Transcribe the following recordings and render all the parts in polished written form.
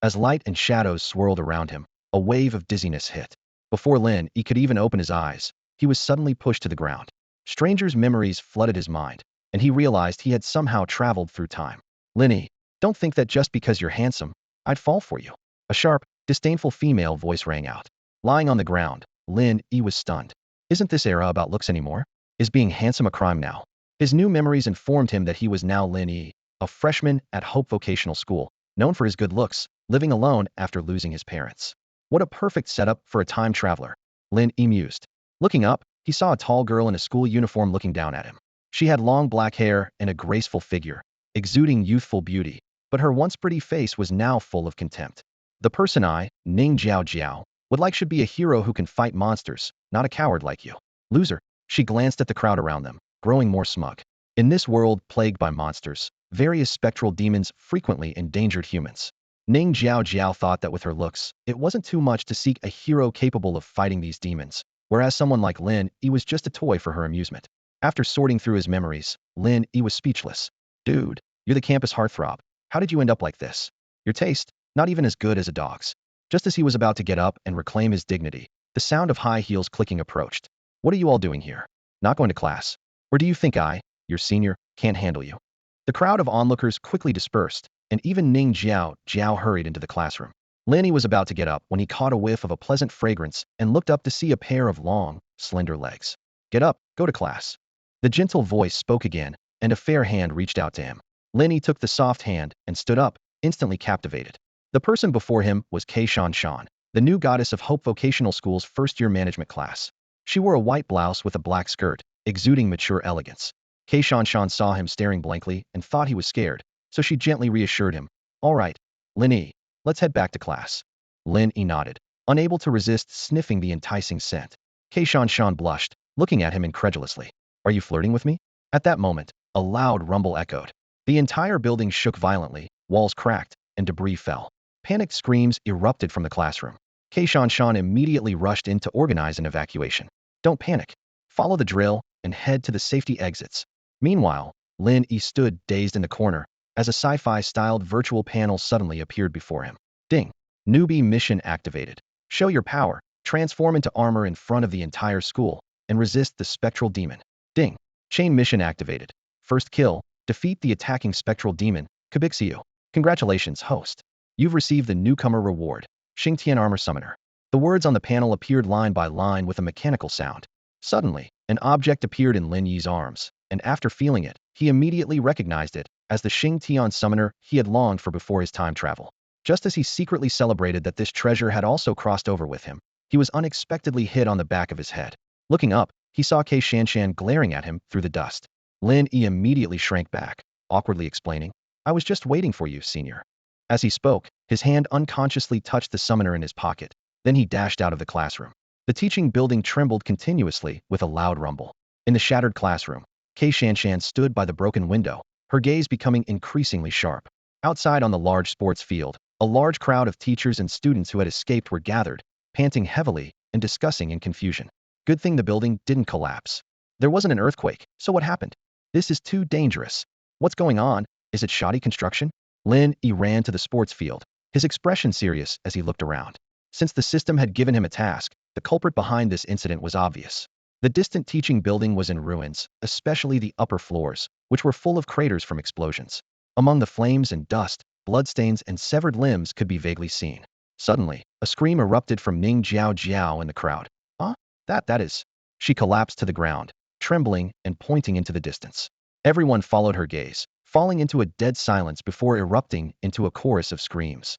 As light and shadows swirled around him, a wave of dizziness hit. Before Lin Yi could even open his eyes, he was suddenly pushed to the ground. Strangers' memories flooded his mind, and he realized he had somehow traveled through time. Lin Yi, don't think that just because you're handsome, I'd fall for you. A sharp, disdainful female voice rang out. Lying on the ground, Lin Yi was stunned. Isn't this era about looks anymore? Is being handsome a crime now? His new memories informed him that he was now Lin Yi, a freshman at Hope Vocational School, known for his good looks, living alone after losing his parents. What a perfect setup for a time traveler, Lin Yi mused. Looking up, he saw a tall girl in a school uniform looking down at him. She had long black hair and a graceful figure, exuding youthful beauty, but her once pretty face was now full of contempt. The person I, Ning Jiao, would like should be a hero who can fight monsters, not a coward like you. Loser. She glanced at the crowd around them, growing more smug. In this world plagued by monsters, various spectral demons frequently endangered humans. Ning Jiao thought that with her looks, it wasn't too much to seek a hero capable of fighting these demons, whereas someone like Lin Yi was just a toy for her amusement. After sorting through his memories, Lin Yi was speechless. Dude, you're the campus heartthrob. How did you end up like this? Your taste, not even as good as a dog's. Just as he was about to get up and reclaim his dignity, the sound of high heels clicking approached. What are you all doing here? Not going to class? Or do you think I, your senior, can't handle you? The crowd of onlookers quickly dispersed, and even Ning Jiao hurried into the classroom. Lin Yi was about to get up when he caught a whiff of a pleasant fragrance and looked up to see a pair of long, slender legs. Get up, go to class. The gentle voice spoke again, and a fair hand reached out to him. Lin Yi took the soft hand and stood up, instantly captivated. The person before him was Xingtian, the new goddess of Hope Vocational School's first-year management class. She wore a white blouse with a black skirt, exuding mature elegance. Xingtian saw him staring blankly and thought he was scared, so she gently reassured him. All right, Lin Yi, let's head back to class. Lin Yi nodded, unable to resist sniffing the enticing scent. Xingtian blushed, looking at him incredulously. Are you flirting with me? At that moment, a loud rumble echoed. The entire building shook violently, walls cracked, and debris fell. Panicked screams erupted from the classroom. Xingtian immediately rushed in to organize an evacuation. Don't panic. Follow the drill and head to the safety exits. Meanwhile, Lin Yi stood dazed in the corner as a sci-fi-styled virtual panel suddenly appeared before him. Ding! Newbie mission activated. Show your power, transform into armor in front of the entire school, and resist the spectral demon. Ding! Chain mission activated. First kill, defeat the attacking spectral demon, Kabixiu. Congratulations, host. You've received the newcomer reward, Xingtian Armor Summoner. The words on the panel appeared line by line with a mechanical sound. Suddenly, an object appeared in Lin Yi's arms, and after feeling it, he immediately recognized it as the Xingtian summoner he had longed for before his time travel. Just as he secretly celebrated that this treasure had also crossed over with him, he was unexpectedly hit on the back of his head. Looking up, he saw Xingtian glaring at him through the dust. Lin Yi immediately shrank back, awkwardly explaining, I was just waiting for you, senior. As he spoke, his hand unconsciously touched the summoner in his pocket. Then he dashed out of the classroom. The teaching building trembled continuously with a loud rumble. In the shattered classroom, Xingtian stood by the broken window, her gaze becoming increasingly sharp. Outside on the large sports field, a large crowd of teachers and students who had escaped were gathered, panting heavily and discussing in confusion. Good thing the building didn't collapse. There wasn't an earthquake, so what happened? This is too dangerous. What's going on? Is it shoddy construction? Lin Yi ran to the sports field, his expression serious as he looked around. Since the system had given him a task, the culprit behind this incident was obvious. The distant teaching building was in ruins, especially the upper floors, which were full of craters from explosions. Among the flames and dust, bloodstains and severed limbs could be vaguely seen. Suddenly, a scream erupted from Ning Jiao in the crowd. Huh? That is. She collapsed to the ground, trembling and pointing into the distance. Everyone followed her gaze, falling into a dead silence before erupting into a chorus of screams.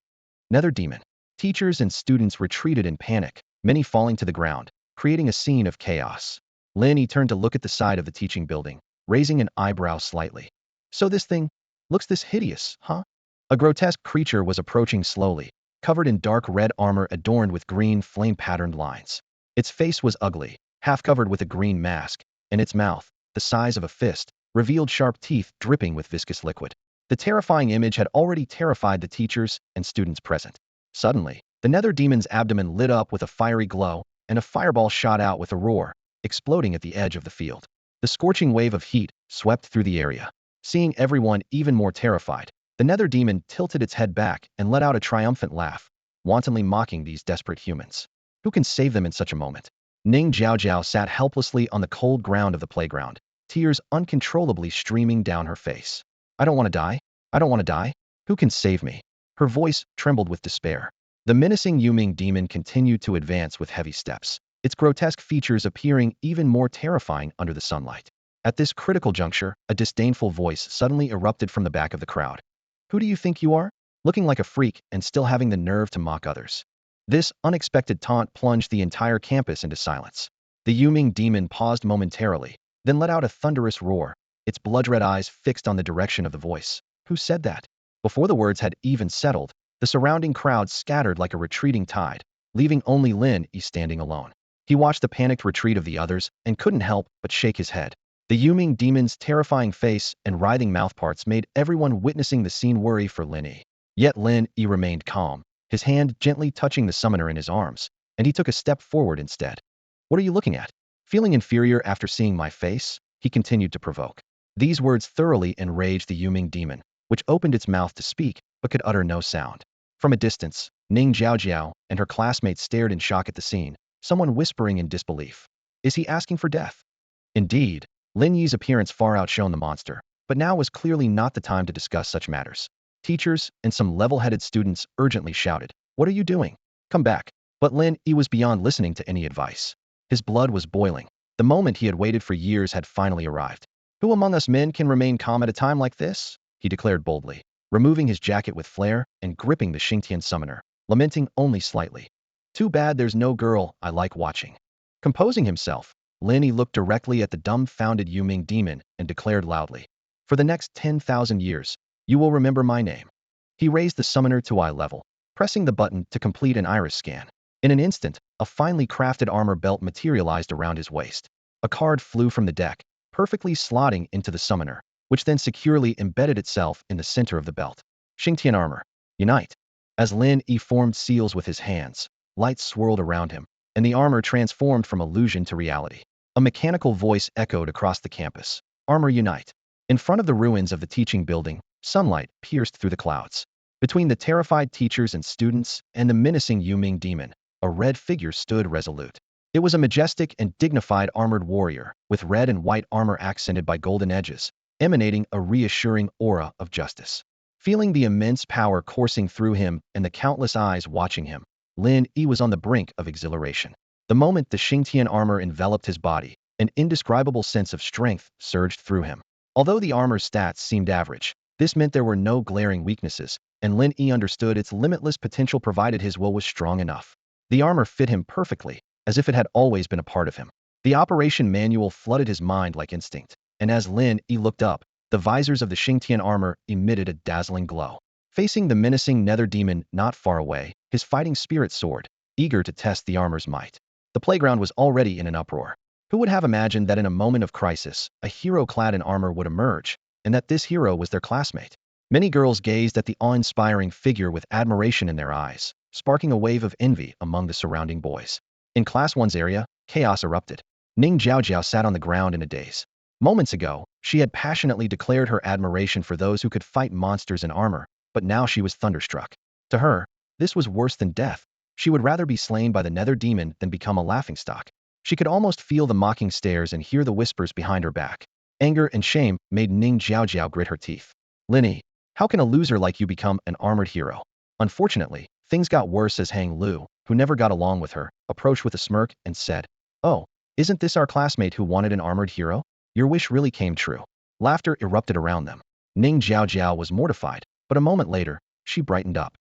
Nether demon. Teachers and students retreated in panic, many falling to the ground, creating a scene of chaos. Lin Yi turned to look at the side of the teaching building, raising an eyebrow slightly. So this thing looks this hideous, huh? A grotesque creature was approaching slowly, covered in dark red armor adorned with green flame-patterned lines. Its face was ugly, half covered with a green mask, and its mouth, the size of a fist, revealed sharp teeth dripping with viscous liquid. The terrifying image had already terrified the teachers and students present. Suddenly, the nether demon's abdomen lit up with a fiery glow, and a fireball shot out with a roar, exploding at the edge of the field. The scorching wave of heat swept through the area. Seeing everyone even more terrified, The nether demon tilted its head back and let out a triumphant laugh, wantonly mocking these desperate humans. Who can save them in such a moment? Ning Jiao sat helplessly on the cold ground of the playground, tears uncontrollably streaming down her face. I don't want to die. I don't want to die. Who can save me? Her voice trembled with despair. The menacing Yuming demon continued to advance with heavy steps, its grotesque features appearing even more terrifying under the sunlight. At this critical juncture, a disdainful voice suddenly erupted from the back of the crowd. Who do you think you are? Looking like a freak and still having the nerve to mock others. This unexpected taunt plunged the entire campus into silence. The Yuming demon paused momentarily, then let out a thunderous roar, its blood-red eyes fixed on the direction of the voice. Who said that? Before the words had even settled, the surrounding crowd scattered like a retreating tide, leaving only Lin Yi standing alone. He watched the panicked retreat of the others and couldn't help but shake his head. The Yuming demon's terrifying face and writhing mouthparts made everyone witnessing the scene worry for Lin Yi. Yet Lin Yi remained calm, his hand gently touching the summoner in his arms, and he took a step forward instead. What are you looking at? Feeling inferior after seeing my face? He continued to provoke. These words thoroughly enraged the Yuming demon, which opened its mouth to speak but could utter no sound. From a distance, Ning Jiao and her classmates stared in shock at the scene, someone whispering in disbelief. Is he asking for death? Indeed, Lin Yi's appearance far outshone the monster, but now was clearly not the time to discuss such matters. Teachers and some level-headed students urgently shouted, "What are you doing? Come back." But Lin Yi was beyond listening to any advice. His blood was boiling. The moment he had waited for years had finally arrived. Who among us men can remain calm at a time like this? He declared boldly, removing his jacket with flair and gripping the Xingtian summoner, lamenting only slightly. Too bad there's no girl I like watching. Composing himself, Lin Yi looked directly at the dumbfounded Yuming demon and declared loudly, "For the next 10,000 years, you will remember my name." He raised the summoner to eye level, pressing the button to complete an iris scan. In an instant, a finely crafted armor belt materialized around his waist. A card flew from the deck, perfectly slotting into the summoner, which then securely embedded itself in the center of the belt. Xingtian armor. Unite. As Lin Yi formed seals with his hands, lights swirled around him, and the armor transformed from illusion to reality. A mechanical voice echoed across the campus. Armor unite. In front of the ruins of the teaching building, sunlight pierced through the clouds. Between the terrified teachers and students and the menacing Yuming demon, a red figure stood resolute. It was a majestic and dignified armored warrior, with red and white armor accented by golden edges, emanating a reassuring aura of justice. Feeling the immense power coursing through him and the countless eyes watching him, Lin Yi was on the brink of exhilaration. The moment the Xingtian armor enveloped his body, an indescribable sense of strength surged through him. Although the armor's stats seemed average, this meant there were no glaring weaknesses, and Lin Yi understood its limitless potential provided his will was strong enough. The armor fit him perfectly, as if it had always been a part of him. The operation manual flooded his mind like instinct, and as Lin Yi looked up, the visors of the Xingtian armor emitted a dazzling glow. Facing the menacing nether demon not far away, his fighting spirit soared, eager to test the armor's might. The playground was already in an uproar. Who would have imagined that in a moment of crisis, a hero clad in armor would emerge, and that this hero was their classmate? Many girls gazed at the awe-inspiring figure with admiration in their eyes, sparking a wave of envy among the surrounding boys. In Class 1's area, chaos erupted. Ning Jiao sat on the ground in a daze. Moments ago, she had passionately declared her admiration for those who could fight monsters in armor, but now she was thunderstruck. To her, this was worse than death. She would rather be slain by the nether demon than become a laughingstock. She could almost feel the mocking stares and hear the whispers behind her back. Anger and shame made Ning Jiao grit her teeth. Lin Yi, how can a loser like you become an armored hero? Unfortunately, things got worse as Hang Lu, who never got along with her, approached with a smirk and said, "Oh, isn't this our classmate who wanted an armored hero? Your wish really came true." Laughter erupted around them. Ning Jiao was mortified, but a moment later, she brightened up.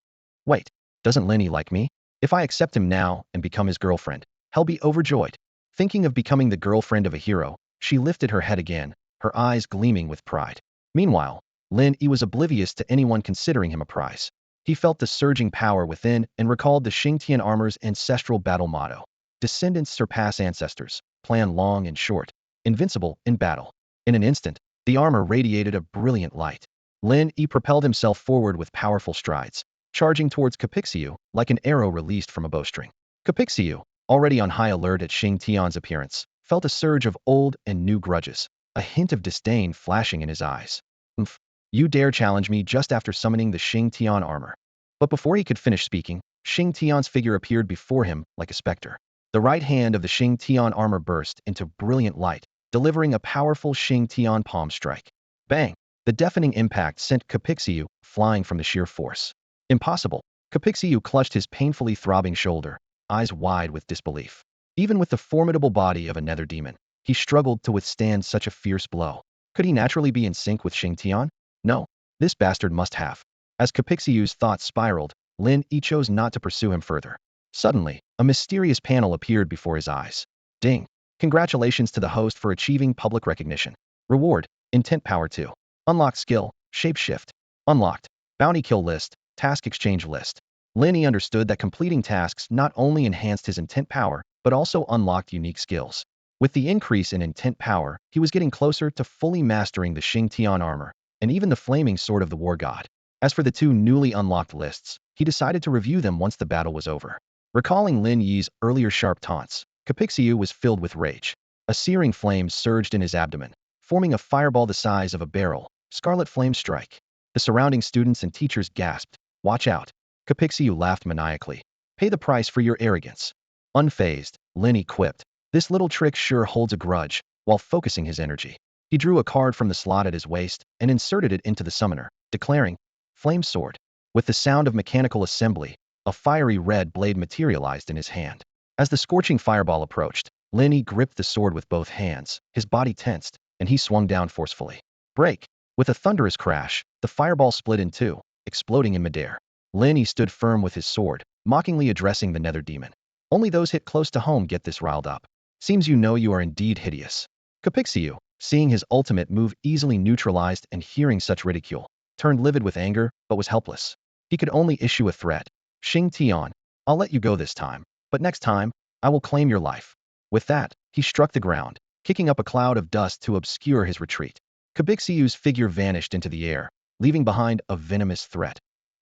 "Wait, doesn't Lin Yi like me? If I accept him now and become his girlfriend, he'll be overjoyed." Thinking of becoming the girlfriend of a hero, she lifted her head again, her eyes gleaming with pride. Meanwhile, Lin Yi was oblivious to anyone considering him a prize. He felt the surging power within and recalled the Xingtian armor's ancestral battle motto. Descendants surpass ancestors, plan long and short, invincible in battle. In an instant, the armor radiated a brilliant light. Lin Yi propelled himself forward with powerful strides, charging towards Capixiu like an arrow released from a bowstring. Capixiu, already on high alert at Xingtian's appearance, felt a surge of old and new grudges, a hint of disdain flashing in his eyes. "Umph, You dare challenge me just after summoning the Xingtian armor. But before he could finish speaking, Xingtian's figure appeared before him like a specter. The right hand of the Xingtian armor burst into brilliant light, delivering a powerful Xingtian palm strike. Bang! The deafening impact sent Capixiu flying from the sheer force. Impossible. Capixiu clutched his painfully throbbing shoulder, eyes wide with disbelief. Even with the formidable body of a nether demon, he struggled to withstand such a fierce blow. Could he naturally be in sync with Xingtian? No. This bastard must have. As Capixiu's thoughts spiraled, Lin Yi chose not to pursue him further. Suddenly, a mysterious panel appeared before his eyes. Ding! Congratulations to the host for achieving public recognition. Reward, Intent Power 2. Unlocked skill, Shapeshift. Unlocked. Bounty Kill List, Task Exchange List. Lin Yi understood that completing tasks not only enhanced his intent power, but also unlocked unique skills. With the increase in intent power, he was getting closer to fully mastering the Xingtian armor, and even the flaming sword of the war god. As for the two newly unlocked lists, he decided to review them once the battle was over. Recalling Lin Yi's earlier sharp taunts, Capixiu was filled with rage. A searing flame surged in his abdomen, forming a fireball the size of a barrel. Scarlet Flame Strike. The surrounding students and teachers gasped. Watch out. Capixiu laughed maniacally. Pay the price for your arrogance. Unfazed, Lin Yi quipped. This little trick sure holds a grudge, while focusing his energy. He drew a card from the slot at his waist and inserted it into the summoner, declaring, Flame Sword. With the sound of mechanical assembly, a fiery red blade materialized in his hand. As the scorching fireball approached, Lin Yi gripped the sword with both hands, his body tensed, and he swung down forcefully. Break! With a thunderous crash, the fireball split in two, exploding in midair. Lin Yi stood firm with his sword, mockingly addressing the nether demon. Only those hit close to home get this riled up. Seems you know you are indeed hideous. Capixiu, seeing his ultimate move easily neutralized and hearing such ridicule, turned livid with anger, but was helpless. He could only issue a threat. Xingtian, I'll let you go this time, but next time, I will claim your life. With that, he struck the ground, kicking up a cloud of dust to obscure his retreat. Capixiu's figure vanished into the air, leaving behind a venomous threat.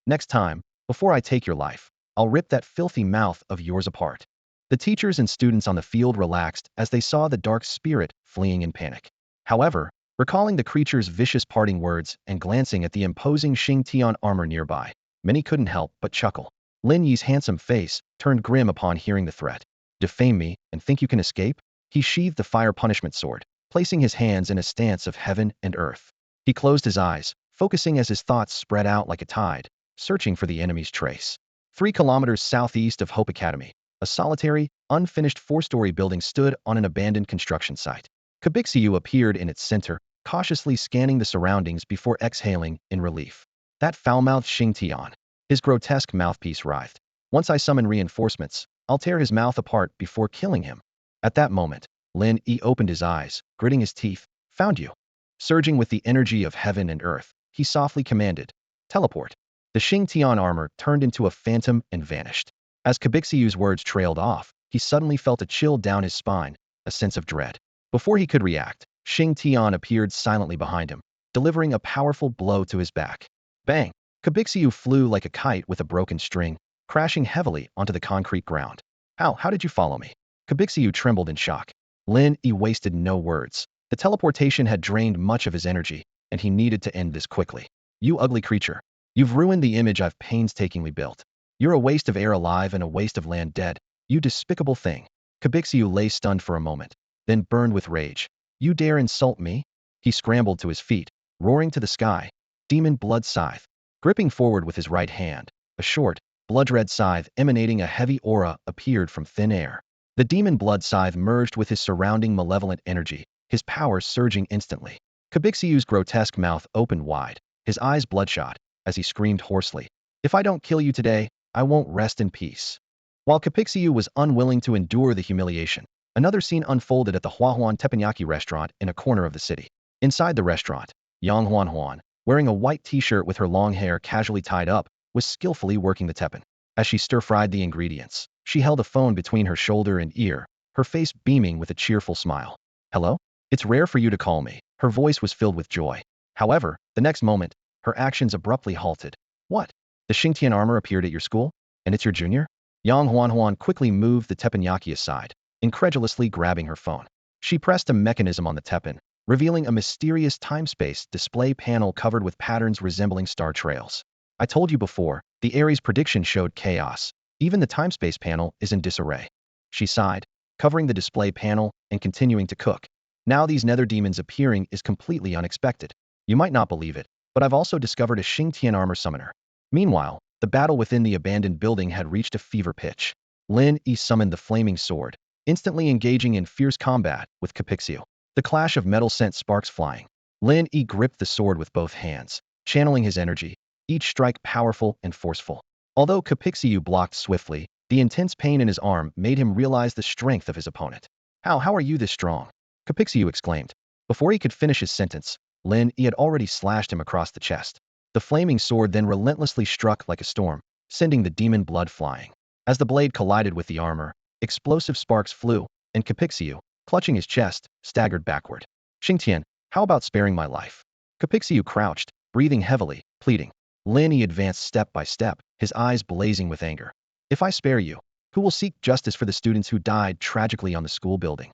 Next time, before I take your life, I'll rip that filthy mouth of yours apart. The teachers and students on the field relaxed as they saw the dark spirit fleeing in panic. However, recalling the creature's vicious parting words and glancing at the imposing Xingtian armor nearby, many couldn't help but chuckle. Lin Yi's handsome face turned grim upon hearing the threat. Defame me and think you can escape? He sheathed the fire punishment sword, placing his hands in a stance of heaven and earth. He closed his eyes, focusing as his thoughts spread out like a tide, searching for the enemy's trace. 3 kilometers southeast of Hope Academy, a solitary, unfinished 4-story building stood on an abandoned construction site. Capixiu appeared in its center, cautiously scanning the surroundings before exhaling in relief. That foul-mouthed Xingtian. His grotesque mouthpiece writhed. Once I summon reinforcements, I'll tear his mouth apart before killing him. At that moment, Lin Yi opened his eyes, gritting his teeth. Found you. Surging with the energy of heaven and earth, he softly commanded, Teleport. The Xingtian armor turned into a phantom and vanished. As Capixiu's words trailed off, he suddenly felt a chill down his spine, a sense of dread. Before he could react, Xingtian appeared silently behind him, delivering a powerful blow to his back. Bang! Capixiu flew like a kite with a broken string, crashing heavily onto the concrete ground. How did you follow me? Capixiu trembled in shock. Lin Yi wasted no words. The teleportation had drained much of his energy, and he needed to end this quickly. You ugly creature. You've ruined the image I've painstakingly built. You're a waste of air alive and a waste of land dead. You despicable thing. Capixiu lay stunned for a moment, then burned with rage. You dare insult me? He scrambled to his feet, roaring to the sky. Demon Blood Scythe. Gripping forward with his right hand, a short, blood-red scythe emanating a heavy aura appeared from thin air. The Demon Blood Scythe merged with his surrounding malevolent energy, his power surging instantly. Capixiu's grotesque mouth opened wide, his eyes bloodshot, as he screamed hoarsely, If I don't kill you today, I won't rest in peace. While Capixiu was unwilling to endure the humiliation, another scene unfolded at the Huahuan Teppanyaki restaurant in a corner of the city. Inside the restaurant, Yang Huan, wearing a white t-shirt with her long hair casually tied up, was skillfully working the teppan. As she stir-fried the ingredients, she held a phone between her shoulder and ear, her face beaming with a cheerful smile. Hello? It's rare for you to call me. Her voice was filled with joy. However, the next moment, her actions abruptly halted. What? The Xingtian armor appeared at your school? And it's your junior? Yang Huan quickly moved the teppanyaki aside, incredulously grabbing her phone. She pressed a mechanism on the teppan, revealing a mysterious time-space display panel covered with patterns resembling star trails. I told you before, the Ares prediction showed chaos. Even the time-space panel is in disarray. She sighed, covering the display panel and continuing to cook. Now these nether demons appearing is completely unexpected. You might not believe it, but I've also discovered a Xingtian armor summoner. Meanwhile, the battle within the abandoned building had reached a fever pitch. Lin Yi summoned the flaming sword, instantly engaging in fierce combat with Capixio. The clash of metal sent sparks flying. Lin Yi gripped the sword with both hands, channeling his energy, each strike powerful and forceful. Although Capixio blocked swiftly, the intense pain in his arm made him realize the strength of his opponent. How are you this strong? Capixio exclaimed. Before he could finish his sentence, Lin Yi had already slashed him across the chest. The flaming sword then relentlessly struck like a storm, sending the demon blood flying. As the blade collided with the armor, explosive sparks flew, and Capixio, clutching his chest, staggered backward. Xingtian, how about sparing my life? Capixio crouched, breathing heavily, pleading. Lin Yi advanced step by step, his eyes blazing with anger. If I spare you, who will seek justice for the students who died tragically on the school building?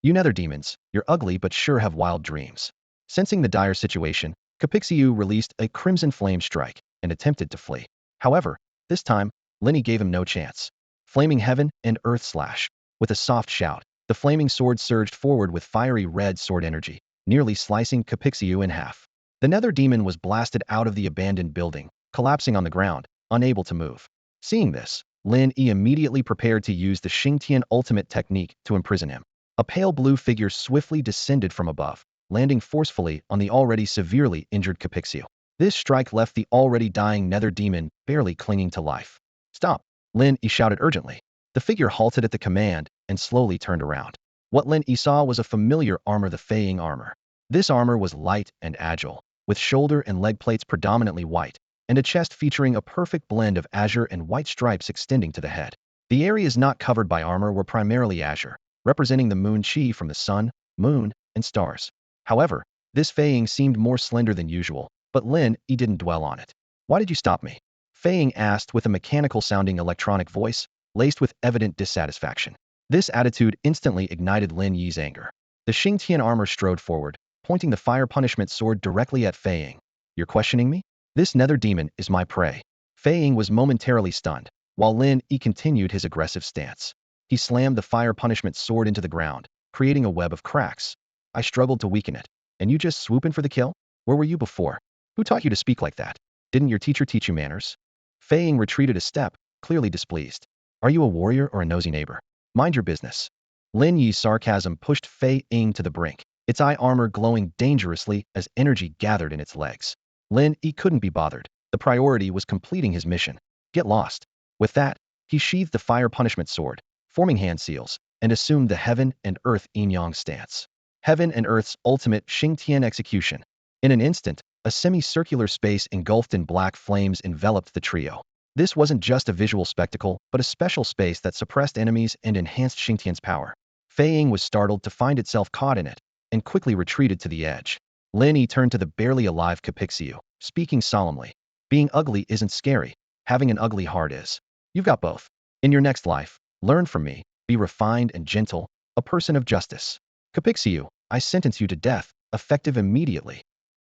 You nether demons, you're ugly but sure have wild dreams. Sensing the dire situation, Capixio released a crimson flame strike and attempted to flee. However, this time, Lin Yi gave him no chance. Flaming heaven and earth slash. With a soft shout, the flaming sword surged forward with fiery red sword energy, nearly slicing Capixio in half. The nether demon was blasted out of the abandoned building, collapsing on the ground, unable to move. Seeing this, Lin Yi immediately prepared to use the Xingtian ultimate technique to imprison him. A pale blue figure swiftly descended from above, landing forcefully on the already severely injured Capixio. This strike left the already dying nether demon barely clinging to life. Stop! Lin Yi shouted urgently. The figure halted at the command and slowly turned around. What Lin Yi saw was a familiar armor, the Fei Ying armor. This armor was light and agile, with shoulder and leg plates predominantly white, and a chest featuring a perfect blend of azure and white stripes extending to the head. The areas not covered by armor were primarily azure, representing the moon chi from the sun, moon, and stars. However, this Fei Ying seemed more slender than usual, but Lin Yi didn't dwell on it. Why did you stop me? Fei Ying asked with a mechanical-sounding electronic voice, laced with evident dissatisfaction. This attitude instantly ignited Lin Yi's anger. The Xingtian armor strode forward, pointing the fire punishment sword directly at Fei Ying. You're questioning me? This nether demon is my prey. Fei Ying was momentarily stunned, while Lin Yi continued his aggressive stance. He slammed the fire punishment sword into the ground, creating a web of cracks. I struggled to weaken it. And you just swoop in for the kill? Where were you before? Who taught you to speak like that? Didn't your teacher teach you manners? Fei Ying retreated a step, clearly displeased. Are you a warrior or a nosy neighbor? Mind your business. Lin Yi's sarcasm pushed Fei Ying to the brink, its eye armor glowing dangerously as energy gathered in its legs. Lin Yi couldn't be bothered. The priority was completing his mission. Get lost. With that, he sheathed the fire punishment sword, forming hand seals, and assumed the heaven and earth yin-yang stance. Heaven and earth's ultimate Xingtian execution. In an instant, a semicircular space engulfed in black flames enveloped the trio. This wasn't just a visual spectacle, but a special space that suppressed enemies and enhanced Xingtian's power. Fei Ying was startled to find itself caught in it, and quickly retreated to the edge. Lin Yi turned to the barely alive Capixio, speaking solemnly. Being ugly isn't scary. Having an ugly heart is. You've got both. In your next life, learn from me, be refined and gentle, a person of justice. Capixio, I sentence you to death, effective immediately.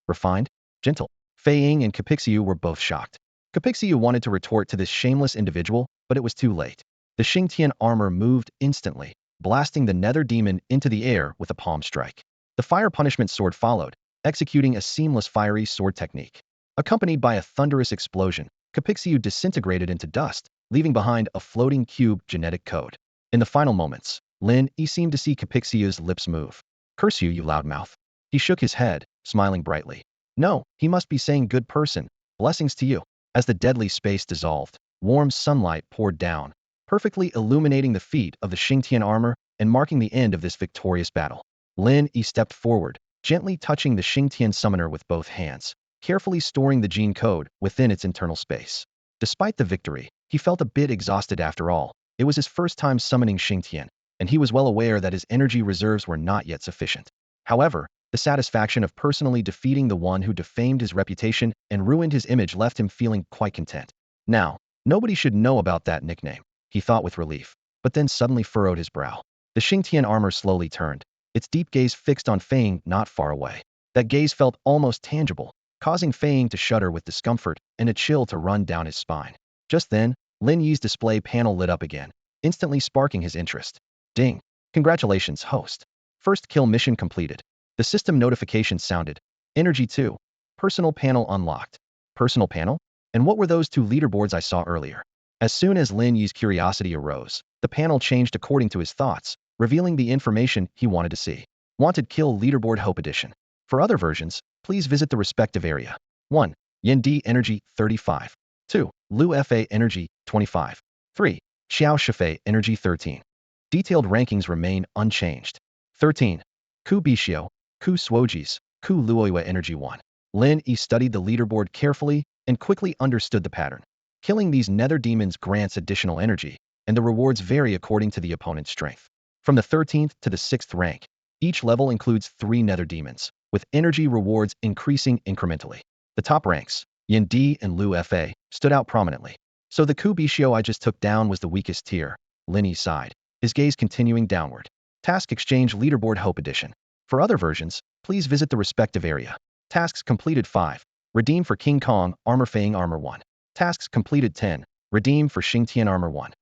Refined? Gentle. Fei Ying and Capixio were both shocked. Capixio wanted to retort to this shameless individual, but it was too late. The Xingtian armor moved instantly, blasting the nether demon into the air with a palm strike. The fire punishment sword followed, executing a seamless fiery sword technique. Accompanied by a thunderous explosion, Capixio disintegrated into dust, leaving behind a floating cube genetic code. In the final moments, Lin Yi seemed to see Capixio's lips move. Curse you, you loudmouth. He shook his head, smiling brightly. No, he must be saying good person. Blessings to you. As the deadly space dissolved, warm sunlight poured down, perfectly illuminating the feet of the Xingtian armor and marking the end of this victorious battle. Lin Yi stepped forward, gently touching the Xingtian summoner with both hands, carefully storing the gene code within its internal space. Despite the victory, he felt a bit exhausted after all. It was his first time summoning Xingtian, and he was well aware that his energy reserves were not yet sufficient. However, the satisfaction of personally defeating the one who defamed his reputation and ruined his image left him feeling quite content. Now, nobody should know about that nickname, he thought with relief, but then suddenly furrowed his brow. The Xingtian armor slowly turned, its deep gaze fixed on Fei not far away. That gaze felt almost tangible, causing Fei to shudder with discomfort and a chill to run down his spine. Just then, Lin Yi's display panel lit up again, instantly sparking his interest. Ding! Congratulations, host. First kill mission completed. The system notification sounded. Energy 2. Personal panel unlocked. Personal panel? And what were those two leaderboards I saw earlier? As soon as Lin Yi's curiosity arose, the panel changed according to his thoughts, revealing the information he wanted to see. Wanted kill leaderboard Hope Edition. For other versions, please visit the respective area. 1. Yin D Energy 35. 2. Lu Fa Energy 25. 3. Xiao Shifei Energy 13. Detailed rankings remain unchanged. 13. Ku Bishio, Ku Swojis, Ku Luoyue Energy 1. Lin Yi studied the leaderboard carefully and quickly understood the pattern. Killing these nether demons grants additional energy, and the rewards vary according to the opponent's strength. From the 13th to the 6th rank, each level includes 3 nether demons, with energy rewards increasing incrementally. The top ranks, Yin D and Lu Fa, stood out prominently. So the Ku Bishio I just took down was the weakest tier, Lin Yi sighed, his gaze continuing downward. Task Exchange Leaderboard Hope Edition. For other versions, please visit the respective area. Tasks completed 5. Redeem for King Kong Armor Fang Armor 1. Tasks completed 10. Redeem for Xingtian Armor 1.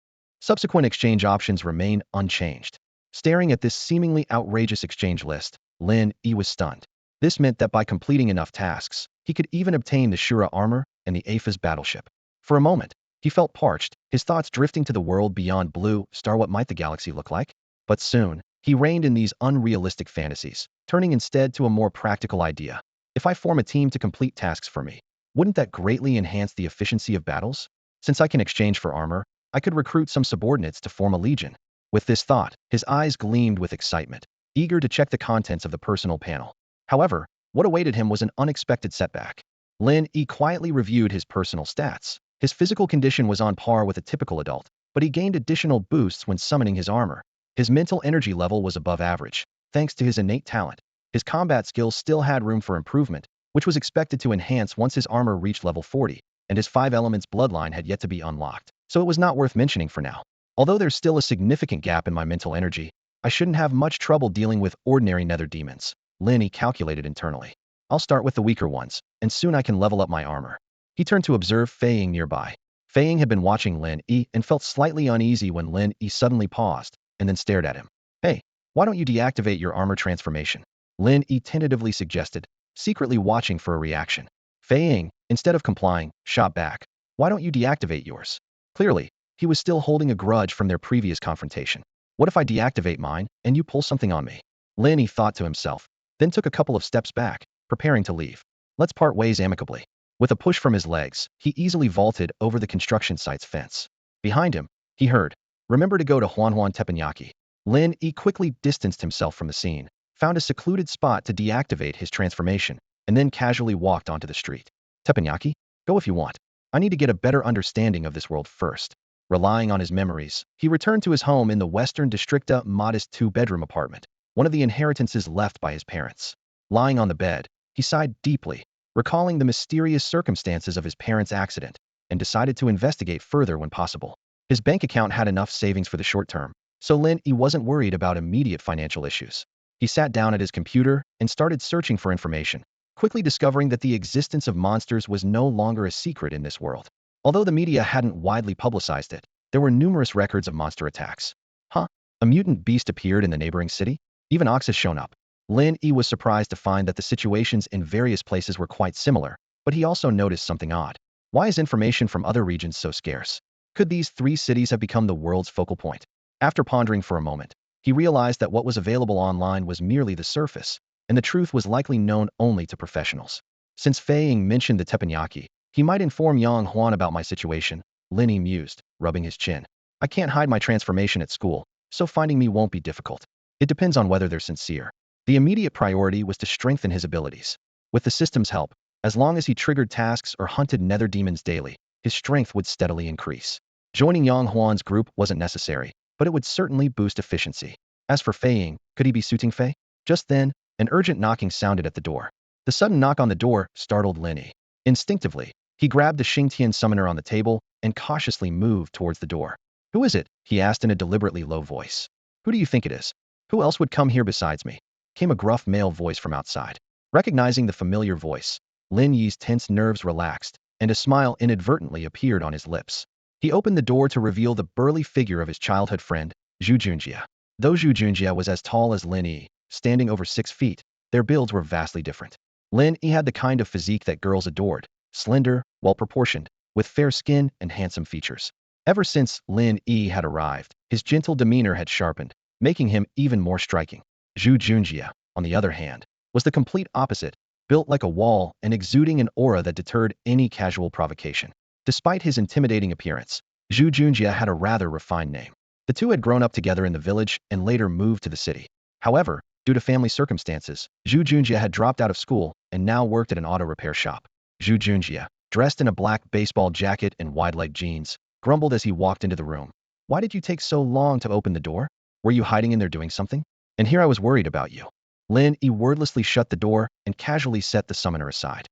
Subsequent exchange options remain unchanged. Staring at this seemingly outrageous exchange list, Lin Yi was stunned. This meant that by completing enough tasks, he could even obtain the Ashura armor and the Aphis battleship. For a moment, he felt parched, his thoughts drifting to the world beyond blue star. What might the galaxy look like? But soon, he reined in these unrealistic fantasies, turning instead to a more practical idea. If I form a team to complete tasks for me, wouldn't that greatly enhance the efficiency of battles? Since I can exchange for armor, I could recruit some subordinates to form a legion. With this thought, his eyes gleamed with excitement, eager to check the contents of the personal panel. However, what awaited him was an unexpected setback. Lin Yi quietly reviewed his personal stats. His physical condition was on par with a typical adult, but he gained additional boosts when summoning his armor. His mental energy level was above average, thanks to his innate talent. His combat skills still had room for improvement, which was expected to enhance once his armor reached level 40, and his 5 elements bloodline had yet to be unlocked, so it was not worth mentioning for now. Although there's still a significant gap in my mental energy, I shouldn't have much trouble dealing with ordinary nether demons, Lin Yi calculated internally. I'll start with the weaker ones, and soon I can level up my armor. He turned to observe Fei nearby. Fei had been watching Lin Yi and felt slightly uneasy when Lin Yi suddenly paused, and then stared at him. Hey, why don't you deactivate your armor transformation? Lin Yi tentatively suggested, secretly watching for a reaction. Fei, instead of complying, shot back. Why don't you deactivate yours? Clearly, he was still holding a grudge from their previous confrontation. What if I deactivate mine, and you pull something on me? Lin Yi thought to himself, then took a couple of steps back, preparing to leave. Let's part ways amicably. With a push from his legs, he easily vaulted over the construction site's fence. Behind him, he heard, remember to go to Huanhuan Teppanyaki. Lin Yi quickly distanced himself from the scene, found a secluded spot to deactivate his transformation, and then casually walked onto the street. Teppanyaki? Go if you want. I need to get a better understanding of this world first. Relying on his memories, he returned to his home in the Western Districta modest 2-bedroom apartment, one of the inheritances left by his parents. Lying on the bed, he sighed deeply, recalling the mysterious circumstances of his parents' accident, and decided to investigate further when possible. His bank account had enough savings for the short term, so Lin Yi wasn't worried about immediate financial issues. He sat down at his computer and started searching for information, quickly discovering that the existence of monsters was no longer a secret in this world. Although the media hadn't widely publicized it, there were numerous records of monster attacks. Huh? A mutant beast appeared in the neighboring city? Even Ox has shown up. Lin Yi was surprised to find that the situations in various places were quite similar, but he also noticed something odd. Why is information from other regions so scarce? Could these 3 cities have become the world's focal point? After pondering for a moment, he realized that what was available online was merely the surface, and the truth was likely known only to professionals. Since Fei mentioned the teppanyaki, he might inform Yang Huan about my situation, Lin Yi mused, rubbing his chin. I can't hide my transformation at school, so finding me won't be difficult. It depends on whether they're sincere. The immediate priority was to strengthen his abilities. With the system's help, as long as he triggered tasks or hunted nether demons daily, his strength would steadily increase. Joining Yang Huan's group wasn't necessary, but it would certainly boost efficiency. As for Fei, could he be suiting Fei? Just then, an urgent knocking sounded at the door. The sudden knock on the door startled Lin Yi. Instinctively, he grabbed the Xingtian summoner on the table and cautiously moved towards the door. Who is it? He asked in a deliberately low voice. Who do you think it is? Who else would come here besides me? Came a gruff male voice from outside. Recognizing the familiar voice, Lin Yi's tense nerves relaxed, and a smile inadvertently appeared on his lips. He opened the door to reveal the burly figure of his childhood friend, Zhu Junjie. Though Zhu Junjie was as tall as Lin Yi, standing over 6 feet, their builds were vastly different. Lin Yi had the kind of physique that girls adored, slender, well-proportioned, with fair skin and handsome features. Ever since Lin Yi had arrived, his gentle demeanor had sharpened, making him even more striking. Zhu Junjie, on the other hand, was the complete opposite, built like a wall and exuding an aura that deterred any casual provocation. Despite his intimidating appearance, Zhu Junjie had a rather refined name. The two had grown up together in the village and later moved to the city. However, due to family circumstances, Zhu Junjie had dropped out of school and now worked at an auto repair shop. Zhu Junjie, dressed in a black baseball jacket and wide-leg jeans, grumbled as he walked into the room. Why did you take so long to open the door? Were you hiding in there doing something? And here I was worried about you. Lin Yi wordlessly shut the door and casually set the summoner aside.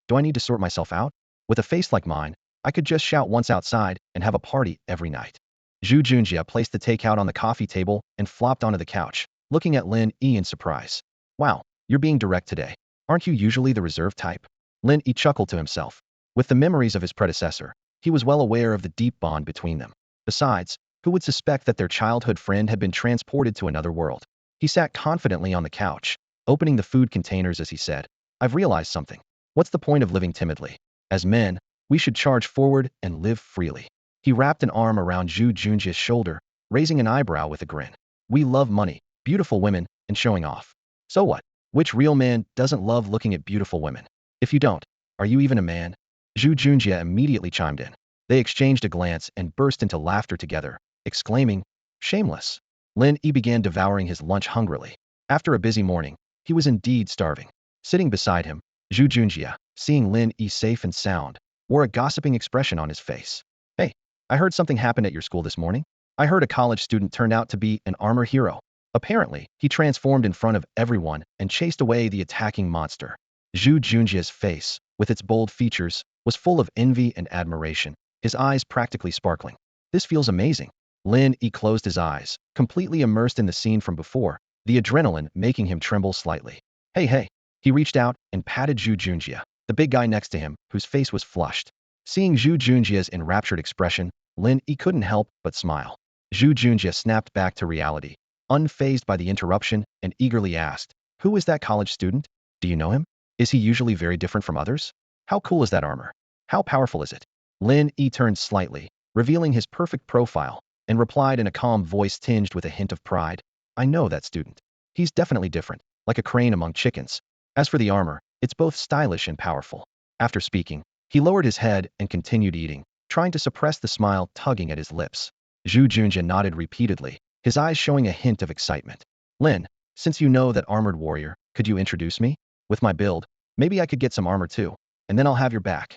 Do I need to sort myself out? With a face like mine, I could just shout once outside and have a party every night. Zhu Junjie placed the takeout on the coffee table and flopped onto the couch, looking at Lin Yi in surprise. Wow, you're being direct today. Aren't you usually the reserved type? Lin Yi chuckled to himself. With the memories of his predecessor, he was well aware of the deep bond between them. Besides, who would suspect that their childhood friend had been transported to another world? He sat confidently on the couch, opening the food containers as he said, I've realized something. What's the point of living timidly? As men, we should charge forward and live freely. He wrapped an arm around Zhu Junjie's shoulder, raising an eyebrow with a grin. We love money, beautiful women, and showing off. So what? Which real man doesn't love looking at beautiful women? If you don't, are you even a man? Zhu Junjie immediately chimed in. They exchanged a glance and burst into laughter together, exclaiming, shameless. Lin Yi began devouring his lunch hungrily. After a busy morning, he was indeed starving. Sitting beside him, Zhu Junjie, seeing Lin Yi safe and sound, wore a gossiping expression on his face. Hey, I heard something happened at your school this morning. I heard a college student turned out to be an armor hero. Apparently, he transformed in front of everyone and chased away the attacking monster. Zhu Junjie's face, with its bold features, was full of envy and admiration, his eyes practically sparkling. This feels amazing. Lin Yi closed his eyes, completely immersed in the scene from before, the adrenaline making him tremble slightly. Hey. He reached out and patted Zhu Junjie, the big guy next to him, whose face was flushed. Seeing Zhu Junjie's enraptured expression, Lin Yi couldn't help but smile. Zhu Junjie snapped back to reality, unfazed by the interruption, and eagerly asked, who is that college student? Do you know him? Is he usually very different from others? How cool is that armor? How powerful is it? Lin Yi turned slightly, revealing his perfect profile, and replied in a calm voice tinged with a hint of pride. I know that student. He's definitely different, like a crane among chickens. As for the armor, it's both stylish and powerful. After speaking, he lowered his head and continued eating, trying to suppress the smile tugging at his lips. Zhu Junjie nodded repeatedly, his eyes showing a hint of excitement. Lin, since you know that armored warrior, could you introduce me? With my build, maybe I could get some armor too, and then I'll have your back.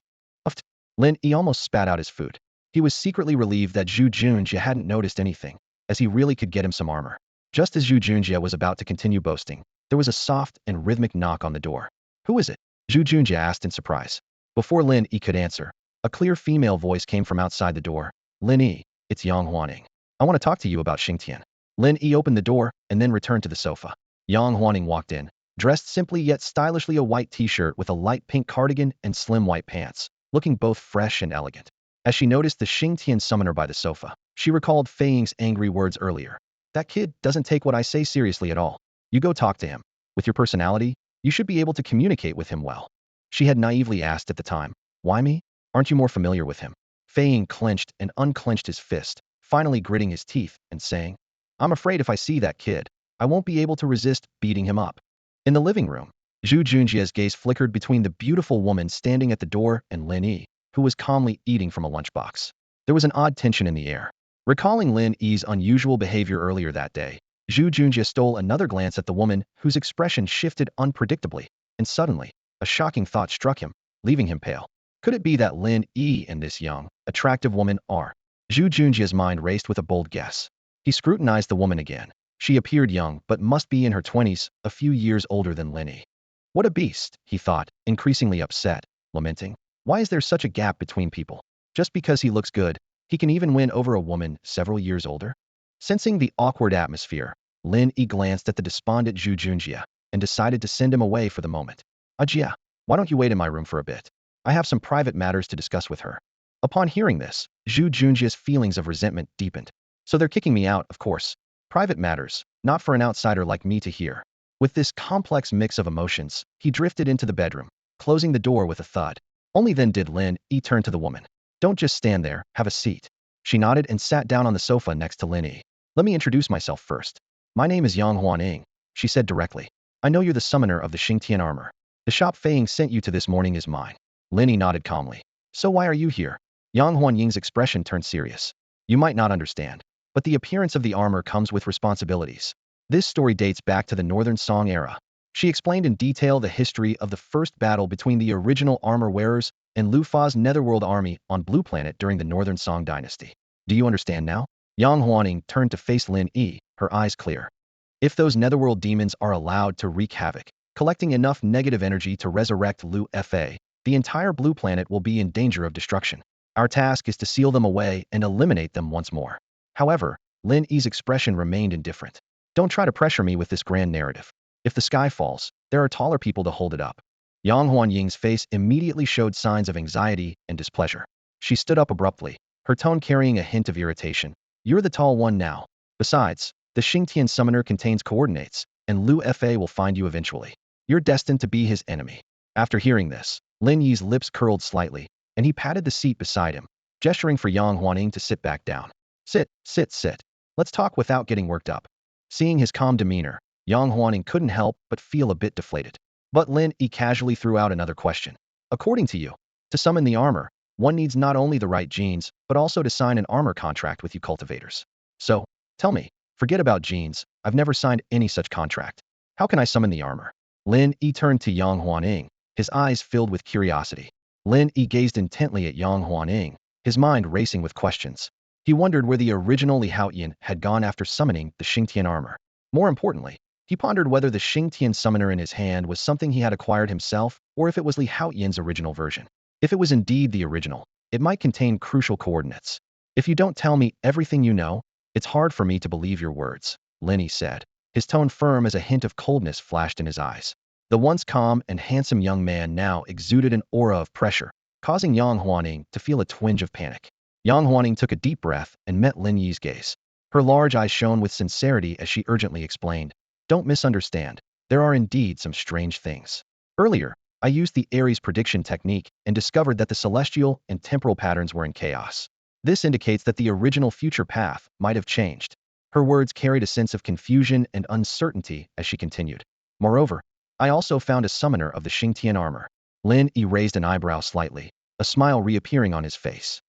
Lin Yi almost spat out his food. He was secretly relieved that Zhu Junjie hadn't noticed anything, as he really could get him some armor. Just as Zhu Junjie was about to continue boasting, there was a soft and rhythmic knock on the door. Who is it? Zhu Junjie asked in surprise. Before Lin Yi could answer, a clear female voice came from outside the door. Lin Yi, it's Yang Huaning. I want to talk to you about Xingtian. Lin Yi opened the door and then returned to the sofa. Yang Huaning walked in, dressed simply yet stylishly, a white t-shirt with a light pink cardigan and slim white pants, looking both fresh and elegant. As she noticed the Xingtian summoner by the sofa, she recalled Fei Ying's angry words earlier. That kid doesn't take what I say seriously at all. You go talk to him. With your personality, you should be able to communicate with him well. She had naively asked at the time. Why me? Aren't you more familiar with him? Fei Ying clenched and unclenched his fist, finally gritting his teeth and saying, I'm afraid if I see that kid, I won't be able to resist beating him up. In the living room, Zhu Junjie's gaze flickered between the beautiful woman standing at the door and Lin Yi, who was calmly eating from a lunchbox. There was an odd tension in the air. Recalling Lin Yi's unusual behavior earlier that day, Zhu Junjie stole another glance at the woman whose expression shifted unpredictably, and suddenly, a shocking thought struck him, leaving him pale. Could it be that Lin Yi and this young, attractive woman are? Zhu Junjie's mind raced with a bold guess. He scrutinized the woman again. She appeared young but must be in her 20s, a few years older than Lin Yi. What a beast, he thought, increasingly upset, lamenting. Why is there such a gap between people? Just because he looks good, he can even win over a woman several years older? Sensing the awkward atmosphere, Lin Yi glanced at the despondent Zhu Junjie and decided to send him away for the moment. Ajia, why don't you wait in my room for a bit? I have some private matters to discuss with her. Upon hearing this, Zhu Junjie's feelings of resentment deepened. So they're kicking me out, of course. Private matters, not for an outsider like me to hear. With this complex mix of emotions, he drifted into the bedroom, closing the door with a thud. Only then did Lin Yi turn to the woman. Don't just stand there, have a seat. She nodded and sat down on the sofa next to Lin Yi. Let me introduce myself first. My name is Yang Huaning, she said directly. I know you're the summoner of the Xingtian armor. The shop Fei Ying sent you to this morning is mine. Lin Yi nodded calmly. So why are you here? Yang Huanying's expression turned serious. You might not understand, but the appearance of the armor comes with responsibilities. This story dates back to the Northern Song era. She explained in detail the history of the first battle between the original armor wearers and Lu Fa's Netherworld army on Blue Planet during the Northern Song dynasty. Do you understand now? Yang Huaning turned to face Lin Yi, her eyes clear. If those Netherworld demons are allowed to wreak havoc, collecting enough negative energy to resurrect Lu Fa, the entire Blue Planet will be in danger of destruction. Our task is to seal them away and eliminate them once more. However, Lin Yi's expression remained indifferent. Don't try to pressure me with this grand narrative. If the sky falls, there are taller people to hold it up. Yang Huanying's face immediately showed signs of anxiety and displeasure. She stood up abruptly, her tone carrying a hint of irritation. You're the tall one now. Besides, the Xingtian summoner contains coordinates, and Lu Fa will find you eventually. You're destined to be his enemy. After hearing this, Lin Yi's lips curled slightly, and he patted the seat beside him, gesturing for Yang Huaning to sit back down. Sit, sit, sit. Let's talk without getting worked up. Seeing his calm demeanor, Yang Huaning couldn't help but feel a bit deflated. But Lin Yi casually threw out another question. According to you, to summon the armor, one needs not only the right genes, but also to sign an armor contract with you cultivators. So, tell me, forget about genes, I've never signed any such contract. How can I summon the armor? Lin Yi turned to Yang Huaning, his eyes filled with curiosity. Lin Yi gazed intently at Yang Huaning, his mind racing with questions. He wondered where the original Li Haoyan had gone after summoning the Xingtian armor. More importantly, he pondered whether the Xingtian summoner in his hand was something he had acquired himself, or if it was Li Haoyan's original version. If it was indeed the original, it might contain crucial coordinates. If you don't tell me everything you know, it's hard for me to believe your words, Lin Yi said. His tone firm as a hint of coldness flashed in his eyes. The once calm and handsome young man now exuded an aura of pressure, causing Yang Huaning to feel a twinge of panic. Yang Huaning took a deep breath and met Lin Yi's gaze. Her large eyes shone with sincerity as she urgently explained, Don't misunderstand, there are indeed some strange things. Earlier, I used the Aries prediction technique and discovered that the celestial and temporal patterns were in chaos. This indicates that the original future path might have changed. Her words carried a sense of confusion and uncertainty as she continued. Moreover, I also found a summoner of the Xingtian armor. Lin Yi raised an eyebrow slightly, a smile reappearing on his face.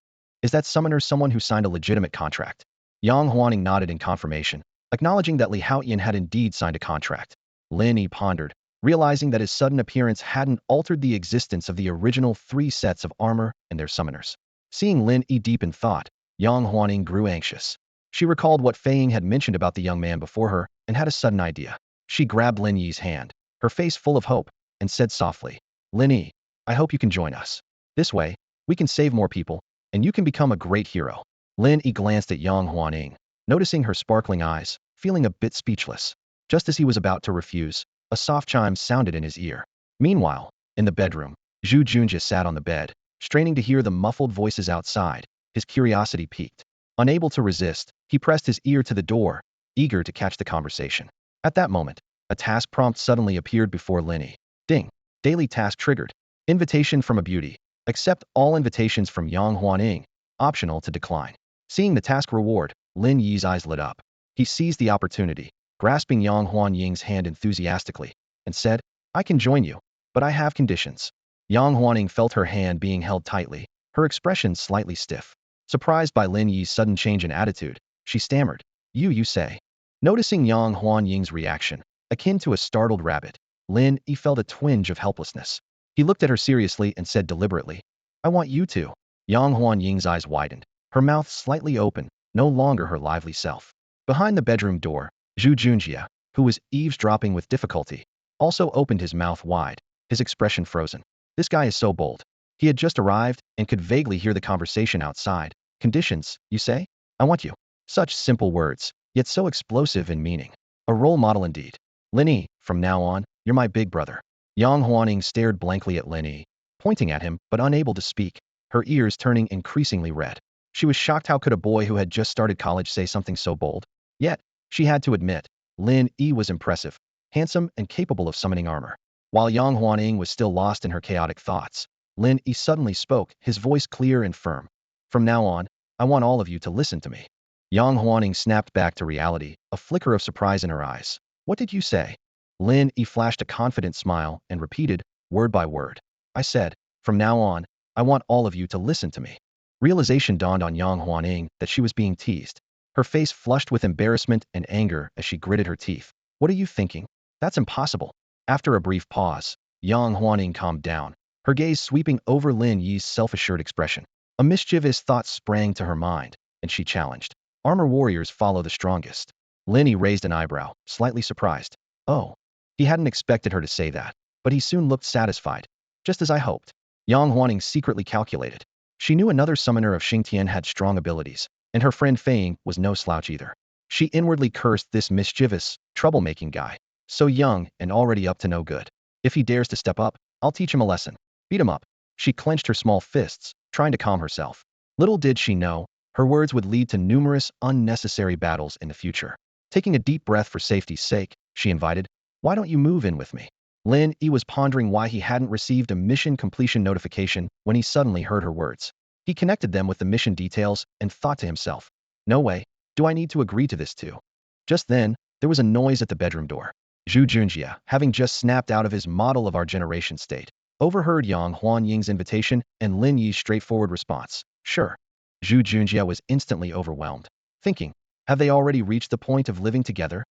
Is that summoner someone who signed a legitimate contract? Yang Huaning nodded in confirmation, acknowledging that Li Haoyan had indeed signed a contract. Lin Yi pondered, realizing that his sudden appearance hadn't altered the existence of the original 3 sets of armor and their summoners. Seeing Lin Yi deep in thought, Yang Huaning grew anxious. She recalled what Fei Ying had mentioned about the young man before her and had a sudden idea. She grabbed Lin Yi's hand, her face full of hope, and said softly, Lin Yi, I hope you can join us. This way, we can save more people, and you can become a great hero. Lin Yi glanced at Yang Huaning, noticing her sparkling eyes, feeling a bit speechless. Just as he was about to refuse, a soft chime sounded in his ear. Meanwhile, in the bedroom, Zhu Junjie sat on the bed, straining to hear the muffled voices outside. His curiosity piqued. Unable to resist, he pressed his ear to the door, eager to catch the conversation. At that moment, a task prompt suddenly appeared before Lin Yi. Ding! Daily task triggered. Invitation from a beauty. Accept all invitations from Yang Huaning. Optional to decline. Seeing the task reward, Lin Yi's eyes lit up. He seized the opportunity, grasping Yang Huanying's hand enthusiastically, and said, I can join you, but I have conditions. Yang Huaning felt her hand being held tightly, her expression slightly stiff. Surprised by Lin Yi's sudden change in attitude, she stammered, You say. Noticing Yang Huanying's reaction, akin to a startled rabbit, Lin Yi felt a twinge of helplessness. He looked at her seriously and said deliberately, I want you to. Yang Huanying's eyes widened, her mouth slightly open, no longer her lively self. Behind the bedroom door, Zhu Junjie, who was eavesdropping with difficulty, also opened his mouth wide, his expression frozen. This guy is so bold. He had just arrived and could vaguely hear the conversation outside. Conditions, you say? I want you. Such simple words, yet so explosive in meaning. A role model indeed. Lin Yi, from now on, you're my big brother. Yang Huaning stared blankly at Lin Yi, pointing at him but unable to speak, her ears turning increasingly red. She was shocked how could a boy who had just started college say something so bold. Yet, she had to admit, Lin Yi was impressive, handsome and capable of summoning armor. While Yang Huaning was still lost in her chaotic thoughts, Lin Yi suddenly spoke, his voice clear and firm. From now on, I want all of you to listen to me. Yang Huaning snapped back to reality, a flicker of surprise in her eyes. What did you say? Lin Yi flashed a confident smile and repeated, word by word. I said, from now on, I want all of you to listen to me. Realization dawned on Yang Huaning that she was being teased. Her face flushed with embarrassment and anger as she gritted her teeth. What are you thinking? That's impossible. After a brief pause, Yang Huaning calmed down, her gaze sweeping over Lin Yi's self-assured expression. A mischievous thought sprang to her mind, and she challenged. Armor warriors follow the strongest. Lin Yi raised an eyebrow, slightly surprised. Oh. He hadn't expected her to say that, but he soon looked satisfied. Just as I hoped. Yang Huaning secretly calculated. She knew another summoner of Xingtian had strong abilities, and her friend Fei was no slouch either. She inwardly cursed this mischievous, troublemaking guy. So young and already up to no good. If he dares to step up, I'll teach him a lesson. Beat him up. She clenched her small fists, trying to calm herself. Little did she know, her words would lead to numerous unnecessary battles in the future. Taking a deep breath for safety's sake, she invited, why don't you move in with me? Lin Yi was pondering why he hadn't received a mission completion notification when he suddenly heard her words. He connected them with the mission details and thought to himself, no way, do I need to agree to this too? Just then, there was a noise at the bedroom door. Zhu Junjia, having just snapped out of his model of our generation state, overheard Yang Huanying's invitation and Lin Yi's straightforward response, sure. Zhu Junjia was instantly overwhelmed, thinking, have they already reached the point of living together?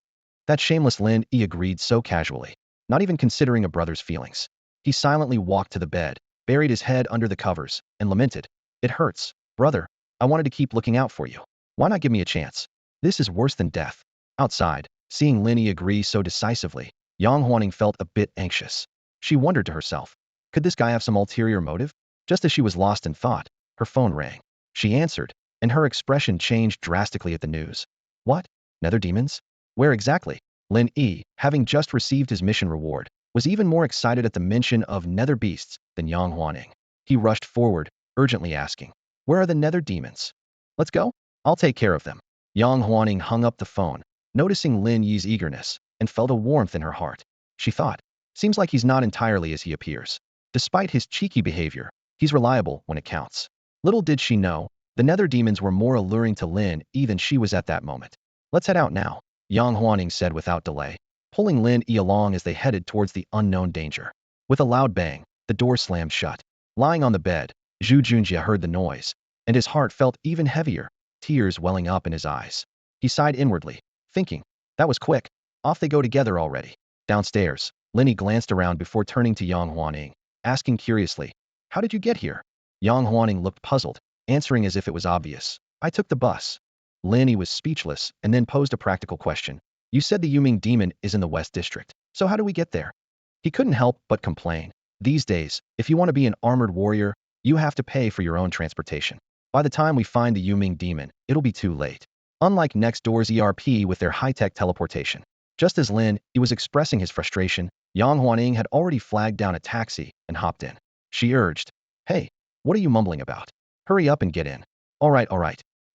That shameless Lin Yi agreed so casually, not even considering a brother's feelings. He silently walked to the bed, buried his head under the covers, and lamented, it hurts, brother. I wanted to keep looking out for you. Why not give me a chance? This is worse than death. Outside, seeing Lin Yi agree so decisively, Yang Huaning felt a bit anxious. She wondered to herself, could this guy have some ulterior motive? Just as she was lost in thought, her phone rang. She answered, and her expression changed drastically at the news. What? Nether demons? Where exactly? Lin Yi, having just received his mission reward, was even more excited at the mention of Nether Beasts than Yang Huaning. He rushed forward, urgently asking, where are the Nether demons? Let's go? I'll take care of them. Yang Huaning hung up the phone, noticing Lin Yi's eagerness, and felt a warmth in her heart. She thought, seems like he's not entirely as he appears. Despite his cheeky behavior, he's reliable when it counts. Little did she know, the Nether demons were more alluring to Lin Yi than she was at that moment. Let's head out now, Yang Huaning said without delay, pulling Lin Yi along as they headed towards the unknown danger. With a loud bang, the door slammed shut. Lying on the bed, Zhu Junjia heard the noise, and his heart felt even heavier, tears welling up in his eyes. He sighed inwardly, thinking, that was quick. Off they go together already. Downstairs, Lin Yi glanced around before turning to Yang Huaning, asking curiously, how did you get here? Yang Huaning looked puzzled, answering as if it was obvious. I took the bus. Lin Yi was speechless and then posed a practical question. You said the Yuming demon is in the West District, so how do we get there? He couldn't help but complain. These days, if you want to be an armored warrior, you have to pay for your own transportation. By the time we find the Yuming demon, it'll be too late. Unlike next door's ERP with their high-tech teleportation. Just as Lin Yi was expressing his frustration, Yang Huaning had already flagged down a taxi and hopped in. She urged, hey, what are you mumbling about? Hurry up and get in. All right,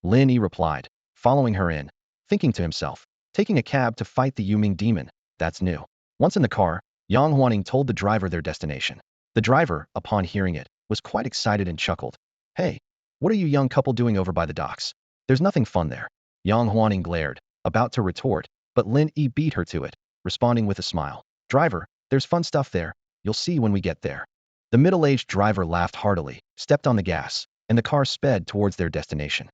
Lin Yi replied, following her in, thinking to himself, taking a cab to fight the Yuming demon, that's new. Once in the car, Yang Huaning told the driver their destination. The driver, upon hearing it, was quite excited and chuckled. Hey, what are you young couple doing over by the docks? There's nothing fun there. Yang Huaning glared, about to retort, but Lin Yi beat her to it, responding with a smile. Driver, there's fun stuff there, you'll see when we get there. The middle-aged driver laughed heartily, stepped on the gas, and the car sped towards their destination.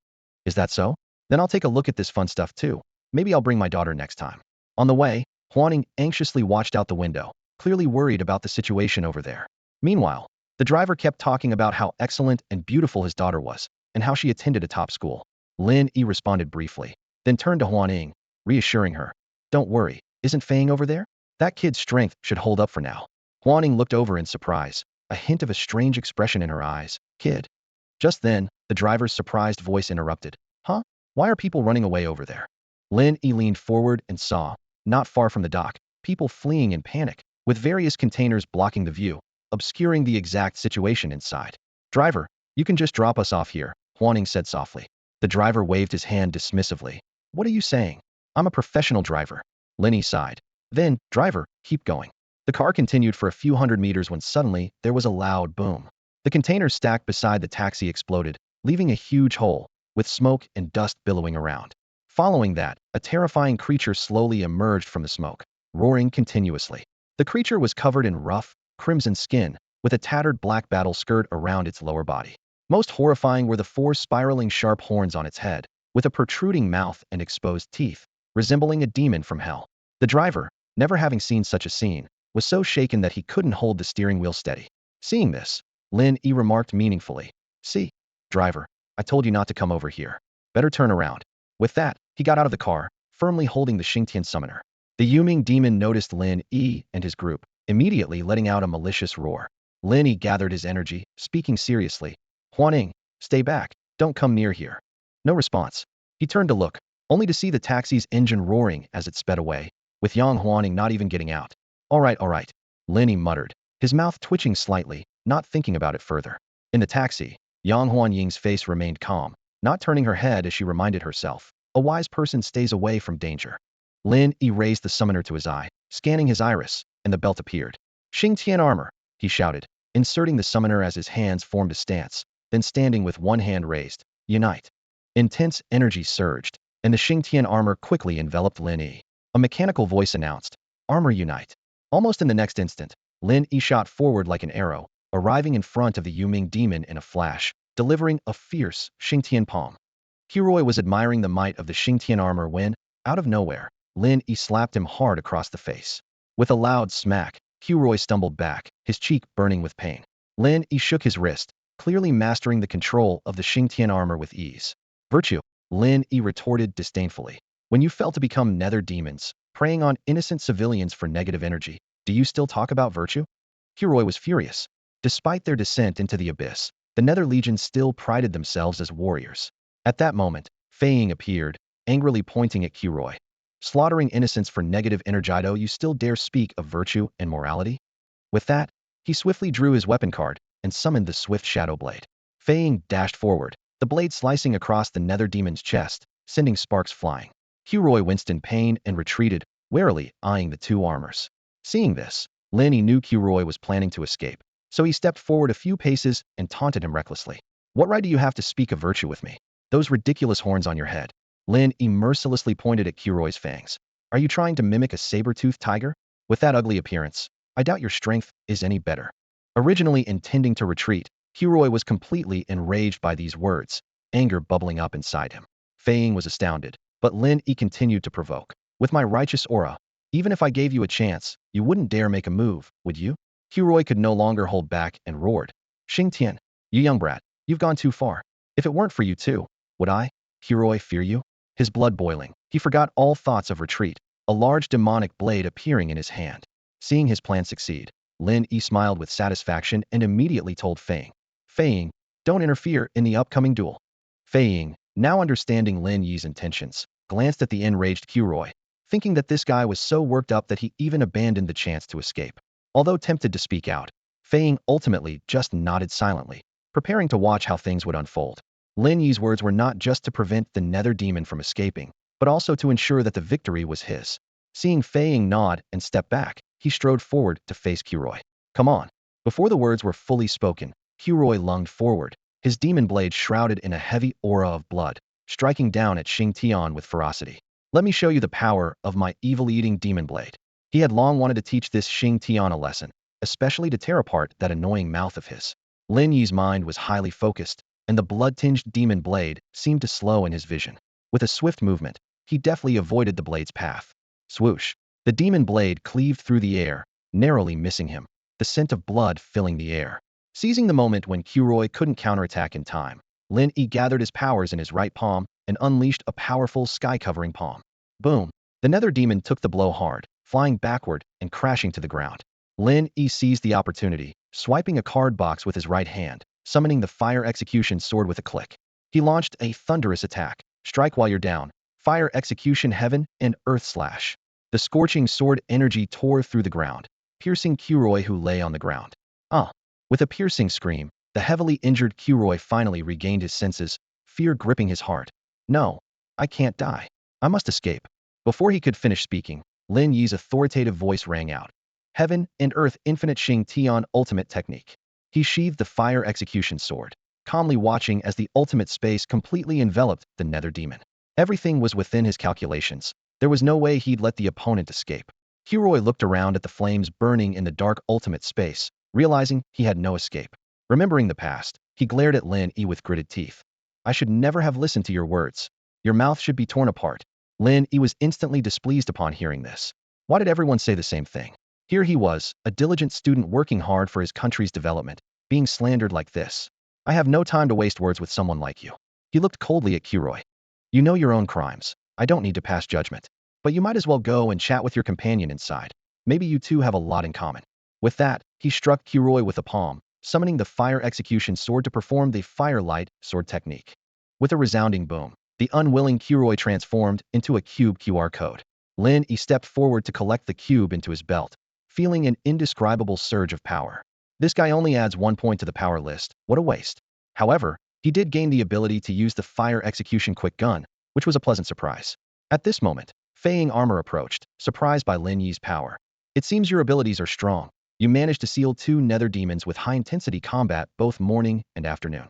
Is that so? Then I'll take a look at this fun stuff too. Maybe I'll bring my daughter next time. On the way, Huaning anxiously watched out the window, clearly worried about the situation over there. Meanwhile, the driver kept talking about how excellent and beautiful his daughter was, and how she attended a top school. Lin Yi responded briefly, then turned to Huaning, reassuring her. Don't worry, isn't Fei over there? That kid's strength should hold up for now. Huaning looked over in surprise, a hint of a strange expression in her eyes. Kid. Just then, the driver's surprised voice interrupted. Huh? Why are people running away over there? Lin Yi leaned forward and saw, not far from the dock, people fleeing in panic, with various containers blocking the view, obscuring the exact situation inside. Driver, you can just drop us off here, Huaning said softly. The driver waved his hand dismissively. What are you saying? I'm a professional driver. Lin Yi sighed. Then, driver, keep going. The car continued for a few hundred meters when suddenly there was a loud boom. The containers stacked beside the taxi exploded, leaving a huge hole, with smoke and dust billowing around. Following that, a terrifying creature slowly emerged from the smoke, roaring continuously. The creature was covered in rough, crimson skin, with a tattered black battle skirt around its lower body. Most horrifying were the four spiraling sharp horns on its head, with a protruding mouth and exposed teeth, resembling a demon from hell. The driver, never having seen such a scene, was so shaken that he couldn't hold the steering wheel steady. Seeing this, Lin Yi remarked meaningfully, "See, driver, I told you not to come over here. Better turn around." With that, he got out of the car, firmly holding the Xingtian summoner. The Yuming demon noticed Lin Yi and his group, immediately letting out a malicious roar. Lin Yi gathered his energy, speaking seriously. "Huaning, stay back, don't come near here." No response. He turned to look, only to see the taxi's engine roaring as it sped away, with Yang Huaning not even getting out. All right, Lin Yi muttered, his mouth twitching slightly, not thinking about it further. In the taxi, Yang Huanying's face remained calm, not turning her head as she reminded herself, a wise person stays away from danger. Lin Yi raised the summoner to his eye, scanning his iris, and the belt appeared. "Xingtian armor," he shouted, inserting the summoner as his hands formed a stance, then standing with one hand raised. "Unite." Intense energy surged, and the Xingtian armor quickly enveloped Lin Yi. A mechanical voice announced, "Armor unite." Almost in the next instant, Lin Yi shot forward like an arrow, arriving in front of the Yuming demon in a flash, delivering a fierce Xingtian palm. Qiroi was admiring the might of the Xingtian armor when, out of nowhere, Lin Yi slapped him hard across the face. With a loud smack, Qiroi stumbled back, his cheek burning with pain. Lin Yi shook his wrist, clearly mastering the control of the Xingtian armor with ease. "Virtue," Lin Yi retorted disdainfully. "When you fell to become nether demons, preying on innocent civilians for negative energy, do you still talk about virtue?" Qiroi was furious. Despite their descent into the abyss, the Nether Legion still prided themselves as warriors. At that moment, Fei Ying appeared, angrily pointing at Qiroi. "Slaughtering innocents for negative energido, you still dare speak of virtue and morality?" With that, he swiftly drew his weapon card and summoned the swift shadow blade. Fei Ying dashed forward, the blade slicing across the nether demon's chest, sending sparks flying. Qiroi winced in pain and retreated, warily eyeing the two armors. Seeing this, Lin Yi knew Qiroi was planning to escape, so he stepped forward a few paces and taunted him recklessly. "What right do you have to speak of virtue with me? Those ridiculous horns on your head." Lin Yi mercilessly pointed at Qiroi's fangs. "Are you trying to mimic a saber-toothed tiger? With that ugly appearance, I doubt your strength is any better." Originally intending to retreat, Qiroi was completely enraged by these words, anger bubbling up inside him. Fei Ying was astounded, but Lin Yi continued to provoke. "With my righteous aura, even if I gave you a chance, you wouldn't dare make a move, would you?" Qiroi could no longer hold back and roared. "Xingtian, you young brat, you've gone too far. If it weren't for you too, would I, Qiroi, fear you?" His blood boiling, he forgot all thoughts of retreat, a large demonic blade appearing in his hand. Seeing his plan succeed, Lin Yi smiled with satisfaction and immediately told Fei Ying, "Fei Ying, don't interfere in the upcoming duel." Fei Ying, now understanding Lin Yi's intentions, glanced at the enraged Qiroi, thinking that this guy was so worked up that he even abandoned the chance to escape. Although tempted to speak out, Fei Ying ultimately just nodded silently, preparing to watch how things would unfold. Lin Yi's words were not just to prevent the nether demon from escaping, but also to ensure that the victory was his. Seeing Fei Ying nod and step back, he strode forward to face Qiroi. "Come on." Before the words were fully spoken, Qiroi lunged forward, his demon blade shrouded in a heavy aura of blood, striking down at Xingtian with ferocity. "Let me show you the power of my evil-eating demon blade." He had long wanted to teach this Xingtian a lesson, especially to tear apart that annoying mouth of his. Lin Yi's mind was highly focused, and the blood-tinged demon blade seemed to slow in his vision. With a swift movement, he deftly avoided the blade's path. Swoosh! The demon blade cleaved through the air, narrowly missing him, the scent of blood filling the air. Seizing the moment when Qiroi couldn't counterattack in time, Lin Yi gathered his powers in his right palm and unleashed a powerful sky-covering palm. Boom! The nether demon took the blow hard, flying backward and crashing to the ground. Lin Yi seized the opportunity, swiping a card box with his right hand, summoning the fire execution sword with a click. He launched a thunderous attack, strike while you're down, fire execution heaven and earth slash. The scorching sword energy tore through the ground, piercing Kuroi who lay on the ground. Ah! With a piercing scream, the heavily injured Kuroi finally regained his senses, fear gripping his heart. No, I can't die. I must escape. Before he could finish speaking, Lin Yi's authoritative voice rang out. Heaven and Earth Infinite Xingtian Ultimate Technique. He sheathed the fire execution sword, calmly watching as the ultimate space completely enveloped the nether demon. Everything was within his calculations. There was no way he'd let the opponent escape. Kuroi looked around at the flames burning in the dark ultimate space, realizing he had no escape. Remembering the past, he glared at Lin Yi with gritted teeth. I should never have listened to your words. Your mouth should be torn apart. Lin Yi was instantly displeased upon hearing this. Why did everyone say the same thing? Here he was, a diligent student working hard for his country's development, being slandered like this. I have no time to waste words with someone like you. He looked coldly at Kuroi. You know your own crimes. I don't need to pass judgment. But you might as well go and chat with your companion inside. Maybe you two have a lot in common. With that, he struck Kuroi with a palm, summoning the fire execution sword to perform the firelight sword technique. With a resounding boom, the unwilling Kuroi transformed into a cube QR code. Lin Yi stepped forward to collect the cube into his belt, feeling an indescribable surge of power. This guy only adds 1 point to the power list. What a waste. However, he did gain the ability to use the fire execution quick gun, which was a pleasant surprise. At this moment, Feying Armor approached, surprised by Lin Yi's power. It seems your abilities are strong. You managed to seal 2 nether demons with high-intensity combat both morning and afternoon.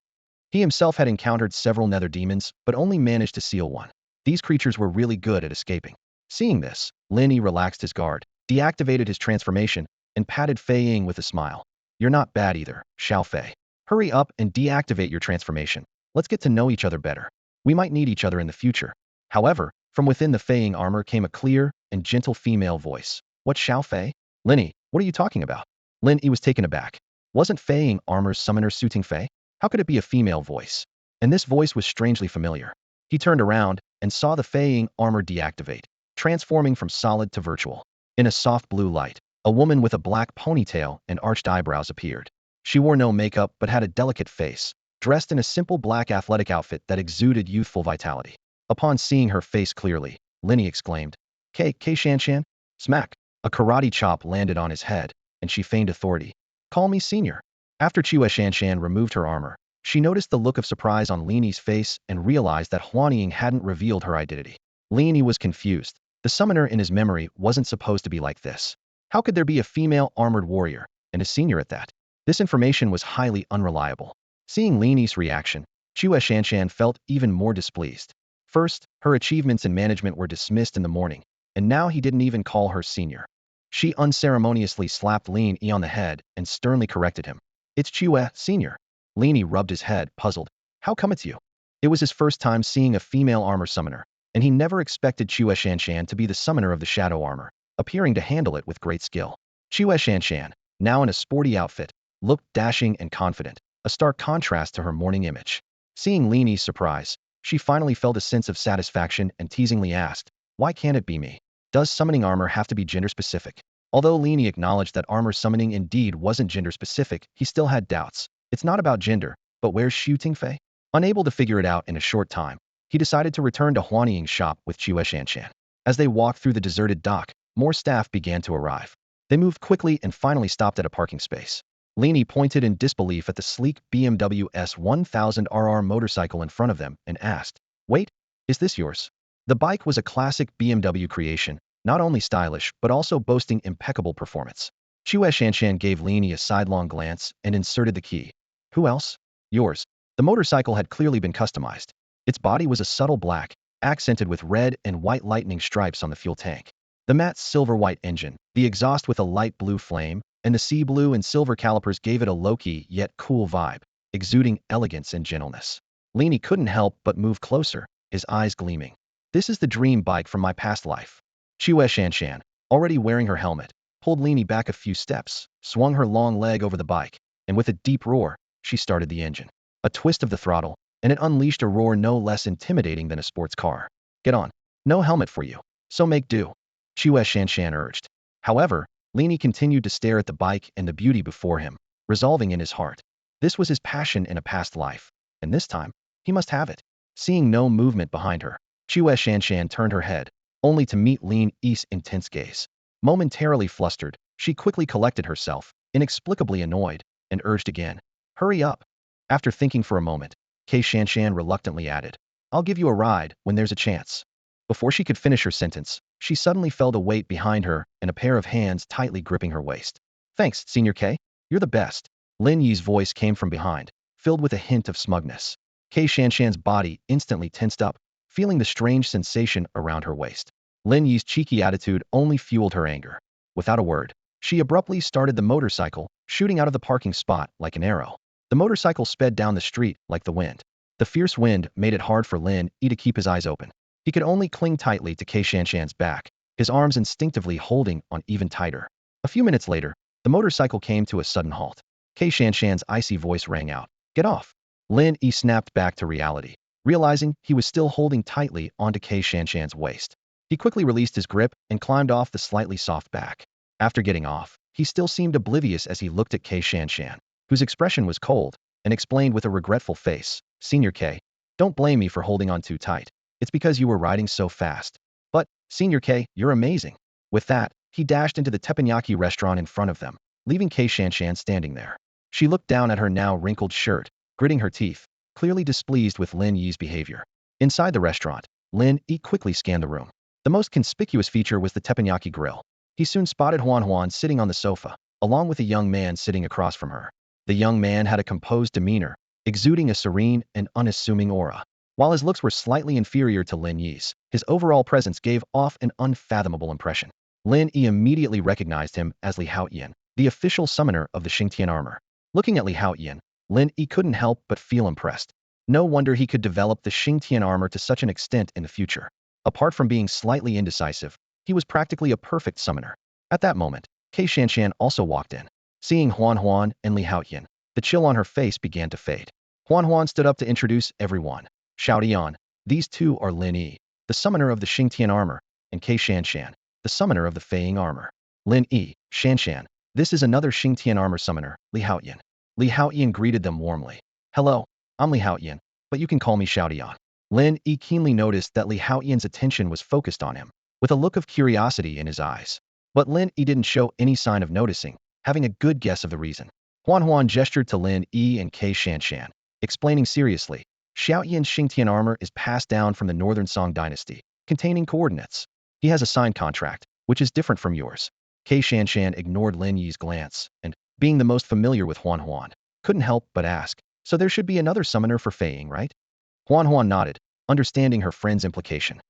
He himself had encountered several nether demons, but only managed to seal one. These creatures were really good at escaping. Seeing this, Lin Yi relaxed his guard, deactivated his transformation, and patted Fei Ying with a smile. You're not bad either, Xiao Fei. Hurry up and deactivate your transformation. Let's get to know each other better. We might need each other in the future. However, from within the Feying armor came a clear and gentle female voice. What, Xiao Fei? Lin Yi, what are you talking about? Lin Yi was taken aback. Wasn't Feying armor's summoner Suiting Fei? How could it be a female voice? And this voice was strangely familiar. He turned around and saw the Feying armor deactivate, transforming from solid to virtual. In a soft blue light, a woman with a black ponytail and arched eyebrows appeared. She wore no makeup but had a delicate face, dressed in a simple black athletic outfit that exuded youthful vitality. Upon seeing her face clearly, Lin Yi exclaimed, K. Shanshan? Smack! A karate chop landed on his head, and she feigned authority. Call me senior. After Chue Shanshan removed her armor, she noticed the look of surprise on Lin Yi's face and realized that Huanying hadn't revealed her identity. Lin Yi was confused. The summoner in his memory wasn't supposed to be like this. How could there be a female armored warrior, and a senior at that? This information was highly unreliable. Seeing Lin Yi's reaction, Chue Shanshan felt even more displeased. First, her achievements in management were dismissed in the morning, and now he didn't even call her senior. She unceremoniously slapped Lin Yi on the head and sternly corrected him. It's Chue, senior. Lin Yi rubbed his head, puzzled. How come it's you? It was his first time seeing a female armor summoner, and he never expected Chue Shanshan to be the summoner of the shadow armor, appearing to handle it with great skill. Chue Shanshan, now in a sporty outfit, looked dashing and confident, a stark contrast to her morning image. Seeing Lin Yi's surprise, she finally felt a sense of satisfaction and teasingly asked, why can't it be me? Does summoning armor have to be gender-specific? Although Lin Yi acknowledged that armor summoning indeed wasn't gender-specific, he still had doubts. It's not about gender, but where's Suiting Fei? Unable to figure it out in a short time, he decided to return to Huanying's shop with Chue Shanshan. As they walked through the deserted dock, more staff began to arrive. They moved quickly and finally stopped at a parking space. Lin Yi pointed in disbelief at the sleek BMW S1000RR motorcycle in front of them and asked, wait, is this yours? The bike was a classic BMW creation, not only stylish but also boasting impeccable performance. Chue Shanshan gave Lin Yi a sidelong glance and inserted the key. Who else? Yours. The motorcycle had clearly been customized. Its body was a subtle black, accented with red and white lightning stripes on the fuel tank. The matte silver-white engine, the exhaust with a light blue flame, and the sea blue and silver calipers gave it a low-key yet cool vibe, exuding elegance and gentleness. Lin Yi couldn't help but move closer, his eyes gleaming. This is the dream bike from my past life. Chue Shanshan, already wearing her helmet, pulled Lin Yi back a few steps, swung her long leg over the bike, and with a deep roar, she started the engine. A twist of the throttle, and it unleashed a roar no less intimidating than a sports car. Get on. No helmet for you. So make do. Chue Shanshan urged. However, Lin Yi continued to stare at the bike and the beauty before him, resolving in his heart. This was his passion in a past life, and this time, he must have it. Seeing no movement behind her, Chue Shanshan turned her head, only to meet Lin Yi's intense gaze. Momentarily flustered, she quickly collected herself, inexplicably annoyed, and urged again. Hurry up. After thinking for a moment, Xingtian reluctantly added, I'll give you a ride when there's a chance. Before she could finish her sentence, she suddenly felt a weight behind her and a pair of hands tightly gripping her waist. Thanks, Senior K. You're the best. Lin Yi's voice came from behind, filled with a hint of smugness. Xingtian's body instantly tensed up, feeling the strange sensation around her waist. Lin Yi's cheeky attitude only fueled her anger. Without a word, she abruptly started the motorcycle, shooting out of the parking spot like an arrow. The motorcycle sped down the street like the wind. The fierce wind made it hard for Lin Yi to keep his eyes open. He could only cling tightly to Xingtian's back, his arms instinctively holding on even tighter. A few minutes later, the motorcycle came to a sudden halt. Xingtian's icy voice rang out. Get off. Lin Yi snapped back to reality, realizing he was still holding tightly onto Xingtian's waist. He quickly released his grip and climbed off the slightly soft back. After getting off, he still seemed oblivious as he looked at Xingtian, whose expression was cold, and explained with a regretful face, Senior K, don't blame me for holding on too tight. It's because you were riding so fast. But, Senior K, you're amazing. With that, he dashed into the teppanyaki restaurant in front of them, leaving Xingtian standing there. She looked down at her now wrinkled shirt, gritting her teeth, clearly displeased with Lin Yi's behavior. Inside the restaurant, Lin Yi quickly scanned the room. The most conspicuous feature was the teppanyaki grill. He soon spotted Huan sitting on the sofa, along with a young man sitting across from her. The young man had a composed demeanor, exuding a serene and unassuming aura. While his looks were slightly inferior to Lin Yi's, his overall presence gave off an unfathomable impression. Lin Yi immediately recognized him as Xingtian, the official summoner of the Xingtian armor. Looking at Xingtian, Lin Yi couldn't help but feel impressed. No wonder he could develop the Xingtian armor to such an extent in the future. Apart from being slightly indecisive, he was practically a perfect summoner. At that moment, Xingtian also walked in. Seeing Huan and Xingtian, the chill on her face began to fade. Huan stood up to introduce everyone. Xiaodian, these two are Lin Yi, the summoner of the Xingtian armor, and Xingtian, the summoner of the Feiying armor. Lin Yi, Shanshan, this is another Xingtian armor summoner, Xingtian. Xingtian greeted them warmly. Hello, I'm Xingtian, but you can call me Xiaodian. Lin Yi keenly noticed that Xingtian's attention was focused on him, with a look of curiosity in his eyes. But Lin Yi didn't show any sign of noticing, having a good guess of the reason. Huan gestured to Lin Yi and Shanshan, explaining seriously, Xiaoyan's Xingtian armor is passed down from the Northern Song dynasty, containing coordinates. He has a signed contract, which is different from yours. Shanshan ignored Lin Yi's glance, and, being the most familiar with Huan, couldn't help but ask, so there should be another summoner for Feiying, right? Huan nodded, understanding her friend's implication.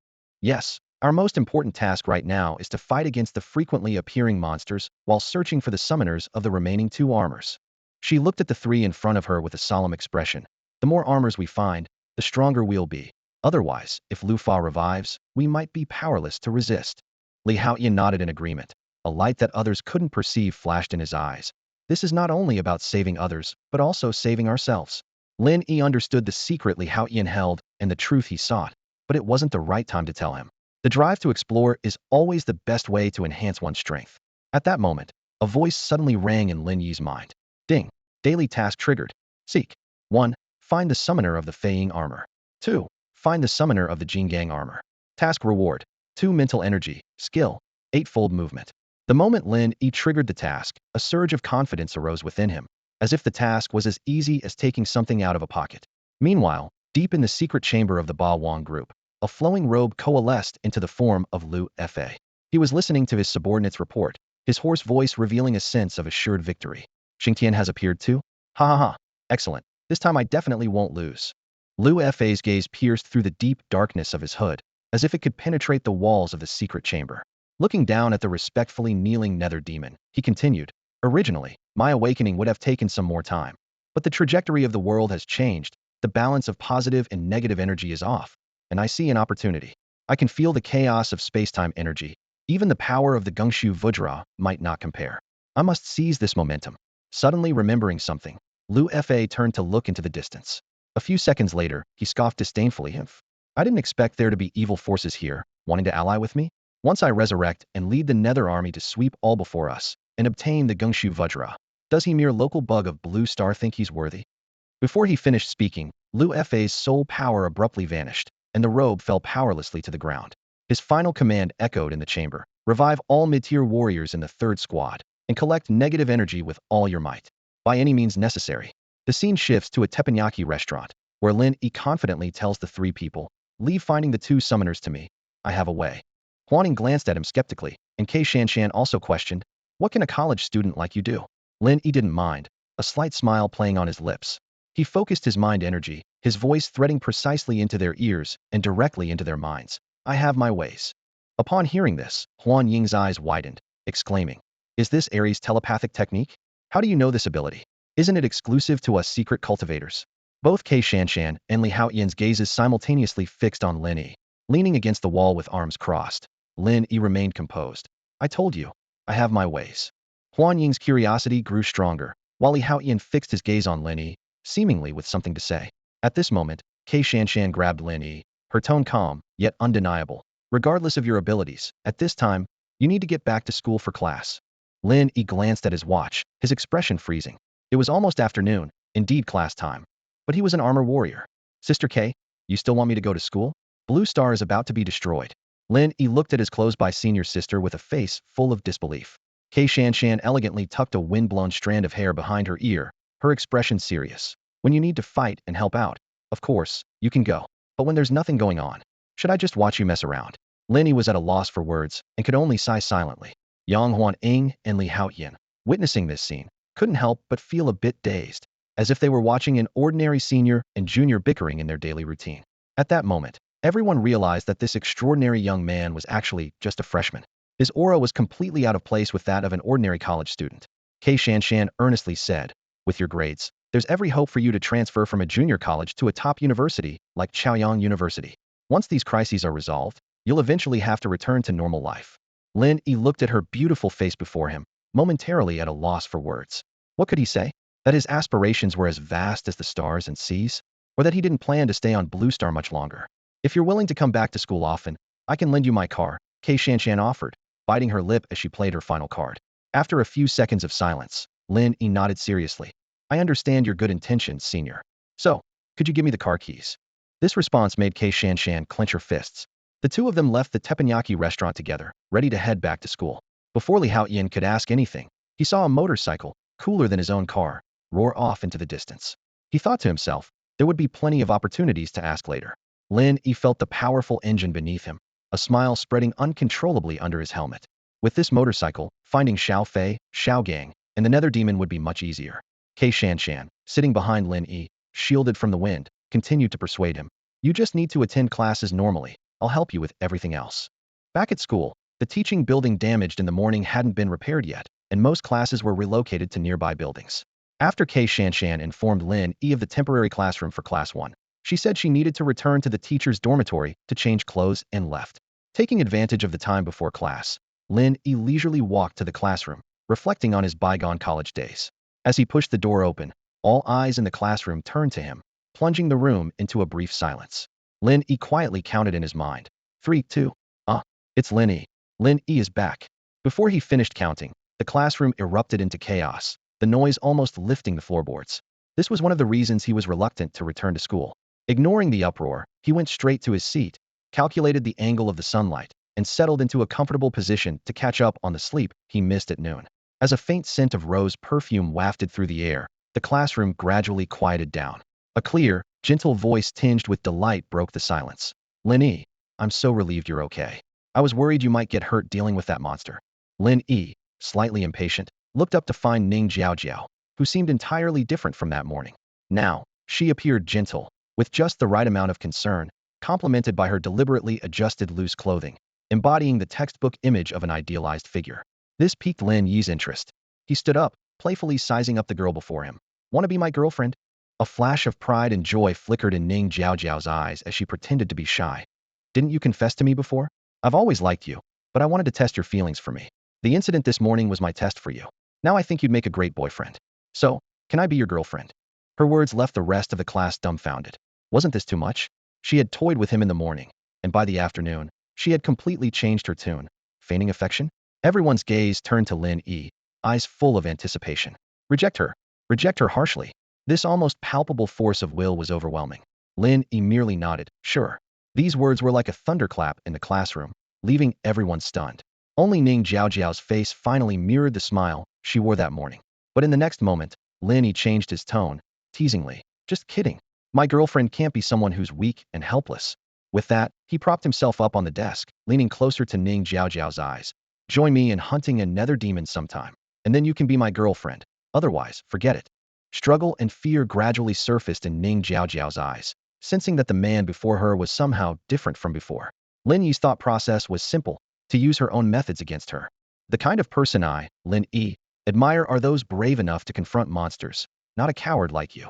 Yes, our most important task right now is to fight against the frequently appearing monsters while searching for the summoners of the remaining two armors. She looked at the three in front of her with a solemn expression. The more armors we find, the stronger we'll be. Otherwise, if Lu Fa revives, we might be powerless to resist. Xingtian nodded in agreement. A light that others couldn't perceive flashed in his eyes. This is not only about saving others, but also saving ourselves. Lin Yi understood the secret Xingtian held and the truth he sought, but it wasn't the right time to tell him. The drive to explore is always the best way to enhance one's strength. At that moment, a voice suddenly rang in Lin Yi's mind. Ding! Daily task triggered. Seek. 1. Find the summoner of the Feiying armor. 2. Find the summoner of the Jinggang armor. Task reward. 2 mental energy, skill, 8-fold movement. The moment Lin Yi triggered the task, a surge of confidence arose within him, as if the task was as easy as taking something out of a pocket. Meanwhile, deep in the secret chamber of the Ba Wang group, a flowing robe coalesced into the form of Lu Fa. He was listening to his subordinate's report, his hoarse voice revealing a sense of assured victory. Xingtian has appeared too? Ha ha ha. Excellent. This time I definitely won't lose. Lu Fa's gaze pierced through the deep darkness of his hood, as if it could penetrate the walls of the secret chamber. Looking down at the respectfully kneeling nether demon, he continued, Originally, my awakening would have taken some more time. But the trajectory of the world has changed, the balance of positive and negative energy is off, and I see an opportunity. I can feel the chaos of space-time energy. Even the power of the Gungshu Vajra might not compare. I must seize this momentum. Suddenly remembering something, Lu Fa turned to look into the distance. A few seconds later, he scoffed disdainfully. I didn't expect there to be evil forces here, wanting to ally with me? Once I resurrect and lead the Nether army to sweep all before us, and obtain the Gungshu Vajra, does he mere local bug of Blue Star think he's worthy? Before he finished speaking, Lu Fa's soul power abruptly vanished, and the robe fell powerlessly to the ground. His final command echoed in the chamber. Revive all mid-tier warriors in the third squad, and collect negative energy with all your might, by any means necessary. The scene shifts to a teppanyaki restaurant, where Lin Yi confidently tells the three people, leave finding the two summoners to me. I have a way. Huaning glanced at him skeptically, and Xingtian also questioned, what can a college student like you do? Lin Yi didn't mind, a slight smile playing on his lips. He focused his mind energy, his voice threading precisely into their ears and directly into their minds. I have my ways. Upon hearing this, Huan Ying's eyes widened, exclaiming, is this Ares' telepathic technique? How do you know this ability? Isn't it exclusive to us secret cultivators? Both Xingtian and Li Haoyan's gazes simultaneously fixed on Lin Yi. Leaning against the wall with arms crossed, Lin Yi remained composed. I told you, I have my ways. Huan Ying's curiosity grew stronger, while Li Haoyan fixed his gaze on Lin Yi, seemingly with something to say. At this moment, Xingtian grabbed Lin Yi, her tone calm, yet undeniable. Regardless of your abilities, at this time, you need to get back to school for class. Lin Yi glanced at his watch, his expression freezing. It was almost afternoon, indeed class time. But he was an armor warrior. Sister K, you still want me to go to school? Blue Star is about to be destroyed. Lin Yi looked at his close-by senior sister with a face full of disbelief. Xingtian elegantly tucked a wind-blown strand of hair behind her ear, her expression serious. When you need to fight and help out, of course, you can go. But when there's nothing going on, should I just watch you mess around? Lin Yi was at a loss for words and could only sigh silently. Yang Huan and Li Haoyan, witnessing this scene, couldn't help but feel a bit dazed, as if they were watching an ordinary senior and junior bickering in their daily routine. At that moment, everyone realized that this extraordinary young man was actually just a freshman. His aura was completely out of place with that of an ordinary college student. Xingtian earnestly said, with your grades, there's every hope for you to transfer from a junior college to a top university, like Chaoyang University. Once these crises are resolved, you'll eventually have to return to normal life. Lin Yi looked at her beautiful face before him, momentarily at a loss for words. What could he say? That his aspirations were as vast as the stars and seas? Or that he didn't plan to stay on Blue Star much longer? If you're willing to come back to school often, I can lend you my car, Xingtian offered, biting her lip as she played her final card. After a few seconds of silence, Lin Yi nodded seriously. I understand your good intentions, senior. So, could you give me the car keys? This response made Xingtian clench her fists. The two of them left the teppanyaki restaurant together, ready to head back to school. Before Li Haoyan could ask anything, he saw a motorcycle, cooler than his own car, roar off into the distance. He thought to himself, there would be plenty of opportunities to ask later. Lin Yi felt the powerful engine beneath him, a smile spreading uncontrollably under his helmet. With this motorcycle, finding Xiao Fei, Xiao Gang, and the Nether Demon would be much easier. Xingtian, sitting behind Lin Yi, shielded from the wind, continued to persuade him. You just need to attend classes normally. I'll help you with everything else. Back at school, the teaching building damaged in the morning hadn't been repaired yet, and most classes were relocated to nearby buildings. After Xingtian informed Lin Yi of the temporary classroom for Class 1, she said she needed to return to the teacher's dormitory to change clothes and left. Taking advantage of the time before class, Lin Yi leisurely walked to the classroom, reflecting on his bygone college days. As he pushed the door open, all eyes in the classroom turned to him, plunging the room into a brief silence. Lin Yi quietly counted in his mind. 3, 2, it's Lin Yi. Lin Yi is back. Before he finished counting, the classroom erupted into chaos, the noise almost lifting the floorboards. This was one of the reasons he was reluctant to return to school. Ignoring the uproar, he went straight to his seat, calculated the angle of the sunlight, and settled into a comfortable position to catch up on the sleep he missed at noon. As a faint scent of rose perfume wafted through the air, the classroom gradually quieted down. A clear, gentle voice tinged with delight broke the silence. Lin Yi, I'm so relieved you're okay. I was worried you might get hurt dealing with that monster. Lin Yi, slightly impatient, looked up to find Ning Jiaojiao, who seemed entirely different from that morning. Now, she appeared gentle, with just the right amount of concern, complemented by her deliberately adjusted loose clothing, embodying the textbook image of an idealized figure. This piqued Lin Yi's interest. He stood up, playfully sizing up the girl before him. Want to be my girlfriend? A flash of pride and joy flickered in Ning Jiaojiao's eyes as she pretended to be shy. Didn't you confess to me before? I've always liked you, but I wanted to test your feelings for me. The incident this morning was my test for you. Now I think you'd make a great boyfriend. So, can I be your girlfriend? Her words left the rest of the class dumbfounded. Wasn't this too much? She had toyed with him in the morning, and by the afternoon, she had completely changed her tune. Feigning affection? Everyone's gaze turned to Lin Yi, eyes full of anticipation. Reject her. Reject her harshly. This almost palpable force of will was overwhelming. Lin Yi merely nodded, sure. These words were like a thunderclap in the classroom, leaving everyone stunned. Only Ning Jiaojiao's face finally mirrored the smile she wore that morning. But in the next moment, Lin Yi changed his tone, teasingly. Just kidding. My girlfriend can't be someone who's weak and helpless. With that, he propped himself up on the desk, leaning closer to Ning Jiaojiao's eyes. Join me in hunting a nether demon sometime, and then you can be my girlfriend. Otherwise, forget it. Struggle and fear gradually surfaced in Ning Jiaojiao's eyes, sensing that the man before her was somehow different from before. Lin Yi's thought process was simple, to use her own methods against her. The kind of person I, Lin Yi, admire are those brave enough to confront monsters, not a coward like you.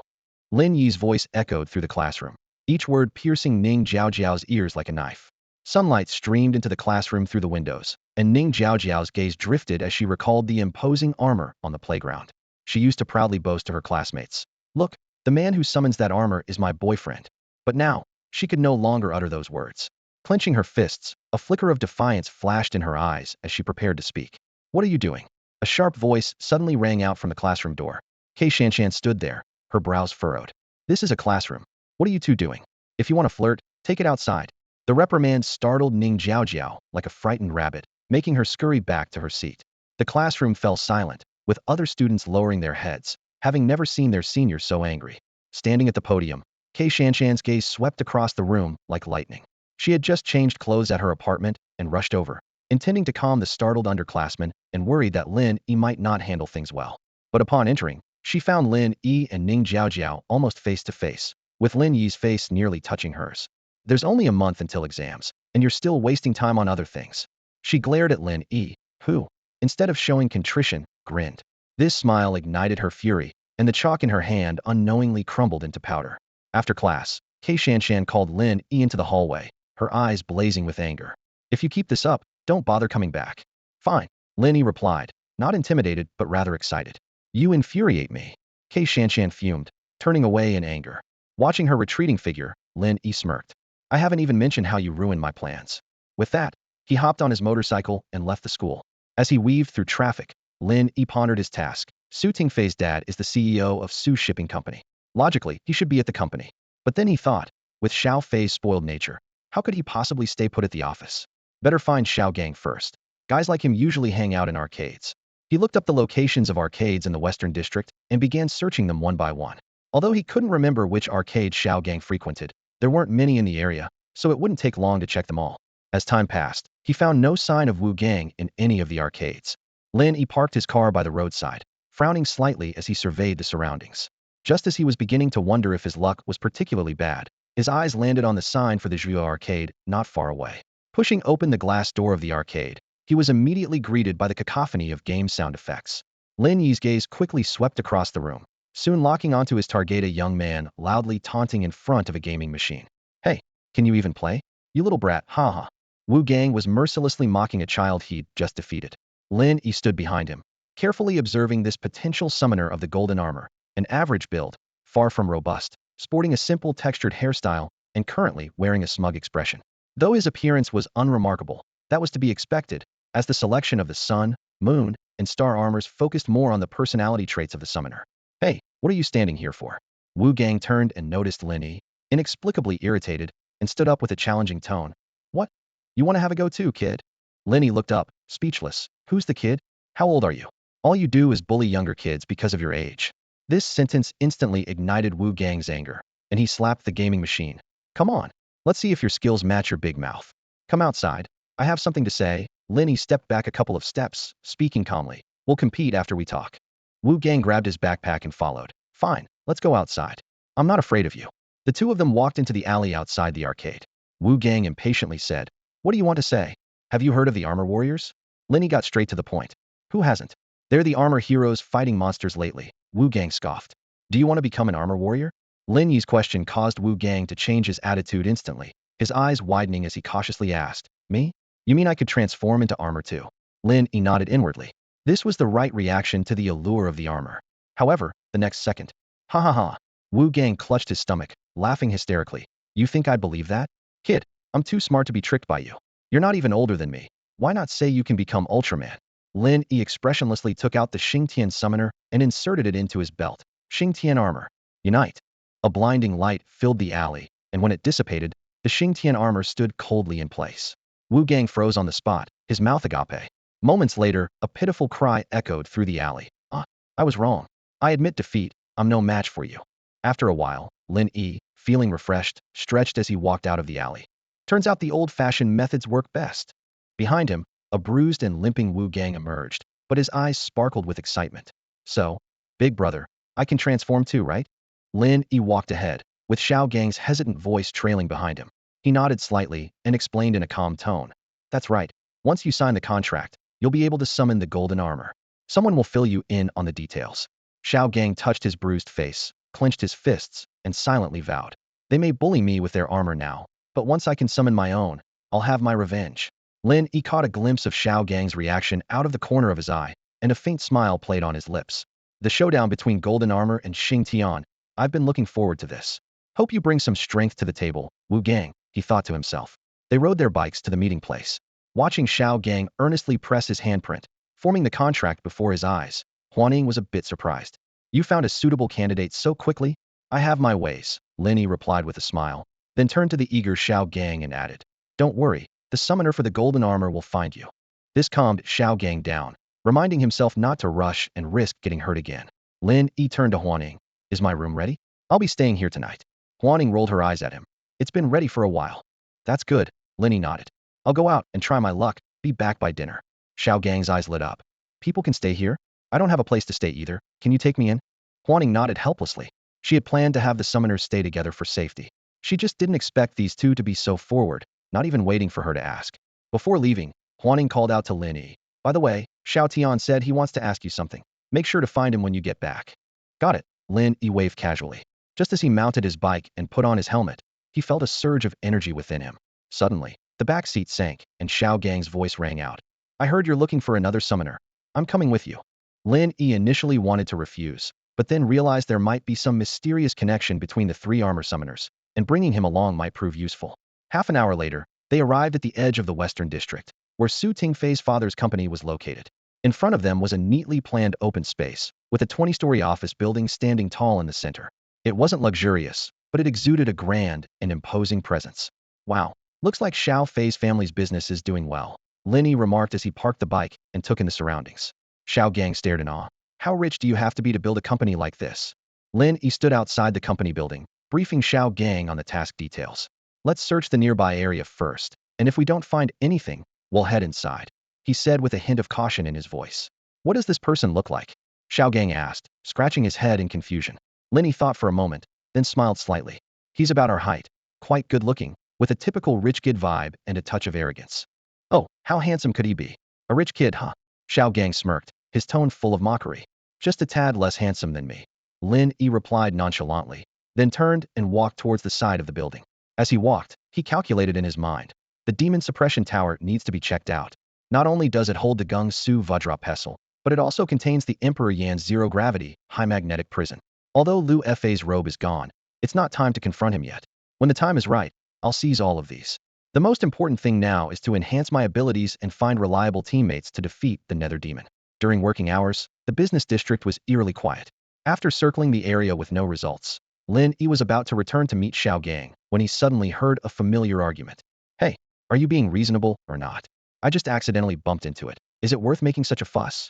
Lin Yi's voice echoed through the classroom, each word piercing Ning Jiaojiao's ears like a knife. Sunlight streamed into the classroom through the windows, and Ning Jiaojiao's gaze drifted as she recalled the imposing armor on the playground. She used to proudly boast to her classmates, "Look, the man who summons that armor is my boyfriend." But now, she could no longer utter those words. Clenching her fists, a flicker of defiance flashed in her eyes as she prepared to speak. "What are you doing?" A sharp voice suddenly rang out from the classroom door. Xingtian stood there, her brows furrowed. "This is a classroom. What are you two doing? If you want to flirt, take it outside." The reprimand startled Ning Jiaojiao like a frightened rabbit, making her scurry back to her seat. The classroom fell silent, with other students lowering their heads, having never seen their senior so angry. Standing at the podium, Xingtian's gaze swept across the room like lightning. She had just changed clothes at her apartment and rushed over, intending to calm the startled underclassmen and worried that Lin Yi might not handle things well. But upon entering, she found Lin Yi and Ning Jiaojiao almost face to face, with Lin Yi's face nearly touching hers. "There's only a month until exams, and you're still wasting time on other things." She glared at Lin Yi, who, instead of showing contrition, grinned. This smile ignited her fury, and the chalk in her hand unknowingly crumbled into powder. After class, Xingtian called Lin Yi into the hallway, her eyes blazing with anger. "If you keep this up, don't bother coming back." "Fine," Lin Yi replied, not intimidated but rather excited. "You infuriate me." Xingtian fumed, turning away in anger. Watching her retreating figure, Lin Yi smirked. "I haven't even mentioned how you ruined my plans." With that, he hopped on his motorcycle and left the school. As he weaved through traffic, Lin Yi pondered his task. Su Tingfei's dad is the CEO of Su Shipping Company. Logically, he should be at the company. But then he thought, with Xiao Fei's spoiled nature, how could he possibly stay put at the office? Better find Xiao Gang first. Guys like him usually hang out in arcades. He looked up the locations of arcades in the Western District and began searching them one by one. Although he couldn't remember which arcade Xiao Gang frequented, there weren't many in the area, so it wouldn't take long to check them all. As time passed, he found no sign of Wu Gang in any of the arcades. Lin Yi parked his car by the roadside, frowning slightly as he surveyed the surroundings. Just as he was beginning to wonder if his luck was particularly bad, his eyes landed on the sign for the Zhuo arcade not far away. Pushing open the glass door of the arcade, he was immediately greeted by the cacophony of game sound effects. Lin Yi's gaze quickly swept across the room, soon locking onto his target, a young man loudly taunting in front of a gaming machine. "Hey, can you even play? You little brat, haha." Wu Gang was mercilessly mocking a child he'd just defeated. Lin Yi stood behind him, carefully observing this potential summoner of the golden armor, an average build, far from robust, sporting a simple textured hairstyle, and currently wearing a smug expression. Though his appearance was unremarkable, that was to be expected, as the selection of the sun, moon, and star armors focused more on the personality traits of the summoner. "Hey, what are you standing here for?" Wu Gang turned and noticed Lin Yi, inexplicably irritated, and stood up with a challenging tone. "What? You want to have a go too, kid?" Lin Yi looked up, speechless. "Who's the kid? How old are you? All you do is bully younger kids because of your age." This sentence instantly ignited Wu Gang's anger, and he slapped the gaming machine. "Come on, let's see if your skills match your big mouth. Come outside. I have something to say." Lin Yi stepped back a couple of steps, speaking calmly. "We'll compete after we talk." Wu Gang grabbed his backpack and followed. "Fine, let's go outside. I'm not afraid of you." The two of them walked into the alley outside the arcade. Wu Gang impatiently said, "What do you want to say? Have you heard of the Armor Warriors?" Lin Yi got straight to the point. "Who hasn't? They're the armor heroes fighting monsters lately." Wu Gang scoffed. "Do you want to become an armor warrior?" Lin Yi's question caused Wu Gang to change his attitude instantly, his eyes widening as he cautiously asked, "Me? You mean I could transform into armor too?" Lin Yi nodded inwardly. This was the right reaction to the allure of the armor. However, the next second, "Ha ha ha." Wu Gang clutched his stomach, laughing hysterically. "You think I'd believe that? Kid, I'm too smart to be tricked by you. You're not even older than me. Why not say you can become Ultraman?" Lin Yi expressionlessly took out the Xingtian summoner and inserted it into his belt. Xingtian armor. Unite. A blinding light filled the alley, and when it dissipated, The Xingtian armor stood coldly in place. Wu Gang froze on the spot, his mouth agape. Moments later, a pitiful cry echoed through the alley. I was wrong. I admit defeat. I'm no match for you. After a while, Lin Yi, feeling refreshed, stretched as he walked out of the alley. Turns out the old-fashioned methods work best. Behind him, a bruised and limping Wu Gang emerged, but his eyes sparkled with excitement. So, big brother, I can transform too, right? Lin Yi walked ahead, with Xiao Gang's hesitant voice trailing behind him. He nodded slightly and explained in a calm tone. That's right. Once you sign the contract, you'll be able to summon the golden armor. Someone will fill you in on the details. Xiao Gang touched his bruised face, clenched his fists, and silently vowed. They may bully me with their armor now, but once I can summon my own, I'll have my revenge. Lin Yi caught a glimpse of Xiao Gang's reaction out of the corner of his eye, and a faint smile played on his lips. The showdown between golden armor and Xingtian. I've been looking forward to this. Hope you bring some strength to the table, Wu Gang, he thought to himself. They rode their bikes to the meeting place. Watching Xiao Gang earnestly press his handprint, forming the contract before his eyes, Huaning was a bit surprised. You found a suitable candidate so quickly? I have my ways, Lin Yi replied with a smile, then turned to the eager Xiao Gang and added, don't worry, the summoner for the golden armor will find you. This calmed Xiao Gang down, reminding himself not to rush and risk getting hurt again. Lin Yi turned to Huaning. Is my room ready? I'll be staying here tonight. Huaning rolled her eyes at him. It's been ready for a while. That's good, Lin Yi nodded. I'll go out and try my luck, be back by dinner. Xiao Gang's eyes lit up. People can stay here? I don't have a place to stay either. Can you take me in? Huaning nodded helplessly. She had planned to have the summoners stay together for safety. She just didn't expect these two to be so forward, not even waiting for her to ask. Before leaving, Huaning called out to Lin Yi. By the way, Xiao Tian said he wants to ask you something. Make sure to find him when you get back. Got it, Lin Yi waved casually. Just as he mounted his bike and put on his helmet, he felt a surge of energy within him. Suddenly, the back seat sank, and Xiao Gang's voice rang out. I heard you're looking for another summoner. I'm coming with you. Lin Yi initially wanted to refuse, but then realized there might be some mysterious connection between the three armor summoners, and bringing him along might prove useful. Half an hour later, they arrived at the edge of the Western District, where Su Tingfei's father's company was located. In front of them was a neatly planned open space, with a 20-story office building standing tall in the center. It wasn't luxurious, but it exuded a grand and imposing presence. Wow, looks like Xiao Fei's family's business is doing well, Lin Yi remarked as he parked the bike and took in the surroundings. Xiao Gang stared in awe. How rich do you have to be to build a company like this? Lin Yi stood outside the company building, briefing Xiao Gang on the task details. Let's search the nearby area first, and if we don't find anything, we'll head inside, he said with a hint of caution in his voice. What does this person look like? Xiao Gang asked, scratching his head in confusion. Lin Yi thought for a moment, then smiled slightly. He's about our height, quite good-looking, with a typical rich kid vibe and a touch of arrogance. Oh, how handsome could he be? A rich kid, huh? Xiao Gang smirked, his tone full of mockery. Just a tad less handsome than me. Lin Yi replied nonchalantly, then turned and walked towards the side of the building. As he walked, he calculated in his mind. The demon suppression tower needs to be checked out. Not only does it hold the Gung Su Vajra pestle, but it also contains the Emperor Yan's zero-gravity, high magnetic prison. Although Lu Fei's robe is gone, it's not time to confront him yet. When the time is right, I'll seize all of these. The most important thing now is to enhance my abilities and find reliable teammates to defeat the Nether Demon. During working hours, the business district was eerily quiet. After circling the area with no results, Lin Yi was about to return to meet Xiao Gang when he suddenly heard a familiar argument. Hey, are you being reasonable or not? I just accidentally bumped into it. Is it worth making such a fuss?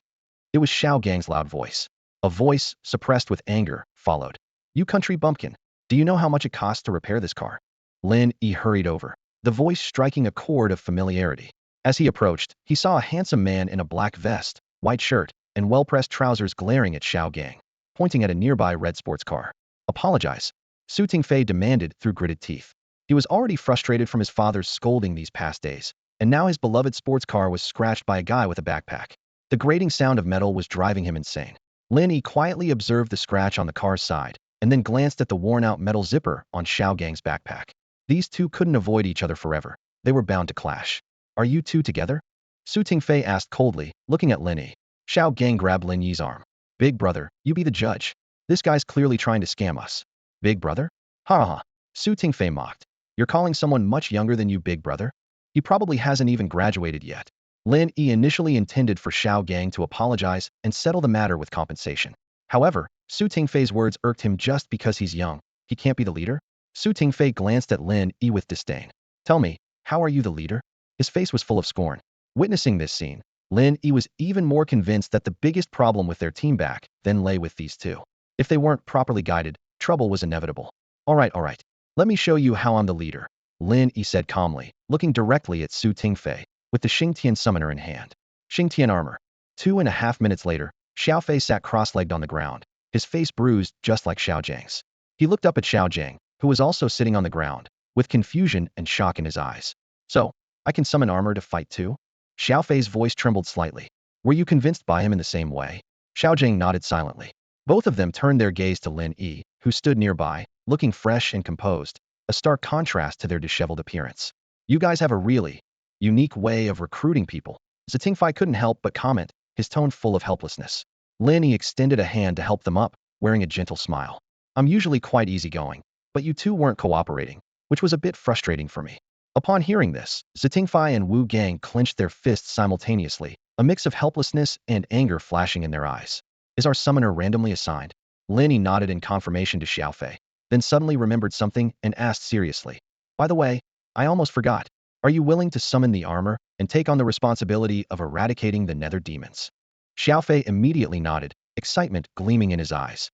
It was Xiao Gang's loud voice. A voice, suppressed with anger, followed. You country bumpkin, do you know how much it costs to repair this car? Lin Yi hurried over, the voice striking a chord of familiarity. As he approached, he saw a handsome man in a black vest, white shirt, and well-pressed trousers glaring at Xiao Gang, pointing at a nearby red sports car. Apologize, Su Tingfei demanded through gritted teeth. He was already frustrated from his father's scolding these past days, and now his beloved sports car was scratched by a guy with a backpack. The grating sound of metal was driving him insane. Lin Yi quietly observed the scratch on the car's side, and then glanced at the worn-out metal zipper on Xiao Gang's backpack. These two couldn't avoid each other forever. They were bound to clash. Are you two together? Su Tingfei asked coldly, looking at Lin Yi. Xiao Gang grabbed Lin Yi's arm. Big brother, you be the judge. This guy's clearly trying to scam us. Big brother? Ha ha. Su Tingfei mocked. You're calling someone much younger than you big brother? He probably hasn't even graduated yet. Lin Yi initially intended for Xiao Gang to apologize and settle the matter with compensation. However, Su Tingfei's words irked him just because he's young. He can't be the leader? Su Tingfei glanced at Lin Yi with disdain. Tell me, how are you the leader? His face was full of scorn. Witnessing this scene, Lin Yi was even more convinced that the biggest problem with their team back then lay with these two. If they weren't properly guided, trouble was inevitable. All right. Let me show you how I'm the leader, Lin Yi said calmly, looking directly at Su Tingfei, with the Xingtian summoner in hand. Xingtian armor. 2.5 minutes later, Xiaofei sat cross-legged on the ground, his face bruised just like Xiao Zhang's. He looked up at Xiao Zhang, who was also sitting on the ground, with confusion and shock in his eyes. So, I can summon armor to fight too? Xiaofei's voice trembled slightly. Were you convinced by him in the same way? Xiao Zhang nodded silently. Both of them turned their gaze to Lin Yi, who stood nearby, looking fresh and composed, a stark contrast to their disheveled appearance. You guys have a really unique way of recruiting people. Tingfei couldn't help but comment, his tone full of helplessness. Lin Yi extended a hand to help them up, wearing a gentle smile. I'm usually quite easygoing, but you two weren't cooperating, which was a bit frustrating for me. Upon hearing this, Tingfei and Wu Gang clenched their fists simultaneously, a mix of helplessness and anger flashing in their eyes. Is our summoner randomly assigned? Lin Yi nodded in confirmation to Xiaofei, then suddenly remembered something and asked seriously. By the way, I almost forgot. Are you willing to summon the armor and take on the responsibility of eradicating the nether demons? Xiaofei immediately nodded, excitement gleaming in his eyes.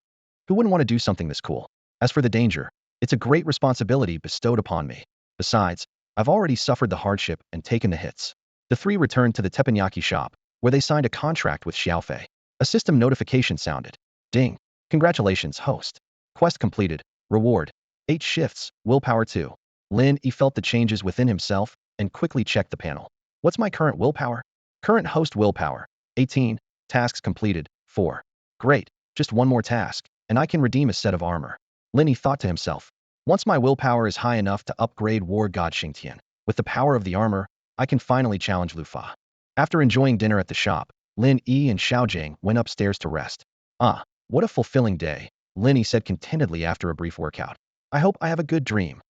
Who wouldn't want to do something this cool? As for the danger, it's a great responsibility bestowed upon me. Besides, I've already suffered the hardship and taken the hits. The three returned to the teppanyaki shop, where they signed a contract with Xiaofei. A system notification sounded. Ding. Congratulations, host. Quest completed. Reward. 8 shifts, willpower 2. Lin Yi felt the changes within himself and quickly checked the panel. What's my current willpower? Current host willpower. 18. Tasks completed. 4. Great. Just one more task, and I can redeem a set of armor. Lin Yi thought to himself. Once my willpower is high enough to upgrade War God Xingtian, with the power of the armor, I can finally challenge Lu Fa. After enjoying dinner at the shop, Lin Yi and Xiao Zhang went upstairs to rest. Ah, what a fulfilling day, Lin Yi said contentedly after a brief workout. I hope I have a good dream.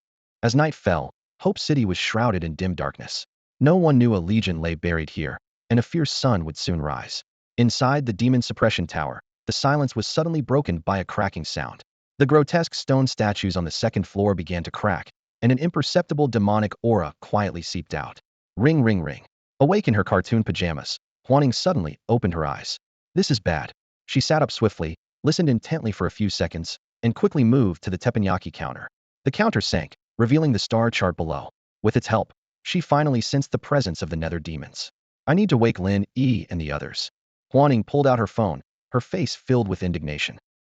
As night fell, Hope City was shrouded in dim darkness. No one knew a legion lay buried here, and a fierce sun would soon rise. Inside the demon suppression tower, the silence was suddenly broken by a cracking sound. The grotesque stone statues on the second floor began to crack, and an imperceptible demonic aura quietly seeped out. Ring, ring, ring. Awake in her cartoon pajamas, Huaning suddenly opened her eyes. This is bad. She sat up swiftly, listened intently for a few seconds, and quickly moved to the teppanyaki counter. The counter sank, revealing the star chart below. With its help, she finally sensed the presence of the nether demons. I need to wake Lin Yi and the others. Huaning pulled out her phone, her face filled with indignation.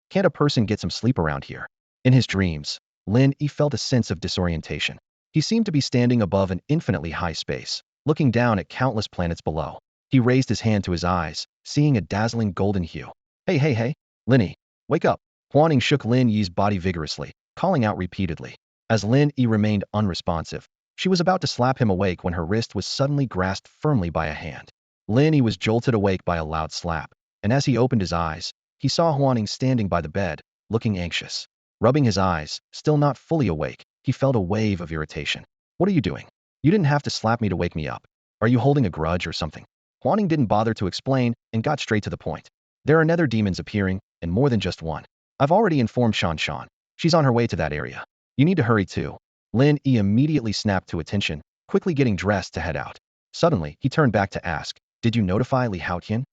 Can't a person get some sleep around here? In his dreams, Lin Yi felt a sense of disorientation. He seemed to be standing above an infinitely high space, looking down at countless planets below. He raised his hand to his eyes, seeing a dazzling golden hue. Hey, Lin Yi, wake up. Huaning shook Lin Yi's body vigorously, calling out repeatedly. As Lin Yi remained unresponsive, she was about to slap him awake when her wrist was suddenly grasped firmly by a hand. Lin Yi was jolted awake by a loud slap, and as he opened his eyes, he saw Huaning standing by the bed, looking anxious. Rubbing his eyes, still not fully awake, he felt a wave of irritation. What are you doing? You didn't have to slap me to wake me up. Are you holding a grudge or something? Huaning didn't bother to explain and got straight to the point. There are nether demons appearing, and more than just one. I've already informed Shan Shan. She's on her way to that area. You need to hurry too. Lin Yi immediately snapped to attention, quickly getting dressed to head out. Suddenly, he turned back to ask, did you notify Li Haotian?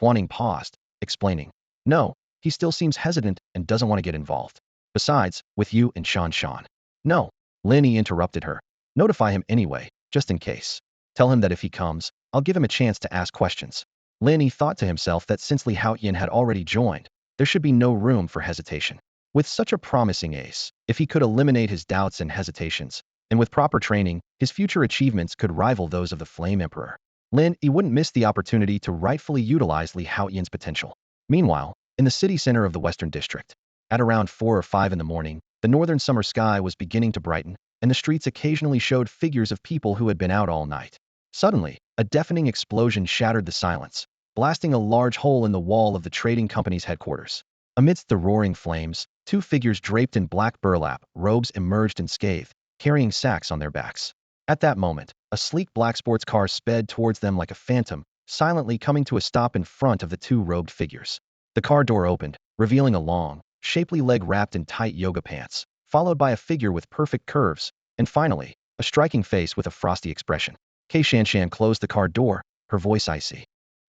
Huaning paused, explaining. No, he still seems hesitant and doesn't want to get involved. Besides, with you and Shan Shan. No, Lin Yi interrupted her. Notify him anyway, just in case. Tell him that if he comes, I'll give him a chance to ask questions. Lin Yi thought to himself that since Li Haotian had already joined, there should be no room for hesitation. With such a promising ace, if he could eliminate his doubts and hesitations, and with proper training, his future achievements could rival those of the Flame Emperor. Lin Yi wouldn't miss the opportunity to rightfully utilize Li Haotian's potential. Meanwhile, in the city center of the Western District, at around 4 or 5 in the morning, the northern summer sky was beginning to brighten, and the streets occasionally showed figures of people who had been out all night. Suddenly, a deafening explosion shattered the silence, blasting a large hole in the wall of the trading company's headquarters. Amidst the roaring flames, 2 figures draped in black burlap robes emerged unscathed, carrying sacks on their backs. At that moment, a sleek black sports car sped towards them like a phantom, silently coming to a stop in front of the 2 robed figures. The car door opened, revealing a long, shapely leg wrapped in tight yoga pants. followed by a figure with perfect curves, and finally, a striking face with a frosty expression. Xingtian closed the car door, her voice icy.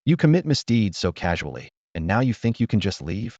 You commit misdeeds so casually, and now you think you can just leave?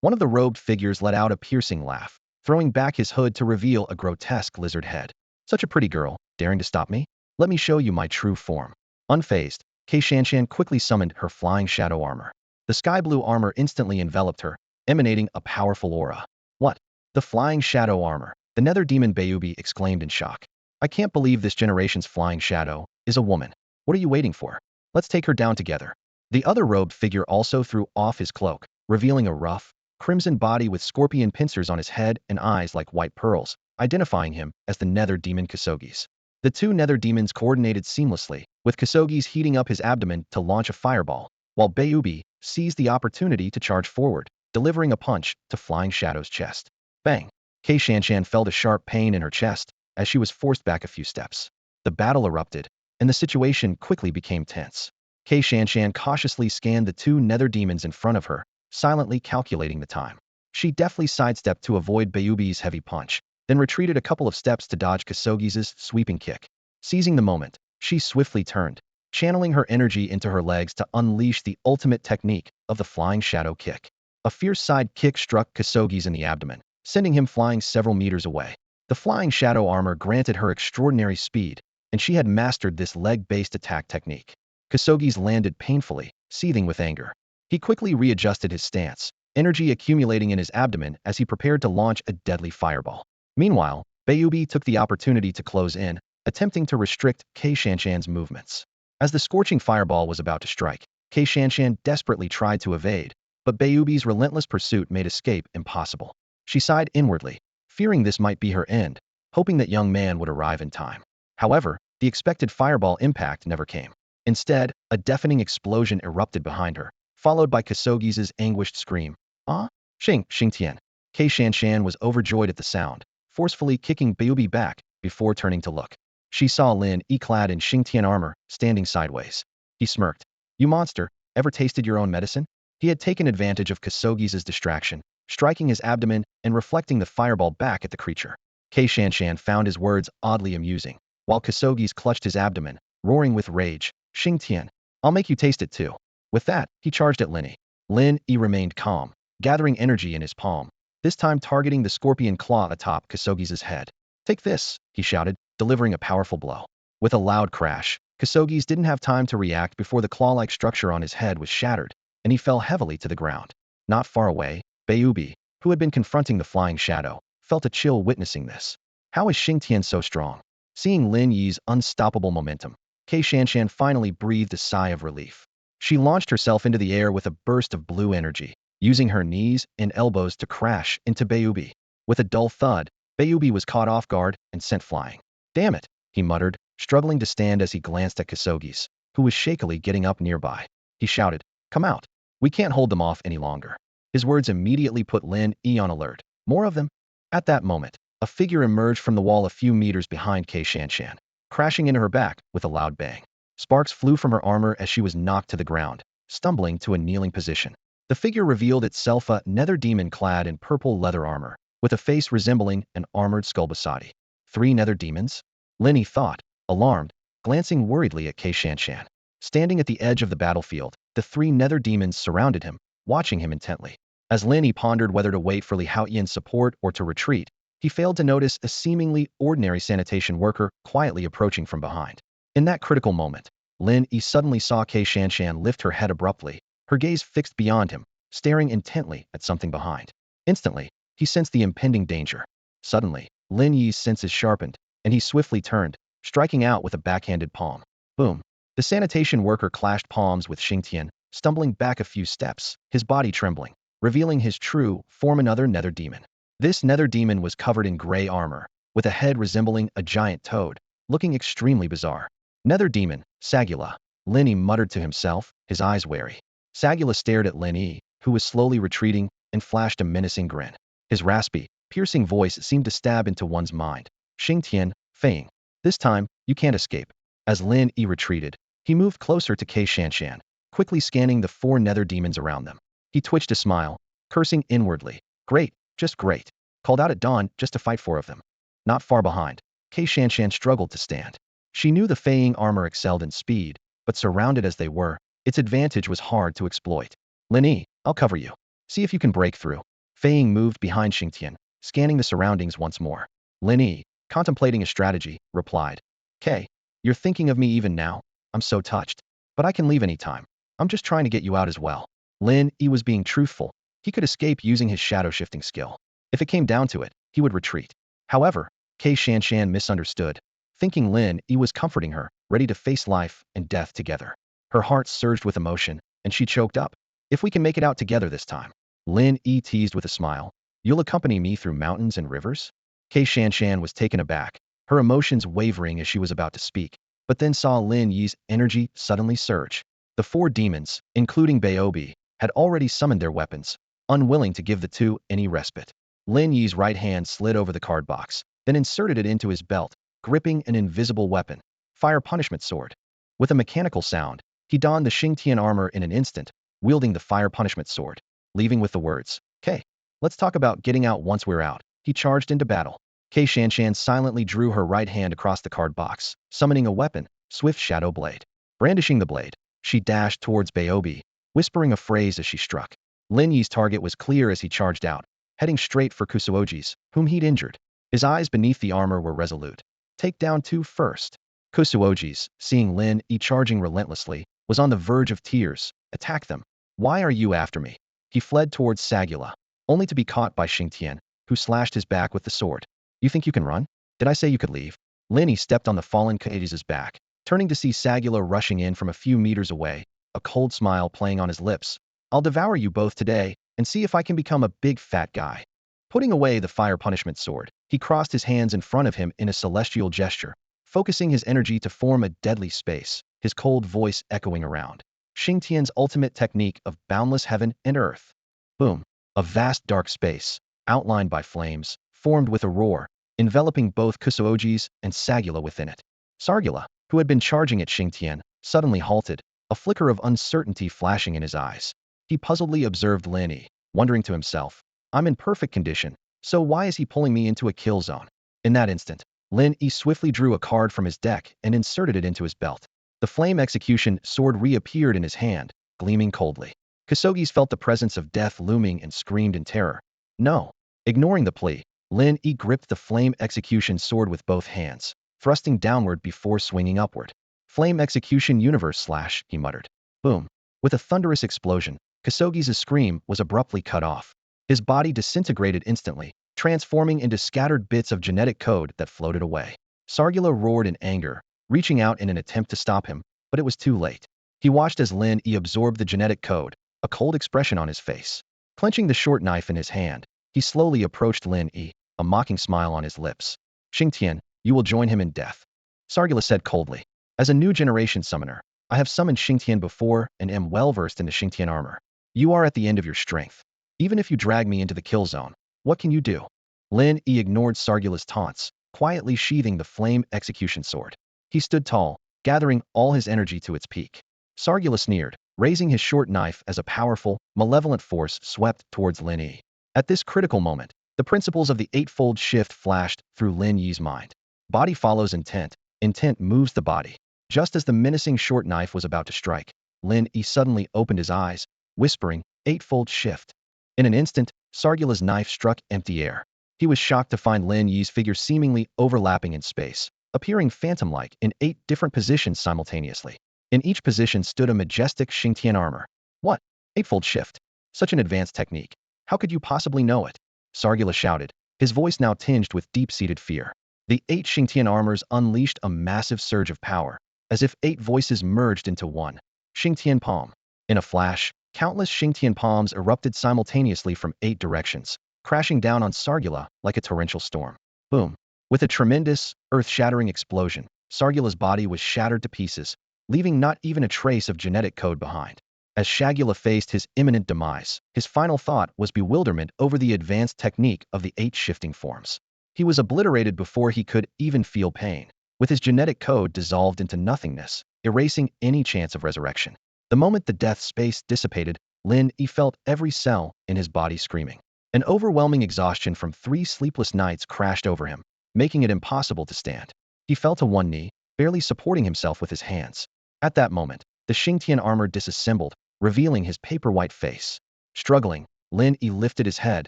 One of the robed figures let out a piercing laugh, throwing back his hood to reveal a grotesque lizard head. Such a pretty girl, daring to stop me? Let me show you my true form. Unfazed, Xingtian quickly summoned her flying shadow armor. The sky blue armor instantly enveloped her, emanating a powerful aura. What? The flying shadow armor, the nether demon Bayubi exclaimed in shock. I can't believe this generation's flying shadow is a woman. What are you waiting for? Let's take her down together. The other robed figure also threw off his cloak, revealing a rough, crimson body with scorpion pincers on his head and eyes like white pearls, identifying him as the nether demon Kasogis. The two nether demons coordinated seamlessly, with Kasogis heating up his abdomen to launch a fireball, while Bayubi seized the opportunity to charge forward, delivering a punch to Flying Shadow's chest. Bang! Xingtian felt a sharp pain in her chest as she was forced back a few steps. The battle erupted, and the situation quickly became tense. Xingtian cautiously scanned the two nether demons in front of her, silently calculating the time. She deftly sidestepped to avoid Bayubi's heavy punch, then retreated a couple of steps to dodge Kasogi's sweeping kick. Seizing the moment, she swiftly turned, channeling her energy into her legs to unleash the ultimate technique of the flying shadow kick. A fierce side kick struck Kasogi's in the abdomen, sending him flying several meters away. The flying shadow armor granted her extraordinary speed, and she had mastered this leg-based attack technique. Kasogi's landed painfully, seething with anger. He quickly readjusted his stance, energy accumulating in his abdomen as he prepared to launch a deadly fireball. Meanwhile, Bayubi took the opportunity to close in, attempting to restrict Xingtian's movements. As the scorching fireball was about to strike, Xingtian desperately tried to evade, but Bayubi's relentless pursuit made escape impossible. She sighed inwardly, fearing this might be her end, hoping that young man would arrive in time. However, the expected fireball impact never came. Instead, a deafening explosion erupted behind her, followed by Kasogi's anguished scream. Ah? Xingtian. Xingtian was overjoyed at the sound, forcefully kicking Bayubi back before turning to look. She saw Lin Yi clad in Xingtian armor, standing sideways. He smirked. You monster, ever tasted your own medicine? He had taken advantage of Kasogi's distraction, striking his abdomen and reflecting the fireball back at the creature. Xingtian found his words oddly amusing, while Kasogi's clutched his abdomen, roaring with rage. Xingtian, I'll make you taste it too. With that, he charged at Lin Yi. Lin Yi remained calm, gathering energy in his palm, this time targeting the scorpion claw atop Kasogi's head. Take this, he shouted, delivering a powerful blow. With a loud crash, Kasogi's didn't have time to react before the claw-like structure on his head was shattered, and he fell heavily to the ground. Not far away, Bayubi, who had been confronting the flying shadow, felt a chill witnessing this. How is Xingtian so strong? Seeing Lin Yi's unstoppable momentum, Xingtian finally breathed a sigh of relief. She launched herself into the air with a burst of blue energy, using her knees and elbows to crash into Bayubi. With a dull thud, Bayubi was caught off guard and sent flying. Damn it, he muttered, struggling to stand as he glanced at Kasogi's, who was shakily getting up nearby. He shouted, Come out. We can't hold them off any longer. His words immediately put Lin Yi on alert. More of them? At that moment, a figure emerged from the wall a few meters behind Xingtian, crashing into her back with a loud bang. Sparks flew from her armor as she was knocked to the ground, stumbling to a kneeling position. The figure revealed itself a nether demon clad in purple leather armor, with a face resembling an armored Skullbasati. 3 nether demons? Lin Yi thought, alarmed, glancing worriedly at Xingtian. Standing at the edge of the battlefield, the 3 nether demons surrounded him, watching him intently. As Lin Yi pondered whether to wait for Li Haoyan's support or to retreat, he failed to notice a seemingly ordinary sanitation worker quietly approaching from behind. In that critical moment, Lin Yi suddenly saw Xingtian lift her head abruptly, her gaze fixed beyond him, staring intently at something behind. Instantly, he sensed the impending danger. Suddenly, Lin Yi's senses sharpened, and he swiftly turned, striking out with a backhanded palm. Boom! The sanitation worker clashed palms with Xingtian, stumbling back a few steps, his body trembling, revealing his true form, another nether demon. This nether demon was covered in gray armor, with a head resembling a giant toad, looking extremely bizarre. Nether demon, Sagula. Lin Yi muttered to himself, his eyes wary. Sagula stared at Lin Yi, who was slowly retreating, and flashed a menacing grin. His raspy, piercing voice seemed to stab into one's mind. Xingtian, Fang. This time, you can't escape. As Lin Yi retreated, he moved closer to Xingtian, quickly scanning the 4 nether demons around them. He twitched a smile, cursing inwardly. Great, just great. called out at dawn just to fight four of them. Not far behind, Xingtian struggled to stand. She knew the Feying armor excelled in speed, but surrounded as they were, its advantage was hard to exploit. Lin Yi, I'll cover you. See if you can break through. Feying moved behind Xingtian, scanning the surroundings once more. Lin Yi, contemplating a strategy, replied. K, you're thinking of me even now? I'm so touched. But I can leave any time. I'm just trying to get you out as well. Lin Yi was being truthful. He could escape using his shadow-shifting skill. If it came down to it, he would retreat. However, Xingtian misunderstood, thinking Lin Yi was comforting her, ready to face life and death together. Her heart surged with emotion, and she choked up. If we can make it out together this time. Lin Yi teased with a smile. You'll accompany me through mountains and rivers? Xingtian was taken aback, her emotions wavering as she was about to speak, but then saw Lin Yi's energy suddenly surge. The four demons, including Baobi, had already summoned their weapons, unwilling to give the two any respite. Lin Yi's right hand slid over the card box, then inserted it into his belt, gripping an invisible weapon, fire punishment sword. With a mechanical sound, he donned the Xingtian armor in an instant, wielding the fire punishment sword, leaving with the words, "K, let's talk about getting out once we're out." He charged into battle. Xingtian silently drew her right hand across the card box, summoning a weapon, swift shadow blade. Brandishing the blade, she dashed towards Baobi, whispering a phrase as she struck. Lin Yi's target was clear as he charged out, heading straight for Kusuoji's, whom he'd injured. His eyes beneath the armor were resolute. Take down two first. Kusuoji's, seeing Lin Yi charging relentlessly, was on the verge of tears. Attack them. Why are you after me? He fled towards Sagula, only to be caught by Xingtian, who slashed his back with the sword. You think you can run? Did I say you could leave? Lin Yi stepped on the fallen Kaedis's back, turning to see Sagula rushing in from a few meters away, a cold smile playing on his lips. I'll devour you both today, and see if I can become a big fat guy. Putting away the fire punishment sword, he crossed his hands in front of him in a celestial gesture, focusing his energy to form a deadly space, his cold voice echoing around. Xingtian's ultimate technique of boundless heaven and earth. Boom. A vast dark space, outlined by flames, formed with a roar, enveloping both Kusuoji's and Sagula within it. Sargula, who had been charging at Xingtian, suddenly halted, a flicker of uncertainty flashing in his eyes. He puzzledly observed Lin Yi, wondering to himself, I'm in perfect condition, so why is he pulling me into a kill zone? In that instant, Lin Yi swiftly drew a card from his deck and inserted it into his belt. The flame execution sword reappeared in his hand, gleaming coldly. Kusuoji's felt the presence of death looming and screamed in terror. No. Ignoring the plea, Lin Yi gripped the flame execution sword with both hands, thrusting downward before swinging upward. Flame execution universe slash, he muttered. Boom. With a thunderous explosion, Kusuoji's scream was abruptly cut off. His body disintegrated instantly, transforming into scattered bits of genetic code that floated away. Sargula roared in anger, reaching out in an attempt to stop him, but it was too late. He watched as Lin Yi absorbed the genetic code, a cold expression on his face. Clenching the short knife in his hand, he slowly approached Lin Yi, a mocking smile on his lips. Xingtian, you will join him in death. Sargula said coldly. As a new generation summoner, I have summoned Xingtian before and am well versed in the Xingtian armor. You are at the end of your strength. Even if you drag me into the kill zone, what can you do? Lin Yi ignored Sargula's taunts, quietly sheathing the flame execution sword. He stood tall, gathering all his energy to its peak. Sargula sneered, raising his short knife as a powerful, malevolent force swept towards Lin Yi. At this critical moment, the principles of the eightfold shift flashed through Lin Yi's mind. Body follows intent, intent moves the body. Just as the menacing short knife was about to strike, Lin Yi suddenly opened his eyes, whispering, eightfold shift. In an instant, Sargula's knife struck empty air. He was shocked to find Lin Yi's figure seemingly overlapping in space, appearing phantom-like in 8 different positions simultaneously. In each position stood a majestic Xingtian armor. What? Eightfold shift. Such an advanced technique. How could you possibly know it? Sargula shouted, his voice now tinged with deep-seated fear. The 8 Xingtian armors unleashed a massive surge of power, as if 8 voices merged into one. Xingtian palm. In a flash, countless Xingtian palms erupted simultaneously from 8 directions, crashing down on Sargula like a torrential storm. Boom. With a tremendous, earth-shattering explosion, Sargula's body was shattered to pieces, leaving not even a trace of genetic code behind. As Sagula faced his imminent demise, his final thought was bewilderment over the advanced technique of the 8 shifting forms. He was obliterated before he could even feel pain, with his genetic code dissolved into nothingness, erasing any chance of resurrection. The moment the death space dissipated, Lin Yi felt every cell in his body screaming. An overwhelming exhaustion from 3 sleepless nights crashed over him, making it impossible to stand. He fell to one knee, barely supporting himself with his hands. At that moment, the Xingtian armor disassembled, revealing his paper-white face. Struggling, Lin Yi lifted his head,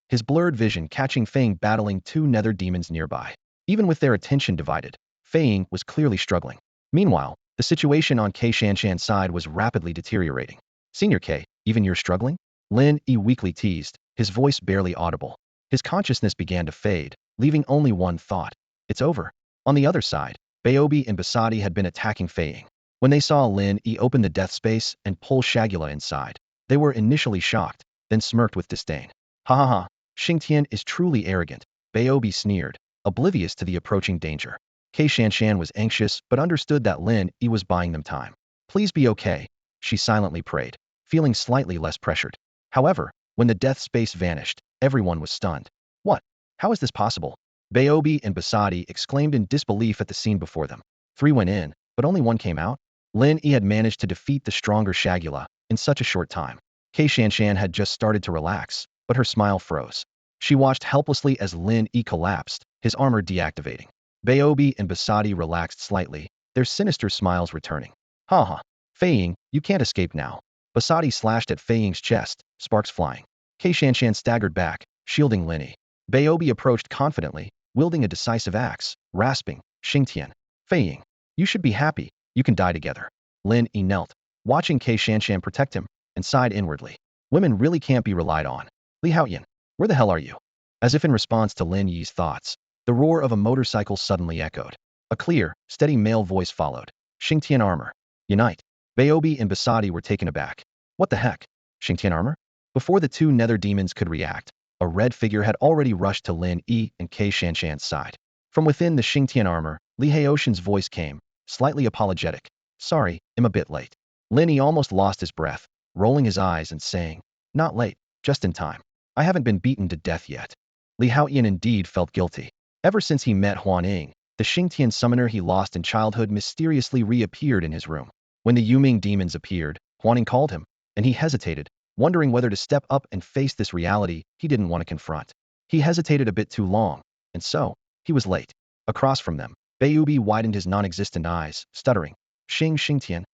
his blurred vision catching Fei battling 2 nether demons nearby. Even with their attention divided, Fei was clearly struggling. Meanwhile, the situation on Xingtian's side was rapidly deteriorating. Senior K, even you're struggling? Lin Yi weakly teased, his voice barely audible. His consciousness began to fade, leaving only one thought. It's over. On the other side, Baobi and Basadi had been attacking Fei. When they saw Lin Yi open the death space and pull Shagula inside, they were initially shocked, then smirked with disdain. Ha ha ha, Xingtian is truly arrogant, Baobi sneered, oblivious to the approaching danger. Xingtian was anxious but understood that Lin Yi was buying them time. Please be okay, she silently prayed, feeling slightly less pressured. However, when the death space vanished, everyone was stunned. What? How is this possible? Baobi and Basadi exclaimed in disbelief at the scene before them. 3 went in, but only 1 came out? Lin Yi had managed to defeat the stronger Shagula in such a short time. Xingtian had just started to relax, but her smile froze. She watched helplessly as Lin Yi collapsed, his armor deactivating. Baobi and Basadi relaxed slightly, their sinister smiles returning. Ha ha. Fei, you can't escape now. Basadi slashed at Fei's chest, sparks flying. Xingtian staggered back, shielding Lin Yi. Baobi approached confidently, wielding a decisive axe, rasping, Xingtian. Fei, you should be happy, you can die together. Lin Yi knelt, watching Xingtian protect him, and sighed inwardly. Women really can't be relied on. Li Haoyan, where the hell are you? As if in response to Lin Yi's thoughts, the roar of a motorcycle suddenly echoed. A clear, steady male voice followed. Xingtian armor. Unite. Baobi and Basadi were taken aback. What the heck? Xingtian armor? Before the 2 nether demons could react, a red figure had already rushed to Lin Yi and Xingtian's side. From within the Xingtian armor, Li Haotian's voice came, slightly apologetic. Sorry, I'm a bit late. Lin Yi almost lost his breath, rolling his eyes and saying, not late, just in time. I haven't been beaten to death yet. Li Haotian indeed felt guilty. Ever since he met Huan Ying, the Xingtian summoner he lost in childhood mysteriously reappeared in his room. When the Yuming demons appeared, Huan Ying called him, and he hesitated, wondering whether to step up and face this reality he didn't want to confront. He hesitated a bit too long, and so, he was late. Across from them, Baobi widened his non-existent eyes, stuttering, Xingtian.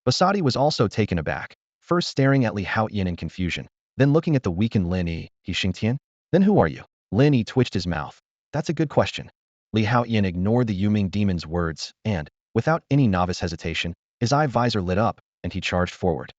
Basadi was also taken aback, first staring at Li Haotian in confusion, then looking at the weakened Lin Yi. Xingtian? Then who are you? Lin Yi twitched his mouth. That's a good question. Li Haotian ignored the Yuming demon's words, and, without any novice hesitation, his eye visor lit up, and he charged forward.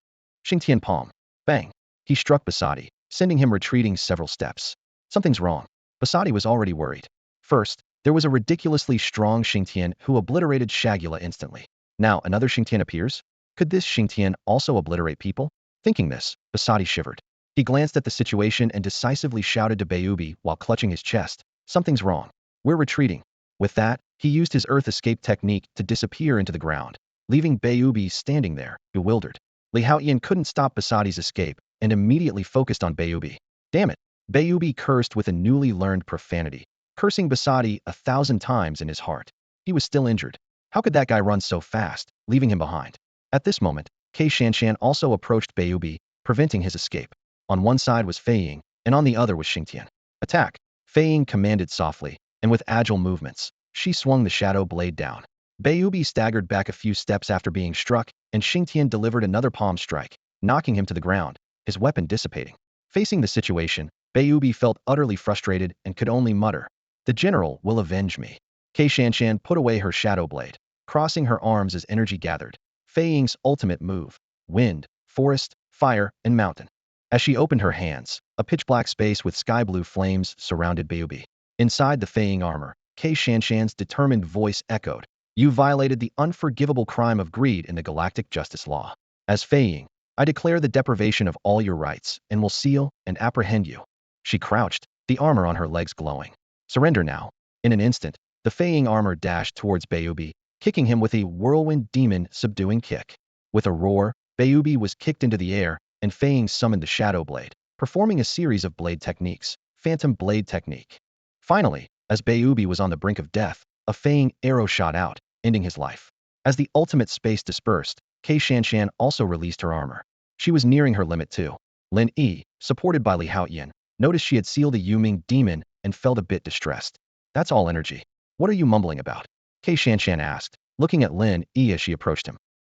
Xingtian palm. Bang. He struck Basadi, sending him retreating several steps. Something's wrong. Basadi was already worried. First, there was a ridiculously strong Xingtian who obliterated Shagula instantly. Now another Xingtian appears? Could this Xingtian also obliterate people? Thinking this, Basadi shivered. He glanced at the situation and decisively shouted to Baobi while clutching his chest. Something's wrong. We're retreating. With that, he used his earth escape technique to disappear into the ground, leaving Baobi standing there, bewildered. Li Haotian couldn't stop Basadi's escape and immediately focused on Baobi. Damn it. Baobi cursed with a newly learned profanity, cursing Basadi 1,000 times in his heart. He was still injured. How could that guy run so fast, leaving him behind? At this moment, Xingtian also approached Baobi, preventing his escape. On one side was Fei, and on the other was Xingtian. Attack! Fei commanded softly, and with agile movements, she swung the shadow blade down. Baobi staggered back a few steps after being struck, and Xingtian delivered another palm strike, knocking him to the ground, his weapon dissipating. Facing the situation, Baobi felt utterly frustrated and could only mutter, "The general will avenge me." Xingtian put away her shadow blade, crossing her arms as energy gathered. Fei's ultimate move: wind, forest, fire, and mountain. As she opened her hands, a pitch-black space with sky-blue flames surrounded Baobi. Inside the Fei armor, Xingtian's determined voice echoed, "You violated the unforgivable crime of greed in the galactic justice law. As Fei, I declare the deprivation of all your rights and will seal and apprehend you." She crouched, the armor on her legs glowing. "Surrender now." In an instant, the Fei armor dashed towards Baobi, kicking him with a whirlwind demon subduing kick. With a roar, Baobi was kicked into the air, and Fei summoned the shadow blade, performing a series of blade techniques, phantom blade technique. Finally, as Baobi was on the brink of death, a Fei arrow shot out, ending his life. As the ultimate space dispersed, Xingtian also released her armor. She was nearing her limit too. Lin Yi, supported by Li Haotian, noticed she had sealed a Yuming demon and felt a bit distressed. That's all energy. What are you mumbling about? Xingtian asked, looking at Lin Yi as she approached him.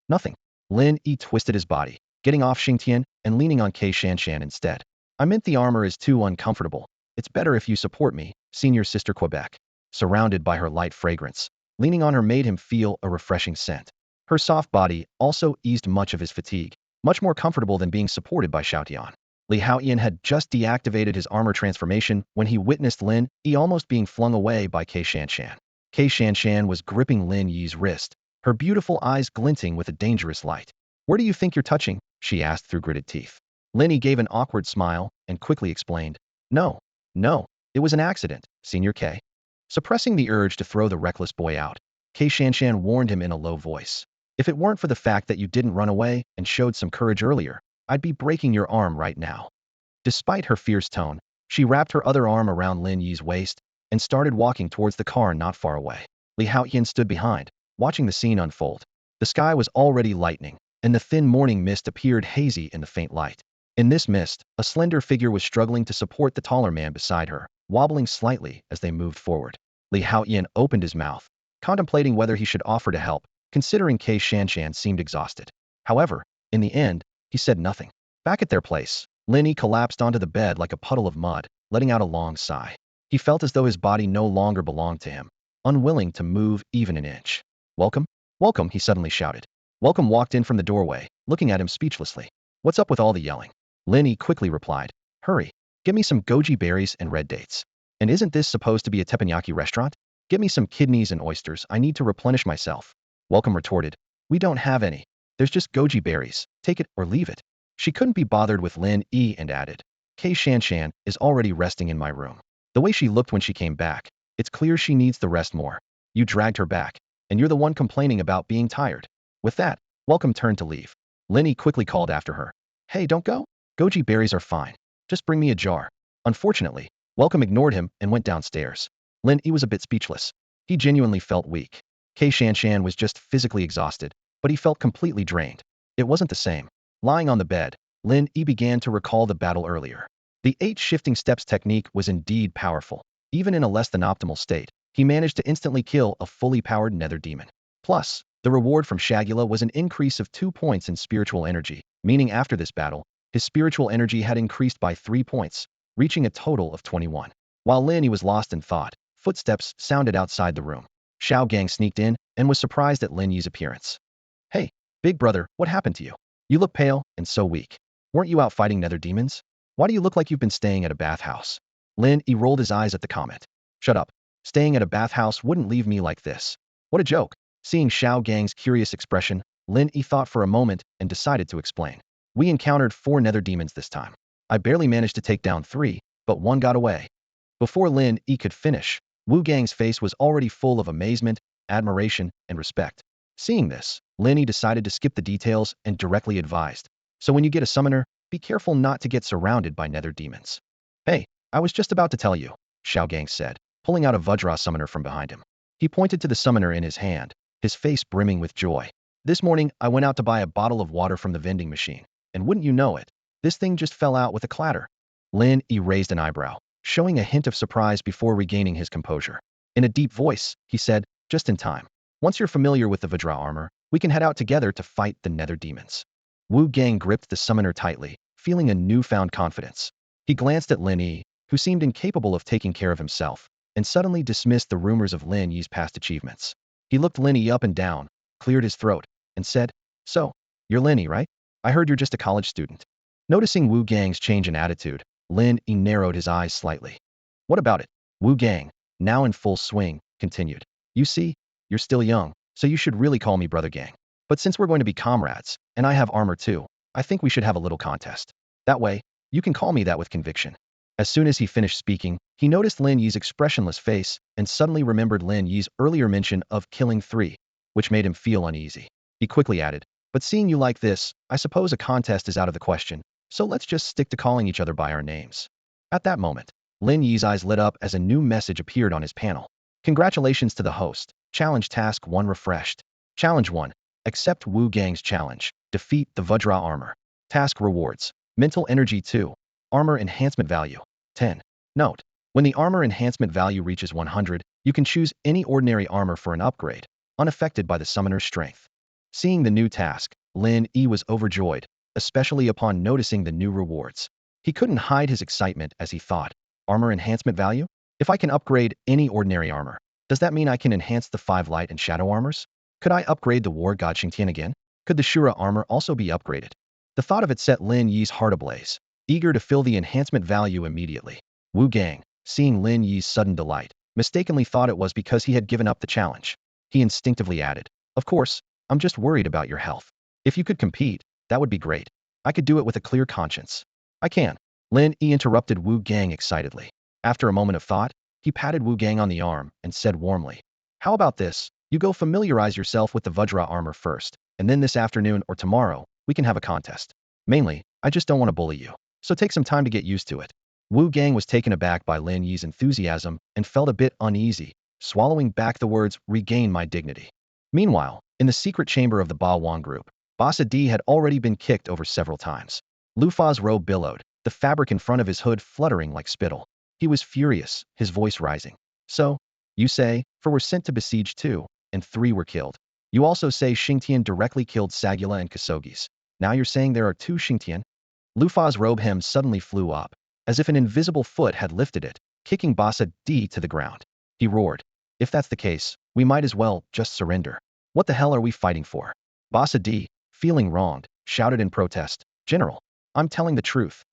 Nothing. Lin Yi twisted his body, getting off Xingtian and leaning on Xingtian instead. I meant the armor is too uncomfortable. It's better if you support me, senior sister Quebec. Surrounded by her light fragrance, leaning on her made him feel a refreshing scent. Her soft body also eased much of his fatigue, much more comfortable than being supported by Xiaotian. Li Haoyan had just deactivated his armor transformation when he witnessed Lin Yi almost being flung away by Xingtian. Xingtian was gripping Lin Yi's wrist, her beautiful eyes glinting with a dangerous light. Where do you think you're touching? She asked through gritted teeth. Lin Yi gave an awkward smile and quickly explained. No, it was an accident, Senior K. Suppressing the urge to throw the reckless boy out, Xingtian warned him in a low voice. If it weren't for the fact that you didn't run away and showed some courage earlier, I'd be breaking your arm right now. Despite her fierce tone, she wrapped her other arm around Lin Yi's waist and started walking towards the car not far away. Li Haoyan stood behind, watching the scene unfold. The sky was already lightening, and the thin morning mist appeared hazy in the faint light. In this mist, a slender figure was struggling to support the taller man beside her, wobbling slightly as they moved forward. Li Haoyan opened his mouth, contemplating whether he should offer to help, considering Xingtian seemed exhausted. However, in the end, he said nothing. Back at their place, Lin Yi collapsed onto the bed like a puddle of mud, letting out a long sigh. He felt as though his body no longer belonged to him, unwilling to move even an inch. Welcome? Welcome, he suddenly shouted. Welcome walked in from the doorway, looking at him speechlessly. What's up with all the yelling? Lin Yi quickly replied. Hurry. Get me some goji berries and red dates. And isn't this supposed to be a teppanyaki restaurant? Get me some kidneys and oysters, I need to replenish myself. Welcome retorted. We don't have any. There's just goji berries. Take it or leave it. She couldn't be bothered with Lin Yi and added. Xingtian is already resting in my room. The way she looked when she came back, it's clear she needs the rest more. You dragged her back, and you're the one complaining about being tired. With that, Welcome turned to leave. Lin Yi quickly called after her. Hey, don't go. Goji berries are fine. Just bring me a jar. Unfortunately, Welcome ignored him and went downstairs. Lin Yi was a bit speechless. He genuinely felt weak. Xingtian was just physically exhausted, but he felt completely drained. It wasn't the same. Lying on the bed, Lin Yi began to recall the battle earlier. The 8 shifting steps technique was indeed powerful. Even in a less than optimal state, he managed to instantly kill a fully powered nether demon. Plus, the reward from Shagula was an increase of 2 points in spiritual energy, meaning after this battle, his spiritual energy had increased by 3 points, reaching a total of 21. While Lin Yi was lost in thought, footsteps sounded outside the room. Xiao Gang sneaked in and was surprised at Lin Yi's appearance. Hey, big brother, what happened to you? You look pale and so weak. Weren't you out fighting nether demons? Why do you look like you've been staying at a bathhouse? Lin Yi rolled his eyes at the comment. Shut up. Staying at a bathhouse wouldn't leave me like this. What a joke. Seeing Xiao Gang's curious expression, Lin Yi thought for a moment and decided to explain. We encountered 4 nether demons this time. I barely managed to take down 3, but 1 got away. Before Lin Yi could finish, Wu Gang's face was already full of amazement, admiration, and respect. Seeing this, Lin Yi decided to skip the details and directly advised. So when you get a summoner, be careful not to get surrounded by nether demons. Hey, I was just about to tell you, Xiao Gang said, pulling out a Vajra summoner from behind him. He pointed to the summoner in his hand, his face brimming with joy. This morning, I went out to buy a bottle of water from the vending machine, and wouldn't you know it, this thing just fell out with a clatter. Lin Yi raised an eyebrow, showing a hint of surprise before regaining his composure. In a deep voice, he said, just in time. Once you're familiar with the Vajra armor, we can head out together to fight the nether demons. Wu Gang gripped the summoner tightly, feeling a newfound confidence. He glanced at Lin Yi, who seemed incapable of taking care of himself, and suddenly dismissed the rumors of Lin Yi's past achievements. He looked Lin Yi up and down, cleared his throat, and said, So, you're Lin Yi, right? I heard you're just a college student. Noticing Wu Gang's change in attitude, Lin Yi narrowed his eyes slightly. What about it? Wu Gang, now in full swing, continued. You see, you're still young, so you should really call me Brother Gang. But since we're going to be comrades, and I have armor too, I think we should have a little contest. That way, you can call me that with conviction. As soon as he finished speaking, he noticed Lin Yi's expressionless face and suddenly remembered Lin Yi's earlier mention of killing 3, which made him feel uneasy. He quickly added, but seeing you like this, I suppose a contest is out of the question, so let's just stick to calling each other by our names. At that moment, Lin Yi's eyes lit up as a new message appeared on his panel. Congratulations to the host. Challenge Task 1 refreshed. Challenge 1. Accept Wu Gang's challenge. Defeat the Vajra armor. Task rewards. Mental energy 2. Armor enhancement value. 10. Note: when the armor enhancement value reaches 100, you can choose any ordinary armor for an upgrade, unaffected by the summoner's strength. Seeing the new task, Lin Yi was overjoyed, especially upon noticing the new rewards. He couldn't hide his excitement as he thought, armor enhancement value? If I can upgrade any ordinary armor, does that mean I can enhance the 5 light and shadow armors? Could I upgrade the war god Xingtian again? Could the Shura armor also be upgraded? The thought of it set Lin Yi's heart ablaze, eager to fill the enhancement value immediately. Wu Gang, seeing Lin Yi's sudden delight, mistakenly thought it was because he had given up the challenge. He instinctively added, "Of course, I'm just worried about your health. If you could compete, that would be great. I could do it with a clear conscience." "I can." Lin Yi interrupted Wu Gang excitedly. After a moment of thought, he patted Wu Gang on the arm and said warmly, "How about this? You go familiarize yourself with the Vajra armor first, and then this afternoon or tomorrow, we can have a contest. Mainly, I just don't want to bully you, so take some time to get used to it." Wu Gang was taken aback by Lin Yi's enthusiasm and felt a bit uneasy, swallowing back the words, "regain my dignity." Meanwhile, in the secret chamber of the Ba Wang group, Basa Di had already been kicked over several times. Lu Fa's robe billowed, the fabric in front of his hood fluttering like spittle. He was furious, his voice rising. "So, you say, for were sent to besiege 2, and 3 were killed. You also say Xingtian directly killed Sagula and Kasogis. Now you're saying there are 2 Xingtian?" Lu Fa's robe hem suddenly flew up, as if an invisible foot had lifted it, kicking Basa Di to the ground. He roared, "If that's the case, we might as well just surrender. What the hell are we fighting for?" Basa Di, feeling wronged, shouted in protest, "General, I'm telling the truth."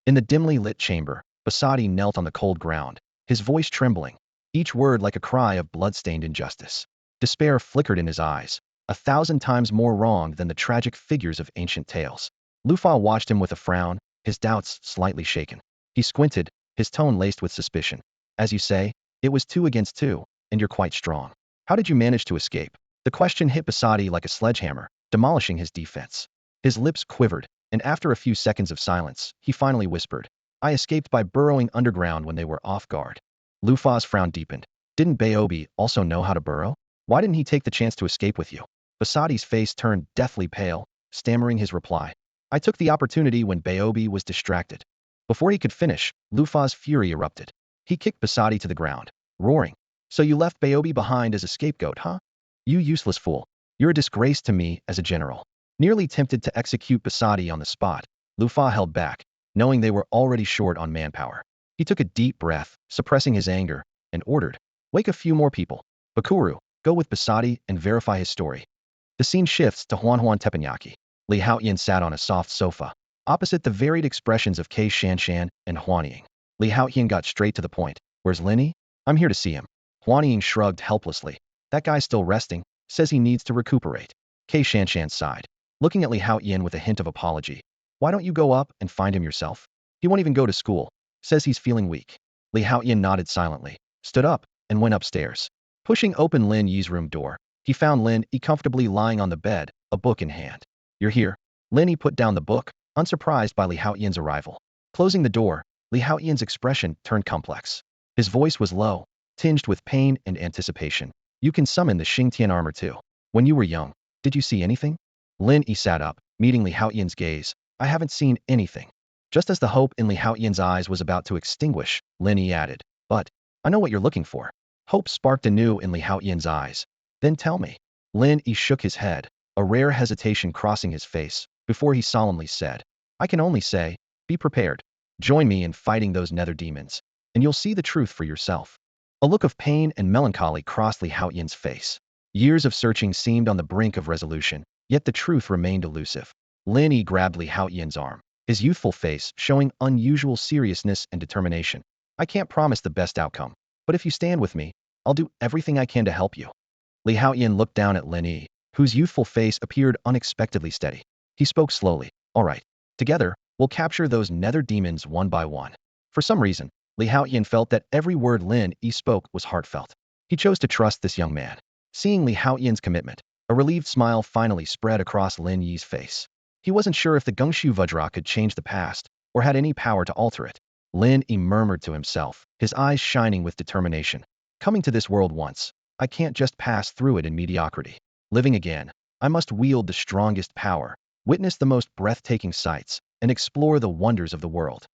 In the dimly lit chamber, Basadi knelt on the cold ground, his voice trembling, each word like a cry of blood-stained injustice. Despair flickered in his eyes, 1,000 times more wronged than the tragic figures of ancient tales. Lu Fa watched him with a frown, his doubts slightly shaken. He squinted, his tone laced with suspicion. "As you say, it was 2 against 2, and you're quite strong. How did you manage to escape?" The question hit Basadi like a sledgehammer, demolishing his defense. His lips quivered, and after a few seconds of silence, he finally whispered, "I escaped by burrowing underground when they were off guard." Lu Fa's frown deepened. "Didn't Baobi also know how to burrow? Why didn't he take the chance to escape with you?" Basadi's face turned deathly pale, stammering his reply. "I took the opportunity when Baobi was distracted." Before he could finish, Lu Fa's fury erupted. He kicked Basadi to the ground, roaring, "So you left Baobi behind as a scapegoat, huh? You useless fool. You're a disgrace to me as a general." Nearly tempted to execute Basadi on the spot, Lu Fa held back, knowing they were already short on manpower. He took a deep breath, suppressing his anger, and ordered, "Wake a few more people. Bakuru, go with Basadi and verify his story." The scene shifts to Huanhuan Teppanyaki. Li Haoyan sat on a soft sofa, opposite the varied expressions of Kei Shanshan and Huanying. Li Haoyan got straight to the point. "Where's Lin Yi? I'm here to see him." Huanying shrugged helplessly. "That guy's still resting, says he needs to recuperate." Kei Shanshan sighed, looking at Li Haoyan with a hint of apology. "Why don't you go up and find him yourself? He won't even go to school. Says he's feeling weak." Li Haoyan nodded silently, stood up, and went upstairs. Pushing open Lin Yi's room door, he found Lin Yi comfortably lying on the bed, a book in hand. "You're here." Lin Yi put down the book, unsurprised by Li Haoyan's arrival. Closing the door, Li Haoyan's expression turned complex. His voice was low, tinged with pain and anticipation. "You can summon the Xingtian armor too. When you were young, did you see anything?" Lin Yi sat up, meeting Li Haoyan's gaze. "I haven't seen anything." Just as the hope in Li Haoyan's eyes was about to extinguish, Lin Yi added, "But, I know what you're looking for." Hope sparked anew in Li Haoyan's eyes. "Then tell me." Lin Yi shook his head, a rare hesitation crossing his face, before he solemnly said, "I can only say, be prepared. Join me in fighting those nether demons, and you'll see the truth for yourself." A look of pain and melancholy crossed Li Haoyan's face. Years of searching seemed on the brink of resolution, yet the truth remained elusive. Lin Yi grabbed Li Haoyan's arm, his youthful face showing unusual seriousness and determination. "I can't promise the best outcome, but if you stand with me, I'll do everything I can to help you." Li Haoyan looked down at Lin Yi, whose youthful face appeared unexpectedly steady. He spoke slowly, "All right. Together, we'll capture those nether demons one by one." For some reason, Li Haoyan felt that every word Lin Yi spoke was heartfelt. He chose to trust this young man. Seeing Li Haoyan's commitment, a relieved smile finally spread across Lin Yi's face. He wasn't sure if the Gungshu Vajra could change the past, or had any power to alter it. Lin Yi murmured to himself, his eyes shining with determination. "Coming to this world once, I can't just pass through it in mediocrity. Living again, I must wield the strongest power, witness the most breathtaking sights, and explore the wonders of the world."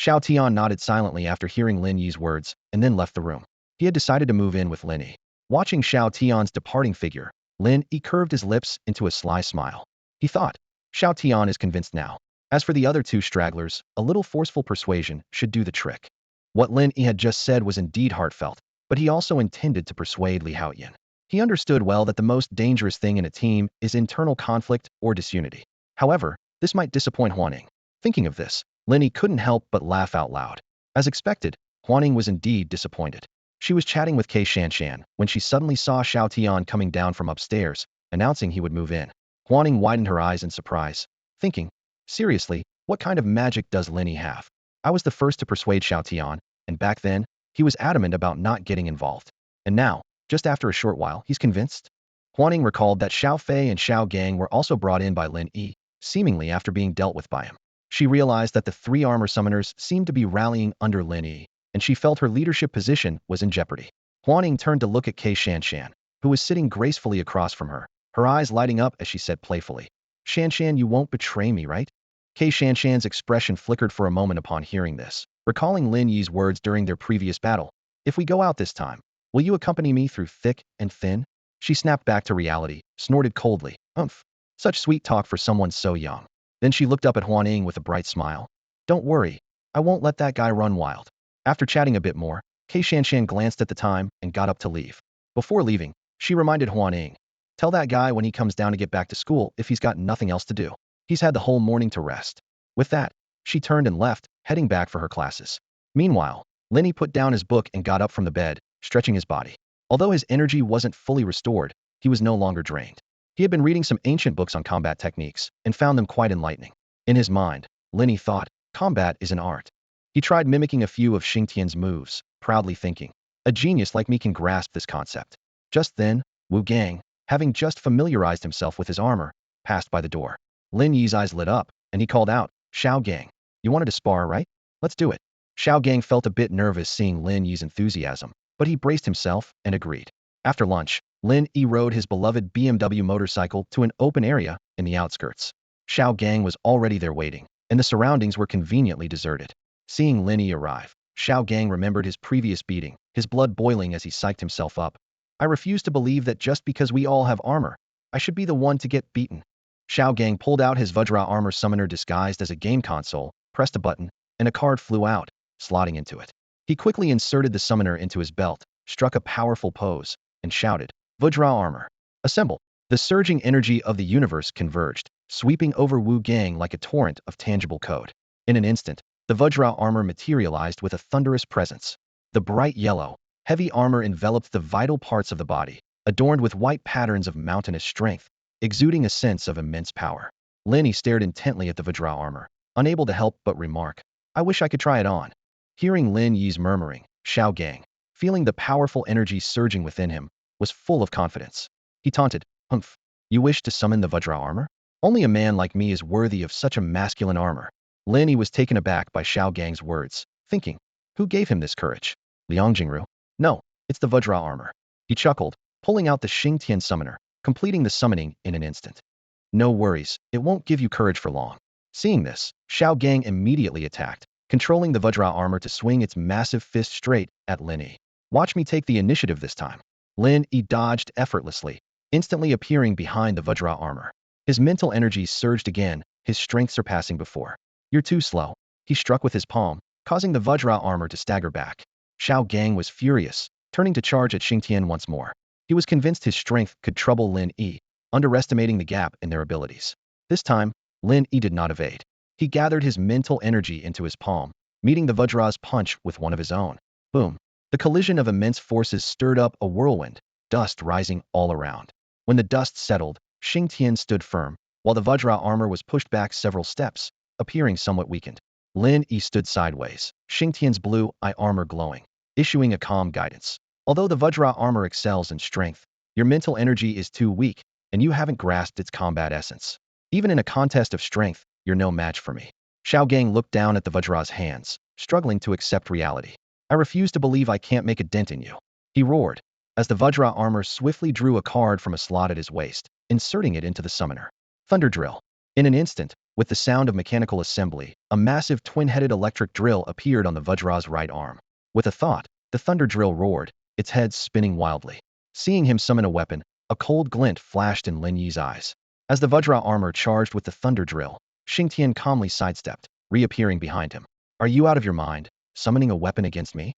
Xiao Tian nodded silently after hearing Lin Yi's words and then left the room. He had decided to move in with Lin Yi. Watching Xiao Tian's departing figure, Lin Yi curved his lips into a sly smile. He thought, Xiao Tian is convinced now. As for the other two stragglers, a little forceful persuasion should do the trick. What Lin Yi had just said was indeed heartfelt, but he also intended to persuade Li Haoyan. He understood well that the most dangerous thing in a team is internal conflict or disunity. However, this might disappoint Huaning. Thinking of this, Lin Yi couldn't help but laugh out loud. As expected, Huaning was indeed disappointed. She was chatting with Xingtian when she suddenly saw Xiao Tian coming down from upstairs, announcing he would move in. Huaning widened her eyes in surprise, thinking, seriously, what kind of magic does Lin Yi have? I was the first to persuade Xiao Tian, and back then, he was adamant about not getting involved. And now, just after a short while, he's convinced? Huaning recalled that Xiao Fei and Xiao Gang were also brought in by Lin Yi, seemingly after being dealt with by him. She realized that the three armor summoners seemed to be rallying under Lin Yi, and she felt her leadership position was in jeopardy. Huaning turned to look at Xingtian, who was sitting gracefully across from her eyes lighting up as she said playfully, Shanshan, you won't betray me, right? Xingtian's expression flickered for a moment upon hearing this, recalling Lin Yi's words during their previous battle. If we go out this time, will you accompany me through thick and thin? She snapped back to reality, snorted coldly, umph. Such sweet talk for someone so young. Then she looked up at Huaning with a bright smile. Don't worry, I won't let that guy run wild. After chatting a bit more, Xingtian glanced at the time and got up to leave. Before leaving, she reminded Huaning, tell that guy when he comes down to get back to school if he's got nothing else to do. He's had the whole morning to rest. With that, she turned and left, heading back for her classes. Meanwhile, Lin Yi put down his book and got up from the bed, stretching his body. Although his energy wasn't fully restored, he was no longer drained. He had been reading some ancient books on combat techniques and found them quite enlightening. In his mind, Lin Yi thought, combat is an art. He tried mimicking a few of Xingtian's moves, proudly thinking, a genius like me can grasp this concept. Just then, Wu Gang, having just familiarized himself with his armor, passed by the door. Lin Yi's eyes lit up, and he called out, Xiao Gang, you wanted to spar, right? Let's do it. Xiao Gang felt a bit nervous seeing Lin Yi's enthusiasm, but he braced himself and agreed. After lunch, Lin Yi rode his beloved BMW motorcycle to an open area in the outskirts. Xiao Gang was already there waiting, and the surroundings were conveniently deserted. Seeing Lin Yi arrive, Xiao Gang remembered his previous beating, his blood boiling as he psyched himself up. I refuse to believe that just because we all have armor, I should be the one to get beaten. Xiao Gang pulled out his Vajra armor summoner disguised as a game console, pressed a button, and a card flew out, slotting into it. He quickly inserted the summoner into his belt, struck a powerful pose, and shouted, Vajra armor, assemble. The surging energy of the universe converged, sweeping over Wu Gang like a torrent of tangible code. In an instant, the Vajra armor materialized with a thunderous presence. The bright yellow, heavy armor enveloped the vital parts of the body, adorned with white patterns of mountainous strength, exuding a sense of immense power. Lin Yi stared intently at the Vajra armor, unable to help but remark, I wish I could try it on. Hearing Lin Yi's murmuring, Xiao Gang, feeling the powerful energy surging within him, was full of confidence. He taunted, Humph, you wish to summon the Vajra armor? Only a man like me is worthy of such a masculine armor. Lin Yi was taken aback by Xiao Gang's words, thinking, who gave him this courage? Liang Jingru? No, it's the Vajra armor. He chuckled, pulling out the Xingtian summoner, completing the summoning in an instant. No worries, it won't give you courage for long. Seeing this, Xiao Gang immediately attacked, controlling the Vajra armor to swing its massive fist straight at Lin Yi. Watch me take the initiative this time. Lin Yi dodged effortlessly, instantly appearing behind the Vajra armor. His mental energy surged again, his strength surpassing before. You're too slow. He struck with his palm, causing the Vajra armor to stagger back. Xiao Gang was furious, turning to charge at Xingtian once more. He was convinced his strength could trouble Lin Yi, underestimating the gap in their abilities. This time, Lin Yi did not evade. He gathered his mental energy into his palm, meeting the Vajra's punch with one of his own. Boom. The collision of immense forces stirred up a whirlwind, dust rising all around. When the dust settled, Xingtian stood firm, while the Vajra armor was pushed back several steps, appearing somewhat weakened. Lin Yi stood sideways, Xingtian's blue eye armor glowing, issuing a calm guidance. Although the Vajra armor excels in strength, your mental energy is too weak, and you haven't grasped its combat essence. Even in a contest of strength, you're no match for me. Xiao Gang looked down at the Vajra's hands, struggling to accept reality. I refuse to believe I can't make a dent in you. He roared, as the Vajra armor swiftly drew a card from a slot at his waist, inserting it into the summoner. Thunder drill. In an instant, With the sound of mechanical assembly, a massive twin-headed electric drill appeared on the Vajra's right arm. With a thought, the thunder drill roared, its head spinning wildly. Seeing him summon a weapon, a cold glint flashed in Lin Yi's eyes. As the Vajra armor charged with the thunder drill, Xingtian calmly sidestepped, reappearing behind him. Are you out of your mind, summoning a weapon against me?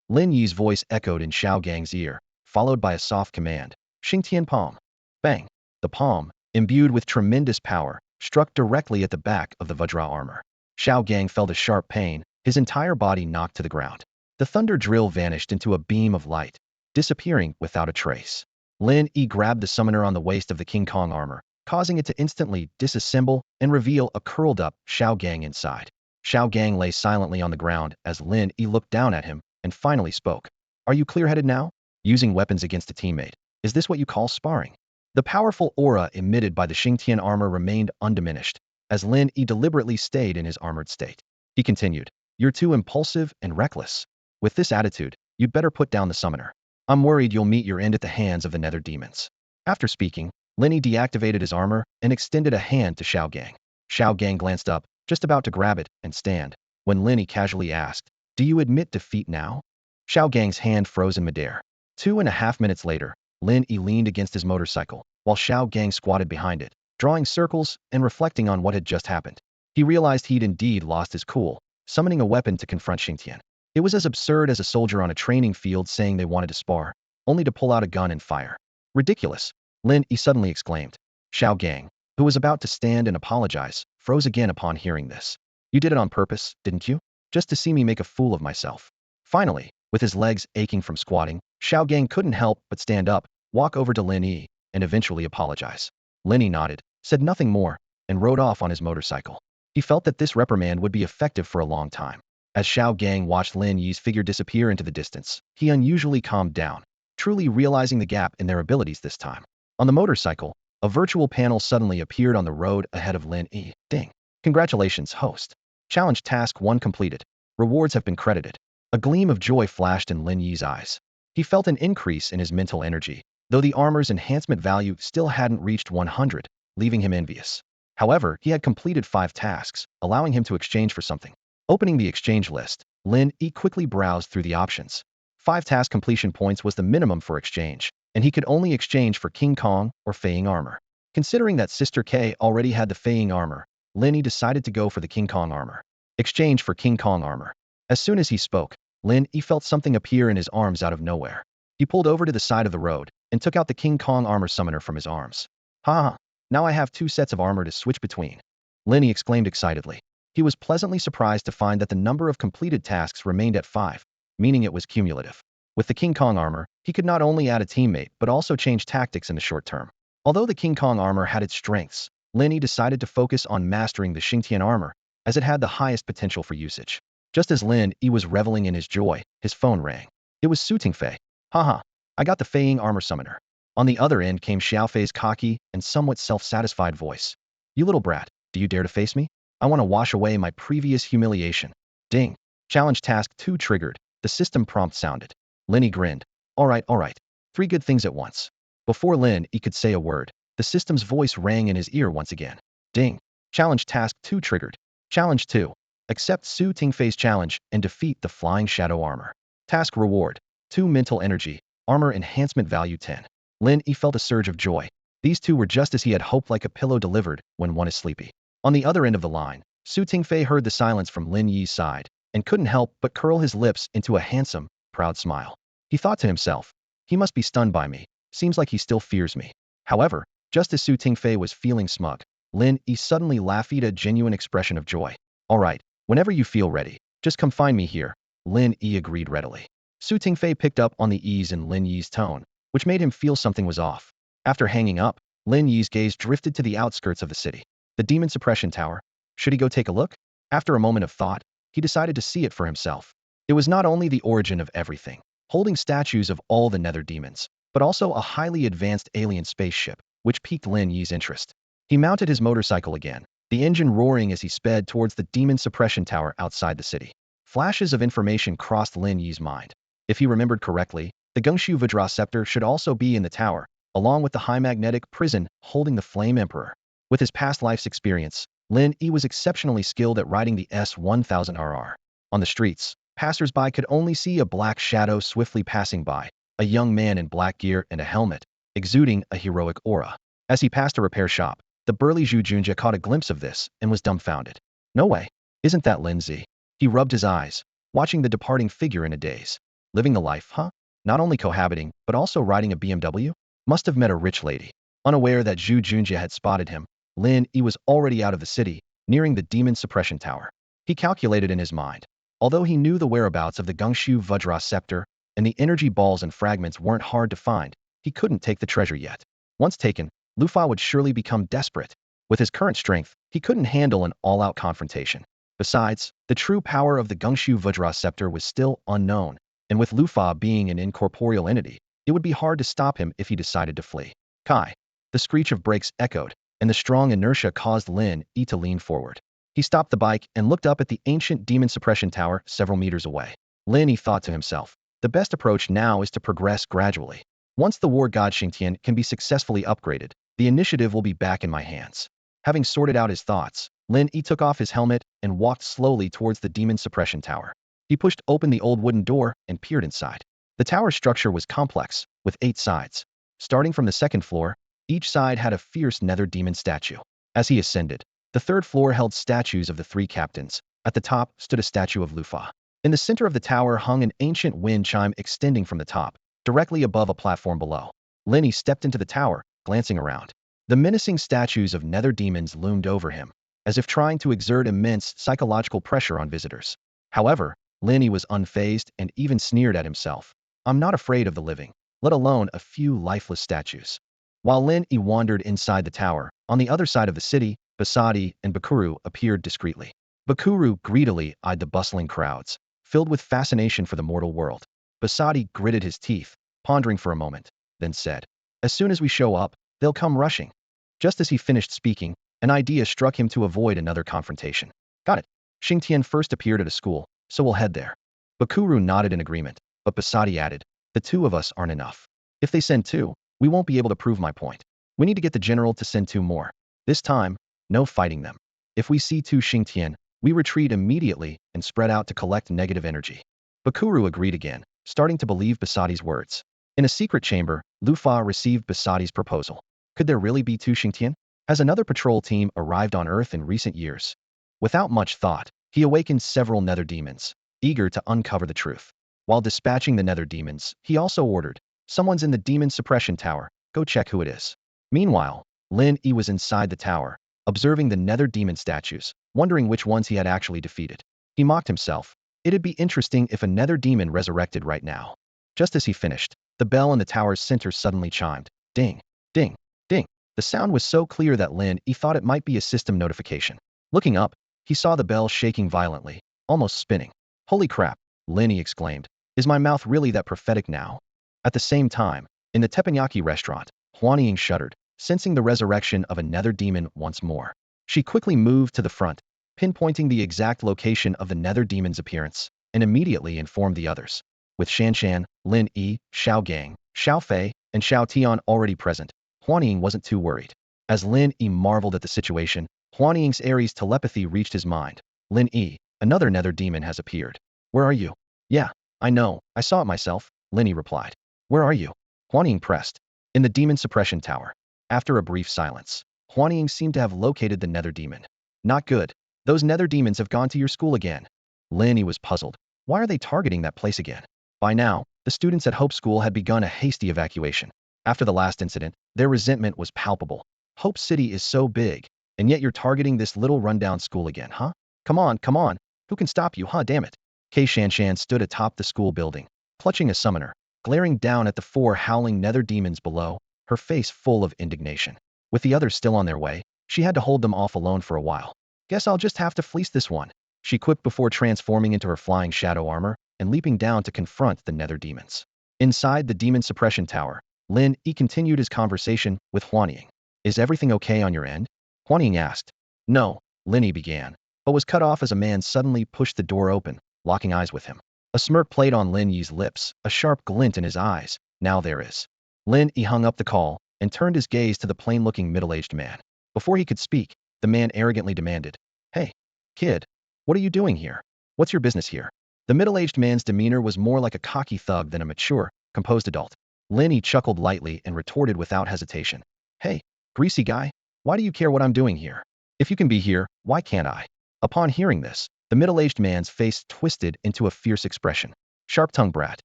Lin Yi's voice echoed in Xiao Gang's ear, followed by a soft command. Xingtian palm. Bang! The palm, imbued with tremendous power, struck directly at the back of the Vajra armor. Xiao Gang felt a sharp pain, his entire body knocked to the ground. The thunder drill vanished into a beam of light, disappearing without a trace. Lin Yi grabbed the summoner on the waist of the King Kong armor, causing it to instantly disassemble and reveal a curled-up Xiao Gang inside. Xiao Gang lay silently on the ground as Lin Yi looked down at him and finally spoke. Are you clear-headed now? Using weapons against a teammate. Is this what you call sparring? The powerful aura emitted by the Xingtian armor remained undiminished, as Lin Yi deliberately stayed in his armored state. He continued, You're too impulsive and reckless. With this attitude, you'd better put down the summoner. I'm worried you'll meet your end at the hands of the nether demons. After speaking, Lin Yi deactivated his armor and extended a hand to Xiao Gang. Xiao Gang glanced up, just about to grab it and stand, when Lin Yi casually asked, Do you admit defeat now? Xiao Gang's hand froze in midair. 2.5 minutes later, Lin Yi leaned against his motorcycle, while Xiao Gang squatted behind it, drawing circles and reflecting on what had just happened. He realized he'd indeed lost his cool, summoning a weapon to confront Xingtian. It was as absurd as a soldier on a training field saying they wanted to spar, only to pull out a gun and fire. Ridiculous, Lin Yi suddenly exclaimed. Xiao Gang, who was about to stand and apologize, froze again upon hearing this. You did it on purpose, didn't you? Just to see me make a fool of myself. Finally, with his legs aching from squatting, Xiao Gang couldn't help but stand up, walk over to Lin Yi, and eventually apologize. Lin Yi nodded, said nothing more, and rode off on his motorcycle. He felt that this reprimand would be effective for a long time. As Xiao Gang watched Lin Yi's figure disappear into the distance, he unusually calmed down, truly realizing the gap in their abilities this time. On the motorcycle, a virtual panel suddenly appeared on the road ahead of Lin Yi. Ding! Congratulations, host. Challenge Task 1 completed. Rewards have been credited. A gleam of joy flashed in Lin Yi's eyes. He felt an increase in his mental energy, though the armor's enhancement value still hadn't reached 100, leaving him envious. However, he had completed 5 tasks, allowing him to exchange for something. Opening the exchange list, Lin Yi quickly browsed through the options. 5 task completion points was the minimum for exchange, and he could only exchange for King Kong or Feiying armor. Considering that Sister K already had the Feiying armor, Lin Yi decided to go for the King Kong armor. Exchange for King Kong armor. As soon as he spoke, Lin Yi felt something appear in his arms out of nowhere. He pulled over to the side of the road and took out the King Kong armor summoner from his arms. Ha! Now I have 2 sets of armor to switch between. Lin Yi exclaimed excitedly. He was pleasantly surprised to find that the number of completed tasks remained at 5, meaning it was cumulative. With the King Kong armor, he could not only add a teammate but also change tactics in the short term. Although the King Kong armor had its strengths, Lin Yi decided to focus on mastering the Xingtian armor, as it had the highest potential for usage. Just as Lin Yi was reveling in his joy, his phone rang. It was Su Tingfei. Haha, I got the Feiying armor summoner. On the other end came Xiaofei's cocky and somewhat self-satisfied voice. You little brat, do you dare to face me? I want to wash away my previous humiliation. Ding. Challenge Task 2 triggered. The system prompt sounded. Lin Yi grinned. All right. 3 good things at once. Before Lin Yi could say a word, the system's voice rang in his ear once again. Ding. Challenge Task 2 triggered. Challenge 2. Accept Su Tingfei's challenge and defeat the Flying Shadow armor. Task Reward. 2 mental energy. Armor enhancement value 10. Lin Yi felt a surge of joy. These 2 were just as he had hoped, like a pillow delivered when one is sleepy. On the other end of the line, Su Tingfei heard the silence from Lin Yi's side and couldn't help but curl his lips into a handsome, proud smile. He thought to himself, he must be stunned by me. Seems like he still fears me. However, just as Su Tingfei was feeling smug, Lin Yi suddenly laughed a genuine expression of joy. All right, whenever you feel ready, just come find me here. Lin Yi agreed readily. Su Tingfei picked up on the ease in Lin Yi's tone, which made him feel something was off. After hanging up, Lin Yi's gaze drifted to the outskirts of the city. The Demon Suppression Tower. Should he go take a look? After a moment of thought, he decided to see it for himself. It was not only the origin of everything, holding statues of all the nether demons, but also a highly advanced alien spaceship, which piqued Lin Yi's interest. He mounted his motorcycle again, the engine roaring as he sped towards the Demon Suppression Tower outside the city. Flashes of information crossed Lin Yi's mind. If he remembered correctly, the Gungshu Vajra scepter should also be in the tower, along with the high magnetic prison holding the Flame Emperor. With his past life's experience, Lin Yi was exceptionally skilled at riding the S-1000RR. On the streets, passers-by could only see a black shadow swiftly passing by, a young man in black gear and a helmet, exuding a heroic aura. As he passed a repair shop, the burly Zhu Junjie caught a glimpse of this and was dumbfounded. No way. Isn't that Lin Yi? He rubbed his eyes, watching the departing figure in a daze. Living the life, huh? Not only cohabiting, but also riding a BMW? Must have met a rich lady. Unaware that Zhu Junjie had spotted him, Lin Yi was already out of the city, nearing the demon suppression tower. He calculated in his mind. Although he knew the whereabouts of the Gungshu Vajra scepter, and the energy balls and fragments weren't hard to find, he couldn't take the treasure yet. Once taken, Lu Fa would surely become desperate. With his current strength, he couldn't handle an all-out confrontation. Besides, the true power of the Gungshu Vajra scepter was still unknown, and with Lu Fa being an incorporeal entity, it would be hard to stop him if he decided to flee. Kai. The screech of brakes echoed, and the strong inertia caused Lin Yi to lean forward. He stopped the bike and looked up at the ancient demon suppression tower several meters away. Lin Yi thought to himself, the best approach now is to progress gradually. Once the war god Xingtian can be successfully upgraded, the initiative will be back in my hands. Having sorted out his thoughts, Lin Yi took off his helmet and walked slowly towards the demon suppression tower. He pushed open the old wooden door and peered inside. The tower's structure was complex, with 8 sides. Starting from the second floor, each side had a fierce nether demon statue. As he ascended, the third floor held statues of the 3 captains. At the top stood a statue of Lu Fa. In the center of the tower hung an ancient wind chime extending from the top, directly above a platform below. Lin Yi stepped into the tower, glancing around. The menacing statues of nether demons loomed over him, as if trying to exert immense psychological pressure on visitors. However, Lin Yi was unfazed and even sneered at himself. I'm not afraid of the living, let alone a few lifeless statues. While Lin Yi wandered inside the tower, on the other side of the city, Basadi and Bakuru appeared discreetly. Bakuru greedily eyed the bustling crowds, filled with fascination for the mortal world. Basadi gritted his teeth, pondering for a moment, then said, as soon as we show up, they'll come rushing. Just as he finished speaking, an idea struck him to avoid another confrontation. Got it. Xingtian first appeared at a school, so we'll head there. Bakuru nodded in agreement, but Basadi added, the 2 of us aren't enough. If they send 2, we won't be able to prove my point. We need to get the general to send 2 more. This time, no fighting them. If we see 2 Xingtian, we retreat immediately and spread out to collect negative energy. Bakuru agreed again, starting to believe Basadi's words. In a secret chamber, Lu Fa received Basadi's proposal. Could there really be 2 Xingtian? Has another patrol team arrived on Earth in recent years? Without much thought, he awakened several nether demons, eager to uncover the truth. While dispatching the nether demons, he also ordered, someone's in the demon suppression tower, go check who it is. Meanwhile, Lin Yi was inside the tower, observing the nether demon statues, wondering which ones he had actually defeated. He mocked himself. It'd be interesting if a nether demon resurrected right now. Just as he finished, the bell in the tower's center suddenly chimed. Ding, ding, ding. The sound was so clear that Lin Yi thought it might be a system notification. Looking up, he saw the bell shaking violently, almost spinning. Holy crap, Lin Yi exclaimed. Is my mouth really that prophetic now? At the same time, in the teppanyaki restaurant, Huanying shuddered, sensing the resurrection of a nether demon once more. She quickly moved to the front, pinpointing the exact location of the nether demon's appearance, and immediately informed the others. With Shanshan, Lin Yi, Xiao Gang, Xiao Fei, and Xiao Tian already present, Huanying wasn't too worried. As Lin Yi marveled at the situation, Huanying's Aries telepathy reached his mind. Lin Yi, another nether demon has appeared. Where are you? Yeah, I know, I saw it myself, Lin Yi replied. Where are you? Huanying pressed. In the demon suppression tower. After a brief silence, Huanying seemed to have located the nether demon. Not good. Those nether demons have gone to your school again. Lin Yi was puzzled. Why are they targeting that place again? By now, the students at Hope School had begun a hasty evacuation. After the last incident, their resentment was palpable. Hope City is so big, and yet you're targeting this little rundown school again, huh? Come on, come on. Who can stop you, huh, damn it? Kei Shanshan stood atop the school building, clutching a summoner, glaring down at the 4 howling nether demons below, her face full of indignation. With the others still on their way, she had to hold them off alone for a while. Guess I'll just have to fleece this one, she quipped before transforming into her flying shadow armor and leaping down to confront the nether demons. Inside the demon suppression tower, Lin Yi continued his conversation with Huanying. Is everything okay on your end? Huanying asked. No, Lin Yi began, but was cut off as a man suddenly pushed the door open, locking eyes with him. A smirk played on Lin Yi's lips, a sharp glint in his eyes. Now there is. Lin Yi hung up the call and turned his gaze to the plain-looking middle-aged man. Before he could speak, the man arrogantly demanded. Hey, kid, what are you doing here? What's your business here? The middle-aged man's demeanor was more like a cocky thug than a mature, composed adult. Lin Yi chuckled lightly and retorted without hesitation. Hey, greasy guy, why do you care what I'm doing here? If you can be here, why can't I? Upon hearing this, the middle-aged man's face twisted into a fierce expression. Sharp-tongued brat.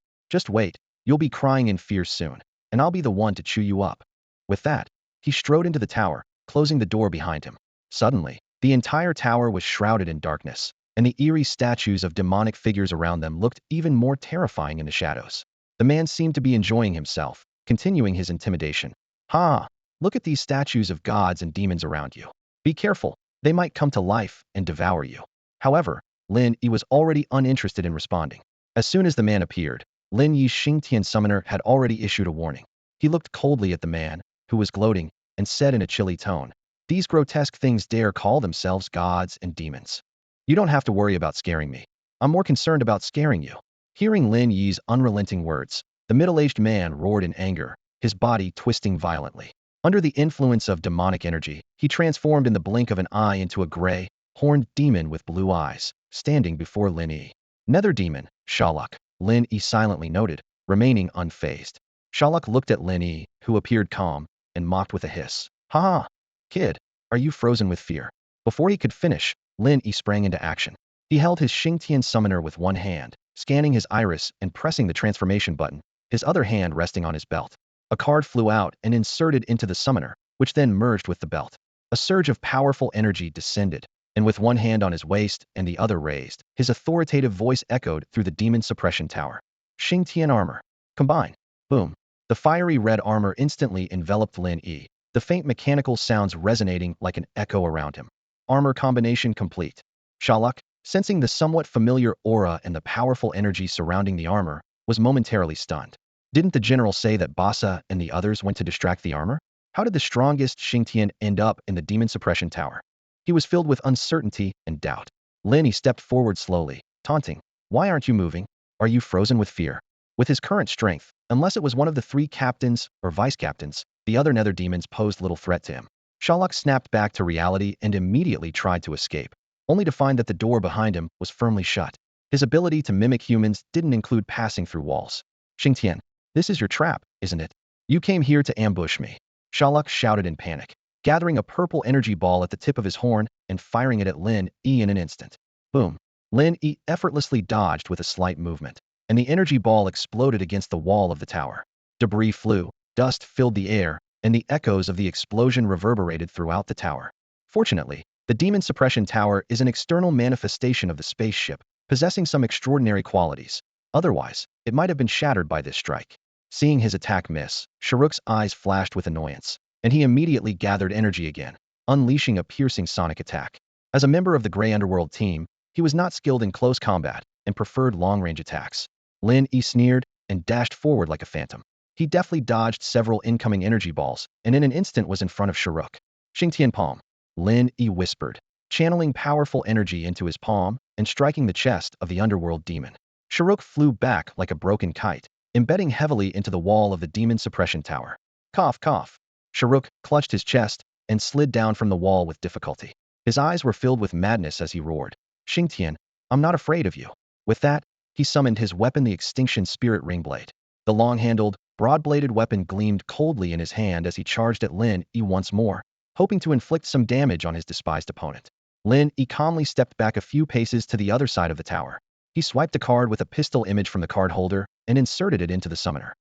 Just wait, you'll be crying in fear soon, and I'll be the one to chew you up. With that, he strode into the tower, closing the door behind him. Suddenly, the entire tower was shrouded in darkness, and the eerie statues of demonic figures around them looked even more terrifying in the shadows. The man seemed to be enjoying himself, continuing his intimidation. Ha! Look at these statues of gods and demons around you. Be careful, they might come to life and devour you. However, Lin Yi was already uninterested in responding. As soon as the man appeared, Lin Yi's Xingtian summoner had already issued a warning. He looked coldly at the man, who was gloating, and said in a chilly tone, "These grotesque things dare call themselves gods and demons. You don't have to worry about scaring me. I'm more concerned about scaring you." Hearing Lin Yi's unrelenting words, the middle-aged man roared in anger, his body twisting violently. Under the influence of demonic energy, he transformed in the blink of an eye into a gray, horned demon with blue eyes, standing before Lin Yi. Nether demon, Shaluk, Lin Yi silently noted, remaining unfazed. Shaluk looked at Lin Yi, who appeared calm, and mocked with a hiss. Ha ha! Kid, are you frozen with fear? Before he could finish, Lin Yi sprang into action. He held his Xingtian summoner with one hand, scanning his iris and pressing the transformation button, his other hand resting on his belt. A card flew out and inserted into the summoner, which then merged with the belt. A surge of powerful energy descended, and with one hand on his waist and the other raised, his authoritative voice echoed through the demon suppression tower. Xingtian armor. Combine. Boom. The fiery red armor instantly enveloped Lin Yi, the faint mechanical sounds resonating like an echo around him. Armor combination complete. Shaluk, sensing the somewhat familiar aura and the powerful energy surrounding the armor, was momentarily stunned. Didn't the general say that Basa and the others went to distract the armor? How did the strongest Xingtian end up in the demon suppression tower? He was filled with uncertainty and doubt. Lin Yi stepped forward slowly, taunting. Why aren't you moving? Are you frozen with fear? With his current strength, unless it was one of the 3 captains or vice-captains, the other nether demons posed little threat to him. Shaluk snapped back to reality and immediately tried to escape, only to find that the door behind him was firmly shut. His ability to mimic humans didn't include passing through walls. Xingtian, this is your trap, isn't it? You came here to ambush me. Shaluk shouted in panic, gathering a purple energy ball at the tip of his horn and firing it at Lin Yi in an instant. Boom. Lin Yi effortlessly dodged with a slight movement, and the energy ball exploded against the wall of the tower. Debris flew, dust filled the air, and the echoes of the explosion reverberated throughout the tower. Fortunately, the demon suppression tower is an external manifestation of the spaceship, possessing some extraordinary qualities. Otherwise, it might have been shattered by this strike. Seeing his attack miss, Sharuk's eyes flashed with annoyance, and he immediately gathered energy again, unleashing a piercing sonic attack. As a member of the Grey Underworld team, he was not skilled in close combat and preferred long-range attacks. Lin Yi sneered and dashed forward like a phantom. He deftly dodged several incoming energy balls and in an instant was in front of Sharuk. Xingtian palm. Lin Yi whispered, channeling powerful energy into his palm and striking the chest of the Underworld demon. Sharuk flew back like a broken kite, embedding heavily into the wall of the demon suppression tower. Cough, cough. Sharuk clutched his chest and slid down from the wall with difficulty. His eyes were filled with madness as he roared. Xingtian, I'm not afraid of you. With that, he summoned his weapon, the Extinction Spirit Ringblade. The long-handled, broad-bladed weapon gleamed coldly in his hand as he charged at Lin Yi once more, hoping to inflict some damage on his despised opponent. Lin Yi calmly stepped back a few paces to the other side of the tower. He swiped a card with a pistol image from the card holder and inserted it into the summoner.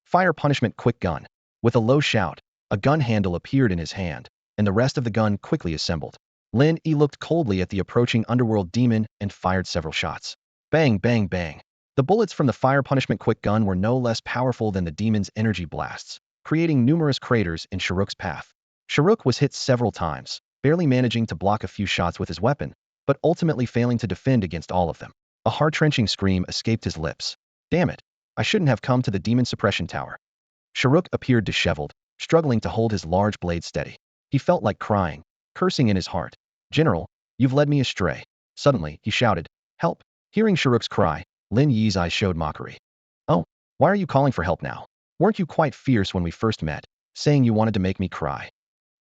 Fire punishment quick gun. With a low shout, a gun handle appeared in his hand, and the rest of the gun quickly assembled. Lin Yi looked coldly at the approaching underworld demon and fired several shots. Bang, bang, bang. The bullets from the fire punishment quick gun were no less powerful than the demon's energy blasts, creating numerous craters in Sharuk's path. Sharuk was hit several times, barely managing to block a few shots with his weapon, but ultimately failing to defend against all of them. A heart-wrenching scream escaped his lips. Damn it, I shouldn't have come to the demon suppression tower. Sharuk appeared disheveled, struggling to hold his large blade steady. He felt like crying, cursing in his heart. General, you've led me astray. Suddenly, he shouted, help. Hearing Sharuk's cry, Lin Yi's eyes showed mockery. Oh, why are you calling for help now? Weren't you quite fierce when we first met, saying you wanted to make me cry?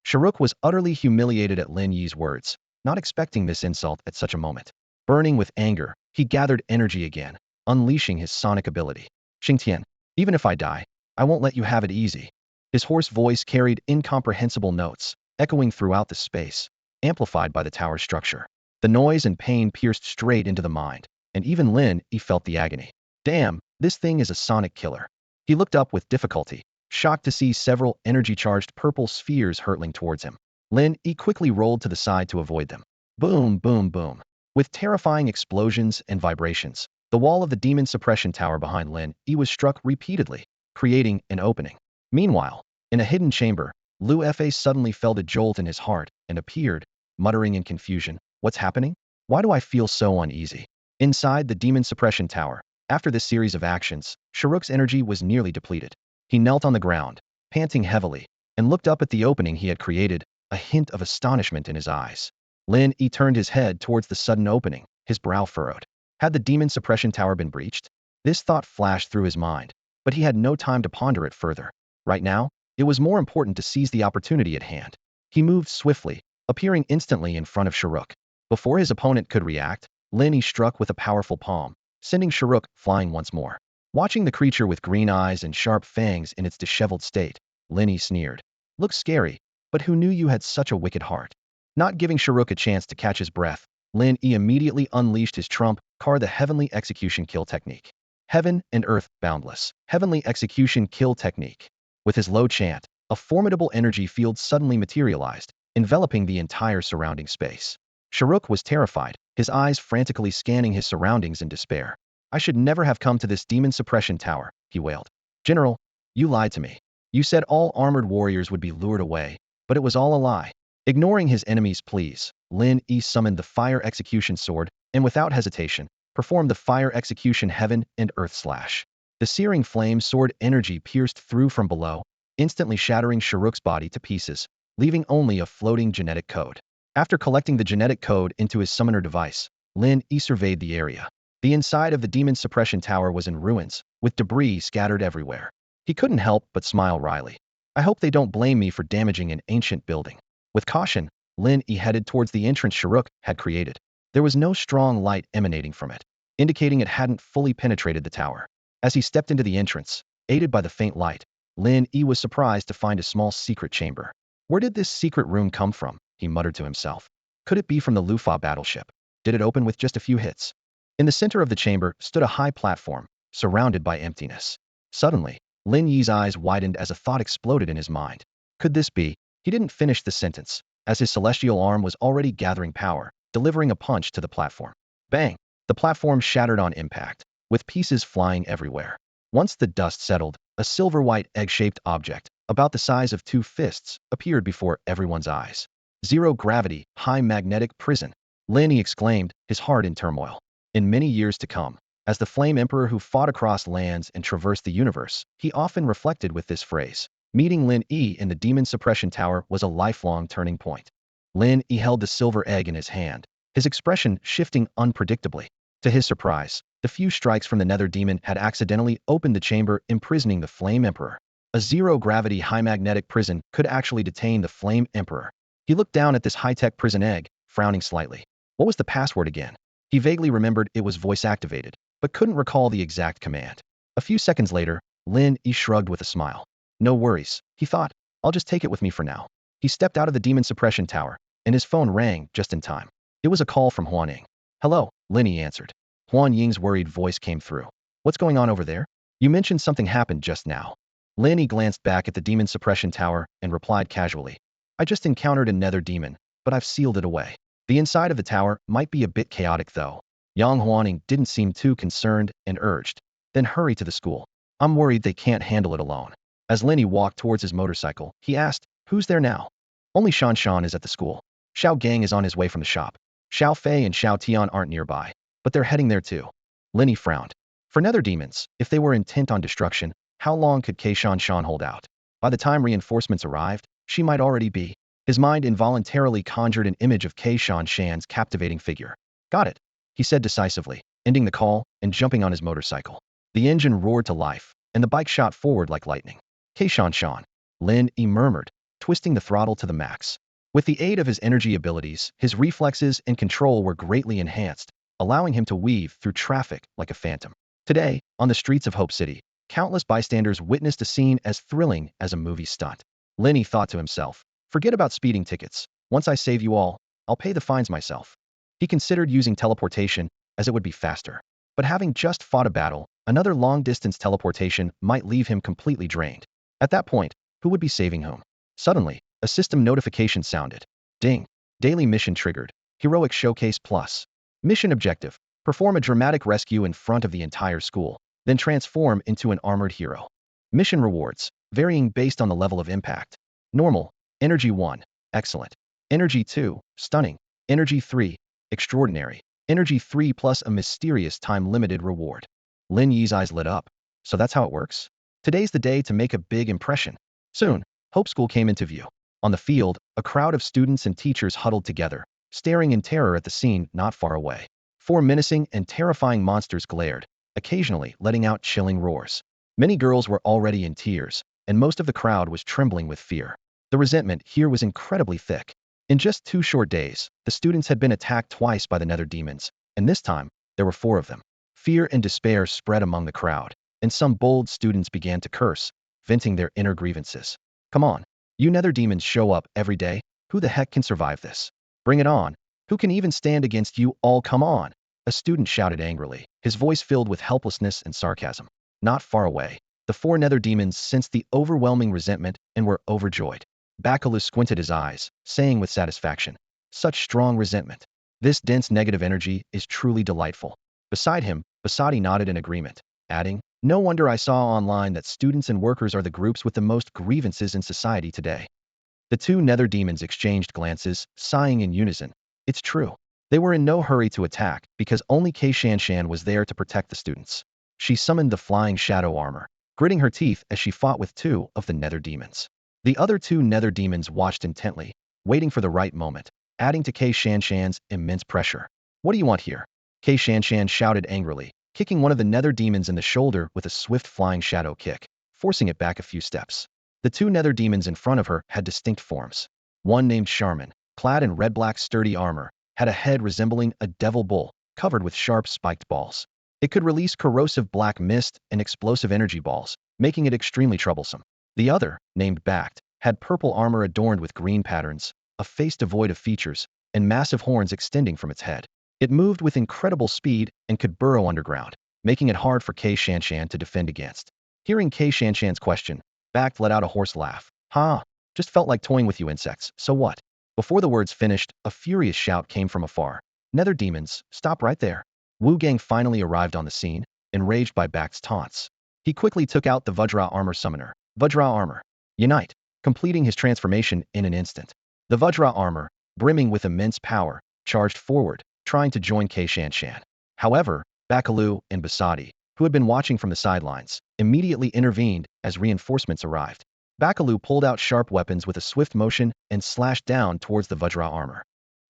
Sharuk was utterly humiliated at Lin Yi's words, not expecting this insult at such a moment. Burning with anger, he gathered energy again, unleashing his sonic ability. Xingtian, even if I die, I won't let you have it easy. His hoarse voice carried incomprehensible notes, echoing throughout the space, amplified by the tower's structure. The noise and pain pierced straight into the mind, and even Lin Yi felt the agony. Damn, this thing is a sonic killer. He looked up with difficulty, shocked to see several energy-charged purple spheres hurtling towards him. Lin Yi quickly rolled to the side to avoid them. Boom, boom, boom. With terrifying explosions and vibrations, the wall of the demon suppression tower behind Lin Yi was struck repeatedly, creating an opening. Meanwhile, in a hidden chamber, Lu Fa suddenly felt a jolt in his heart and appeared, muttering in confusion, "What's happening? Why do I feel so uneasy?" Inside the demon suppression tower, after this series of actions, Sharuk's energy was nearly depleted. He knelt on the ground, panting heavily, and looked up at the opening he had created, a hint of astonishment in his eyes. Lin Yi turned his head towards the sudden opening, his brow furrowed. Had the demon suppression tower been breached? This thought flashed through his mind, but he had no time to ponder it further. Right now, it was more important to seize the opportunity at hand. He moved swiftly, appearing instantly in front of Sharuk. Before his opponent could react, Lin Yi struck with a powerful palm, sending Sharuk flying once more. Watching the creature with green eyes and sharp fangs in its disheveled state, Lin Yi sneered. "Looks scary, but who knew you had such a wicked heart?" Not giving Sharuk a chance to catch his breath, Lin Yi immediately unleashed his trump card, the Heavenly Execution Kill Technique. Heaven and Earth Boundless. Heavenly Execution Kill Technique. With his low chant, a formidable energy field suddenly materialized, enveloping the entire surrounding space. Sharuk was terrified, his eyes frantically scanning his surroundings in despair. "I should never have come to this demon suppression tower," he wailed. "General, you lied to me. You said all armored warriors would be lured away, but it was all a lie." Ignoring his enemy's pleas, Lin Yi summoned the Fire Execution Sword, and without hesitation, performed the Fire Execution Heaven and Earth Slash. The searing flame sword energy pierced through from below, instantly shattering Sharuk's body to pieces, leaving only a floating genetic code. After collecting the genetic code into his summoner device, Lin Yi surveyed the area. The inside of the demon suppression tower was in ruins, with debris scattered everywhere. He couldn't help but smile wryly. "I hope they don't blame me for damaging an ancient building." With caution, Lin Yi headed towards the entrance Sharuk had created. There was no strong light emanating from it, indicating it hadn't fully penetrated the tower. As he stepped into the entrance, aided by the faint light, Lin Yi was surprised to find a small secret chamber. Where did this secret room come from? He muttered to himself. Could it be from the Lufa battleship? Did it open with just a few hits? In the center of the chamber stood a high platform, surrounded by emptiness. Suddenly, Lin Yi's eyes widened as a thought exploded in his mind. Could this be? He didn't finish the sentence, as his celestial arm was already gathering power, delivering a punch to the platform. Bang! The platform shattered on impact, with pieces flying everywhere. Once the dust settled, a silver-white egg-shaped object, about the size of 2 fists, appeared before everyone's eyes. "Zero-gravity, high magnetic prison," Lin Yi exclaimed, his heart in turmoil. In many years to come, as the Flame Emperor who fought across lands and traversed the universe, he often reflected with this phrase. Meeting Lin Yi in the Demon Suppression Tower was a lifelong turning point. Lin Yi held the silver egg in his hand, his expression shifting unpredictably. To his surprise, the few strikes from the Nether Demon had accidentally opened the chamber imprisoning the Flame Emperor. A zero-gravity high magnetic prison could actually detain the Flame Emperor. He looked down at this high-tech prison egg, frowning slightly. What was the password again? He vaguely remembered it was voice-activated, but couldn't recall the exact command. A few seconds later, Lin Yi shrugged with a smile. "No worries," he thought. "I'll just take it with me for now." He stepped out of the Demon Suppression Tower, and his phone rang just in time. It was a call from Huan Ying. "Hello," Lin Yi answered. Huan Ying's worried voice came through. "What's going on over there? You mentioned something happened just now." Lin Yi glanced back at the Demon Suppression Tower and replied casually. "I just encountered a Nether Demon, but I've sealed it away. The inside of the tower might be a bit chaotic though." Yang Huaning didn't seem too concerned and urged, "Then hurry to the school. I'm worried they can't handle it alone." As Lin Yi walked towards his motorcycle, he asked, "Who's there now?" "Only Shan Shan is at the school. Xiao Gang is on his way from the shop. Xiao Fei and Xiao Tian aren't nearby, but they're heading there too." Lin Yi frowned. For Nether Demons, if they were intent on destruction, how long could Kei Shan Shan hold out? By the time reinforcements arrived, she might already be. His mind involuntarily conjured an image of Kei Shan Shan's captivating figure. "Got it," he said decisively, ending the call and jumping on his motorcycle. The engine roared to life, and the bike shot forward like lightning. "Kei Shan Shan," Lin Yi murmured. twisting the throttle to the max. With the aid of his energy abilities, his reflexes and control were greatly enhanced, allowing him to weave through traffic like a phantom. Today, on the streets of Hope City, countless bystanders witnessed a scene as thrilling as a movie stunt. Lin Yi thought to himself, forget about speeding tickets. Once I save you all, I'll pay the fines myself. He considered using teleportation, as it would be faster. But having just fought a battle, another long-distance teleportation might leave him completely drained. At that point, who would be saving whom? Suddenly, a system notification sounded. Ding! Daily mission triggered. Heroic Showcase Plus. Mission objective. Perform a dramatic rescue in front of the entire school, then transform into an armored hero. Mission rewards, varying based on the level of impact. Normal. Energy 1. Excellent. Energy 2. Stunning. Energy 3. Extraordinary. Energy 3 plus a mysterious time-limited reward. Lin Yi's eyes lit up. So that's how it works? Today's the day to make a big impression. Soon, Hope School came into view. On the field, a crowd of students and teachers huddled together, staring in terror at the scene not far away. 4 menacing and terrifying monsters glared, occasionally letting out chilling roars. Many girls were already in tears, and most of the crowd was trembling with fear. The resentment here was incredibly thick. In just 2 short days, the students had been attacked twice by the nether demons, and this time, there were 4 of them. Fear and despair spread among the crowd, and some bold students began to curse, venting their inner grievances. Come on, you nether demons show up every day. Who the heck can survive this? Bring it on. Who can even stand against you all? Come on. A student shouted angrily, his voice filled with helplessness and sarcasm. Not far away, the 4 nether demons sensed the overwhelming resentment and were overjoyed. Bacalus squinted his eyes, saying with satisfaction, such strong resentment. This dense negative energy is truly delightful. Beside him, Basadi nodded in agreement, adding, no wonder I saw online that students and workers are the groups with the most grievances in society today. The 2 nether demons exchanged glances, sighing in unison. It's true. They were in no hurry to attack, because only Xingtian was there to protect the students. She summoned the flying shadow armor, gritting her teeth as she fought with 2 of the nether demons. The other 2 nether demons watched intently, waiting for the right moment, adding to Xingtian's immense pressure. What do you want here? Xingtian shouted angrily, kicking one of the nether demons in the shoulder with a swift flying shadow kick, forcing it back a few steps. The 2 nether demons in front of her had distinct forms. One named Charmin, clad in red-black sturdy armor, had a head resembling a devil bull, covered with sharp spiked balls. It could release corrosive black mist and explosive energy balls, making it extremely troublesome. The other, named Backed, had purple armor adorned with green patterns, a face devoid of features, and massive horns extending from its head. It moved with incredible speed and could burrow underground, making it hard for Xingtian to defend against. Hearing Xingtian's question, Backed let out a hoarse laugh. Ha! Just felt like toying with you insects, so what? Before the words finished, a furious shout came from afar. Nether demons, stop right there. Wu Gang finally arrived on the scene, enraged by Backed's taunts. He quickly took out the Vajra armor summoner. Vajra armor. Unite, completing his transformation in an instant. The Vajra armor, brimming with immense power, charged forward, trying to join Xingtian. However, Bakalu and Basadi, who had been watching from the sidelines, immediately intervened as reinforcements arrived. Bakalu pulled out sharp weapons with a swift motion and slashed down towards the Vajra armor.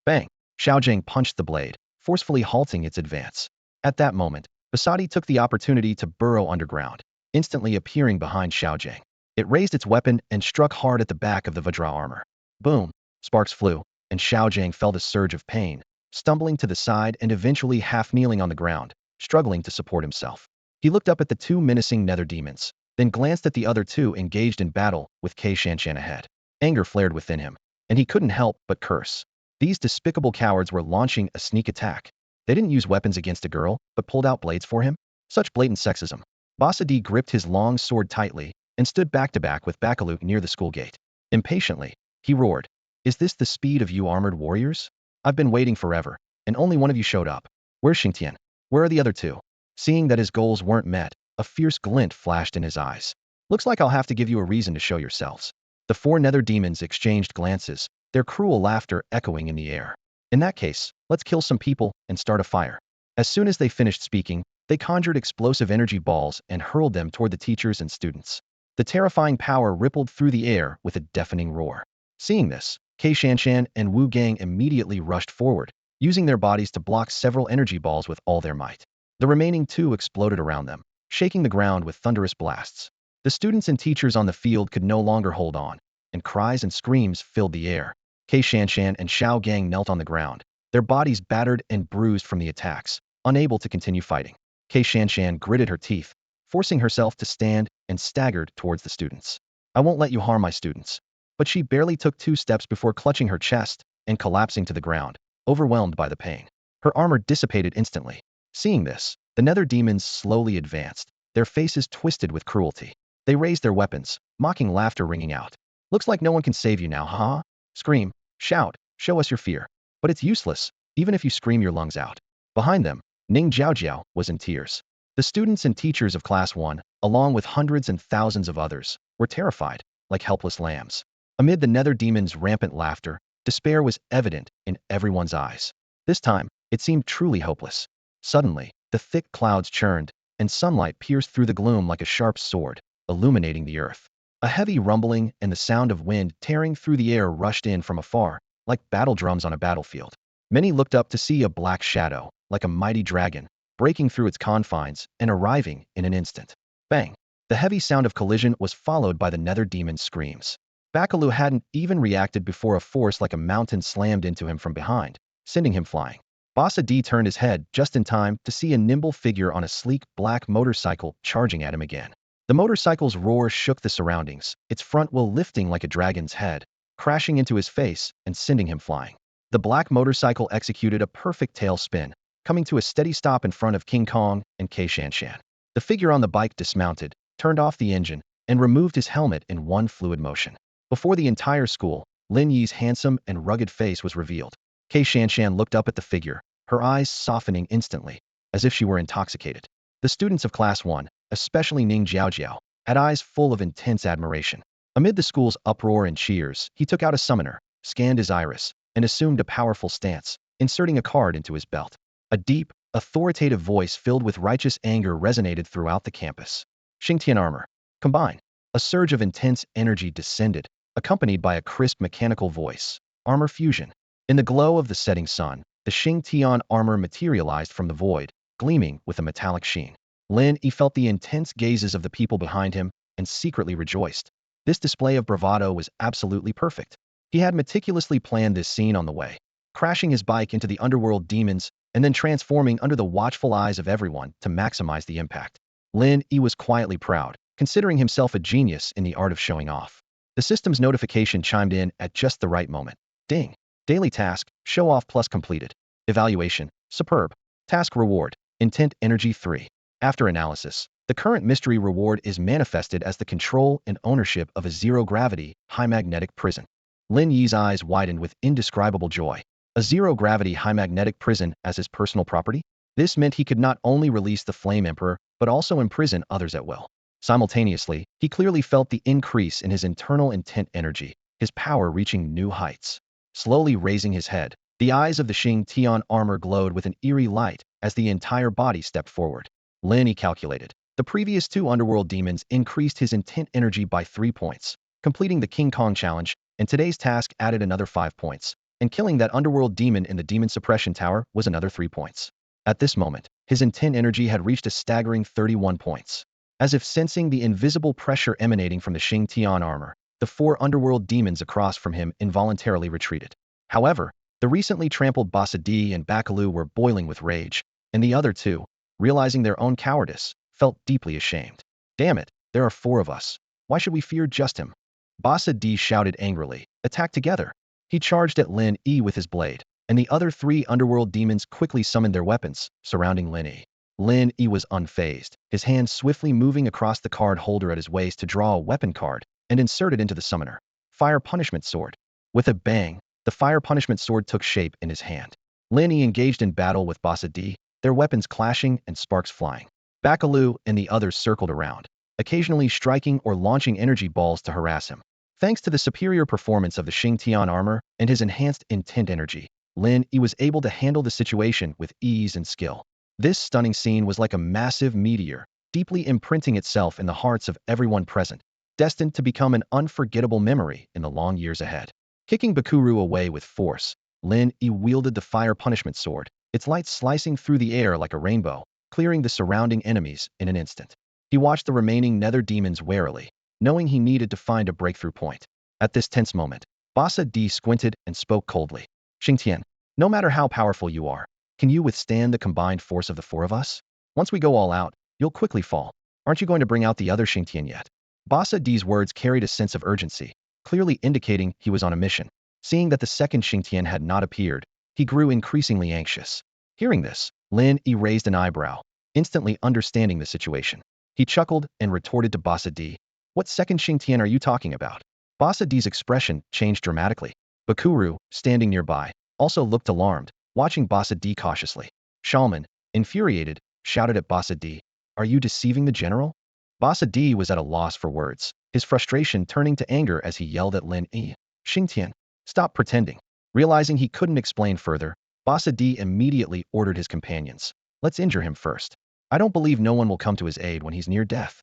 Bang! Xiaojing punched the blade, forcefully halting its advance. At that moment, Basadi took the opportunity to burrow underground, instantly appearing behind Xiaojing. It raised its weapon and struck hard at the back of the Vajra armor. Boom! Sparks flew, and Xiaojing felt a surge of pain, stumbling to the side and eventually half-kneeling on the ground, struggling to support himself. He looked up at the 2 menacing nether demons, then glanced at the other 2 engaged in battle with Xingtian ahead. Anger flared within him, and he couldn't help but curse. These despicable cowards were launching a sneak attack. They didn't use weapons against a girl, but pulled out blades for him? Such blatant sexism. Basadi gripped his long sword tightly and stood back-to-back with Bakalu near the school gate. Impatiently, he roared, is this the speed of you armored warriors? I've been waiting forever, and only one of you showed up. Where's Xingtian? Where are the other 2? Seeing that his goals weren't met, a fierce glint flashed in his eyes. Looks like I'll have to give you a reason to show yourselves. The 4 nether demons exchanged glances, their cruel laughter echoing in the air. In that case, let's kill some people and start a fire. As soon as they finished speaking, they conjured explosive energy balls and hurled them toward the teachers and students. The terrifying power rippled through the air with a deafening roar. Seeing this, Xingtian and Wu Gang immediately rushed forward, using their bodies to block several energy balls with all their might. The remaining 2 exploded around them, shaking the ground with thunderous blasts. The students and teachers on the field could no longer hold on. and cries and screams filled the air. Xingtian and Xiao Gang knelt on the ground, their bodies battered and bruised from the attacks, unable to continue fighting. Xingtian gritted her teeth, forcing herself to stand, and staggered towards the students. I won't let you harm my students. But she barely took 2 steps before clutching her chest and collapsing to the ground, overwhelmed by the pain. Her armor dissipated instantly. Seeing this, the nether demons slowly advanced, their faces twisted with cruelty. They raised their weapons, mocking laughter ringing out. Looks like no one can save you now, huh? Scream, shout, show us your fear. But it's useless, even if you scream your lungs out. Behind them, Ning Jiaojiao was in tears. The students and teachers of Class 1, along with hundreds and thousands of others, were terrified, like helpless lambs. Amid the nether demons' rampant laughter, despair was evident in everyone's eyes. This time, it seemed truly hopeless. Suddenly, the thick clouds churned, and sunlight pierced through the gloom like a sharp sword, illuminating the earth. A heavy rumbling and the sound of wind tearing through the air rushed in from afar, like battle drums on a battlefield. Many looked up to see a black shadow, like a mighty dragon, breaking through its confines and arriving in an instant. Bang! The heavy sound of collision was followed by the nether demon's screams. Bakalu hadn't even reacted before a force like a mountain slammed into him from behind, sending him flying. Bossa D turned his head just in time to see a nimble figure on a sleek black motorcycle charging at him again. The motorcycle's roar shook the surroundings, its front wheel lifting like a dragon's head, crashing into his face and sending him flying. The black motorcycle executed a perfect tail spin, coming to a steady stop in front of King Kong and Xingtian. The figure on the bike dismounted, turned off the engine, and removed his helmet in one fluid motion. Before the entire school, Lin Yi's handsome and rugged face was revealed. Xingtian looked up at the figure, her eyes softening instantly, as if she were intoxicated. The students of Class 1, especially Ning Jiaojiao, had eyes full of intense admiration. Amid the school's uproar and cheers, he took out a summoner, scanned his iris, and assumed a powerful stance, inserting a card into his belt. A deep, authoritative voice filled with righteous anger resonated throughout the campus. Xingtian armor. Combine. A surge of intense energy descended, accompanied by a crisp mechanical voice. Armor fusion. In the glow of the setting sun, the Xingtian armor materialized from the void, gleaming with a metallic sheen. Lin Yi felt the intense gazes of the people behind him and secretly rejoiced. This display of bravado was absolutely perfect. He had meticulously planned this scene on the way, crashing his bike into the underworld demons and then transforming under the watchful eyes of everyone to maximize the impact. Lin Yi was quietly proud, considering himself a genius in the art of showing off. The system's notification chimed in at just the right moment. Ding! Daily task, show off plus completed. Evaluation, superb. Task reward, intent energy 3. After analysis, the current mystery reward is manifested as the control and ownership of a zero-gravity, high-magnetic prison. Lin Yi's eyes widened with indescribable joy. A zero-gravity high-magnetic prison as his personal property? This meant he could not only release the Flame Emperor, but also imprison others at will. Simultaneously, he clearly felt the increase in his internal intent energy, his power reaching new heights. Slowly raising his head, the eyes of the Xingtian armor glowed with an eerie light as the entire body stepped forward. Lin Yi calculated. The previous 2 underworld demons increased his intent energy by 3 points, completing the King Kong challenge, and today's task added another 5 points, and killing that underworld demon in the demon suppression tower was another 3 points. At this moment, his intent energy had reached a staggering 31 points. As if sensing the invisible pressure emanating from the Xingtian armor, the 4 underworld demons across from him involuntarily retreated. However, the recently trampled Bossa D and Bakalu were boiling with rage, and the other 2, realizing their own cowardice, felt deeply ashamed. Damn it, there are 4 of us. Why should we fear just him? Bossa D shouted angrily. Attack together. He charged at Lin Yi with his blade, and the other 3 underworld demons quickly summoned their weapons, surrounding Lin Yi. Lin Yi was unfazed, his hand swiftly moving across the card holder at his waist to draw a weapon card and insert it into the summoner. Fire Punishment Sword. With a bang, the Fire Punishment Sword took shape in his hand. Lin Yi engaged in battle with Bossa D, their weapons clashing and sparks flying. Bakalu and the others circled around, occasionally striking or launching energy balls to harass him. Thanks to the superior performance of the Xingtian armor and his enhanced intent energy, Lin Yi was able to handle the situation with ease and skill. This stunning scene was like a massive meteor, deeply imprinting itself in the hearts of everyone present, destined to become an unforgettable memory in the long years ahead. Kicking Bakuru away with force, Lin Yi wielded the Fire Punishment Sword, its light slicing through the air like a rainbow, clearing the surrounding enemies in an instant. He watched the remaining nether demons warily, knowing he needed to find a breakthrough point. At this tense moment, Basa D squinted and spoke coldly. Xingtian, no matter how powerful you are, can you withstand the combined force of the four of us? Once we go all out, you'll quickly fall. Aren't you going to bring out the other Xingtian yet? Basa D's words carried a sense of urgency, clearly indicating he was on a mission. Seeing that the second Xingtian had not appeared, he grew increasingly anxious. Hearing this, Lin Yi raised an eyebrow, instantly understanding the situation. He chuckled and retorted to Basa D, "What second Xingtian are you talking about?" Basa D's expression changed dramatically. Bakuru, standing nearby, also looked alarmed, watching Basa D cautiously. Shalman, infuriated, shouted at Basa D, "Are you deceiving the general?" Basa D was at a loss for words, his frustration turning to anger as he yelled at Lin Yi, "Xingtian, stop pretending." Realizing he couldn't explain further, Basa D immediately ordered his companions, "Let's injure him first. I don't believe no one will come to his aid when he's near death."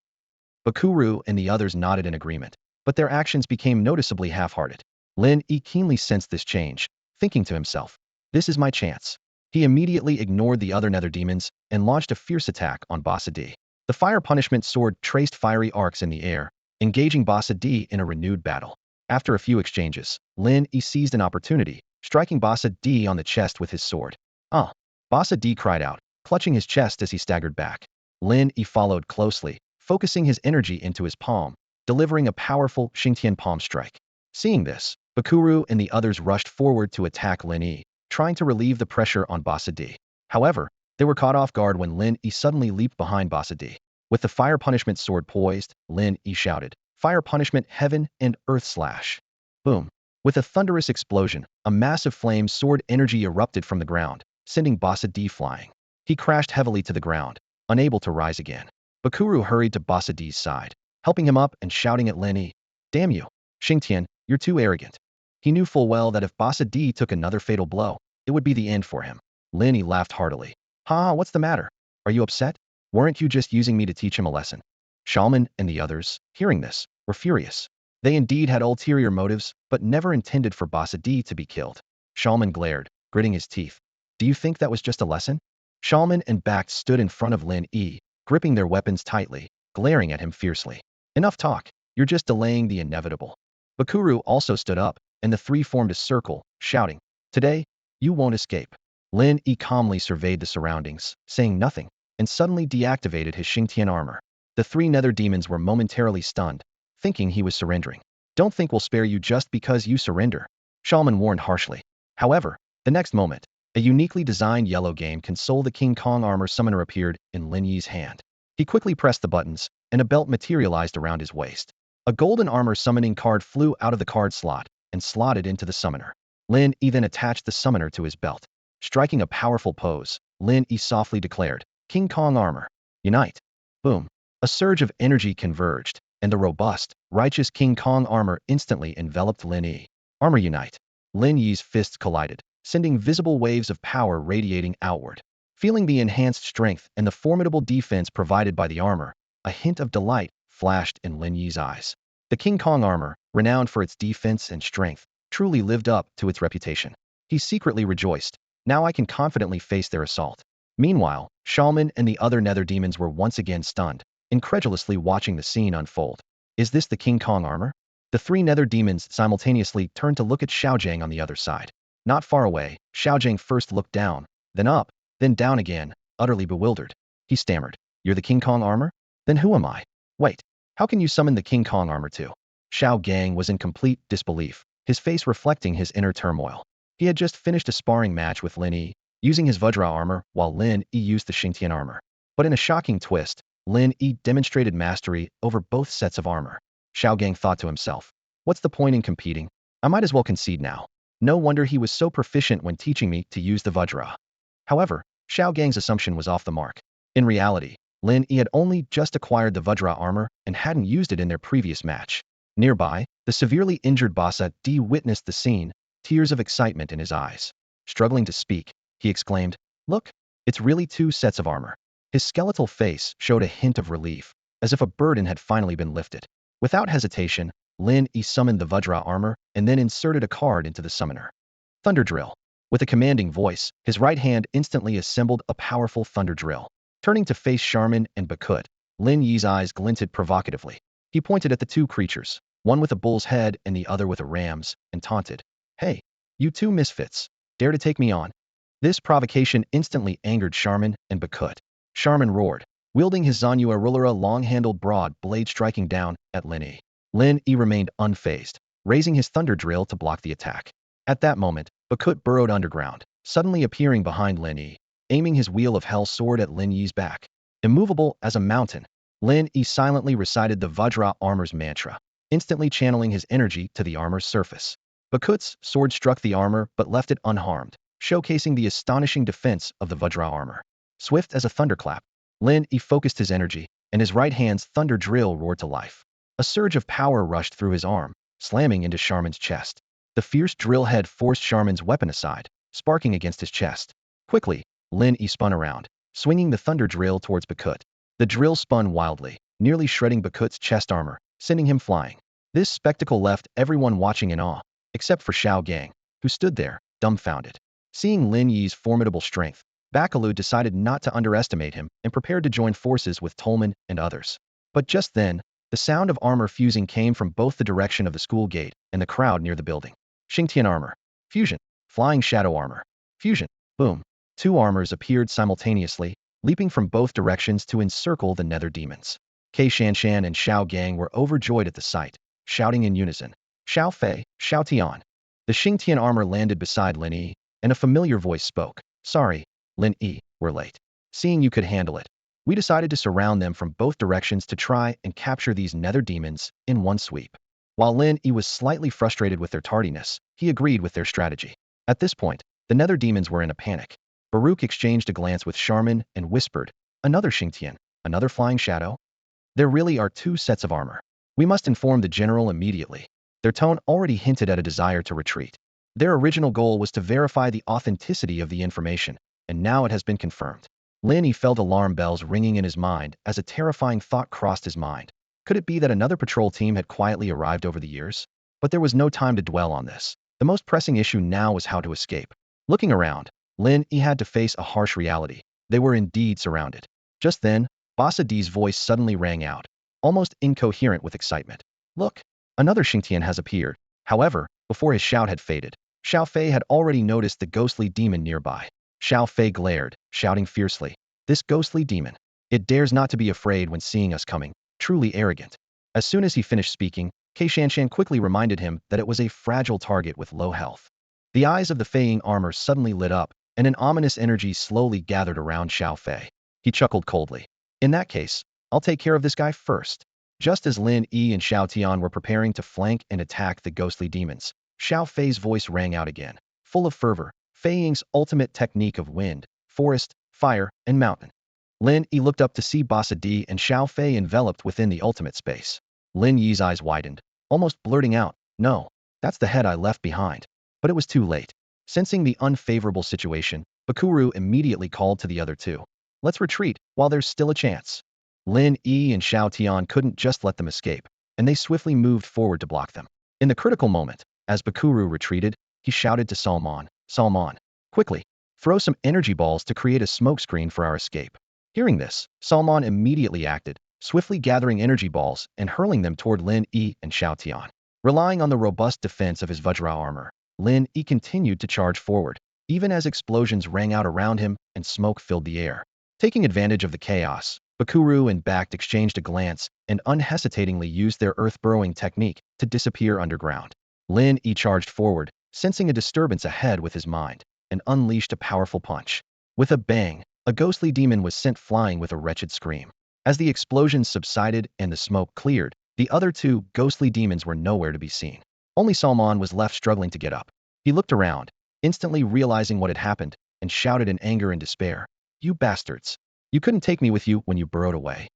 Bakuru and the others nodded in agreement, but their actions became noticeably half-hearted. Lin Yi keenly sensed this change, thinking to himself, "This is my chance." He immediately ignored the other nether demons and launched a fierce attack on Basa D. The fire punishment sword traced fiery arcs in the air, engaging Basa D in a renewed battle. After a few exchanges, Lin Yi seized an opportunity, striking Basa D on the chest with his sword. "Ah!" Basa D cried out, clutching his chest as he staggered back. Lin Yi followed closely, focusing his energy into his palm, delivering a powerful Xingtian palm strike. Seeing this, Bakuru and the others rushed forward to attack Lin Yi, trying to relieve the pressure on Basa D. However, they were caught off guard when Lin Yi suddenly leaped behind Basa D. With the fire punishment sword poised, Lin Yi shouted, "Fire punishment, heaven and earth slash." Boom. With a thunderous explosion, a massive flame sword energy erupted from the ground, sending Basa D flying. He crashed heavily to the ground, unable to rise again. Bakuru hurried to Basa D's side, helping him up and shouting at Lin Yi, "Damn you, Xingtian, you're too arrogant." He knew full well that if Basa D took another fatal blow, it would be the end for him. Lin Yi laughed heartily. "Ha, what's the matter? Are you upset? Weren't you just using me to teach him a lesson?" Shalman and the others, hearing this, were furious. They indeed had ulterior motives, but never intended for Basa D to be killed. Shalman glared, gritting his teeth. "Do you think that was just a lesson?" Shalman and Bakht stood in front of Lin Yi, gripping their weapons tightly, glaring at him fiercely. "Enough talk. You're just delaying the inevitable." Bakuru also stood up, and the three formed a circle, shouting, "Today, you won't escape." Lin Yi calmly surveyed the surroundings, saying nothing, and suddenly deactivated his Xingtian armor. The three nether demons were momentarily stunned, thinking he was surrendering. "Don't think we'll spare you just because you surrender," Shalman warned harshly. However, the next moment, a uniquely designed yellow game console the King Kong armor summoner appeared in Lin Yi's hand. He quickly pressed the buttons, and a belt materialized around his waist. A golden armor summoning card flew out of the card slot and slotted into the summoner. Lin Yi then attached the summoner to his belt. Striking a powerful pose, Lin Yi softly declared, "King Kong armor, unite." Boom. A surge of energy converged, and the robust, righteous King Kong armor instantly enveloped Lin Yi. Armor unite. Lin Yi's fists collided, sending visible waves of power radiating outward. Feeling the enhanced strength and the formidable defense provided by the armor, a hint of delight flashed in Lin Yi's eyes. The King Kong armor, renowned for its defense and strength, truly lived up to its reputation. He secretly rejoiced. "Now I can confidently face their assault." Meanwhile, Shalman and the other nether demons were once again stunned, incredulously watching the scene unfold. "Is this the King Kong armor?" The three nether demons simultaneously turned to look at Xiaojang on the other side. Not far away, Xiaojang first looked down, then up, then down again, utterly bewildered. He stammered, "You're the King Kong armor? Then who am I? Wait, how can you summon the King Kong armor too?" Xiao Gang was in complete disbelief, his face reflecting his inner turmoil. He had just finished a sparring match with Lin Yi, using his Vajra armor while Lin Yi used the Xingtian armor. But in a shocking twist, Lin Yi demonstrated mastery over both sets of armor. Xiao Gang thought to himself, "What's the point in competing? I might as well concede now." No wonder he was so proficient when teaching me to use the Vajra. However, Xiao Gang's assumption was off the mark. In reality, Lin Yi had only just acquired the Vajra armor and hadn't used it in their previous match. Nearby, the severely injured Basa D witnessed the scene, tears of excitement in his eyes. Struggling to speak, he exclaimed, "Look, it's really two sets of armor." His skeletal face showed a hint of relief, as if a burden had finally been lifted. Without hesitation, Lin Yi summoned the Vajra armor and then inserted a card into the summoner. Thunder Drill. With a commanding voice, his right hand instantly assembled a powerful thunder drill. Turning to face Sharman and Bakut, Lin Yi's eyes glinted provocatively. He pointed at the two creatures. one with a bull's head and the other with a ram's, and taunted, "Hey, you two misfits, dare to take me on?" This provocation instantly angered Charmin and Bakut. Charmin roared, wielding his Zanua Rulera long-handled broad blade striking down at Lin Yi. Lin Yi remained unfazed, raising his thunder drill to block the attack. At that moment, Bakut burrowed underground, suddenly appearing behind Lin Yi, aiming his wheel of hell sword at Lin Yi's back. Immovable as a mountain, Lin Yi silently recited the Vajra armor's mantra, instantly channeling his energy to the armor's surface. Bakut's sword struck the armor but left it unharmed, showcasing the astonishing defense of the Vajra armor. Swift as a thunderclap, Lin Yi focused his energy, and his right hand's thunder drill roared to life. A surge of power rushed through his arm, slamming into Charmin's chest. The fierce drill head forced Charmin's weapon aside, sparking against his chest. Quickly, Lin Yi spun around, swinging the thunder drill towards Bakut. The drill spun wildly, nearly shredding Bakut's chest armor, sending him flying. This spectacle left everyone watching in awe, except for Xiao Gang, who stood there, dumbfounded. Seeing Lin Yi's formidable strength, Bakalu decided not to underestimate him and prepared to join forces with Tolman and others. But just then, the sound of armor fusing came from both the direction of the school gate and the crowd near the building. Xingtian armor. Fusion. Flying shadow armor. Fusion. Boom. Two armors appeared simultaneously, leaping from both directions to encircle the nether demons. Kai Shanshan and Xiao Gang were overjoyed at the sight, shouting in unison, "Xiao Fei, Xiao Tian." The Xingtian armor landed beside Lin Yi, and a familiar voice spoke. "Sorry, Lin Yi, we're late. Seeing you could handle it, we decided to surround them from both directions to try and capture these nether demons in one sweep." While Lin Yi was slightly frustrated with their tardiness, he agreed with their strategy. At this point, the nether demons were in a panic. Baruch exchanged a glance with Charmin and whispered, "Another Xingtian, another flying shadow? There really are two sets of armor. We must inform the general immediately." Their tone already hinted at a desire to retreat. Their original goal was to verify the authenticity of the information, and now it has been confirmed. Lin Yi felt alarm bells ringing in his mind as a terrifying thought crossed his mind. Could it be that another patrol team had quietly arrived over the years? But there was no time to dwell on this. The most pressing issue now was how to escape. Looking around, Lin Yi had to face a harsh reality. They were indeed surrounded. Just then, Basa D's voice suddenly rang out, almost incoherent with excitement. "Look, another Xingtian has appeared." However, before his shout had faded, Xiao Fei had already noticed the ghostly demon nearby. Xiao Fei glared, shouting fiercely, "This ghostly demon! It dares not to be afraid when seeing us coming. Truly arrogant." As soon as he finished speaking, Kai Shanshan quickly reminded him that it was a fragile target with low health. The eyes of the Feiying armor suddenly lit up, and an ominous energy slowly gathered around Xiao Fei. He chuckled coldly. "In that case, I'll take care of this guy first." Just as Lin Yi and Xiao Tian were preparing to flank and attack the ghostly demons, Xiao Fei's voice rang out again, full of fervor, Feiying's ultimate technique of wind, forest, fire, and mountain. Lin Yi looked up to see Basa D and Xiao Fei enveloped within the ultimate space. Lin Yi's eyes widened, almost blurting out, "No, that's the head I left behind." But it was too late. Sensing the unfavorable situation, Bakuru immediately called to the other two. "Let's retreat while there's still a chance." Lin Yi and Xiao Tian couldn't just let them escape, and they swiftly moved forward to block them. In the critical moment, as Bakuru retreated, he shouted to Salman, "Salman, quickly, throw some energy balls to create a smokescreen for our escape." Hearing this, Salman immediately acted, swiftly gathering energy balls and hurling them toward Lin Yi and Xiao Tian. Relying on the robust defense of his Vajra armor, Lin Yi continued to charge forward, even as explosions rang out around him and smoke filled the air. Taking advantage of the chaos, Bakuru and Bakht exchanged a glance and unhesitatingly used their earth-burrowing technique to disappear underground. Lin Yi charged forward, sensing a disturbance ahead with his mind, and unleashed a powerful punch. With a bang, a ghostly demon was sent flying with a wretched scream. As the explosions subsided and the smoke cleared, the other two ghostly demons were nowhere to be seen. Only Salman was left struggling to get up. He looked around, instantly realizing what had happened, and shouted in anger and despair, "You bastards! You couldn't take me with you when you burrowed away."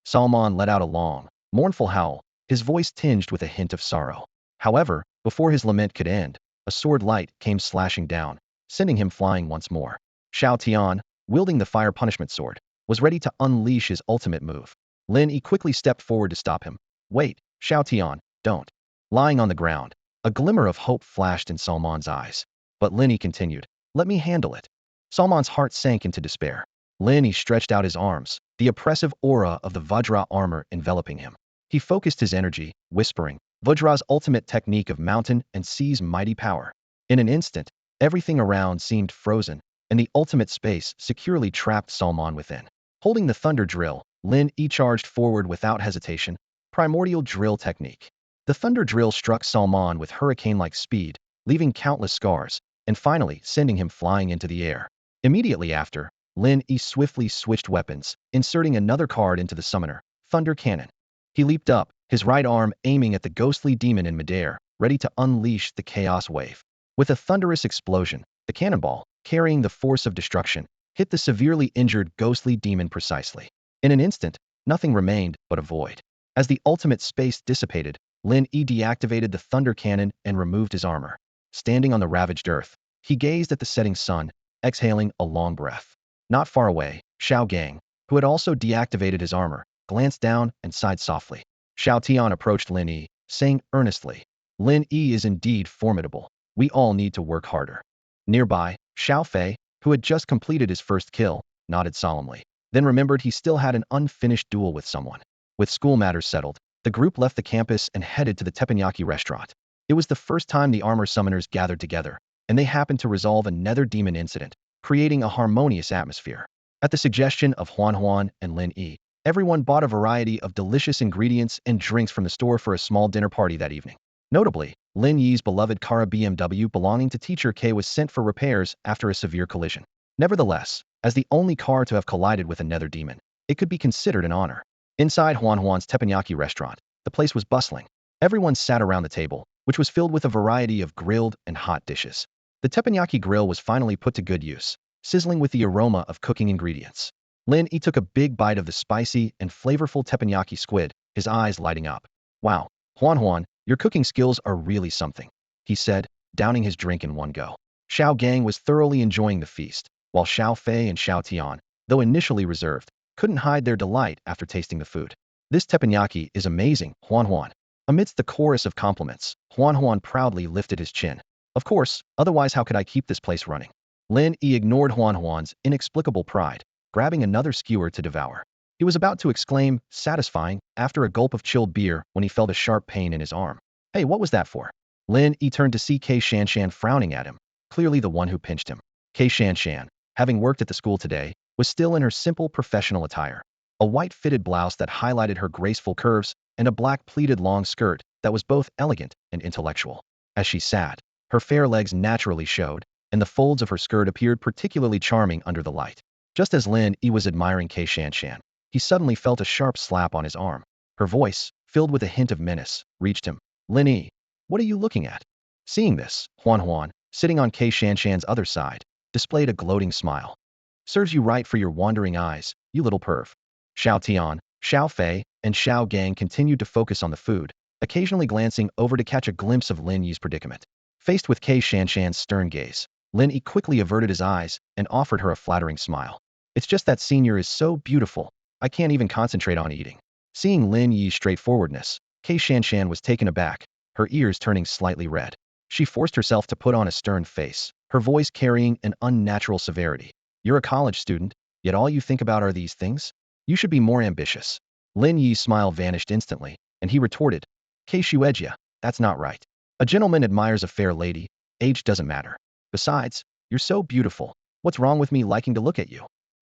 Salman let out a long, mournful howl, his voice tinged with a hint of sorrow. However, before his lament could end, a sword light came slashing down, sending him flying once more. Xiao Tian, wielding the fire punishment sword, was ready to unleash his ultimate move. Lin Yi quickly stepped forward to stop him. "Wait, Xiao Tian, don't." Lying on the ground, a glimmer of hope flashed in Salman's eyes. But Lin Yi continued, "Let me handle it." Salman's heart sank into despair. Lin Yi stretched out his arms, the oppressive aura of the Vajra armor enveloping him. He focused his energy, whispering, Vajra's ultimate technique of mountain and sea's mighty power. In an instant, everything around seemed frozen, and the ultimate space securely trapped Salmon within. Holding the thunder drill, Lin Yi charged forward without hesitation. Primordial drill technique. The thunder drill struck Salmon with hurricane-like speed, leaving countless scars, and finally sending him flying into the air. Immediately after, Lin Yi swiftly switched weapons, inserting another card into the summoner, Thunder Cannon. He leaped up, his right arm aiming at the ghostly demon in midair, ready to unleash the chaos wave. With a thunderous explosion, the cannonball, carrying the force of destruction, hit the severely injured ghostly demon precisely. In an instant, nothing remained but a void. As the ultimate space dissipated, Lin Yi deactivated the thunder cannon and removed his armor. Standing on the ravaged earth, he gazed at the setting sun, exhaling a long breath. Not far away, Xiao Gang, who had also deactivated his armor, glanced down and sighed softly. Xiao Tian approached Lin Yi, saying earnestly, "Lin Yi is indeed formidable. We all need to work harder." Nearby, Xiao Fei, who had just completed his first kill, nodded solemnly, then remembered he still had an unfinished duel with someone. With school matters settled, the group left the campus and headed to the teppanyaki restaurant. It was the first time the armor summoners gathered together, and they happened to resolve a nether demon incident, creating a harmonious atmosphere. At the suggestion of Huan Huan and Lin Yi, everyone bought a variety of delicious ingredients and drinks from the store for a small dinner party that evening. Notably, Lin Yi's beloved Kara BMW belonging to Teacher K was sent for repairs after a severe collision. Nevertheless, as the only car to have collided with a nether demon, it could be considered an honor. Inside Huan Huan's teppanyaki restaurant, the place was bustling. Everyone sat around the table, which was filled with a variety of grilled and hot dishes. The teppanyaki grill was finally put to good use, sizzling with the aroma of cooking ingredients. Lin Yi took a big bite of the spicy and flavorful teppanyaki squid, his eyes lighting up. "Wow, Huan Huan, your cooking skills are really something," he said, downing his drink in one go. Xiao Gang was thoroughly enjoying the feast, while Xiao Fei and Xiao Tian, though initially reserved, couldn't hide their delight after tasting the food. "This teppanyaki is amazing, Huan Huan." Amidst the chorus of compliments, Huan Huan proudly lifted his chin. "Of course, otherwise how could I keep this place running?" Lin Yi ignored Huan Huan's inexplicable pride, grabbing another skewer to devour. He was about to exclaim, "satisfying," after a gulp of chilled beer when he felt a sharp pain in his arm. "Hey, what was that for?" Lin Yi turned to see K Shanshan frowning at him, clearly the one who pinched him. K Shanshan, having worked at the school today, was still in her simple professional attire. A white fitted blouse that highlighted her graceful curves, and a black pleated long skirt that was both elegant and intellectual. As she sat, her fair legs naturally showed, and the folds of her skirt appeared particularly charming under the light. Just as Lin Yi was admiring K Shanshan, he suddenly felt a sharp slap on his arm. Her voice, filled with a hint of menace, reached him. "Lin Yi, what are you looking at?" Seeing this, Huan Huan, sitting on K Shanshan's other side, displayed a gloating smile. "Serves you right for your wandering eyes, you little perv." Xiao Tian, Xiao Fei, and Xiao Gang continued to focus on the food, occasionally glancing over to catch a glimpse of Lin Yi's predicament. Faced with K Shanshan's stern gaze, Lin Yi quickly averted his eyes and offered her a flattering smile. "It's just that senior is so beautiful, I can't even concentrate on eating." Seeing Lin Yi's straightforwardness, K Shanshan was taken aback, her ears turning slightly red. She forced herself to put on a stern face, her voice carrying an unnatural severity. "You're a college student, yet all you think about are these things? You should be more ambitious." Lin Yi's smile vanished instantly, and he retorted, "K Shuejia, that's not right. A gentleman admires a fair lady, age doesn't matter. Besides, you're so beautiful, what's wrong with me liking to look at you?"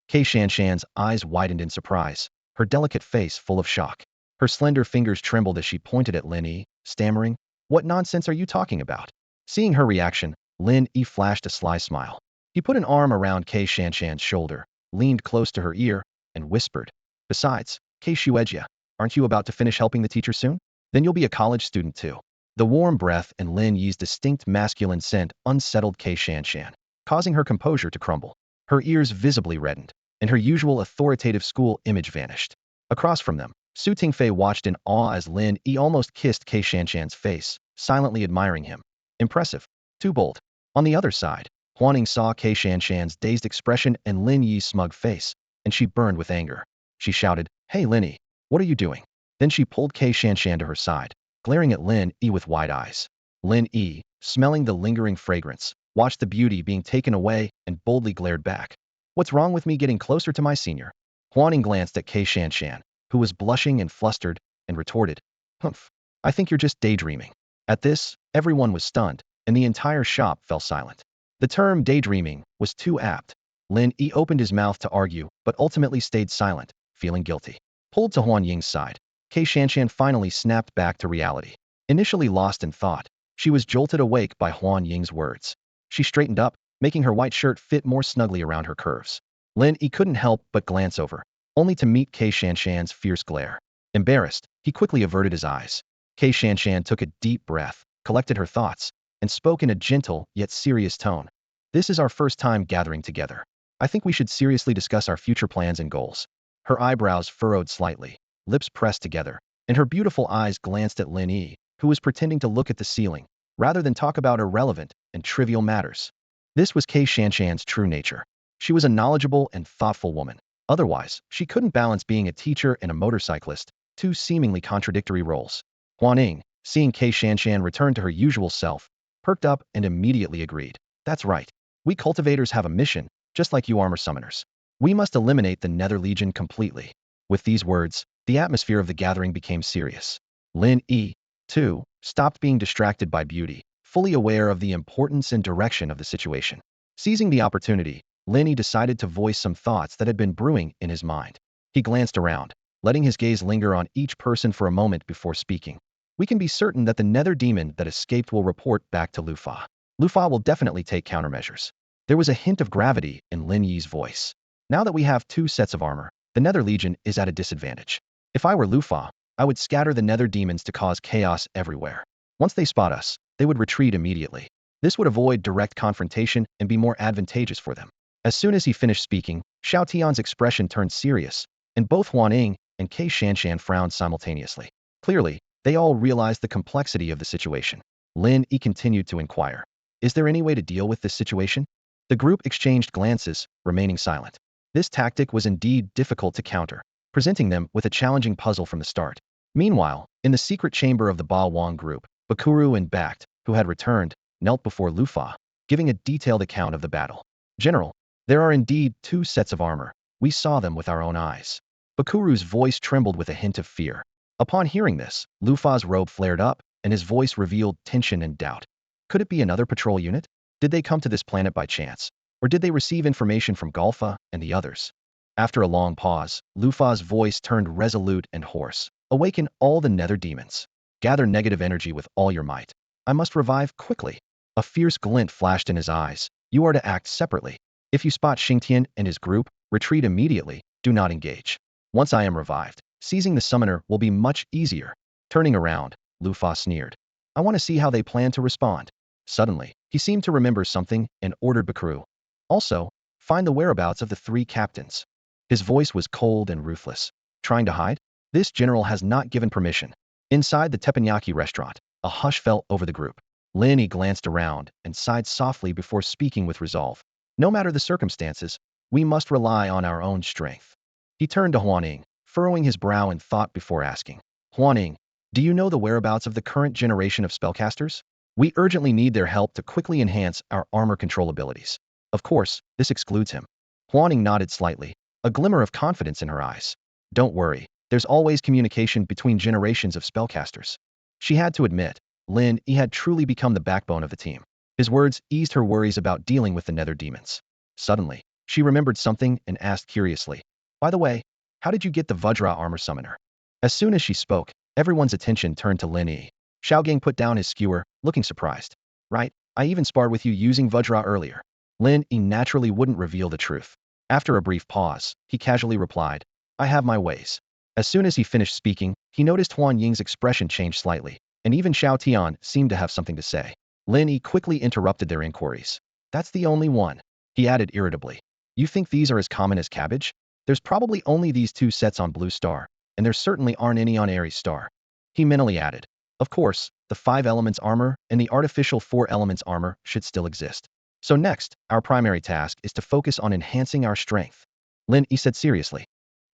K Shanshan's eyes widened in surprise, her delicate face full of shock. Her slender fingers trembled as she pointed at Lin Yi, stammering, "What nonsense are you talking about?" Seeing her reaction, Lin Yi flashed a sly smile. He put an arm around K Shanshan's shoulder, leaned close to her ear, and whispered, "Besides, K Shuejia, aren't you about to finish helping the teacher soon? Then you'll be a college student too." The warm breath and Lin Yi's distinct masculine scent unsettled K Shanshan, causing her composure to crumble. Her ears visibly reddened, and her usual authoritative school image vanished. Across from them, Su Tingfei watched in awe as Lin Yi almost kissed K Shanshan's face, silently admiring him. Impressive. Too bold. On the other side, Huaning saw K Shanshan's dazed expression and Lin Yi's smug face, and she burned with anger. She shouted, "Hey Lin Yi, what are you doing?" Then she pulled K Shanshan to her side, glaring at Lin Yi with wide eyes. Lin Yi, smelling the lingering fragrance, watched the beauty being taken away and boldly glared back. "What's wrong with me getting closer to my senior?" Huaning glanced at K Shanshan, who was blushing and flustered, and retorted, "Humph. I think you're just daydreaming. At this, everyone was stunned, and the entire shop fell silent. The term daydreaming was too apt. Lin Yi opened his mouth to argue, but ultimately stayed silent, feeling guilty. Pulled to Huan Ying's side, Xingtian finally snapped back to reality. Initially lost in thought, she was jolted awake by Huan Ying's words. She straightened up, making her white shirt fit more snugly around her curves. Lin Yi couldn't help but glance over, only to meet Xingtian's fierce glare. Embarrassed, he quickly averted his eyes. Xingtian took a deep breath, collected her thoughts, and spoke in a gentle yet serious tone. This is our first time gathering together. I think we should seriously discuss our future plans and goals. Her eyebrows furrowed slightly, lips pressed together, and her beautiful eyes glanced at Lin Yi, who was pretending to look at the ceiling, rather than talk about irrelevant and trivial matters. This was Xingtian's true nature. She was a knowledgeable and thoughtful woman. Otherwise, she couldn't balance being a teacher and a motorcyclist, two seemingly contradictory roles. Huan Ying, seeing Xingtian return to her usual self, perked up and immediately agreed. That's right. We cultivators have a mission, just like you armor summoners. We must eliminate the Nether Legion completely. With these words, the atmosphere of the gathering became serious. Lin Yi, too, stopped being distracted by beauty, fully aware of the importance and direction of the situation. Seizing the opportunity, Lin Yi decided to voice some thoughts that had been brewing in his mind. He glanced around, letting his gaze linger on each person for a moment before speaking. We can be certain that the Nether Demon that escaped will report back to Lufa. Lufa will definitely take countermeasures. There was a hint of gravity in Lin Yi's voice. Now that we have two sets of armor, the Nether Legion is at a disadvantage. If I were Lufa, I would scatter the Nether Demons to cause chaos everywhere. Once they spot us, they would retreat immediately. This would avoid direct confrontation and be more advantageous for them. As soon as he finished speaking, Xiao Tian's expression turned serious, and both Huan Ying and Xingtian frowned simultaneously. Clearly, they all realized the complexity of the situation. Lin Yi continued to inquire. Is there any way to deal with this situation? The group exchanged glances, remaining silent. This tactic was indeed difficult to counter, presenting them with a challenging puzzle from the start. Meanwhile, in the secret chamber of the Ba Wang group, Bakuru and Bact, who had returned, knelt before Lufa, giving a detailed account of the battle. General, there are indeed two sets of armor. We saw them with our own eyes. Bakuru's voice trembled with a hint of fear. Upon hearing this, Lufa's robe flared up, and his voice revealed tension and doubt. Could it be another patrol unit? Did they come to this planet by chance? Or did they receive information from Golfa and the others? After a long pause, Lufa's voice turned resolute and hoarse. Awaken all the Nether Demons. Gather negative energy with all your might. I must revive quickly. A fierce glint flashed in his eyes. You are to act separately. If you spot Xingtian and his group, retreat immediately. Do not engage. Once I am revived, seizing the summoner will be much easier. Turning around, Lufa sneered. I want to see how they plan to respond. Suddenly, he seemed to remember something and ordered Bakuru. Also, find the whereabouts of the three captains. His voice was cold and ruthless. Trying to hide? This general has not given permission. Inside the teppanyaki restaurant, a hush fell over the group. Lin Yi glanced around and sighed softly before speaking with resolve. No matter the circumstances, we must rely on our own strength. He turned to Huan Ying, furrowing his brow in thought before asking. Huan Ying, do you know the whereabouts of the current generation of spellcasters? We urgently need their help to quickly enhance our armor control abilities. Of course, this excludes him. Huan Ying nodded slightly, a glimmer of confidence in her eyes. Don't worry, there's always communication between generations of spellcasters. She had to admit, Lin Yi had truly become the backbone of the team. His words eased her worries about dealing with the Nether Demons. Suddenly, she remembered something and asked curiously, by the way, how did you get the Vajra armor summoner? As soon as she spoke, everyone's attention turned to Lin Yi. Xiaogang put down his skewer, looking surprised. Right, I even sparred with you using Vajra earlier. Lin Yi naturally wouldn't reveal the truth. After a brief pause, he casually replied, I have my ways. As soon as he finished speaking, he noticed Huan Ying's expression change slightly, and even Xiao Tian seemed to have something to say. Lin Yi quickly interrupted their inquiries. That's the only one, he added irritably. You think these are as common as cabbage? There's probably only these two sets on Blue Star, and there certainly aren't any on Aries Star. He mentally added. Of course, the 5 elements armor and the artificial 4 elements armor should still exist. So next, our primary task is to focus on enhancing our strength. Lin Yi said seriously.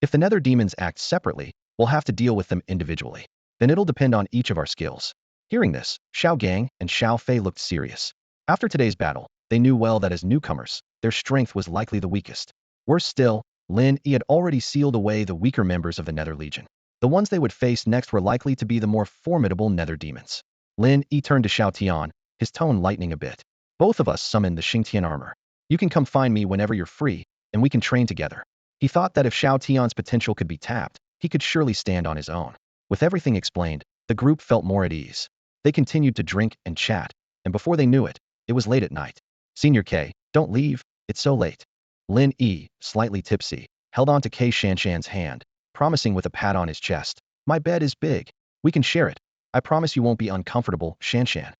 If the Nether Demons act separately, we'll have to deal with them individually. Then it'll depend on each of our skills. Hearing this, Xiao Gang and Xiao Fei looked serious. After today's battle, they knew well that as newcomers, their strength was likely the weakest. Worse still, Lin Yi had already sealed away the weaker members of the Nether Legion. The ones they would face next were likely to be the more formidable nether demons. Lin Yi turned to Xingtian, his tone lightening a bit. Both of us summoned the Xingtian armor. You can come find me whenever you're free, and we can train together. He thought that if Xingtian's potential could be tapped, he could surely stand on his own. With everything explained, the group felt more at ease. They continued to drink and chat, and before they knew it, it was late at night. Senior K, don't leave, it's so late. Lin Yi, slightly tipsy, held on to K Shanshan's hand, promising with a pat on his chest. My bed is big. We can share it. I promise you won't be uncomfortable, Shanshan.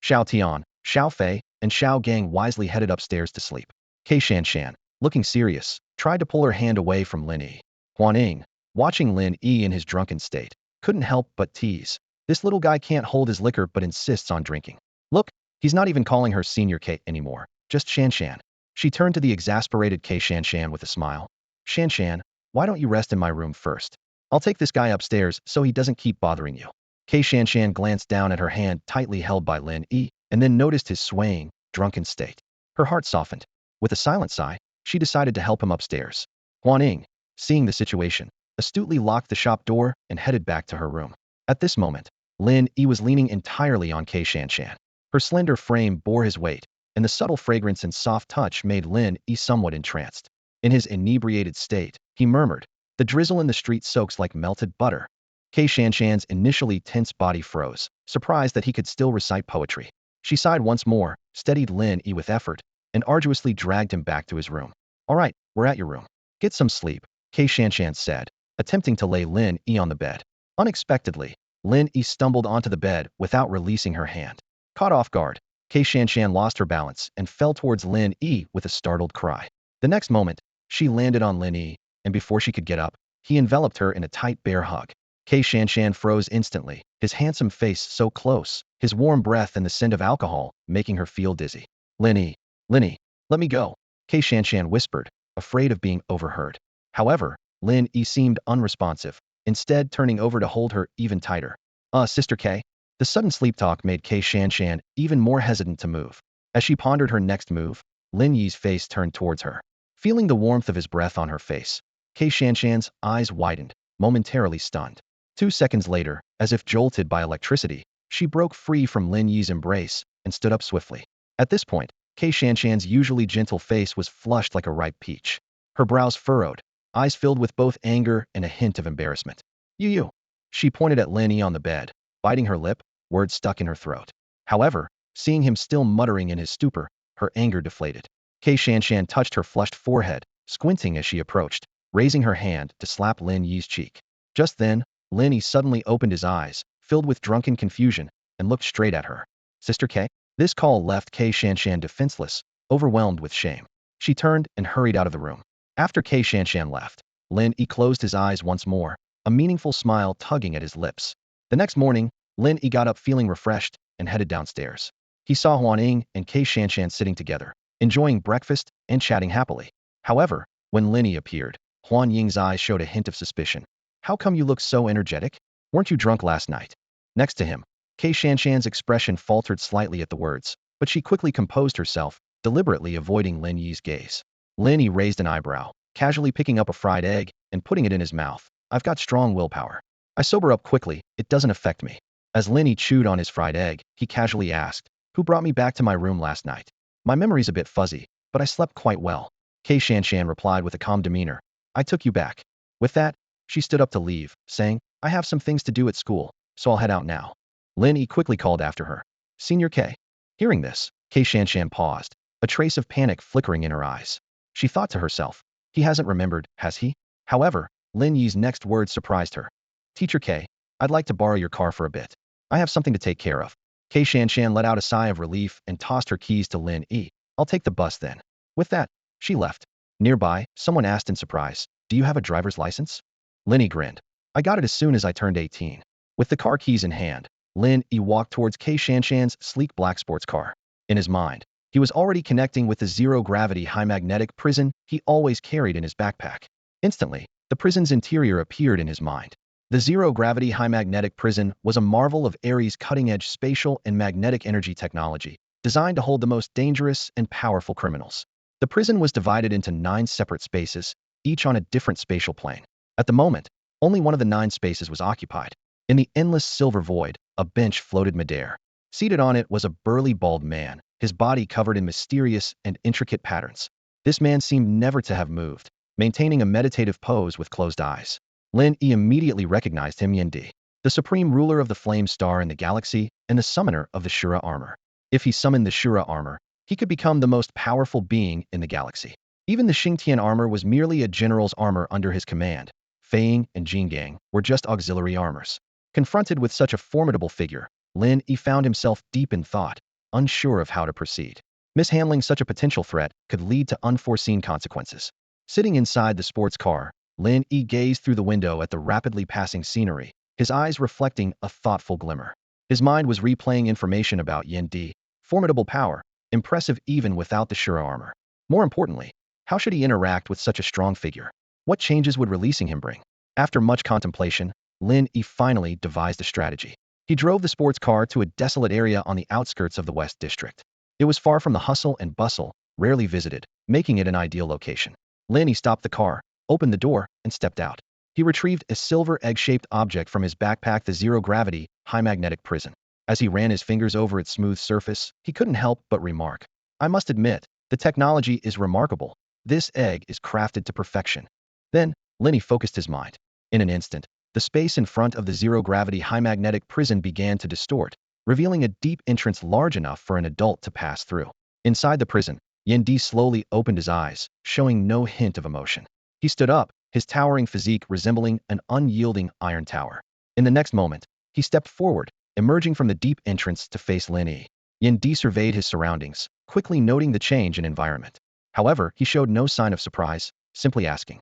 Xiao Tian, Xiao Fei, and Xiao Gang wisely headed upstairs to sleep. K Shanshan, looking serious, tried to pull her hand away from Lin Yi. Huaning, watching Lin Yi in his drunken state, couldn't help but tease. This little guy can't hold his liquor but insists on drinking. Look, he's not even calling her Senior K anymore, just Shanshan. She turned to the exasperated K Shanshan with a smile. Shanshan, why don't you rest in my room first? I'll take this guy upstairs so he doesn't keep bothering you. K Shanshan glanced down at her hand tightly held by Lin Yi, and then noticed his swaying, drunken state. Her heart softened. With a silent sigh, she decided to help him upstairs. Huaning, seeing the situation, astutely locked the shop door and headed back to her room. At this moment, Lin Yi was leaning entirely on K Shanshan. Her slender frame bore his weight, and the subtle fragrance and soft touch made Lin Yi somewhat entranced. In his inebriated state, he murmured, the drizzle in the street soaks like melted butter. K Shanshan's initially tense body froze, surprised that he could still recite poetry. She sighed once more, steadied Lin Yi with effort, and arduously dragged him back to his room. All right, we're at your room. Get some sleep, K Shanshan said, attempting to lay Lin Yi on the bed. Unexpectedly, Lin Yi stumbled onto the bed without releasing her hand. Caught off guard, K Shanshan lost her balance and fell towards Lin Yi with a startled cry. The next moment, she landed on Lin Yi, and before she could get up, he enveloped her in a tight bear hug. K Shanshan froze instantly, his handsome face so close, his warm breath and the scent of alcohol making her feel dizzy. Lin Yi, let me go, K Shanshan whispered, afraid of being overheard. However, Lin Yi seemed unresponsive, instead turning over to hold her even tighter. Sister K? The sudden sleep talk made K Shanshan even more hesitant to move. As she pondered her next move, Lin Yi's face turned towards her. Feeling the warmth of his breath on her face, K Shanshan's eyes widened, momentarily stunned. 2 seconds later, as if jolted by electricity, she broke free from Lin Yi's embrace and stood up swiftly. At this point, K Shanshan's usually gentle face was flushed like a ripe peach. Her brows furrowed, eyes filled with both anger and a hint of embarrassment. You. She pointed at Lin Yi on the bed, biting her lip, words stuck in her throat. However, seeing him still muttering in his stupor, her anger deflated. K Shanshan touched her flushed forehead, squinting as she approached, raising her hand to slap Lin Yi's cheek. Just then, Lin Yi suddenly opened his eyes, filled with drunken confusion, and looked straight at her. Sister K? This call left K Shanshan defenseless, overwhelmed with shame. She turned and hurried out of the room. After K Shanshan left, Lin Yi closed his eyes once more, a meaningful smile tugging at his lips. The next morning, Lin Yi got up feeling refreshed and headed downstairs. He saw Huaning and K Shanshan sitting together, enjoying breakfast and chatting happily. However, when Lin Yi appeared, Huan Ying's eyes showed a hint of suspicion. How come you look so energetic? Weren't you drunk last night? Next to him, K Shanshan's expression faltered slightly at the words, but she quickly composed herself, deliberately avoiding Lin Yi's gaze. Lin Yi raised an eyebrow, casually picking up a fried egg and putting it in his mouth. I've got strong willpower. I sober up quickly, it doesn't affect me. As Lin Yi chewed on his fried egg, he casually asked, who brought me back to my room last night? My memory's a bit fuzzy, but I slept quite well. K Shanshan replied with a calm demeanor. I took you back. With that, she stood up to leave, saying, I have some things to do at school, so I'll head out now. Lin Yi quickly called after her. Senior K. Hearing this, K Shanshan paused, a trace of panic flickering in her eyes. She thought to herself, he hasn't remembered, has he? However, Lin Yi's next words surprised her. Teacher K, I'd like to borrow your car for a bit. I have something to take care of. K Shanshan let out a sigh of relief and tossed her keys to Lin Yi. I'll take the bus then. With that, she left. Nearby, someone asked in surprise, do you have a driver's license? Lin Yi grinned. I got it as soon as I turned 18. With the car keys in hand, Lin Yi walked towards K Shanshan's sleek black sports car. In his mind, he was already connecting with the zero-gravity high-magnetic prison he always carried in his backpack. Instantly, the prison's interior appeared in his mind. The zero-gravity high-magnetic prison was a marvel of Ares' cutting-edge spatial and magnetic energy technology, designed to hold the most dangerous and powerful criminals. The prison was divided into 9 separate spaces, each on a different spatial plane. At the moment, Only one of the 9 spaces was occupied. In the endless silver void, a bench floated midair. Seated on it was a burly bald man, his body covered in mysterious and intricate patterns. This man seemed never to have moved, maintaining a meditative pose with closed eyes. Lin Yi immediately recognized him. Yin Di, the supreme ruler of the flame star in the galaxy and the summoner of the Shura armor. If he summoned the Shura armor, he could become the most powerful being in the galaxy. Even the Xingtian armor was merely a general's armor under his command. Fei and Xingtian were just auxiliary armors. Confronted with such a formidable figure, Lin Yi found himself deep in thought, unsure of how to proceed. Mishandling such a potential threat could lead to unforeseen consequences. Sitting inside the sports car, Lin Yi gazed through the window at the rapidly passing scenery, his eyes reflecting a thoughtful glimmer. His mind was replaying information about Yin Di, formidable power, impressive even without the Shura armor. More importantly, how should he interact with such a strong figure? What changes would releasing him bring? After much contemplation, Lin Yi finally devised a strategy. He drove the sports car to a desolate area on the outskirts of the West District. It was far from the hustle and bustle, rarely visited, making it an ideal location. Lin Yi stopped the car, opened the door, and stepped out. He retrieved a silver egg-shaped object from his backpack, the zero-gravity, high-magnetic prison. As he ran his fingers over its smooth surface, he couldn't help but remark, "I must admit, the technology is remarkable. This egg is crafted to perfection." Then, Lin Yi focused his mind. In an instant, the space in front of the zero-gravity high-magnetic prison began to distort, revealing a deep entrance large enough for an adult to pass through. Inside the prison, Yin Di slowly opened his eyes, showing no hint of emotion. He stood up, his towering physique resembling an unyielding iron tower. In the next moment, he stepped forward, emerging from the deep entrance to face Lin Yi. Yin Di surveyed his surroundings, quickly noting the change in environment. However, he showed no sign of surprise, simply asking,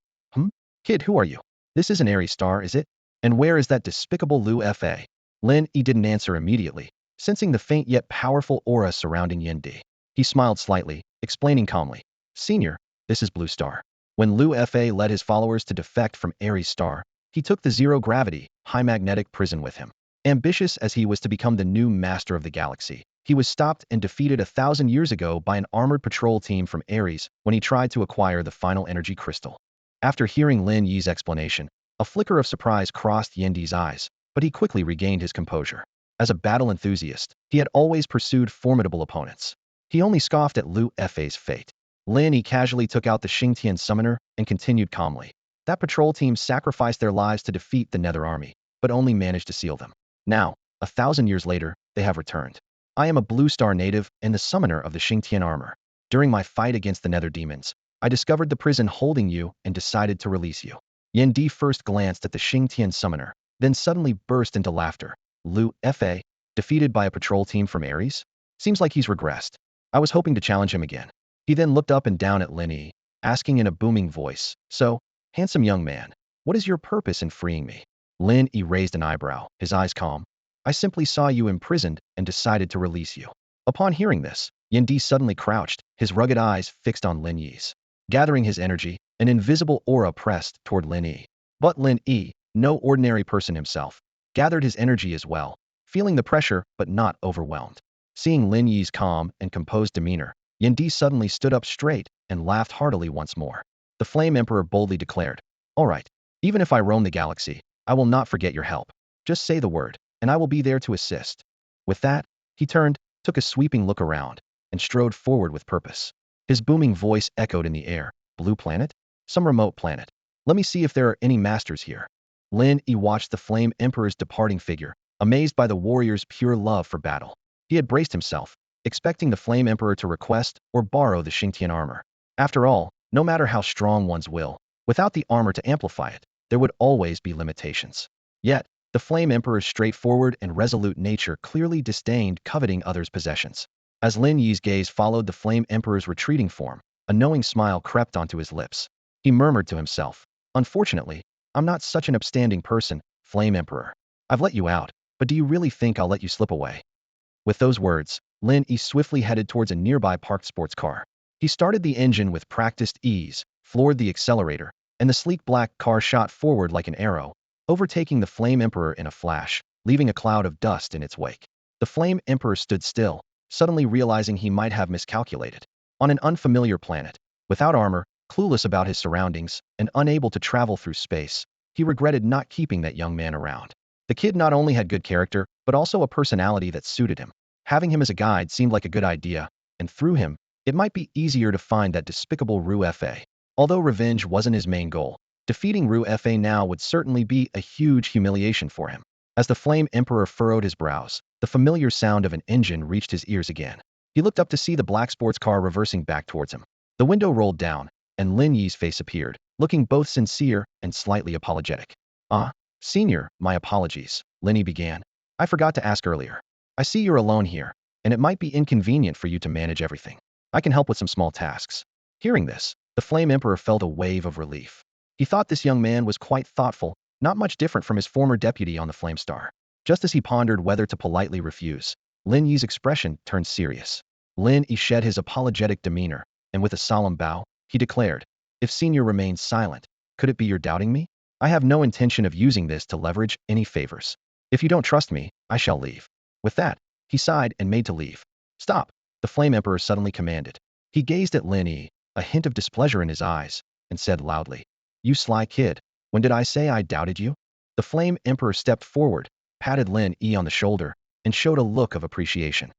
Kid, who are you? This isn't Aries Star, is it? And where is that despicable Lu Fa?" Lin Yi didn't answer immediately, sensing the faint yet powerful aura surrounding Yin Di. He smiled slightly, explaining calmly, "Senior, this is Blue Star." When Lu Fa led his followers to defect from Aries Star, he took the zero-gravity, high-magnetic prison with him. Ambitious as he was to become the new master of the galaxy, he was stopped and defeated 1,000 years ago by an armored patrol team from Aries when he tried to acquire the final energy crystal. After hearing Lin Yi's explanation, a flicker of surprise crossed Yin Di's eyes, but he quickly regained his composure. As a battle enthusiast, he had always pursued formidable opponents. He only scoffed at Lu Fa's fate. Lin Yi casually took out the Xingtian summoner and continued calmly. That patrol team sacrificed their lives to defeat the Nether Army, but only managed to seal them. Now, 1,000 years later, they have returned. I am a Blue Star native and the summoner of the Xingtian armor. During my fight against the Nether demons, I discovered the prison holding you and decided to release you. Yin Di first glanced at the Xingtian summoner, then suddenly burst into laughter. Lu Fa, defeated by a patrol team from Aries? Seems like he's regressed. I was hoping to challenge him again. He then looked up and down at Lin Yi, asking in a booming voice, "So, handsome young man, what is your purpose in freeing me?" Lin Yi raised an eyebrow, his eyes calm. "I simply saw you imprisoned and decided to release you." Upon hearing this, Yin Di suddenly crouched, his rugged eyes fixed on Lin Yi's. Gathering his energy, an invisible aura pressed toward Lin Yi. But Lin Yi, no ordinary person himself, gathered his energy as well, feeling the pressure but not overwhelmed. Seeing Lin Yi's calm and composed demeanor, Yin Di suddenly stood up straight and laughed heartily once more. The Flame Emperor boldly declared, "All right, even if I roam the galaxy, I will not forget your help. Just say the word, and I will be there to assist." With that, he turned, took a sweeping look around, and strode forward with purpose. His booming voice echoed in the air, "Blue planet? Some remote planet. Let me see if there are any masters here." Lin Yi watched the Flame Emperor's departing figure, amazed by the warrior's pure love for battle. He had braced himself, expecting the Flame Emperor to request or borrow the Xingtian armor. After all, no matter how strong one's will, without the armor to amplify it, there would always be limitations. Yet, the Flame Emperor's straightforward and resolute nature clearly disdained coveting others' possessions. As Lin Yi's gaze followed the Flame Emperor's retreating form, a knowing smile crept onto his lips. He murmured to himself, "Unfortunately, I'm not such an upstanding person, Flame Emperor. I've let you out, but do you really think I'll let you slip away?" With those words, Lin Yi swiftly headed towards a nearby parked sports car. He started the engine with practiced ease, floored the accelerator, and the sleek black car shot forward like an arrow, overtaking the Flame Emperor in a flash, leaving a cloud of dust in its wake. The Flame Emperor stood still, suddenly realizing he might have miscalculated. On an unfamiliar planet, without armor, clueless about his surroundings, and unable to travel through space, he regretted not keeping that young man around. The kid not only had good character, but also a personality that suited him. Having him as a guide seemed like a good idea, and through him, it might be easier to find that despicable Ru Fa. Although revenge wasn't his main goal, defeating Ru Fa now would certainly be a huge humiliation for him. As the Flame Emperor furrowed his brows, the familiar sound of an engine reached his ears again. He looked up to see the black sports car reversing back towards him. The window rolled down, and Lin Yi's face appeared, looking both sincere and slightly apologetic. Senior, my apologies, Lin Yi began. I forgot to ask earlier. I see you're alone here, and it might be inconvenient for you to manage everything. I can help with some small tasks. Hearing this, the Flame Emperor felt a wave of relief. He thought this young man was quite thoughtful, not much different from his former deputy on the Flame Star. Just as he pondered whether to politely refuse, Lin Yi's expression turned serious. Lin Yi shed his apologetic demeanor, and with a solemn bow, he declared, if Senior remains silent, could it be you're doubting me? I have no intention of using this to leverage any favors. If you don't trust me, I shall leave. With that, he sighed and made to leave. Stop, the Flame Emperor suddenly commanded. He gazed at Lin Yi, a hint of displeasure in his eyes, and said loudly, you sly kid, when did I say I doubted you? The Flame Emperor stepped forward, patted Lin Yi on the shoulder, and showed a look of appreciation.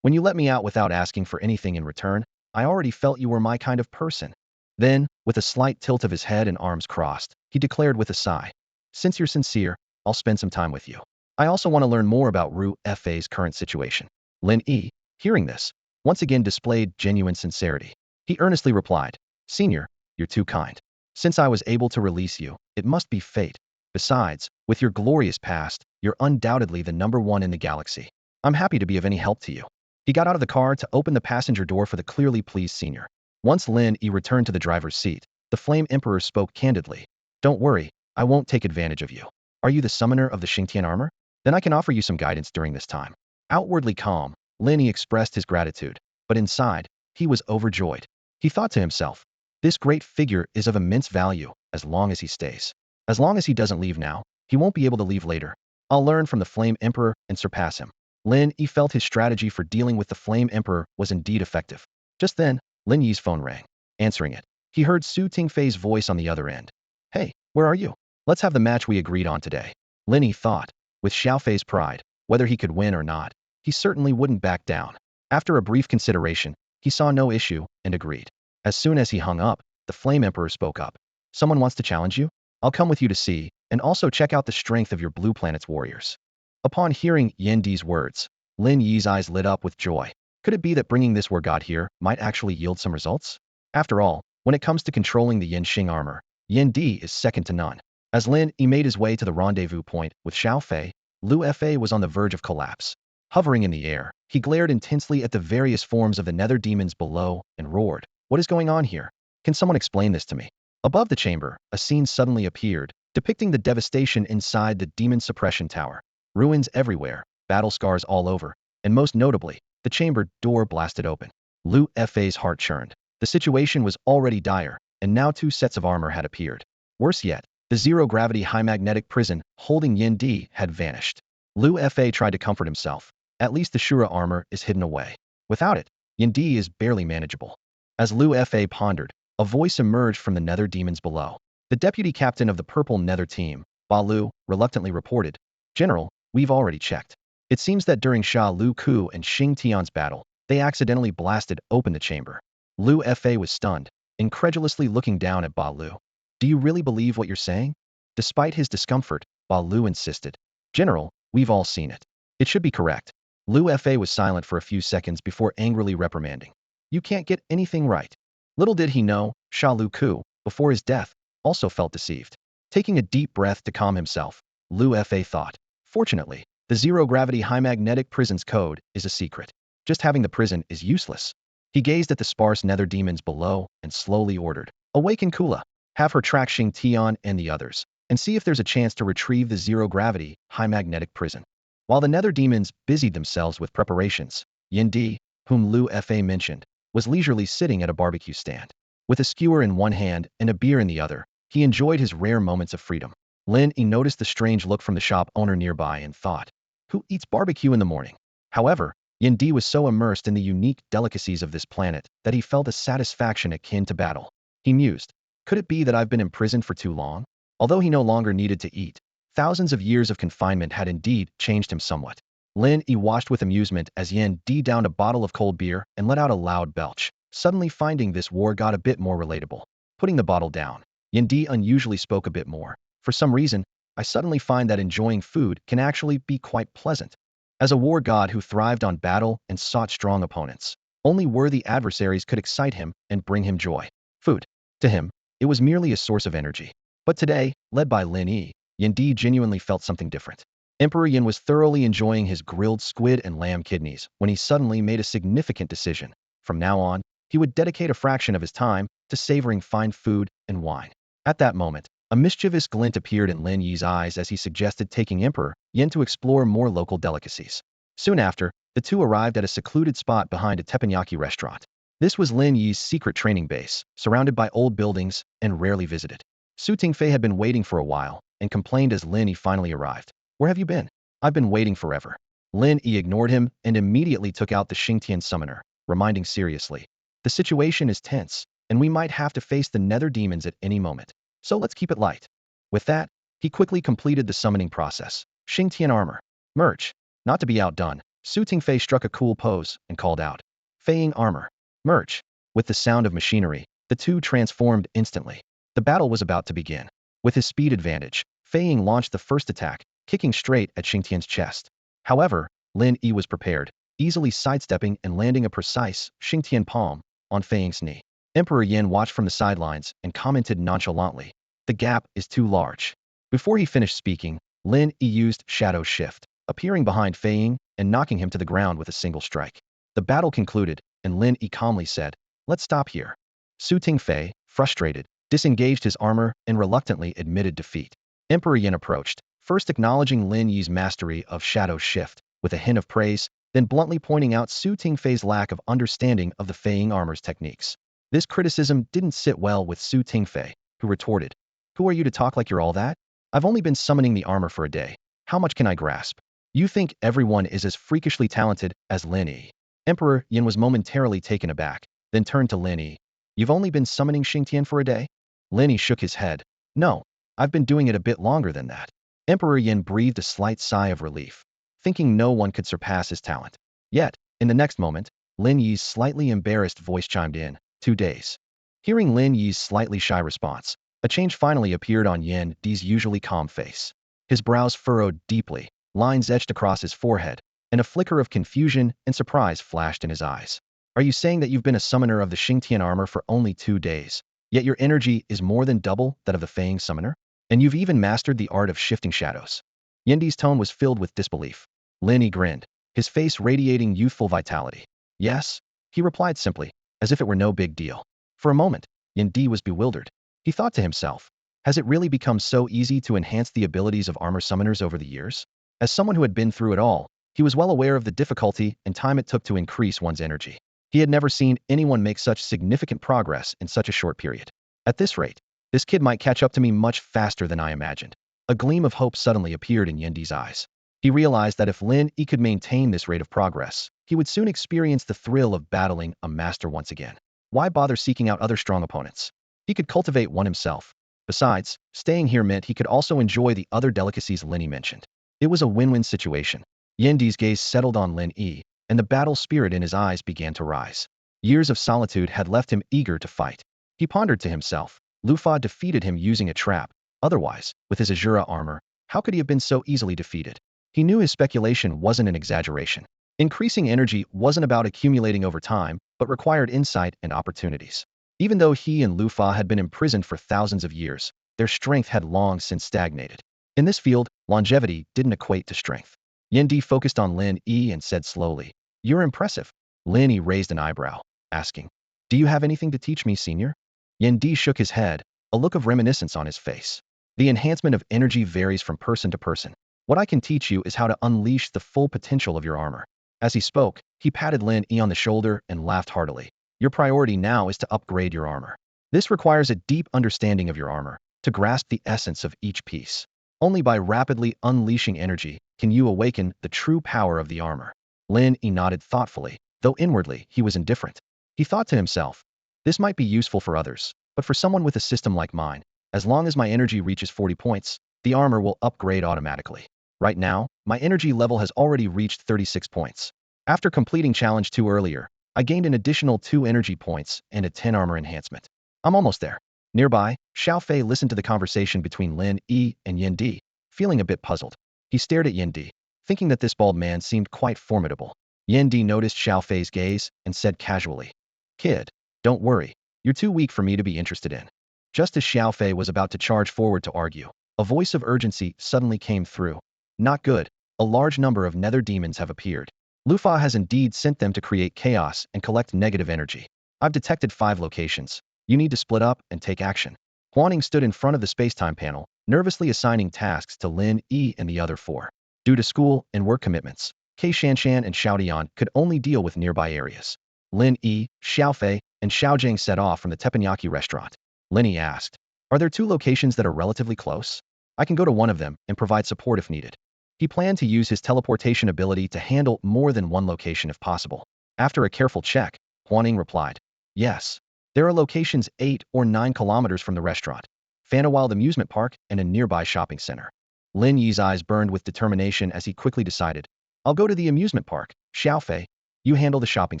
When you let me out without asking for anything in return, I already felt you were my kind of person. Then, with a slight tilt of his head and arms crossed, he declared with a sigh, since you're sincere, I'll spend some time with you. I also want to learn more about Ru Fa's current situation. Lin Yi, hearing this, once again displayed genuine sincerity. He earnestly replied, Senior, you're too kind. Since I was able to release you, it must be fate. Besides, with your glorious past, you're undoubtedly the #1 in the galaxy. I'm happy to be of any help to you. He got out of the car to open the passenger door for the clearly pleased Senior. Once Lin Yi returned to the driver's seat, the Flame Emperor spoke candidly. Don't worry, I won't take advantage of you. Are you the summoner of the Xingtian armor? Then I can offer you some guidance during this time. Outwardly calm, Lin Yi expressed his gratitude, but inside, he was overjoyed. He thought to himself, this great figure is of immense value as long as he stays. As long as he doesn't leave now, he won't be able to leave later. I'll learn from the Flame Emperor and surpass him. Lin Yi felt his strategy for dealing with the Flame Emperor was indeed effective. Just then, Lin Yi's phone rang. Answering it, he heard Su Tingfei's voice on the other end. Hey, where are you? Let's have the match we agreed on today. Lin Yi thought, with Xiaofei's pride, whether he could win or not, he certainly wouldn't back down. After a brief consideration, he saw no issue and agreed. As soon as he hung up, the Flame Emperor spoke up. Someone wants to challenge you? I'll come with you to see, and also check out the strength of your Blue Planet's warriors. Upon hearing Yin Di's words, Lin Yi's eyes lit up with joy. Could it be that bringing this war god here might actually yield some results? After all, when it comes to controlling the Yin Xing armor, Yin Di is second to none. As Lin Yi made his way to the rendezvous point with Xiaofei, Lu Fa was on the verge of collapse. Hovering in the air, he glared intensely at the various forms of the nether demons below and roared, what is going on here? Can someone explain this to me? Above the chamber, a scene suddenly appeared, depicting the devastation inside the demon suppression tower. Ruins everywhere, battle scars all over, and most notably, the chamber door blasted open. Lu Fa's heart churned. The situation was already dire, and now 2 sets of armor had appeared. Worse yet, the zero-gravity high magnetic prison holding Yin Di had vanished. Lu Fa tried to comfort himself. At least the Ashura armor is hidden away. Without it, Yin Di is barely manageable. As Lu Fa pondered, a voice emerged from the nether demons below. The deputy captain of the purple nether team, Ba Lu, reluctantly reported, General, we've already checked. It seems that during Sha Lu Ku and Xingtian's battle, they accidentally blasted open the chamber. Lu Fa was stunned, incredulously looking down at Ba Lu. Do you really believe what you're saying? Despite his discomfort, Ba Lu insisted. General, we've all seen it. It should be correct. Lu Fa was silent for a few seconds before angrily reprimanding. You can't get anything right. Little did he know, Sha Lu Ku, before his death, also felt deceived. Taking a deep breath to calm himself, Lu Fa thought. Fortunately, the zero-gravity high magnetic prison's code is a secret. Just having the prison is useless. He gazed at the sparse nether demons below and slowly ordered, awaken Kula, have her track Xingtian and the others, and see if there's a chance to retrieve the zero-gravity high magnetic prison. While the nether demons busied themselves with preparations, Yin Di, whom Lu Fa mentioned, was leisurely sitting at a barbecue stand. With a skewer in one hand and a beer in the other, he enjoyed his rare moments of freedom. Lin Yi noticed the strange look from the shop owner nearby and thought, who eats barbecue in the morning? However, Yin Di was so immersed in the unique delicacies of this planet that he felt a satisfaction akin to battle. He mused, could it be that I've been imprisoned for too long? Although he no longer needed to eat, thousands of years of confinement had indeed changed him somewhat. Lin Yi watched with amusement as Yin Di downed a bottle of cold beer and let out a loud belch, suddenly finding this war got a bit more relatable. Putting the bottle down, Yin Di unusually spoke a bit more. For some reason, I suddenly find that enjoying food can actually be quite pleasant. As a war god who thrived on battle and sought strong opponents, only worthy adversaries could excite him and bring him joy. Food. To him, it was merely a source of energy. But today, led by Lin Yi, Yin Di genuinely felt something different. Emperor Yin was thoroughly enjoying his grilled squid and lamb kidneys when he suddenly made a significant decision. From now on, he would dedicate a fraction of his time to savoring fine food and wine. At that moment, a mischievous glint appeared in Lin Yi's eyes as he suggested taking Emperor Yin to explore more local delicacies. Soon after, the two arrived at a secluded spot behind a teppanyaki restaurant. This was Lin Yi's secret training base, surrounded by old buildings and rarely visited. Su Tingfei had been waiting for a while and complained as Lin Yi finally arrived. "Where have you been? I've been waiting forever." Lin Yi ignored him and immediately took out the Xingtian summoner, reminding seriously, "The situation is tense, and we might have to face the nether demons at any moment. So let's keep it light." With that, he quickly completed the summoning process. Xingtian armor. Merge. Not to be outdone, Su Tingfei struck a cool pose and called out, "Feiying armor. Merge." With the sound of machinery, the two transformed instantly. The battle was about to begin. With his speed advantage, Feiying launched the first attack, kicking straight at Xingtian's chest. However, Lin Yi was prepared, easily sidestepping and landing a precise Xingtian palm on Feiying's knee. Emperor Yin watched from the sidelines and commented nonchalantly, "The gap is too large." Before he finished speaking, Lin Yi used Shadow Shift, appearing behind Feiying and knocking him to the ground with a single strike. The battle concluded, and Lin Yi calmly said, "Let's stop here." Su Tingfei, frustrated, disengaged his armor and reluctantly admitted defeat. Emperor Yin approached, first acknowledging Lin Yi's mastery of Shadow Shift with a hint of praise, then bluntly pointing out Su Tingfei's lack of understanding of the Feiying armor's techniques. This criticism didn't sit well with Su Tingfei, who retorted, "Who are you to talk like you're all that? I've only been summoning the armor for a day. How much can I grasp? You think everyone is as freakishly talented as Lin Yi?" Emperor Yin was momentarily taken aback, then turned to Lin Yi. "You've only been summoning Xingtian for a day?" Lin Yi shook his head. "No, I've been doing it a bit longer than that." Emperor Yin breathed a slight sigh of relief, thinking no one could surpass his talent. Yet, in the next moment, Lin Yi's slightly embarrassed voice chimed in, 2 days. Hearing Lin Yi's slightly shy response, a change finally appeared on Yin Di's usually calm face. His brows furrowed deeply, lines etched across his forehead, and a flicker of confusion and surprise flashed in his eyes. "Are you saying that you've been a summoner of the Xingtian armor for only 2 days, yet your energy is more than double that of the Feiying summoner? And you've even mastered the art of shifting shadows?" Yendi's tone was filled with disbelief. Lin Yi grinned, his face radiating youthful vitality. "Yes," he replied simply, as if it were no big deal. For a moment, Yendi was bewildered. He thought to himself, has it really become so easy to enhance the abilities of armor summoners over the years? As someone who had been through it all, he was well aware of the difficulty and time it took to increase one's energy. He had never seen anyone make such significant progress in such a short period. At this rate, this kid might catch up to me much faster than I imagined. A gleam of hope suddenly appeared in Yendi's eyes. He realized that if Lin Yi could maintain this rate of progress, he would soon experience the thrill of battling a master once again. Why bother seeking out other strong opponents? He could cultivate one himself. Besides, staying here meant he could also enjoy the other delicacies Lin Yi mentioned. It was a win-win situation. Yendi's gaze settled on Lin Yi, and the battle spirit in his eyes began to rise. Years of solitude had left him eager to fight. He pondered to himself, Lufa defeated him using a trap. Otherwise, with his Ashura armor, how could he have been so easily defeated? He knew his speculation wasn't an exaggeration. Increasing energy wasn't about accumulating over time, but required insight and opportunities. Even though he and Lufa had been imprisoned for thousands of years, their strength had long since stagnated. In this field, longevity didn't equate to strength. Yendi focused on Lin Yi and said slowly, "You're impressive." Lin Yi raised an eyebrow, asking, "Do you have anything to teach me, senior?" Yendi shook his head, a look of reminiscence on his face. "The enhancement of energy varies from person to person. What I can teach you is how to unleash the full potential of your armor." As he spoke, he patted Lin Yi on the shoulder and laughed heartily. "Your priority now is to upgrade your armor. This requires a deep understanding of your armor, to grasp the essence of each piece. Only by rapidly unleashing energy can you awaken the true power of the armor." Lin Yi nodded thoughtfully, though inwardly he was indifferent. He thought to himself, this might be useful for others, but for someone with a system like mine, As long as my energy reaches 40 points, the armor will upgrade automatically. Right now, my energy level has already reached 36 points. After completing Challenge 2 earlier, I gained an additional 2 energy points and a 10 armor enhancement. I'm almost there. Nearby, Xiaofei listened to the conversation between Lin Yi and Yin Di, feeling a bit puzzled. He stared at Yin Di, thinking that this bald man seemed quite formidable. Yin Di noticed Xiaofei's gaze and said casually, "Kid, don't worry, you're too weak for me to be interested in." Just as Xiaofei was about to charge forward to argue, a voice of urgency suddenly came through. "Not good. A large number of nether demons have appeared. Lufa has indeed sent them to create chaos and collect negative energy. I've detected 5 locations. You need to split up and take action." Huaning stood in front of the space-time panel, nervously assigning tasks to Lin Yi and the other 4. Due to school and work commitments, Xingtian and Xiaodian could only deal with nearby areas. Lin Yi, Xiaofei, and Xiaojing set off from the teppanyaki restaurant. Lin Yi asked, "Are there 2 locations that are relatively close? I can go to one of them and provide support if needed." He planned to use his teleportation ability to handle more than one location if possible. After a careful check, Huaning replied, "Yes. There are locations 8 or 9 kilometers from the restaurant, Fantawild Amusement Park, and a nearby shopping center." Lin Yi's eyes burned with determination as he quickly decided, "I'll go to the amusement park. Xiaofei, you handle the shopping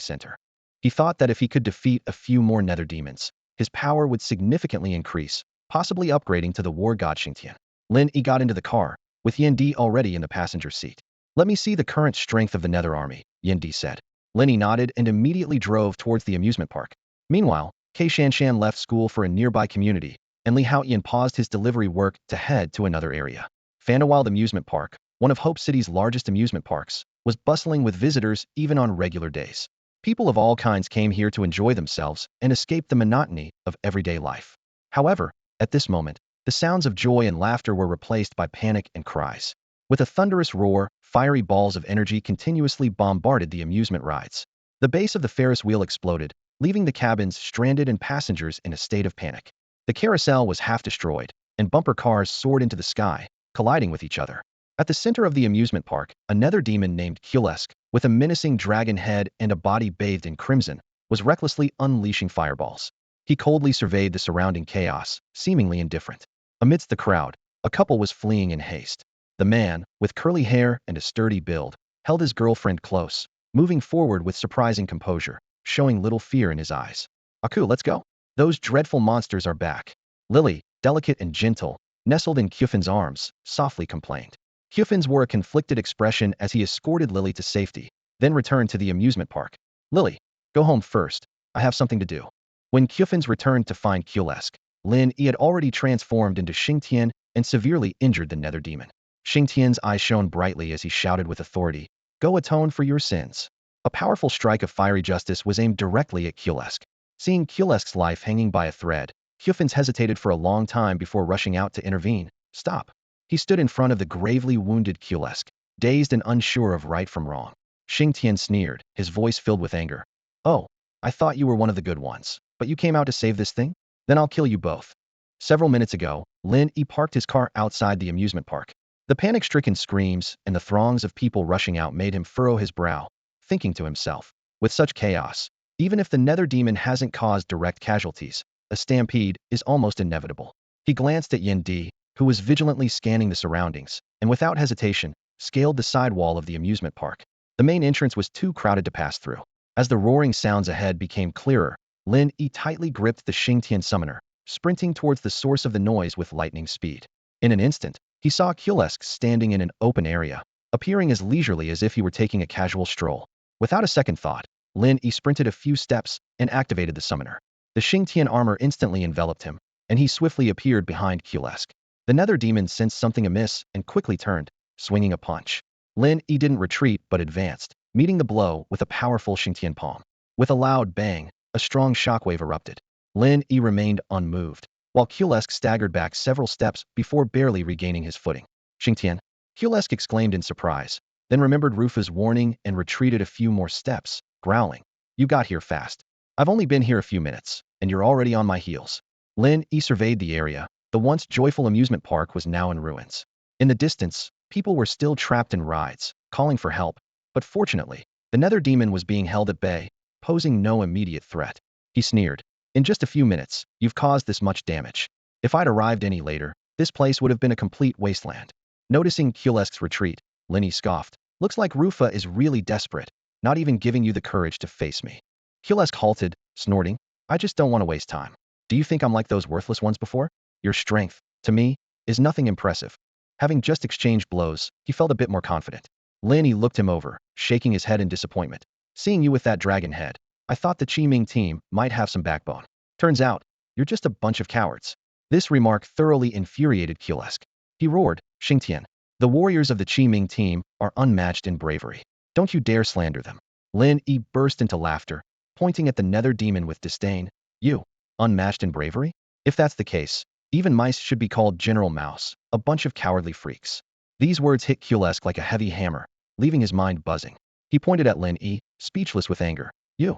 center." He thought that if he could defeat a few more nether demons, his power would significantly increase, possibly upgrading to the war god Xingtian. Lin Yi got into the car, with Yin Di already in the passenger seat. "Let me see the current strength of the nether army," Yin Di said. Lin Yi nodded and immediately drove towards the amusement park. Meanwhile, Xingtian left school for a nearby community, and Li Haoyan paused his delivery work to head to another area. Fantawild Amusement Park, one of Hope City's largest amusement parks, was bustling with visitors even on regular days. People of all kinds came here to enjoy themselves and escape the monotony of everyday life. However, at this moment, the sounds of joy and laughter were replaced by panic and cries. With a thunderous roar, fiery balls of energy continuously bombarded the amusement rides. The base of the Ferris wheel exploded, leaving the cabins stranded and passengers in a state of panic. The carousel was half destroyed, and bumper cars soared into the sky, colliding with each other. At the center of the amusement park, a nether demon named Kulesk, with a menacing dragon head and a body bathed in crimson, was recklessly unleashing fireballs. He coldly surveyed the surrounding chaos, seemingly indifferent. Amidst the crowd, a couple was fleeing in haste. The man, with curly hair and a sturdy build, held his girlfriend close, moving forward with surprising composure, showing little fear in his eyes. "Aku, let's go. Those dreadful monsters are back." Lily, delicate and gentle, nestled in Kyofin's arms, softly complained. Kyofin's wore a conflicted expression as he escorted Lily to safety, then returned to the amusement park. "Lily, go home first. I have something to do." When Kyofin's returned to find Kulesk, Lin Yi had already transformed into Xingtian and severely injured the nether demon. Xingtian's eyes shone brightly as he shouted with authority, "Go atone for your sins." A powerful strike of fiery justice was aimed directly at Kulesk. Seeing Kulesk's life hanging by a thread, Kyofin's hesitated for a long time before rushing out to intervene. "Stop." He stood in front of the gravely wounded Kulesk, dazed and unsure of right from wrong. Xingtian sneered, his voice filled with anger. "Oh, I thought you were one of the good ones, but you came out to save this thing? Then I'll kill you both." Several minutes ago, Lin Yi parked his car outside the amusement park. The panic-stricken screams and the throngs of people rushing out made him furrow his brow, thinking to himself, with such chaos, even if the nether demon hasn't caused direct casualties, a stampede is almost inevitable. He glanced at Yin Di, who was vigilantly scanning the surroundings, and without hesitation, scaled the side wall of the amusement park. The main entrance was too crowded to pass through. As the roaring sounds ahead became clearer, Lin Yi tightly gripped the Xingtian summoner, sprinting towards the source of the noise with lightning speed. In an instant, he saw Kulesk standing in an open area, appearing as leisurely as if he were taking a casual stroll. Without a second thought, Lin Yi sprinted a few steps and activated the summoner. The Xingtian armor instantly enveloped him, and he swiftly appeared behind Kulesk. The nether demon sensed something amiss and quickly turned, swinging a punch. Lin Yi didn't retreat but advanced, meeting the blow with a powerful Xingtian palm. With a loud bang, a strong shockwave erupted. Lin Yi remained unmoved, while Kulesk staggered back several steps before barely regaining his footing. "Xingtian!" Kulesk exclaimed in surprise, then remembered Rufa's warning and retreated a few more steps, growling. "You got here fast. I've only been here a few minutes, and you're already on my heels." Lin Yi surveyed the area. The once joyful amusement park was now in ruins. In the distance, people were still trapped in rides, calling for help, but fortunately, the nether demon was being held at bay, posing no immediate threat. He sneered. "In just a few minutes, you've caused this much damage. If I'd arrived any later, this place would have been a complete wasteland. Noticing Kulesk's retreat, Lin Yi scoffed. Looks like Rufa is really desperate, not even giving you the courage to face me. Kulesk halted, snorting. I just don't want to waste time. Do you think I'm like those worthless ones before? Your strength, to me, is nothing impressive. Having just exchanged blows, he felt a bit more confident. Lin Yi looked him over, shaking his head in disappointment. Seeing you with that dragon head, I thought the Qiming team might have some backbone. Turns out, you're just a bunch of cowards. This remark thoroughly infuriated Kulesk. He roared, Xingtian. The warriors of the Qiming team are unmatched in bravery. Don't you dare slander them. Lin Yi burst into laughter, pointing at the nether demon with disdain. You, unmatched in bravery? If that's the case, even mice should be called General Mouse, a bunch of cowardly freaks. These words hit Kulesk like a heavy hammer, leaving his mind buzzing. He pointed at Lin Yi, speechless with anger. You.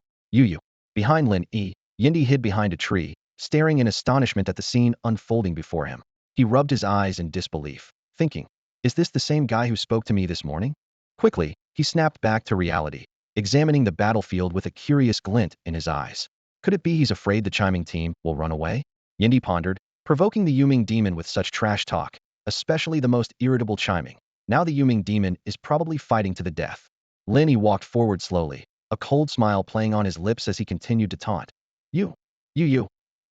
Behind Lin Yi, Yindi hid behind a tree, staring in astonishment at the scene unfolding before him. He rubbed his eyes in disbelief, thinking, is this the same guy who spoke to me this morning? Quickly, he snapped back to reality, examining the battlefield with a curious glint in his eyes. Could it be he's afraid the Chiming team will run away? Yindi pondered, provoking the Yuming demon with such trash talk, especially the most irritable Chiming. Now the Yuming demon is probably fighting to the death. Lin Yi walked forward slowly, a cold smile playing on his lips as he continued to taunt. You.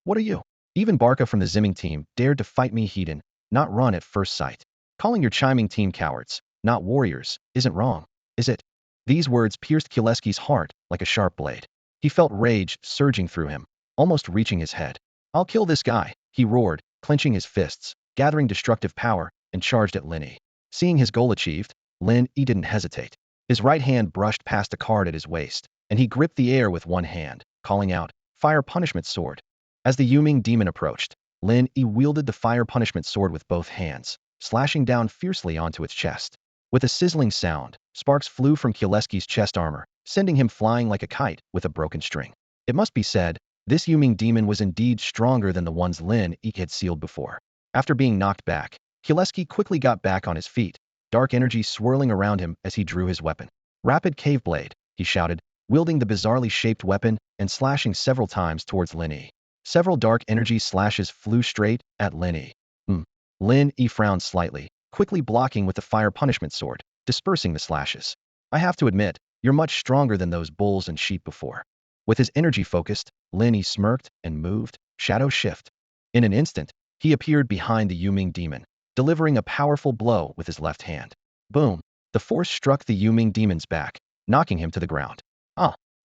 What are you? Even Barca from the Zimming team dared to fight me Hedon, not run at first sight. Calling your Chiming team cowards, not warriors, isn't wrong, is it? These words pierced Kuleski's heart like a sharp blade. He felt rage surging through him, almost reaching his head. I'll kill this guy, he roared, clenching his fists, gathering destructive power, and charged at Lin Yi. Seeing his goal achieved, Lin Yi didn't hesitate. His right hand brushed past a card at his waist, and he gripped the air with one hand, calling out, Fire Punishment Sword. As the Yuming demon approached, Lin Yi wielded the Fire Punishment Sword with both hands, slashing down fiercely onto its chest. With a sizzling sound, sparks flew from Kuleski's chest armor, sending him flying like a kite with a broken string. It must be said, this Yuming demon was indeed stronger than the ones Lin Yi had sealed before. After being knocked back, Kuleski quickly got back on his feet, dark energy swirling around him as he drew his weapon. Rapid Cave Blade, he shouted, wielding the bizarrely shaped weapon and slashing several times towards Lin Yi. Several dark energy slashes flew straight at Lin Yi. Lin Yi frowned slightly, quickly blocking with the Fire Punishment Sword, dispersing the slashes. I have to admit, you're much stronger than those bulls and sheep before. With his energy focused, Lin Yi smirked and moved, shadow shift. In an instant, he appeared behind the Yuming demon, delivering a powerful blow with his left hand. Boom! The force struck the Yuming demon's back, knocking him to the ground.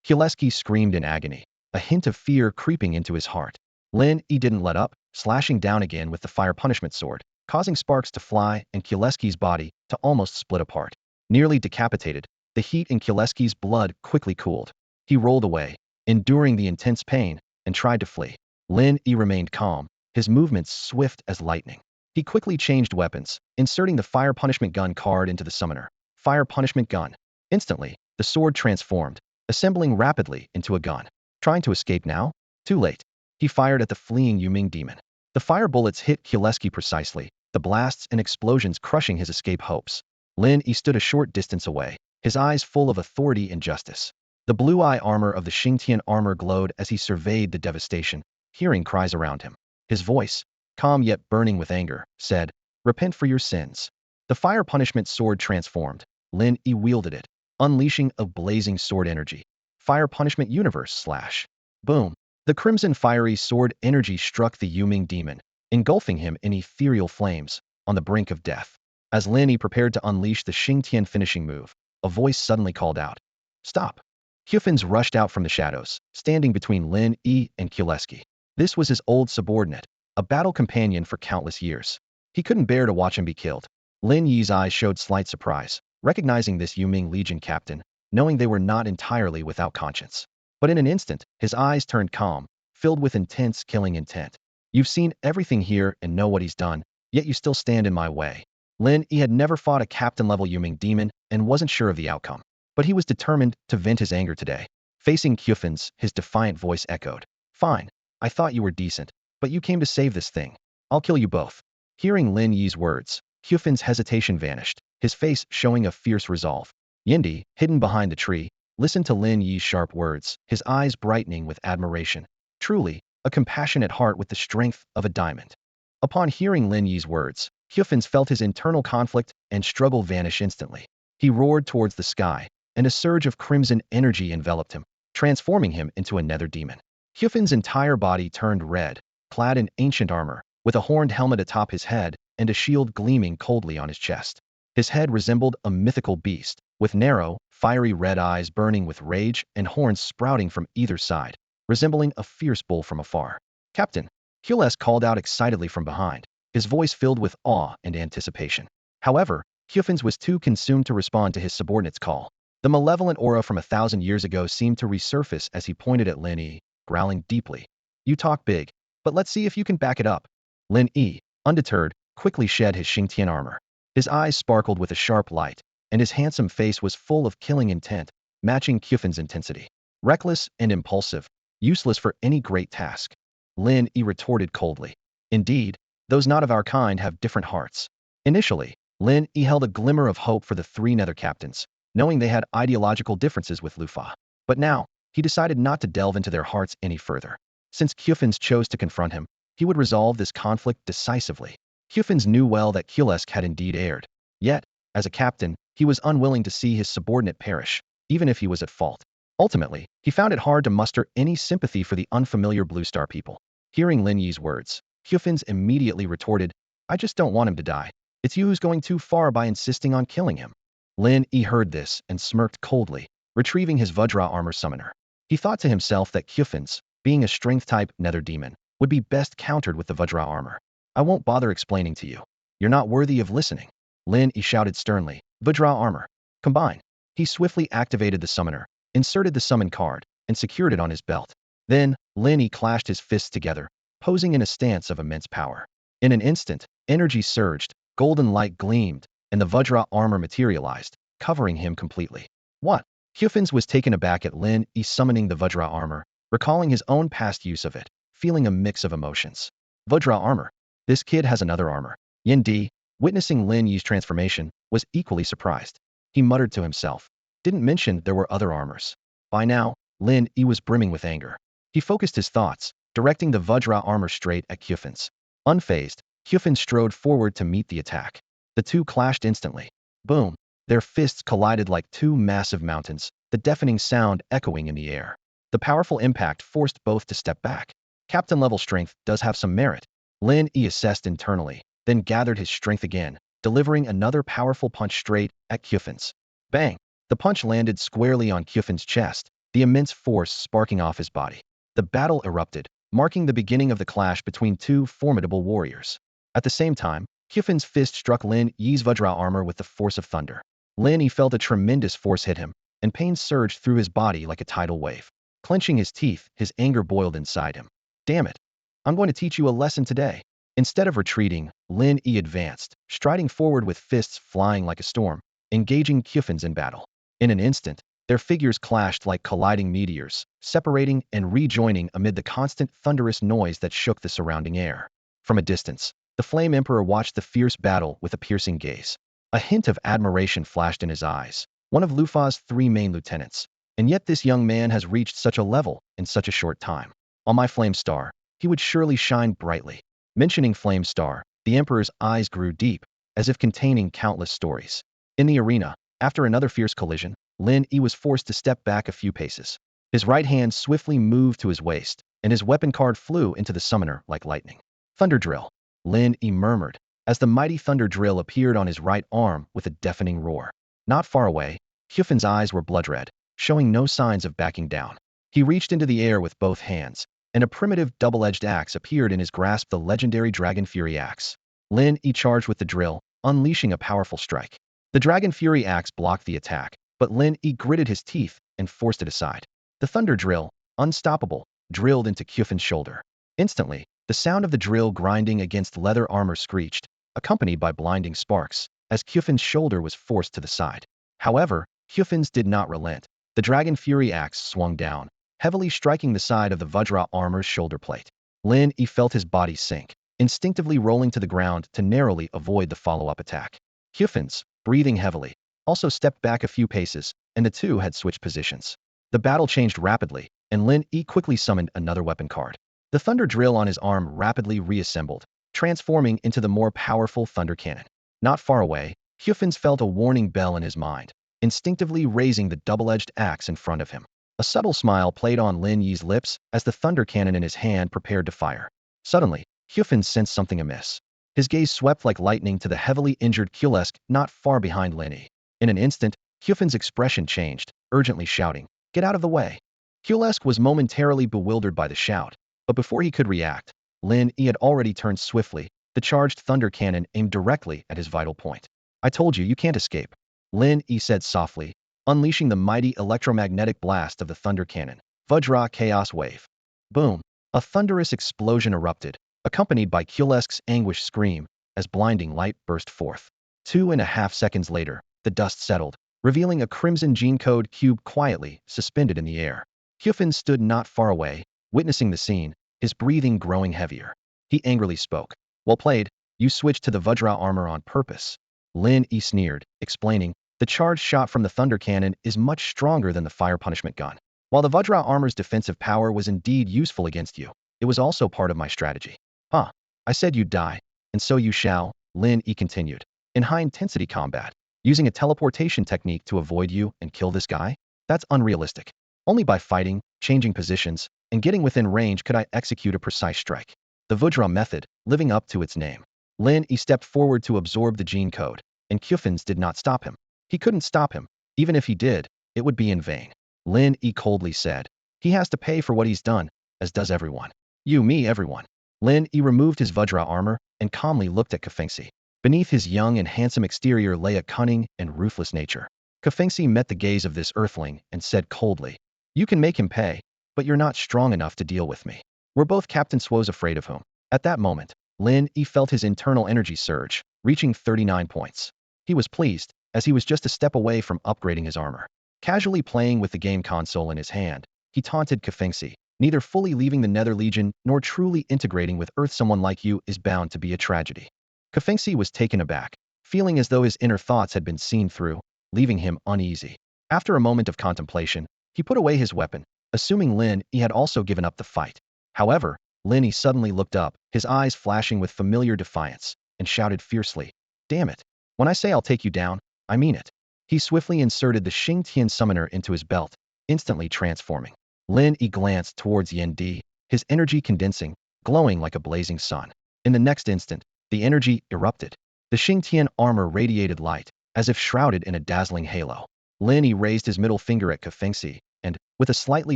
Kuleski screamed in agony, a hint of fear creeping into his heart. Lin Yi didn't let up, slashing down again with the Fire Punishment Sword, causing sparks to fly and Kuleski's body to almost split apart. Nearly decapitated, the heat in Kuleski's blood quickly cooled. He rolled away, enduring the intense pain, and tried to flee. Lin Yi remained calm, his movements swift as lightning. He quickly changed weapons, inserting the Fire Punishment Gun card into the summoner. Fire Punishment Gun. Instantly, the sword transformed, assembling rapidly into a gun. Trying to escape now? Too late. He fired at the fleeing Yuming demon. The fire bullets hit Kuleski precisely, the blasts and explosions crushing his escape hopes. Lin Yi stood a short distance away, his eyes full of authority and justice. The blue-eye armor of the Xingtian armor glowed as he surveyed the devastation, hearing cries around him. His voice, calm yet burning with anger, said, Repent for your sins. The Fire Punishment Sword transformed. Lin Yi wielded it, unleashing a blazing sword energy. Fire Punishment Universe slash. Boom. The crimson fiery sword energy struck the Yuming demon, engulfing him in ethereal flames, on the brink of death. As Lin Yi prepared to unleash the Xingtian finishing move, a voice suddenly called out. Stop. Hyufins rushed out from the shadows, standing between Lin Yi and Kuleski. This was his old subordinate, a battle companion for countless years. He couldn't bear to watch him be killed. Lin Yi's eyes showed slight surprise, recognizing this Yuming Legion captain, knowing they were not entirely without conscience. But in an instant, his eyes turned calm, filled with intense killing intent. You've seen everything here and know what he's done, yet you still stand in my way. Lin Yi had never fought a captain-level Yuming demon and wasn't sure of the outcome. But he was determined to vent his anger today. Facing Hyufins, his defiant voice echoed. Fine, I thought you were decent, but you came to save this thing. I'll kill you both. Hearing Lin Yi's words, Hyufin's hesitation vanished, his face showing a fierce resolve. Yindi, hidden behind the tree, listened to Lin Yi's sharp words, his eyes brightening with admiration. Truly, a compassionate heart with the strength of a diamond. Upon hearing Lin Yi's words, Hyufins felt his internal conflict and struggle vanish instantly. He roared towards the sky, and a surge of crimson energy enveloped him, transforming him into a nether demon. Hyufin's entire body turned red, clad in ancient armor, with a horned helmet atop his head and a shield gleaming coldly on his chest. His head resembled a mythical beast, with narrow, fiery red eyes burning with rage and horns sprouting from either side, resembling a fierce bull from afar. "Captain!" Hyules called out excitedly from behind, his voice filled with awe and anticipation. However, Hyufins was too consumed to respond to his subordinate's call. The malevolent aura from 1,000 years ago seemed to resurface as he pointed at Lin Yi, growling deeply. "You talk big, but let's see if you can back it up." Lin Yi, undeterred, quickly shed his Xingtian armor. His eyes sparkled with a sharp light, and his handsome face was full of killing intent, matching Hyufin's intensity. "Reckless and impulsive, useless for any great task," Lin Yi retorted coldly. "Indeed, those not of our kind have different hearts." Initially, Lin Yi held a glimmer of hope for the three nether captains, knowing they had ideological differences with Lufa. But now, he decided not to delve into their hearts any further. Since Hyufins chose to confront him, he would resolve this conflict decisively. Hyufins knew well that Hyulesk had indeed erred. Yet, as a captain, he was unwilling to see his subordinate perish, even if he was at fault. Ultimately, he found it hard to muster any sympathy for the unfamiliar Blue Star people. Hearing Lin Yi's words, Hyufins immediately retorted, "I just don't want him to die. It's you who's going too far by insisting on killing him." Lin Yi heard this and smirked coldly, retrieving his Vajra armor summoner. He thought to himself that Hyufins, being a strength-type nether demon, would be best countered with the Vajra armor. "I won't bother explaining to you. You're not worthy of listening." Lin Yi shouted sternly, "Vajra armor. Combine." He swiftly activated the summoner, inserted the summon card, and secured it on his belt. Then, Lin Yi clashed his fists together, posing in a stance of immense power. In an instant, energy surged, golden light gleamed, and the Vajra armor materialized, covering him completely. "What?" Hyufins was taken aback at Lin Yi summoning the Vajra armor, recalling his own past use of it, feeling a mix of emotions. Vajra armor. This kid has another armor. Yin Di, witnessing Lin Yi's transformation, was equally surprised. He muttered to himself. Didn't mention there were other armors. By now, Lin Yi was brimming with anger. He focused his thoughts, directing the Vajra armor straight at Hyufins. Unfazed, Hyufins strode forward to meet the attack. The two clashed instantly. Boom! Their fists collided like two massive mountains, the deafening sound echoing in the air. The powerful impact forced both to step back. Captain-level strength does have some merit. Lin Yi assessed internally, then gathered his strength again, delivering another powerful punch straight at Hyufins. Bang! The punch landed squarely on Hyufin's chest, the immense force sparking off his body. The battle erupted, marking the beginning of the clash between two formidable warriors. At the same time, Hyufin's fist struck Lin Yi's Vajra armor with the force of thunder. Lin Yi felt a tremendous force hit him, and pain surged through his body like a tidal wave. Clenching his teeth, his anger boiled inside him. "Damn it! I'm going to teach you a lesson today." Instead of retreating, Lin Yi advanced, striding forward with fists flying like a storm, engaging Hyufins in battle. In an instant, their figures clashed like colliding meteors, separating and rejoining amid the constant thunderous noise that shook the surrounding air. From a distance, the Flame Emperor watched the fierce battle with a piercing gaze. A hint of admiration flashed in his eyes, one of Lufa's three main lieutenants. And yet this young man has reached such a level in such a short time. On my Flame Star, he would surely shine brightly. Mentioning Flame Star, the Emperor's eyes grew deep, as if containing countless stories. In the arena, after another fierce collision, Lin Yi was forced to step back a few paces. His right hand swiftly moved to his waist, and his weapon card flew into the summoner like lightning. "Thunder Drill," Lin Yi murmured, as the mighty Thunder Drill appeared on his right arm with a deafening roar. Not far away, Hyufin's eyes were blood-red, showing no signs of backing down. He reached into the air with both hands, and a primitive double-edged axe appeared in his grasp, the legendary Dragon Fury axe. Lin Yi charged with the drill, unleashing a powerful strike. The Dragon Fury axe blocked the attack, but Lin Yi gritted his teeth and forced it aside. The Thunder Drill, unstoppable, drilled into Hyufin's shoulder. Instantly, the sound of the drill grinding against leather armor screeched, accompanied by blinding sparks, as Hyufin's shoulder was forced to the side. However, Hyufin's did not relent. The Dragon Fury axe swung down, heavily striking the side of the Vajra armor's shoulder plate. Lin Yi felt his body sink, instinctively rolling to the ground to narrowly avoid the follow-up attack. Hyufin's, breathing heavily, also stepped back a few paces, and the two had switched positions. The battle changed rapidly, and Lin Yi quickly summoned another weapon card. The Thunder Drill on his arm rapidly reassembled, transforming into the more powerful thunder cannon. Not far away, Hyufin's felt a warning bell in his mind, instinctively raising the double-edged axe in front of him. A subtle smile played on Lin Yi's lips as the thunder cannon in his hand prepared to fire. Suddenly, Hyufin sensed something amiss. His gaze swept like lightning to the heavily injured Kulesk not far behind Lin Yi. In an instant, Hyufin's expression changed, urgently shouting, "Get out of the way!" Kulesk was momentarily bewildered by the shout, but before he could react, Lin Yi had already turned swiftly, the charged thunder cannon aimed directly at his vital point. "I told you, you can't escape," Lin Yi said softly, unleashing the mighty electromagnetic blast of the thunder cannon. Vajra Chaos Wave. Boom! A thunderous explosion erupted, accompanied by Kulesk's anguished scream, as blinding light burst forth. 2.5 seconds later, the dust settled, revealing a crimson gene code cube quietly suspended in the air. Hyufin stood not far away, witnessing the scene, his breathing growing heavier. He angrily spoke. "Well played, you switched to the Vajra armor on purpose." Lin Yi sneered, explaining, "The charged shot from the thunder cannon is much stronger than the fire punishment gun. While the Vajra armor's defensive power was indeed useful against you, it was also part of my strategy." "Huh. I said you'd die, and so you shall," Lin Yi continued. "In high-intensity combat, using a teleportation technique to avoid you and kill this guy? That's unrealistic. Only by fighting, changing positions, and getting within range could I execute a precise strike. The Vajra method, living up to its name." Lin Yi stepped forward to absorb the gene code, and Kyufin's did not stop him. He couldn't stop him. Even if he did, it would be in vain. Lin Yi coldly said, "He has to pay for what he's done, as does everyone. You, me, everyone." Lin Yi removed his Vajra armor and calmly looked at Kafengsi. Beneath his young and handsome exterior lay a cunning and ruthless nature. Kafengsi met the gaze of this earthling and said coldly, "You can make him pay, but you're not strong enough to deal with me." We're both Captain Swo's afraid of whom. At that moment, Lin Yi felt his internal energy surge, reaching 39 points. He was pleased, as he was just a step away from upgrading his armor. Casually playing with the game console in his hand, he taunted Kafengsi, "Neither fully leaving the Nether Legion nor truly integrating with Earth. Someone like you is bound to be a tragedy." Kafengsi was taken aback, feeling as though his inner thoughts had been seen through, leaving him uneasy. After a moment of contemplation, he put away his weapon, assuming Lin Yi had also given up the fight. However, Lin Yi suddenly looked up, his eyes flashing with familiar defiance, and shouted fiercely, "Damn it! When I say I'll take you down, I mean it." He swiftly inserted the Xingtian summoner into his belt, instantly transforming. Lin Yi glanced towards Yen Di, his energy condensing, glowing like a blazing sun. In the next instant, the energy erupted. The Xingtian armor radiated light, as if shrouded in a dazzling halo. Lin Yi raised his middle finger at Kafengsi, and, with a slightly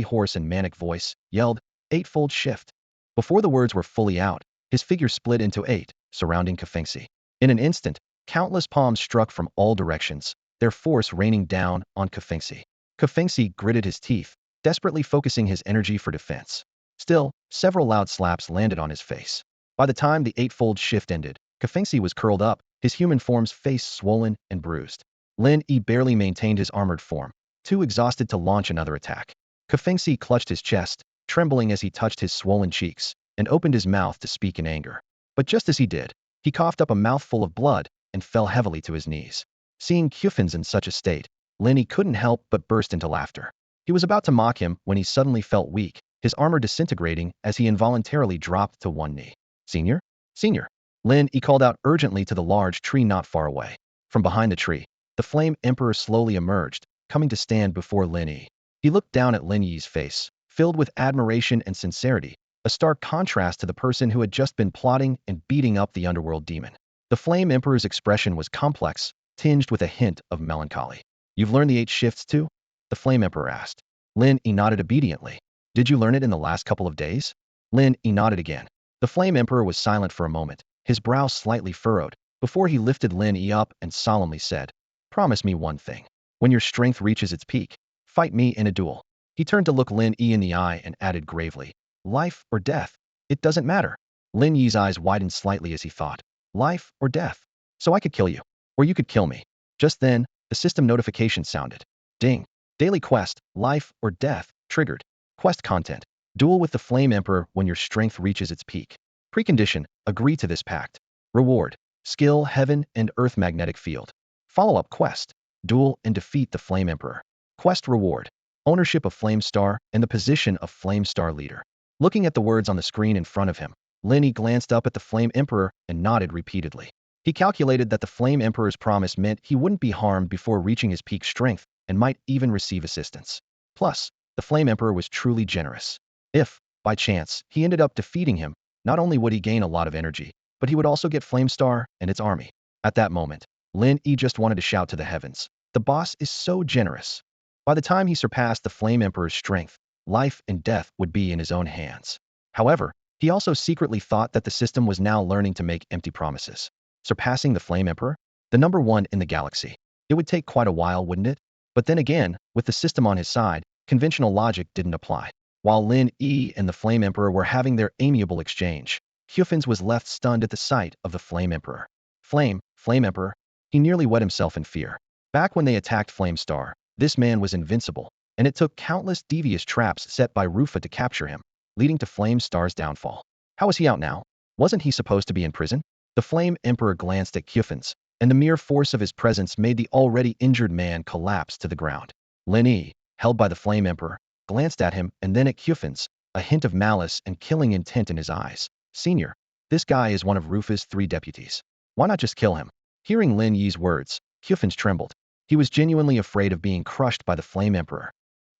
hoarse and manic voice, yelled, "Eightfold shift." Before the words were fully out, his figure split into 8, surrounding Kafengsi. In an instant, countless palms struck from all directions, their force raining down on Kafengsi. Kafengsi gritted his teeth, desperately focusing his energy for defense. Still, several loud slaps landed on his face. By the time the eightfold shift ended, Kafengsi was curled up, his human form's face swollen and bruised. Lin Yi barely maintained his armored form, too exhausted to launch another attack. Kafengsi clutched his chest, trembling as he touched his swollen cheeks, and opened his mouth to speak in anger. But just as he did, he coughed up a mouthful of blood and fell heavily to his knees. Seeing Kyufin's in such a state, Lin Yi couldn't help but burst into laughter. He was about to mock him when he suddenly felt weak, his armor disintegrating as he involuntarily dropped to one knee. "Senior? Senior!" Lin Yi called out urgently to the large tree not far away. From behind the tree, the Flame Emperor slowly emerged, coming to stand before Lin Yi. He looked down at Lin Yi's face, filled with admiration and sincerity, a stark contrast to the person who had just been plotting and beating up the Underworld demon. The Flame Emperor's expression was complex, tinged with a hint of melancholy. "You've learned the 8 shifts too?" the Flame Emperor asked. Lin Yi nodded obediently. "Did you learn it in the last couple of days?" Lin Yi nodded again. The Flame Emperor was silent for a moment, his brow slightly furrowed, before he lifted Lin Yi up and solemnly said, "Promise me one thing. When your strength reaches its peak, fight me in a duel." He turned to look Lin Yi in the eye and added gravely, "Life or death? It doesn't matter." Lin Yi's eyes widened slightly as he thought, "Life or death? So I could kill you, or you could kill me." Just then, the system notification sounded. Ding. Daily quest, life or death, triggered. Quest content. Duel with the Flame Emperor when your strength reaches its peak. Precondition, agree to this pact. Reward, skill, heaven, and earth magnetic field. Follow-up quest, duel and defeat the Flame Emperor. Quest reward, ownership of Flame Star and the position of Flame Star leader. Looking at the words on the screen in front of him, Lin Yi glanced up at the Flame Emperor and nodded repeatedly. He calculated that the Flame Emperor's promise meant he wouldn't be harmed before reaching his peak strength and might even receive assistance. Plus, the Flame Emperor was truly generous. If, by chance, he ended up defeating him, not only would he gain a lot of energy, but he would also get Flame Star and its army. At that moment, Lin Yi just wanted to shout to the heavens, "The boss is so generous." By the time he surpassed the Flame Emperor's strength, life and death would be in his own hands. However, he also secretly thought that the system was now learning to make empty promises. Surpassing the Flame Emperor? The number one in the galaxy. It would take quite a while, wouldn't it? But then again, with the system on his side, conventional logic didn't apply. While Lin Yi and the Flame Emperor were having their amiable exchange, Hyufin's was left stunned at the sight of the Flame Emperor. Flame Emperor? He nearly wet himself in fear. Back when they attacked Flame Star, this man was invincible, and it took countless devious traps set by Rufa to capture him, leading to Flame Star's downfall. How was he out now? Wasn't he supposed to be in prison? The Flame Emperor glanced at Hyufin's, and the mere force of his presence made the already injured man collapse to the ground. Lin Yi, held by the Flame Emperor, glanced at him and then at Hyufin's, a hint of malice and killing intent in his eyes. "Senior, this guy is one of Rufa's 3 deputies. Why not just kill him?" Hearing Lin Yi's words, Hyufin's trembled. He was genuinely afraid of being crushed by the Flame Emperor.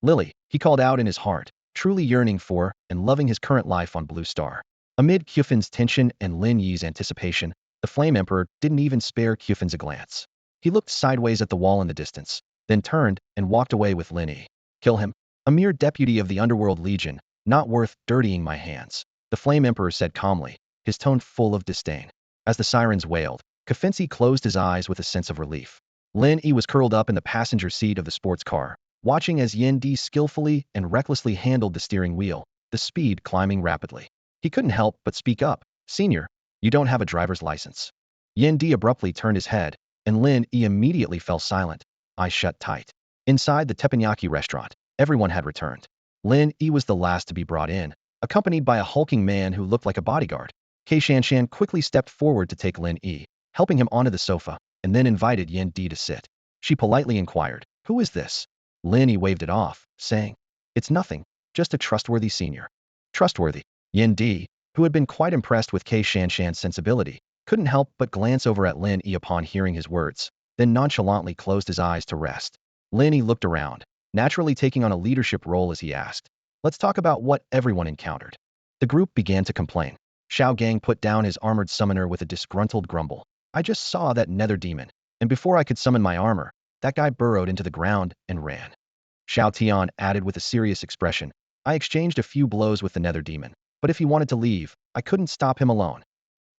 "Lily," he called out in his heart, truly yearning for and loving his current life on Blue Star. Amid Hyufin's tension and Lin Yi's anticipation, the Flame Emperor didn't even spare Hyufin's a glance. He looked sideways at the wall in the distance, then turned and walked away with Lin Yi. "Kill him? A mere deputy of the Underworld Legion, not worth dirtying my hands," the Flame Emperor said calmly, his tone full of disdain. As the sirens wailed, Kafensi closed his eyes with a sense of relief. Lin Yi was curled up in the passenger seat of the sports car, watching as Yen Di skillfully and recklessly handled the steering wheel, the speed climbing rapidly. He couldn't help but speak up. "Senior, you don't have a driver's license." Yen Di abruptly turned his head, and Lin Yi immediately fell silent, eyes shut tight. Inside the teppanyaki restaurant, everyone had returned. Lin Yi was the last to be brought in, accompanied by a hulking man who looked like a bodyguard. Kei Shanshan quickly stepped forward to take Lin Yi, helping him onto the sofa, and then invited Yen Di to sit. She politely inquired, "Who is this?" Lin Yi waved it off, saying, "It's nothing, just a trustworthy senior." Trustworthy? Yen Di, who had been quite impressed with Kei Shanshan's sensibility, couldn't help but glance over at Lin Yi upon hearing his words, then nonchalantly closed his eyes to rest. Lin Yi looked around, naturally taking on a leadership role as he asked, "Let's talk about what everyone encountered." The group began to complain. Xiao Gang put down his armored summoner with a disgruntled grumble. "I just saw that nether demon, and before I could summon my armor, that guy burrowed into the ground and ran." Xiao Tian added with a serious expression, "I exchanged a few blows with the nether demon, but if he wanted to leave, I couldn't stop him alone."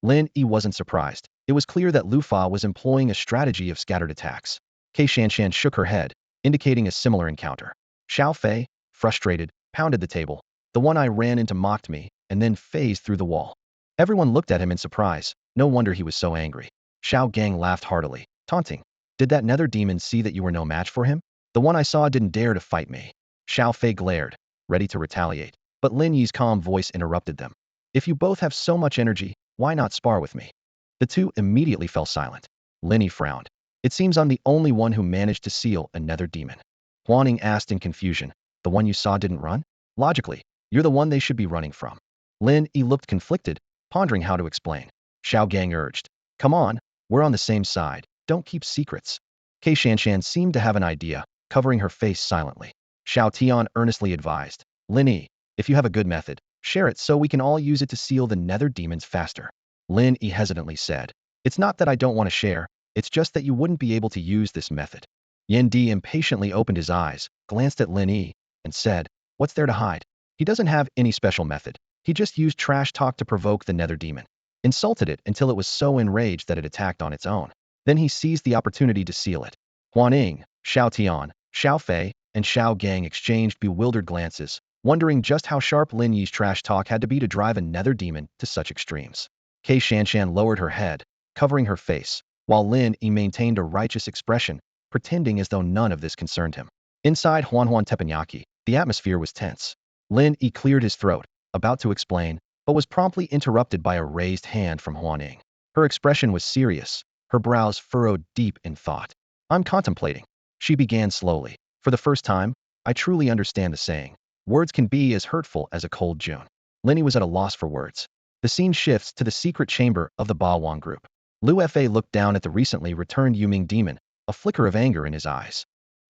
Lin Yi wasn't surprised. It was clear that Lu Fa was employing a strategy of scattered attacks. Kei Shanshan shook her head, indicating a similar encounter. Xiao Fei, frustrated, pounded the table. "The one I ran into mocked me, and then phased through the wall." Everyone looked at him in surprise. No wonder he was so angry. Xiao Gang laughed heartily, taunting, "Did that nether demon see that you were no match for him? The one I saw didn't dare to fight me." Xiao Fei glared, ready to retaliate, but Lin Yi's calm voice interrupted them. "If you both have so much energy, why not spar with me?" The two immediately fell silent. Lin Yi frowned. "It seems I'm the only one who managed to seal a nether demon." Huaning asked in confusion, "The one you saw didn't run? Logically, you're the one they should be running from." Lin Yi looked conflicted, pondering how to explain. Xiao Gang urged, "Come on, we're on the same side, don't keep secrets." Kei Shanshan seemed to have an idea, covering her face silently. Xiao Tian earnestly advised, "Lin Yi, if you have a good method, share it so we can all use it to seal the nether demons faster." Lin Yi hesitantly said, "It's not that I don't want to share, it's just that you wouldn't be able to use this method." Yen Di impatiently opened his eyes, glanced at Lin Yi, and said, "What's there to hide? He doesn't have any special method. He just used trash talk to provoke the nether demon. Insulted it until it was so enraged that it attacked on its own. Then he seized the opportunity to seal it." Huaning, Xiao Tian, Xiao Fei, and Xiao Gang exchanged bewildered glances, wondering just how sharp Lin Yi's trash talk had to be to drive a nether demon to such extremes. Kei Shanshan lowered her head, covering her face, while Lin Yi maintained a righteous expression, pretending as though none of this concerned him. Inside Huanhuan Teppanyaki, the atmosphere was tense. Lin Yi cleared his throat, about to explain, but was promptly interrupted by a raised hand from Huaning. Her expression was serious, her brows furrowed deep in thought. "I'm contemplating." She began slowly. "For the first time, I truly understand the saying, words can be as hurtful as a cold June." Lin Yi was at a loss for words. The scene shifts to the secret chamber of the Ba Wang group. Lu Fa looked down at the recently returned Yuming demon, a flicker of anger in his eyes.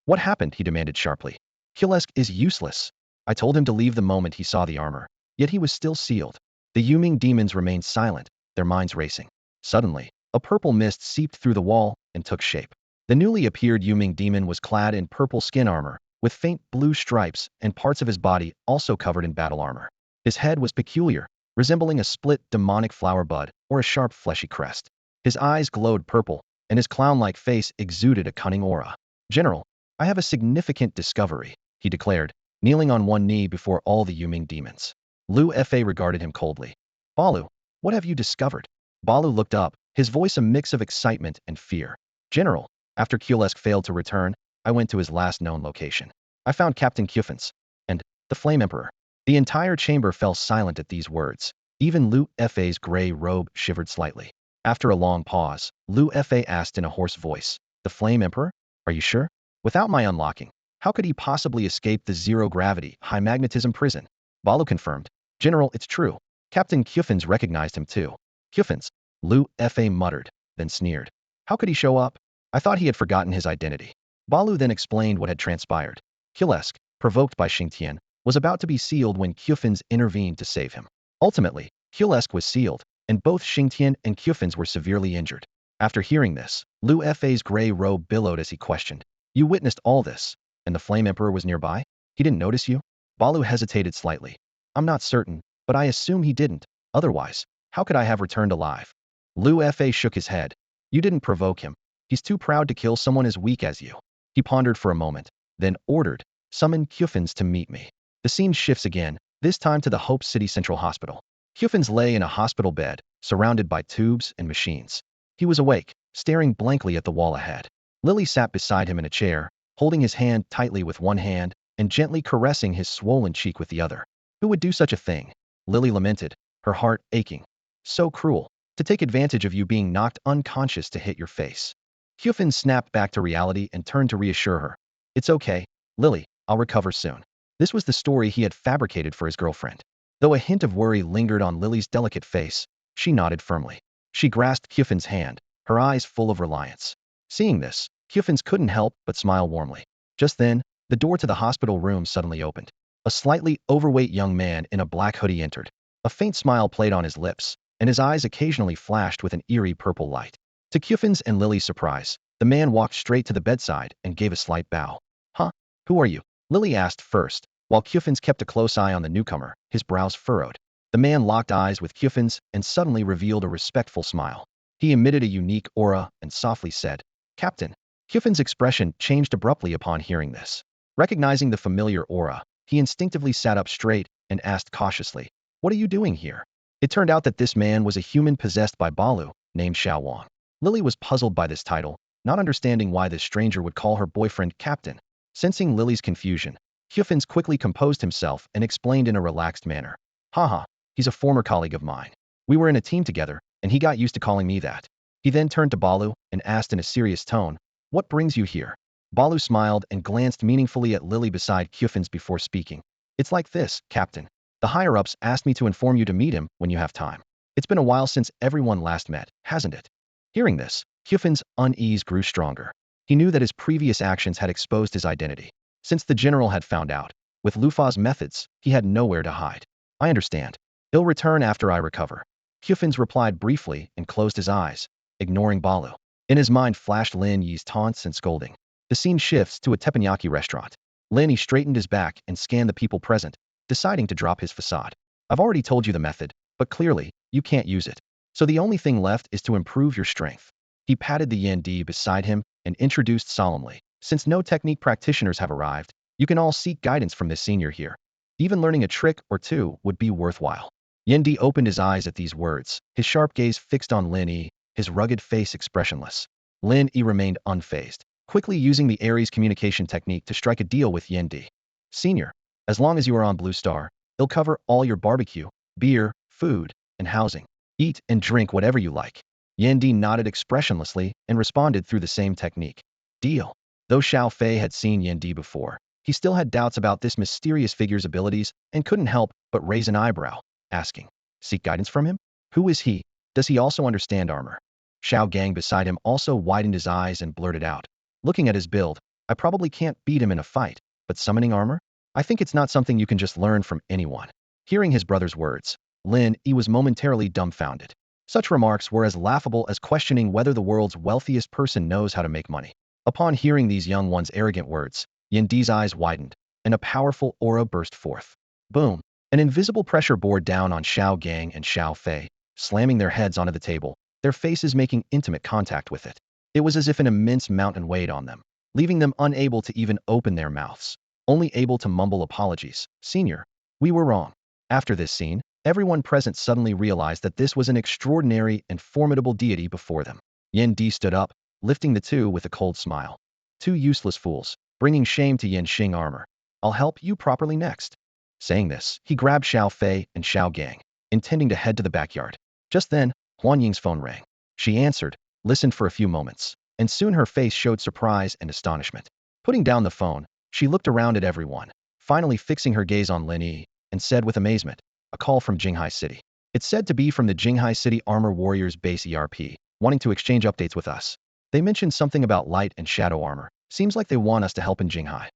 What happened? He demanded sharply. Kulesk is useless. I told him to leave the moment he saw the armor. Yet he was still sealed. The Yuming demons remained silent, their minds racing. Suddenly, a purple mist seeped through the wall and took shape. The newly appeared Yuming demon was clad in purple skin armor, with faint blue stripes and parts of his body also covered in battle armor. His head was peculiar, resembling a split demonic flower bud or a sharp fleshy crest. His eyes glowed purple, and his clown-like face exuded a cunning aura. General, I have a significant discovery, he declared, kneeling on one knee before all the Yuming demons. Lu Fa regarded him coldly. Balu, what have you discovered? Balu looked up, his voice a mix of excitement and fear. General, after Kulesk failed to return, I went to his last known location. I found Captain Kufens and the Flame Emperor. The entire chamber fell silent at these words. Even Lu Fa's gray robe shivered slightly. After a long pause, Lu Fa asked in a hoarse voice, the Flame Emperor? Are you sure? Without my unlocking, how could he possibly escape the zero-gravity, high-magnetism prison? Balu confirmed. General, it's true. Captain Kufens recognized him too. Kufens, Lu Fa muttered, then sneered. How could he show up? I thought he had forgotten his identity. Balu then explained what had transpired. Kulesk, provoked by Xingtian, was about to be sealed when Kufens intervened to save him. Ultimately, Kulesk was sealed, and both Xingtian and Kufens were severely injured. After hearing this, Lu Fa's gray robe billowed as he questioned. You witnessed all this, and the Flame Emperor was nearby? He didn't notice you? Balu hesitated slightly. I'm not certain, but I assume he didn't. Otherwise, how could I have returned alive? Lu Fa shook his head. You didn't provoke him. He's too proud to kill someone as weak as you. He pondered for a moment, then ordered, summon Kufens to meet me. The scene shifts again, this time to the Hope City Central Hospital. Kufens lay in a hospital bed, surrounded by tubes and machines. He was awake, staring blankly at the wall ahead. Lily sat beside him in a chair, holding his hand tightly with one hand and gently caressing his swollen cheek with the other. Who would do such a thing? Lily lamented, her heart aching. So cruel, to take advantage of you being knocked unconscious to hit your face. Kufens snapped back to reality and turned to reassure her. It's okay, Lily, I'll recover soon. This was the story he had fabricated for his girlfriend. Though a hint of worry lingered on Lily's delicate face, she nodded firmly. She grasped Kufens' hand, her eyes full of reliance. Seeing this, Kufens couldn't help but smile warmly. Just then, the door to the hospital room suddenly opened. A slightly overweight young man in a black hoodie entered. A faint smile played on his lips, and his eyes occasionally flashed with an eerie purple light. To Kufens and Lily's surprise, the man walked straight to the bedside and gave a slight bow. Huh? Who are you? Lily asked first, while Kufens kept a close eye on the newcomer, his brows furrowed. The man locked eyes with Kufens and suddenly revealed a respectful smile. He emitted a unique aura and softly said, Captain. Kufens' expression changed abruptly upon hearing this. Recognizing the familiar aura, he instinctively sat up straight and asked cautiously, What are you doing here? It turned out that this man was a human possessed by Balu, named Xiao Wang. Lily was puzzled by this title, not understanding why this stranger would call her boyfriend Captain. Sensing Lily's confusion, Kufens quickly composed himself and explained in a relaxed manner. Haha, he's a former colleague of mine. We were in a team together, and he got used to calling me that. He then turned to Balu and asked in a serious tone, What brings you here? Balu smiled and glanced meaningfully at Lily beside Kufens before speaking. It's like this, Captain. The higher-ups asked me to inform you to meet him when you have time. It's been a while since everyone last met, hasn't it? Hearing this, Kufens' unease grew stronger. He knew that his previous actions had exposed his identity. Since the general had found out, with Lufa's methods, he had nowhere to hide. I understand. He'll return after I recover. Kufens replied briefly and closed his eyes, ignoring Balu. In his mind flashed Lin Yi's taunts and scolding. The scene shifts to a teppanyaki restaurant. Lin Yi straightened his back and scanned the people present, deciding to drop his facade. I've already told you the method, but clearly, you can't use it. So the only thing left is to improve your strength. He patted the Yendi beside him and introduced solemnly. Since no technique practitioners have arrived, you can all seek guidance from this senior here. Even learning a trick or two would be worthwhile. Yendi opened his eyes at these words, his sharp gaze fixed on Lin Yi, his rugged face expressionless. Lin Yi remained unfazed, quickly using the Aries communication technique to strike a deal with Yendi. Senior, as long as you are on Blue Star, it'll cover all your barbecue, beer, food, and housing. Eat and drink whatever you like. Yendi nodded expressionlessly and responded through the same technique. Deal. Though Xiao Fei had seen Yendi before, he still had doubts about this mysterious figure's abilities and couldn't help but raise an eyebrow, asking, Seek guidance from him? Who is he? Does he also understand armor? Xiao Gang beside him also widened his eyes and blurted out. Looking at his build, I probably can't beat him in a fight, but summoning armor? I think it's not something you can just learn from anyone. Hearing his brother's words, Lin Yi was momentarily dumbfounded. Such remarks were as laughable as questioning whether the world's wealthiest person knows how to make money. Upon hearing these young one's arrogant words, Yin Di's eyes widened, and a powerful aura burst forth. Boom! An invisible pressure bore down on Xiao Gang and Xiao Fei, slamming their heads onto the table, their faces making intimate contact with it. It was as if an immense mountain weighed on them, leaving them unable to even open their mouths, only able to mumble apologies. Senior, we were wrong. After this scene, everyone present suddenly realized that this was an extraordinary and formidable deity before them. Yin Di stood up, lifting the two with a cold smile. Two useless fools, bringing shame to Yin Xing armor. I'll help you properly next. Saying this, he grabbed Xiao Fei and Xiao Gang, intending to head to the backyard. Just then, Huan Ying's phone rang. She answered, listened for a few moments, and soon her face showed surprise and astonishment. Putting down the phone, she looked around at everyone, finally fixing her gaze on Lin Yi, and said with amazement, a call from Jinghai City. It's said to be from the Jinghai City Armor Warriors base ERP, wanting to exchange updates with us. They mentioned something about light and shadow armor. Seems like they want us to help in Jinghai.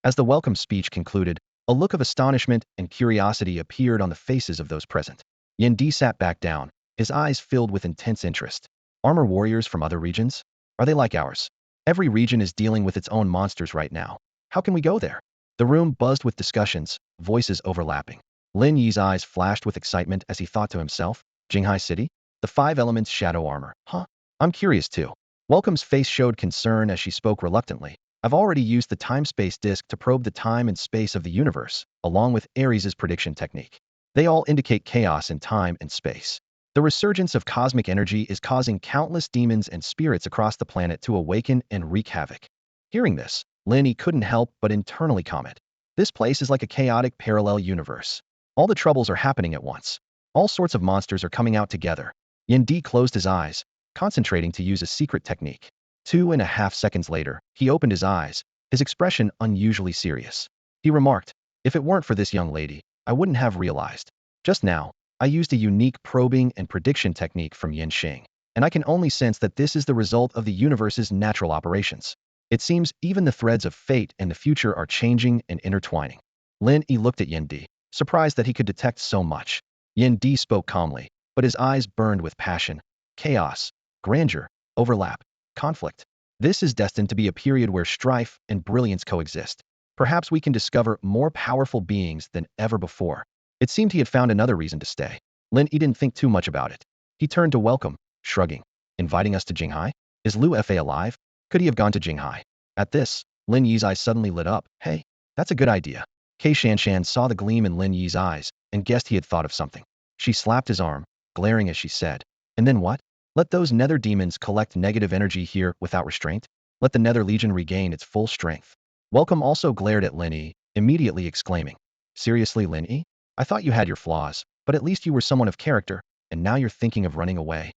As the welcome speech concluded, a look of astonishment and curiosity appeared on the faces of those present. Yin Di sat back down, his eyes filled with intense interest. Armor warriors from other regions? Are they like ours? Every region is dealing with its own monsters right now. How can we go there? The room buzzed with discussions, voices overlapping. Lin Yi's eyes flashed with excitement as he thought to himself, Jinghai City? The 5 elements shadow armor, huh? I'm curious too. Welcome's face showed concern as she spoke reluctantly. I've already used the time-space disk to probe the time and space of the universe, along with Ares's prediction technique. They all indicate chaos in time and space. The resurgence of cosmic energy is causing countless demons and spirits across the planet to awaken and wreak havoc. Hearing this, Lin Yi couldn't help but internally comment. This place is like a chaotic parallel universe. All the troubles are happening at once. All sorts of monsters are coming out together. Yin Di closed his eyes, concentrating to use a secret technique. 2.5 seconds later, he opened his eyes, his expression unusually serious. He remarked, if it weren't for this young lady, I wouldn't have realized. Just now, I used a unique probing and prediction technique from Yin Xing, and I can only sense that this is the result of the universe's natural operations. It seems even the threads of fate and the future are changing and intertwining. Lin Yi looked at Yin Di, surprised that he could detect so much. Yin Di spoke calmly, but his eyes burned with passion. Chaos, grandeur, overlap, conflict. This is destined to be a period where strife and brilliance coexist. Perhaps we can discover more powerful beings than ever before. It seemed he had found another reason to stay. Lin Yi didn't think too much about it. He turned to welcome, shrugging. Inviting us to Jinghai? Is Liu Fa alive? Could he have gone to Jinghai? At this, Lin Yi's eyes suddenly lit up. Hey, that's a good idea. Kei Shanshan saw the gleam in Lin Yi's eyes and guessed he had thought of something. She slapped his arm, glaring as she said, and then what? Let those nether demons collect negative energy here without restraint? Let the nether legion regain its full strength. Welcome also glared at Lin Yi, immediately exclaiming, seriously, Lin Yi? I thought you had your flaws, but at least you were someone of character, and now you're thinking of running away.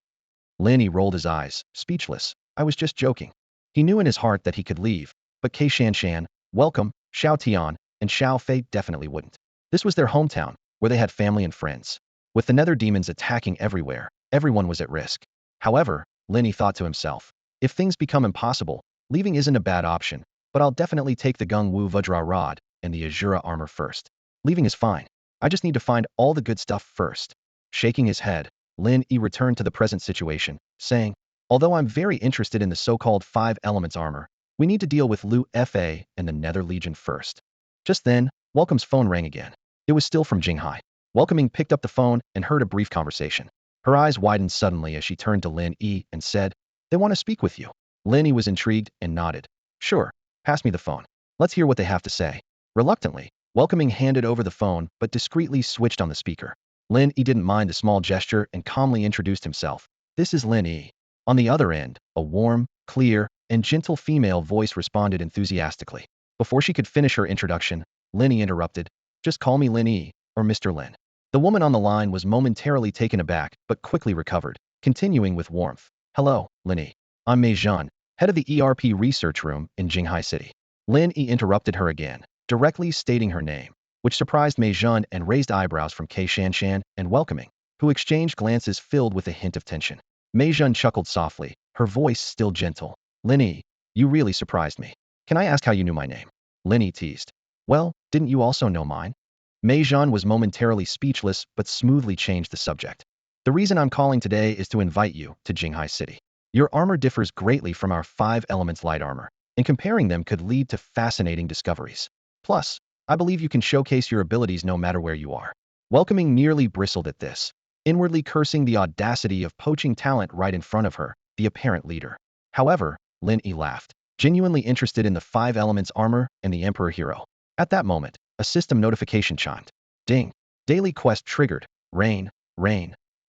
Lin Yi rolled his eyes, speechless. I was just joking. He knew in his heart that he could leave, but Kei Shanshan, Welcome, Xiao Tian, and Xiao Fei definitely wouldn't. This was their hometown, where they had family and friends. With the nether demons attacking everywhere, everyone was at risk. However, Lin Yi thought to himself, if things become impossible, leaving isn't a bad option, but I'll definitely take the Gung Wu Vajra Rod and the Ashura armor first. Leaving is fine. I just need to find all the good stuff first. Shaking his head, Lin Yi returned to the present situation, saying, although I'm very interested in the so-called 5 elements armor, we need to deal with Liu Fa and the Nether Legion first. Just then, Welcome's phone rang again. It was still from Jinghai. Welcoming picked up the phone and heard a brief conversation. Her eyes widened suddenly as she turned to Lin Yi and said, they want to speak with you. Lin Yi was intrigued and nodded. Sure, pass me the phone. Let's hear what they have to say. Reluctantly, Welcoming handed over the phone but discreetly switched on the speaker. Lin Yi didn't mind the small gesture and calmly introduced himself. This is Lin Yi. On the other end, a warm, clear, and gentle female voice responded enthusiastically. Before she could finish her introduction, Lin Yi interrupted, just call me Lin Yi, or Mr. Lin. The woman on the line was momentarily taken aback but quickly recovered, continuing with warmth. Hello, Lin Yi. I'm Mei Zhan, head of the ERP research room in Jinghai City. Lin Yi interrupted her again, directly stating her name, which surprised Mei Zhan and raised eyebrows from Kei Shanshan and Welcoming. who exchanged glances filled with a hint of tension. Mei Jun chuckled softly, her voice still gentle. Lin Yi, you really surprised me. Can I ask how you knew my name? Lin Yi teased. Well, didn't you also know mine? Mei Jun was momentarily speechless but smoothly changed the subject. The reason I'm calling today is to invite you to Xingtian City. Your armor differs greatly from our 5 elements light armor, and comparing them could lead to fascinating discoveries. Plus, I believe you can showcase your abilities no matter where you are. Welcoming nearly bristled at this, inwardly cursing the audacity of poaching talent right in front of her, the apparent leader. However, Lin Yi laughed, genuinely interested in the 5 elements armor and the Emperor hero. At that moment, a system notification chimed. Ding. Daily quest triggered. Rain.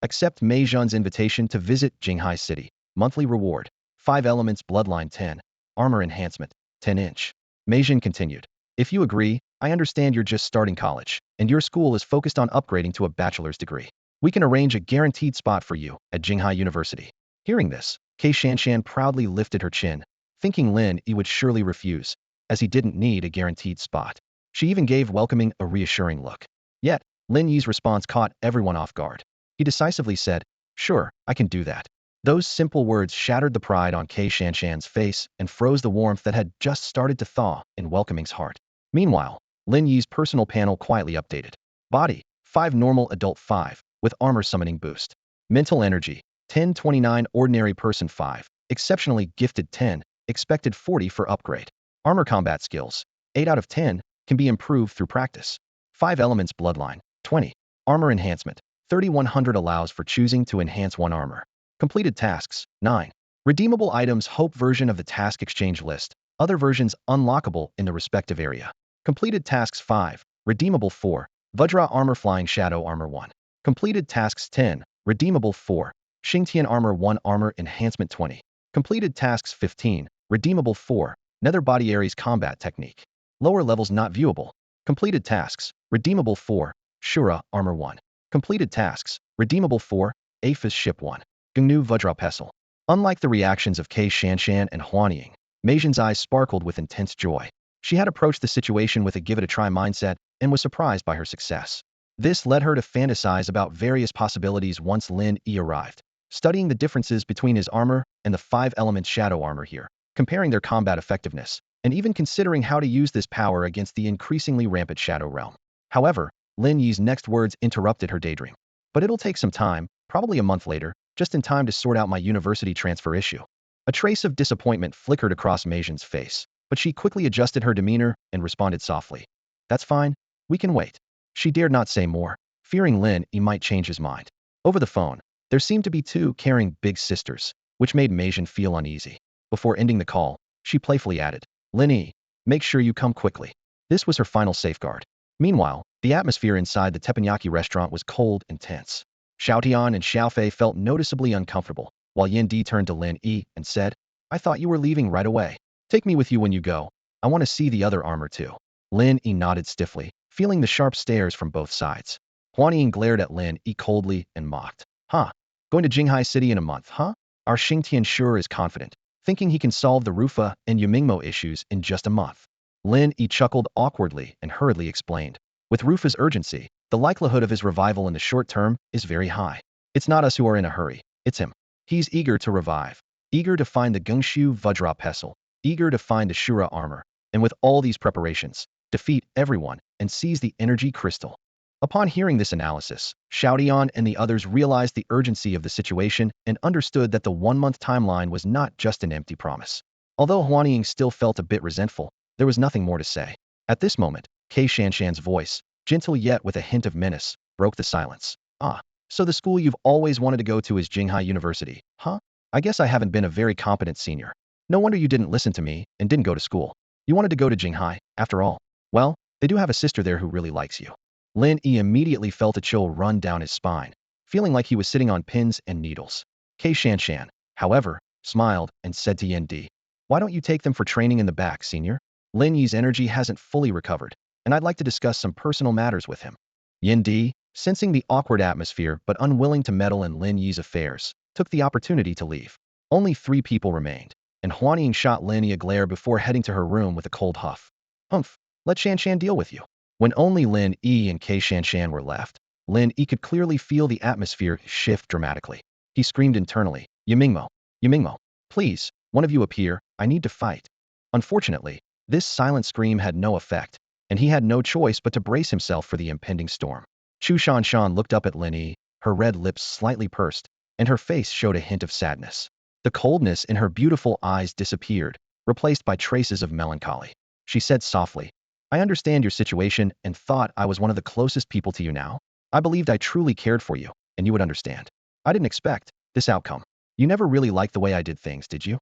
Accept Mei Jun's invitation to visit Xingtian City. Monthly reward. 5 elements bloodline 10. Armor enhancement. 10-inch. Mei Jun continued. If you agree, I understand you're just starting college, and your school is focused on upgrading to a bachelor's degree. We can arrange a guaranteed spot for you at Xingtian University. Hearing this, Xingtian proudly lifted her chin, thinking Lin Yi would surely refuse, as he didn't need a guaranteed spot. She even gave welcoming a reassuring look. Yet, Lin Yi's response caught everyone off guard. He decisively said, "Sure, I can do that." Those simple words shattered the pride on Xingtian's face and froze the warmth that had just started to thaw in Welcoming's heart. Meanwhile, Lin Yi's personal panel quietly updated. Body, 5 normal adult 5, with armor summoning boost. Mental energy, 1029 ordinary person 5, exceptionally gifted 10, expected 40 for upgrade. Armor combat skills, 8 out of 10, can be improved through practice. 5 elements bloodline, 20. Armor enhancement, 3100 allows for choosing to enhance 1 armor. Completed tasks, 9. Redeemable items hope version of the task exchange list, other versions unlockable in the respective area. Completed tasks 5. Redeemable 4. Vajra armor flying shadow armor 1. Completed tasks 10. Redeemable 4. Xingtian armor 1 armor enhancement 20. Completed tasks 15. Redeemable 4. Nether body Ares combat technique. Lower levels not viewable. Completed tasks. Redeemable 4. Ashura armor 1. Completed tasks. Redeemable 4. Aphis ship 1. Gnu Vajra pestle. Unlike the reactions of Xingtian and Huanying, Mei Jun's eyes sparkled with intense joy. She had approached the situation with a give-it-a-try mindset and was surprised by her success. This led her to fantasize about various possibilities once Lin Yi arrived, studying the differences between his armor and the 5 elements shadow armor here, comparing their combat effectiveness, and even considering how to use this power against the increasingly rampant shadow realm. However, Lin Yi's next words interrupted her daydream. But it'll take some time, probably a month later, just in time to sort out my university transfer issue. A trace of disappointment flickered across Mei Jun's face, but she quickly adjusted her demeanor and responded softly. That's fine, we can wait. She dared not say more, fearing Lin Yi might change his mind. Over the phone, there seemed to be 2 caring big sisters, which made Mei Jun feel uneasy. Before ending the call, she playfully added, Lin Yi, make sure you come quickly. This was her final safeguard. Meanwhile, the atmosphere inside the teppanyaki restaurant was cold and tense. Xiaotian and Xiaofei felt noticeably uncomfortable, while Yin Di turned to Lin Yi and said, I thought you were leaving right away. Take me with you when you go. I want to see the other armor too. Lin Yi nodded stiffly, feeling the sharp stares from both sides. Huanying glared at Lin Yi coldly and mocked. Huh? Going to Xingtian City in a month, huh? Our Xingtian sure is confident, thinking he can solve the Rufa and Yumingmo issues in just a month. Lin Yi chuckled awkwardly and hurriedly explained. With Rufa's urgency, the likelihood of his revival in the short term is very high. It's not us who are in a hurry, it's him. He's eager to revive, eager to find the Gungshu Vajra pestle, eager to find the Ashura armor, and with all these preparations, defeat everyone and seize the energy crystal. Upon hearing this analysis, Xiaotian and the others realized the urgency of the situation and understood that the 1-month timeline was not just an empty promise. Although Huanying still felt a bit resentful, there was nothing more to say. At this moment, Xingtian's voice, gentle yet with a hint of menace, broke the silence. Ah, so the school you've always wanted to go to is Xingtian University, huh? I guess I haven't been a very competent senior. No wonder you didn't listen to me and didn't go to school. You wanted to go to Xingtian, after all. Well, they do have a sister there who really likes you. Lin Yi immediately felt a chill run down his spine, feeling like he was sitting on pins and needles. Xingtian, however, smiled and said to Yin Di, why don't you take them for training in the back, senior? Lin Yi's energy hasn't fully recovered, and I'd like to discuss some personal matters with him. Yin Di, sensing the awkward atmosphere but unwilling to meddle in Lin Yi's affairs, took the opportunity to leave. Only 3 people remained, and Huanying shot Lin Yi a glare before heading to her room with a cold huff. Humph, let Shan deal with you. When only Lin Yi and Xingtian were left, Lin Yi could clearly feel the atmosphere shift dramatically. He screamed internally, Yimingmo, Yimingmo, please, one of you appear, I need to fight. Unfortunately, this silent scream had no effect, and he had no choice but to brace himself for the impending storm. Chu Shanshan looked up at Lin Yi, her red lips slightly pursed, and her face showed a hint of sadness. The coldness in her beautiful eyes disappeared, replaced by traces of melancholy. She said softly, I understand your situation and thought I was one of the closest people to you now. I believed I truly cared for you, and you would understand. I didn't expect this outcome. You never really liked the way I did things, did you?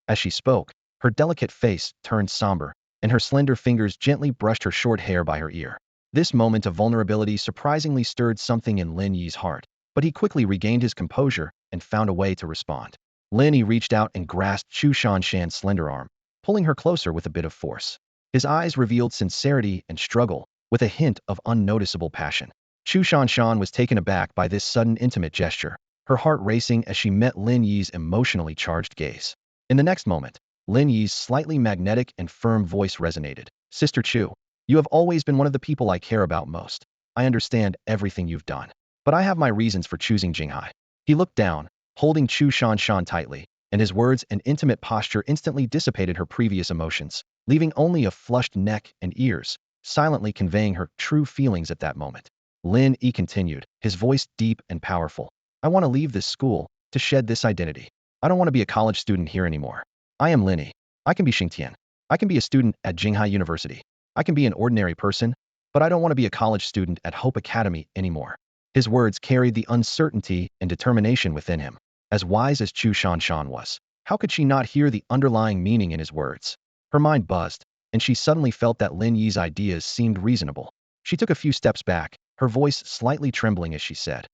As she spoke, her delicate face turned somber, and her slender fingers gently brushed her short hair by her ear. This moment of vulnerability surprisingly stirred something in Lin Yi's heart, but he quickly regained his composure and found a way to respond. Lin Yi reached out and grasped Chu Shanshan's slender arm, pulling her closer with a bit of force. His eyes revealed sincerity and struggle, with a hint of unnoticeable passion. Chu Shanshan was taken aback by this sudden intimate gesture, her heart racing as she met Lin Yi's emotionally charged gaze. In the next moment, Lin Yi's slightly magnetic and firm voice resonated. Sister Chu, you have always been one of the people I care about most. I understand everything you've done. But I have my reasons for choosing Jinghai. He looked down, holding Chu Shanshan tightly, and his words and intimate posture instantly dissipated her previous emotions, leaving only a flushed neck and ears, silently conveying her true feelings at that moment. Lin Yi continued, his voice deep and powerful. I want to leave this school, to shed this identity. I don't want to be a college student here anymore. I am Lin Yi. I can be Xingtian. I can be a student at Jinghai University. I can be an ordinary person, but I don't want to be a college student at Hope Academy anymore. His words carried the uncertainty and determination within him. As wise as Chu Shanshan was, how could she not hear the underlying meaning in his words? Her mind buzzed, and she suddenly felt that Lin Yi's ideas seemed reasonable. She took a few steps back, her voice slightly trembling as she said,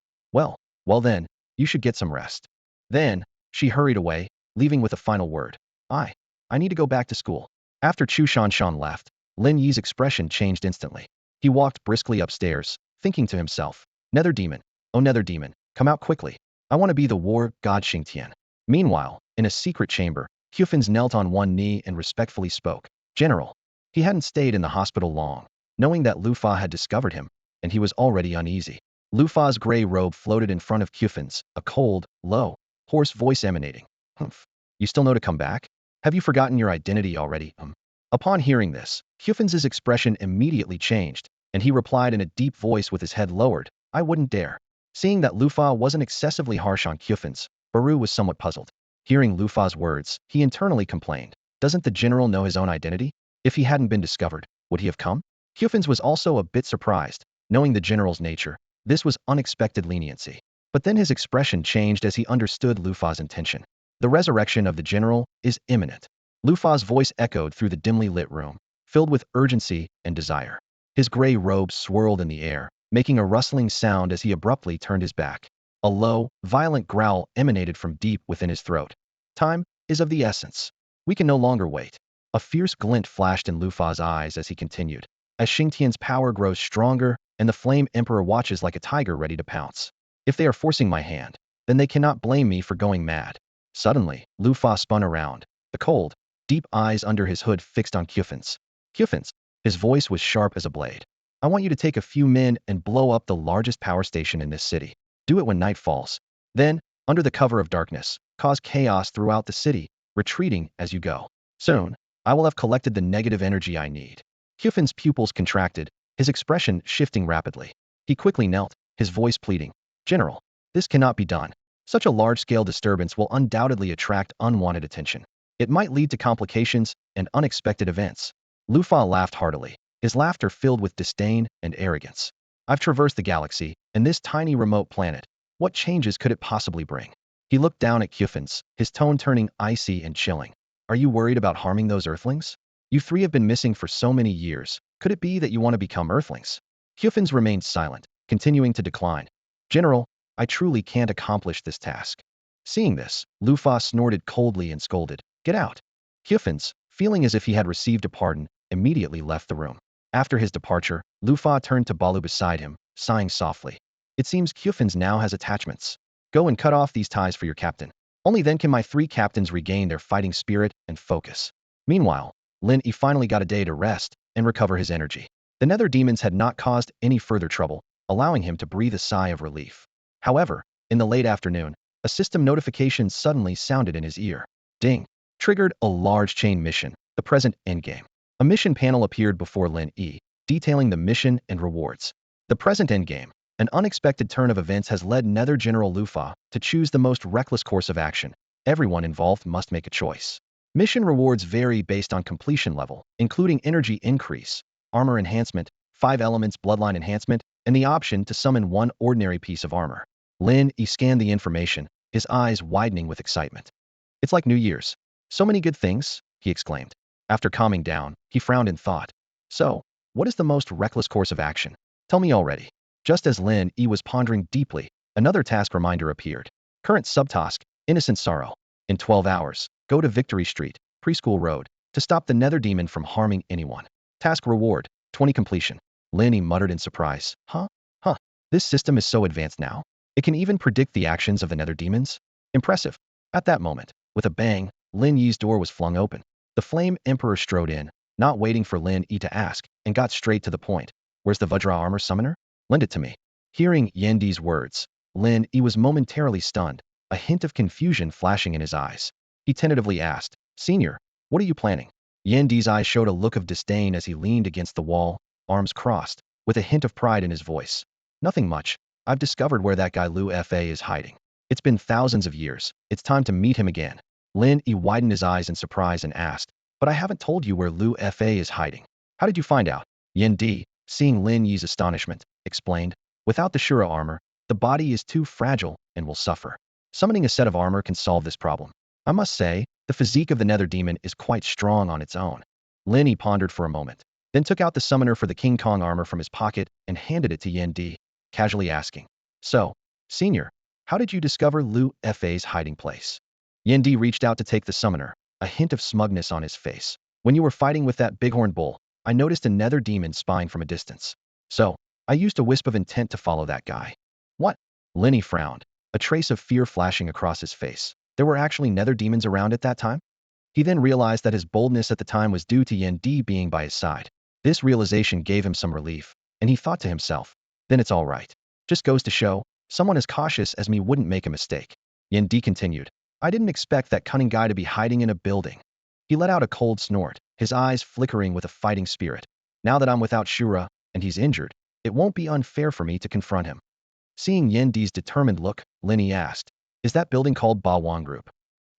well then, you should get some rest. Then, she hurried away, leaving with a final word. I need to go back to school. After Chu Shanshan left, Lin Yi's expression changed instantly. He walked briskly upstairs, thinking to himself, Nether demon, oh nether demon, come out quickly. I want to be the war god Xingtian. Meanwhile, in a secret chamber, Hufens knelt on one knee and respectfully spoke. General. He hadn't stayed in the hospital long, knowing that Lu Fa had discovered him, and he was already uneasy. Lu Fa's gray robe floated in front of Hufens, a cold, low, hoarse voice emanating. Humph. You still know to come back? Have you forgotten your identity already? Upon hearing this, Hufens' expression immediately changed, and he replied in a deep voice with his head lowered, I wouldn't dare. Seeing that Lu Fa wasn't excessively harsh on Hufens, Baru was somewhat puzzled. Hearing Lu Fa's words, he internally complained, doesn't the general know his own identity? If he hadn't been discovered, would he have come? Hufens was also a bit surprised, knowing the general's nature. This was unexpected leniency. But then his expression changed as he understood Lu Fa's intention. The resurrection of the general is imminent. Lu Fa's voice echoed through the dimly lit room, filled with urgency and desire. His gray robe swirled in the air, making a rustling sound as he abruptly turned his back. A low, violent growl emanated from deep within his throat. Time is of the essence. We can no longer wait. A fierce glint flashed in Lu Fa's eyes as he continued. As Xingtian's power grows stronger, and the Flame Emperor watches like a tiger ready to pounce. If they are forcing my hand, then they cannot blame me for going mad. Suddenly, Lu Fa spun around, the cold, deep eyes under his hood fixed on Hufens. Hufens, his voice was sharp as a blade. I want you to take a few men and blow up the largest power station in this city. Do it when night falls. Then, under the cover of darkness, cause chaos throughout the city, retreating as you go. Soon, I will have collected the negative energy I need. Hufens' pupils contracted, his expression shifting rapidly. He quickly knelt, his voice pleading. General, this cannot be done. Such a large-scale disturbance will undoubtedly attract unwanted attention. It might lead to complications and unexpected events. Lu Fa laughed heartily, his laughter filled with disdain and arrogance. I've traversed the galaxy, and this tiny remote planet. What changes could it possibly bring? He looked down at Hufens, his tone turning icy and chilling. Are you worried about harming those Earthlings? You three have been missing for so many years. Could it be that you want to become Earthlings? Hufens remained silent, continuing to decline. General, I truly can't accomplish this task. Seeing this, Lu Fa snorted coldly and scolded. Get out. Hufens, feeling as if he had received a pardon, immediately left the room. After his departure, Lu Fa turned to Balu beside him, sighing softly. It seems Hufens now has attachments. Go and cut off these ties for your captain. Only then can my three captains regain their fighting spirit and focus. Meanwhile, Lin Yi finally got a day to rest and recover his energy. The nether demons had not caused any further trouble, allowing him to breathe a sigh of relief. However, in the late afternoon, a system notification suddenly sounded in his ear. Ding! Triggered a large chain mission, the present endgame. A mission panel appeared before Lin Yi, detailing the mission and rewards. The present endgame. An unexpected turn of events has led Nether General Lufa to choose the most reckless course of action. Everyone involved must make a choice. Mission rewards vary based on completion level, including energy increase, armor enhancement, 5 elements bloodline enhancement, and the option to summon one ordinary piece of armor. Lin Yi scanned the information, his eyes widening with excitement. It's like New Year's. So many good things, he exclaimed. After calming down, he frowned in thought. So, what is the most reckless course of action? Tell me already. Just as Lin Yi was pondering deeply, another task reminder appeared. Current subtask, Innocent Sorrow. In 12 hours, go to Victory Street, Preschool Road, to stop the Nether Demon from harming anyone. Task reward, 20 completion. Lin Yi muttered in surprise. Huh? This system is so advanced now. It can even predict the actions of the Nether Demons? Impressive. At that moment, with a bang, Lin Yi's door was flung open. The Flame Emperor strode in, not waiting for Lin Yi to ask, and got straight to the point. Where's the Vajra armor summoner? Lend it to me. Hearing Yandi's words, Lin Yi was momentarily stunned, a hint of confusion flashing in his eyes. He tentatively asked, Senior, what are you planning? Yandi's eyes showed a look of disdain as he leaned against the wall, arms crossed, with a hint of pride in his voice. Nothing much. I've discovered where that guy Lu Fa is hiding. It's been thousands of years. It's time to meet him again. Lin Yi widened his eyes in surprise and asked, but I haven't told you where Lu Fa is hiding. How did you find out? Yendi, seeing Lin Yi's astonishment, explained, without the Shura armor, the body is too fragile and will suffer. Summoning a set of armor can solve this problem. I must say, the physique of the Nether Demon is quite strong on its own. Lin Yi pondered for a moment, then took out the summoner for the King Kong armor from his pocket and handed it to Yendi, casually asking, so, Senior, how did you discover Lu Fa's hiding place? Yendi reached out to take the summoner, a hint of smugness on his face. When you were fighting with that bighorn bull, I noticed a Nether Demon spying from a distance. So, I used a wisp of intent to follow that guy. What? Lin Yi frowned, a trace of fear flashing across his face. There were actually Nether Demons around at that time? He then realized that his boldness at the time was due to Yendi being by his side. This realization gave him some relief, and he thought to himself, then it's all right. Just goes to show, someone as cautious as me wouldn't make a mistake. Yendi continued, I didn't expect that cunning guy to be hiding in a building. He let out a cold snort, his eyes flickering with a fighting spirit. Now that I'm without Shura, and he's injured, it won't be unfair for me to confront him. Seeing Yendi's determined look, Lin Yi asked, is that building called Ba Wang Group?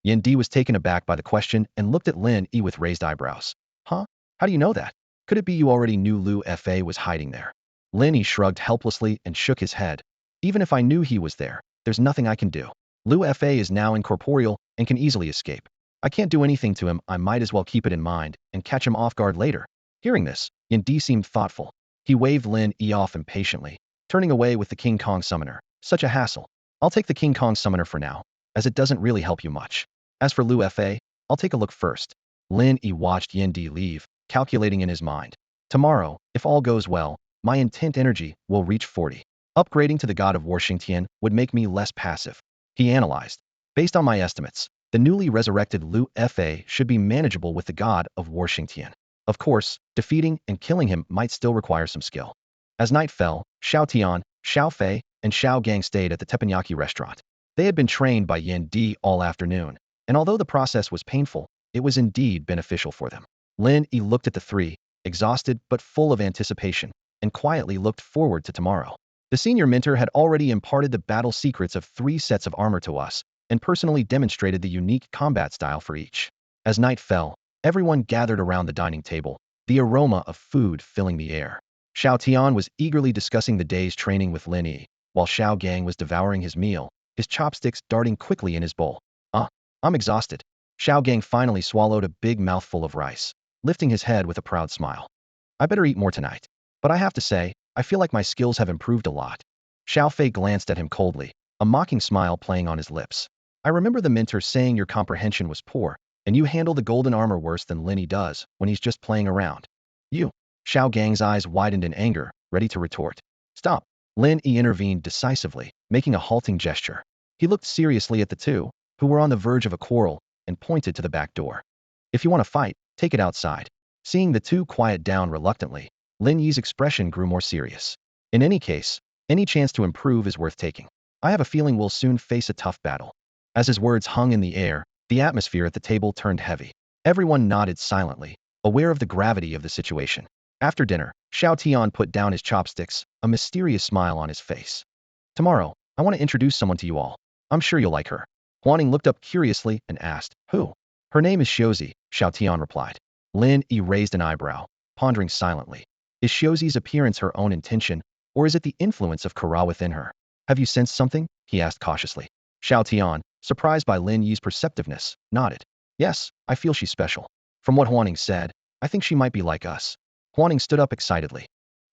Yendi was taken aback by the question and looked at Lin Yi with raised eyebrows. Huh? How do you know that? Could it be you already knew Lu Fa was hiding there? Lin Yi shrugged helplessly and shook his head. Even if I knew he was there, there's nothing I can do. Lu Fa is now incorporeal and can easily escape. I can't do anything to him. I might as well keep it in mind and catch him off guard later. Hearing this, Yendi seemed thoughtful. He waved Lin Yi off impatiently, turning away with the King Kong summoner. Such a hassle. I'll take the King Kong summoner for now, as it doesn't really help you much. As for Lu Fa, I'll take a look first. Lin Yi watched Yendi leave, calculating in his mind. Tomorrow, if all goes well, my intent energy will reach 40. Upgrading to the God of War Xingtian would make me less passive. He analyzed. Based on my estimates, the newly resurrected Lu Fa should be manageable with the God of War Xingtian. Of course, defeating and killing him might still require some skill. As night fell, Xiao Tian, Xiao Fei, and Xiao Gang stayed at the teppanyaki restaurant. They had been trained by Yendi all afternoon, and although the process was painful, it was indeed beneficial for them. Lin Yi looked at the three, exhausted but full of anticipation, and quietly looked forward to tomorrow. The senior mentor had already imparted the battle secrets of 3 sets of armor to us, and personally demonstrated the unique combat style for each. As night fell, everyone gathered around the dining table, the aroma of food filling the air. Xiao Tian was eagerly discussing the day's training with Lin Yi, while Xiao Gang was devouring his meal, his chopsticks darting quickly in his bowl. I'm exhausted. Xiao Gang finally swallowed a big mouthful of rice, lifting his head with a proud smile. I better eat more tonight. But I have to say, I feel like my skills have improved a lot. Xiao Fei glanced at him coldly, a mocking smile playing on his lips. I remember the mentor saying your comprehension was poor, and you handle the golden armor worse than Lin Yi does when he's just playing around. You. Xiao Gang's eyes widened in anger, ready to retort. Stop. Lin Yi intervened decisively, making a halting gesture. He looked seriously at the two, who were on the verge of a quarrel, and pointed to the back door. If you want to fight, take it outside. Seeing the two quiet down reluctantly, Lin Yi's expression grew more serious. In any case, Any chance to improve is worth taking. I have a feeling we'll soon face a tough battle. As his words hung in the air, the atmosphere at the table turned heavy. Everyone nodded silently, aware of the gravity of the situation. After dinner, Xingtian put down his chopsticks, a mysterious smile on his face. Tomorrow, I want to introduce someone to you all. I'm sure you'll like her. Huaning looked up curiously and asked, who? Her name is Xiaozi, Xingtian replied. Lin Yi raised an eyebrow, pondering silently. Is Xiaozi's appearance her own intention, or is it the influence of Kara within her? Have you sensed something? He asked cautiously. Xingtian, surprised by Lin Yi's perceptiveness, nodded. Yes, I feel she's special. From what Huaning said, I think she might be like us. Huaning stood up excitedly.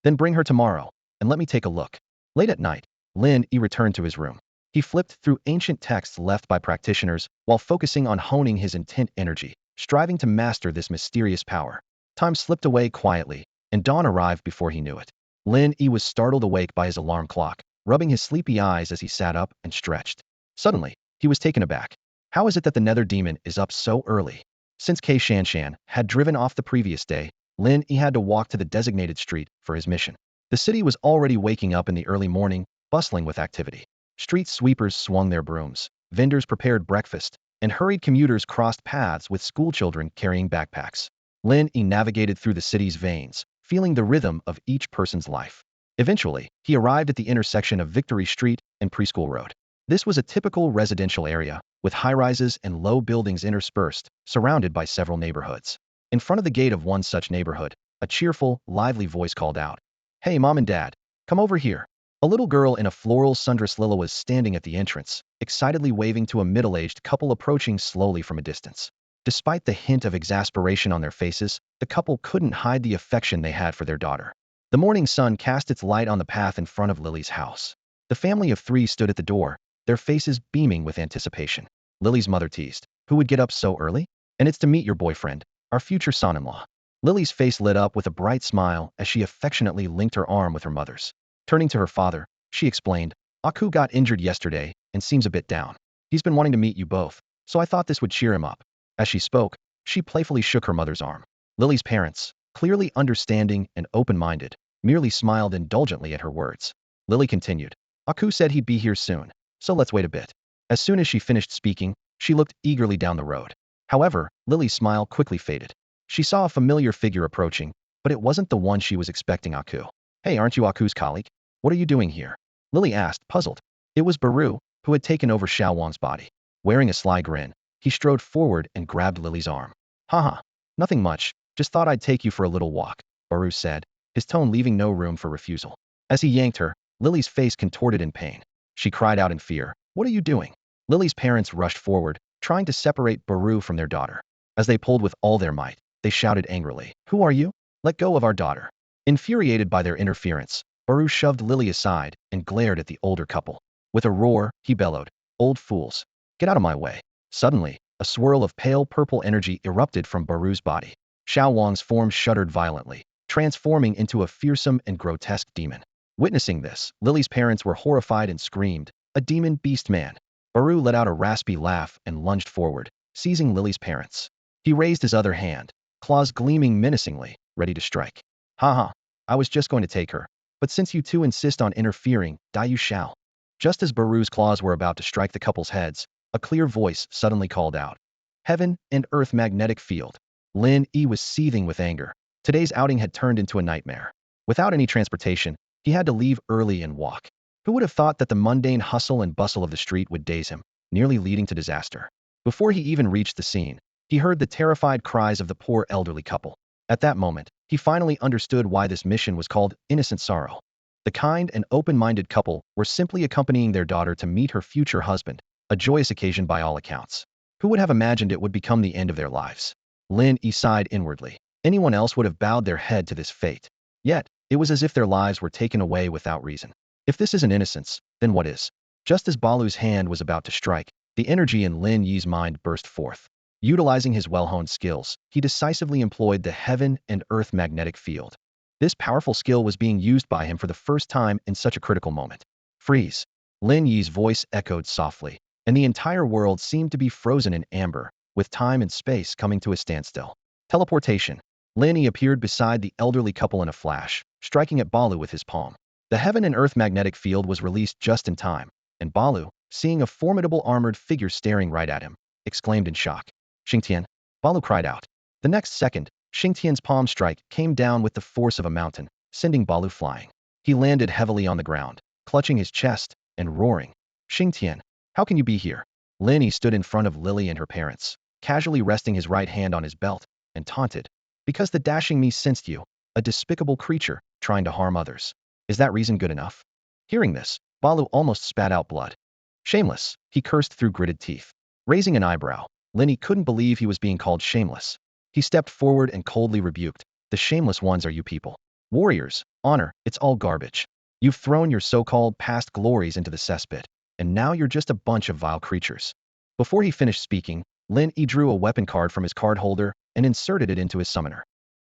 Then bring her tomorrow, and let me take a look. Late at night, Lin Yi returned to his room. He flipped through ancient texts left by practitioners while focusing on honing his intent energy, striving to master this mysterious power. Time slipped away quietly, and dawn arrived before he knew it. Lin Yi was startled awake by his alarm clock, rubbing his sleepy eyes as he sat up and stretched. Suddenly, he was taken aback. How is it that the Nether Demon is up so early? Since Xingtian had driven off the previous day, Lin Yi had to walk to the designated street for his mission. The city was already waking up in the early morning, bustling with activity. Street sweepers swung their brooms, vendors prepared breakfast, and hurried commuters crossed paths with schoolchildren carrying backpacks. Lin Yi navigated through the city's veins, feeling the rhythm of each person's life. Eventually, he arrived at the intersection of Victory Street and Preschool Road. This was a typical residential area, with high-rises and low buildings interspersed, surrounded by several neighborhoods. In front of the gate of one such neighborhood, a cheerful, lively voice called out, "Hey, Mom and Dad, come over here." A little girl in a floral sundress Lila was standing at the entrance, excitedly waving to a middle-aged couple approaching slowly from a distance. Despite the hint of exasperation on their faces, the couple couldn't hide the affection they had for their daughter. The morning sun cast its light on the path in front of Lily's house. The family of three stood at the door, their faces beaming with anticipation. Lily's mother teased, "Who would get up so early? And it's to meet your boyfriend, our future son-in-law." Lily's face lit up with a bright smile as she affectionately linked her arm with her mother's. Turning to her father, she explained, "Aku got injured yesterday and seems a bit down. He's been wanting to meet you both, so I thought this would cheer him up." As she spoke, she playfully shook her mother's arm. Lily's parents, clearly understanding and open-minded, merely smiled indulgently at her words. Lily continued, "Aku said he'd be here soon, so let's wait a bit." As soon as she finished speaking, she looked eagerly down the road. However, Lily's smile quickly faded. She saw a familiar figure approaching, but it wasn't the one she was expecting. Aku. "Hey, aren't you Aku's colleague? What are you doing here?" Lily asked, puzzled. It was Baru, who had taken over Xiao Wang's body. Wearing a sly grin, he strode forward and grabbed Lily's arm. "Haha, nothing much, just thought I'd take you for a little walk," Baru said, his tone leaving no room for refusal. As he yanked her, Lily's face contorted in pain. She cried out in fear, "What are you doing?" Lily's parents rushed forward, trying to separate Baru from their daughter. As they pulled with all their might, they shouted angrily, "Who are you? Let go of our daughter." Infuriated by their interference, Baru shoved Lily aside and glared at the older couple. With a roar, he bellowed, "Old fools, get out of my way." Suddenly, a swirl of pale purple energy erupted from Baru's body. Xiao Wang's form shuddered violently, transforming into a fearsome and grotesque demon. Witnessing this, Lily's parents were horrified and screamed, "A demon beast man!" Baru let out a raspy laugh and lunged forward, seizing Lily's parents. He raised his other hand, claws gleaming menacingly, ready to strike. "Haha, I was just going to take her, but since you two insist on interfering, die you shall." Just as Baru's claws were about to strike the couple's heads, a clear voice suddenly called out, "Heaven and Earth magnetic field." Lin Yi was seething with anger. Today's outing had turned into a nightmare. Without any transportation, he had to leave early and walk. Who would have thought that the mundane hustle and bustle of the street would daze him, nearly leading to disaster? Before he even reached the scene, he heard the terrified cries of the poor elderly couple. At that moment, he finally understood why this mission was called Innocent Sorrow. The kind and open-minded couple were simply accompanying their daughter to meet her future husband, a joyous occasion by all accounts. Who would have imagined it would become the end of their lives? Lin Yi sighed inwardly. Anyone else would have bowed their head to this fate. Yet, it was as if their lives were taken away without reason. If this isn't innocence, then what is? Just as Balu's hand was about to strike, the energy in Lin Yi's mind burst forth. Utilizing his well-honed skills, he decisively employed the Heaven and Earth magnetic field. This powerful skill was being used by him for the first time in such a critical moment. Freeze! Lin Yi's voice echoed softly, and the entire world seemed to be frozen in amber, with time and space coming to a standstill. Teleportation. Lin Yi appeared beside the elderly couple in a flash, striking at Balu with his palm. The heaven and earth magnetic field was released just in time, and Balu, seeing a formidable armored figure staring right at him, exclaimed in shock. Xingtian! Balu cried out. The next second, Xingtian's palm strike came down with the force of a mountain, sending Balu flying. He landed heavily on the ground, clutching his chest and roaring. Xingtian, how can you be here? Lin Yi stood in front of Lily and her parents, casually resting his right hand on his belt, and taunted. Because the dashing me sensed you, a despicable creature, trying to harm others. Is that reason good enough? Hearing this, Balu almost spat out blood. Shameless, he cursed through gritted teeth. Raising an eyebrow, Lin Yi couldn't believe he was being called shameless. He stepped forward and coldly rebuked. The shameless ones are you people. Warriors, honor, it's all garbage. You've thrown your so-called past glories into the cesspit, and now you're just a bunch of vile creatures. Before he finished speaking, Lin Yi drew a weapon card from his card holder and inserted it into his summoner.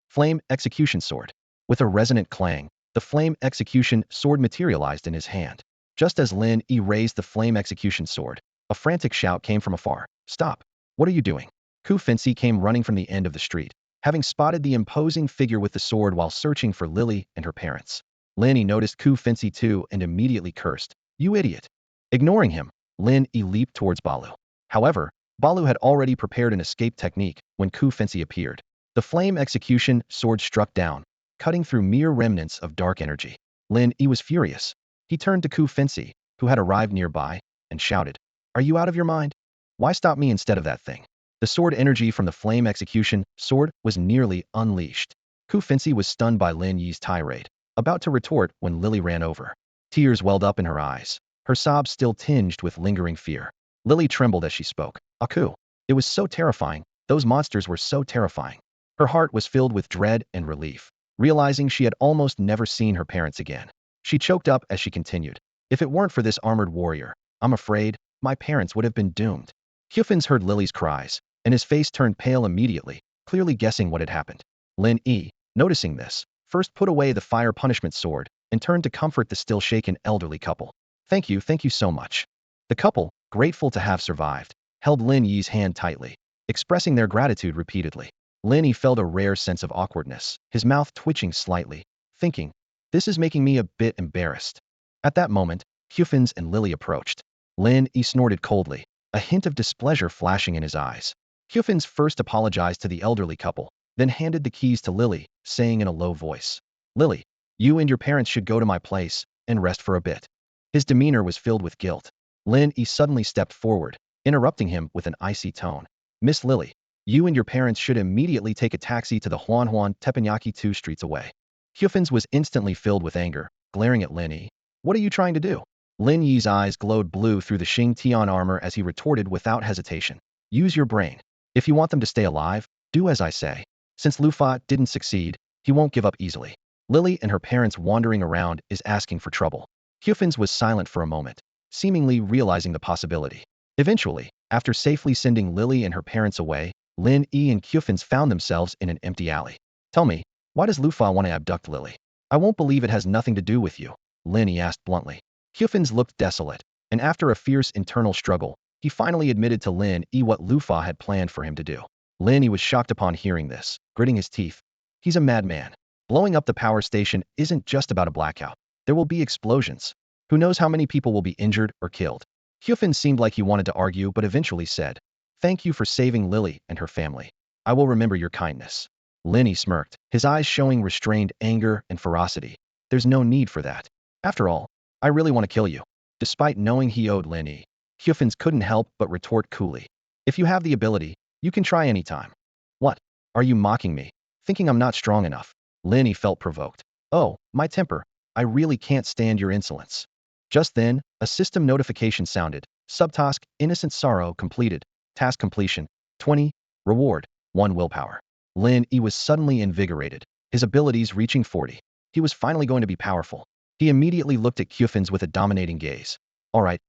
Flame Execution Sword. With a resonant clang, the Flame Execution Sword materialized in his hand. Just as Lin Yi raised the Flame Execution Sword, a frantic shout came from afar. Stop! What are you doing? Ku Finci came running from the end of the street, having spotted the imposing figure with the sword while searching for Lily and her parents. Lin Yi noticed Ku Finci too and immediately cursed. You idiot! Ignoring him, Lin Yi leaped towards Balu. However, Balu had already prepared an escape technique when Ku Finci appeared. The Flame Execution Sword struck down, cutting through mere remnants of dark energy. Lin Yi was furious. He turned to Ku Finci, who had arrived nearby, and shouted, Are you out of your mind? Why stop me instead of that thing? The sword energy from the Flame Execution Sword was nearly unleashed. Ku Finci was stunned by Lin Yi's tirade, about to retort when Lily ran over. Tears welled up in her eyes, her sobs still tinged with lingering fear. Lily trembled as she spoke. Aku. It was so terrifying. Those monsters were so terrifying. Her heart was filled with dread and relief, realizing she had almost never seen her parents again. She choked up as she continued. If it weren't for this armored warrior, I'm afraid my parents would have been doomed. Hyufins heard Lily's cries, and his face turned pale immediately, clearly guessing what had happened. Lin Yi, noticing this, first put away the fire punishment sword and turned to comfort the still shaken elderly couple. Thank you so much. The couple, grateful to have survived, held Lin Yi's hand tightly, expressing their gratitude repeatedly. Lin Yi felt a rare sense of awkwardness, his mouth twitching slightly, thinking, this is making me a bit embarrassed. At that moment, Hyufins and Lily approached. Lin Yi snorted coldly, a hint of displeasure flashing in his eyes. Hyufins first apologized to the elderly couple, then handed the keys to Lily, saying in a low voice, Lily, you and your parents should go to my place and rest for a bit. His demeanor was filled with guilt. Lin Yi suddenly stepped forward, interrupting him with an icy tone. Miss Lily, you and your parents should immediately take a taxi to the Huanhuan Teppanyaki 2 streets away. Hyufins was instantly filled with anger, glaring at Lin Yi. What are you trying to do? Lin Yi's eyes glowed blue through the Xingtian armor as he retorted without hesitation. Use your brain. If you want them to stay alive, do as I say. Since Lufa didn't succeed, he won't give up easily. Lily and her parents wandering around is asking for trouble. Hyufins was silent for a moment, seemingly realizing the possibility. Eventually, after safely sending Lily and her parents away, Lin Yi and Hyufins found themselves in an empty alley. Tell me, why does Lufa want to abduct Lily? I won't believe it has nothing to do with you, Lin Yi asked bluntly. Hyufins looked desolate, and after a fierce internal struggle, he finally admitted to Lin Yi what Lufa had planned for him to do. Lin Yi was shocked upon hearing this, gritting his teeth. He's a madman. Blowing up the power station isn't just about a blackout. There will be explosions. Who knows how many people will be injured or killed? Hyufin seemed like he wanted to argue but eventually said, Thank you for saving Lily and her family. I will remember your kindness. Lin Yi smirked, his eyes showing restrained anger and ferocity. There's no need for that. After all, I really want to kill you. Despite knowing he owed Lin Yi, Hyufins couldn't help but retort coolly. If you have the ability, you can try anytime. What? Are you mocking me? Thinking I'm not strong enough? Lin Yi felt provoked. Oh, my temper. I really can't stand your insolence. Just then, a system notification sounded. Subtask, Innocent Sorrow completed. Task completion, 20. Reward, 1 willpower. Lin Yi was suddenly invigorated, his abilities reaching 40. He was finally going to be powerful. He immediately looked at Hyufins with a dominating gaze. All right.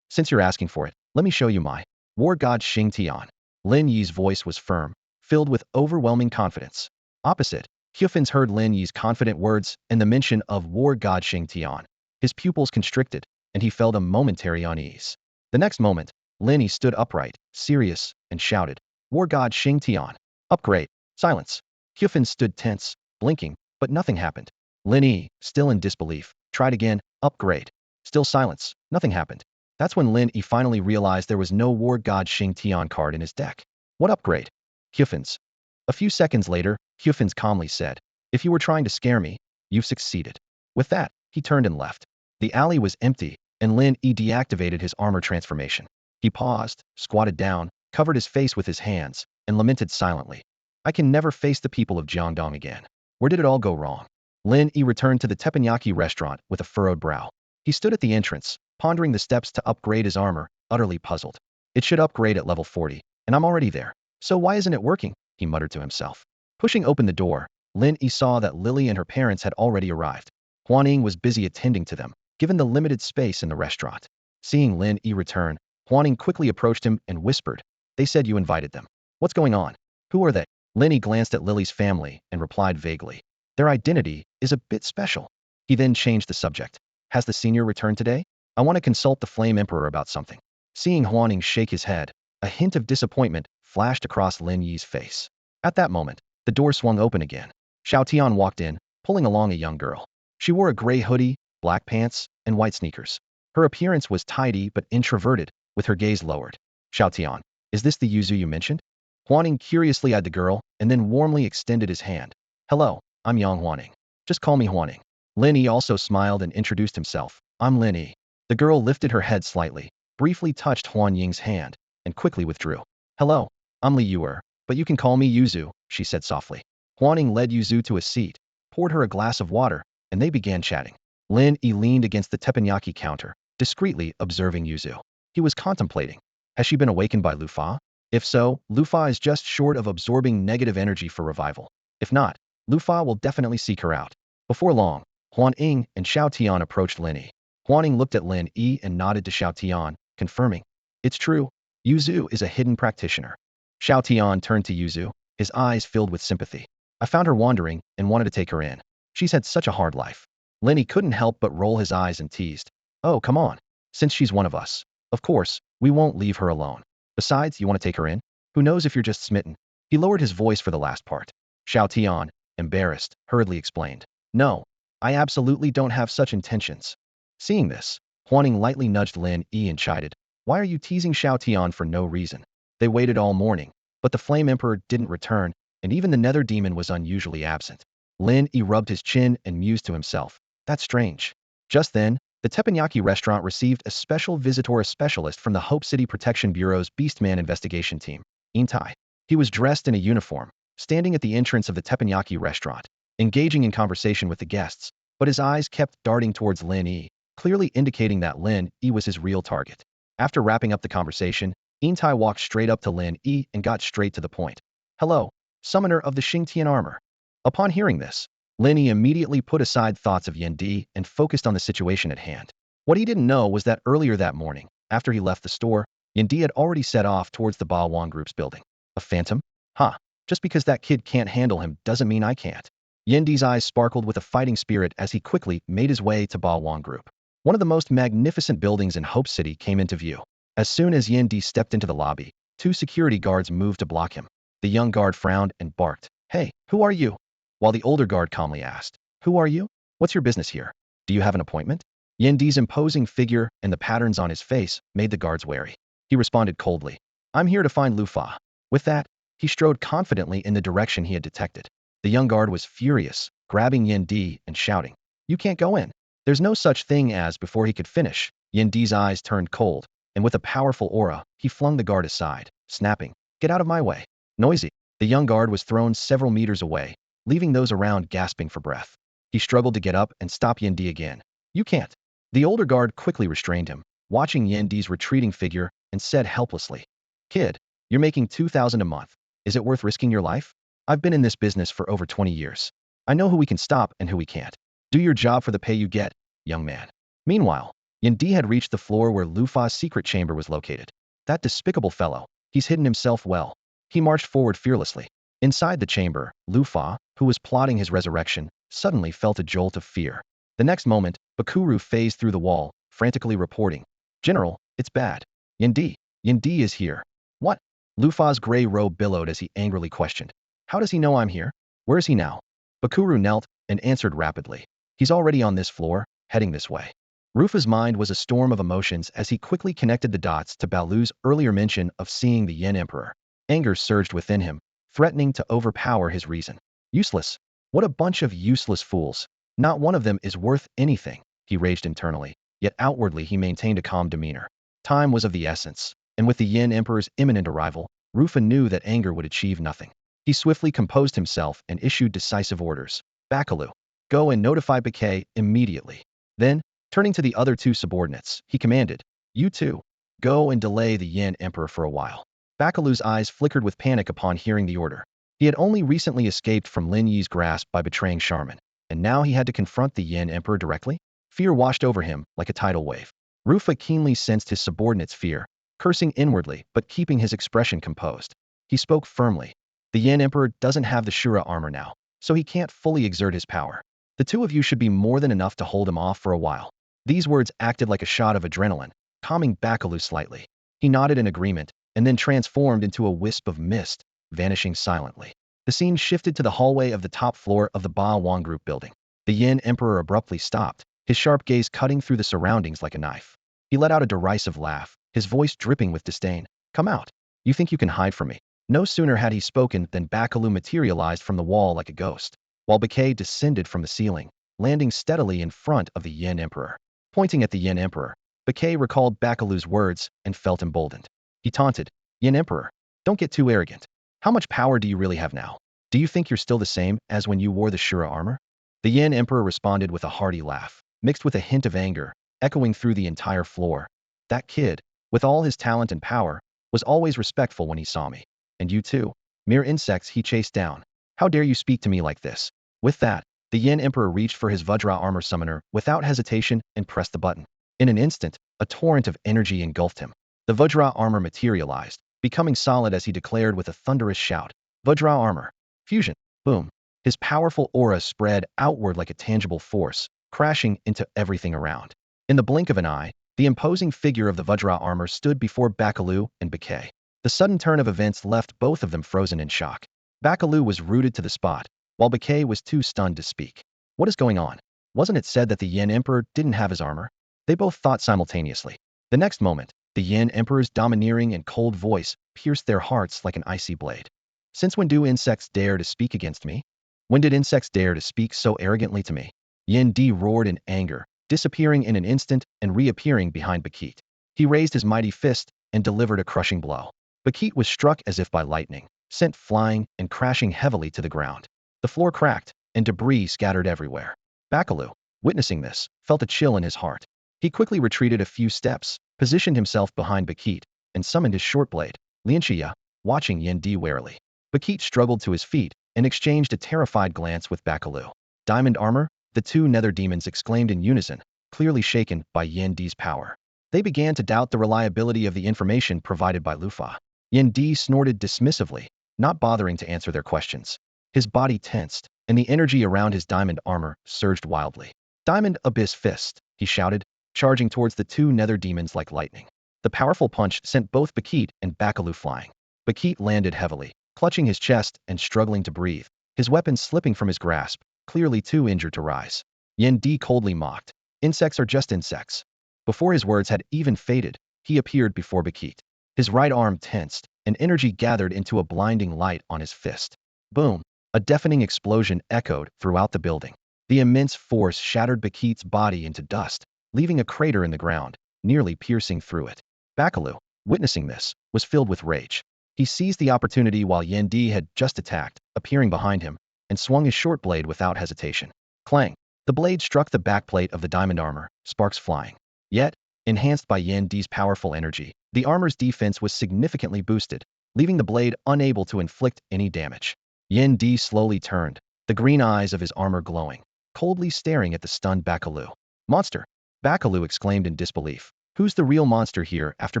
Since you're asking for it, let me show you my war god Xingtian. Lin Yi's voice was firm, filled with overwhelming confidence. Opposite, Hyufins heard Lin Yi's confident words and the mention of war god Xingtian. His pupils constricted, and he felt a momentary unease. The next moment, Lin Yi stood upright, serious, and shouted, War god Xingtian. Upgrade. Silence. Hyufins stood tense, blinking, but nothing happened. Lin Yi, still in disbelief, Tried again, upgrade. Still silence, nothing happened. That's when Lin Yi finally realized there was no war god Xingtian card in his deck. What upgrade? Hyufin's. A few seconds later, Hyufin's calmly said, if you were trying to scare me, you've succeeded. With that, he turned and left. The alley was empty, and Lin Yi deactivated his armor transformation. He paused, squatted down, covered his face with his hands, and lamented silently. I can never face the people of Jiangdong again. Where did it all go wrong? Lin Yi returned to the teppanyaki restaurant with a furrowed brow. He stood at the entrance, pondering the steps to upgrade his armor, utterly puzzled. It should upgrade at level 40, and I'm already there. So why isn't it working? He muttered to himself. Pushing open the door, Lin Yi saw that Lily and her parents had already arrived. Huan Ying was busy attending to them, given the limited space in the restaurant. Seeing Lin Yi return, Huan Ying quickly approached him and whispered, they said you invited them. What's going on? Who are they? Lin Yi glanced at Lily's family and replied vaguely. Their identity is a bit special. He then changed the subject. Has the senior returned today? I want to consult the Flame Emperor about something. Seeing Huan Ying shake his head, a hint of disappointment flashed across Lin Yi's face. At that moment, the door swung open again. Xiaotian walked in, pulling along a young girl. She wore a gray hoodie, black pants, and white sneakers. Her appearance was tidy but introverted, with her gaze lowered. Xiaotian, is this the Yuzu you mentioned? Huan Ying curiously eyed the girl and then warmly extended his hand. Hello, I'm Yang Huan Ying. Just call me Huan Ying. Lin Yi also smiled and introduced himself. I'm Lin Yi. The girl lifted her head slightly, briefly touched Huan Ying's hand, and quickly withdrew. Hello, I'm Li Yuer, but you can call me Yuzu, she said softly. Huan Ying led Yuzu to a seat, poured her a glass of water, and they began chatting. Lin Yi leaned against the teppanyaki counter, discreetly observing Yuzu. He was contemplating. Has she been awakened by Lufa? If so, Lufa is just short of absorbing negative energy for revival. If not, Lufa will definitely seek her out. Before long, Huan Ying and Xiao Tian approached Lin Yi. Huan Ying looked at Lin Yi and nodded to Xiao Tian, confirming. It's true, Yuzu is a hidden practitioner. Xiao Tian turned to Yuzu, his eyes filled with sympathy. I found her wandering and wanted to take her in. She's had such a hard life. Lin Yi couldn't help but roll his eyes and teased. Oh, come on. Since she's one of us. Of course, we won't leave her alone. Besides, you want to take her in? Who knows if you're just smitten? He lowered his voice for the last part. Xiao Tian, embarrassed, hurriedly explained. No, I absolutely don't have such intentions. Seeing this, Huan Ying lightly nudged Lin Yi and chided. Why are you teasing Xiao Tian for no reason? They waited all morning, but the Flame Emperor didn't return, and even the Nether Demon was unusually absent. Lin Yi rubbed his chin and mused to himself. That's strange. Just then, the teppanyaki restaurant received a special visitor specialist from the Hope City Protection Bureau's Beastman investigation team, Intai. He was dressed in a uniform, standing at the entrance of the teppanyaki restaurant, engaging in conversation with the guests, but his eyes kept darting towards Lin Yi, clearly indicating that Lin Yi was his real target. After wrapping up the conversation, Intai walked straight up to Lin Yi and got straight to the point. Hello, summoner of the Xingtian armor. Upon hearing this, Lin Yi immediately put aside thoughts of Yen Di and focused on the situation at hand. What he didn't know was that earlier that morning, after he left the store, Yen Di had already set off towards the Ba Wan Group's building. A phantom? Huh. Just because that kid can't handle him doesn't mean I can't. Yen Di's eyes sparkled with a fighting spirit as he quickly made his way to Ba Wan Group. One of the most magnificent buildings in Hope City came into view. As soon as Yen Di stepped into the lobby, 2 security guards moved to block him. The young guard frowned and barked. Hey, who are you? While the older guard calmly asked, who are you? What's your business here? Do you have an appointment? Yen Di's imposing figure and the patterns on his face made the guards wary. He responded coldly, I'm here to find Lufa. With that, he strode confidently in the direction he had detected. The young guard was furious, grabbing Yen Di and shouting, you can't go in. There's no such thing as. Before he could finish, Yen Di's eyes turned cold, and with a powerful aura, he flung the guard aside, snapping, get out of my way. Noisy. The young guard was thrown several meters away, leaving those around gasping for breath. He struggled to get up and stop Yen Di again. You can't. The older guard quickly restrained him, watching Yen Di's retreating figure, and said helplessly, kid, you're making 2,000 a month. Is it worth risking your life? I've been in this business for over 20 years. I know who we can stop and who we can't. Do your job for the pay you get, young man. Meanwhile, Yen Di had reached the floor where Lufa's secret chamber was located. That despicable fellow, he's hidden himself well. He marched forward fearlessly. Inside the chamber, Lufa, who was plotting his resurrection, suddenly felt a jolt of fear. The next moment, Bakuru phased through the wall, frantically reporting, General, it's bad. Yen Di is here. What? Lufa's gray robe billowed as he angrily questioned. How does he know I'm here? Where is he now? Bakuru knelt and answered rapidly. He's already on this floor. heading this way. Rufa's mind was a storm of emotions as he quickly connected the dots to Balu's earlier mention of seeing the Yin Emperor. Anger surged within him, threatening to overpower his reason. Useless. What a bunch of useless fools. Not one of them is worth anything, he raged internally, yet outwardly he maintained a calm demeanor. Time was of the essence, and with the Yin Emperor's imminent arrival, Rufa knew that anger would achieve nothing. He swiftly composed himself and issued decisive orders. Bakalu, go and notify Bakay immediately. Then, turning to the other two subordinates, he commanded, you two, go and delay the Yin Emperor for a while. Bakalu's eyes flickered with panic upon hearing the order. He had only recently escaped from Lin Yi's grasp by betraying Charmin, and now he had to confront the Yin Emperor directly? Fear washed over him like a tidal wave. Rufa keenly sensed his subordinate's fear, cursing inwardly but keeping his expression composed. He spoke firmly. The Yin Emperor doesn't have the Ashura armor now, so he can't fully exert his power. The two of you should be more than enough to hold him off for a while. These words acted like a shot of adrenaline, calming Bakalu slightly. He nodded in agreement, and then transformed into a wisp of mist, vanishing silently. The scene shifted to the hallway of the top floor of the Ba Wang Group building. The Yin Emperor abruptly stopped, his sharp gaze cutting through the surroundings like a knife. He let out a derisive laugh, his voice dripping with disdain. Come out. You think you can hide from me? No sooner had he spoken than Bakalu materialized from the wall like a ghost, while Bakay descended from the ceiling, landing steadily in front of the Yin Emperor. Pointing at the Yin Emperor, Bakay recalled Bakalu's words and felt emboldened. He taunted, Yin Emperor, don't get too arrogant. How much power do you really have now? Do you think you're still the same as when you wore the Ashura armor? The Yin Emperor responded with a hearty laugh, mixed with a hint of anger, echoing through the entire floor. That kid, with all his talent and power, was always respectful when he saw me. And you too. Mere insects he chased down. How dare you speak to me like this? With that, the Yin Emperor reached for his Vajra armor summoner without hesitation and pressed the button. In an instant, a torrent of energy engulfed him. The Vajra armor materialized, becoming solid as he declared with a thunderous shout. Vajra armor. Fusion. Boom. His powerful aura spread outward like a tangible force, crashing into everything around. In the blink of an eye, the imposing figure of the Vajra armor stood before Bakalu and Bakay. The sudden turn of events left both of them frozen in shock. Bakalu was rooted to the spot, while Bakay was too stunned to speak. What is going on? Wasn't it said that the Yin Emperor didn't have his armor? They both thought simultaneously. The next moment, the Yin Emperor's domineering and cold voice pierced their hearts like an icy blade. Since when do insects dare to speak against me? When did insects dare to speak so arrogantly to me? Yin Di roared in anger, disappearing in an instant and reappearing behind Bakit. He raised his mighty fist and delivered a crushing blow. Bakit was struck as if by lightning, sent flying and crashing heavily to the ground. The floor cracked, and debris scattered everywhere. Bakalu, witnessing this, felt a chill in his heart. He quickly retreated a few steps, positioned himself behind Bakit, and summoned his short blade, Lin Yi, watching Yin Di warily. Bakit struggled to his feet and exchanged a terrified glance with Bakalu. Diamond armor? The two nether demons exclaimed in unison, clearly shaken by Yin Di's power. They began to doubt the reliability of the information provided by Lufa. Yin Di snorted dismissively, not bothering to answer their questions. His body tensed, and the energy around his diamond armor surged wildly. Diamond Abyss Fist, he shouted, charging towards the two nether demons like lightning. The powerful punch sent both Bakit and Bakalu flying. Bakit landed heavily, clutching his chest and struggling to breathe, his weapon slipping from his grasp, clearly too injured to rise. Yin Di coldly mocked, insects are just insects. Before his words had even faded, he appeared before Bakit. His right arm tensed, and energy gathered into a blinding light on his fist. Boom! A deafening explosion echoed throughout the building. The immense force shattered Bakit's body into dust, leaving a crater in the ground, nearly piercing through it. Bakalu, witnessing this, was filled with rage. He seized the opportunity while Yin Di had just attacked, appearing behind him, and swung his short blade without hesitation. Clang! The blade struck the backplate of the diamond armor, sparks flying. Yet, enhanced by Yin Di's powerful energy, the armor's defense was significantly boosted, leaving the blade unable to inflict any damage. Yin Di slowly turned, the green eyes of his armor glowing, coldly staring at the stunned Bakalu. Monster! Bakalu exclaimed in disbelief. Who's the real monster here after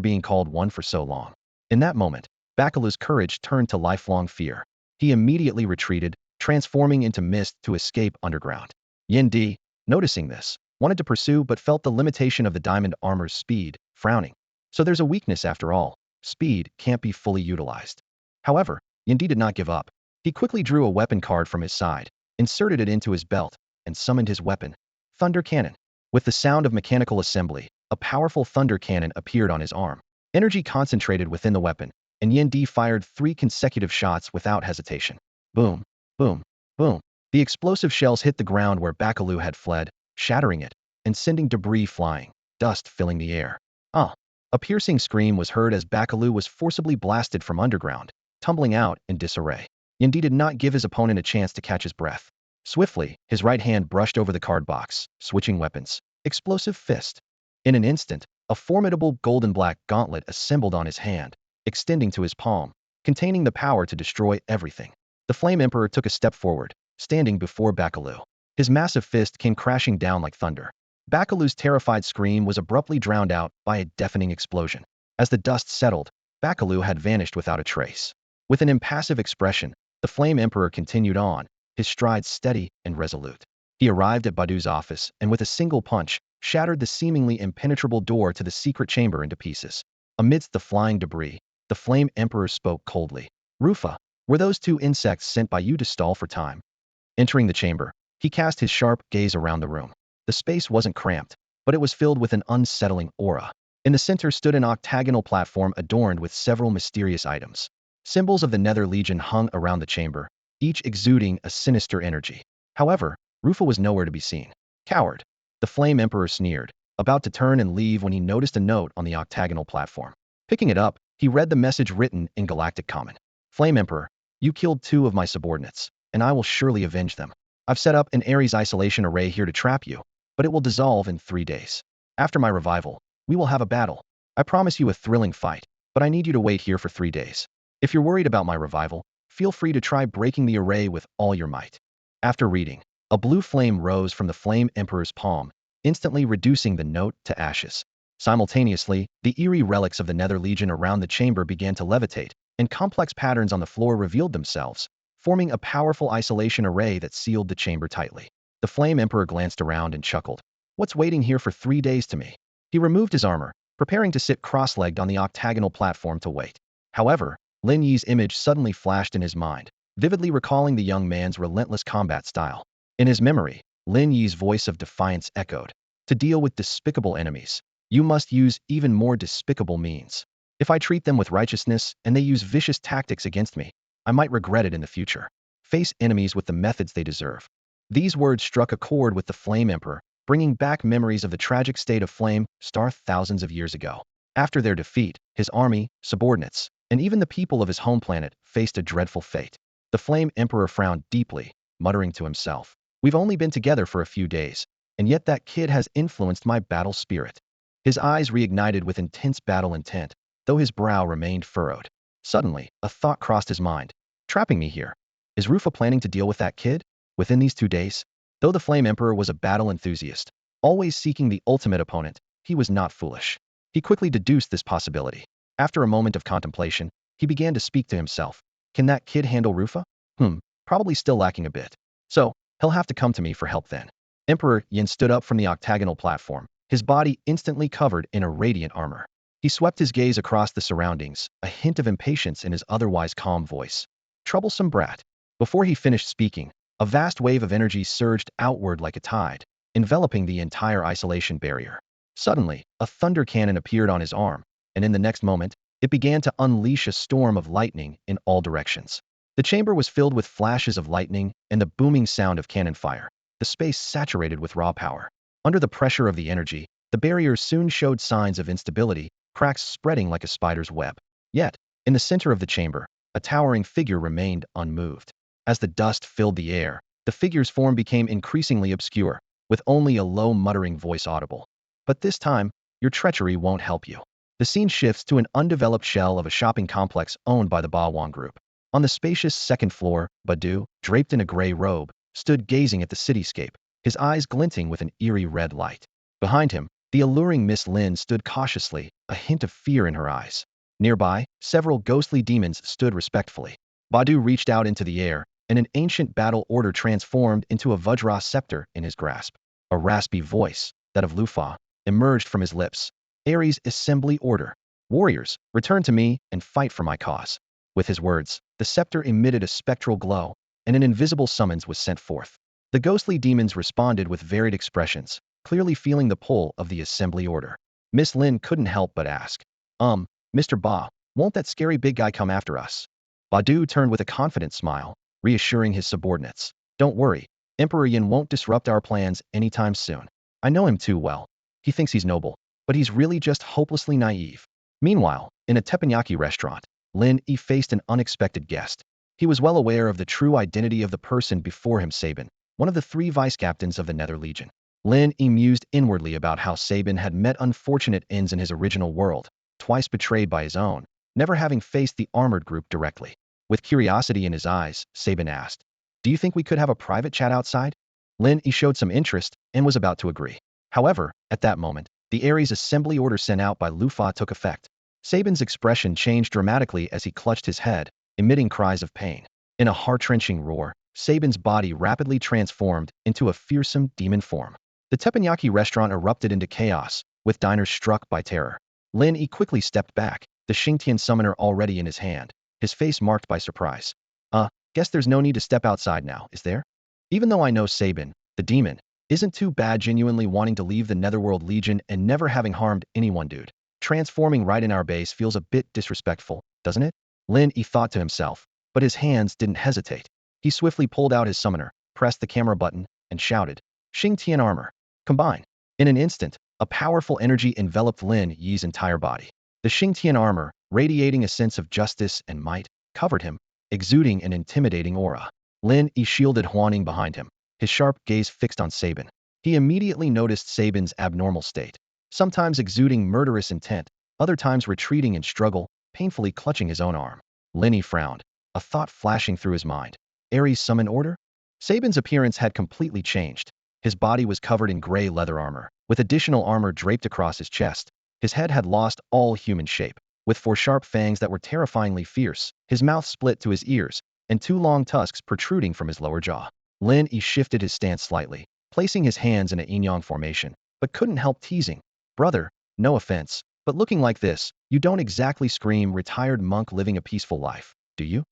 being called one for so long? In that moment, Bakalu's courage turned to lifelong fear. He immediately retreated, transforming into mist to escape underground. Yin Di, noticing this, wanted to pursue but felt the limitation of the diamond armor's speed, frowning. So there's a weakness after all. Speed can't be fully utilized. However, Yin Di did not give up. He quickly drew a weapon card from his side, inserted it into his belt, and summoned his weapon, Thunder Cannon. With the sound of mechanical assembly, a powerful thunder cannon appeared on his arm. Energy concentrated within the weapon, and Yin Di fired 3 consecutive shots without hesitation. Boom, boom, boom. The explosive shells hit the ground where Bakaloo had fled, shattering it, and sending debris flying, dust filling the air. Ah! A piercing scream was heard as Bakaloo was forcibly blasted from underground, tumbling out in disarray. Yin Di did not give his opponent a chance to catch his breath. Swiftly, his right hand brushed over the card box, switching weapons. Explosive fist. In an instant, a formidable golden-black gauntlet assembled on his hand, extending to his palm, containing the power to destroy everything. The Flame Emperor took a step forward, standing before Bakaloo. His massive fist came crashing down like thunder. Bakaloo's terrified scream was abruptly drowned out by a deafening explosion. As the dust settled, Bakaloo had vanished without a trace. With an impassive expression, the Flame Emperor continued on, his strides steady and resolute. He arrived at Badu's office and with a single punch, shattered the seemingly impenetrable door to the secret chamber into pieces. Amidst the flying debris, the Flame Emperor spoke coldly. Rufa, were those 2 insects sent by you to stall for time? Entering the chamber, he cast his sharp gaze around the room. The space wasn't cramped, but it was filled with an unsettling aura. In the center stood an octagonal platform adorned with several mysterious items. Symbols of the Nether Legion hung around the chamber, each exuding a sinister energy. However, Rufa was nowhere to be seen. Coward. The Flame Emperor sneered, about to turn and leave when he noticed a note on the octagonal platform. Picking it up, he read the message written in Galactic Common. Flame Emperor, you killed 2 of my subordinates, and I will surely avenge them. I've set up an Ares isolation array here to trap you, but it will dissolve in 3 days. After my revival, we will have a battle. I promise you a thrilling fight, but I need you to wait here for 3 days. If you're worried about my revival, feel free to try breaking the array with all your might. After reading, a blue flame rose from the Flame Emperor's palm, instantly reducing the note to ashes. Simultaneously, the eerie relics of the Nether Legion around the chamber began to levitate, and complex patterns on the floor revealed themselves, forming a powerful isolation array that sealed the chamber tightly. The Flame Emperor glanced around and chuckled. What's waiting here for 3 days to me? He removed his armor, preparing to sit cross-legged on the octagonal platform to wait. However, Lin Yi's image suddenly flashed in his mind, vividly recalling the young man's relentless combat style. In his memory, Lin Yi's voice of defiance echoed. To deal with despicable enemies, you must use even more despicable means. If I treat them with righteousness and they use vicious tactics against me, I might regret it in the future. Face enemies with the methods they deserve. These words struck a chord with the Flame Emperor, bringing back memories of the tragic state of Flame Star thousands of years ago. After their defeat, his army, subordinates, and even the people of his home planet faced a dreadful fate. The Flame Emperor frowned deeply, muttering to himself. We've only been together for a few days, and yet that kid has influenced my battle spirit. His eyes reignited with intense battle intent, though his brow remained furrowed. Suddenly, a thought crossed his mind. Trapping me here. Is Rufa planning to deal with that kid? Within these 2 days? Though the Flame Emperor was a battle enthusiast, always seeking the ultimate opponent, he was not foolish. He quickly deduced this possibility. After a moment of contemplation, he began to speak to himself. Can that kid handle Rufa? Probably still lacking a bit. So, he'll have to come to me for help then. Emperor Yin stood up from the octagonal platform, his body instantly covered in a radiant armor. He swept his gaze across the surroundings, a hint of impatience in his otherwise calm voice. Troublesome brat. Before he finished speaking, a vast wave of energy surged outward like a tide, enveloping the entire isolation barrier. Suddenly, a thunder cannon appeared on his arm, and in the next moment, it began to unleash a storm of lightning in all directions. The chamber was filled with flashes of lightning and the booming sound of cannon fire, the space saturated with raw power. Under the pressure of the energy, the barrier soon showed signs of instability, cracks spreading like a spider's web. Yet, in the center of the chamber, a towering figure remained unmoved. As the dust filled the air, the figure's form became increasingly obscure, with only a low muttering voice audible. But this time, your treachery won't help you. The scene shifts to an undeveloped shell of a shopping complex owned by the Bawang Group. On the spacious second floor, Badu, draped in a gray robe, stood gazing at the cityscape, his eyes glinting with an eerie red light. Behind him, the alluring Miss Lin stood cautiously, a hint of fear in her eyes. Nearby, several ghostly demons stood respectfully. Badu reached out into the air, and an ancient battle order transformed into a Vajra scepter in his grasp. A raspy voice, that of Lufa, emerged from his lips. Ares Assembly Order. Warriors, return to me and fight for my cause. With his words, the scepter emitted a spectral glow, and an invisible summons was sent forth. The ghostly demons responded with varied expressions, clearly feeling the pull of the assembly order. Miss Lin couldn't help but ask, Mr. Ba, won't that scary big guy come after us? Badu turned with a confident smile, reassuring his subordinates. Don't worry, Emperor Yin won't disrupt our plans anytime soon. I know him too well. He thinks he's noble, but he's really just hopelessly naive. Meanwhile, in a teppanyaki restaurant, Lin Yi faced an unexpected guest. He was well aware of the true identity of the person before him, Sabin, one of the 3 vice-captains of the Nether Legion. Lin Yi mused inwardly about how Sabin had met unfortunate ends in his original world, twice betrayed by his own, never having faced the armored group directly. With curiosity in his eyes, Sabin asked, Do you think we could have a private chat outside? Lin Yi showed some interest and was about to agree. However, at that moment, the Ares assembly order sent out by Lu Fa took effect. Sabin's expression changed dramatically as he clutched his head, emitting cries of pain. In a heart-wrenching roar, Sabin's body rapidly transformed into a fearsome demon form. The teppanyaki restaurant erupted into chaos, with diners struck by terror. Lin Yi quickly stepped back, the Xingtian summoner already in his hand, his face marked by surprise. Guess there's no need to step outside now, is there? Even though I know Sabin, the demon, isn't too bad genuinely wanting to leave the Netherworld Legion and never having harmed anyone, dude. Transforming right in our base feels a bit disrespectful, doesn't it? Lin Yi thought to himself, but his hands didn't hesitate. He swiftly pulled out his summoner, pressed the camera button, and shouted, Xingtian armor. Combine. In an instant, a powerful energy enveloped Lin Yi's entire body. The Xingtian armor, radiating a sense of justice and might, covered him, exuding an intimidating aura. Lin Yi shielded Huaning behind him, his sharp gaze fixed on Sabin. He immediately noticed Sabin's abnormal state, sometimes exuding murderous intent, other times retreating in struggle, painfully clutching his own arm. Lin Yi frowned, a thought flashing through his mind. Ares summon order? Sabin's appearance had completely changed. His body was covered in gray leather armor, with additional armor draped across his chest. His head had lost all human shape, with 4 sharp fangs that were terrifyingly fierce, his mouth split to his ears, and 2 long tusks protruding from his lower jaw. Lin Yi shifted his stance slightly, placing his hands in a yin-yang formation, but couldn't help teasing. Brother, no offense, but looking like this, you don't exactly scream retired monk living a peaceful life, do you?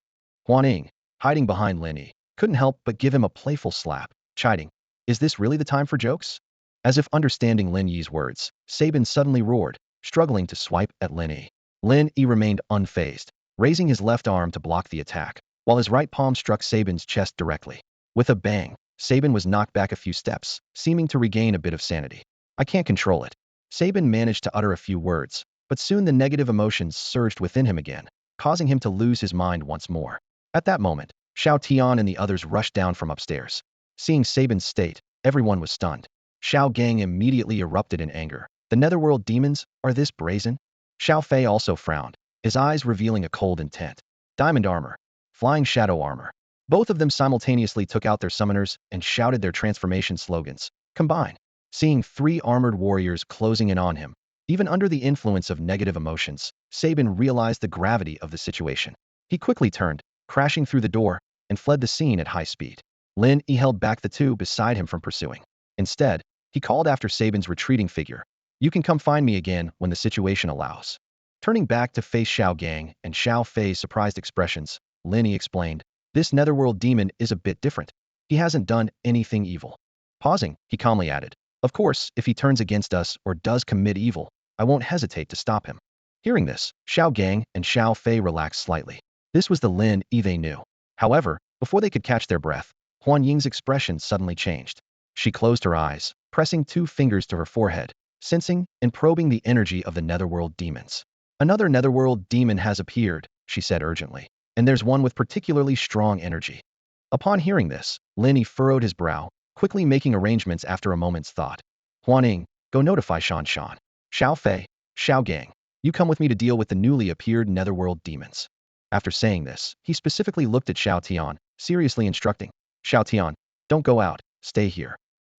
Huaning, hiding behind Lin Yi, couldn't help but give him a playful slap, chiding, Is this really the time for jokes? As if understanding Lin Yi's words, Sabin suddenly roared, struggling to swipe at Lin Yi. Lin Yi remained unfazed, raising his left arm to block the attack, while his right palm struck Sabin's chest directly. With a bang, Sabin was knocked back a few steps, seeming to regain a bit of sanity. I can't control it. Sabin managed to utter a few words, but soon the negative emotions surged within him again, causing him to lose his mind once more. At that moment, Xingtian and the others rushed down from upstairs. Seeing Sabin's state, everyone was stunned. Xiao Gang immediately erupted in anger. The Netherworld demons, are this brazen? Xiao Fei also frowned, his eyes revealing a cold intent. Diamond armor. Flying shadow armor. Both of them simultaneously took out their summoners and shouted their transformation slogans. Combine. Seeing 3 armored warriors closing in on him, even under the influence of negative emotions, Sabin realized the gravity of the situation. He quickly turned, crashing through the door, and fled the scene at high speed. Lin Yi held back the 2 beside him from pursuing. Instead, he called after Sabin's retreating figure. You can come find me again when the situation allows. Turning back to face Xiao Gang and Xiao Fei's surprised expressions, Lin Yi explained, This Netherworld demon is a bit different. He hasn't done anything evil. Pausing, he calmly added, Of course, if he turns against us or does commit evil, I won't hesitate to stop him. Hearing this, Xiao Gang and Xiao Fei relaxed slightly. This was the Lin Yi they knew. However, before they could catch their breath, Huan Ying's expression suddenly changed. She closed her eyes, pressing 2 fingers to her forehead, sensing and probing the energy of the Netherworld demons. Another Netherworld demon has appeared, she said urgently, and there's one with particularly strong energy. Upon hearing this, Lin Yi furrowed his brow, quickly making arrangements after a moment's thought. Huaning, go notify Shan Shan. Xiao Fei, Xiao Gang, you come with me to deal with the newly appeared Netherworld demons. After saying this, he specifically looked at Xiao Tian, seriously instructing, Xiao Tian, don't go out, stay here.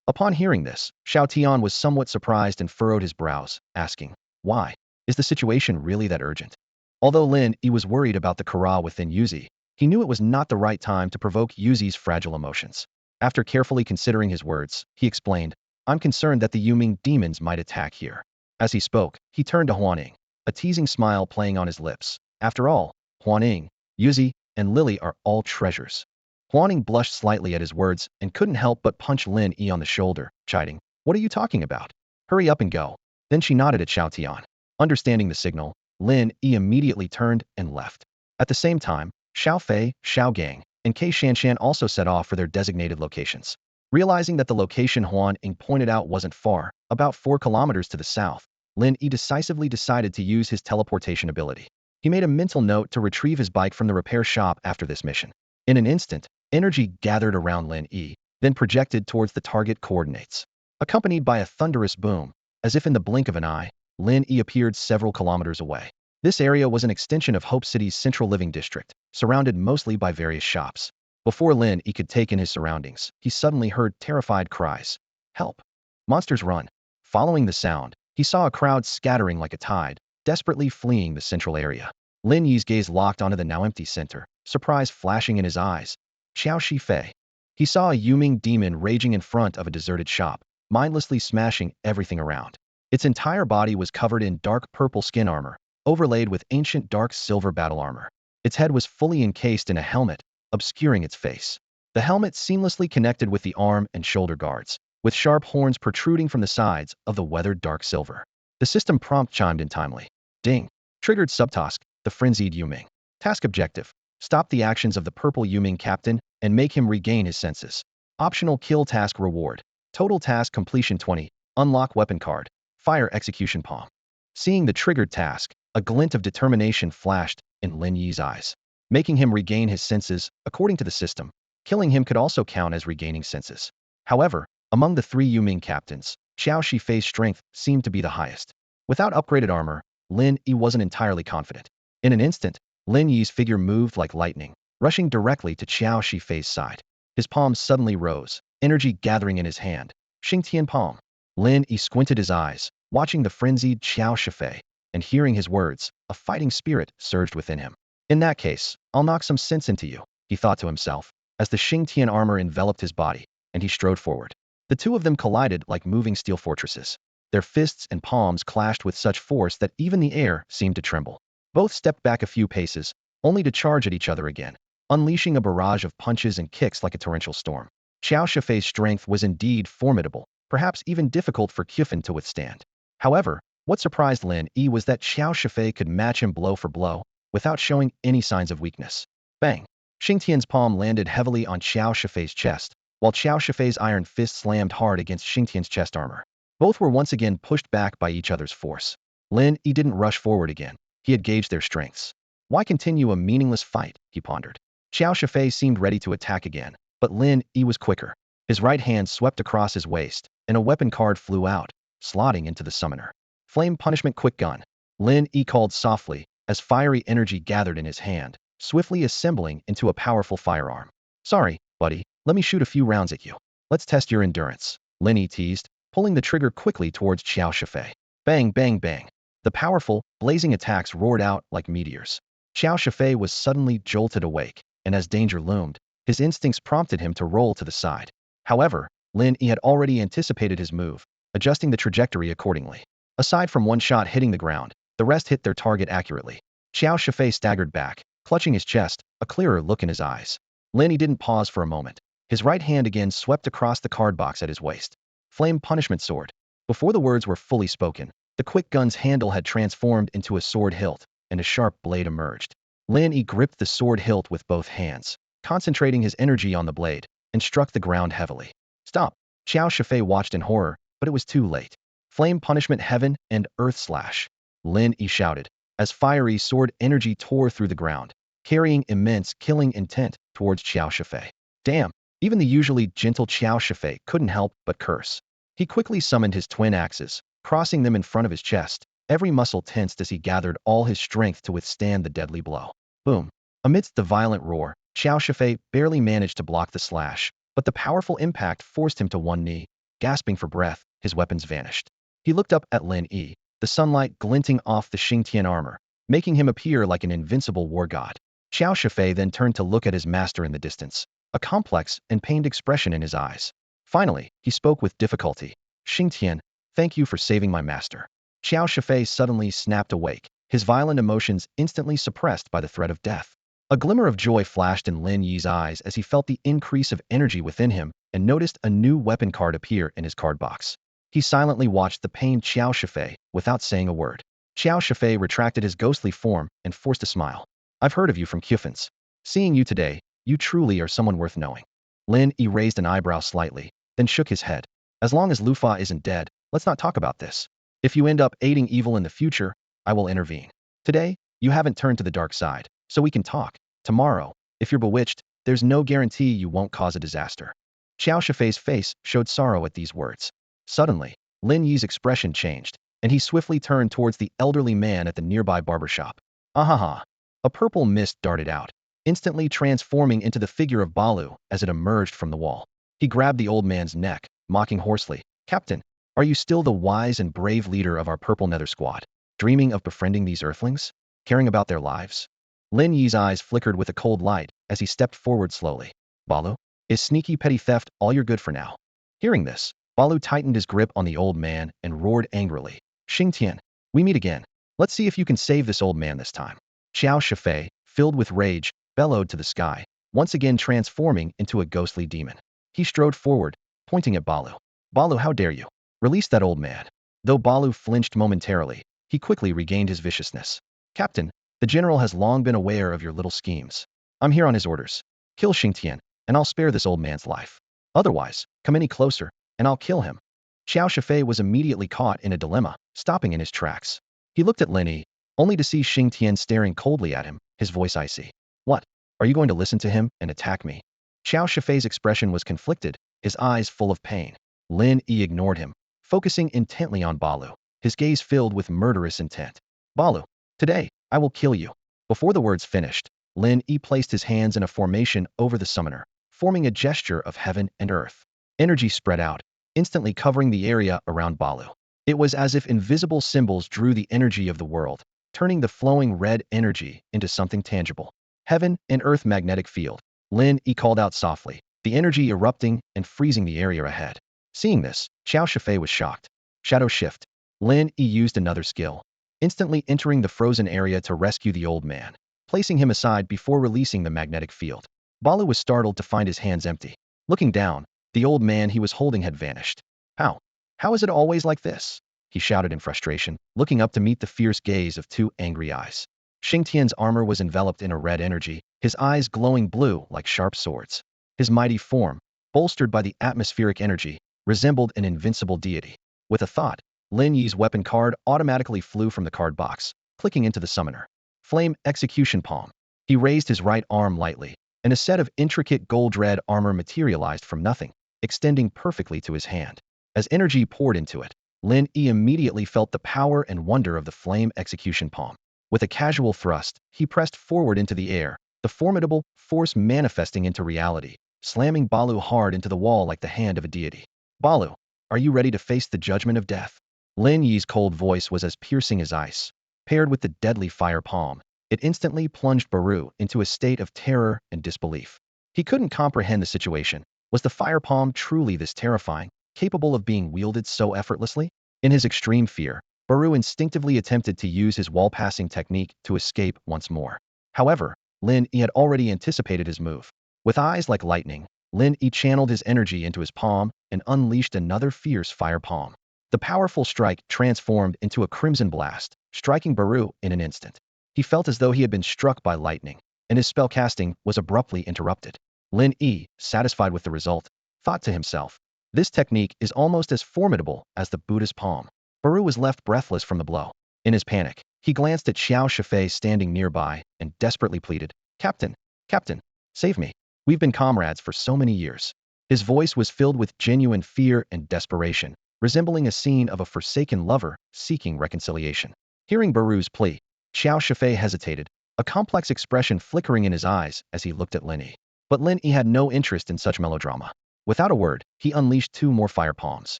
Upon hearing this, Xiao Tian was somewhat surprised and furrowed his brows, asking, Why? Is the situation really that urgent? Although Lin Yi was worried about the Kara within Yuzi, he knew it was not the right time to provoke Yuzi's fragile emotions. After carefully considering his words, he explained, I'm concerned that the Yuming demons might attack here. As he spoke, he turned to Huaning, a teasing smile playing on his lips. After all, Huaning, Yuzi, and Lily are all treasures. Huaning blushed slightly at his words and couldn't help but punch Lin Yi on the shoulder, chiding, What are you talking about? Hurry up and go. Then she nodded at Xingtian. Understanding the signal, Lin Yi immediately turned and left. At the same time, Xiao Fei, Xiao Gang, and Kei Shanshan also set off for their designated locations. Realizing that the location Huan Ying pointed out wasn't far, about 4 kilometers to the south, Lin Yi decisively decided to use his teleportation ability. He made a mental note to retrieve his bike from the repair shop after this mission. In an instant, energy gathered around Lin Yi, then projected towards the target coordinates. Accompanied by a thunderous boom, as if in the blink of an eye, Lin Yi appeared several kilometers away. This area was an extension of Hope City's central living district, surrounded mostly by various shops. Before Lin Yi could take in his surroundings, he suddenly heard terrified cries. Help! Monsters run! Following the sound, he saw a crowd scattering like a tide, desperately fleeing the central area. Lin Yi's gaze locked onto the now empty center, surprise flashing in his eyes. Xiao Shifei. He saw a Yuming demon raging in front of a deserted shop, mindlessly smashing everything around. Its entire body was covered in dark purple skin armor, overlaid with ancient dark silver battle armor. Its head was fully encased in a helmet, obscuring its face. The helmet seamlessly connected with the arm and shoulder guards, with sharp horns protruding from the sides of the weathered dark silver. The system prompt chimed in timely. Ding. Triggered subtask, the frenzied Yuming. Task objective. Stop the actions of the purple Yuming captain and make him regain his senses. Optional kill task reward. Total task completion 20. Unlock weapon card. Fire execution palm. Seeing the triggered task, a glint of determination flashed in Lin Yi's eyes, making him regain his senses. According to the system, killing him could also count as regaining senses. However, among the 3 Yuming captains, Xiao Shifei's strength seemed to be the highest. Without upgraded armor, Lin Yi wasn't entirely confident. In an instant, Lin Yi's figure moved like lightning, rushing directly to Xiao Shifei's side. His palms suddenly rose, energy gathering in his hand. Xingtian palm. Lin Yi squinted his eyes, watching the frenzied Xiao Shifei, and hearing his words, a fighting spirit surged within him. In that case, I'll knock some sense into you, he thought to himself, as the Xingtian armor enveloped his body, and he strode forward. The two of them collided like moving steel fortresses. Their fists and palms clashed with such force that even the air seemed to tremble. Both stepped back a few paces, only to charge at each other again, unleashing a barrage of punches and kicks like a torrential storm. Xiao Shifei's strength was indeed formidable, perhaps even difficult for Qifan to withstand. However, what surprised Lin Yi was that Xiao Shifei could match him blow for blow, without showing any signs of weakness. Bang! Xingtian's palm landed heavily on Xiao Shifei's chest, while Xiao Shifei's iron fist slammed hard against Xingtian's chest armor. Both were once again pushed back by each other's force. Lin Yi didn't rush forward again. He had gauged their strengths. Why continue a meaningless fight, he pondered. Xiao Shifei seemed ready to attack again, but Lin Yi was quicker. His right hand swept across his waist, and a weapon card flew out, slotting into the summoner. Flame punishment quick gun. Lin Yi called softly, as fiery energy gathered in his hand, swiftly assembling into a powerful firearm. Sorry, buddy, let me shoot a few rounds at you. Let's test your endurance, Lin Yi teased, pulling the trigger quickly towards Xiao Shifei. Bang, bang, bang. The powerful, blazing attacks roared out like meteors. Xiao Shifei was suddenly jolted awake, and as danger loomed, his instincts prompted him to roll to the side. However, Lin Yi had already anticipated his move, adjusting the trajectory accordingly. Aside from one shot hitting the ground, the rest hit their target accurately. Xiao Shifei staggered back, clutching his chest, a clearer look in his eyes. Lin Yi didn't pause for a moment. His right hand again swept across the card box at his waist. Flame punishment sword. Before the words were fully spoken, the quick gun's handle had transformed into a sword hilt, and a sharp blade emerged. Lin Yi gripped the sword hilt with both hands, concentrating his energy on the blade, and struck the ground heavily. Stop! Xiao Shifei watched in horror, but it was too late. Flame punishment heaven and earth slash. Lin Yi shouted, as fiery sword energy tore through the ground, carrying immense killing intent towards Xiao Shifei. Damn! Even the usually gentle Xiao Shifei couldn't help but curse. He quickly summoned his twin axes, crossing them in front of his chest, every muscle tensed as he gathered all his strength to withstand the deadly blow. Boom! Amidst the violent roar, Xiao Shifei barely managed to block the slash, but the powerful impact forced him to one knee. Gasping for breath, his weapons vanished. He looked up at Lin Yi, the sunlight glinting off the Xingtian armor, making him appear like an invincible war god. Xiao Shifei then turned to look at his master in the distance, a complex and pained expression in his eyes. Finally, he spoke with difficulty. Xingtian, thank you for saving my master. Xiao Shifei suddenly snapped awake, his violent emotions instantly suppressed by the threat of death. A glimmer of joy flashed in Lin Yi's eyes as he felt the increase of energy within him and noticed a new weapon card appear in his card box. He silently watched the pained Xiao Shifei without saying a word. Xiao Shifei retracted his ghostly form and forced a smile. I've heard of you from Qufens. Seeing you today, you truly are someone worth knowing. Lin Yi raised an eyebrow slightly, then shook his head. As long as Lu Fa isn't dead, let's not talk about this. If you end up aiding evil in the future, I will intervene. Today, you haven't turned to the dark side, so we can talk. Tomorrow, if you're bewitched, there's no guarantee you won't cause a disaster. Xiao Shifei's face showed sorrow at these words. Suddenly, Lin Yi's expression changed, and he swiftly turned towards the elderly man at the nearby barber shop. Ahaha! A purple mist darted out, instantly transforming into the figure of Balu as it emerged from the wall. He grabbed the old man's neck, mocking hoarsely, Captain, are you still the wise and brave leader of our Purple Nether Squad, dreaming of befriending these earthlings? Caring about their lives? Lin Yi's eyes flickered with a cold light as he stepped forward slowly. Balu? Is sneaky petty theft all you're good for now? Hearing this, Balu tightened his grip on the old man and roared angrily. Xingtian, we meet again. Let's see if you can save this old man this time. Xiao Shifei, filled with rage, bellowed to the sky, once again transforming into a ghostly demon. He strode forward, pointing at Balu. Balu, how dare you? Release that old man. Though Balu flinched momentarily, he quickly regained his viciousness. Captain, the general has long been aware of your little schemes. I'm here on his orders. Kill Xingtian, and I'll spare this old man's life. Otherwise, come any closer, and I'll kill him. Xiao Shifei was immediately caught in a dilemma, stopping in his tracks. He looked at Lin Yi, only to see Xingtian staring coldly at him, his voice icy. What? Are you going to listen to him and attack me? Xiao Shifei's expression was conflicted, his eyes full of pain. Lin Yi ignored him, focusing intently on Balu, his gaze filled with murderous intent. Balu, today, I will kill you. Before the words finished, Lin Yi placed his hands in a formation over the summoner, forming a gesture of heaven and earth. Energy spread out, instantly covering the area around Balu. It was as if invisible symbols drew the energy of the world, turning the flowing red energy into something tangible. Heaven and earth magnetic field. Lin Yi called out softly, the energy erupting and freezing the area ahead. Seeing this, Xiao Shifei was shocked. Shadow shift. Lin Yi used another skill, instantly entering the frozen area to rescue the old man, placing him aside before releasing the magnetic field. Balu was startled to find his hands empty. Looking down, the old man he was holding had vanished. How? How is it always like this? He shouted in frustration, looking up to meet the fierce gaze of two angry eyes. Xingtian's armor was enveloped in a red energy, his eyes glowing blue like sharp swords. His mighty form, bolstered by the atmospheric energy, resembled an invincible deity. With a thought, Lin Yi's weapon card automatically flew from the card box, clicking into the summoner. Flame Execution Palm. He raised his right arm lightly, and a set of intricate gold-red armor materialized from nothing, extending perfectly to his hand. As energy poured into it, Lin Yi immediately felt the power and wonder of the Flame Execution Palm. With a casual thrust, he pressed forward into the air, the formidable force manifesting into reality, slamming Balu hard into the wall like the hand of a deity. Balu, are you ready to face the judgment of death? Lin Yi's cold voice was as piercing as ice. Paired with the deadly fire palm, it instantly plunged Baru into a state of terror and disbelief. He couldn't comprehend the situation. Was the fire palm truly this terrifying, capable of being wielded so effortlessly? In his extreme fear, Baru instinctively attempted to use his wall-passing technique to escape once more. However, Lin Yi had already anticipated his move. With eyes like lightning, Lin Yi channeled his energy into his palm and unleashed another fierce fire palm. The powerful strike transformed into a crimson blast, striking Baru in an instant. He felt as though he had been struck by lightning, and his spellcasting was abruptly interrupted. Lin Yi, satisfied with the result, thought to himself, this technique is almost as formidable as the Buddha's palm. Baru was left breathless from the blow. In his panic, he glanced at Xiao Shifei standing nearby and desperately pleaded, Captain, Captain, save me. We've been comrades for so many years. His voice was filled with genuine fear and desperation, resembling a scene of a forsaken lover seeking reconciliation. Hearing Baru's plea, Xiao Shifei hesitated, a complex expression flickering in his eyes as he looked at Lin Yi. But Lin Yi had no interest in such melodrama. Without a word, he unleashed two more fire palms.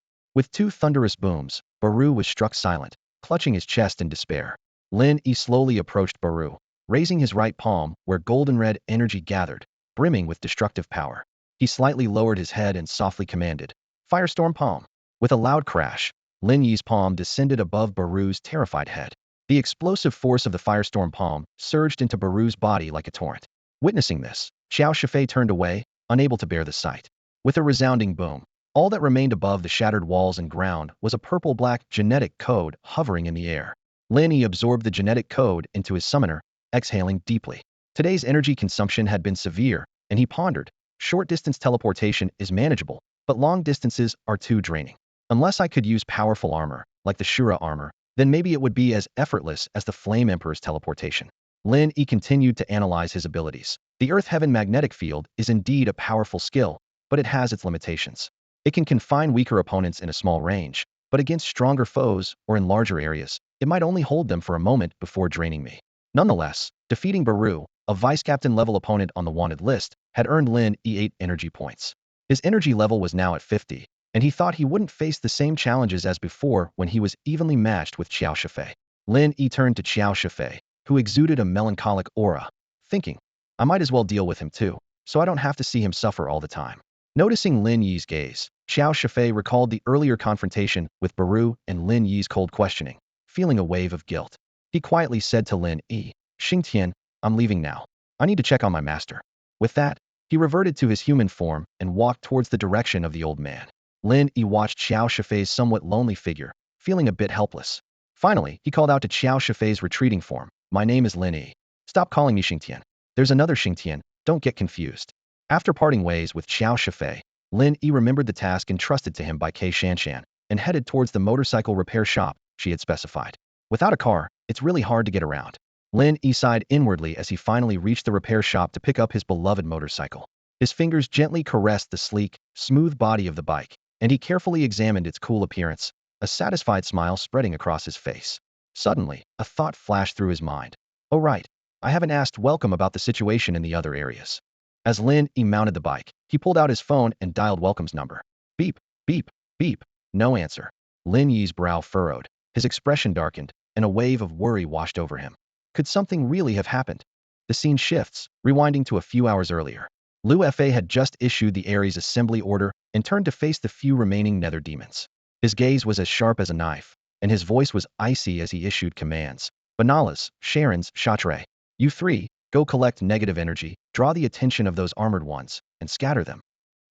With two thunderous booms, Baru was struck silent, clutching his chest in despair. Lin Yi slowly approached Baru, raising his right palm where golden red energy gathered, brimming with destructive power. He slightly lowered his head and softly commanded, Firestorm Palm. With a loud crash, Lin Yi's palm descended above Baru's terrified head. The explosive force of the Firestorm Palm surged into Baru's body like a torrent. Witnessing this, Xiao Shifei turned away, unable to bear the sight. With a resounding boom, All that remained above the shattered walls and ground was a purple-black genetic code hovering in the air. Lin Yi absorbed the genetic code into his summoner, exhaling deeply. Today's energy consumption had been severe, and he pondered. Short-distance teleportation is manageable, but long distances are too draining. Unless I could use powerful armor, like the Ashura armor, then maybe it would be as effortless as the Flame Emperor's teleportation. Lin Yi continued to analyze his abilities. The Earth-Heaven magnetic field is indeed a powerful skill, but it has its limitations. It can confine weaker opponents in a small range, but against stronger foes or in larger areas, it might only hold them for a moment before draining me. Nonetheless, defeating Baru, a vice-captain level opponent on the wanted list, had earned Lin Yi 8 energy points. His energy level was now at 50, and he thought he wouldn't face the same challenges as before when he was evenly matched with Xiao Shifei. Lin Yi turned to Xiao Shifei, who exuded a melancholic aura, thinking, I might as well deal with him too, so I don't have to see him suffer all the time. Noticing Lin Yi's gaze, Xiao Shifei recalled the earlier confrontation with Baru and Lin Yi's cold questioning, feeling a wave of guilt. He quietly said to Lin Yi, Xingtian, I'm leaving now. I need to check on my master. With that, he reverted to his human form and walked towards the direction of the old man. Lin Yi watched Xiao Shifei's somewhat lonely figure, feeling a bit helpless. Finally, he called out to Xiao Shifei's retreating form, My name is Lin Yi. Stop calling me Xingtian. There's another Xingtian, don't get confused. After parting ways with Xiao Shifei, Lin Yi remembered the task entrusted to him by Ke Shanshan and headed towards the motorcycle repair shop she had specified. Without a car, it's really hard to get around. Lin Yi sighed inwardly as he finally reached the repair shop to pick up his beloved motorcycle. His fingers gently caressed the sleek, smooth body of the bike, and he carefully examined its cool appearance, a satisfied smile spreading across his face. Suddenly, a thought flashed through his mind. Oh right, I haven't asked Welcome about the situation in the other areas. As Lin Yi mounted the bike, he pulled out his phone and dialed Welcome's number. Beep, beep, beep. No answer. Lin Yi's brow furrowed, his expression darkened, and a wave of worry washed over him. Could something really have happened? The scene shifts, rewinding to a few hours earlier. Lu Fa had just issued the Ares assembly order and turned to face the few remaining nether demons. His gaze was as sharp as a knife, and his voice was icy as he issued commands. Banalas, Sharon's, Chatre. You three, go collect negative energy, draw the attention of those armored ones, and scatter them.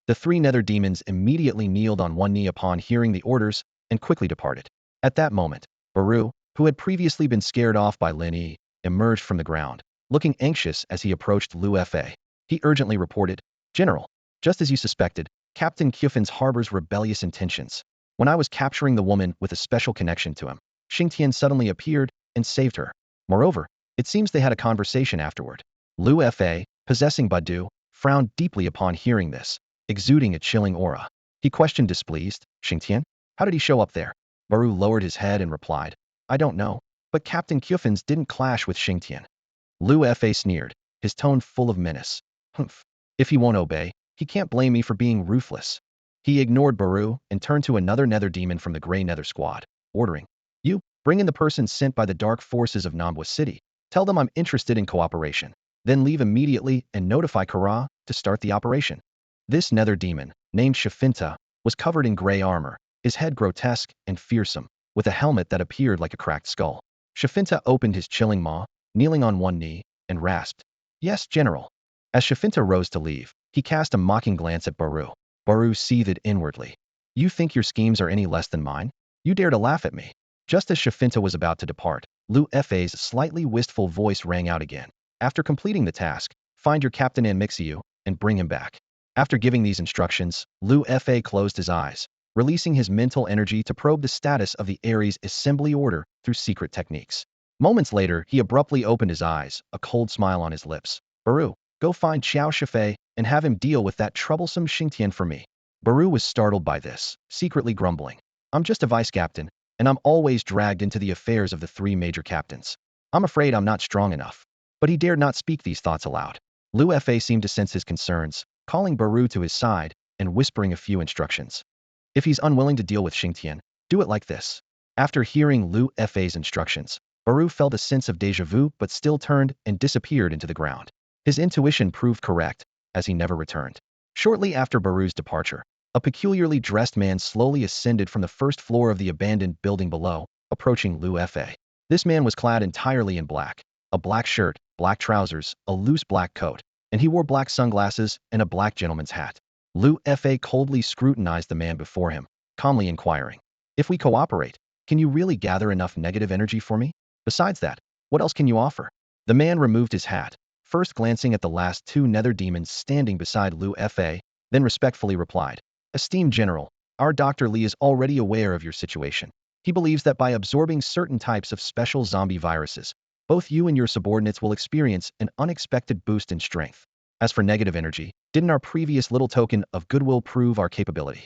The 3 nether demons immediately kneeled on one knee upon hearing the orders and quickly departed. At that moment, Baru, who had previously been scared off by Lin Yi, emerged from the ground, looking anxious as he approached Lu Fa. He urgently reported, General, just as you suspected, Captain Kyufin's harbors rebellious intentions. When I was capturing the woman with a special connection to him, Xingtian suddenly appeared and saved her. Moreover, it seems they had a conversation afterward. Lu Fa, possessing Badu, frowned deeply upon hearing this, exuding a chilling aura. He questioned displeased, Xingtian? How did he show up there? Baru lowered his head and replied, I don't know, but Captain Kyufin's didn't clash with Xingtian. Lu Fa sneered, his tone full of menace. Humph. If he won't obey, he can't blame me for being ruthless. He ignored Baru and turned to another nether demon from the Grey Nether Squad, ordering, You, bring in the person sent by the dark forces of Nambwa City. Tell them I'm interested in cooperation. Then leave immediately and notify Kara to start the operation. This nether demon, named Shafinta, was covered in gray armor, his head grotesque and fearsome, with a helmet that appeared like a cracked skull. Shafinta opened his chilling maw, kneeling on one knee, and rasped, Yes, General. As Shafinta rose to leave, he cast a mocking glance at Baru. Baru seethed inwardly. You think your schemes are any less than mine? You dare to laugh at me? Just as Shafinta was about to depart, Lu Fa's slightly wistful voice rang out again. After completing the task, find your Captain Anmixiu and bring him back. After giving these instructions, Lu Fa closed his eyes, releasing his mental energy to probe the status of the Ares assembly order through secret techniques. Moments later, he abruptly opened his eyes, a cold smile on his lips. Baru, go find Xiao Shifei and have him deal with that troublesome Xingtian for me. Baru was startled by this, secretly grumbling. I'm just a vice captain, and I'm always dragged into the affairs of the 3 major captains. I'm afraid I'm not strong enough. But he dared not speak these thoughts aloud. Lu Fa seemed to sense his concerns, calling Baru to his side and whispering a few instructions. If he's unwilling to deal with Xingtian, do it like this. After hearing Lu Fa's instructions, Baru felt a sense of déjà vu but still turned and disappeared into the ground. His intuition proved correct, as he never returned. Shortly after Baru's departure, a peculiarly dressed man slowly ascended from the first floor of the abandoned building below, approaching Lu Fa. This man was clad entirely in black, a black shirt, black trousers, a loose black coat, and he wore black sunglasses and a black gentleman's hat. Lu Fa coldly scrutinized the man before him, calmly inquiring, "If we cooperate, can you really gather enough negative energy for me? Besides that, what else can you offer?" The man removed his hat, first glancing at the last two nether demons standing beside Lu Fa, then respectfully replied, "Esteemed General, our Dr. Li is already aware of your situation. He believes that by absorbing certain types of special zombie viruses, both you and your subordinates will experience an unexpected boost in strength. As for negative energy, didn't our previous little token of goodwill prove our capability?"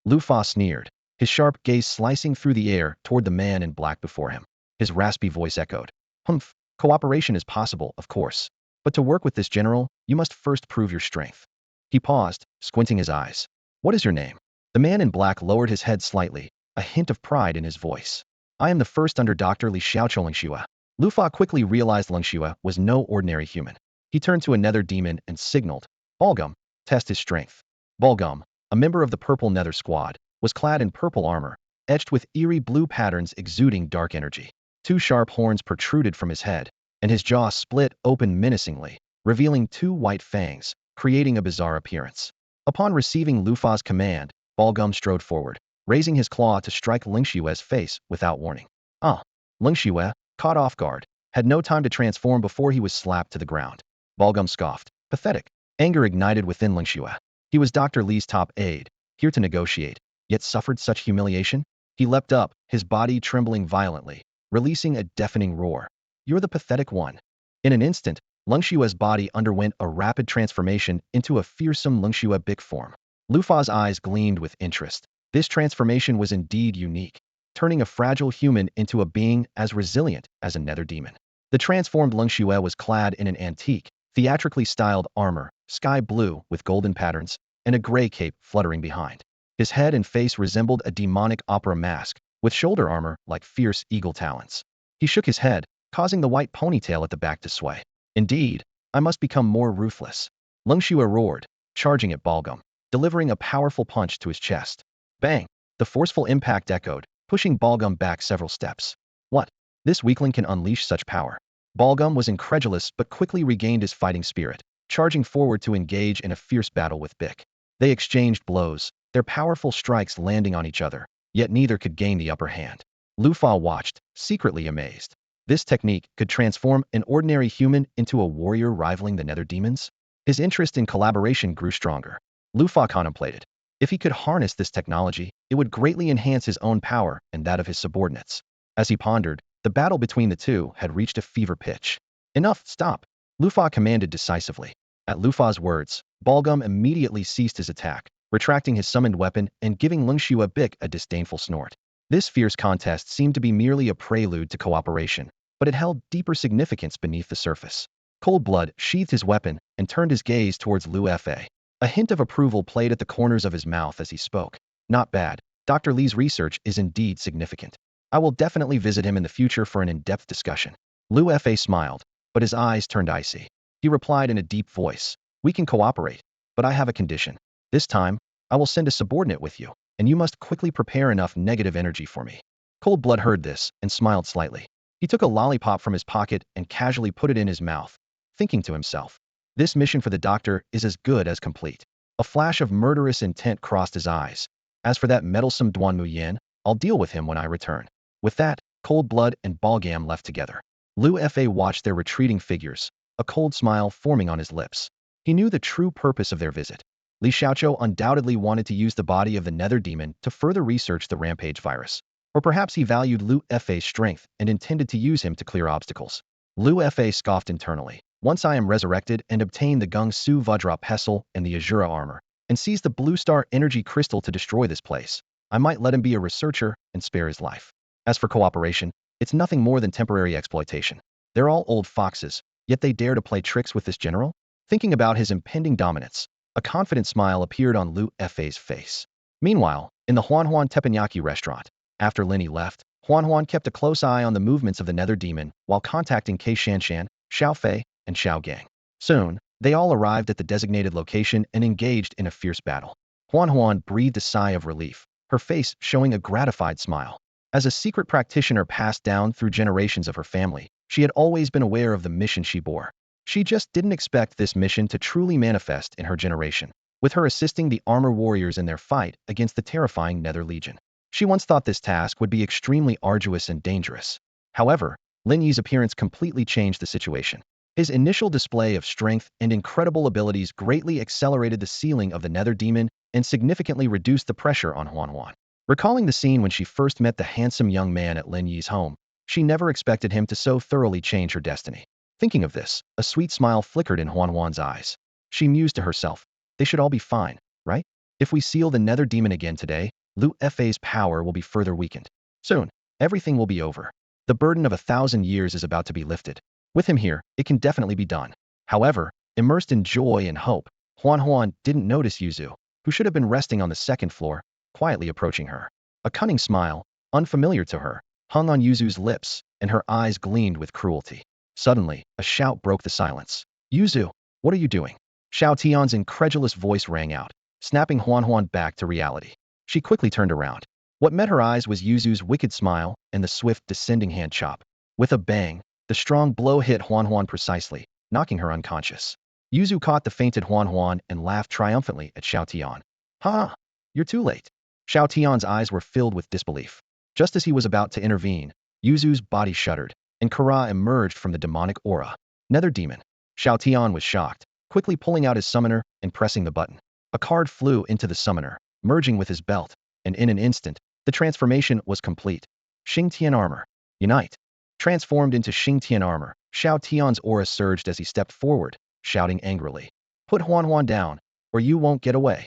Lu Fa sneered, his sharp gaze slicing through the air toward the man in black before him. His raspy voice echoed, "Humph, cooperation is possible, of course. But to work with this general, you must first prove your strength." He paused, squinting his eyes. "What is your name?" The man in black lowered his head slightly, a hint of pride in his voice. "I am the first under Dr. Li Xiaoqiu Lingxue." Lu Fa quickly realized Lingxue was no ordinary human. He turned to a nether demon and signaled, "Balgum, test his strength." Balgum, a member of the Purple Nether Squad, was clad in purple armor, etched with eerie blue patterns exuding dark energy. Two sharp horns protruded from his head, and his jaw split open menacingly, revealing two white fangs, creating a bizarre appearance. Upon receiving Lu Fa's command, Balgum strode forward, raising his claw to strike Lingshue's face without warning. Ah! Lingxue, caught off guard, had no time to transform before he was slapped to the ground. Balgum scoffed. Pathetic. Anger ignited within Lingxue. He was Dr. Li's top aide, here to negotiate, yet suffered such humiliation? He leapt up, his body trembling violently, releasing a deafening roar. "You're the pathetic one." In an instant, Lingshue's body underwent a rapid transformation into a fearsome Lingxue Bic form. Lu Fa's eyes gleamed with interest. This transformation was indeed unique, turning a fragile human into a being as resilient as a nether demon. The transformed Lingxue was clad in an antique, theatrically styled armor, sky blue with golden patterns, and a gray cape fluttering behind. His head and face resembled a demonic opera mask, with shoulder armor like fierce eagle talons. He shook his head, causing the white ponytail at the back to sway. "Indeed, I must become more ruthless." Lingxue roared, charging at Balgum, delivering a powerful punch to his chest. Bang! The forceful impact echoed, pushing Balgum back several steps. What? This weakling can unleash such power? Balgum was incredulous but quickly regained his fighting spirit, charging forward to engage in a fierce battle with Bic. They exchanged blows, their powerful strikes landing on each other, yet neither could gain the upper hand. Lu Fa watched, secretly amazed. This technique could transform an ordinary human into a warrior rivaling the nether demons? His interest in collaboration grew stronger. Lu Fa contemplated. If he could harness this technology, it would greatly enhance his own power and that of his subordinates. As he pondered, the battle between the two had reached a fever pitch. "Enough, stop!" Lu Fa commanded decisively. At Lu Fa's words, Balgum immediately ceased his attack, retracting his summoned weapon and giving Lingxue Bic a disdainful snort. This fierce contest seemed to be merely a prelude to cooperation, but it held deeper significance beneath the surface. Cold Blood sheathed his weapon and turned his gaze towards Lu Fa. A hint of approval played at the corners of his mouth as he spoke. "Not bad. Dr. Li's research is indeed significant. I will definitely visit him in the future for an in-depth discussion." Lu Fa smiled, but his eyes turned icy. He replied in a deep voice, "We can cooperate, but I have a condition. This time, I will send a subordinate with you, and you must quickly prepare enough negative energy for me." Cold Blood heard this and smiled slightly. He took a lollipop from his pocket and casually put it in his mouth, thinking to himself, "This mission for the doctor is as good as complete." A flash of murderous intent crossed his eyes. "As for that meddlesome Duan Muyan, I'll deal with him when I return." With that, Cold Blood and Balgam left together. Lu Fa watched their retreating figures, a cold smile forming on his lips. He knew the true purpose of their visit. Li Xiaoqiu undoubtedly wanted to use the body of the nether demon to further research the rampage virus. Or perhaps he valued Lu Fa's strength and intended to use him to clear obstacles. Lu Fa scoffed internally. "Once I am resurrected and obtain the Gung Su Vajra Pestle and the Ashura armor, and seize the Blue Star Energy Crystal to destroy this place, I might let him be a researcher and spare his life. As for cooperation, it's nothing more than temporary exploitation. They're all old foxes, yet they dare to play tricks with this general?" Thinking about his impending dominance, a confident smile appeared on Lu Fa's face. Meanwhile, in the Huanhuan Teppanyaki restaurant, after Lin Yi left, Huanhuan kept a close eye on the movements of the nether demon while contacting Kei Shanshan, Xiao Fei, and Xiao Gang. Soon, they all arrived at the designated location and engaged in a fierce battle. Huanhuan breathed a sigh of relief, her face showing a gratified smile. As a secret practitioner passed down through generations of her family, she had always been aware of the mission she bore. She just didn't expect this mission to truly manifest in her generation. with her assisting the armor warriors in their fight against the terrifying Nether Legion. She once thought this task would be extremely arduous and dangerous. However, Lin Yi's appearance completely changed the situation. His initial display of strength and incredible abilities greatly accelerated the ceiling of the Nether Demon and significantly reduced the pressure on Huan. Recalling the scene when she first met the handsome young man at Lin Yi's home, she never expected him to so thoroughly change her destiny. Thinking of this, a sweet smile flickered in Huan's eyes. She mused to herself, they should all be fine, right? If we seal the Nether Demon again today, Lu Fa's power will be further weakened. Soon, everything will be over. The burden of 1,000 years is about to be lifted. With him here, it can definitely be done. However, immersed in joy and hope, Huan didn't notice Yuzu, who should have been resting on the second floor, quietly approaching her. A cunning smile, unfamiliar to her, hung on Yuzu's lips, and her eyes gleamed with cruelty. Suddenly, a shout broke the silence. Yuzu, what are you doing? Xiao Tian's incredulous voice rang out, snapping Huan back to reality. She quickly turned around. What met her eyes was Yuzu's wicked smile and the swift descending hand chop. With a bang, the strong blow hit Huan precisely, knocking her unconscious. Yuzu caught the fainted Huan and laughed triumphantly at Xiao Tian. Ha! You're too late. Xiao Tian's eyes were filled with disbelief. Just as he was about to intervene, Yuzu's body shuddered, and Kara emerged from the demonic aura. Nether Demon. Xiao Tian was shocked, quickly pulling out his summoner and pressing the button. A card flew into the summoner, merging with his belt, and in an instant, the transformation was complete. Xingtian armor. Unite. Transformed into Xingtian armor, Xiao Tian's aura surged as he stepped forward, shouting angrily. Put Huan down, or you won't get away.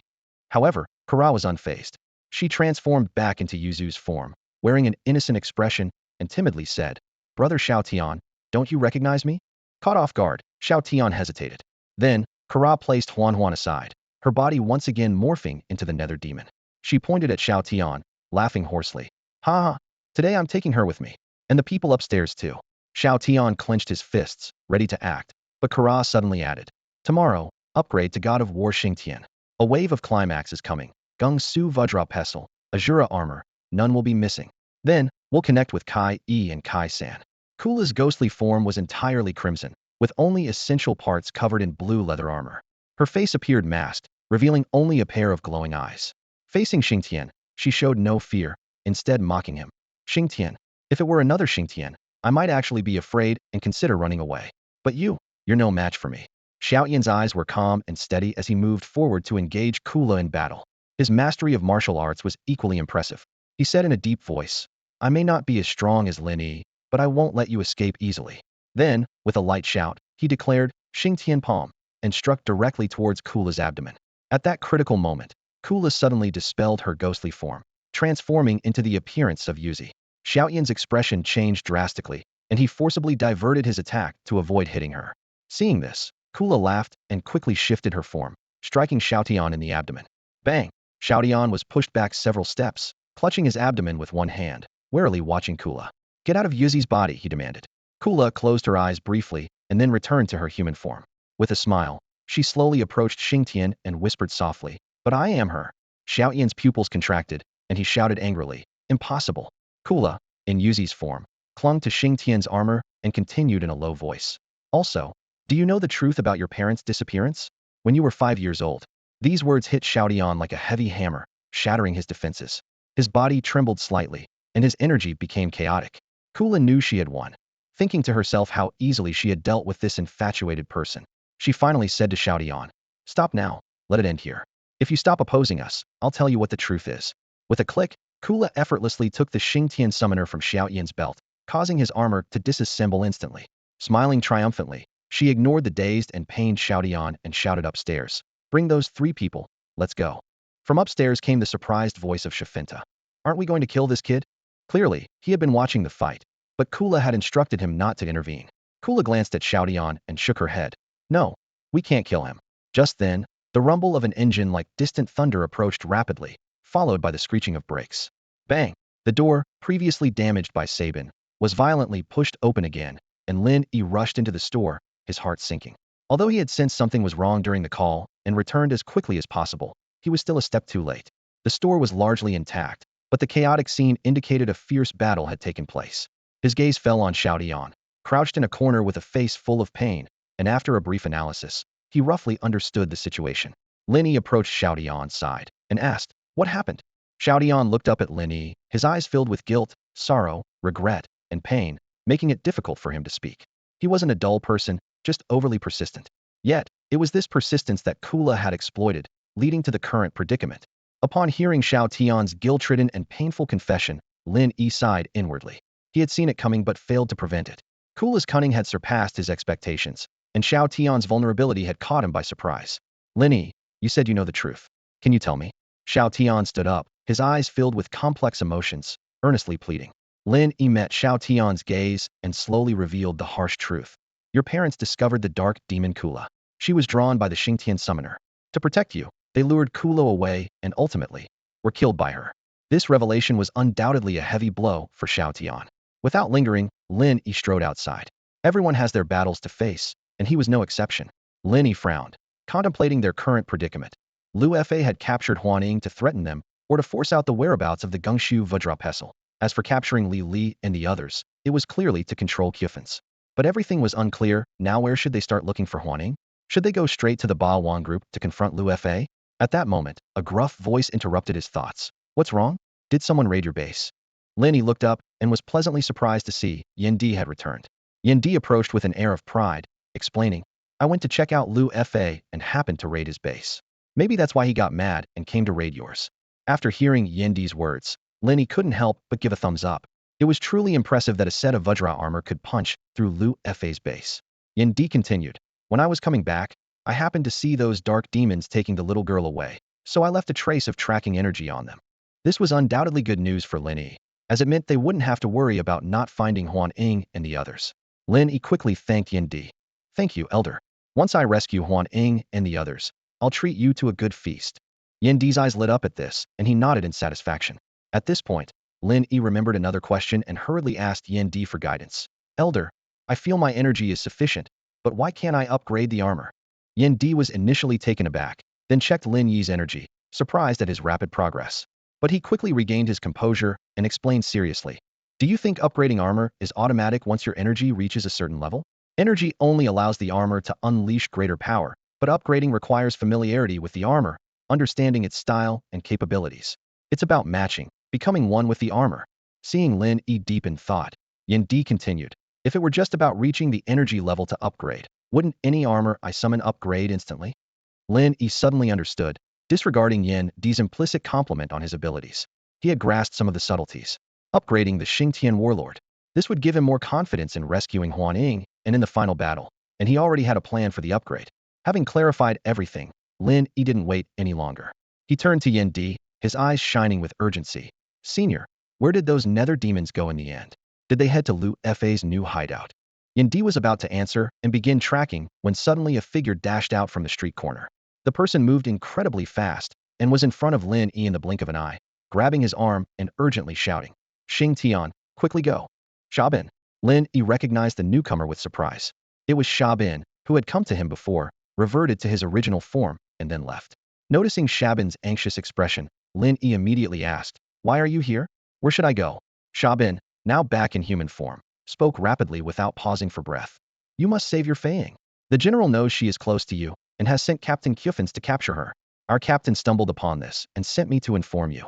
However, Kara was unfazed. She transformed back into Yuzu's form, wearing an innocent expression, and timidly said, Brother Xiao Tian, don't you recognize me? Caught off guard, Xiao Tian hesitated. Then, Kara placed Huan aside, her body once again morphing into the Nether Demon. She pointed at Xiao Tian, laughing hoarsely. Ha ha, today I'm taking her with me. And the people upstairs too. Xiao Tian clenched his fists, ready to act, but Kara suddenly added, Tomorrow, upgrade to God of War Xingtian. A wave of climax is coming. Gung Su Vajra Pestle, Ashura armor, none will be missing. Then, we'll connect with Kai E and Kai San. Kula's ghostly form was entirely crimson, with only essential parts covered in blue leather armor. Her face appeared masked, revealing only a pair of glowing eyes. Facing Xingtian, she showed no fear, instead mocking him. Xingtian, if it were another Xingtian, I might actually be afraid and consider running away. But you're no match for me. Xiaoyan's eyes were calm and steady as he moved forward to engage Kula in battle. His mastery of martial arts was equally impressive. He said in a deep voice, I may not be as strong as Lin Yi, but I won't let you escape easily. Then, with a light shout, he declared, Xingtian palm, and struck directly towards Kula's abdomen. At that critical moment, Kula suddenly dispelled her ghostly form, transforming into the appearance of Yuzi. Xiaoyan's expression changed drastically, and he forcibly diverted his attack to avoid hitting her. Seeing this, Kula laughed and quickly shifted her form, striking Xiaotian in the abdomen. Bang! Xiaotian was pushed back several steps, clutching his abdomen with one hand, warily watching Kula. Get out of Yuzi's body, he demanded. Kula closed her eyes briefly and then returned to her human form. With a smile, she slowly approached Xingtian and whispered softly, But I am her. Xiaoyan's pupils contracted, and he shouted angrily, Impossible. Kula, in Yuzi's form, clung to Xingtian's armor and continued in a low voice. Also, do you know the truth about your parents' disappearance? When you were 5 years old. These words hit Xiaotian like a heavy hammer, shattering his defenses. His body trembled slightly, and his energy became chaotic. Kula knew she had won. Thinking to herself how easily she had dealt with this infatuated person, she finally said to Xiaotian, Stop now, let it end here. If you stop opposing us, I'll tell you what the truth is. With a click, Kula effortlessly took the Xingtian summoner from Xiaotian's belt, causing his armor to disassemble instantly. Smiling triumphantly, she ignored the dazed and pained Xiaotian and shouted upstairs, Bring those 3 people, let's go. From upstairs came the surprised voice of Shafinta. Aren't we going to kill this kid? Clearly, he had been watching the fight, but Kula had instructed him not to intervene. Kula glanced at Xiaotian and shook her head. No, we can't kill him. Just then, the rumble of an engine like distant thunder approached rapidly, followed by the screeching of brakes. Bang! The door, previously damaged by Sabin, was violently pushed open again, and Lin Yi rushed into the store, his heart sinking. Although he had sensed something was wrong during the call and returned as quickly as possible, he was still a step too late. The store was largely intact, but the chaotic scene indicated a fierce battle had taken place. His gaze fell on Xiaotian, crouched in a corner with a face full of pain, and after a brief analysis, he roughly understood the situation. Lin Yi approached Xiaotian's side and asked, "What happened?" Xiaotian looked up at Lin Yi, his eyes filled with guilt, sorrow, regret, and pain, making it difficult for him to speak. He wasn't a dull person, just overly persistent. Yet, it was this persistence that Kula had exploited, leading to the current predicament. Upon hearing Xiaotian's guilt-ridden and painful confession, Lin Yi sighed inwardly. He had seen it coming but failed to prevent it. Kula's cunning had surpassed his expectations, and Xiaotian's vulnerability had caught him by surprise. "Lin Yi, you said you know the truth. Can you tell me?" Xiaotian stood up, his eyes filled with complex emotions, earnestly pleading. Lin Yi met Xiaotian's gaze and slowly revealed the harsh truth. "Your parents discovered the dark demon Kula. She was drawn by the Xingtian summoner. To protect you, they lured Kula away and ultimately were killed by her." This revelation was undoubtedly a heavy blow for Xiaotian. Without lingering, Lin Yi strode outside. Everyone has their battles to face, and he was no exception. Lin Yi frowned, contemplating their current predicament. Lu Fa had captured Huan Ying to threaten them or to force out the whereabouts of the Gungshu Vajra Pestle. As for capturing Li and the others, it was clearly to control Qifans. But everything was unclear. Now where should they start looking for Huan Ying? Should they go straight to the Ba Wan group to confront Lu Fa? At that moment, a gruff voice interrupted his thoughts. "What's wrong? Did someone raid your base?" Lin Yi looked up and was pleasantly surprised to see Yin Di had returned. Yin Di approached with an air of pride, explaining, "I went to check out Lu Fa and happened to raid his base. Maybe that's why he got mad and came to raid yours." After hearing Yin Di's words, Lin Yi couldn't help but give a thumbs up. It was truly impressive that a set of Vajra armor could punch through Lu Fa's base. Yin Di continued, "When I was coming back, I happened to see those dark demons taking the little girl away, so I left a trace of tracking energy on them." This was undoubtedly good news for Lin Yi, as it meant they wouldn't have to worry about not finding Huan Ying and the others. Lin Yi quickly thanked Yin Di. "Thank you, Elder. Once I rescue Huan Ying and the others, I'll treat you to a good feast." Yin Di's eyes lit up at this, and he nodded in satisfaction. At this point, Lin Yi remembered another question and hurriedly asked Yin Di for guidance. "Elder, I feel my energy is sufficient, but why can't I upgrade the armor?" Yin Di was initially taken aback, then checked Lin Yi's energy, surprised at his rapid progress. But he quickly regained his composure and explained seriously. "Do you think upgrading armor is automatic once your energy reaches a certain level? Energy only allows the armor to unleash greater power, but upgrading requires familiarity with the armor, understanding its style and capabilities. It's about matching, becoming one with the armor." Seeing Lin Yi deep in thought, Yin Di continued, "If it were just about reaching the energy level to upgrade, wouldn't any armor I summon upgrade instantly?" Lin Yi suddenly understood, disregarding Yin Di's implicit compliment on his abilities. He had grasped some of the subtleties. Upgrading the Xingtian warlord. This would give him more confidence in rescuing Huan Ying and in the final battle, and he already had a plan for the upgrade. Having clarified everything, Lin Yi didn't wait any longer. He turned to Yin Di, his eyes shining with urgency. "Senior, where did those nether demons go in the end? Did they head to Lu Fa's new hideout?" Yin Di was about to answer and begin tracking when suddenly a figure dashed out from the street corner. The person moved incredibly fast and was in front of Lin Yi in the blink of an eye, grabbing his arm and urgently shouting, "Xingtian, quickly go." "Shabin." Lin Yi recognized the newcomer with surprise. It was Shabin, who had come to him before, reverted to his original form, and then left. Noticing Shabin's anxious expression, Lin Yi immediately asked, "Why are you here? Where should I go?" Shabin, now back in human form, spoke rapidly without pausing for breath. "You must save your Feying. The general knows she is close to you and has sent Captain Qifans to capture her. Our captain stumbled upon this and sent me to inform you."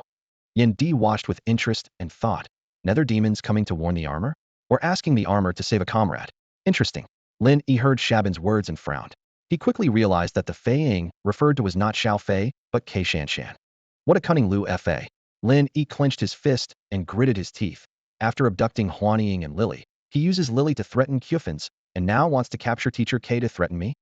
Yin Di watched with interest and thought, nether demons coming to warn the armor? Or asking the armor to save a comrade? Interesting. Lin Yi heard Shabin's words and frowned. He quickly realized that the Feying referred to was not Xiao Fei, but Ke Shanshan. What a cunning Lu Fa. Lin Yi clenched his fist and gritted his teeth. After abducting Huan Ying and Lily, he uses Lily to threaten Qifans, and now wants to capture Teacher K to threaten me?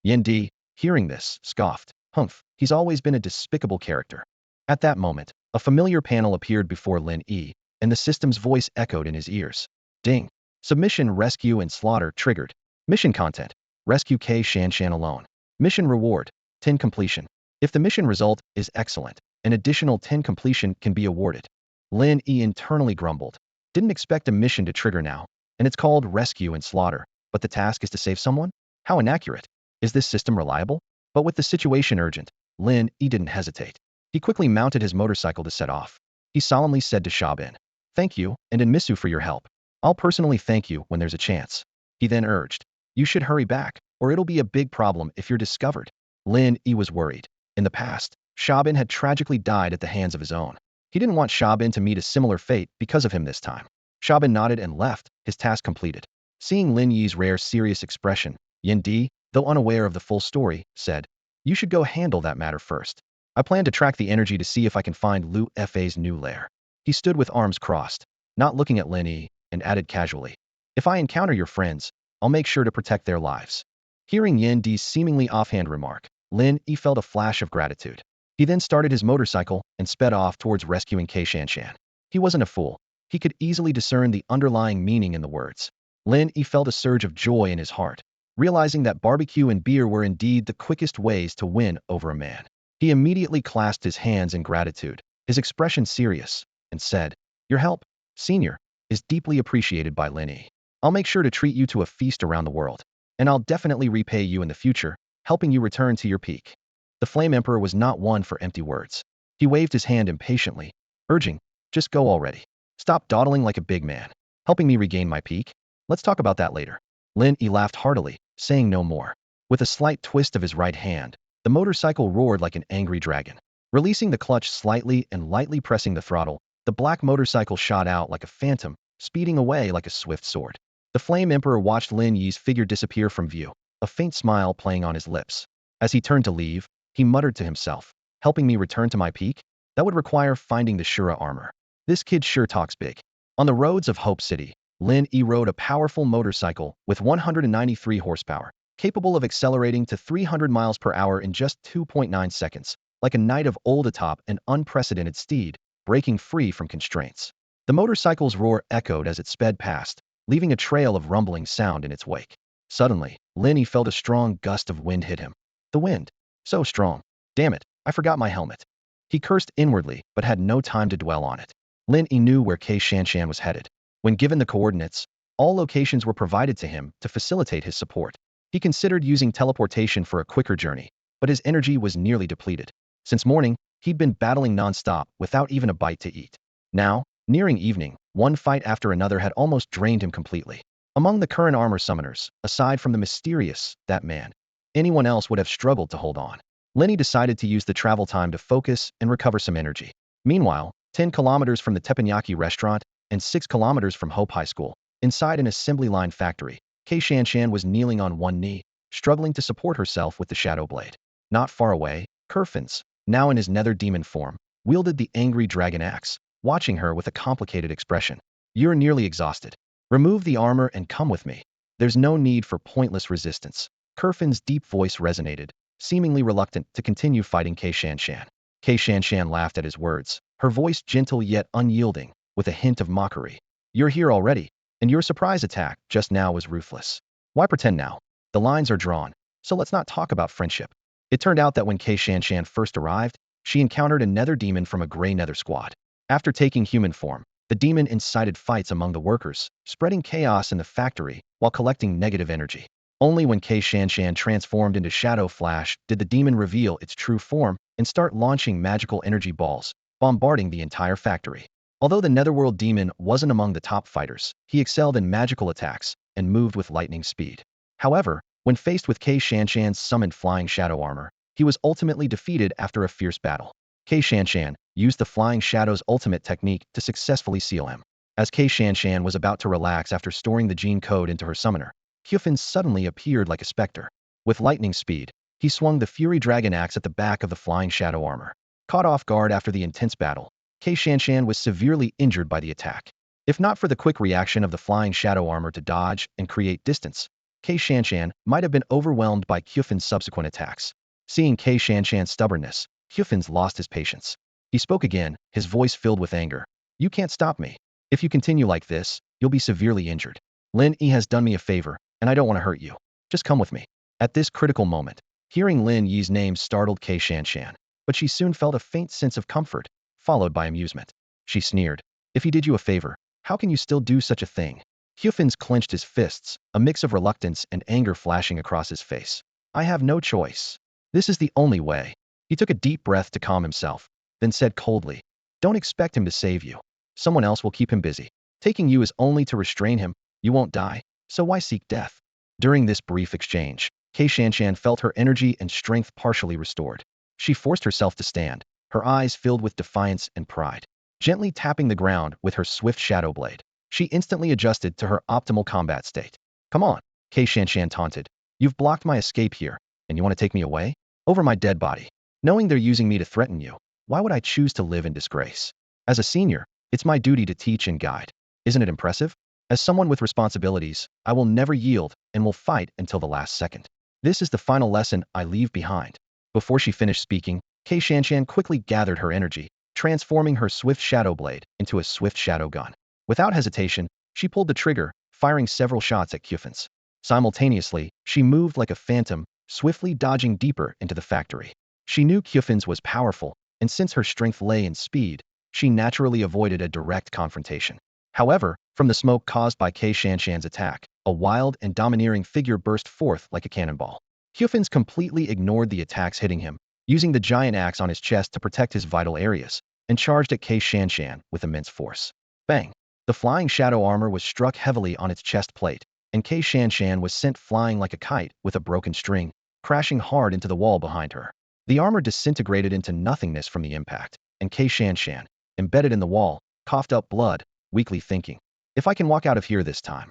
Yin Di, hearing this, scoffed. "Humph, he's always been a despicable character." At that moment, a familiar panel appeared before Lin Yi, and the system's voice echoed in his ears. Ding. Submission, rescue, and slaughter triggered. Mission content. Rescue K Shanshan alone. Mission reward. 10 completion. If the mission result is excellent, an additional 10 completion can be awarded. Lin Yi internally grumbled. Didn't expect a mission to trigger now, and it's called rescue and slaughter, but the task is to save someone? How inaccurate. Is this system reliable? But with the situation urgent, Lin Yi didn't hesitate. He quickly mounted his motorcycle to set off. He solemnly said to Shabin, "Thank you, and Misu for your help. I'll personally thank you when there's a chance." He then urged, "You should hurry back, or it'll be a big problem if you're discovered." Lin Yi was worried. In the past, Shabin had tragically died at the hands of his own. He didn't want Shabin to meet a similar fate because of him this time. Shabin nodded and left, his task completed. Seeing Lin Yi's rare serious expression, Yin Di, though unaware of the full story, said, "You should go handle that matter first. I plan to track the energy to see if I can find Lu Fa's new lair." He stood with arms crossed, not looking at Lin Yi, and added casually, "If I encounter your friends, I'll make sure to protect their lives." Hearing Yin Di's seemingly offhand remark, Lin Yi felt a flash of gratitude. He then started his motorcycle and sped off towards rescuing Xingtian. He wasn't a fool. He could easily discern the underlying meaning in the words. Lin Yi felt a surge of joy in his heart, realizing that barbecue and beer were indeed the quickest ways to win over a man. He immediately clasped his hands in gratitude, his expression serious, and said, "Your help, Senior, is deeply appreciated by Lin Yi. I'll make sure to treat you to a feast around the world, and I'll definitely repay you in the future, helping you return to your peak." The Flame Emperor was not one for empty words. He waved his hand impatiently, urging, "Just go already. Stop dawdling like a big man. Helping me regain my peak? Let's talk about that later." Lin Yi laughed heartily, saying no more. With a slight twist of his right hand, the motorcycle roared like an angry dragon. Releasing the clutch slightly and lightly pressing the throttle, the black motorcycle shot out like a phantom, speeding away like a swift sword. The Flame Emperor watched Lin Yi's figure disappear from view, a faint smile playing on his lips. As he turned to leave, he muttered to himself, "Helping me return to my peak? That would require finding the Ashura armor. This kid sure talks big." On the roads of Hope City, Lin Yi rode a powerful motorcycle with 193 horsepower, capable of accelerating to 300 miles per hour in just 2.9 seconds, like a knight of old atop an unprecedented steed, breaking free from constraints. The motorcycle's roar echoed as it sped past, leaving a trail of rumbling sound in its wake. Suddenly, Lin Yi felt a strong gust of wind hit him. The wind. So strong. Damn it, I forgot my helmet. He cursed inwardly, but had no time to dwell on it. Lin Yi knew where Xingtian was headed. When given the coordinates, all locations were provided to him to facilitate his support. He considered using teleportation for a quicker journey, but his energy was nearly depleted. Since morning, he'd been battling non-stop without even a bite to eat. Now, nearing evening, one fight after another had almost drained him completely. Among the current armor summoners, aside from the mysterious, that man, anyone else would have struggled to hold on. Lin Yi decided to use the travel time to focus and recover some energy. Meanwhile, 10 kilometers from the teppanyaki restaurant and 6 kilometers from Hope High School, inside an assembly line factory, Xingtian was kneeling on one knee, struggling to support herself with the shadow blade. Not far away, Kerfins, now in his nether demon form, wielded the angry dragon axe, watching her with a complicated expression. "You're nearly exhausted. Remove the armor and come with me. There's no need for pointless resistance." Kerfin's deep voice resonated, seemingly reluctant to continue fighting Xingtian. Xingtian laughed at his words, her voice gentle yet unyielding, with a hint of mockery. "You're here already, and your surprise attack just now was ruthless. Why pretend now? The lines are drawn, so let's not talk about friendship." It turned out that when Xingtian first arrived, she encountered a nether demon from a gray nether squad. After taking human form, the demon incited fights among the workers, spreading chaos in the factory while collecting negative energy. Only when Xingtian transformed into Shadow Flash did the demon reveal its true form and start launching magical energy balls, bombarding the entire factory. Although the Netherworld demon wasn't among the top fighters, he excelled in magical attacks and moved with lightning speed. However, when faced with Xingtian's summoned flying shadow armor, he was ultimately defeated after a fierce battle. Xingtian used the Flying Shadow's ultimate technique to successfully seal him. As Xingtian was about to relax after storing the gene code into her summoner, Hyufin suddenly appeared like a specter. With lightning speed, he swung the Fury Dragon Axe at the back of the Flying Shadow armor. Caught off guard after the intense battle, Xingtian was severely injured by the attack. If not for the quick reaction of the Flying Shadow armor to dodge and create distance, Xingtian might have been overwhelmed by Hyufin's subsequent attacks. Seeing Xingtian's stubbornness, Hyufin's lost his patience. He spoke again, his voice filled with anger. "You can't stop me. If you continue like this, you'll be severely injured. Lin Yi has done me a favor, and I don't want to hurt you. Just come with me." At this critical moment, hearing Lin Yi's name startled Xingtian, but she soon felt a faint sense of comfort, followed by amusement. She sneered, "If he did you a favor, how can you still do such a thing?" Hyufin's clenched his fists, a mix of reluctance and anger flashing across his face. "I have no choice. This is the only way." He took a deep breath to calm himself, then said coldly, "Don't expect him to save you. Someone else will keep him busy. Taking you is only to restrain him. You won't die, so why seek death?" During this brief exchange, Xingtian felt her energy and strength partially restored. She forced herself to stand, her eyes filled with defiance and pride. Gently tapping the ground with her swift shadow blade, she instantly adjusted to her optimal combat state. Come on, Xingtian taunted. You've blocked my escape here, and you want to take me away? Over my dead body. Knowing they're using me to threaten you, why would I choose to live in disgrace? As a senior, it's my duty to teach and guide. Isn't it impressive? As someone with responsibilities, I will never yield and will fight until the last second. This is the final lesson I leave behind. Before she finished speaking, Xingtian quickly gathered her energy, transforming her swift shadow blade into a swift shadow gun. Without hesitation, she pulled the trigger, firing several shots at Kyufins. Simultaneously, she moved like a phantom, swiftly dodging deeper into the factory. She knew Kyufins was powerful, and since her strength lay in speed, she naturally avoided a direct confrontation. However, from the smoke caused by Xingtian's attack, a wild and domineering figure burst forth like a cannonball. Kyufins completely ignored the attacks hitting him, using the giant axe on his chest to protect his vital areas, and charged at Xingtian with immense force. Bang! The flying shadow armor was struck heavily on its chest plate, and Xingtian was sent flying like a kite with a broken string, crashing hard into the wall behind her. The armor disintegrated into nothingness from the impact, and Xingtian, embedded in the wall, coughed up blood, weakly thinking, if I can walk out of here this time.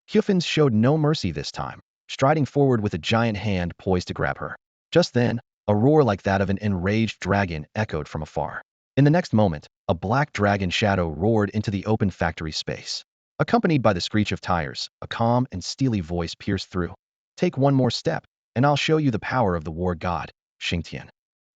Kyufins showed no mercy this time, striding forward with a giant hand poised to grab her. Just then, a roar like that of an enraged dragon echoed from afar. In the next moment, a black dragon shadow roared into the open factory space. Accompanied by the screech of tires, a calm and steely voice pierced through. Take one more step, and I'll show you the power of the war god, Xingtian.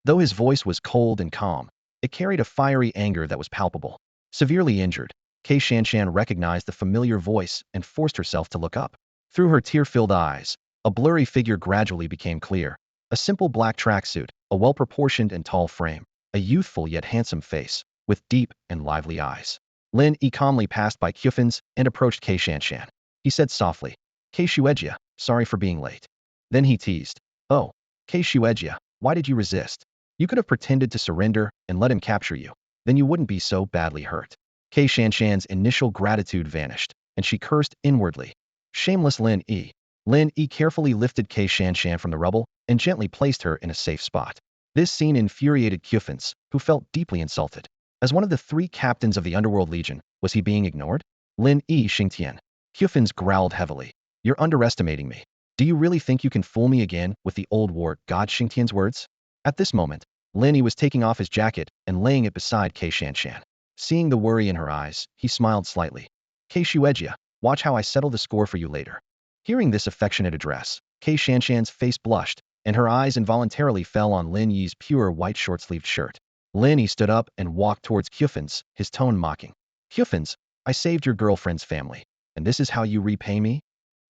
Though his voice was cold and calm, it carried a fiery anger that was palpable. Severely injured, Xingtian recognized the familiar voice and forced herself to look up. Through her tear-filled eyes, a blurry figure gradually became clear. A simple black tracksuit, a well-proportioned and tall frame, a youthful yet handsome face, with deep and lively eyes. Lin Yi calmly passed by Kyufins and approached Xingtian. He said softly, Shueijia, sorry for being late. Then he teased, oh, Shueijia, why did you resist? You could have pretended to surrender and let him capture you. Then you wouldn't be so badly hurt. Xingtian's initial gratitude vanished, and she cursed inwardly. Shameless Lin Yi. Lin Yi carefully lifted Xingtian from the rubble and gently placed her in a safe spot. This scene infuriated Kyufins, who felt deeply insulted. As one of the 3 captains of the Underworld Legion, was he being ignored? Lin Yi Xingtian. Kyufins growled heavily. You're underestimating me. Do you really think you can fool me again with the old war god Xingtian's words? At this moment, Lin Yi was taking off his jacket and laying it beside Xingtian. Seeing the worry in her eyes, he smiled slightly. Shueijia, watch how I settle the score for you later. Hearing this affectionate address, Xingtian's face blushed, and her eyes involuntarily fell on Lin Yi's pure white short-sleeved shirt. Lin Yi stood up and walked towards Kyufins, his tone mocking. Kyufins, I saved your girlfriend's family, and this is how you repay me?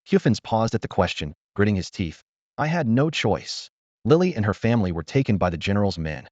Kyufins paused at the question, gritting his teeth. I had no choice. Lily and her family were taken by the general's men.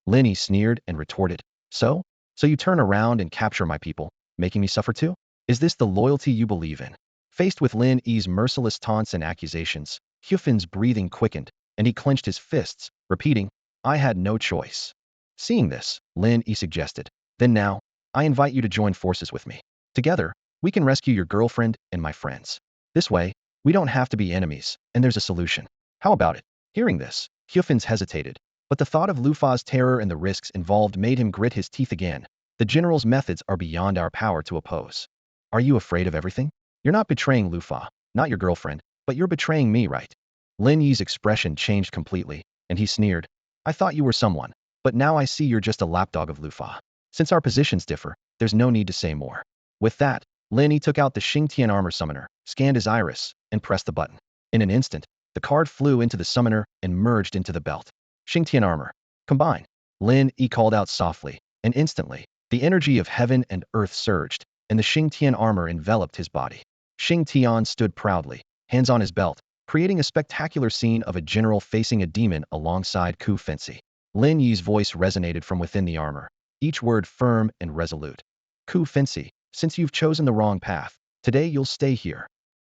Lin Yi sneered and retorted. So you turn around and capture my people, making me suffer too? Is this the loyalty you believe in? Faced with Lin Yi's merciless taunts and accusations, Kyufin's breathing quickened, and he clenched his fists, repeating, I had no choice. Seeing this, Lin Yi suggested, then now, I invite you to join forces with me. Together, we can rescue your girlfriend and my friends. This way, we don't have to be enemies, and there's a solution. How about it? Hearing this, Kyufins hesitated, but the thought of Lufa's terror and the risks involved made him grit his teeth again. The general's methods are beyond our power to oppose. Are you afraid of everything? You're not betraying Lufa, not your girlfriend, but you're betraying me, right? Lin Yi's expression changed completely, and he sneered. I thought you were someone, but now I see you're just a lapdog of Lufa. Since our positions differ, there's no need to say more. With that, Lin Yi took out the Xingtian armor summoner, scanned his iris, and pressed the button. In an instant, the card flew into the summoner and merged into the belt. Xingtian armor. Combine. Lin Yi called out softly, and instantly, the energy of heaven and earth surged, and the Xingtian armor enveloped his body. Xingtian stood proudly, hands on his belt, creating a spectacular scene of a general facing a demon alongside Ku Fenci. Lin Yi's voice resonated from within the armor, each word firm and resolute. Ku Fenci, since you've chosen the wrong path, today you'll stay here.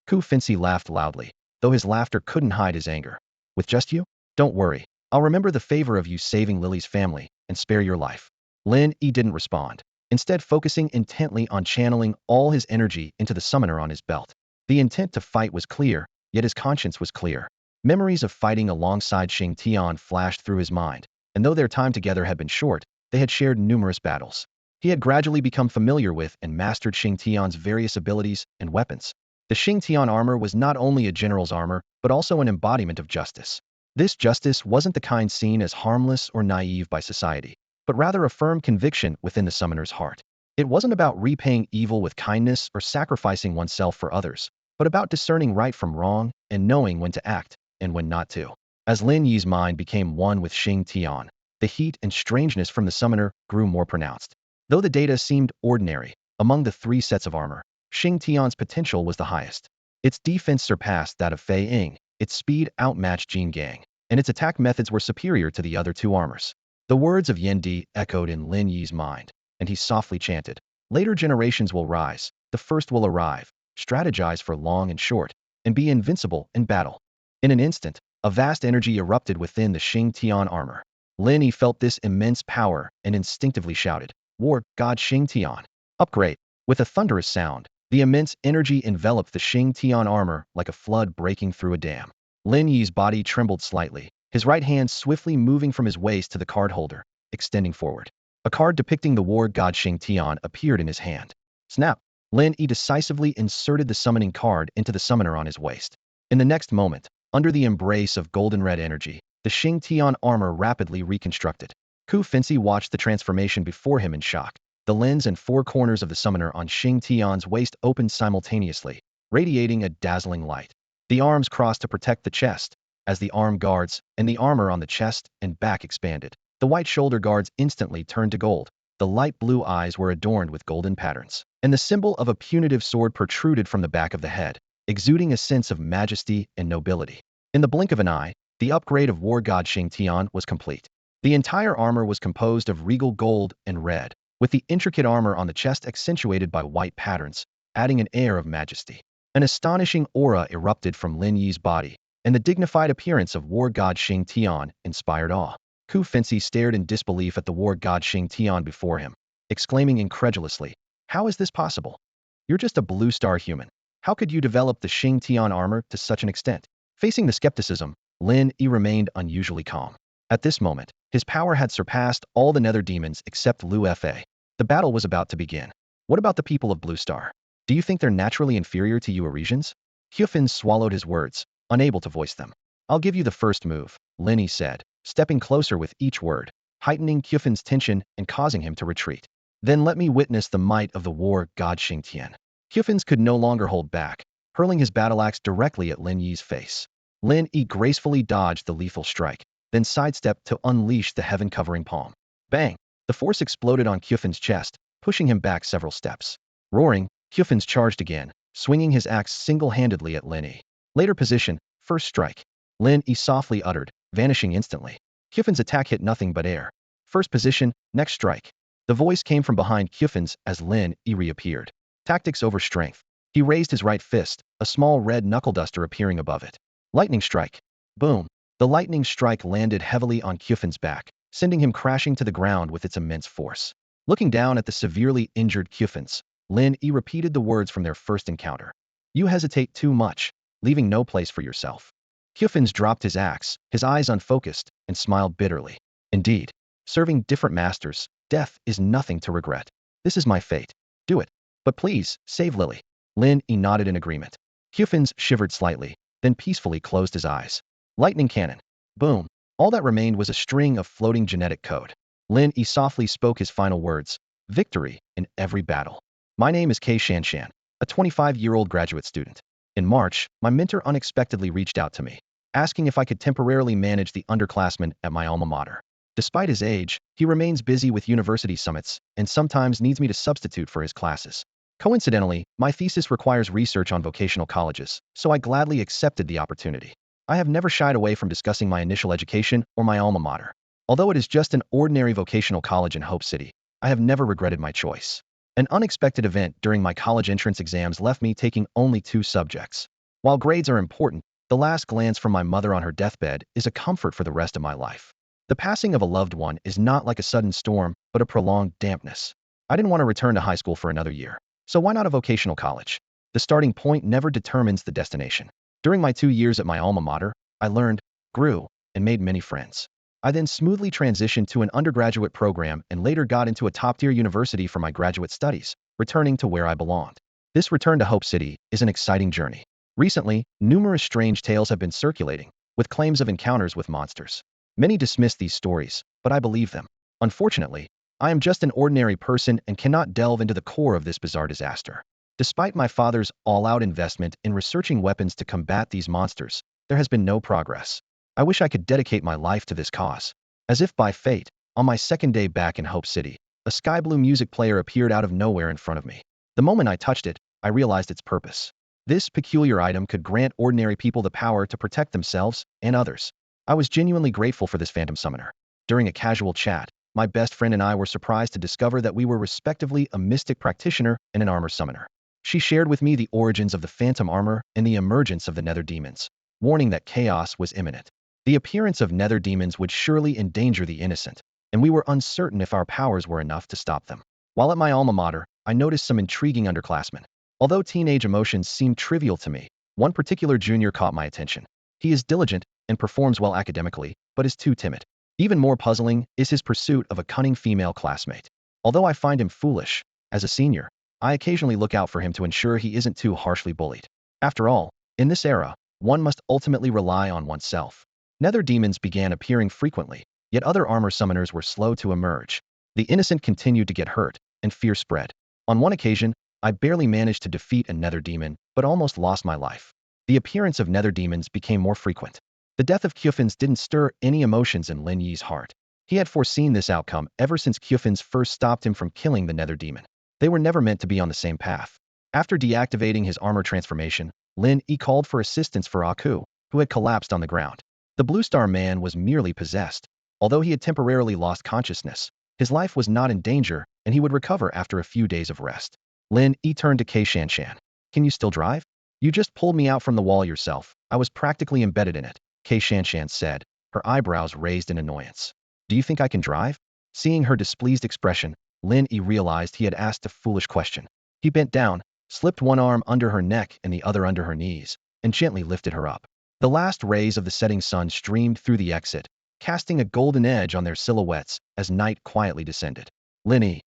Ku Fenci laughed loudly, though his laughter couldn't hide his anger. With just you? Don't worry, I'll remember the favor of you saving Lily's family and spare your life. Lin Yi didn't respond, instead focusing intently on channeling all his energy into the summoner on his belt. The intent to fight was clear, yet his conscience was clear. Memories of fighting alongside Xingtian flashed through his mind, and though their time together had been short, they had shared numerous battles. He had gradually become familiar with and mastered Xingtian's various abilities and weapons. The Xingtian armor was not only a general's armor, but also an embodiment of justice. This justice wasn't the kind seen as harmless or naive by society, but rather a firm conviction within the summoner's heart. It wasn't about repaying evil with kindness or sacrificing oneself for others, but about discerning right from wrong and knowing when to act and when not to. As Lin Yi's mind became one with Xingtian, the heat and strangeness from the summoner grew more pronounced. Though the data seemed ordinary, among the three sets of armor, Xingtian's potential was the highest. Its defense surpassed that of Fei Ying, its speed outmatched Jin Gang, and its attack methods were superior to the other two armors. The words of Yendi echoed in Lin Yi's mind, and he softly chanted, "Later generations will rise, the first will arrive, strategize for long and short, and be invincible in battle." In an instant, a vast energy erupted within the Xingtian armor. Lin Yi felt this immense power and instinctively shouted, "War God Xingtian, upgrade!" With a thunderous sound, the immense energy enveloped the Xingtian armor like a flood breaking through a dam. Lin Yi's body trembled slightly, his right hand swiftly moving from his waist to the card holder, extending forward. A card depicting the war god Xingtian appeared in his hand. Snap! Lin Yi decisively inserted the summoning card into the summoner on his waist. In the next moment, under the embrace of golden-red energy, the Xingtian armor rapidly reconstructed. Ku Finci watched the transformation before him in shock. The lens and four corners of the summoner on Xingtian's waist opened simultaneously, radiating a dazzling light. The arms crossed to protect the chest, as the arm guards and the armor on the chest and back expanded. The white shoulder guards instantly turned to gold. The light blue eyes were adorned with golden patterns, and the symbol of a punitive sword protruded from the back of the head, exuding a sense of majesty and nobility. In the blink of an eye, the upgrade of war god Xingtian was complete. The entire armor was composed of regal gold and red, with the intricate armor on the chest accentuated by white patterns, adding an air of majesty. An astonishing aura erupted from Lin Yi's body, and the dignified appearance of war god Xingtian inspired awe. Ku Finci stared in disbelief at the war god Xingtian before him, exclaiming incredulously, "How is this possible? You're just a blue star human. How could you develop the Xingtian armor to such an extent?" Facing the skepticism, Lin Yi remained unusually calm. At this moment, his power had surpassed all the nether demons except Lu Fa. The battle was about to begin. "What about the people of Blue Star? Do you think they're naturally inferior to you Eurasians?" Hyufin swallowed his words, unable to voice them. "I'll give you the first move," Lin Yi said, stepping closer with each word, heightening Hyufin's tension and causing him to retreat. "Then let me witness the might of the war god Xingtian." Hyufin's could no longer hold back, hurling his battle axe directly at Lin Yi's face. Lin Yi gracefully dodged the lethal strike, then sidestepped to unleash the heaven-covering palm. Bang! The force exploded on Hyufin's chest, pushing him back several steps. Roaring, Hyufin's charged again, swinging his axe single-handedly at Lin Yi. Later position, first strike. Lin Yi softly uttered, vanishing instantly. Hyufin's attack hit nothing but air. First position, next strike. The voice came from behind Hyufin's as Lin Yi reappeared. Tactics over strength. He raised his right fist, a small red knuckle duster appearing above it. Lightning strike. Boom. The lightning strike landed heavily on Hyufin's back, sending him crashing to the ground with its immense force. Looking down at the severely injured Hyufin's, Lin Yi repeated the words from their first encounter. "You hesitate too much, leaving no place for yourself." Hyufin's dropped his axe, his eyes unfocused, and smiled bitterly. "Indeed, serving different masters, death is nothing to regret. This is my fate. Do it. But please, save Lily." Lin Yi nodded in agreement. Hyufin's shivered slightly, then peacefully closed his eyes. Lightning cannon. Boom. All that remained was a string of floating genetic code. Lin Yi softly spoke his final words. "Victory in every battle." "My name is Kei Shanshan, a 25-year-old graduate student. In March, my mentor unexpectedly reached out to me, asking if I could temporarily manage the underclassmen at my alma mater. Despite his age, he remains busy with university summits and sometimes needs me to substitute for his classes. Coincidentally, my thesis requires research on vocational colleges, so I gladly accepted the opportunity. I have never shied away from discussing my initial education or my alma mater. Although it is just an ordinary vocational college in Hope City, I have never regretted my choice. An unexpected event during my college entrance exams left me taking only 2 subjects. While grades are important, the last glance from my mother on her deathbed is a comfort for the rest of my life. The passing of a loved one is not like a sudden storm, but a prolonged dampness. I didn't want to return to high school for another year. So why not a vocational college? The starting point never determines the destination. During my 2 years at my alma mater, I learned, grew, and made many friends. I then smoothly transitioned to an undergraduate program and later got into a top-tier university for my graduate studies, returning to where I belonged. This return to Hope City is an exciting journey. Recently, numerous strange tales have been circulating, with claims of encounters with monsters. Many dismiss these stories, but I believe them. Unfortunately, I am just an ordinary person and cannot delve into the core of this bizarre disaster. Despite my father's all-out investment in researching weapons to combat these monsters, there has been no progress. I wish I could dedicate my life to this cause. As if by fate, on my second day back in Hope City, a sky blue music player appeared out of nowhere in front of me. The moment I touched it, I realized its purpose. This peculiar item could grant ordinary people the power to protect themselves and others. I was genuinely grateful for this phantom summoner. During a casual chat, my best friend and I were surprised to discover that we were respectively a mystic practitioner and an armor summoner. She shared with me the origins of the phantom armor and the emergence of the nether demons, warning that chaos was imminent. The appearance of nether demons would surely endanger the innocent, and we were uncertain if our powers were enough to stop them. While at my alma mater, I noticed some intriguing underclassmen. Although teenage emotions seemed trivial to me, one particular junior caught my attention. He is diligent and performs well academically, but is too timid. Even more puzzling is his pursuit of a cunning female classmate. Although I find him foolish, as a senior, I occasionally look out for him to ensure he isn't too harshly bullied. After all, in this era, one must ultimately rely on oneself. Nether demons began appearing frequently, yet other armor summoners were slow to emerge. The innocent continued to get hurt, and fear spread. On one occasion, I barely managed to defeat a nether demon, but almost lost my life. The appearance of nether demons became more frequent. The death of Kyufin's didn't stir any emotions in Lin Yi's heart. He had foreseen this outcome ever since Kyufin's first stopped him from killing the nether demon. They were never meant to be on the same path. After deactivating his armor transformation, Lin Yi called for assistance for Aku, who had collapsed on the ground. The Blue Star Man was merely possessed. Although he had temporarily lost consciousness, his life was not in danger, and he would recover after a few days of rest. Lin Yi turned to Xingtian. Can you still drive? You just pulled me out from the wall yourself. I was practically embedded in it, Xingtian said, her eyebrows raised in annoyance. Do you think I can drive? Seeing her displeased expression, Lin Yi realized he had asked a foolish question. He bent down, slipped one arm under her neck and the other under her knees, and gently lifted her up. The last rays of the setting sun streamed through the exit, casting a golden edge on their silhouettes as night quietly descended. Lin Yi,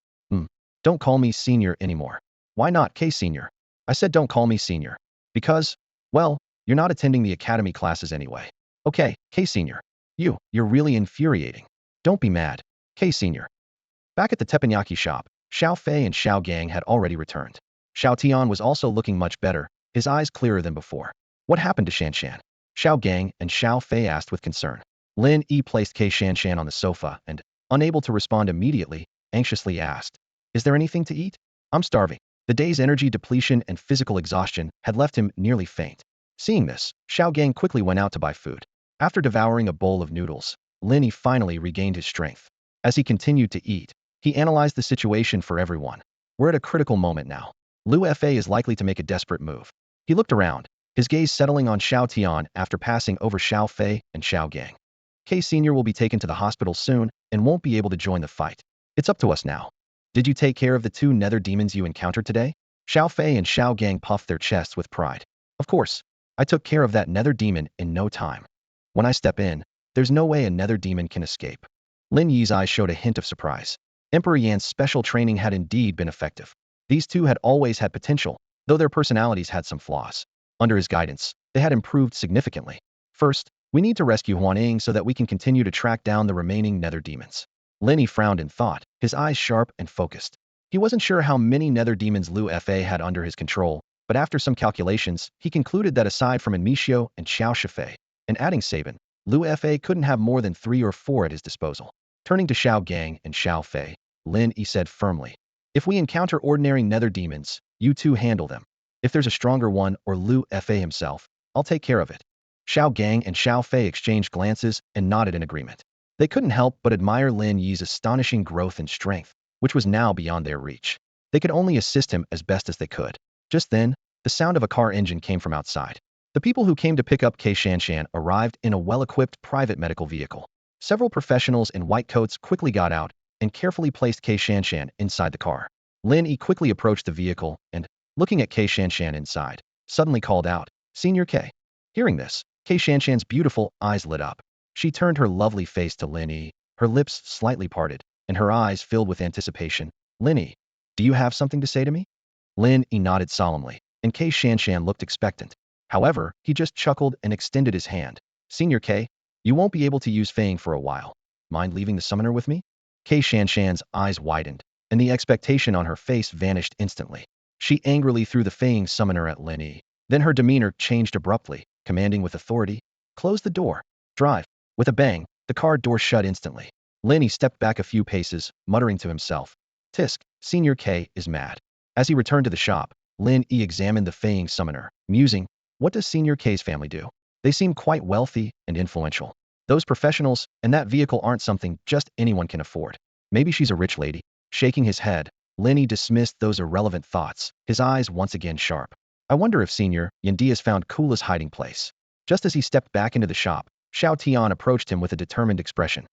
don't call me senior anymore. Why not, Senior? I said don't call me senior. Because, well, you're not attending the academy classes anyway. Okay, Senior. You're really infuriating. Don't be mad, Senior. Back at the teppanyaki shop, Xiao Fei and Xiao Gang had already returned. Xiao Tian was also looking much better, his eyes clearer than before. What happened to Xingtian? Xiao Gang and Xiao Fei asked with concern. Lin Yi placed Xingtian on the sofa and, unable to respond immediately, anxiously asked, Is there anything to eat? I'm starving. The day's energy depletion and physical exhaustion had left him nearly faint. Seeing this, Xiao Gang quickly went out to buy food. After devouring a bowl of noodles, Lin Yi finally regained his strength. As he continued to eat, he analyzed the situation for everyone. We're at a critical moment now. Liu Fa is likely to make a desperate move. He looked around, his gaze settling on Xiao Tian after passing over Xiao Fei and Xiao Gang. Senior will be taken to the hospital soon and won't be able to join the fight. It's up to us now. Did you take care of the two nether demons you encountered today? Xiao Fei and Xiao Gang puffed their chests with pride. Of course, I took care of that nether demon in no time. When I step in, there's no way a nether demon can escape. Lin Yi's eyes showed a hint of surprise. Emperor Yan's special training had indeed been effective. These two had always had potential, though their personalities had some flaws. Under his guidance, they had improved significantly. First, we need to rescue Huaning so that we can continue to track down the remaining nether demons. Lin Yi frowned in thought, his eyes sharp and focused. He wasn't sure how many nether demons Liu Fa had under his control, but after some calculations, he concluded that aside from Enmishio and Xiao Shifei, and adding Sabin, Liu Fa couldn't have more than 3 or 4 at his disposal. Turning to Xiao Gang and Xiao Fei, Lin Yi said firmly, If we encounter ordinary nether demons, you two handle them. If there's a stronger one or Liu Fa himself, I'll take care of it. Xiao Gang and Xiao Fei exchanged glances and nodded in agreement. They couldn't help but admire Lin Yi's astonishing growth and strength, which was now beyond their reach. They could only assist him as best as they could. Just then, the sound of a car engine came from outside. The people who came to pick up Xingtian arrived in a well-equipped private medical vehicle. Several professionals in white coats quickly got out and carefully placed Xingtian inside the car. Lin Yi quickly approached the vehicle and, looking at Xingtian inside, suddenly called out, Senior K. Hearing this, Xingtian's beautiful eyes lit up. She turned her lovely face to Lin Yi, her lips slightly parted, and her eyes filled with anticipation. Lin Yi, do you have something to say to me? Lin Yi nodded solemnly, and Xingtian looked expectant. However, he just chuckled and extended his hand. Senior K, you won't be able to use Fang for a while. Mind leaving the summoner with me? Xingtian's eyes widened, and the expectation on her face vanished instantly. She angrily threw the Fang summoner at Lin Yi. Then her demeanor changed abruptly, commanding with authority, "Close the door. Drive." With a bang, the car door shut instantly. Lin Yi stepped back a few paces, muttering to himself, "Tisk, Senior K is mad." As he returned to the shop, Lin Yi examined the Fang summoner, musing, what does Senior K's family do? They seem quite wealthy and influential. Those professionals and that vehicle aren't something just anyone can afford. Maybe she's a rich lady. Shaking his head, Lin Yi dismissed those irrelevant thoughts, his eyes once again sharp. I wonder if Senior Yendi has found Kula's hiding place. Just as he stepped back into the shop, Xiaotian approached him with a determined expression.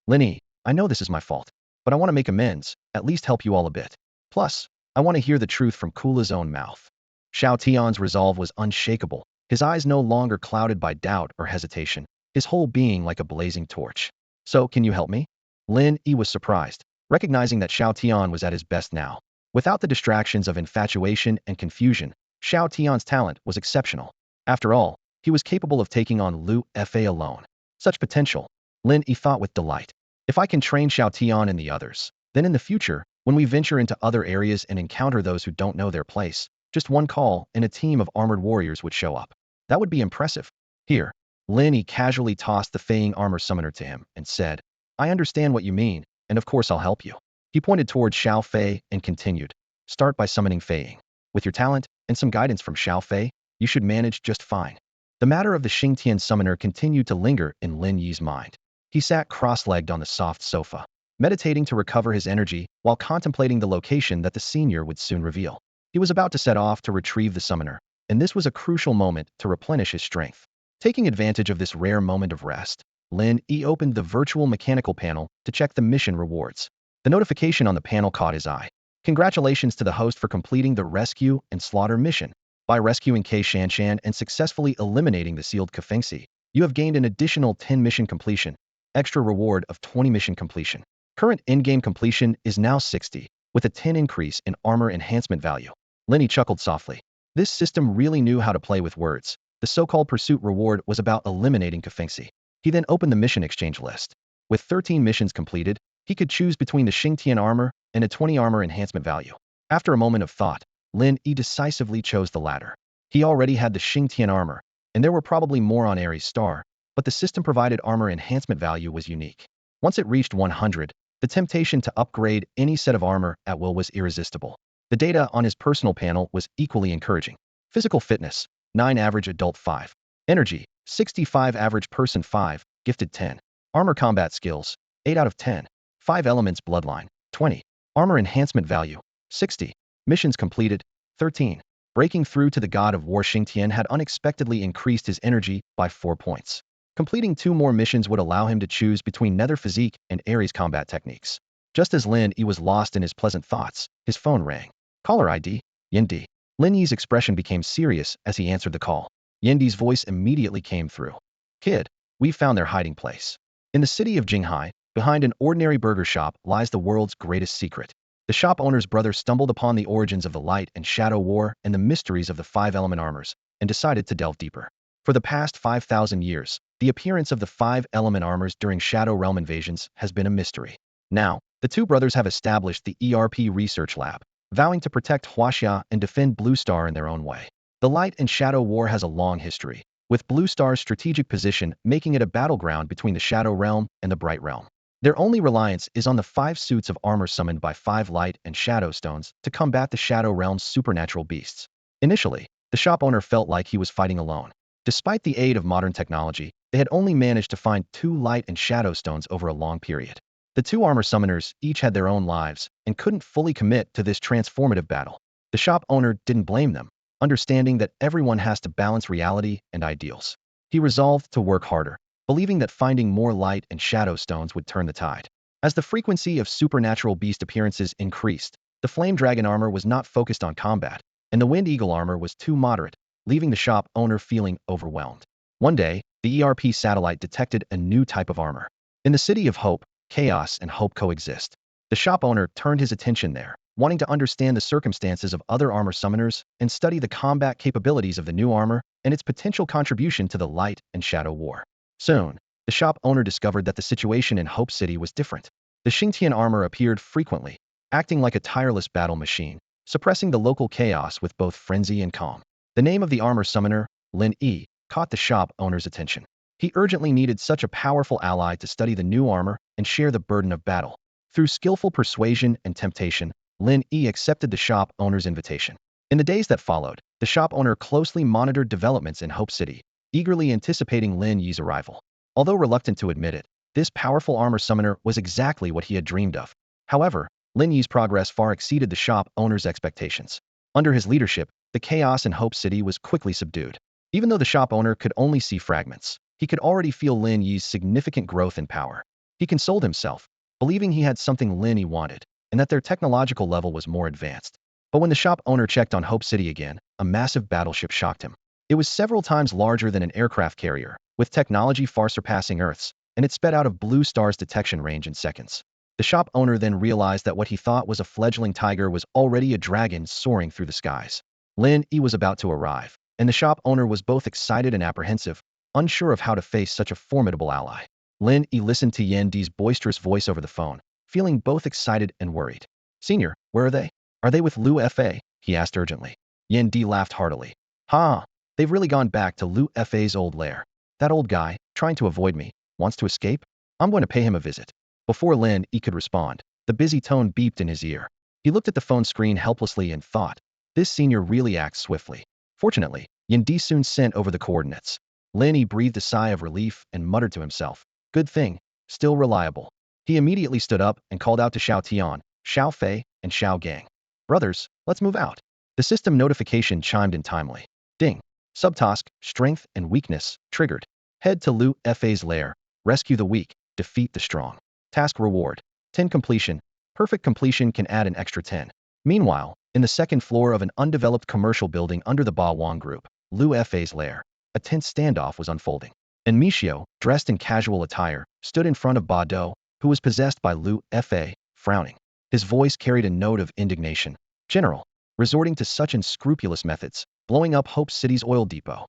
Lin Yi, I know this is my fault, but I want to make amends, at least help you all a bit. Plus, I want to hear the truth from Kula's own mouth. Xiaotian's resolve was unshakable, his eyes no longer clouded by doubt or hesitation, his whole being like a blazing torch. So, can you help me? Lin Yi was surprised, recognizing that Xiaotian was at his best now. Without the distractions of infatuation and confusion, Xiaotian's talent was exceptional. After all, he was capable of taking on Lu Fa alone. Such potential, Lin Yi thought with delight. If I can train Xiaotian and the others, then in the future, when we venture into other areas and encounter those who don't know their place, just one call and a team of armored warriors would show up. That would be impressive. Here, Lin Yi casually tossed the Fang armor summoner to him and said, I understand what you mean, and of course I'll help you. He pointed towards Xiao Fei and continued, start by summoning Fang. With your talent and some guidance from Xiao Fei, you should manage just fine. The matter of the Xingtian summoner continued to linger in Lin Yi's mind. He sat cross-legged on the soft sofa, meditating to recover his energy while contemplating the location that the senior would soon reveal. He was about to set off to retrieve the summoner, and this was a crucial moment to replenish his strength. Taking advantage of this rare moment of rest, Lin Yi opened the virtual mechanical panel to check the mission rewards. The notification on the panel caught his eye. Congratulations to the host for completing the rescue and slaughter mission. By rescuing Xingtian and successfully eliminating the sealed Kafengsi, you have gained an additional 10 mission completion, extra reward of 20 mission completion. Current in-game completion is now 60, with a 10 increase in armor enhancement value. Lin Yi chuckled softly. This system really knew how to play with words. The so-called pursuit reward was about eliminating Kafengsi. He then opened the mission exchange list. With 13 missions completed, he could choose between the Xingtian armor and a 20 armor enhancement value. After a moment of thought, Lin Yi decisively chose the latter. He already had the Xingtian armor, and there were probably more on Ares' star, but the system-provided armor enhancement value was unique. Once it reached 100, the temptation to upgrade any set of armor at will was irresistible. The data on his personal panel was equally encouraging. Physical fitness, 9 average adult 5. Energy, 65 average person 5, gifted 10. Armor combat skills, 8 out of 10. 5 elements bloodline, 20. Armor enhancement value, 60. Missions completed, 13. Breaking through to the god of war Xingtian had unexpectedly increased his energy by 4 points. Completing 2 more missions would allow him to choose between nether physique and Ares combat techniques. Just as Lin Yi was lost in his pleasant thoughts, his phone rang. Caller ID, Yendi. Lin Yi's expression became serious as he answered the call. Yendi's voice immediately came through. Kid, we've found their hiding place. In the city of Jinghai, behind an ordinary burger shop lies the world's greatest secret. The shop owner's brother stumbled upon the origins of the Light and Shadow War and the mysteries of the 5-element armors, and decided to delve deeper. For the past 5,000 years, the appearance of the 5-element armors during Shadow Realm invasions has been a mystery. Now, the two brothers have established the ERP Research Lab, vowing to protect Huaxia and defend Blue Star in their own way. The Light and Shadow War has a long history, with Blue Star's strategic position making it a battleground between the Shadow Realm and the Bright Realm. Their only reliance is on the 5 suits of armor summoned by 5 light and shadow stones to combat the Shadow Realm's supernatural beasts. Initially, the shop owner felt like he was fighting alone. Despite the aid of modern technology, they had only managed to find 2 light and shadow stones over a long period. The 2 armor summoners each had their own lives and couldn't fully commit to this transformative battle. The shop owner didn't blame them, understanding that everyone has to balance reality and ideals. He resolved to work harder, believing that finding more light and shadow stones would turn the tide. As the frequency of supernatural beast appearances increased, the Flame Dragon armor was not focused on combat, and the Wind Eagle armor was too moderate, leaving the shop owner feeling overwhelmed. One day, the ERP satellite detected a new type of armor. In the city of hope, chaos and hope coexist. The shop owner turned his attention there, wanting to understand the circumstances of other armor summoners and study the combat capabilities of the new armor and its potential contribution to the light and shadow war. Soon, the shop owner discovered that the situation in Hope City was different. The Xingtian armor appeared frequently, acting like a tireless battle machine, suppressing the local chaos with both frenzy and calm. The name of the armor summoner, Lin Yi, caught the shop owner's attention. He urgently needed such a powerful ally to study the new armor and share the burden of battle. Through skillful persuasion and temptation, Lin Yi accepted the shop owner's invitation. In the days that followed, the shop owner closely monitored developments in Hope City, eagerly anticipating Lin Yi's arrival. Although reluctant to admit it, this powerful armor summoner was exactly what he had dreamed of. However, Lin Yi's progress far exceeded the shop owner's expectations. Under his leadership, the chaos in Hope City was quickly subdued. Even though the shop owner could only see fragments, he could already feel Lin Yi's significant growth and power. He consoled himself, believing he had something Lin Yi wanted, and that their technological level was more advanced. But when the shop owner checked on Hope City again, a massive battleship shocked him. It was several times larger than an aircraft carrier, with technology far surpassing Earth's, and it sped out of Blue Star's detection range in seconds. The shop owner then realized that what he thought was a fledgling tiger was already a dragon soaring through the skies. Lin Yi was about to arrive, and the shop owner was both excited and apprehensive, unsure of how to face such a formidable ally. Lin Yi listened to Yan Di's boisterous voice over the phone, feeling both excited and worried. "Senior, where are they? Are they with Lu Fa?" he asked urgently. Yan Di laughed heartily. "Ha! They've really gone back to Lu Fa's old lair. That old guy, trying to avoid me, wants to escape? I'm going to pay him a visit." Before Lin Yi could respond, the busy tone beeped in his ear. He looked at the phone screen helplessly and thought, this senior really acts swiftly. Fortunately, Yan Di soon sent over the coordinates. Lin Yi breathed a sigh of relief and muttered to himself, "Good thing, still reliable." He immediately stood up and called out to Xiao Tian, Xiao Fei, and Xiao Gang. "Brothers, let's move out." The system notification chimed in timely. Ding. Subtask, Strength and Weakness, triggered. Head to Lu Fa's lair, rescue the weak, defeat the strong. Task reward, 10 completion. Perfect completion can add an extra 10. Meanwhile, in the second floor of an undeveloped commercial building under the Ba Wang Group, Lu Fa's lair, a tense standoff was unfolding. And Mixiao, dressed in casual attire, stood in front of Ba Do, who was possessed by Lu Fa, frowning. His voice carried a note of indignation. "General, resorting to such unscrupulous methods, blowing up Hope City's oil depot.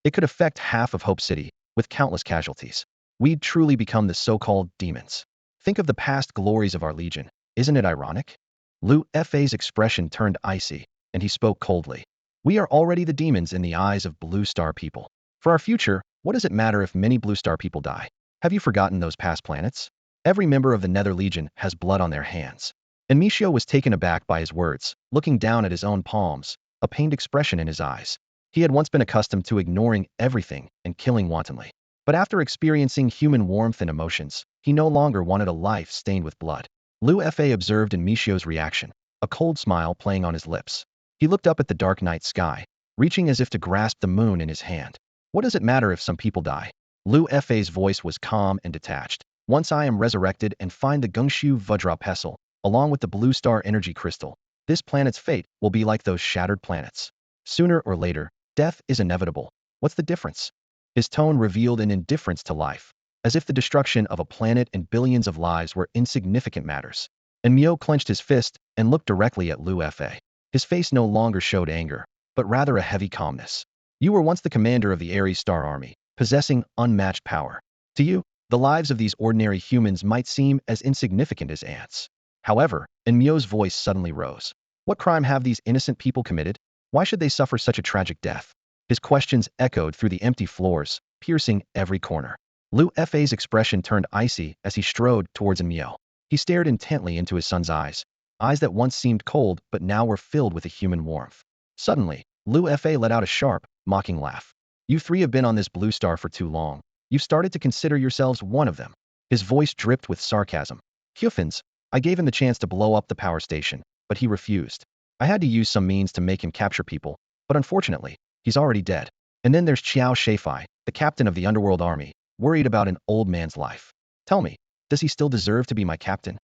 It could affect half of Hope City, with countless casualties. We'd truly become the so-called demons. Think of the past glories of our legion. Isn't it ironic?" Lu Fa's expression turned icy, and he spoke coldly. "We are already the demons in the eyes of Blue Star people. For our future, what does it matter if many Blue Star people die? Have you forgotten those past planets? Every member of the Nether Legion has blood on their hands." And Mixiao was taken aback by his words, looking down at his own palms, a pained expression in his eyes. He had once been accustomed to ignoring everything and killing wantonly. But after experiencing human warmth and emotions, he no longer wanted a life stained with blood. Lu Fa observed in Mixiao's reaction, a cold smile playing on his lips. He looked up at the dark night sky, reaching as if to grasp the moon in his hand. "What does it matter if some people die?" Lu Fa's voice was calm and detached. "Once I am resurrected and find the Gungshu Vajra Pestle, along with the Blue Star Energy Crystal, this planet's fate will be like those shattered planets. Sooner or later, death is inevitable. What's the difference?" His tone revealed an indifference to life, as if the destruction of a planet and billions of lives were insignificant matters. And Miao clenched his fist and looked directly at Lu Fa. His face no longer showed anger, but rather a heavy calmness. "You were once the commander of the Ares Star Army, possessing unmatched power. To you, the lives of these ordinary humans might seem as insignificant as ants. However," and Miao's voice suddenly rose, "what crime have these innocent people committed? Why should they suffer such a tragic death?" His questions echoed through the empty floors, piercing every corner. Lu Fa's expression turned icy as he strode towards Miao. He stared intently into his son's eyes that once seemed cold but now were filled with a human warmth. Suddenly, Lu Fa let out a sharp, mocking laugh. "You three have been on this blue star for too long. You've started to consider yourselves one of them." His voice dripped with sarcasm. "Hyuffins, I gave him the chance to blow up the power station, but he refused. I had to use some means to make him capture people, but unfortunately, he's already dead. And then there's Qiao Shaifai, the captain of the Underworld army, worried about an old man's life. Tell me, does he still deserve to be my captain?"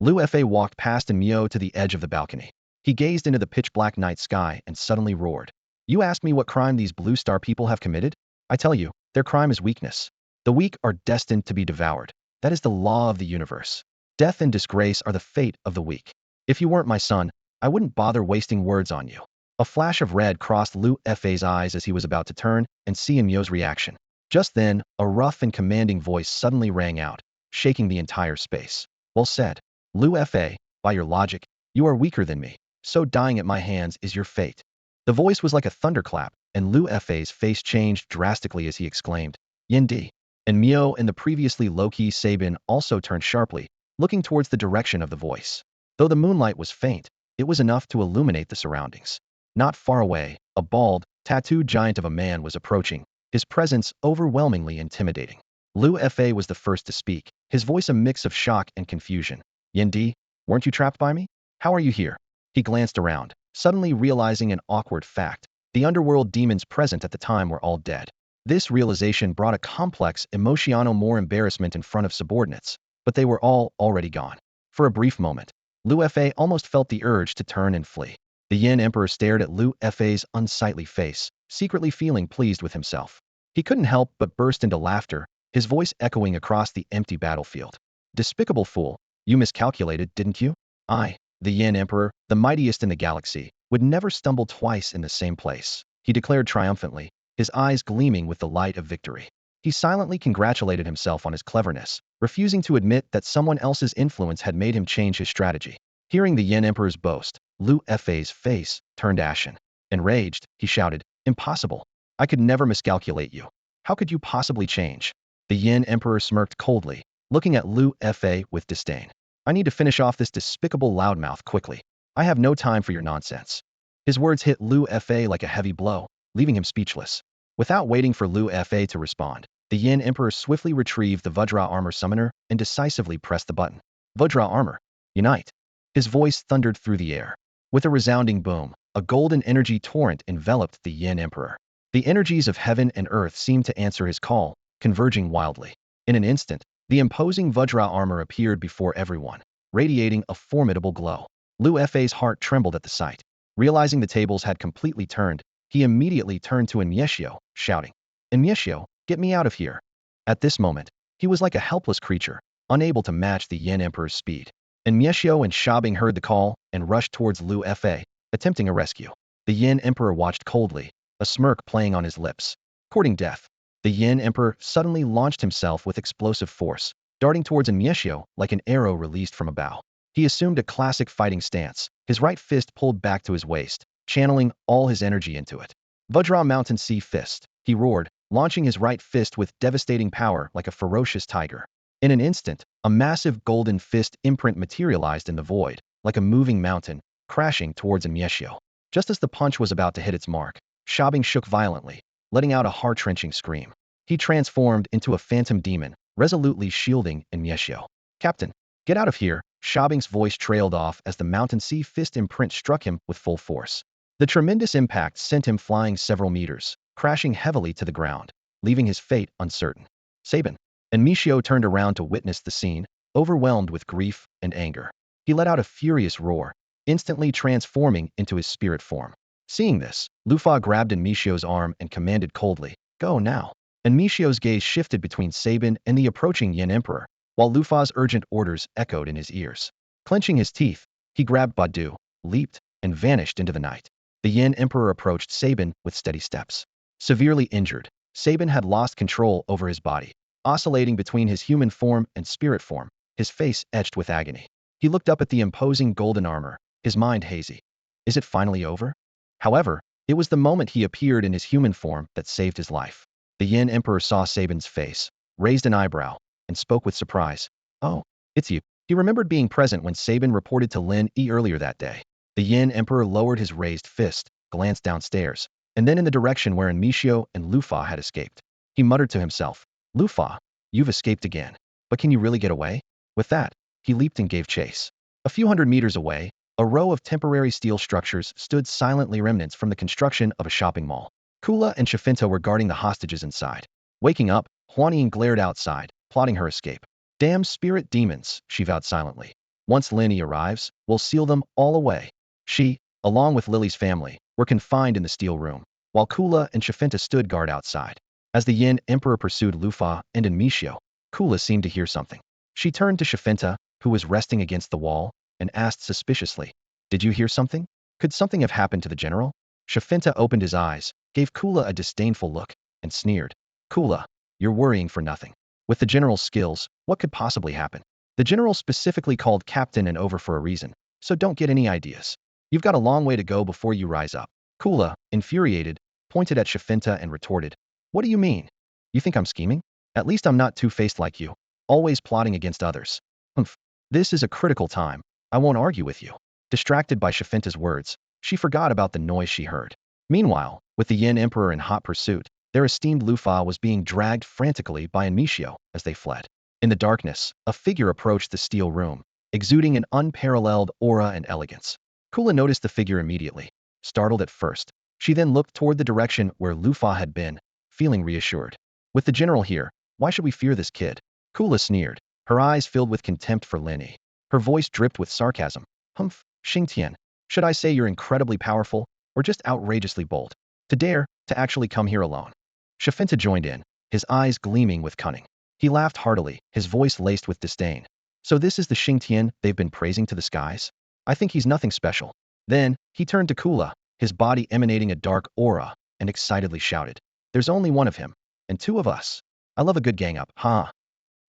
Lu Fa walked past Miao to the edge of the balcony. He gazed into the pitch-black night sky and suddenly roared. "You ask me what crime these Blue Star people have committed? I tell you, Their crime is weakness. The weak are destined to be devoured. That is the law of the universe. Death and disgrace are the fate of the weak. If you weren't my son, I wouldn't bother wasting words on you. A flash of red crossed Lu Fei's eyes as he was about to turn and see Myo's reaction. Just then, a rough and commanding voice suddenly rang out, shaking the entire space. Well said. Lu Fei, by your logic, you are weaker than me, so dying at my hands is your fate. The voice was like a thunderclap, and Lu Fei's face changed drastically as he exclaimed, Yin Di. And Myo and the previously low-key Sabin also turned sharply, looking towards the direction of the voice. Though the moonlight was faint, it was enough to illuminate the surroundings. Not far away, a bald, tattooed giant of a man was approaching, his presence overwhelmingly intimidating. Lu Fei was the first to speak, his voice a mix of shock and confusion. Yin Di, weren't you trapped by me? How are you here? He glanced around, suddenly realizing an awkward fact. The underworld demons present at the time were all dead. This realization brought a complex emotional more embarrassment in front of subordinates, but they were all already gone. For a brief moment, Lu Fei almost felt the urge to turn and flee. The Yin Emperor stared at Lu Fei's unsightly face, secretly feeling pleased with himself. He couldn't help but burst into laughter, his voice echoing across the empty battlefield. Despicable fool, you miscalculated, didn't you? I, the Yin Emperor, the mightiest in the galaxy, would never stumble twice in the same place, he declared triumphantly, his eyes gleaming with the light of victory. He silently congratulated himself on his cleverness, refusing to admit that someone else's influence had made him change his strategy. Hearing the Yin Emperor's boast, Lu Fei's face turned ashen. Enraged, he shouted, Impossible! I could never miscalculate you. How could you possibly change? The Yin Emperor smirked coldly, looking at Lu Fei with disdain. I need to finish off this despicable loudmouth quickly. I have no time for your nonsense. His words hit Lu Fei like a heavy blow, leaving him speechless. Without waiting for Lu Fei to respond, the Yin Emperor swiftly retrieved the Vajra Armor Summoner and decisively pressed the button. Vajra Armor, unite! His voice thundered through the air. With a resounding boom, a golden energy torrent enveloped the Yin Emperor. The energies of heaven and earth seemed to answer his call, converging wildly. In an instant, the imposing Vajra armor appeared before everyone, radiating a formidable glow. Lu Fei's heart trembled at the sight. Realizing the tables had completely turned, he immediately turned to Enmieshio, shouting, Enmieshio, get me out of here. At this moment, he was like a helpless creature, unable to match the Yin Emperor's speed. Enmieshio and Shabing heard the call and rushed towards Lu Fei, attempting a rescue. The Yin Emperor watched coldly, a smirk playing on his lips. Courting death, the Yin Emperor suddenly launched himself with explosive force, darting towards Enmieshio like an arrow released from a bow. He assumed a classic fighting stance, his right fist pulled back to his waist, channeling all his energy into it. Vajra Mountain Sea Fist, he roared, launching his right fist with devastating power like a ferocious tiger. In an instant, a massive golden fist imprint materialized in the void, like a moving mountain, crashing towards Enmieshio. Just as the punch was about to hit its mark, Shabing shook violently, letting out a heart-wrenching scream. He transformed into a phantom demon, resolutely shielding Enmieshio. Captain, get out of here! Shabing's voice trailed off as the Mountain Sea Fist imprint struck him with full force. The tremendous impact sent him flying several meters, crashing heavily to the ground, leaving his fate uncertain. Sabin. Enmieshio turned around to witness the scene, overwhelmed with grief and anger. He let out a furious roar, instantly transforming into his spirit form. Seeing this, Lufa grabbed Enmieshio's arm and commanded coldly, Go now. Enmieshio's gaze shifted between Sabin and the approaching Yin Emperor, while Lufa's urgent orders echoed in his ears. Clenching his teeth, he grabbed Badu, leaped, and vanished into the night. The Yin Emperor approached Sabin with steady steps. Severely injured, Sabin had lost control over his body, oscillating between his human form and spirit form, his face etched with agony. He looked up at the imposing golden armor, his mind hazy. Is it finally over? However, it was the moment he appeared in his human form that saved his life. The Yin Emperor saw Sabin's face, raised an eyebrow, and spoke with surprise. Oh, it's you. He remembered being present when Sabin reported to Lin Yi earlier that day. The Yin Emperor lowered his raised fist, glanced downstairs, and then in the direction where Enmieshio and Lufa had escaped. He muttered to himself, Lufa, you've escaped again. But can you really get away? With that, he leaped and gave chase. A few hundred meters away, a row of temporary steel structures stood silently remnants from the construction of a shopping mall. Kula and Shafinta were guarding the hostages inside. Waking up, Huanyin glared outside, plotting her escape. Damn spirit demons, she vowed silently. Once Lin Yi arrives, we'll seal them all away. She, along with Lily's family, were confined in the steel room, while Kula and Shafinta stood guard outside. As the Yin Emperor pursued Lufa and Amicio, Kula seemed to hear something. She turned to Shafinta, who was resting against the wall, and asked suspiciously, "Did you hear something? Could something have happened to the general?" Shafinta opened his eyes, gave Kula a disdainful look, and sneered. "Kula, you're worrying for nothing. With the general's skills, what could possibly happen? The general specifically called Captain and over for a reason, so don't get any ideas. You've got a long way to go before you rise up." Kula, infuriated, pointed at Shafinta and retorted, "What do you mean? You think I'm scheming? At least I'm not two-faced like you, always plotting against others." "Humph. This is a critical time. I won't argue with you." Distracted by Shafinta's words, she forgot about the noise she heard. Meanwhile, with the Yin Emperor in hot pursuit, their esteemed Lufa was being dragged frantically by Amicio as they fled. In the darkness, a figure approached the steel room, exuding an unparalleled aura and elegance. Kula noticed the figure immediately, startled at first. She then looked toward the direction where Lufa had been, feeling reassured. "With the general here, why should we fear this kid?" Kula sneered, her eyes filled with contempt for Lin Yi. Her voice dripped with sarcasm. "Humph, Xingtian, should I say you're incredibly powerful, or just outrageously bold? To dare to actually come here alone?" Shafinta joined in, his eyes gleaming with cunning. He laughed heartily, his voice laced with disdain. "So this is the Xingtian they've been praising to the skies? I think he's nothing special." Then, he turned to Kula, his body emanating a dark aura, and excitedly shouted, "There's only one of him, and two of us. I love a good gang up, huh?"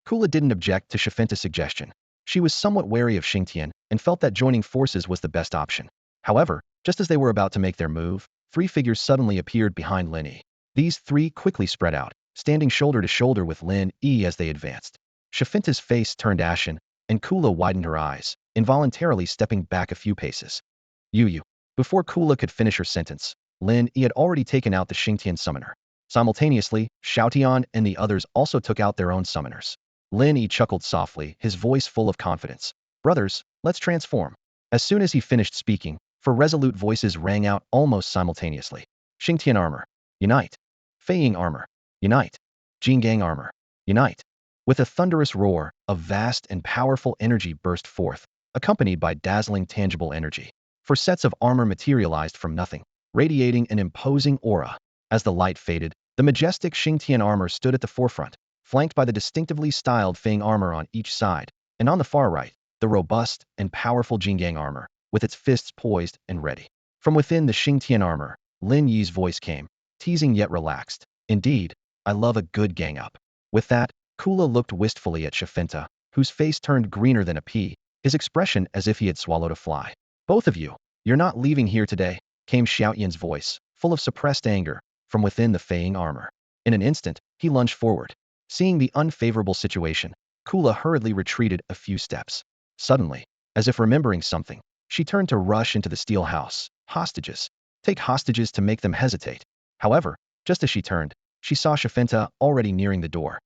Kula didn't object to Shafinta's suggestion. She was somewhat wary of Xingtian and felt that joining forces was the best option. However, just as they were about to make their move, three figures suddenly appeared behind Lin Yi. These three quickly spread out, standing shoulder to shoulder with Lin Yi as they advanced. Shafinta's face turned ashen, and Kula widened her eyes, involuntarily stepping back a few paces. You. Before Kula could finish her sentence, Lin Yi had already taken out the Xingtian summoner. Simultaneously, Xiaotian and the others also took out their own summoners. Lin Yi chuckled softly, his voice full of confidence. "Brothers, let's transform." As soon as he finished speaking, four resolute voices rang out almost simultaneously. "Xingtian armor, unite. Feiying armor, unite. Jinggang armor, unite." With a thunderous roar, a vast and powerful energy burst forth, accompanied by dazzling tangible energy. Four sets of armor materialized from nothing, radiating an imposing aura. As the light faded, the majestic Xingtian armor stood at the forefront, flanked by the distinctively styled Feng armor on each side, and on the far right, the robust and powerful Jinggang armor, with its fists poised and ready. From within the Xingtian armor, Lin Yi's voice came, teasing yet relaxed. "Indeed, I love a good gang up." With that, Kula looked wistfully at Shafinta, whose face turned greener than a pea, his expression as if he had swallowed a fly. "Both of you, you're not leaving here today," came Xiaotian's voice, full of suppressed anger, from within the Feng armor. In an instant, he lunged forward. Seeing the unfavorable situation, Kula hurriedly retreated a few steps. Suddenly, as if remembering something, she turned to rush into the steel house. "Hostages. Take hostages to make them hesitate." However, just as she turned, she saw Shafinta already nearing the door.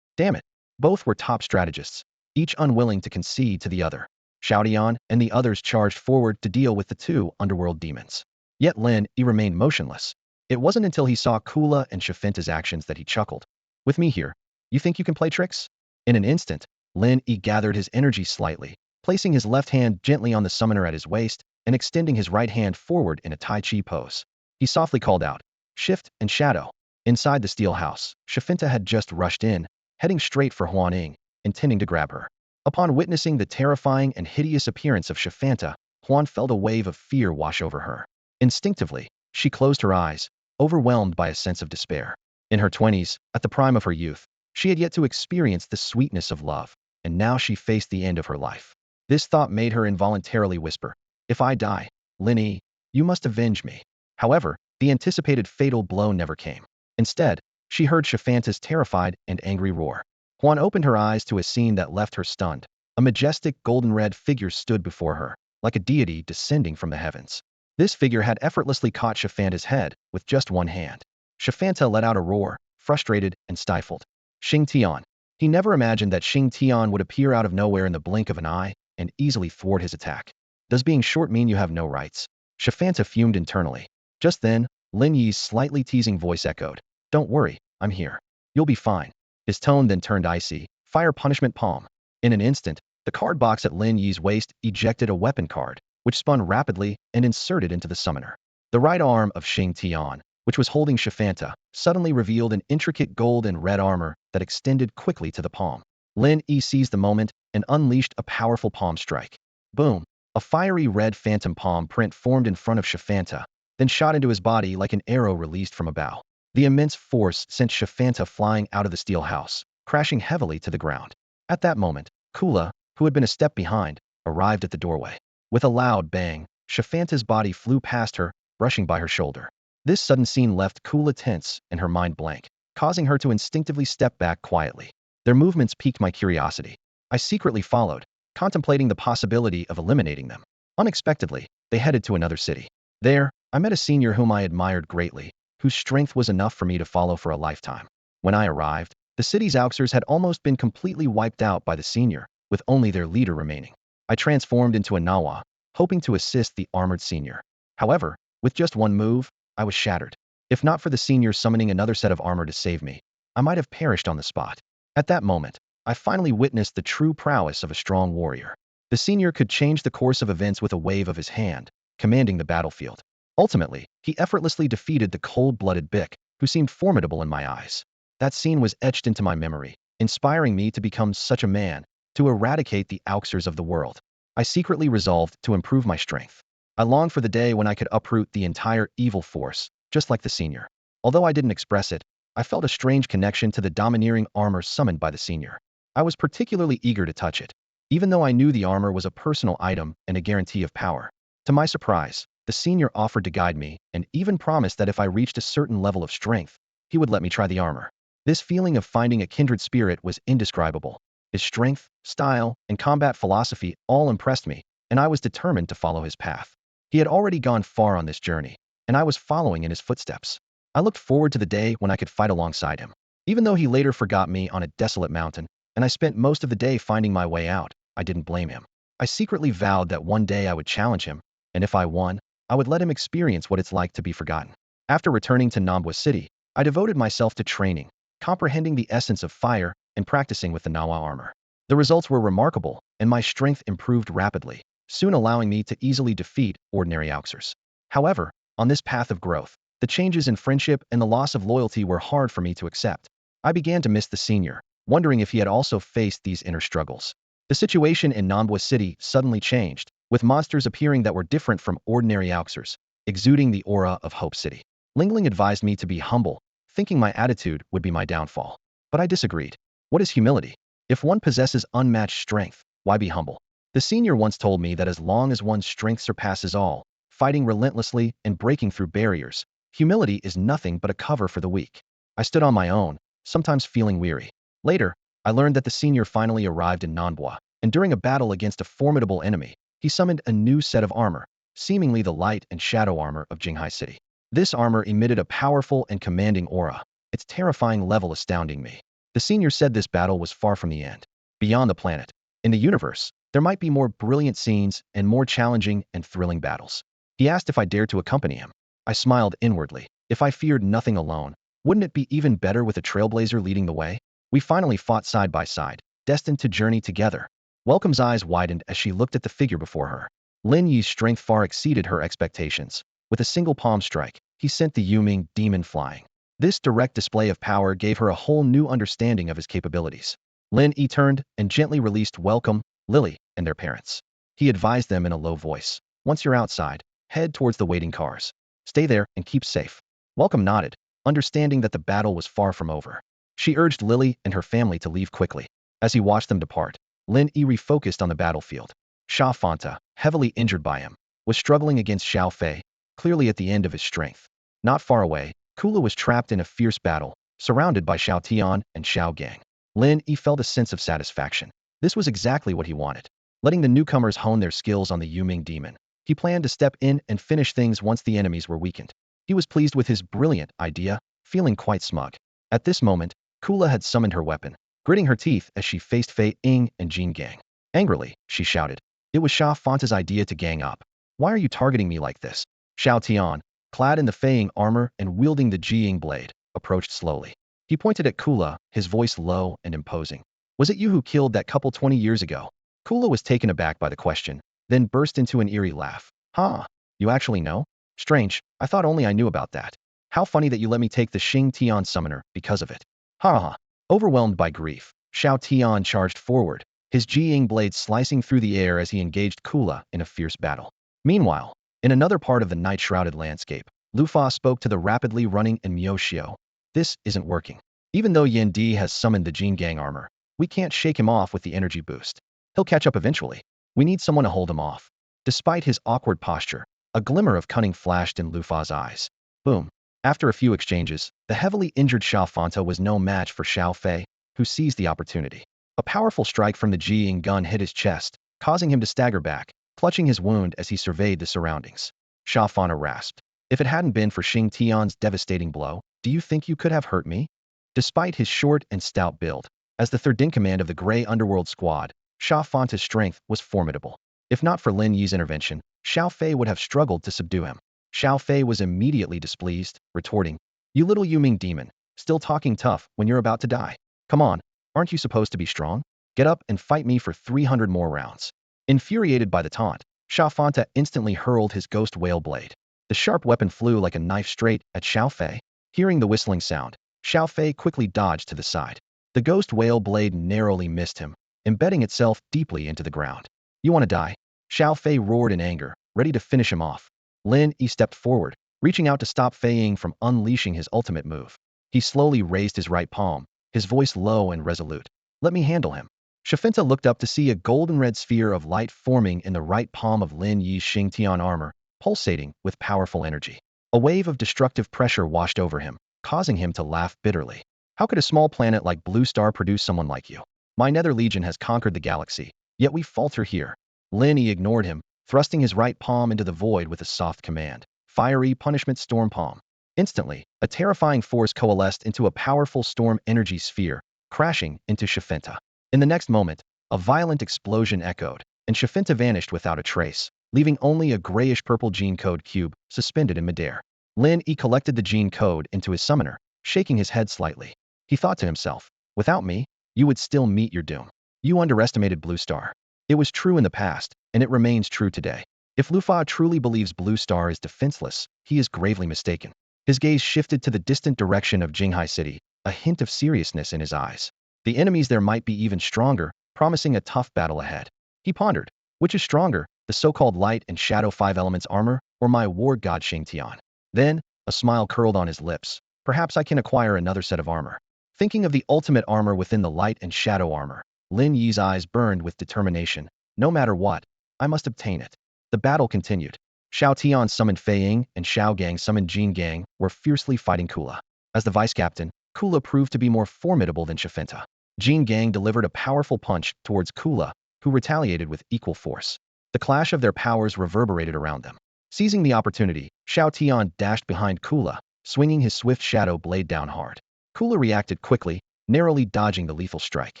Damn it. Both were top strategists, each unwilling to concede to the other. Xiaotian and the others charged forward to deal with the two underworld demons. Yet Lin Yi remained motionless. It wasn't until he saw Kula and Shafinta's actions that he chuckled. "With me here, you think you can play tricks?" In an instant, Lin Yi gathered his energy slightly, placing his left hand gently on the summoner at his waist and extending his right hand forward in a Tai Chi pose. He softly called out, "Shift and shadow." Inside the steel house, Shafinta had just rushed in, heading straight for Huan Ying, intending to grab her. Upon witnessing the terrifying and hideous appearance of Shafinta, Huan felt a wave of fear wash over her. Instinctively, she closed her eyes, overwhelmed by a sense of despair. In her 20s, at the prime of her youth, she had yet to experience the sweetness of love, and now she faced the end of her life. This thought made her involuntarily whisper, "If I die, Lin Yi, you must avenge me." However, the anticipated fatal blow never came. Instead, she heard Shafanta's terrified and angry roar. Huan opened her eyes to a scene that left her stunned. A majestic golden-red figure stood before her, like a deity descending from the heavens. This figure had effortlessly caught Shafanta's head with just one hand. Shafanta let out a roar, frustrated and stifled. Xingtian. He never imagined that Xingtian would appear out of nowhere in the blink of an eye and easily thwart his attack. "Does being short mean you have no rights?" Shafanta fumed internally. Just then, Lin Yi's slightly teasing voice echoed, "Don't worry, I'm here. You'll be fine." His tone then turned icy. "Fire punishment palm." In an instant, the card box at Lin Yi's waist ejected a weapon card, which spun rapidly and inserted into the summoner. The right arm of Xingtian, which was holding Shafanta, suddenly revealed an intricate gold and red armor that extended quickly to the palm. Lin Yi seized the moment and unleashed a powerful palm strike. Boom! A fiery red phantom palm print formed in front of Shafanta, then shot into his body like an arrow released from a bow. The immense force sent Shafanta flying out of the steel house, crashing heavily to the ground. At that moment, Kula, who had been a step behind, arrived at the doorway. With a loud bang, Shafanta's body flew past her, brushing by her shoulder. This sudden scene left Kula tense and her mind blank, causing her to instinctively step back quietly. Their movements piqued my curiosity. I secretly followed, contemplating the possibility of eliminating them. Unexpectedly, they headed to another city. There, I met a senior whom I admired greatly, whose strength was enough for me to follow for a lifetime. When I arrived, the city's Orcs had almost been completely wiped out by the senior, with only their leader remaining. I transformed into a Nawa, hoping to assist the armored senior. However, with just one move, I was shattered. If not for the senior summoning another set of armor to save me, I might have perished on the spot. At that moment, I finally witnessed the true prowess of a strong warrior. The senior could change the course of events with a wave of his hand, commanding the battlefield. Ultimately, he effortlessly defeated the cold-blooded Bick, who seemed formidable in my eyes. That scene was etched into my memory, inspiring me to become such a man, to eradicate the Orcs of the world. I secretly resolved to improve my strength. I longed for the day when I could uproot the entire evil force, just like the senior. Although I didn't express it, I felt a strange connection to the domineering armor summoned by the senior. I was particularly eager to touch it, even though I knew the armor was a personal item and a guarantee of power. To my surprise, the senior offered to guide me and even promised that if I reached a certain level of strength, he would let me try the armor. This feeling of finding a kindred spirit was indescribable. His strength, style, and combat philosophy all impressed me, and I was determined to follow his path. He had already gone far on this journey, and I was following in his footsteps. I looked forward to the day when I could fight alongside him. Even though he later forgot me on a desolate mountain, and I spent most of the day finding my way out, I didn't blame him. I secretly vowed that one day I would challenge him, and if I won, I would let him experience what it's like to be forgotten. After returning to Nambwa City, I devoted myself to training, comprehending the essence of fire, and practicing with the Nawa armor. The results were remarkable, and my strength improved rapidly, soon allowing me to easily defeat ordinary Orcs. However, on this path of growth, the changes in friendship and the loss of loyalty were hard for me to accept. I began to miss the senior, wondering if he had also faced these inner struggles. The situation in Nambwa City suddenly changed, with monsters appearing that were different from ordinary Orcs, exuding the aura of Hope City. Lingling advised me to be humble, thinking my attitude would be my downfall. But I disagreed. What is humility? If one possesses unmatched strength, why be humble? The senior once told me that as long as one's strength surpasses all, fighting relentlessly and breaking through barriers, humility is nothing but a cover for the weak. I stood on my own, sometimes feeling weary. Later, I learned that the senior finally arrived in Nambwa, and during a battle against a formidable enemy, he summoned a new set of armor, seemingly the light and shadow armor of Jinghai City. This armor emitted a powerful and commanding aura, its terrifying level astounding me. The senior said this battle was far from the end. Beyond the planet, in the universe, there might be more brilliant scenes and more challenging and thrilling battles. He asked if I dared to accompany him. I smiled inwardly. If I feared nothing alone, wouldn't it be even better with a trailblazer leading the way? We finally fought side by side, destined to journey together. Welcome's eyes widened as she looked at the figure before her. Lin Yi's strength far exceeded her expectations. With a single palm strike, he sent the Yuming demon flying. This direct display of power gave her a whole new understanding of his capabilities. Lin Yi turned and gently released Welcome, Lily, and their parents. He advised them in a low voice. Once you're outside, head towards the waiting cars. Stay there and keep safe. Welcome nodded, understanding that the battle was far from over. She urged Lily and her family to leave quickly. As he watched them depart, Lin Yi refocused on the battlefield. Sha Fanta, heavily injured by him, was struggling against Xiao Fei, clearly at the end of his strength. Not far away, Kula was trapped in a fierce battle, surrounded by Xiao Tian and Xiao Gang. Lin Yi felt a sense of satisfaction. This was exactly what he wanted. Letting the newcomers hone their skills on the Yuming demon, he planned to step in and finish things once the enemies were weakened. He was pleased with his brilliant idea, feeling quite smug. At this moment, Kula had summoned her weapon, gritting her teeth as she faced Fei Ying and Jin Gang. Angrily, she shouted. It was Sha Fanta's idea to gang up. Why are you targeting me like this? Xiao Tian, clad in the Fei Ying armor and wielding the Jiying blade, approached slowly. He pointed at Kula, his voice low and imposing. Was it you who killed that couple 20 years ago? Kula was taken aback by the question, then burst into an eerie laugh. Huh? You actually know? Strange, I thought only I knew about that. How funny that you let me take the Xingtian summoner because of it. Ha ha ha. Overwhelmed by grief, Xiao Tian charged forward, his Jiying blade slicing through the air as he engaged Kula in a fierce battle. Meanwhile, in another part of the night-shrouded landscape, Lu Fa spoke to the rapidly running and Miyoshio. This isn't working. Even though Yin Di has summoned the Jin Gang armor, we can't shake him off with the energy boost. He'll catch up eventually. We need someone to hold him off. Despite his awkward posture, a glimmer of cunning flashed in Lu Fa's eyes. Boom. After a few exchanges, the heavily injured Xiao Fanta was no match for Xiao Fei, who seized the opportunity. A powerful strike from the Jiying gun hit his chest, causing him to stagger back, clutching his wound as he surveyed the surroundings. Xiao Fanta rasped. If it hadn't been for Xingtian's devastating blow, do you think you could have hurt me? Despite his short and stout build, as the third-in-command of the Grey Underworld squad, Xiao Fanta's strength was formidable. If not for Lin Yi's intervention, Xiao Fei would have struggled to subdue him. Xiao Fei was immediately displeased, retorting, "You little Yuming demon, still talking tough when you're about to die. Come on, aren't you supposed to be strong? Get up and fight me for 300 more rounds." Infuriated by the taunt, Xiao Fanta instantly hurled his ghost whale blade. The sharp weapon flew like a knife straight at Xiao Fei. Hearing the whistling sound, Xiao Fei quickly dodged to the side. The ghost whale blade narrowly missed him, embedding itself deeply into the ground. "You want to die?" Xiao Fei roared in anger, ready to finish him off. Lin Yi stepped forward, reaching out to stop Fei Ying from unleashing his ultimate move. He slowly raised his right palm, his voice low and resolute. "Let me handle him." Shafinta looked up to see a golden-red sphere of light forming in the right palm of Lin Yi's Xingtian armor, pulsating with powerful energy. A wave of destructive pressure washed over him, causing him to laugh bitterly. "How could a small planet like Blue Star produce someone like you? My Nether Legion has conquered the galaxy, yet we falter here." Lin Yi ignored him, thrusting his right palm into the void with a soft command. "Fiery punishment storm palm." Instantly, a terrifying force coalesced into a powerful storm energy sphere, crashing into Shafinta. In the next moment, a violent explosion echoed, and Shafinta vanished without a trace, leaving only a grayish-purple gene code cube suspended in midair. Lin Yi collected the gene code into his summoner, shaking his head slightly. He thought to himself, "Without me, you would still meet your doom. You underestimated Blue Star." It was true in the past, and it remains true today. If Lu Fa truly believes Blue Star is defenseless, he is gravely mistaken. His gaze shifted to the distant direction of Jinghai City, a hint of seriousness in his eyes. The enemies there might be even stronger, promising a tough battle ahead. He pondered, which is stronger, the so-called light and shadow 5 elements armor, or my war god Xingtian? Then, a smile curled on his lips. Perhaps I can acquire another set of armor. Thinking of the ultimate armor within the light and shadow armor, Lin Yi's eyes burned with determination. No matter what, I must obtain it. The battle continued. Xiao Tian summoned Fei Ying and Xiao Gang summoned Jin Gang were fiercely fighting Kula. As the vice-captain, Kula proved to be more formidable than Shafinta. Jin Gang delivered a powerful punch towards Kula, who retaliated with equal force. The clash of their powers reverberated around them. Seizing the opportunity, Xiao Tian dashed behind Kula, swinging his swift shadow blade down hard. Kula reacted quickly, narrowly dodging the lethal strike.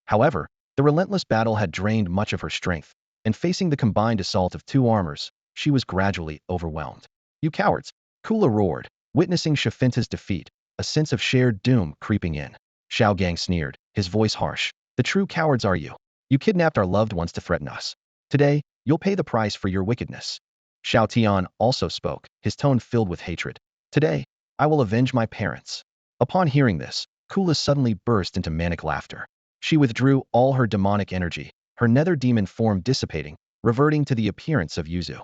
However, the relentless battle had drained much of her strength, and facing the combined assault of 2 armors, she was gradually overwhelmed. "You cowards!" Kula roared, witnessing Shafinta's defeat, a sense of shared doom creeping in. Xiao Gang sneered, his voice harsh. "The true cowards are you. You kidnapped our loved ones to threaten us. Today, you'll pay the price for your wickedness." Xiao Tian also spoke, his tone filled with hatred. "Today, I will avenge my parents." Upon hearing this, Kula suddenly burst into manic laughter. She withdrew all her demonic energy, her nether demon form dissipating, reverting to the appearance of Yuzu.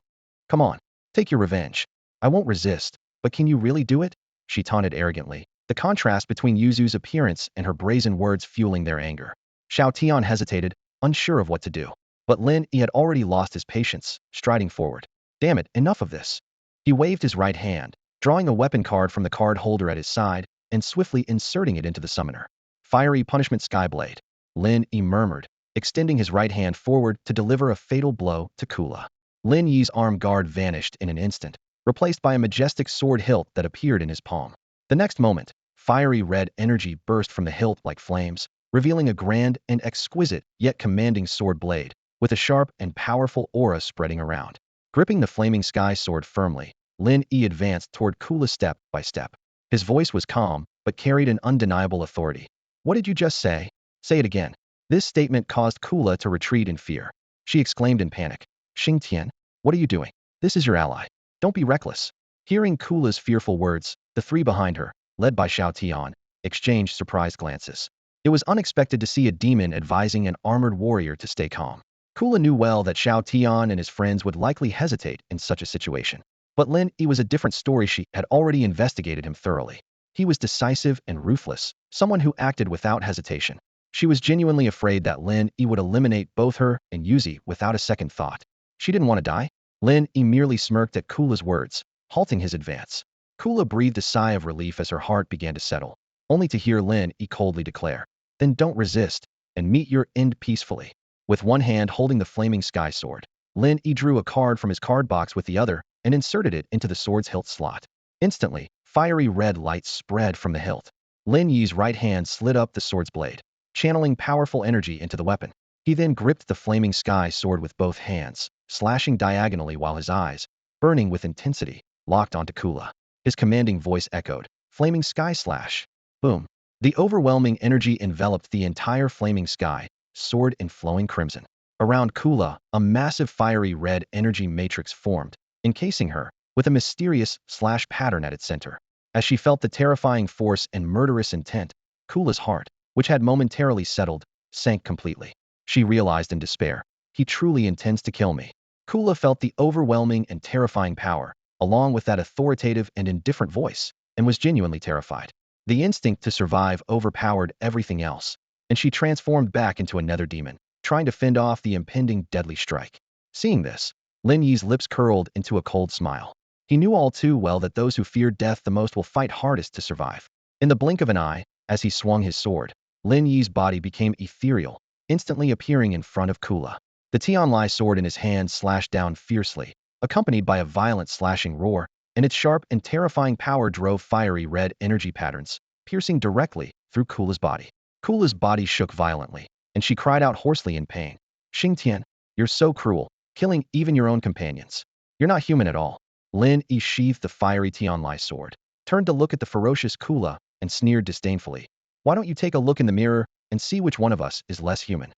"Come on, take your revenge. I won't resist, but can you really do it?" she taunted arrogantly, the contrast between Yuzu's appearance and her brazen words fueling their anger. Xiao Tian hesitated, unsure of what to do. But Lin Yi had already lost his patience, striding forward. "Damn it, enough of this." He waved his right hand, drawing a weapon card from the card holder at his side, and swiftly inserting it into the summoner. "Fiery punishment Skyblade," Lin Yi murmured, extending his right hand forward to deliver a fatal blow to Kula. Lin Yi's arm guard vanished in an instant, replaced by a majestic sword hilt that appeared in his palm. The next moment, fiery red energy burst from the hilt like flames, revealing a grand and exquisite yet commanding sword blade, with a sharp and powerful aura spreading around. Gripping the flaming sky sword firmly, Lin Yi advanced toward Kula step by step. His voice was calm, but carried an undeniable authority. "What did you just say? Say it again." This statement caused Kula to retreat in fear. She exclaimed in panic, "Xingtian, what are you doing? This is your ally. Don't be reckless." Hearing Kula's fearful words, the three behind her, led by Xingtian, exchanged surprised glances. It was unexpected to see a demon advising an armored warrior to stay calm. Kula knew well that Xingtian and his friends would likely hesitate in such a situation. But Lin Yi was a different story. She had already investigated him thoroughly. He was decisive and ruthless, someone who acted without hesitation. She was genuinely afraid that Lin Yi would eliminate both her and Yuzi without a second thought. She didn't want to die. Lin Yi merely smirked at Kula's words, halting his advance. Kula breathed a sigh of relief as her heart began to settle, only to hear Lin Yi coldly declare, "Then don't resist, and meet your end peacefully." With one hand holding the flaming sky sword, Lin Yi drew a card from his card box with the other and inserted it into the sword's hilt slot. Instantly, fiery red light spread from the hilt. Lin Yi's right hand slid up the sword's blade, channeling powerful energy into the weapon. He then gripped the flaming sky sword with both hands, slashing diagonally while his eyes, burning with intensity, locked onto Kula. His commanding voice echoed, "Flaming sky slash." Boom. The overwhelming energy enveloped the entire flaming sky, sword in flowing crimson. Around Kula, a massive fiery red energy matrix formed, encasing her, with a mysterious slash pattern at its center. As she felt the terrifying force and murderous intent, Kula's heart, which had momentarily settled, sank completely. She realized in despair, "He truly intends to kill me." Kula felt the overwhelming and terrifying power, along with that authoritative and indifferent voice, and was genuinely terrified. The instinct to survive overpowered everything else, and she transformed back into another demon, trying to fend off the impending deadly strike. Seeing this, Lin Yi's lips curled into a cold smile. He knew all too well that those who fear death the most will fight hardest to survive. In the blink of an eye, as he swung his sword, Lin Yi's body became ethereal, instantly appearing in front of Kula. The Tianlai sword in his hand slashed down fiercely, accompanied by a violent slashing roar, and its sharp and terrifying power drove fiery red energy patterns, piercing directly through Kula's body. Kula's body shook violently, and she cried out hoarsely in pain. "Xingtian, you're so cruel, killing even your own companions. You're not human at all." Lin Yi sheathed the fiery Tianlai sword, turned to look at the ferocious Kula, and sneered disdainfully. "Why don't you take a look in the mirror and see which one of us is less human?"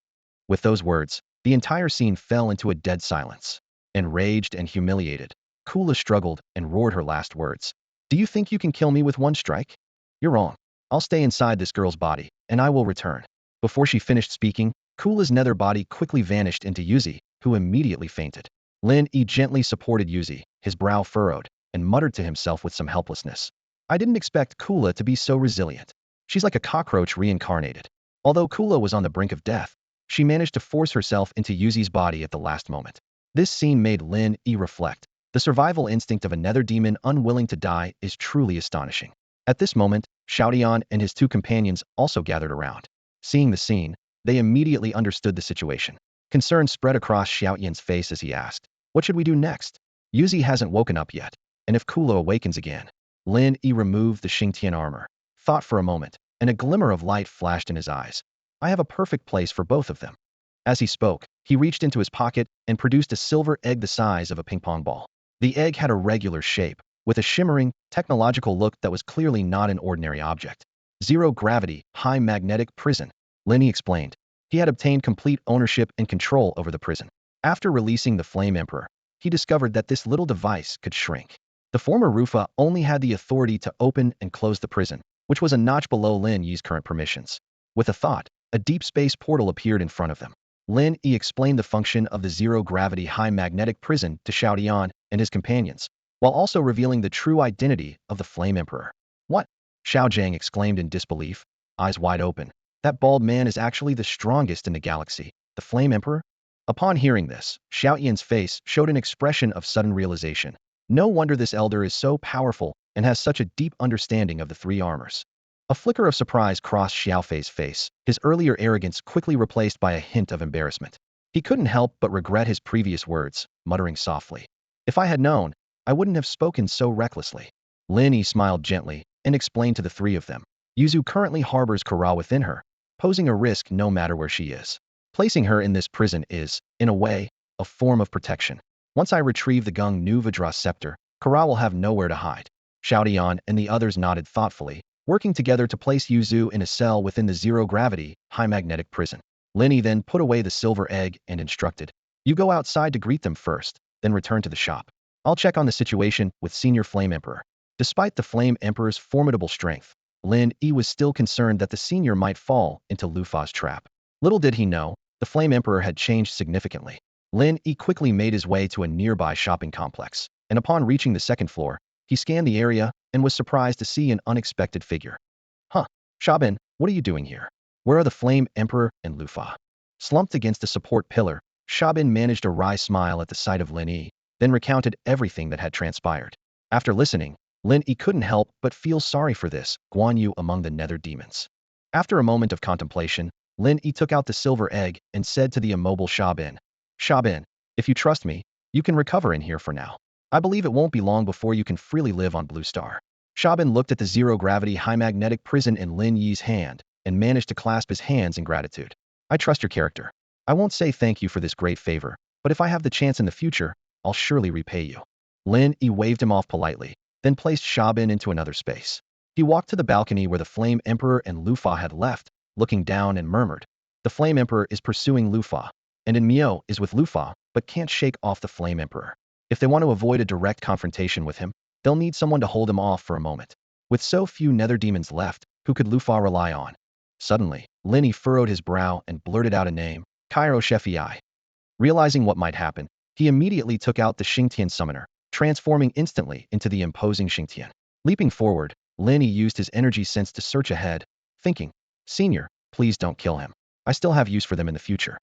With those words, the entire scene fell into a dead silence. Enraged and humiliated, Kula struggled and roared her last words. "Do you think you can kill me with one strike? You're wrong. I'll stay inside this girl's body, and I will return." Before she finished speaking, Kula's nether body quickly vanished into Yuzi, who immediately fainted. Lin Yi gently supported Yuzi, his brow furrowed, and muttered to himself with some helplessness. "I didn't expect Kula to be so resilient. She's like a cockroach reincarnated." Although Kula was on the brink of death, she managed to force herself into Yuzi's body at the last moment. This scene made Lin Yi reflect. The survival instinct of a nether demon unwilling to die is truly astonishing. At this moment, Xingtian and his two companions also gathered around. Seeing the scene, they immediately understood the situation. Concern spread across Xingtian's face as he asked, "What should we do next? Yuzi hasn't woken up yet, and if Kula awakens again?" Lin Yi removed the Xingtian armor, thought for a moment, and a glimmer of light flashed in his eyes. "I have a perfect place for both of them." As he spoke, he reached into his pocket and produced a silver egg the size of a ping-pong ball. The egg had a regular shape, with a shimmering, technological look that was clearly not an ordinary object. "Zero-gravity, high magnetic prison," Lin Yi explained. He had obtained complete ownership and control over the prison. After releasing the Flame Emperor, he discovered that this little device could shrink. The former Rufa only had the authority to open and close the prison, which was a notch below Lin Yi's current permissions. With a thought, a deep space portal appeared in front of them. Lin Yi explained the function of the zero-gravity high magnetic prison to Xingtian and his companions, while also revealing the true identity of the Flame Emperor. "What?" Xiao Zhang exclaimed in disbelief, eyes wide open. "That bald man is actually the strongest in the galaxy, the Flame Emperor?" Upon hearing this, Xiaoyan's face showed an expression of sudden realization. No wonder this elder is so powerful and has such a deep understanding of the three armors. A flicker of surprise crossed Xiaofei's face, his earlier arrogance quickly replaced by a hint of embarrassment. He couldn't help but regret his previous words, muttering softly, "If I had known, I wouldn't have spoken so recklessly." Lin Yi smiled gently and explained to the three of them. "Yuzu currently harbors Kara within her, posing a risk no matter where she is. Placing her in this prison is, in a way, a form of protection. Once I retrieve the Gung Nu Vajra scepter, Kara will have nowhere to hide." Xiaotian and the others nodded thoughtfully, working together to place Yuzu in a cell within the zero-gravity, high-magnetic prison. Lin Yi then put away the silver egg and instructed, "You go outside to greet them first, then return to the shop." I'll check on the situation with Senior Flame Emperor. Despite the Flame Emperor's formidable strength, Lin Yi was still concerned that the senior might fall into Lu Fa's trap. Little did he know, the Flame Emperor had changed significantly. Lin Yi quickly made his way to a nearby shopping complex, and upon reaching the second floor, he scanned the area and was surprised to see an unexpected figure. Huh, Shabin, what are you doing here? Where are the Flame Emperor and Lu Fa? Slumped against a support pillar, Shabin managed a wry smile at the sight of Lin Yi, then recounted everything that had transpired. After listening, Lin Yi couldn't help but feel sorry for this Guan Yu among the nether demons. After a moment of contemplation, Lin Yi took out the silver egg and said to the immobile Shabin, Shabin, if you trust me, you can recover in here for now. I believe it won't be long before you can freely live on Blue Star. Shabin looked at the zero-gravity high magnetic prison in Lin Yi's hand and managed to clasp his hands in gratitude. I trust your character. I won't say thank you for this great favor, but if I have the chance in the future, I'll surely repay you. Lin Yi waved him off politely, then placed Shabin into another space. He walked to the balcony where the Flame Emperor and Lu Fa had left, looking down and murmured, the Flame Emperor is pursuing Lu Fa, and In Miao is with Lu Fa, but can't shake off the Flame Emperor. If they want to avoid a direct confrontation with him, they'll need someone to hold him off for a moment. With so few nether demons left, who could Lu Fa rely on? Suddenly, Lin Yi furrowed his brow and blurted out a name, Cairo Shefi. Realizing what might happen, he immediately took out the Xingtian summoner, transforming instantly into the imposing Xingtian. Leaping forward, Lin Yi used his energy sense to search ahead, thinking, Senior, please don't kill him. I still have use for them in the future.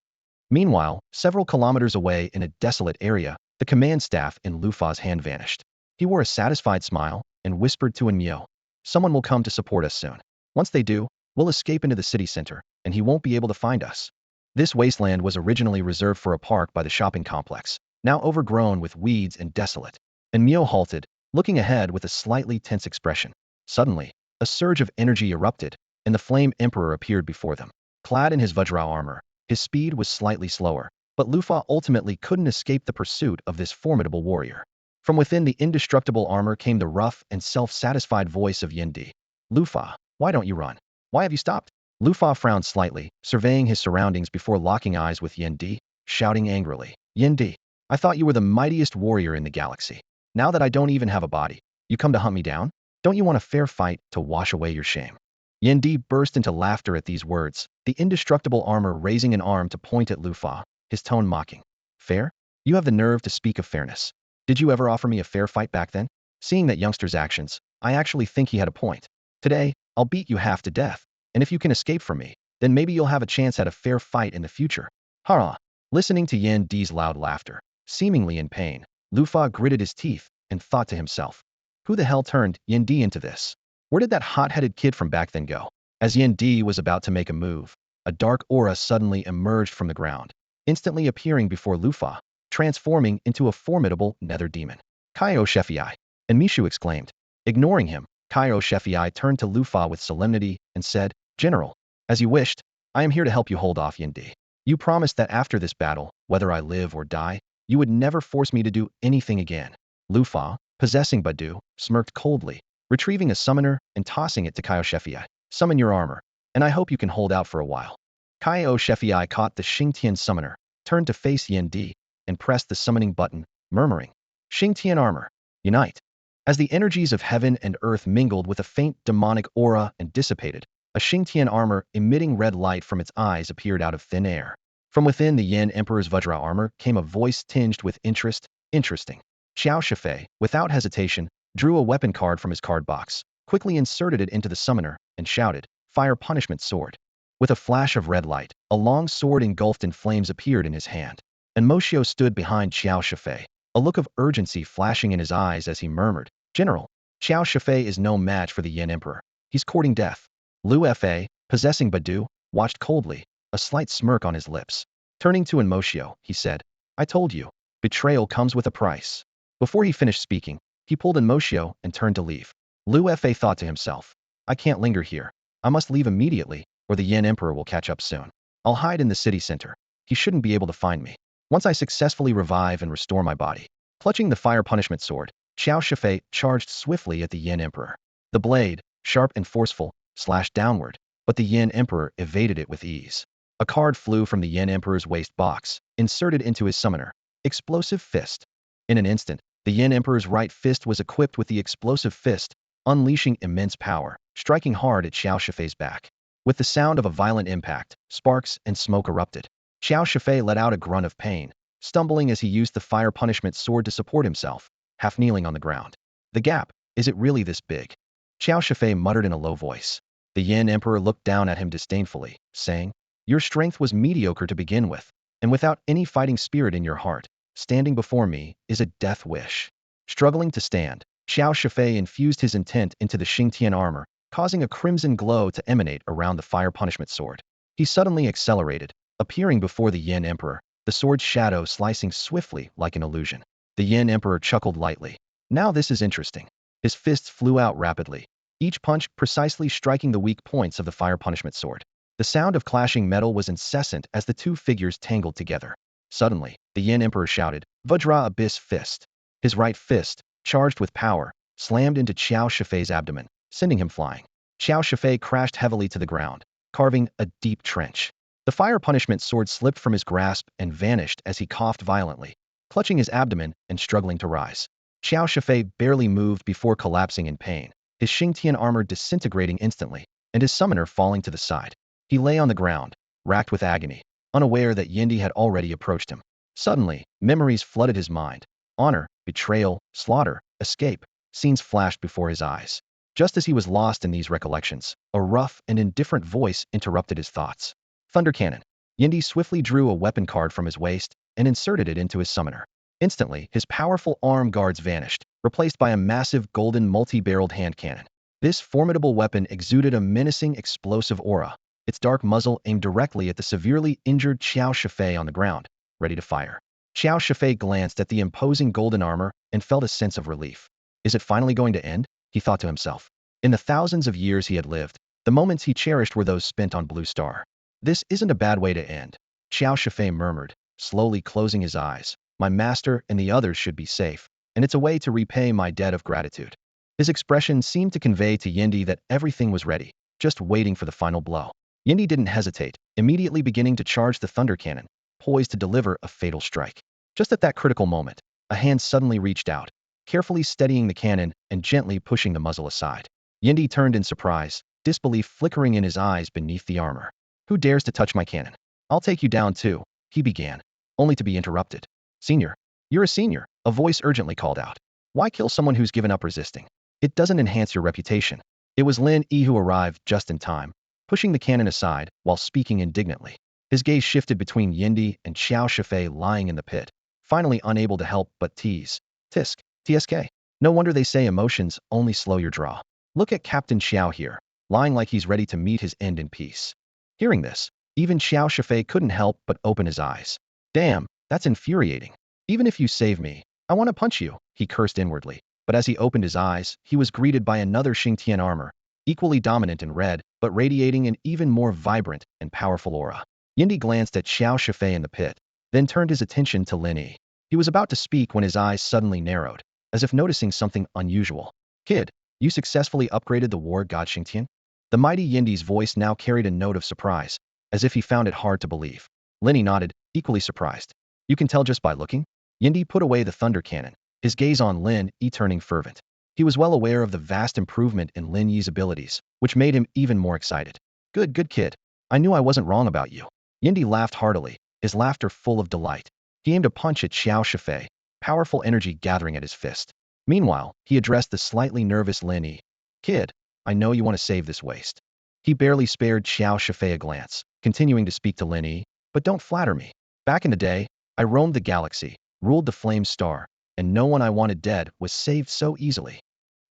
Meanwhile, several kilometers away in a desolate area, the command staff in Lu Fa's hand vanished. He wore a satisfied smile and whispered to In Miao, someone will come to support us soon. Once they do, we'll escape into the city center, and he won't be able to find us. This wasteland was originally reserved for a park by the shopping complex, now overgrown with weeds and desolate. And Miao halted, looking ahead with a slightly tense expression. Suddenly, a surge of energy erupted, and the Flame Emperor appeared before them. Clad in his Vajra armor, his speed was slightly slower, but Lu Fa ultimately couldn't escape the pursuit of this formidable warrior. From within the indestructible armor came the rough and self-satisfied voice of Yin Di. Lu Fa, why don't you run? Why have you stopped? Lu Fa frowned slightly, surveying his surroundings before locking eyes with Yin Di, shouting angrily, Yin Di, I thought you were the mightiest warrior in the galaxy. Now that I don't even have a body, you come to hunt me down? Don't you want a fair fight to wash away your shame? Yin Di burst into laughter at these words, the indestructible armor raising an arm to point at Lu Fa, his tone mocking. Fair? You have the nerve to speak of fairness. Did you ever offer me a fair fight back then? Seeing that youngster's actions, I actually think he had a point. Today, I'll beat you half to death, and if you can escape from me, then maybe you'll have a chance at a fair fight in the future. Hara! Listening to Yin Di's loud laughter, seemingly in pain, Lu Fa gritted his teeth and thought to himself, who the hell turned Yin Di into this? Where did that hot-headed kid from back then go? As Yin Di was about to make a move, a dark aura suddenly emerged from the ground, instantly appearing before Lu Fa, transforming into a formidable nether demon. Cairo Shefi, and Mishu exclaimed. Ignoring him, Cairo Shefi turned to Lu Fa with solemnity and said, General, as you wished, I am here to help you hold off Yin Di. You promised that after this battle, whether I live or die, you would never force me to do anything again. Lu Fa, possessing Badu, smirked coldly, retrieving a summoner and tossing it to Cairo Shefi. Summon your armor, and I hope you can hold out for a while. Cairo Shefi caught the Xingtian summoner, turned to face Yin Di, and pressed the summoning button, murmuring, Xingtian armor, unite. As the energies of heaven and earth mingled with a faint demonic aura and dissipated, a Xingtian armor emitting red light from its eyes appeared out of thin air. From within the Yin Emperor's Vajra armor came a voice tinged with interest, interesting. Xiao Shifei, without hesitation, drew a weapon card from his card box, quickly inserted it into the summoner, and shouted, Fire Punishment Sword. With a flash of red light, a long sword engulfed in flames appeared in his hand. And Moshio stood behind Xiao Shifei, a look of urgency flashing in his eyes as he murmured, General, Xiao Shifei is no match for the Yin Emperor. He's courting death. Lu Fa, possessing Badu, watched coldly, a slight smirk on his lips. Turning to Moshio, he said, I told you, betrayal comes with a price. Before he finished speaking, he pulled Moshio and turned to leave. Lu Fa thought to himself, I can't linger here. I must leave immediately, or the Yin Emperor will catch up soon. I'll hide in the city center. He shouldn't be able to find me. Once I successfully revive and restore my body. Clutching the fire punishment sword, Xiao Shifei charged swiftly at the Yin Emperor. The blade, sharp and forceful, slashed downward, but the Yin Emperor evaded it with ease. A card flew from the Yin Emperor's waist box, inserted into his summoner. Explosive Fist. In an instant, The Yin Emperor's right fist was equipped with the explosive fist, unleashing immense power, striking hard at Xiao Shifei's back. With the sound of a violent impact, sparks and smoke erupted. Xiao Shifei let out a grunt of pain, stumbling as he used the fire punishment sword to support himself, half kneeling on the ground. The gap, is it really this big? Xiao Shifei muttered in a low voice. The Yin Emperor looked down at him disdainfully, saying, "Your strength was mediocre to begin with, and without any fighting spirit in your heart, standing before me is a death wish." Struggling to stand, Xiao Shifei infused his intent into the Xingtian armor, causing a crimson glow to emanate around the fire punishment sword. He suddenly accelerated, appearing before the Yin Emperor, the sword's shadow slicing swiftly like an illusion. The Yin Emperor chuckled lightly. Now this is interesting. His fists flew out rapidly, each punch precisely striking the weak points of the fire punishment sword. The sound of clashing metal was incessant as the two figures tangled together. Suddenly, the Yin Emperor shouted, "Vajra Abyss Fist." His right fist, charged with power, slammed into Xiao Shifei's abdomen, sending him flying. Xiao Shifei crashed heavily to the ground, carving a deep trench. The fire punishment sword slipped from his grasp and vanished as he coughed violently, clutching his abdomen and struggling to rise. Xiao Shifei barely moved before collapsing in pain, his Xingtian armor disintegrating instantly, and his summoner falling to the side. He lay on the ground, racked with agony, unaware that Yi had already approached him. Suddenly, memories flooded his mind. Honor, betrayal, slaughter, escape, scenes flashed before his eyes. Just as he was lost in these recollections, a rough and indifferent voice interrupted his thoughts. Thunder Cannon. Yi swiftly drew a weapon card from his waist and inserted it into his summoner. Instantly, his powerful arm guards vanished, replaced by a massive golden multi-barreled hand cannon. This formidable weapon exuded a menacing explosive aura, its dark muzzle aimed directly at the severely injured Xiao Shifei on the ground, ready to fire. Xiao Shifei glanced at the imposing golden armor and felt a sense of relief. Is it finally going to end? He thought to himself. In the thousands of years he had lived, the moments he cherished were those spent on Blue Star. This isn't a bad way to end, Xiao Shifei murmured, slowly closing his eyes. My master and the others should be safe, and it's a way to repay my debt of gratitude. His expression seemed to convey to Yi that everything was ready, just waiting for the final blow. Yi didn't hesitate, immediately beginning to charge the thunder cannon, poised to deliver a fatal strike. Just at that critical moment, a hand suddenly reached out, carefully steadying the cannon and gently pushing the muzzle aside. Yi turned in surprise, disbelief flickering in his eyes beneath the armor. Who dares to touch my cannon? I'll take you down too, he began, only to be interrupted. Senior, you're a senior, a voice urgently called out. Why kill someone who's given up resisting? It doesn't enhance your reputation. It was Lin Yi who arrived just in time, pushing the cannon aside while speaking indignantly. His gaze shifted between Yi and Xiao Shifei lying in the pit, finally unable to help but tease. Tisk, TSK. No wonder they say emotions only slow your draw. Look at Captain Xiao here, lying like he's ready to meet his end in peace. Hearing this, even Xiao Shifei couldn't help but open his eyes. Damn, that's infuriating. Even if you save me, I want to punch you, he cursed inwardly. But as he opened his eyes, he was greeted by another Xingtian armor, equally dominant in red, but radiating an even more vibrant and powerful aura. Yi glanced at Xiao Shifei in the pit, then turned his attention to Lin Yi. He was about to speak when his eyes suddenly narrowed, as if noticing something unusual. Kid, you successfully upgraded the war god Xingtian? The mighty Yi's voice now carried a note of surprise, as if he found it hard to believe. Lin Yi nodded, equally surprised. You can tell just by looking? Yi put away the thunder cannon, his gaze on Lin Yi turning fervent. He was well aware of the vast improvement in Lin Yi's abilities, which made him even more excited. Good kid. I knew I wasn't wrong about you. Yi laughed heartily, his laughter full of delight. He aimed a punch at Xiao Shifei, powerful energy gathering at his fist. Meanwhile, he addressed the slightly nervous Lin Yi. Kid, I know you want to save this waste. He barely spared Xiao Shifei a glance, continuing to speak to Lin Yi. But don't flatter me. Back in the day, I roamed the galaxy, ruled the flame star, and no one I wanted dead was saved so easily.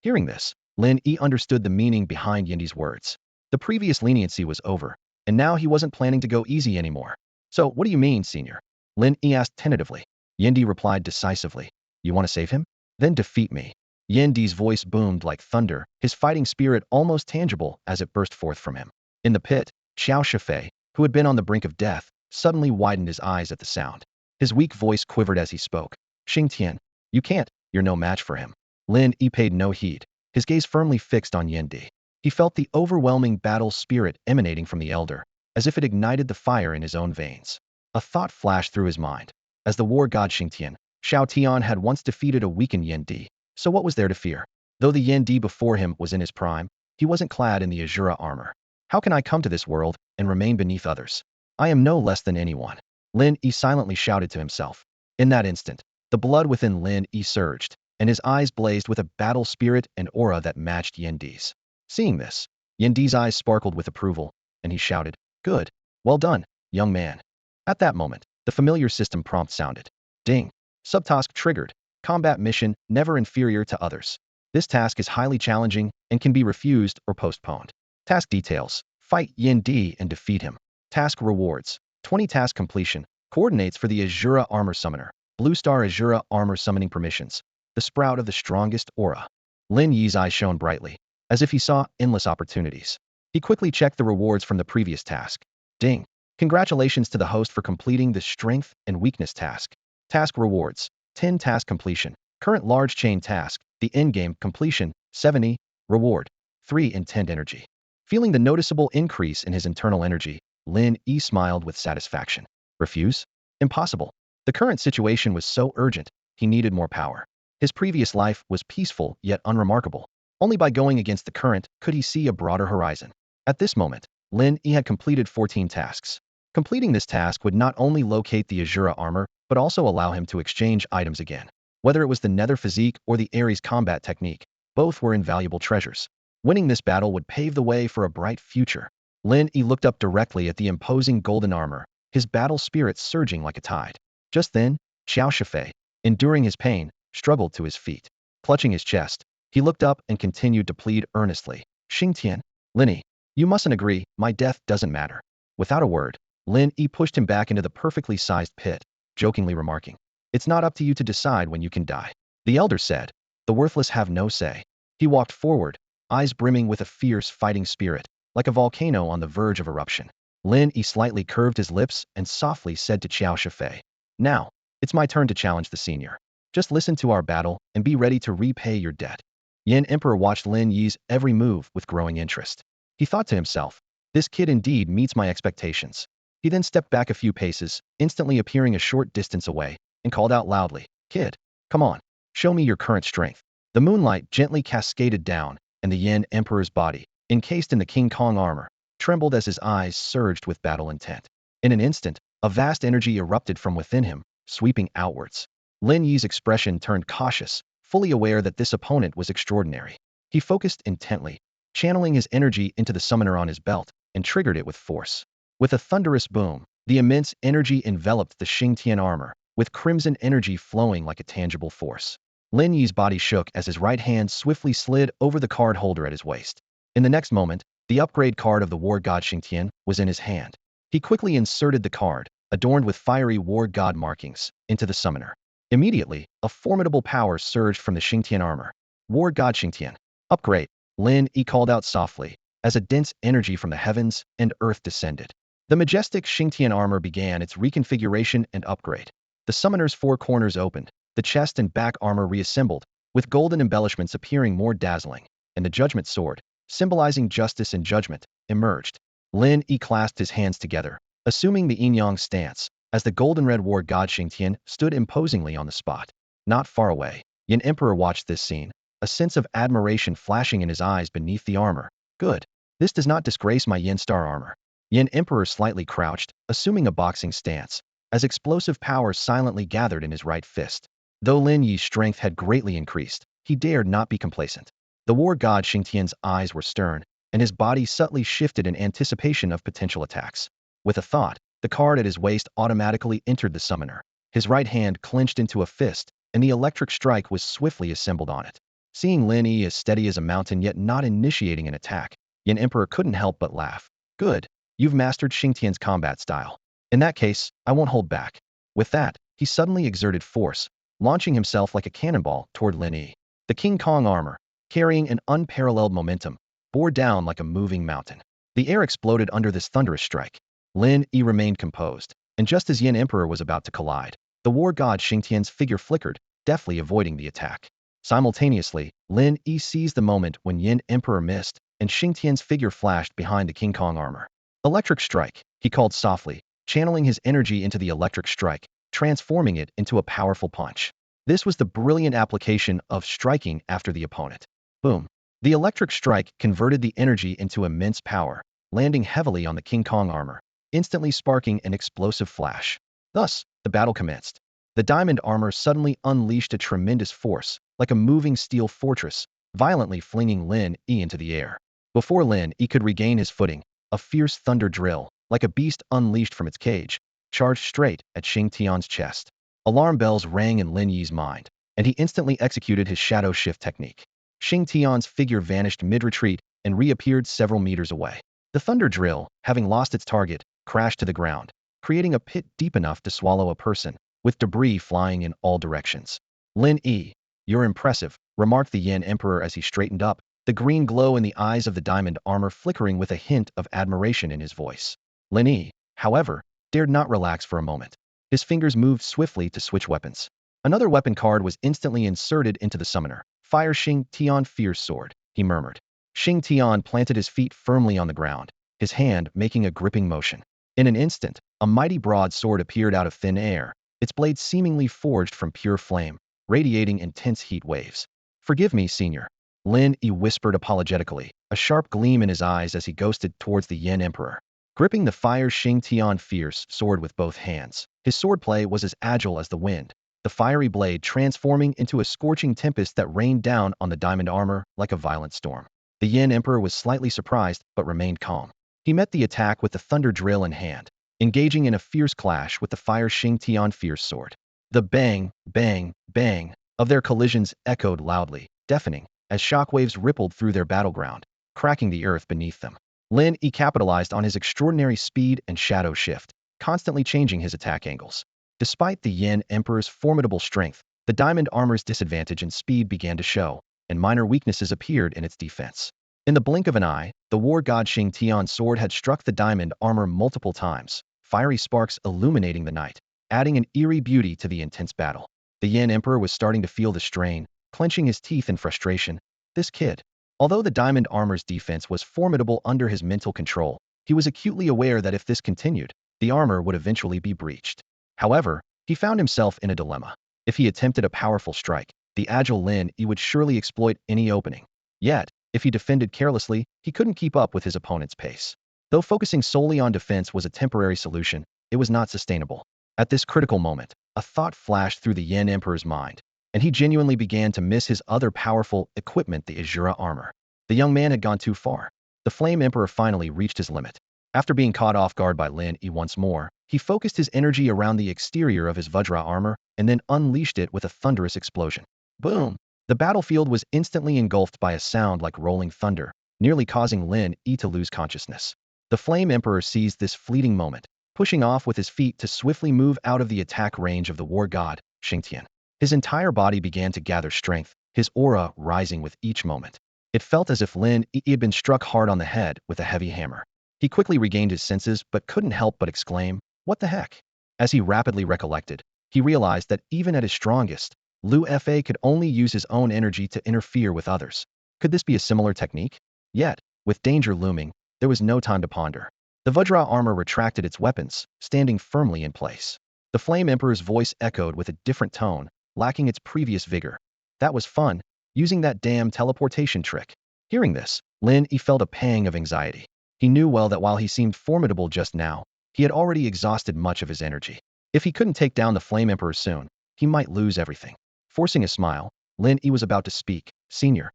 Hearing this, Lin Yi understood the meaning behind Yi's words. The previous leniency was over, and now he wasn't planning to go easy anymore. So, what do you mean, senior? Lin Yi asked tentatively. Yi replied decisively. You want to save him? Then defeat me. Yi's voice boomed like thunder, his fighting spirit almost tangible as it burst forth from him. In the pit, Xiao Shifei, who had been on the brink of death, suddenly widened his eyes at the sound. His weak voice quivered as he spoke. Xingtian, you can't, you're no match for him. Lin Yi paid no heed, his gaze firmly fixed on Yi. He felt the overwhelming battle spirit emanating from the elder, as if it ignited the fire in his own veins. A thought flashed through his mind. As the war god Xingtian, Xiao Tian had once defeated a weakened Yin Di, so what was there to fear? Though the Yin Di before him was in his prime, he wasn't clad in the Ashura armor. How can I come to this world and remain beneath others? I am no less than anyone. Lin Yi silently shouted to himself. In that instant, the blood within Lin Yi surged, and his eyes blazed with a battle spirit and aura that matched Yin Di's. Seeing this, Yin Di's eyes sparkled with approval, and he shouted, "Good. Well done, young man." At that moment, the familiar system prompt sounded. Ding. Subtask triggered. Combat mission never inferior to others. This task is highly challenging and can be refused or postponed. Task details. Fight Yin Di and defeat him. Task rewards. 20 task completion. Coordinates for the Ashura Armor Summoner. Blue Star Ashura Armor Summoning Permissions. The sprout of the strongest aura. Lin Yi's eyes shone brightly, as if he saw endless opportunities. He quickly checked the rewards from the previous task. Ding. Congratulations to the host for completing the Strength and Weakness task. Task rewards. 10 task completion. Current large chain task. The endgame completion. 70. Reward. 3 intent energy. Feeling the noticeable increase in his internal energy, Lin Yi smiled with satisfaction. Refuse? Impossible. The current situation was so urgent, he needed more power. His previous life was peaceful yet unremarkable. Only by going against the current could he see a broader horizon. At this moment, Lin Yi had completed 14 tasks. Completing this task would not only locate the Ashura armor, but also allow him to exchange items again. Whether it was the Nether physique or the Ares combat technique, both were invaluable treasures. Winning this battle would pave the way for a bright future. Lin Yi looked up directly at the imposing golden armor, his battle spirit surging like a tide. Just then, Xiao Shifei, enduring his pain, struggled to his feet. Clutching his chest, he looked up and continued to plead earnestly. Xingtian, Lin Yi, you mustn't agree, my death doesn't matter. Without a word, Lin Yi pushed him back into the perfectly sized pit, jokingly remarking, "It's not up to you to decide when you can die." The elder said, "The worthless have no say." He walked forward, eyes brimming with a fierce fighting spirit, like a volcano on the verge of eruption. Lin Yi slightly curved his lips and softly said to Xiao Shifei, "Now, it's my turn to challenge the senior. Just listen to our battle and be ready to repay your debt." Yin Emperor watched Lin Yi's every move with growing interest. He thought to himself, "This kid indeed meets my expectations." He then stepped back a few paces, instantly appearing a short distance away, and called out loudly, "Kid, come on, show me your current strength." The moonlight gently cascaded down, and the Yin Emperor's body, encased in the King Kong armor, trembled as his eyes surged with battle intent. In an instant, a vast energy erupted from within him, sweeping outwards. Lin Yi's expression turned cautious, fully aware that this opponent was extraordinary. He focused intently, channeling his energy into the summoner on his belt, and triggered it with force. With a thunderous boom, the immense energy enveloped the Xingtian armor, with crimson energy flowing like a tangible force. Lin Yi's body shook as his right hand swiftly slid over the card holder at his waist. In the next moment, the upgrade card of the war god Xingtian was in his hand. He quickly inserted the card, adorned with fiery war god markings, into the summoner. Immediately, a formidable power surged from the Xingtian armor. War god Xingtian. Upgrade. Lin Yi called out softly, as a dense energy from the heavens and earth descended. The majestic Xingtian armor began its reconfiguration and upgrade. The summoner's four corners opened, the chest and back armor reassembled, with golden embellishments appearing more dazzling, and the judgment sword, symbolizing justice and judgment, emerged. Lin Yi clasped his hands together, assuming the yin-yang stance, as the golden-red war god Xingtian stood imposingly on the spot. Not far away, Yin Emperor watched this scene, a sense of admiration flashing in his eyes beneath the armor. Good. This does not disgrace my Yin Star armor. Yin Emperor slightly crouched, assuming a boxing stance, as explosive power silently gathered in his right fist. Though Lin Yi's strength had greatly increased, he dared not be complacent. The war god Xingtian's eyes were stern, and his body subtly shifted in anticipation of potential attacks. With a thought, the card at his waist automatically entered the summoner. His right hand clenched into a fist, and the electric strike was swiftly assembled on it. Seeing Lin Yi as steady as a mountain yet not initiating an attack, Yin Emperor couldn't help but laugh. Good. You've mastered Xingtian's combat style. In that case, I won't hold back. With that, he suddenly exerted force, launching himself like a cannonball toward Lin Yi. The King Kong armor, carrying an unparalleled momentum, bore down like a moving mountain. The air exploded under this thunderous strike. Lin Yi remained composed, and just as Yin Emperor was about to collide, the war god Xingtian's figure flickered, deftly avoiding the attack. Simultaneously, Lin Yi seized the moment when Yin Emperor missed, and Xingtian's figure flashed behind the King Kong armor. Electric strike, he called softly, channeling his energy into the electric strike. transforming it into a powerful punch. This was the brilliant application of striking after the opponent. Boom. The electric strike converted the energy into immense power, landing heavily on the King Kong armor, instantly sparking an explosive flash. Thus, the battle commenced. The diamond armor suddenly unleashed a tremendous force, like a moving steel fortress, violently flinging Lin Yi into the air. Before Lin Yi could regain his footing, a fierce thunder drill, like a beast unleashed from its cage, charged straight at Xingtian's chest. Alarm bells rang in Lin Yi's mind, and he instantly executed his shadow shift technique. Xingtian's figure vanished mid-retreat and reappeared several meters away. The thunder drill, having lost its target, crashed to the ground, creating a pit deep enough to swallow a person, with debris flying in all directions. Lin Yi, you're impressive, remarked the Yin Emperor as he straightened up, the green glow in the eyes of the diamond armor flickering with a hint of admiration in his voice. Lin Yi, however, dared not relax for a moment. His fingers moved swiftly to switch weapons. Another weapon card was instantly inserted into the summoner. Fire Xingtian Fierce Sword, he murmured. Xingtian planted his feet firmly on the ground, his hand making a gripping motion. In an instant, a mighty broadsword appeared out of thin air, its blade seemingly forged from pure flame, radiating intense heat waves. Forgive me, Senior. Lin Yi whispered apologetically, a sharp gleam in his eyes as he ghosted towards the Yin Emperor. Gripping the Fire Xingtian Fierce Sword with both hands, his swordplay was as agile as the wind, the fiery blade transforming into a scorching tempest that rained down on the diamond armor like a violent storm. The Yin Emperor was slightly surprised but remained calm. He met the attack with the thunder drill in hand, engaging in a fierce clash with the Fire Xingtian Fierce Sword. The bang, bang, bang of their collisions echoed loudly, deafening, as shockwaves rippled through their battleground, cracking the earth beneath them. Lin Yi capitalized on his extraordinary speed and shadow shift, constantly changing his attack angles. Despite the Yin Emperor's formidable strength, the diamond armor's disadvantage in speed began to show, and minor weaknesses appeared in its defense. In the blink of an eye, the war god Xingtian's sword had struck the diamond armor multiple times, fiery sparks illuminating the night, adding an eerie beauty to the intense battle. The Yin Emperor was starting to feel the strain, clenching his teeth in frustration. This kid. Although the diamond armor's defense was formidable under his mental control, he was acutely aware that if this continued, the armor would eventually be breached. However, he found himself in a dilemma. If he attempted a powerful strike, the agile Lin Yi would surely exploit any opening. Yet, if he defended carelessly, he couldn't keep up with his opponent's pace. Though focusing solely on defense was a temporary solution, it was not sustainable. At this critical moment, a thought flashed through the Yin Emperor's mind, and he genuinely began to miss his other powerful equipment, the Ashura armor. The young man had gone too far. The Flame Emperor finally reached his limit. After being caught off guard by Lin Yi once more, he focused his energy around the exterior of his Vajra armor and then unleashed it with a thunderous explosion. Boom! The battlefield was instantly engulfed by a sound like rolling thunder, nearly causing Lin Yi to lose consciousness. The Flame Emperor seized this fleeting moment, pushing off with his feet to swiftly move out of the attack range of the war god, Xingtian. His entire body began to gather strength, his aura rising with each moment. It felt as if Lin Yi had been struck hard on the head with a heavy hammer. He quickly regained his senses but couldn't help but exclaim, "What the heck?" As he rapidly recollected, he realized that even at his strongest, Liu Fa could only use his own energy to interfere with others. Could this be a similar technique? Yet, with danger looming, there was no time to ponder. The Vajra armor retracted its weapons, standing firmly in place. The Flame Emperor's voice echoed with a different tone, lacking its previous vigor. "That was fun, using that damn teleportation trick." Hearing this, Lin Yi felt a pang of anxiety. He knew well that while he seemed formidable just now, he had already exhausted much of his energy. If he couldn't take down the Flame Emperor soon, he might lose everything. Forcing a smile, Lin Yi was about to speak. "Senior."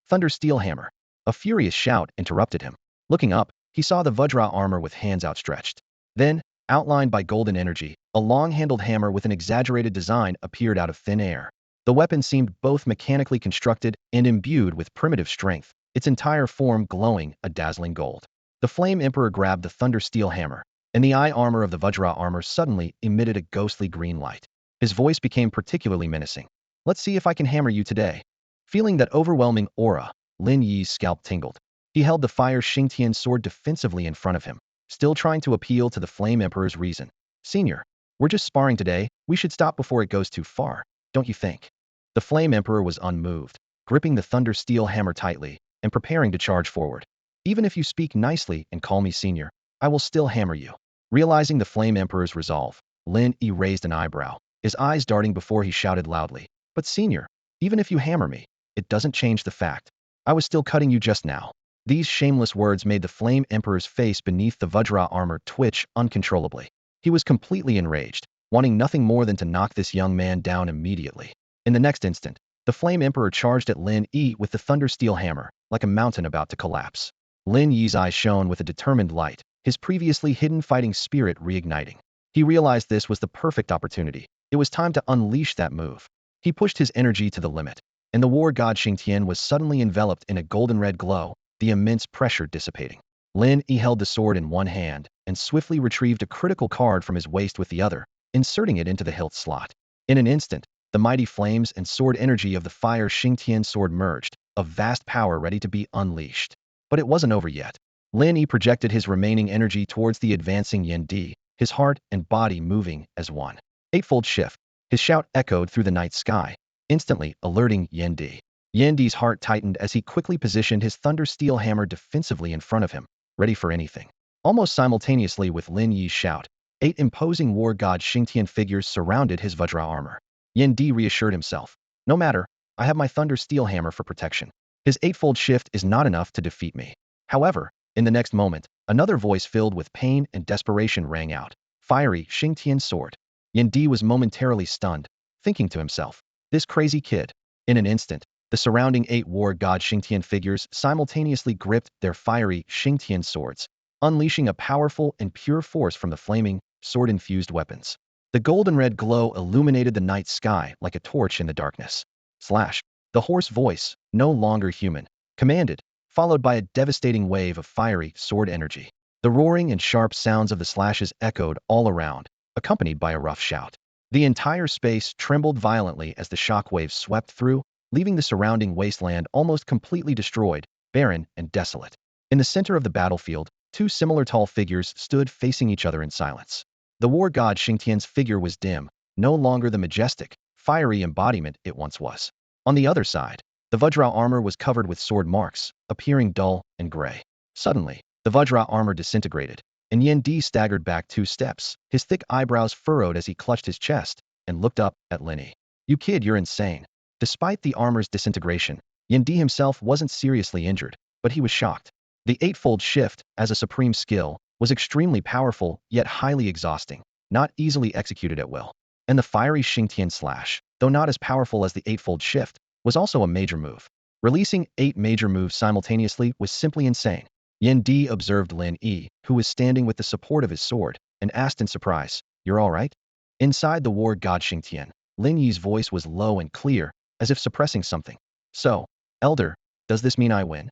Thunder Steel Hammer. A furious shout interrupted him. Looking up, he saw the Vajra armor with hands outstretched. Then, outlined by golden energy, a long-handled hammer with an exaggerated design appeared out of thin air. The weapon seemed both mechanically constructed and imbued with primitive strength, its entire form glowing a dazzling gold. The Flame Emperor grabbed the Thunder Steel Hammer, and the eye armor of the Vajra armor suddenly emitted a ghostly green light. His voice became particularly menacing. "Let's see if I can hammer you today." Feeling that overwhelming aura, Lin Yi's scalp tingled. He held the Fire Xingtian sword defensively in front of him, still trying to appeal to the Flame Emperor's reason. "Senior, we're just sparring today, we should stop before it goes too far, don't you think?" The Flame Emperor was unmoved, gripping the Thunder Steel Hammer tightly, and preparing to charge forward. "Even if you speak nicely and call me Senior, I will still hammer you." Realizing the Flame Emperor's resolve, Lin Yi raised an eyebrow, his eyes darting before he shouted loudly. But senior, even if you hammer me, it doesn't change the fact. I was still cutting you just now. These shameless words made the Flame Emperor's face beneath the Vajra armor twitch uncontrollably. He was completely enraged, wanting nothing more than to knock this young man down immediately. In the next instant, the Flame Emperor charged at Lin Yi with the Thunder Steel Hammer, like a mountain about to collapse. Lin Yi's eyes shone with a determined light, his previously hidden fighting spirit reigniting. He realized this was the perfect opportunity. It was time to unleash that move. He pushed his energy to the limit, and the war god Xingtian was suddenly enveloped in a golden red glow, the immense pressure dissipating. Lin Yi held the sword in one hand and swiftly retrieved a critical card from his waist with the other, inserting it into the hilt slot. In an instant, the mighty flames and sword energy of the fire Xingtian sword merged, a vast power ready to be unleashed. But it wasn't over yet. Lin Yi projected his remaining energy towards the advancing Yin Di, his heart and body moving as one. Eightfold shift. His shout echoed through the night sky, instantly alerting Yin Di. Yin Di's heart tightened as he quickly positioned his thunder steel hammer defensively in front of him, ready for anything. Almost simultaneously with Lin Yi's shout, 8 imposing war god Xingtian figures surrounded his Vajra armor. Yin Di reassured himself. No matter, I have my thunder steel hammer for protection. His eightfold shift is not enough to defeat me. However, in the next moment, another voice filled with pain and desperation rang out. Fiery Xingtian sword. Yin Di was momentarily stunned, thinking to himself, this crazy kid. In an instant, the surrounding 8 war god Xingtian figures simultaneously gripped their fiery Xingtian swords, unleashing a powerful and pure force from the flaming, sword-infused weapons. The golden red glow illuminated the night sky like a torch in the darkness. Slash. The hoarse voice, no longer human, commanded, followed by a devastating wave of fiery sword energy. The roaring and sharp sounds of the slashes echoed all around, accompanied by a rough shout. The entire space trembled violently as the shock waves swept through, leaving the surrounding wasteland almost completely destroyed, barren, and desolate. In the center of the battlefield, 2 similar tall figures stood facing each other in silence. The war god Xingtian's figure was dim, no longer the majestic, fiery embodiment it once was. On the other side, the Vajra armor was covered with sword marks, appearing dull and gray. Suddenly, the Vajra armor disintegrated, and Yin Di staggered back 2 steps, his thick eyebrows furrowed as he clutched his chest and looked up at Lin Yi. You kid, you're insane. Despite the armor's disintegration, Yin Di himself wasn't seriously injured, but he was shocked. The eightfold shift, as a supreme skill, was extremely powerful yet highly exhausting, not easily executed at will. And the fiery Xingtian slash, though not as powerful as the eightfold shift, was also a major move. Releasing 8 major moves simultaneously was simply insane. Yin Di observed Lin Yi, who was standing with the support of his sword, and asked in surprise, "You're all right?" Inside the war god Xingtian, Lin Yi's voice was low and clear, as if suppressing something. So, Elder, does this mean I win?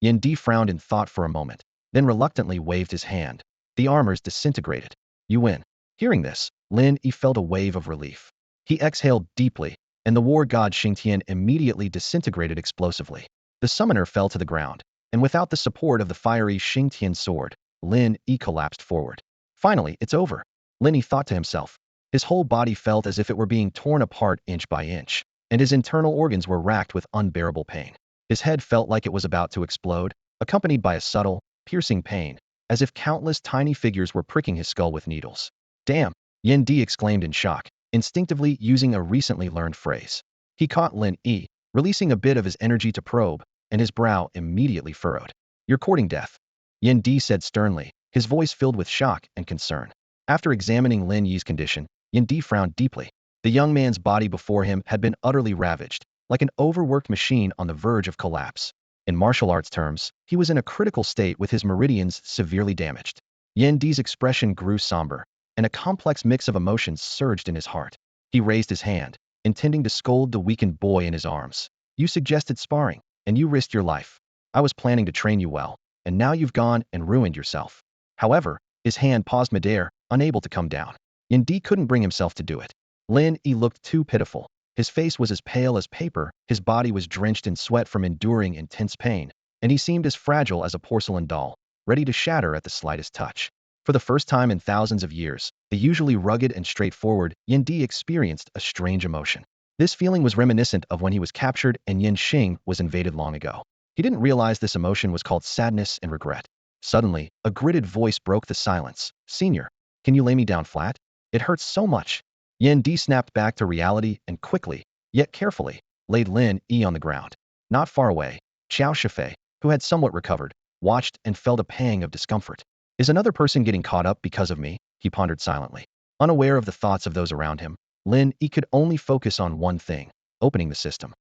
Yin Di frowned in thought for a moment, then reluctantly waved his hand. The armor's disintegrated. You win. Hearing this, Lin Yi felt a wave of relief. He exhaled deeply, and the war god Xingtian immediately disintegrated explosively. The summoner fell to the ground, and without the support of the fiery Xingtian sword, Lin Yi collapsed forward. Finally, it's over, Lin Yi thought to himself. His whole body felt as if it were being torn apart inch by inch, and his internal organs were racked with unbearable pain. His head felt like it was about to explode, accompanied by a subtle, piercing pain, as if countless tiny figures were pricking his skull with needles. Damn, Yin Di exclaimed in shock, instinctively using a recently learned phrase. He caught Lin Yi, releasing a bit of his energy to probe, and his brow immediately furrowed. You're courting death, Yin Di said sternly, his voice filled with shock and concern. After examining Lin Yi's condition, Yin Di frowned deeply. The young man's body before him had been utterly ravaged, like an overworked machine on the verge of collapse. In martial arts terms, he was in a critical state with his meridians severely damaged. Yin Di's expression grew somber, and a complex mix of emotions surged in his heart. He raised his hand, intending to scold the weakened boy in his arms. You suggested sparring, and you risked your life. I was planning to train you well, and now you've gone and ruined yourself. However, his hand paused midair, unable to come down. Yin Di couldn't bring himself to do it. Lin Yi looked too pitiful. His face was as pale as paper, his body was drenched in sweat from enduring intense pain, and he seemed as fragile as a porcelain doll, ready to shatter at the slightest touch. For the first time in thousands of years, the usually rugged and straightforward Yin Di experienced a strange emotion. This feeling was reminiscent of when he was captured and Yin Xing was invaded long ago. He didn't realize this emotion was called sadness and regret. Suddenly, a gritted voice broke the silence. Senior, can you lay me down flat? It hurts so much. Yin Di snapped back to reality and quickly, yet carefully, laid Lin Yi on the ground. Not far away, Xiao Shifei, who had somewhat recovered, watched and felt a pang of discomfort. Is another person getting caught up because of me? He pondered silently. Unaware of the thoughts of those around him, Lin Yi could only focus on one thing, opening the system.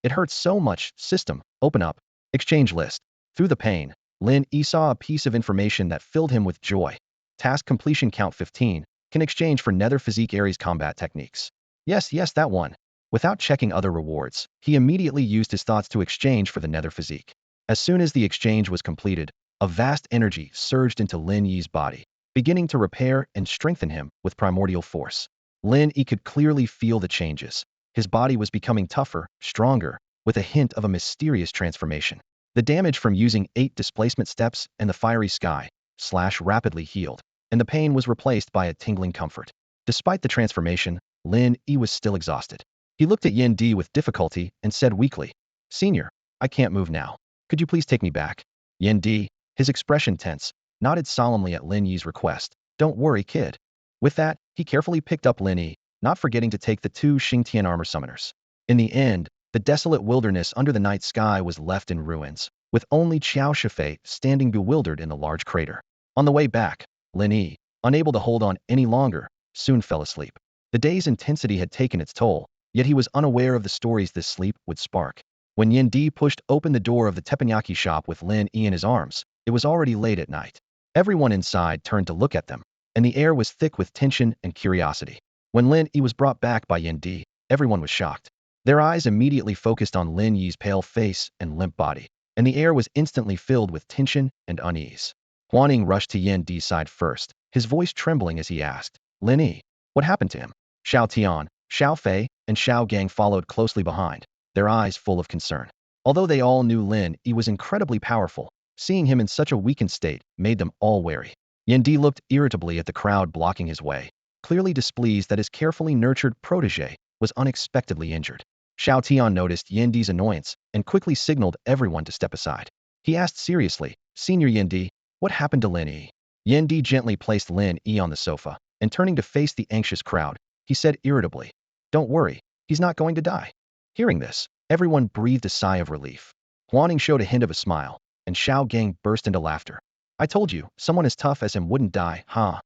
It hurts so much. System, open up. Exchange list. Through the pain, Lin Yi saw a piece of information that filled him with joy. Task completion count 15, can exchange for Nether Physique Ares combat techniques. Yes, that one. Without checking other rewards, he immediately used his thoughts to exchange for the Nether Physique. As soon as the exchange was completed, a vast energy surged into Lin Yi's body, beginning to repair and strengthen him with primordial force. Lin Yi could clearly feel the changes. His body was becoming tougher, stronger, with a hint of a mysterious transformation. The damage from using 8 displacement steps and the fiery sky / rapidly healed, and the pain was replaced by a tingling comfort. Despite the transformation, Lin Yi was still exhausted. He looked at Yin Di with difficulty and said weakly, "Senior, I can't move now. Could you please take me back?" Yin Di, his expression tense, nodded solemnly at Lin Yi's request. "Don't worry, kid." With that, he carefully picked up Lin Yi, not forgetting to take the 2 Xingtian armor summoners. In the end, the desolate wilderness under the night sky was left in ruins, with only Xiao Shifei standing bewildered in the large crater. On the way back, Lin Yi, unable to hold on any longer, soon fell asleep. The day's intensity had taken its toll, yet he was unaware of the stories this sleep would spark. When Yin Di pushed open the door of the teppanyaki shop with Lin Yi in his arms, it was already late at night. Everyone inside turned to look at them, and the air was thick with tension and curiosity. When Lin Yi was brought back by Yin Di, everyone was shocked. Their eyes immediately focused on Lin Yi's pale face and limp body, and the air was instantly filled with tension and unease. Huaning rushed to Yin Di's side first, his voice trembling as he asked, "Lin Yi, what happened to him?" Xiao Tian, Xiao Fei, and Xiao Gang followed closely behind, their eyes full of concern. Although they all knew Lin Yi was incredibly powerful, seeing him in such a weakened state made them all wary. Yin Di looked irritably at the crowd blocking his way, clearly displeased that his carefully nurtured protege was unexpectedly injured. Xiao Tian noticed Yin Di's annoyance and quickly signaled everyone to step aside. He asked seriously, "Senior Yin Di, what happened to Lin Yi?" Yin Di gently placed Lin Yi on the sofa, and turning to face the anxious crowd, he said irritably, "Don't worry, he's not going to die." Hearing this, everyone breathed a sigh of relief. Huaning showed a hint of a smile, and Xiao Gang burst into laughter. "I told you, someone as tough as him wouldn't die, huh?"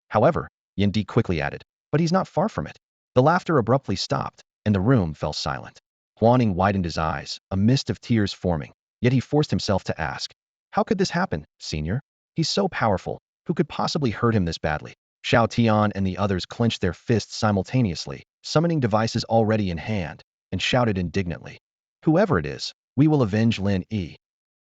However, Yin Di quickly added, "But he's not far from it." The laughter abruptly stopped, and the room fell silent. Huaning widened his eyes, a mist of tears forming, yet he forced himself to ask, "How could this happen, Senior? He's so powerful, who could possibly hurt him this badly?" Xiao Tian and the others clenched their fists simultaneously, summoning devices already in hand, and shouted indignantly, "Whoever it is, we will avenge Lin Yi."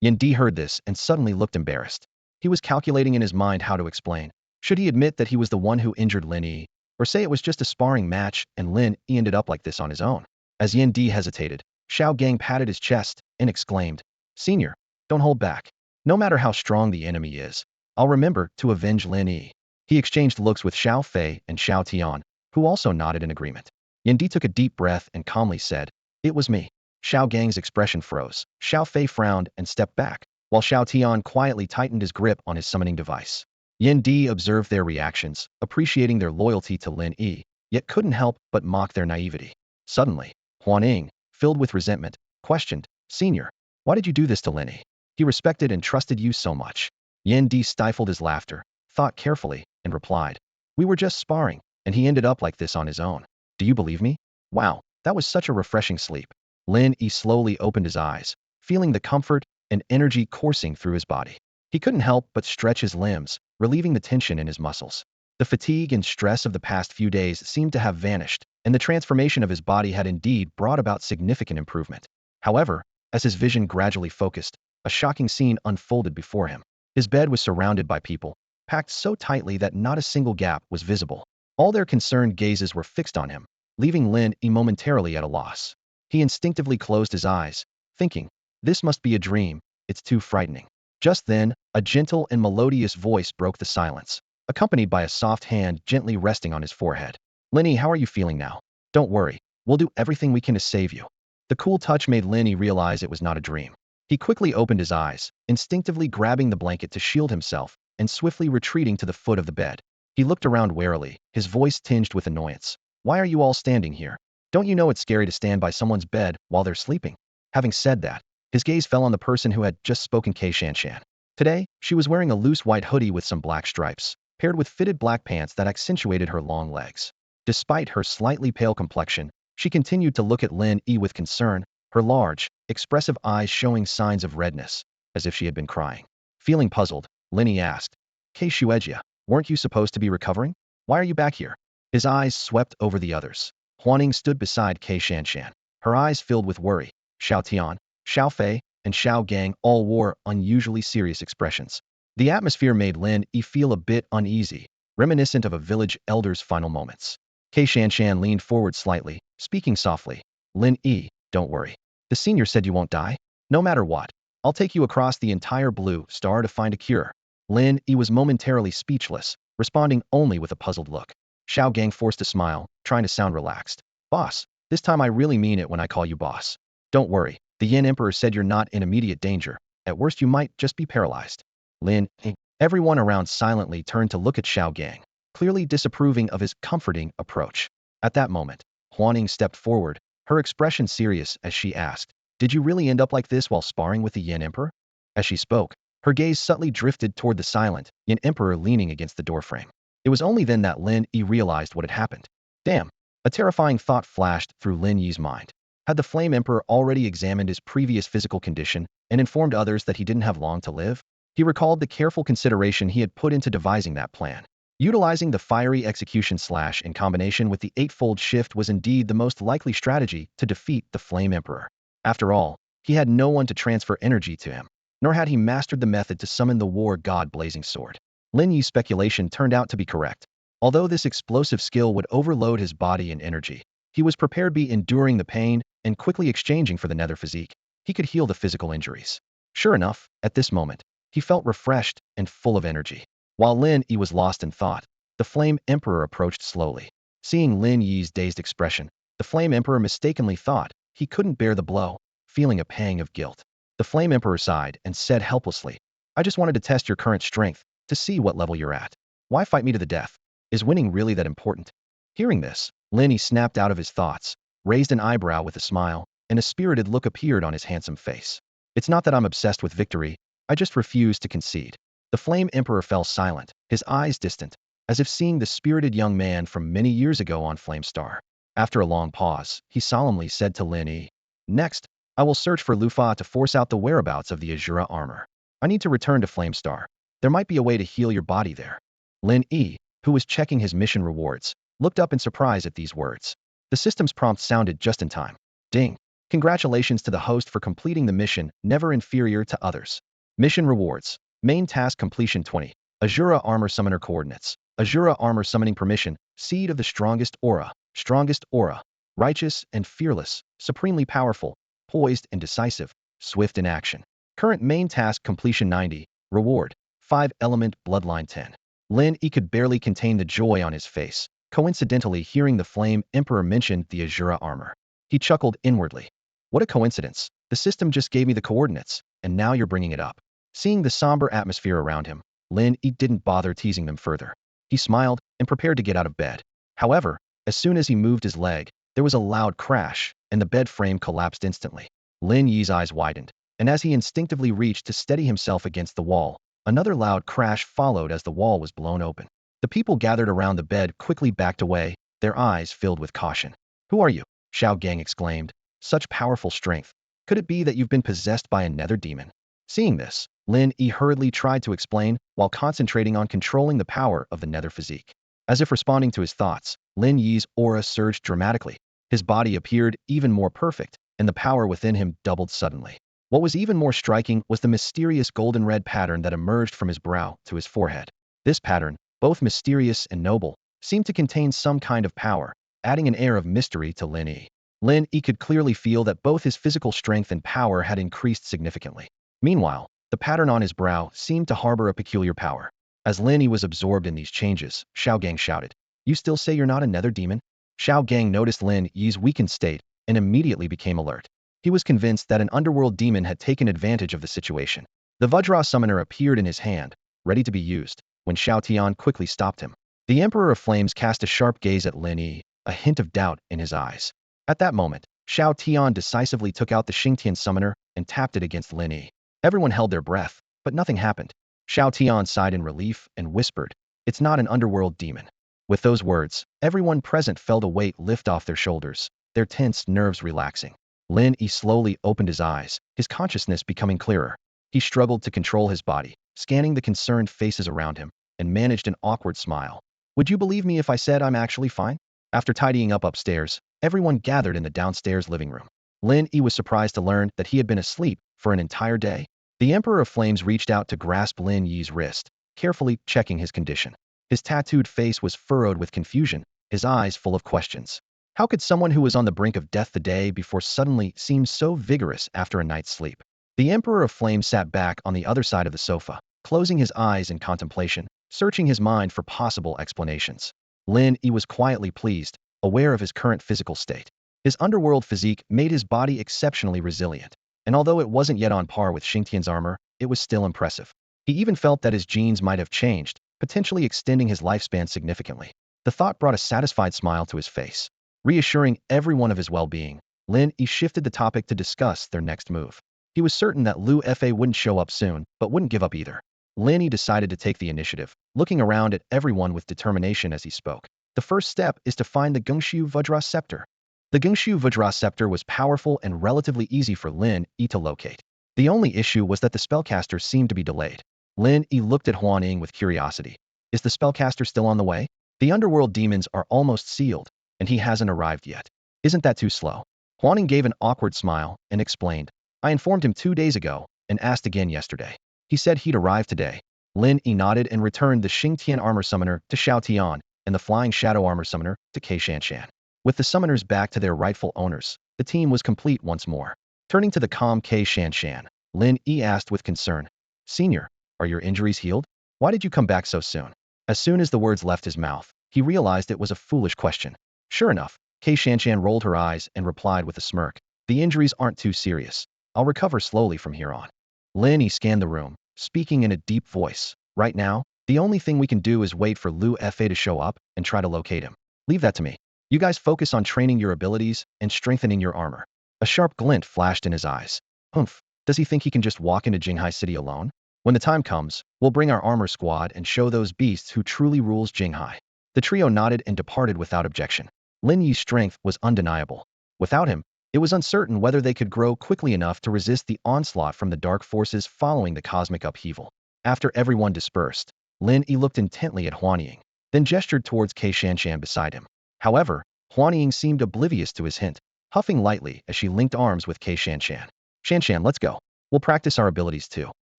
Yin Di heard this and suddenly looked embarrassed. He was calculating in his mind how to explain. Should he admit that he was the one who injured Lin Yi, or say it was just a sparring match and Lin Yi ended up like this on his own? As Yin Di hesitated, Xiao Gang patted his chest and exclaimed, "Senior, don't hold back. No matter how strong the enemy is, I'll remember to avenge Lin Yi." He exchanged looks with Xiao Fei and Xiao Tian, who also nodded in agreement. Yin Di took a deep breath and calmly said, "It was me." Xiao Gang's expression froze. Xiao Fei frowned and stepped back, while Xiao Tian quietly tightened his grip on his summoning device. Yin Di observed their reactions, appreciating their loyalty to Lin Yi, yet couldn't help but mock their naivety. Suddenly, Huaning, filled with resentment, questioned, "Senior, why did you do this to Lin Yi? He respected and trusted you so much." Yin Di stifled his laughter, thought carefully, and replied, "We were just sparring, and he ended up like this on his own. Do you believe me?" Wow, that was such a refreshing sleep. Lin Yi slowly opened his eyes, feeling the comfort and energy coursing through his body. He couldn't help but stretch his limbs, relieving the tension in his muscles. The fatigue and stress of the past few days seemed to have vanished, and the transformation of his body had indeed brought about significant improvement. However, as his vision gradually focused, a shocking scene unfolded before him. His bed was surrounded by people, packed so tightly that not a single gap was visible. All their concerned gazes were fixed on him, leaving Lin Yi momentarily at a loss. He instinctively closed his eyes, thinking, "This must be a dream, it's too frightening." Just then, a gentle and melodious voice broke the silence, accompanied by a soft hand gently resting on his forehead. "Lin Yi, how are you feeling now? Don't worry, we'll do everything we can to save you." The cool touch made Lin Yi realize it was not a dream. He quickly opened his eyes, instinctively grabbing the blanket to shield himself, and swiftly retreating to the foot of the bed. He looked around warily, his voice tinged with annoyance. Why are you all standing here? Don't you know it's scary to stand by someone's bed while they're sleeping? Having said that, his gaze fell on the person who had just spoken, Xingtian. Today, she was wearing a loose white hoodie with some black stripes, paired with fitted black pants that accentuated her long legs. Despite her slightly pale complexion, she continued to look at Lin Yi with concern, her large, expressive eyes showing signs of redness, as if she had been crying. Feeling puzzled, Lin Yi asked, Shueijia, weren't you supposed to be recovering? Why are you back here? His eyes swept over the others. Huaning stood beside Xingtian, her eyes filled with worry. Xiao Tian, Xiao Fei, and Xiao Gang all wore unusually serious expressions. The atmosphere made Lin Yi feel a bit uneasy, reminiscent of a village elder's final moments. Xingtian leaned forward slightly, speaking softly. Lin Yi, don't worry. The senior said you won't die. No matter what, I'll take you across the entire blue star to find a cure. Lin Yi was momentarily speechless, responding only with a puzzled look. Xiao Gang forced a smile, trying to sound relaxed. Boss, this time I really mean it when I call you boss. Don't worry, the Yin Emperor said you're not in immediate danger. At worst you might just be paralyzed. Lin Yi. Everyone around silently turned to look at Xiao Gang, clearly disapproving of his comforting approach. At that moment, Huaning stepped forward, her expression serious as she asked, did you really end up like this while sparring with the Yin Emperor? As she spoke, her gaze subtly drifted toward the silent Yin Emperor leaning against the doorframe. It was only then that Lin Yi realized what had happened. Damn! A terrifying thought flashed through Lin Yi's mind. Had the Flame Emperor already examined his previous physical condition and informed others that he didn't have long to live? He recalled the careful consideration he had put into devising that plan. Utilizing the fiery execution slash in combination with the eightfold shift was indeed the most likely strategy to defeat the Flame Emperor. After all, he had no one to transfer energy to him, nor had he mastered the method to summon the war god blazing sword. Lin Yi's speculation turned out to be correct. Although this explosive skill would overload his body and energy, he was prepared to be enduring the pain and quickly exchanging for the nether physique. He could heal the physical injuries. Sure enough, at this moment, he felt refreshed and full of energy. While Lin Yi was lost in thought, the Flame Emperor approached slowly. Seeing Lin Yi's dazed expression, the Flame Emperor mistakenly thought he couldn't bear the blow, feeling a pang of guilt. The Flame Emperor sighed and said helplessly, I just wanted to test your current strength, to see what level you're at. Why fight me to the death? Is winning really that important? Hearing this, Lin Yi snapped out of his thoughts, raised an eyebrow with a smile, and a spirited look appeared on his handsome face. It's not that I'm obsessed with victory, I just refuse to concede. The Flame Emperor fell silent, his eyes distant, as if seeing the spirited young man from many years ago on Flame Star. After a long pause, he solemnly said to Lin Yi, next, I will search for Lufa to force out the whereabouts of the Ashura armor. I need to return to Flame Star. There might be a way to heal your body there. Lin Yi, who was checking his mission rewards, looked up in surprise at these words. The system's prompt sounded just in time. Ding! Congratulations to the host for completing the mission, never inferior to others. Mission rewards. Main task completion 20. Ashura armor summoner coordinates. Ashura armor summoning permission. Seed of the strongest aura. Strongest aura. Righteous and fearless. Supremely powerful. Poised and decisive. Swift in action. Current main task completion 90. Reward. 5 element bloodline 10. Lin Yi could barely contain the joy on his face, coincidentally hearing the Flame Emperor mention the Ashura armor. He chuckled inwardly. What a coincidence. The system just gave me the coordinates, and now you're bringing it up. Seeing the somber atmosphere around him, Lin Yi didn't bother teasing them further. He smiled and prepared to get out of bed. However, as soon as he moved his leg, there was a loud crash, and the bed frame collapsed instantly. Lin Yi's eyes widened, and as he instinctively reached to steady himself against the wall, another loud crash followed as the wall was blown open. The people gathered around the bed quickly backed away, their eyes filled with caution. Who are you? Xiao Gang exclaimed. Such powerful strength. Could it be that you've been possessed by a nether demon? Seeing this, Lin Yi hurriedly tried to explain while concentrating on controlling the power of the nether physique. As if responding to his thoughts, Lin Yi's aura surged dramatically. His body appeared even more perfect, and the power within him doubled suddenly. What was even more striking was the mysterious golden red pattern that emerged from his brow to his forehead. This pattern, both mysterious and noble, seemed to contain some kind of power, adding an air of mystery to Lin Yi. Lin Yi could clearly feel that both his physical strength and power had increased significantly. Meanwhile, the pattern on his brow seemed to harbor a peculiar power. As Lin Yi was absorbed in these changes, Xiao Gang shouted, You still say you're not a nether demon? Xiao Gang noticed Lin Yi's weakened state and immediately became alert. He was convinced that an underworld demon had taken advantage of the situation. The Vajra summoner appeared in his hand, ready to be used, when Xiao Tian quickly stopped him. The Emperor of Flames cast a sharp gaze at Lin Yi, a hint of doubt in his eyes. At that moment, Xiao Tian decisively took out the Xingtian summoner and tapped it against Lin Yi. Everyone held their breath, but nothing happened. Xiao Tian sighed in relief and whispered, "It's not an underworld demon." With those words, everyone present felt a weight lift off their shoulders, their tense nerves relaxing. Lin Yi slowly opened his eyes, his consciousness becoming clearer. He struggled to control his body, scanning the concerned faces around him, and managed an awkward smile. "Would you believe me if I said I'm actually fine?" After tidying up upstairs, everyone gathered in the downstairs living room. Lin Yi was surprised to learn that he had been asleep for an entire day. The Emperor of Flames reached out to grasp Lin Yi's wrist, carefully checking his condition. His tattooed face was furrowed with confusion, his eyes full of questions. How could someone who was on the brink of death the day before suddenly seem so vigorous after a night's sleep? The Emperor of Flames sat back on the other side of the sofa, closing his eyes in contemplation, searching his mind for possible explanations. Lin Yi was quietly pleased, aware of his current physical state. His underworld physique made his body exceptionally resilient, and although it wasn't yet on par with Xingtian's armor, it was still impressive. He even felt that his genes might have changed, potentially extending his lifespan significantly. The thought brought a satisfied smile to his face. Reassuring everyone of his well-being, Lin Yi shifted the topic to discuss their next move. He was certain that Lu Fa wouldn't show up soon, but wouldn't give up either. Lin Yi decided to take the initiative, looking around at everyone with determination as he spoke. The first step is to find the Gungshu Vajra Scepter. The Gungshu Vajra Scepter was powerful and relatively easy for Lin Yi to locate. The only issue was that the spellcaster seemed to be delayed. Lin Yi looked at Huan Ying with curiosity. Is the spellcaster still on the way? The underworld demons are almost sealed, and he hasn't arrived yet. Isn't that too slow? Huan Ying gave an awkward smile and explained, I informed him 2 days ago and asked again yesterday. He said he'd arrive today. Lin Yi nodded and returned the Xingtian armor summoner to Xiao Tian and the flying shadow armor summoner to Xingtian. With the summoners back to their rightful owners, the team was complete once more. Turning to the calm Xingtian, Lin Yi asked with concern, Senior, are your injuries healed? Why did you come back so soon? As soon as the words left his mouth, he realized it was a foolish question. Sure enough, Xingtian rolled her eyes and replied with a smirk, the injuries aren't too serious. I'll recover slowly from here on. Lin Yi scanned the room, speaking in a deep voice. Right now, the only thing we can do is wait for Lu Fa to show up and try to locate him. Leave that to me. You guys focus on training your abilities and strengthening your armor. A sharp glint flashed in his eyes. Humph, does he think he can just walk into Jinghai City alone? When the time comes, we'll bring our armor squad and show those beasts who truly rules Jinghai. The trio nodded and departed without objection. Lin Yi's strength was undeniable. Without him, it was uncertain whether they could grow quickly enough to resist the onslaught from the dark forces following the cosmic upheaval. After everyone dispersed, Lin Yi looked intently at Huan Ying, then gestured towards Xingtian beside him. However, Huan Ying seemed oblivious to his hint, huffing lightly as she linked arms with Xingtian. Shanshan, let's go. We'll practice our abilities too.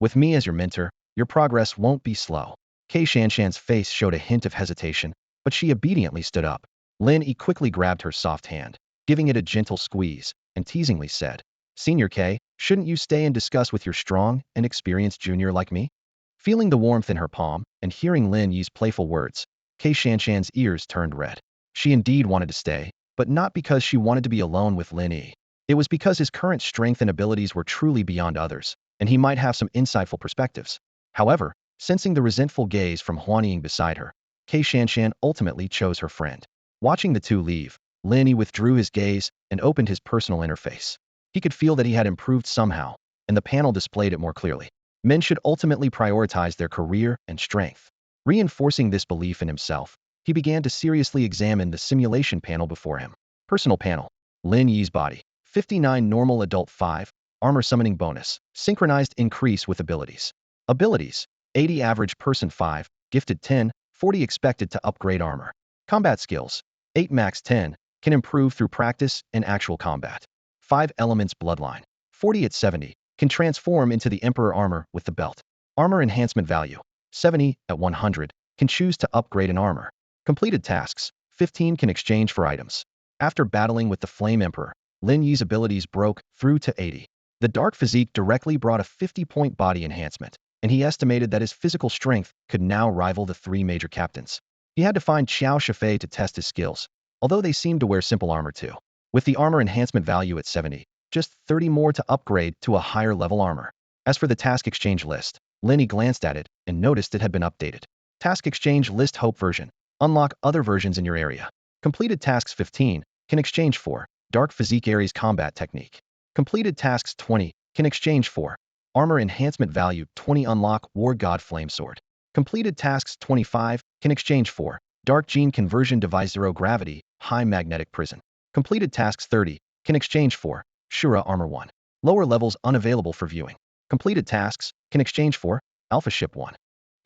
With me as your mentor, your progress won't be slow. Xingtian's face showed a hint of hesitation, but she obediently stood up. Lin Yi quickly grabbed her soft hand, giving it a gentle squeeze, and teasingly said, Senior K, shouldn't you stay and discuss with your strong and experienced junior like me? Feeling the warmth in her palm and hearing Lin Yi's playful words, Xingtian's ears turned red. She indeed wanted to stay, but not because she wanted to be alone with Lin Yi. It was because his current strength and abilities were truly beyond others, and he might have some insightful perspectives. However, sensing the resentful gaze from Huan Ying beside her, Xingtian ultimately chose her friend. Watching the two leave, Lin Yi withdrew his gaze and opened his personal interface. He could feel that he had improved somehow, and the panel displayed it more clearly. Men should ultimately prioritize their career and strength. Reinforcing this belief in himself, he began to seriously examine the simulation panel before him. Personal panel. Lin Yi's body. 59 normal adult 5. Armor summoning bonus. Synchronized increase with abilities. Abilities. 80 average person 5. Gifted 10. 40 expected to upgrade armor. Combat skills. 8 max 10. Can improve through practice and actual combat. 5 elements bloodline. 40 at 70. Can transform into the Emperor armor with the belt. Armor enhancement value. 70 at 100. Can choose to upgrade an armor. Completed tasks. 15 can exchange for items. After battling with the Flame Emperor, Lin Yi's abilities broke through to 80. The dark physique directly brought a 50-point body enhancement, and he estimated that his physical strength could now rival the 3 major captains. He had to find Xiao Shifei to test his skills, although they seemed to wear simple armor too. With the armor enhancement value at 70, just 30 more to upgrade to a higher level armor. As for the task exchange list, Lin Yi glanced at it and noticed it had been updated. Task exchange list hope version. Unlock other versions in your area. Completed tasks 15 can exchange for Dark Physique Ares Combat Technique. Completed tasks 20 can exchange for Armor Enhancement Value 20. Unlock War God Flame Sword. Completed tasks 25 can exchange for Dark Gene Conversion Device. Zero Gravity High Magnetic Prison. Completed tasks 30 can exchange for Shura Armor 1. Lower levels unavailable for viewing. Completed tasks can exchange for Alpha Ship 1.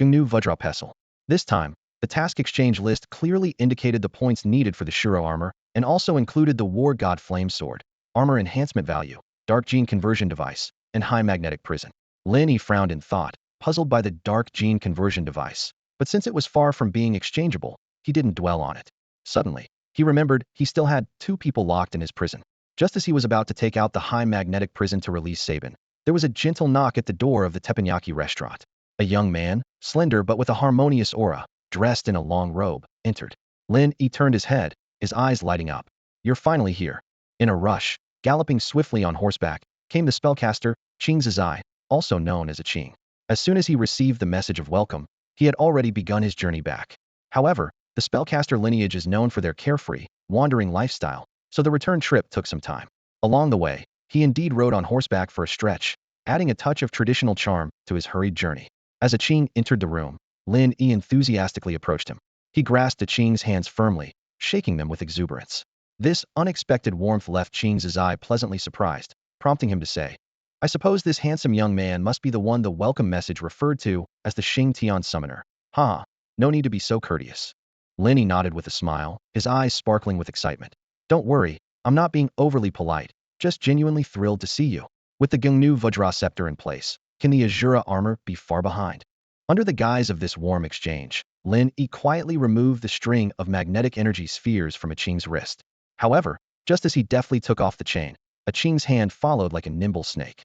Gnu Vajra Pestle. This time, the task exchange list clearly indicated the points needed for the Shura armor and also included the War God Flame Sword, Armor Enhancement Value, Dark Gene Conversion Device, and High Magnetic Prison. Lin Yi frowned in thought, puzzled by the Dark Gene Conversion Device, but since it was far from being exchangeable, he didn't dwell on it. Suddenly, he remembered he still had 2 people locked in his prison. Just as he was about to take out the High Magnetic Prison to release Sabin, there was a gentle knock at the door of the teppanyaki restaurant. A young man, slender but with a harmonious aura, dressed in a long robe, entered. Lin Yi turned his head, his eyes lighting up. You're finally here. In a rush, galloping swiftly on horseback, came the spellcaster, Xingtian, also known as a Qing. As soon as he received the message of welcome, he had already begun his journey back. However, the spellcaster lineage is known for their carefree, wandering lifestyle, so the return trip took some time. Along the way, he indeed rode on horseback for a stretch, adding a touch of traditional charm to his hurried journey. As a Qing entered the room, Lin Yi enthusiastically approached him. He grasped the Qing's hands firmly, shaking them with exuberance. This unexpected warmth left Qing's eye pleasantly surprised, prompting him to say, I suppose this handsome young man must be the one the welcome message referred to as the Xingtian summoner. Ha, no need to be so courteous. Lin Yi nodded with a smile, his eyes sparkling with excitement. Don't worry, I'm not being overly polite, just genuinely thrilled to see you. With the Gnu Vajra scepter in place, can the Ashura armor be far behind? Under the guise of this warm exchange, Lin Yi quietly removed the string of magnetic energy spheres from a Qing's wrist. However, just as he deftly took off the chain, a Qing's hand followed like a nimble snake.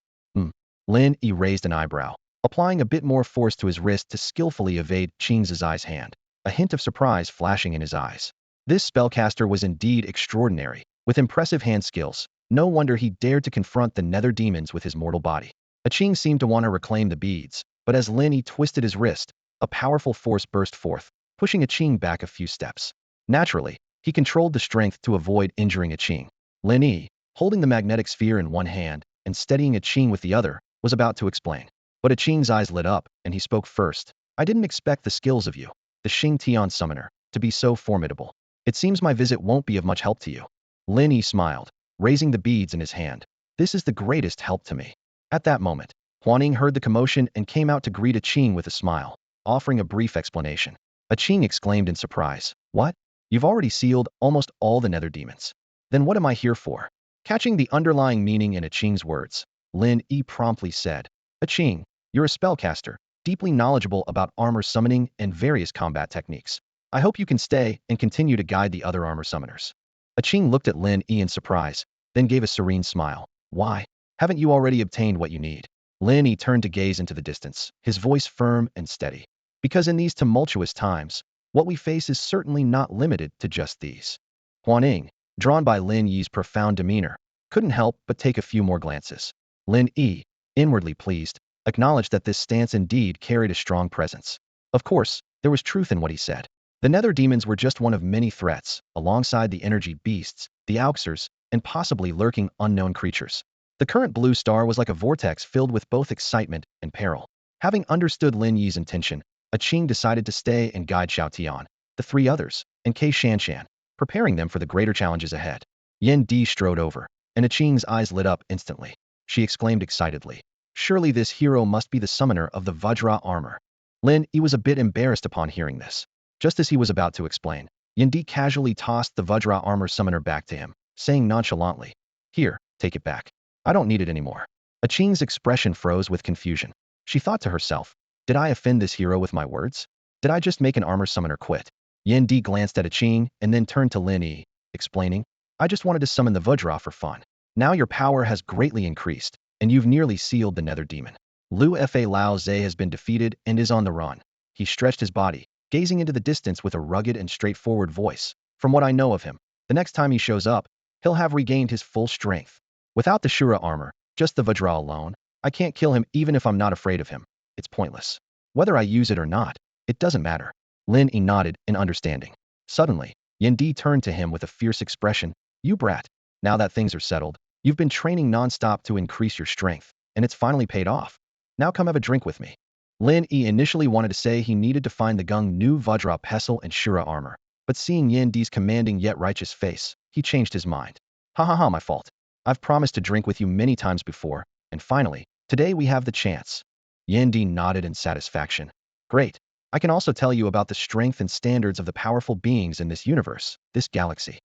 Lin Yi raised an eyebrow, applying a bit more force to his wrist to skillfully evade Qing's hand, a hint of surprise flashing in his eyes. This spellcaster was indeed extraordinary, with impressive hand skills. No wonder he dared to confront the nether demons with his mortal body. A Qing seemed to want to reclaim the beads, but as Lin Yi twisted his wrist, a powerful force burst forth, pushing a Qing back a few steps. Naturally, he controlled the strength to avoid injuring a Qing. Lin Yi, holding the magnetic sphere in one hand and steadying a Qing with the other, was about to explain. But a Qing's eyes lit up, and he spoke first. I didn't expect the skills of you, the Xingtian summoner, to be so formidable. It seems my visit won't be of much help to you. Lin Yi smiled, raising the beads in his hand. This is the greatest help to me. At that moment, Huaning heard the commotion and came out to greet a Qing with a smile, offering a brief explanation. A Qing exclaimed in surprise, What? You've already sealed almost all the nether demons. Then what am I here for? Catching the underlying meaning in a Qing's words, Lin Yi promptly said, A Qing, you're a spellcaster, deeply knowledgeable about armor summoning and various combat techniques. I hope you can stay and continue to guide the other armor summoners. A Qing looked at Lin Yi in surprise, then gave a serene smile. Why? Haven't you already obtained what you need? Lin Yi turned to gaze into the distance, his voice firm and steady. Because in these tumultuous times, what we face is certainly not limited to just these. Huaning, drawn by Lin Yi's profound demeanor, couldn't help but take a few more glances. Lin Yi, inwardly pleased, acknowledged that this stance indeed carried a strong presence. Of course, there was truth in what he said. The nether demons were just one of many threats, alongside the energy beasts, the Orcs, and possibly lurking unknown creatures. The current blue star was like a vortex filled with both excitement and peril. Having understood Lin Yi's intention, a Qing decided to stay and guide Xiaotian, the 3 others, and Ke Shanshan, preparing them for the greater challenges ahead. Yan Di strode over, and a Qing's eyes lit up instantly. She exclaimed excitedly, Surely this hero must be the summoner of the Vajra armor. Lin Yi was a bit embarrassed upon hearing this. Just as he was about to explain, Yan Di casually tossed the Vajra armor summoner back to him, saying nonchalantly, Here, take it back. I don't need it anymore. A Qing's expression froze with confusion. She thought to herself, Did I offend this hero with my words? Did I just make an armor summoner quit? Yan Di glanced at a Qing and then turned to Lin Yi, explaining, I just wanted to summon the Vajra for fun. Now your power has greatly increased, and you've nearly sealed the nether demon. Lu Fa Lao Ze has been defeated and is on the run. He stretched his body, gazing into the distance with a rugged and straightforward voice. From what I know of him, the next time he shows up, he'll have regained his full strength. Without the Shura armor, just the Vajra alone, I can't kill him even if I'm not afraid of him. It's pointless. Whether I use it or not, it doesn't matter. Lin Yi nodded in understanding. Suddenly, Yi turned to him with a fierce expression. You brat. Now that things are settled, you've been training nonstop to increase your strength, and it's finally paid off. Now come have a drink with me. Lin Yi initially wanted to say he needed to find the Gung Nu Vajra pestle and Shura armor, but seeing Di's commanding yet righteous face, he changed his mind. Ha ha ha, my fault. I've promised to drink with you many times before, and finally, today we have the chance. Di nodded in satisfaction. Great. I can also tell you about the strength and standards of the powerful beings in this universe, this galaxy.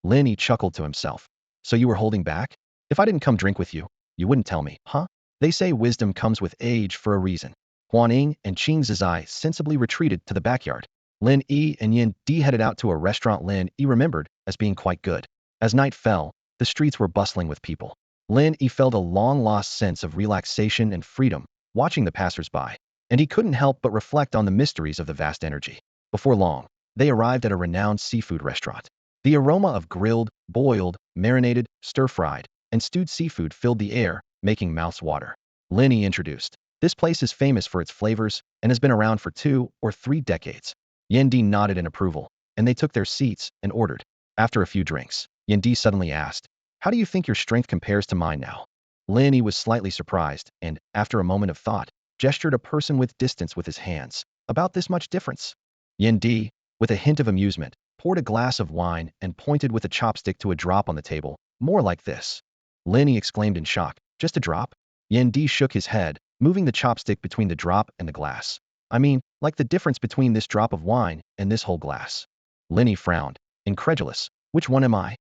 Lin Yi chuckled to himself. So you were holding back? If I didn't come drink with you, you wouldn't tell me, huh? They say wisdom comes with age for a reason. Huaning and Qing Zizai sensibly retreated to the backyard. Lin Yi and Di headed out to a restaurant Lin Yi remembered as being quite good. As night fell, the streets were bustling with people. Lin Yi felt a long-lost sense of relaxation and freedom, watching the passers-by, and he couldn't help but reflect on the mysteries of the vast energy. Before long, they arrived at a renowned seafood restaurant. The aroma of grilled, boiled, marinated, stir-fried, and stewed seafood filled the air, making mouths water. Lin Yi introduced. This place is famous for its flavors and has been around for 2 or 3 decades. Di nodded in approval, and they took their seats and ordered. After a few drinks, Di suddenly asked, how do you think your strength compares to mine now? Lin Yi was slightly surprised and, after a moment of thought, gestured a person with distance with his hands. About this much difference. Di, with a hint of amusement, poured a glass of wine and pointed with a chopstick to a drop on the table. More like this. Lin Yi exclaimed in shock. Just a drop? Di shook his head, moving the chopstick between the drop and the glass. I mean, like the difference between this drop of wine and this whole glass. Lin Yi frowned, incredulous. Which one am I?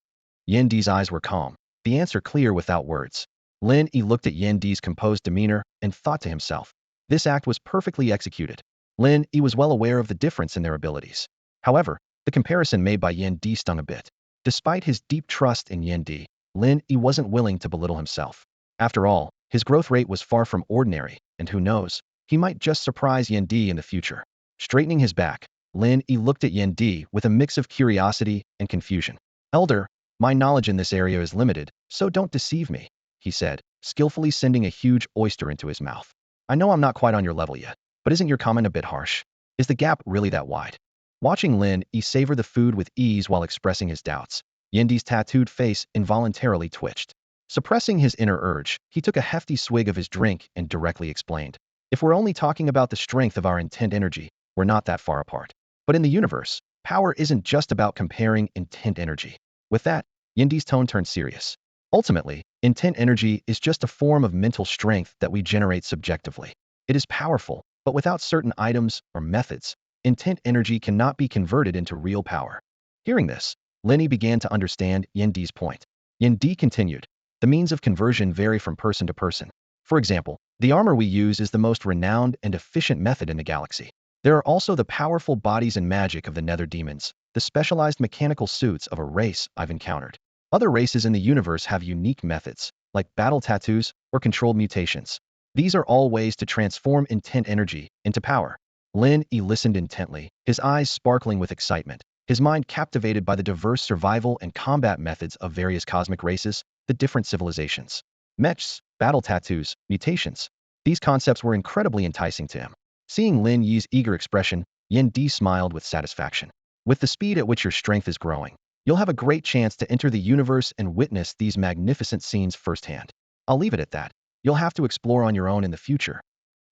Di's eyes were calm, the answer clear without words. Lin Yi looked at Di's composed demeanor and thought to himself. This act was perfectly executed. Lin Yi was well aware of the difference in their abilities. However, the comparison made by Di stung a bit. Despite his deep trust in Di, Lin Yi wasn't willing to belittle himself. After all, his growth rate was far from ordinary, and who knows, he might just surprise Di in the future. Straightening his back, Lin Yi looked at Di with a mix of curiosity and confusion. Elder, my knowledge in this area is limited, so don't deceive me, he said, skillfully sending a huge oyster into his mouth. I know I'm not quite on your level yet, but isn't your comment a bit harsh? Is the gap really that wide? Watching Lin Yi savor the food with ease while expressing his doubts, Di's tattooed face involuntarily twitched. Suppressing his inner urge, he took a hefty swig of his drink and directly explained. If we're only talking about the strength of our intent energy, we're not that far apart. But in the universe, power isn't just about comparing intent energy. With that, Di's tone turned serious. Ultimately, intent energy is just a form of mental strength that we generate subjectively. It is powerful, but without certain items or methods, intent energy cannot be converted into real power. Hearing this, Lin Yi began to understand Di's point. Di continued. The means of conversion vary from person to person. For example, the armor we use is the most renowned and efficient method in the galaxy. There are also the powerful bodies and magic of the nether demons, the specialized mechanical suits of a race I've encountered. Other races in the universe have unique methods, like battle tattoos or controlled mutations. These are all ways to transform intent energy into power. Lin Yi listened intently, his eyes sparkling with excitement, his mind captivated by the diverse survival and combat methods of various cosmic races, the different civilizations. Mechs, battle tattoos, mutations. These concepts were incredibly enticing to him. Seeing Lin Yi's eager expression, Di smiled with satisfaction. With the speed at which your strength is growing, you'll have a great chance to enter the universe and witness these magnificent scenes firsthand. I'll leave it at that. You'll have to explore on your own in the future.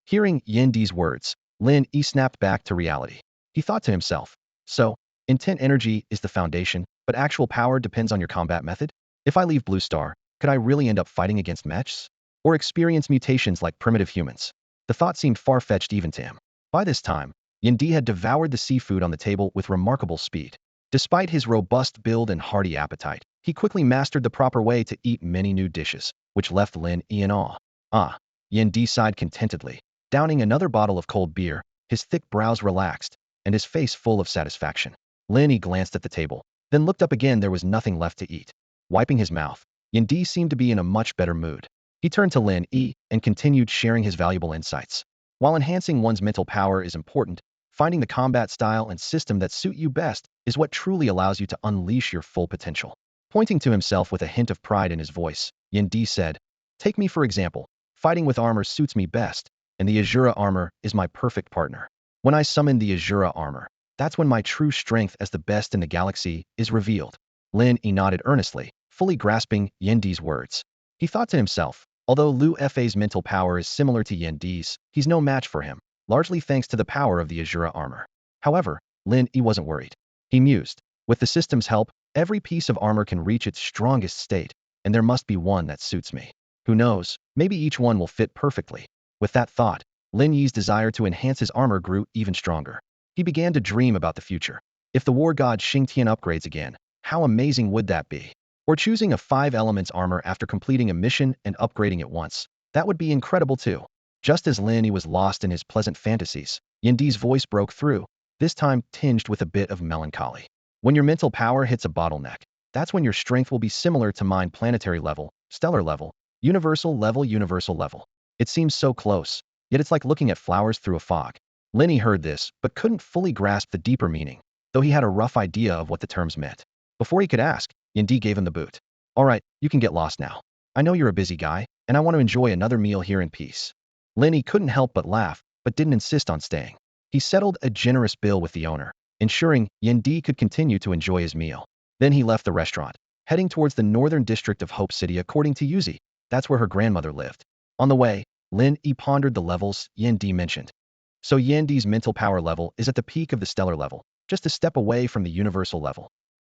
Hearing Di's words, Lin Yi snapped back to reality. He thought to himself, so, intent energy is the foundation, but actual power depends on your combat method? If I leave Blue Star, could I really end up fighting against mechs? Or experience mutations like primitive humans? The thought seemed far-fetched even to him. By this time, Di had devoured the seafood on the table with remarkable speed. Despite his robust build and hearty appetite, he quickly mastered the proper way to eat many new dishes, which left Lin Yi in awe. Ah, Di sighed contentedly. Downing another bottle of cold beer, his thick brows relaxed, and his face full of satisfaction. Lin Yi glanced at the table, then looked up again. There was nothing left to eat. Wiping his mouth, Di seemed to be in a much better mood. He turned to Lin Yi and continued sharing his valuable insights. While enhancing one's mental power is important, finding the combat style and system that suit you best is what truly allows you to unleash your full potential. Pointing to himself with a hint of pride in his voice, Di said, take me for example. Fighting with armor suits me best, and the Ashura armor is my perfect partner. When I summoned the Ashura armor, That's when my true strength as the best in the galaxy is revealed. Lin Yi nodded earnestly, fully grasping Yandi's words. He thought to himself, although Lu Fa's mental power is similar to Yandi's, he's no match for him, largely thanks to the power of the Ashura armor. However, Lin Yi wasn't worried. He mused, with the system's help, every piece of armor can reach its strongest state, and there must be one that suits me. Who knows, maybe each one will fit perfectly. With that thought, Lin Yi's desire to enhance his armor grew even stronger. He began to dream about the future. If the war god Xingtian upgrades again, how amazing would that be? Or choosing a 5 elements armor after completing a mission and upgrading it once. That would be incredible too. Just as Lin Yi was lost in his pleasant fantasies, Yandi's voice broke through, this time tinged with a bit of melancholy. When your mental power hits a bottleneck, that's when your strength will be similar to mine planetary level, stellar level, universal level, universal level. It seems so close, yet it's like looking at flowers through a fog. Lin Yi heard this, but couldn't fully grasp the deeper meaning, though he had a rough idea of what the terms meant. Before he could ask, Yandi gave him the boot. All right, you can get lost now. I know you're a busy guy, and I want to enjoy another meal here in peace. Lin Yi couldn't help but laugh, but didn't insist on staying. He settled a generous bill with the owner, ensuring Yandi could continue to enjoy his meal. Then he left the restaurant, heading towards the northern district of Hope City according to Yuzi. That's where her grandmother lived. On the way, Lin Yi pondered the levels Yandi mentioned. So Yandi's mental power level is at the peak of the stellar level, just a step away from the universal level.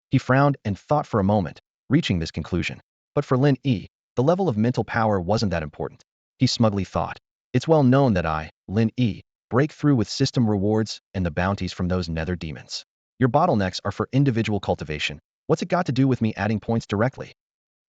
He frowned and thought for a moment, reaching this conclusion. But for Lin Yi, the level of mental power wasn't that important. He smugly thought, it's well known that I, Lin Yi, break through with system rewards and the bounties from those nether demons. Your bottlenecks are for individual cultivation. What's it got to do with me adding points directly?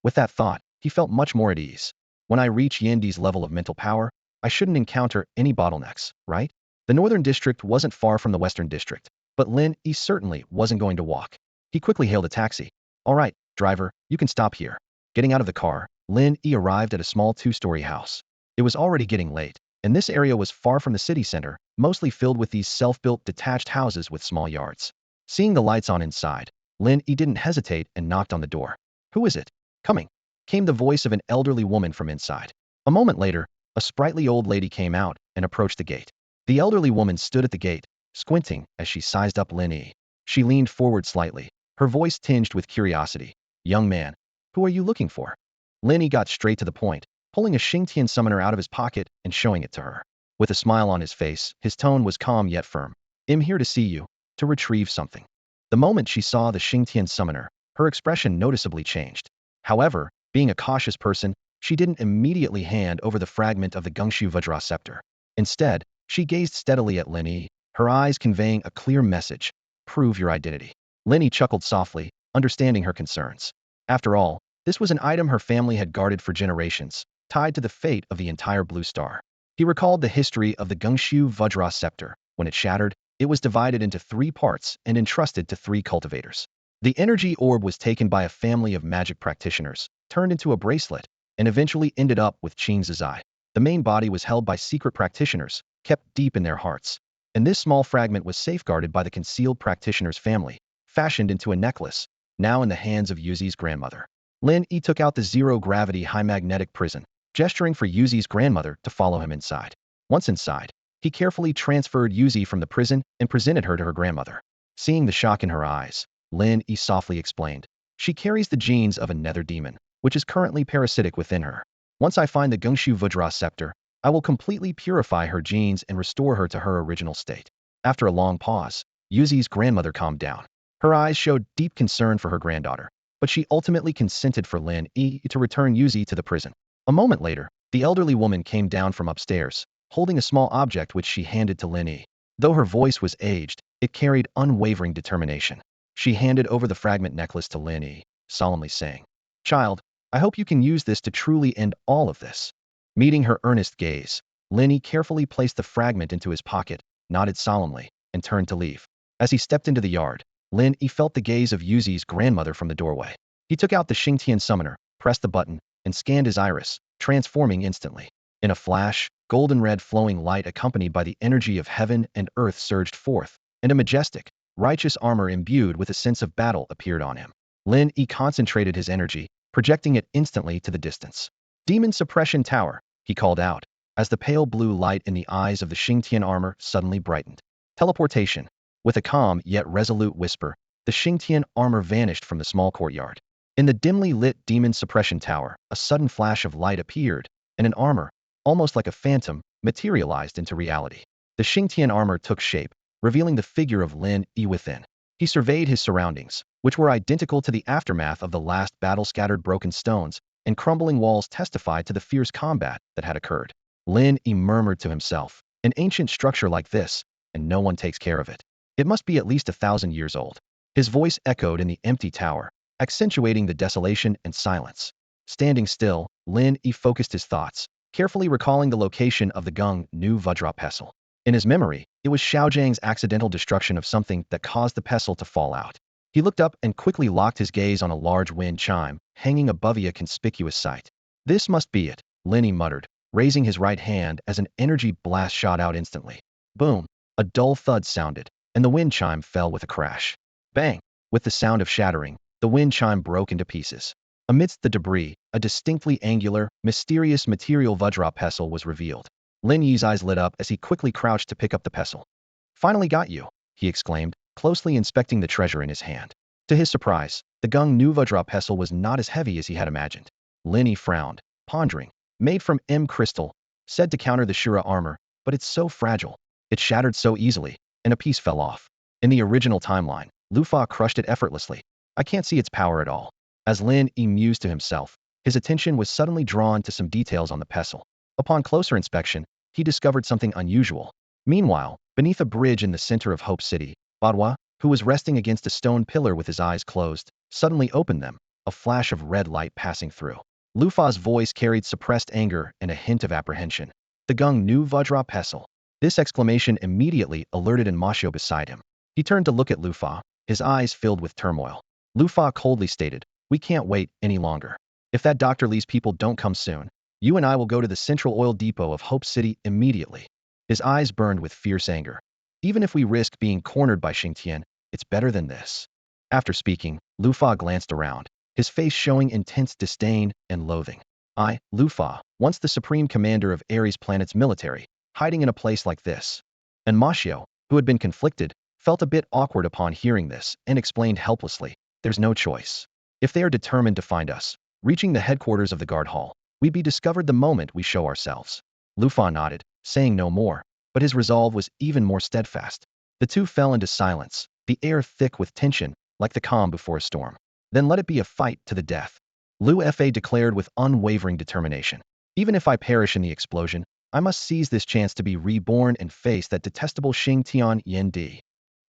With that thought, he felt much more at ease. When I reach Yandi's level of mental power, I shouldn't encounter any bottlenecks, right? The northern district wasn't far from the western district, but Lin Yi certainly wasn't going to walk. He quickly hailed a taxi. All right, driver, you can stop here. Getting out of the car, Lin Yi arrived at a small 2-story house. It was already getting late, and this area was far from the city center, mostly filled with these self-built detached houses with small yards. Seeing the lights on inside, Lin Yi didn't hesitate and knocked on the door. Who is it? Coming, came the voice of an elderly woman from inside. A moment later, a sprightly old lady came out and approached the gate. The elderly woman stood at the gate, squinting as she sized up Lin Yi. She leaned forward slightly, her voice tinged with curiosity. Young man, who are you looking for? Lin Yi got straight to the point, pulling a Xingtian summoner out of his pocket and showing it to her. With a smile on his face, his tone was calm yet firm. I'm here to see you, to retrieve something. The moment she saw the Xingtian summoner, her expression noticeably changed. However, being a cautious person, she didn't immediately hand over the fragment of the Gungshu Vajra scepter. Instead, she gazed steadily at Lin Yi, her eyes conveying a clear message. Prove your identity. Lin Yi chuckled softly, understanding her concerns. After all, this was an item her family had guarded for generations, tied to the fate of the entire Blue Star. He recalled the history of the Gungshu Vajra scepter. When it shattered, it was divided into 3 parts and entrusted to 3 cultivators. The energy orb was taken by a family of magic practitioners, turned into a bracelet, and eventually ended up with Qin Zizai. The main body was held by secret practitioners, kept deep in their hearts. And this small fragment was safeguarded by the concealed practitioner's family, fashioned into a necklace, now in the hands of Yuzi's grandmother. Lin Yi took out the zero-gravity high-magnetic prison, gesturing for Yuzi's grandmother to follow him inside. Once inside, he carefully transferred Yuzi from the prison and presented her to her grandmother. Seeing the shock in her eyes, Lin Yi softly explained, she carries the genes of a nether demon, which is currently parasitic within her. Once I find the Gungshu Vajra scepter, I will completely purify her genes and restore her to her original state. After a long pause, Yuzi's grandmother calmed down. Her eyes showed deep concern for her granddaughter, but she ultimately consented for Lin Yi to return Yuzi to the prison. A moment later, the elderly woman came down from upstairs, holding a small object which she handed to Lin Yi. Though her voice was aged, it carried unwavering determination. She handed over the fragment necklace to Lin Yi, solemnly saying, Child, I hope you can use this to truly end all of this. Meeting her earnest gaze, Lin Yi carefully placed the fragment into his pocket, nodded solemnly, and turned to leave. As he stepped into the yard, Lin Yi felt the gaze of Yuzi's grandmother from the doorway. He took out the Xingtian summoner, pressed the button, and scanned his iris, transforming instantly. In a flash, golden red flowing light accompanied by the energy of heaven and earth surged forth, and a majestic, righteous armor imbued with a sense of battle appeared on him. Lin Yi concentrated his energy, projecting it instantly to the distance. Demon Suppression Tower, he called out, as the pale blue light in the eyes of the Xingtian armor suddenly brightened. Teleportation. With a calm yet resolute whisper, the Xingtian armor vanished from the small courtyard. In the dimly lit demon suppression tower, a sudden flash of light appeared, and an armor, almost like a phantom, materialized into reality. The Xingtian armor took shape, revealing the figure of Lin Yi within. He surveyed his surroundings, which were identical to the aftermath of the last battle. Scattered broken stones and crumbling walls testified to the fierce combat that had occurred. Lin Yi murmured to himself, an ancient structure like this, and no one takes care of it. It must be at least 1,000 years old. His voice echoed in the empty tower, accentuating the desolation and silence. Standing still, Lin Yi focused his thoughts, carefully recalling the location of the Gung Nu Vajra pestle. In his memory, it was Xiaojiang's accidental destruction of something that caused the pestle to fall out. He looked up and quickly locked his gaze on a large wind chime, hanging above a conspicuous sight. This must be it, Lin Yi muttered, raising his right hand as an energy blast shot out instantly. Boom! A dull thud sounded, and the wind chime fell with a crash. Bang! With the sound of shattering, the wind chime broke into pieces. Amidst the debris, a distinctly angular, mysterious material Vajra pestle was revealed. Lin Yi's eyes lit up as he quickly crouched to pick up the pestle. Finally got you, he exclaimed, closely inspecting the treasure in his hand. To his surprise, the Gung Nu Vajra pestle was not as heavy as he had imagined. Lin Yi frowned, pondering. Made from crystal, said to counter the Shura armor, but it's so fragile. It shattered so easily, and a piece fell off. In the original timeline, Lu Fa crushed it effortlessly. I can't see its power at all. As Lin Yi mused to himself, his attention was suddenly drawn to some details on the pestle. Upon closer inspection, he discovered something unusual. Meanwhile, beneath a bridge in the center of Hope City, Badwa, who was resting against a stone pillar with his eyes closed, suddenly opened them, a flash of red light passing through. Lu Fa's voice carried suppressed anger and a hint of apprehension. The Gung Nu Vajra pestle. This exclamation immediately alerted an Mashio beside him. He turned to look at Lu Fa, his eyes filled with turmoil. Lu Fa coldly stated, we can't wait any longer. If that Dr. Li's people don't come soon, you and I will go to the central oil depot of Hope City immediately. His eyes burned with fierce anger. Even if we risk being cornered by Xingtian, it's better than this. After speaking, Lu Fa glanced around, his face showing intense disdain and loathing. I, Lu Fa, once the supreme commander of Ares Planet's military, hiding in a place like this. And Mashio, who had been conflicted, felt a bit awkward upon hearing this and explained helplessly, there's no choice. If they are determined to find us, reaching the headquarters of the guard hall, we'd be discovered the moment we show ourselves. Lu Fa nodded, saying no more, but his resolve was even more steadfast. The two fell into silence, the air thick with tension, like the calm before a storm. Then let it be a fight to the death. Lu Fa declared with unwavering determination. Even if I perish in the explosion, I must seize this chance to be reborn and face that detestable Xingtian Yendi.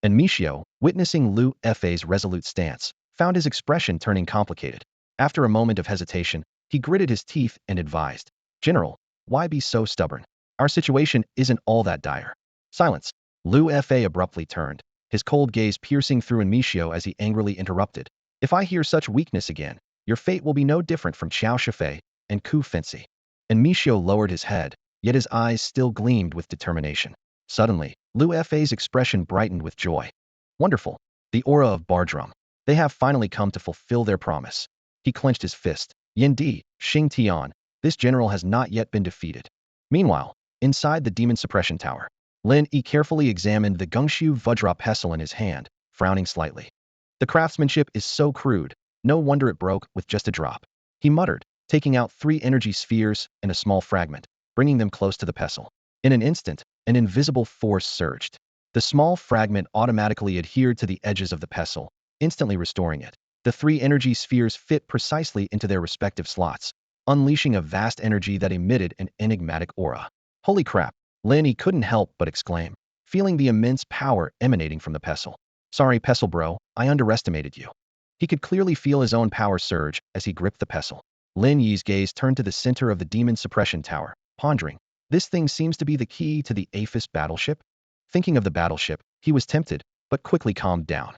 And Mishio, witnessing Lu Fa's resolute stance, found his expression turning complicated. After a moment of hesitation, he gritted his teeth and advised, General, why be so stubborn? Our situation isn't all that dire. Silence. Lu Fa abruptly turned, his cold gaze piercing through Mishio as he angrily interrupted. If I hear such weakness again, your fate will be no different from Qiao Shifei and Ku Fenci. And Mishio lowered his head, yet his eyes still gleamed with determination. Suddenly, Lu Fa's expression brightened with joy. Wonderful. The aura of Bardrum. They have finally come to fulfill their promise. He clenched his fist. Yendi, Xingtian, this general has not yet been defeated. Meanwhile, inside the demon suppression tower, Lin Yi carefully examined the Gungshu Vajra pestle in his hand, frowning slightly. The craftsmanship is so crude, no wonder it broke with just a drop. He muttered, taking out 3 energy spheres and a small fragment, bringing them close to the pestle. In an instant, an invisible force surged. The small fragment automatically adhered to the edges of the pestle, instantly restoring it. The 3 energy spheres fit precisely into their respective slots, unleashing a vast energy that emitted an enigmatic aura. Holy crap, Lin Yi couldn't help but exclaim, feeling the immense power emanating from the pestle. Sorry pestle bro, I underestimated you. He could clearly feel his own power surge as he gripped the pestle. Lin Yi's gaze turned to the center of the demon suppression tower, pondering, this thing seems to be the key to the Aphis battleship? Thinking of the battleship, he was tempted, but quickly calmed down.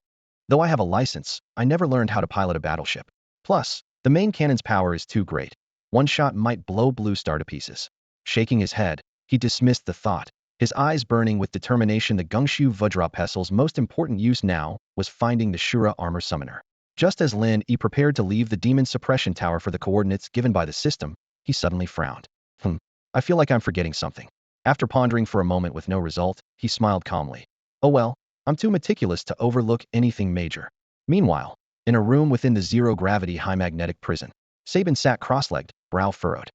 Though I have a license, I never learned how to pilot a battleship. Plus, the main cannon's power is too great. One shot might blow Blue Star to pieces. Shaking his head, he dismissed the thought, his eyes burning with determination. The Gungshu Vajra pestle's most important use now was finding the Shura armor summoner. Just as Lin Yi prepared to leave the demon suppression tower for the coordinates given by the system, he suddenly frowned. I feel like I'm forgetting something. After pondering for a moment with no result, he smiled calmly. Oh well, I'm too meticulous to overlook anything major. Meanwhile, in a room within the zero-gravity high-magnetic prison, Sabin sat cross-legged, brow furrowed.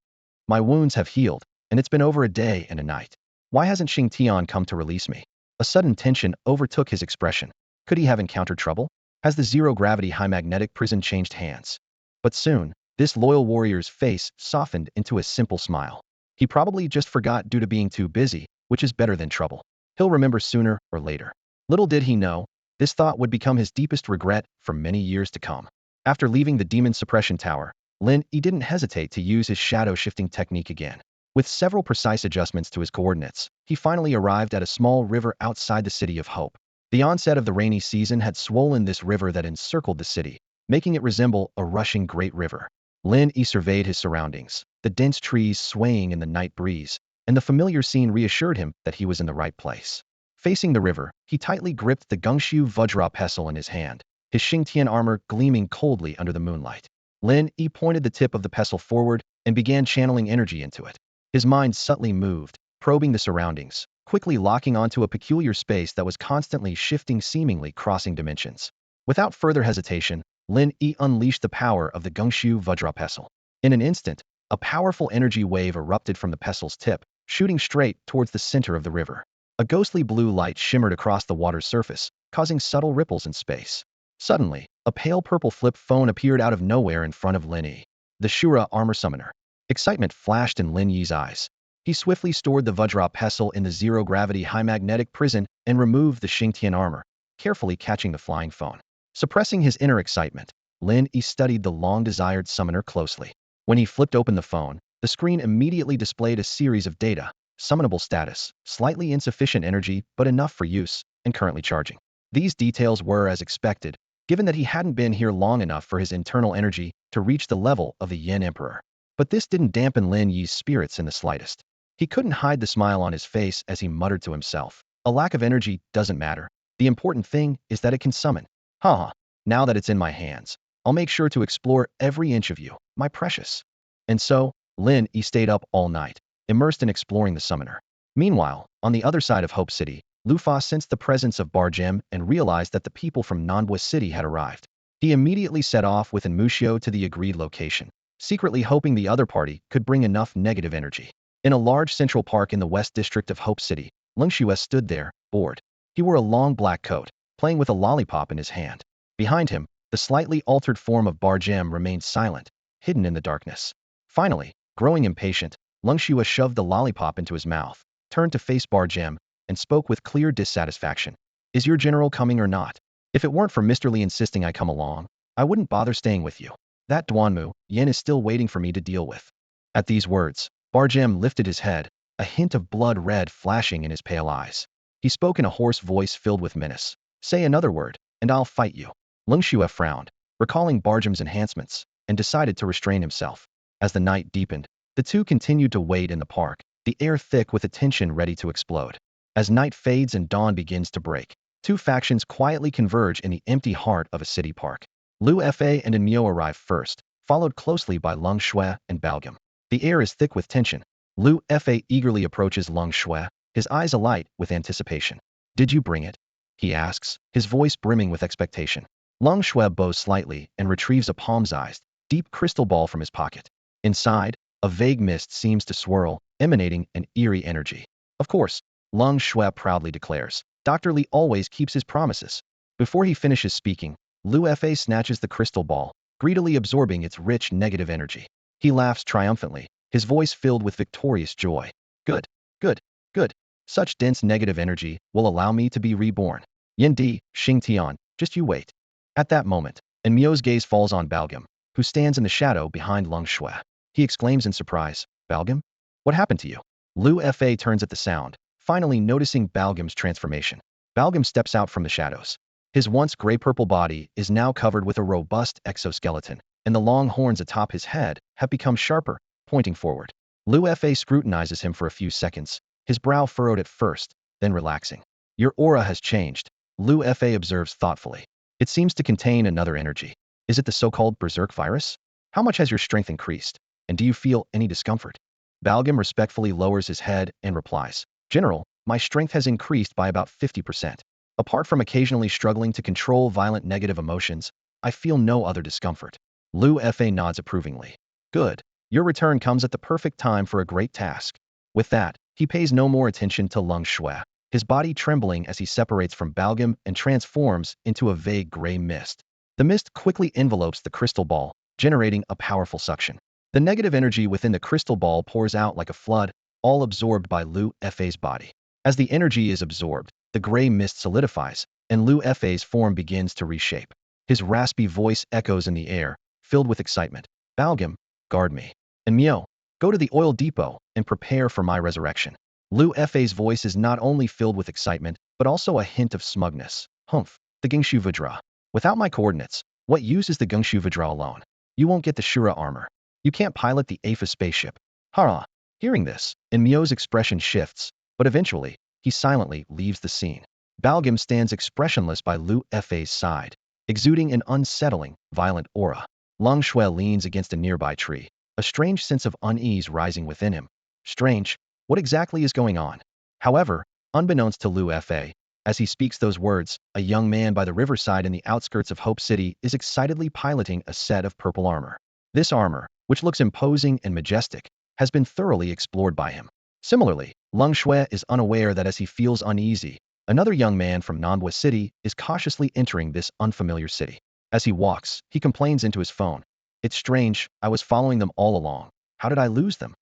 My wounds have healed, and it's been over a day and a night. Why hasn't Xingtian come to release me? A sudden tension overtook his expression. Could he have encountered trouble? Has the zero-gravity high-magnetic prison changed hands? But soon, this loyal warrior's face softened into a simple smile. He probably just forgot due to being too busy, which is better than trouble. He'll remember sooner or later. Little did he know, this thought would become his deepest regret for many years to come. After leaving the demon suppression tower, Lin Yi didn't hesitate to use his shadow shifting technique again. With several precise adjustments to his coordinates, he finally arrived at a small river outside the City of Hope. The onset of the rainy season had swollen this river that encircled the city, making it resemble a rushing great river. Lin Yi surveyed his surroundings, the dense trees swaying in the night breeze, and the familiar scene reassured him that he was in the right place. Facing the river, he tightly gripped the Gungshu Vajra pestle in his hand, his Xingtian armor gleaming coldly under the moonlight. Lin Yi pointed the tip of the pestle forward and began channeling energy into it. His mind subtly moved, probing the surroundings, quickly locking onto a peculiar space that was constantly shifting, seemingly crossing dimensions. Without further hesitation, Lin Yi unleashed the power of the Gungshu Vajra pestle. In an instant, a powerful energy wave erupted from the pestle's tip, shooting straight towards the center of the river. A ghostly blue light shimmered across the water's surface, causing subtle ripples in space. Suddenly, a pale purple flip phone appeared out of nowhere in front of Lin Yi. The Ashura armor summoner. Excitement flashed in Lin Yi's eyes. He swiftly stored the Vajra pestle in the zero-gravity high-magnetic prison and removed the Xingtian armor, carefully catching the flying phone. Suppressing his inner excitement, Lin Yi studied the long-desired summoner closely. When he flipped open the phone, the screen immediately displayed a series of data: summonable status, slightly insufficient energy but enough for use, and currently charging. These details were as expected, given that he hadn't been here long enough for his internal energy to reach the level of the Yin Emperor. But this didn't dampen Lin Yi's spirits in the slightest. He couldn't hide the smile on his face as he muttered to himself. A lack of energy doesn't matter. The important thing is that it can summon. Haha, now that it's in my hands, I'll make sure to explore every inch of you, my precious. And so, Lin Yi stayed up all night, immersed in exploring the summoner. Meanwhile, on the other side of Hope City, Lu Fa sensed the presence of Bargem and realized that the people from Nanbua City had arrived. He immediately set off with Musho to the agreed location, secretly hoping the other party could bring enough negative energy. In a large central park in the west district of Hope City, Lingxue stood there, bored. He wore a long black coat, playing with a lollipop in his hand. Behind him, the slightly altered form of Bargem remained silent, hidden in the darkness. Finally, growing impatient, Lingxue shoved the lollipop into his mouth, turned to face Bargem, and spoke with clear dissatisfaction. Is your general coming or not? If it weren't for Mr. Li insisting I come along, I wouldn't bother staying with you. That Duanmu, Yin is still waiting for me to deal with. At these words, Bargem lifted his head, a hint of blood red flashing in his pale eyes. He spoke in a hoarse voice filled with menace. Say another word, and I'll fight you. Lingxue frowned, recalling Bargem's enhancements, and decided to restrain himself. As the night deepened, the two continued to wait in the park, the air thick with a tension ready to explode. As night fades and dawn begins to break, two factions quietly converge in the empty heart of a city park. Lu Fa and Enmyo arrive first, followed closely by Lung Shui and Balgam. The air is thick with tension. Lu Fa eagerly approaches Lung Shui, his eyes alight with anticipation. Did you bring it? He asks, his voice brimming with expectation. Lung Shui bows slightly and retrieves a palm-sized, deep crystal ball from his pocket. Inside, a vague mist seems to swirl, emanating an eerie energy. Of course, Lung Shui proudly declares, Dr. Li always keeps his promises. Before he finishes speaking, Lu Fa snatches the crystal ball, greedily absorbing its rich negative energy. He laughs triumphantly, his voice filled with victorious joy. Good, good, good. Such dense negative energy will allow me to be reborn. Yendi, Xingtian, just you wait. At that moment, Enmyo's gaze falls on Balgam, who stands in the shadow behind Lung Shui. He exclaims in surprise, Balgam? What happened to you? Lu Fa turns at the sound, finally noticing Balgam's transformation. Balgam steps out from the shadows. His once gray-purple body is now covered with a robust exoskeleton, and the long horns atop his head have become sharper, pointing forward. Lu Fa scrutinizes him for a few seconds, his brow furrowed at first, then relaxing. Your aura has changed, Lu Fa observes thoughtfully. It seems to contain another energy. Is it the so-called berserk virus? How much has your strength increased, and do you feel any discomfort? Balgam respectfully lowers his head and replies, General, my strength has increased by about 50%. Apart from occasionally struggling to control violent negative emotions, I feel no other discomfort. Lu Fa nods approvingly. Good. Your return comes at the perfect time for a great task. With that, he pays no more attention to Lung Shui, his body trembling as he separates from Balgam and transforms into a vague gray mist. The mist quickly envelopes the crystal ball, generating a powerful suction. The negative energy within the crystal ball pours out like a flood, all absorbed by Lu Fa's body. As the energy is absorbed, the gray mist solidifies, and Lu Fa's form begins to reshape. His raspy voice echoes in the air, filled with excitement. Balgam, guard me. And Mio, go to the oil depot and prepare for my resurrection. Lu Fa's voice is not only filled with excitement, but also a hint of smugness. Humph, the Gingshu Vidra. Without my coordinates, what use is the Gingshu Vidra alone? You won't get the Shura armor. You can't pilot the Apha spaceship. Hara. Hearing this, and Mio's expression shifts, but eventually, he silently leaves the scene. Balgam stands expressionless by Lu Fa's side, exuding an unsettling, violent aura. Lung Shui leans against a nearby tree, a strange sense of unease rising within him. Strange, what exactly is going on? However, unbeknownst to Lu Fa, as he speaks those words, a young man by the riverside in the outskirts of Hope City is excitedly piloting a set of purple armor. This armor, which looks imposing and majestic, has been thoroughly explored by him. Similarly, Lung Shui is unaware that as he feels uneasy, another young man from Nanbua City is cautiously entering this unfamiliar city. As he walks, he complains into his phone. It's strange, I was following them all along. How did I lose them?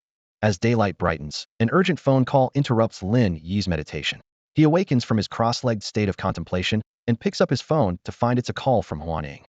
As daylight brightens, an urgent phone call interrupts Lin Yi's meditation. He awakens from his cross-legged state of contemplation and picks up his phone to find it's a call from Huan Ying.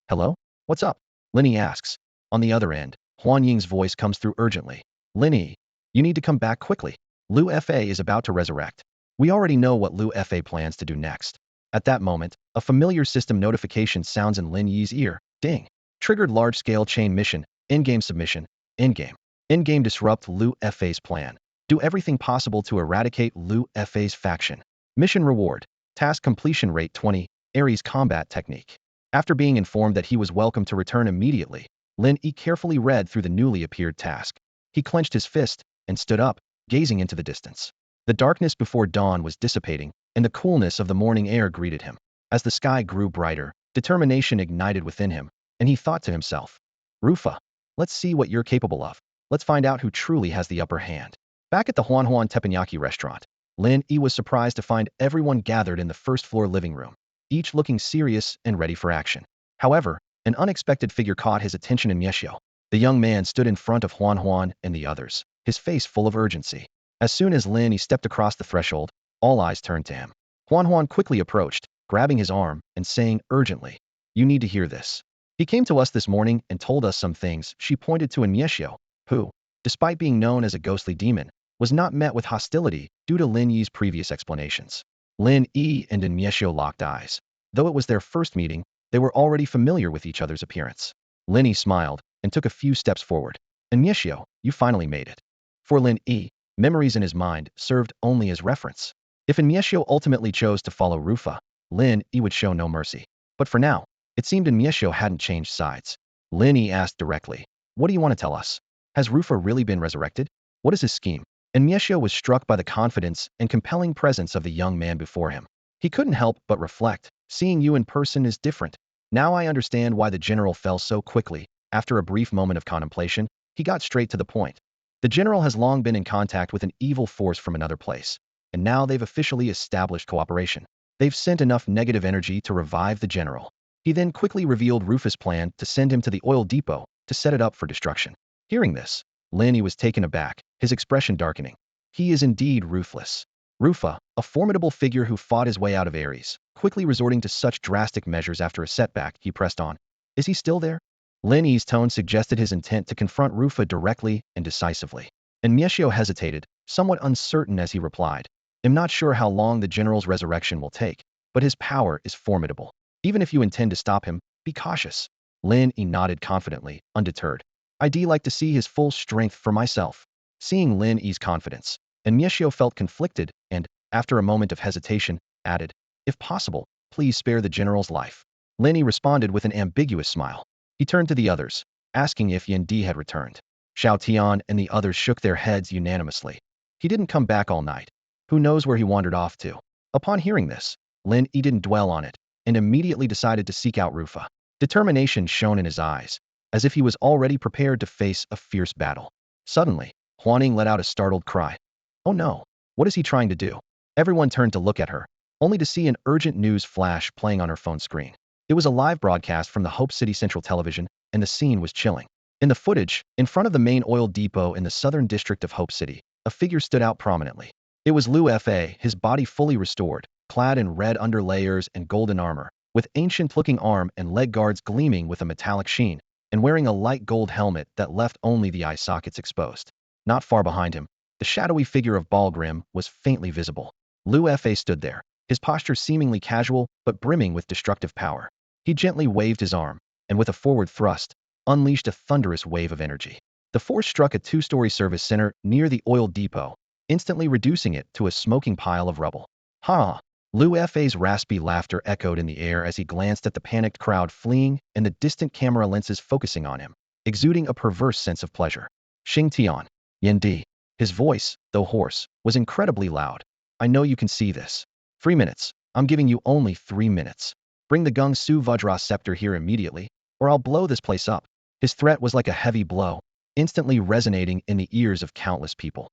Hello? What's up? Lin Yi asks. On the other end, Huan Ying's voice comes through urgently. Lin Yi, you need to come back quickly. Lu Fa is about to resurrect. We already know what Lu Fa plans to do next. At that moment, a familiar system notification sounds in Lin Yi's ear. Ding. Triggered large-scale chain mission. In-game submission. In-game. In-game disrupt Lu Fa's plan. Do everything possible to eradicate Lu Fa's faction. Mission reward. Task completion rate 20. Ares combat technique. After being informed that he was welcome to return immediately, Lin Yi carefully read through the newly appeared task. He clenched his fist and stood up, gazing into the distance. The darkness before dawn was dissipating, and the coolness of the morning air greeted him. As the sky grew brighter, determination ignited within him, and he thought to himself, Rufa, let's see what you're capable of. Let's find out who truly has the upper hand. Back at the Huan Teppanyaki restaurant, Lin Yi was surprised to find everyone gathered in the first-floor living room, each looking serious and ready for action. However, an unexpected figure caught his attention in Mieshio. The young man stood in front of Huan and the others, his face full of urgency. As soon as Lin Yi stepped across the threshold, all eyes turned to him. Huan quickly approached, grabbing his arm and saying urgently, You need to hear this. He came to us this morning and told us some things. She pointed to Mieshio, who, despite being known as a ghostly demon, was not met with hostility due to Lin Yi's previous explanations. Lin Yi and Mieshio locked eyes. Though it was their first meeting, they were already familiar with each other's appearance. Lin Yi smiled and took a few steps forward. Mieshio, you finally made it. For Lin Yi, memories in his mind served only as reference. If Mieshio ultimately chose to follow Rufa, Lin Yi would show no mercy. But for now, it seemed Mieshio hadn't changed sides. Lin Yi asked directly, What do you want to tell us? Has Rufa really been resurrected? What is his scheme? Mieshio was struck by the confidence and compelling presence of the young man before him. He couldn't help but reflect, seeing you in person is different. Now I understand why the general fell so quickly. After a brief moment of contemplation, he got straight to the point. The general has long been in contact with an evil force from another place, and now they've officially established cooperation. They've sent enough negative energy to revive the general. He then quickly revealed Rufa's plan to send him to the oil depot to set it up for destruction. Hearing this, Lin Yi was taken aback, his expression darkening. He is indeed ruthless. Rufa, a formidable figure who fought his way out of Ares, quickly resorting to such drastic measures after a setback, he pressed on. Is he still there? Lin Yi's tone suggested his intent to confront Rufa directly and decisively. Mieshio hesitated, somewhat uncertain as he replied. I'm not sure how long the general's resurrection will take, but his power is formidable. Even if you intend to stop him, be cautious. Lin Yi nodded confidently, undeterred. I'd like to see his full strength for myself. Seeing Lin Yi's confidence, Mieshio felt conflicted and, after a moment of hesitation, added, If possible, please spare the general's life. Lin Yi responded with an ambiguous smile. He turned to the others, asking if Yin Di had returned. Xiao Tian and the others shook their heads unanimously. He didn't come back all night. Who knows where he wandered off to? Upon hearing this, Lin Yi didn't dwell on it, and immediately decided to seek out Rufa. Determination shone in his eyes, as if he was already prepared to face a fierce battle. Suddenly, Huaning let out a startled cry. Oh no, what is he trying to do? Everyone turned to look at her, only to see an urgent news flash playing on her phone screen. It was a live broadcast from the Hope City Central Television, and the scene was chilling. In the footage, in front of the main oil depot in the southern district of Hope City, a figure stood out prominently. It was Liu Fa, his body fully restored, clad in red underlayers and golden armor, with ancient-looking arm and leg guards gleaming with a metallic sheen, and wearing a light gold helmet that left only the eye sockets exposed. Not far behind him, the shadowy figure of Balgrim was faintly visible. Liu Fa stood there, his posture seemingly casual but brimming with destructive power. He gently waved his arm, and with a forward thrust, unleashed a thunderous wave of energy. The force struck a two-story service center near the oil depot, instantly reducing it to a smoking pile of rubble. Ha! Liu Fa's raspy laughter echoed in the air as he glanced at the panicked crowd fleeing and the distant camera lenses focusing on him, exuding a perverse sense of pleasure. Xingtian, Di. His voice, though hoarse, was incredibly loud. I know you can see this. 3 minutes. I'm giving you only 3 minutes. Bring the Gung Su Vajra scepter here immediately, or I'll blow this place up. His threat was like a heavy blow, instantly resonating in the ears of countless people.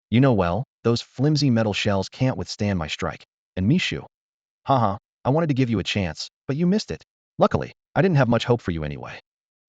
You know well, those flimsy metal shells can't withstand my strike. And Mishu. Haha, I wanted to give you a chance, but you missed it. Luckily, I didn't have much hope for you anyway.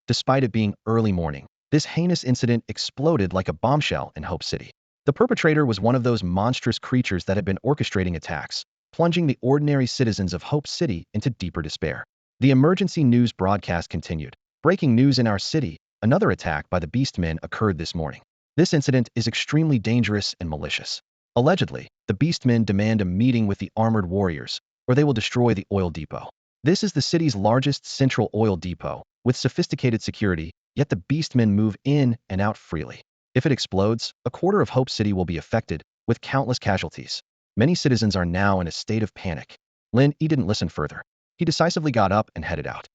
Despite it being early morning, this heinous incident exploded like a bombshell in Hope City. The perpetrator was one of those monstrous creatures that had been orchestrating attacks, plunging the ordinary citizens of Hope City into deeper despair. The emergency news broadcast continued. Breaking news in our city, another attack by the Beastmen occurred this morning. This incident is extremely dangerous and malicious. Allegedly, the Beastmen demand a meeting with the armored warriors, or they will destroy the oil depot. This is the city's largest central oil depot, with sophisticated security, yet the Beastmen move in and out freely. If it explodes, a quarter of Hope City will be affected, with countless casualties. Many citizens are now in a state of panic. Lin Yi didn't listen further. He decisively got up and headed out.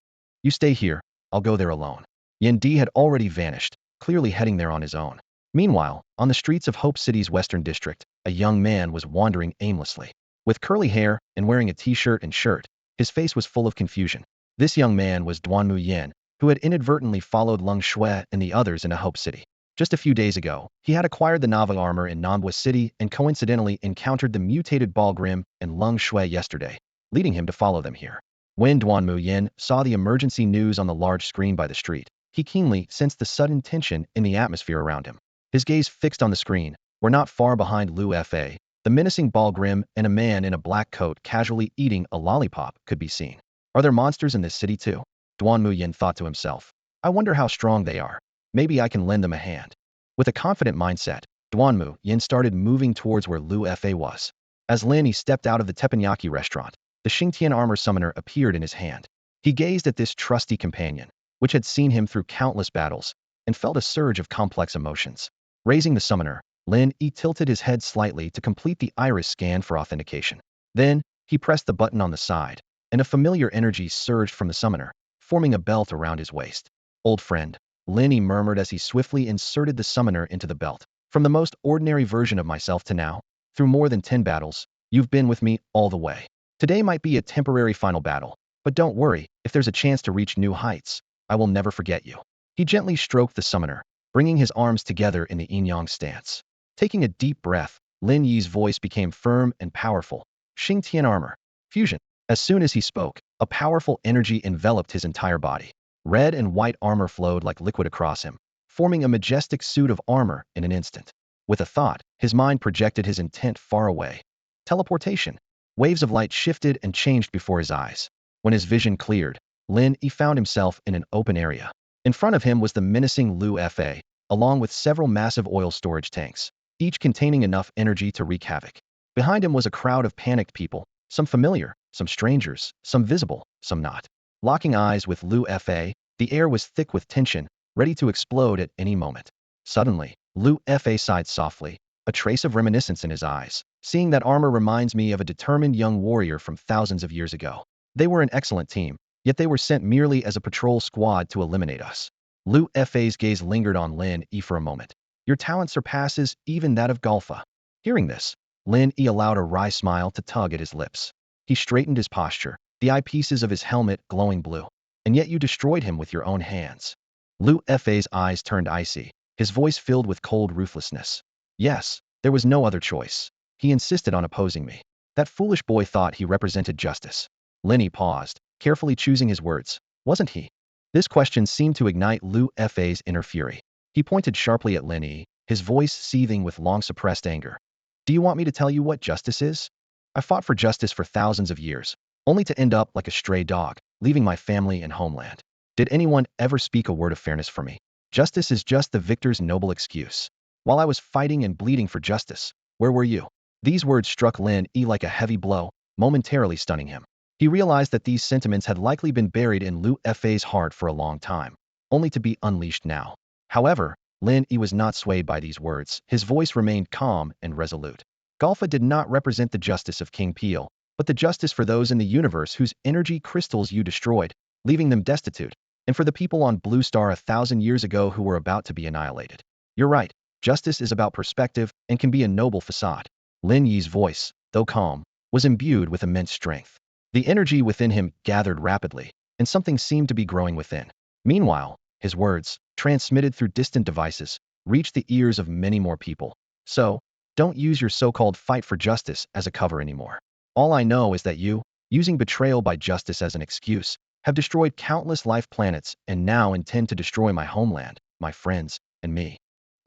You stay here, I'll go there alone. Di had already vanished, clearly heading there on his own. Meanwhile, on the streets of Hope City's western district, a young man was wandering aimlessly. With curly hair and wearing a t-shirt and shirt, his face was full of confusion. This young man was Duanmu Yin, who had inadvertently followed Leng Shui and the others into Hope City. Just a few days ago, he had acquired the Nava armor in Nambwa City and coincidentally encountered the mutated Balgrim and Leng Shui yesterday, leading him to follow them here. When Duanmu Yin saw the emergency news on the large screen by the street, he keenly sensed the sudden tension in the atmosphere around him. His gaze fixed on the screen, where not far behind Liu Fa, the menacing Balgrim and a man in a black coat casually eating a lollipop could be seen. Are there monsters in this city too? Duanmu Yin thought to himself. I wonder how strong they are. Maybe I can lend them a hand. With a confident mindset, Duanmu Yin started moving towards where Liu Fa was. As Lin Yi stepped out of the teppanyaki restaurant, the Xingtian armor summoner appeared in his hand. He gazed at this trusty companion, which had seen him through countless battles, and felt a surge of complex emotions. Raising the summoner, Lin Yi tilted his head slightly to complete the iris scan for authentication. Then, he pressed the button on the side, and a familiar energy surged from the summoner, forming a belt around his waist. Old friend, Lin Yi murmured as he swiftly inserted the summoner into the belt. From the most ordinary version of myself to now, through more than 10 battles, you've been with me all the way. Today might be a temporary final battle, but don't worry, if there's a chance to reach new heights, I will never forget you. He gently stroked the summoner, bringing his arms together in the yin-yang stance. Taking a deep breath, Lin Yi's voice became firm and powerful. Xingtian armor. Fusion. As soon as he spoke, a powerful energy enveloped his entire body. Red and white armor flowed like liquid across him, forming a majestic suit of armor in an instant. With a thought, his mind projected his intent far away. Teleportation. Waves of light shifted and changed before his eyes. When his vision cleared, Lin Yi found himself in an open area. In front of him was the menacing Liu Fa, along with several massive oil storage tanks, each containing enough energy to wreak havoc. Behind him was a crowd of panicked people, some familiar, some strangers, some visible, some not. Locking eyes with Liu Fa, the air was thick with tension, ready to explode at any moment. Suddenly, Liu Fa sighed softly, a trace of reminiscence in his eyes. Seeing that armor reminds me of a determined young warrior from thousands of years ago. They were an excellent team, yet they were sent merely as a patrol squad to eliminate us. Liu Fa's gaze lingered on Lin Yi for a moment. Your talent surpasses even that of Golfa. Hearing this, Lin Yi allowed a wry smile to tug at his lips. He straightened his posture, the eyepieces of his helmet glowing blue. And yet you destroyed him with your own hands. Lu Fa's eyes turned icy, his voice filled with cold ruthlessness. Yes, there was no other choice. He insisted on opposing me. That foolish boy thought he represented justice. Lin Yi paused, carefully choosing his words. Wasn't he? This question seemed to ignite Lu Fa's inner fury. He pointed sharply at Lin Yi, his voice seething with long-suppressed anger. Do you want me to tell you what justice is? I fought for justice for thousands of years, only to end up like a stray dog, leaving my family and homeland. Did anyone ever speak a word of fairness for me? Justice is just the victor's noble excuse. While I was fighting and bleeding for justice, where were you? These words struck Lin Yi like a heavy blow, momentarily stunning him. He realized that these sentiments had likely been buried in Lu Fa's heart for a long time, only to be unleashed now. However, Lin Yi was not swayed by these words. His voice remained calm and resolute. Galfa did not represent the justice of King Peel, but the justice for those in the universe whose energy crystals you destroyed, leaving them destitute, and for the people on Blue Star 1,000 years ago who were about to be annihilated. You're right, justice is about perspective and can be a noble facade. Lin Yi's voice, though calm, was imbued with immense strength. The energy within him gathered rapidly, and something seemed to be growing within. Meanwhile, his words, transmitted through distant devices, reached the ears of many more people. So, don't use your so-called fight for justice as a cover anymore. All I know is that you, using betrayal by justice as an excuse, have destroyed countless life planets and now intend to destroy my homeland, my friends, and me.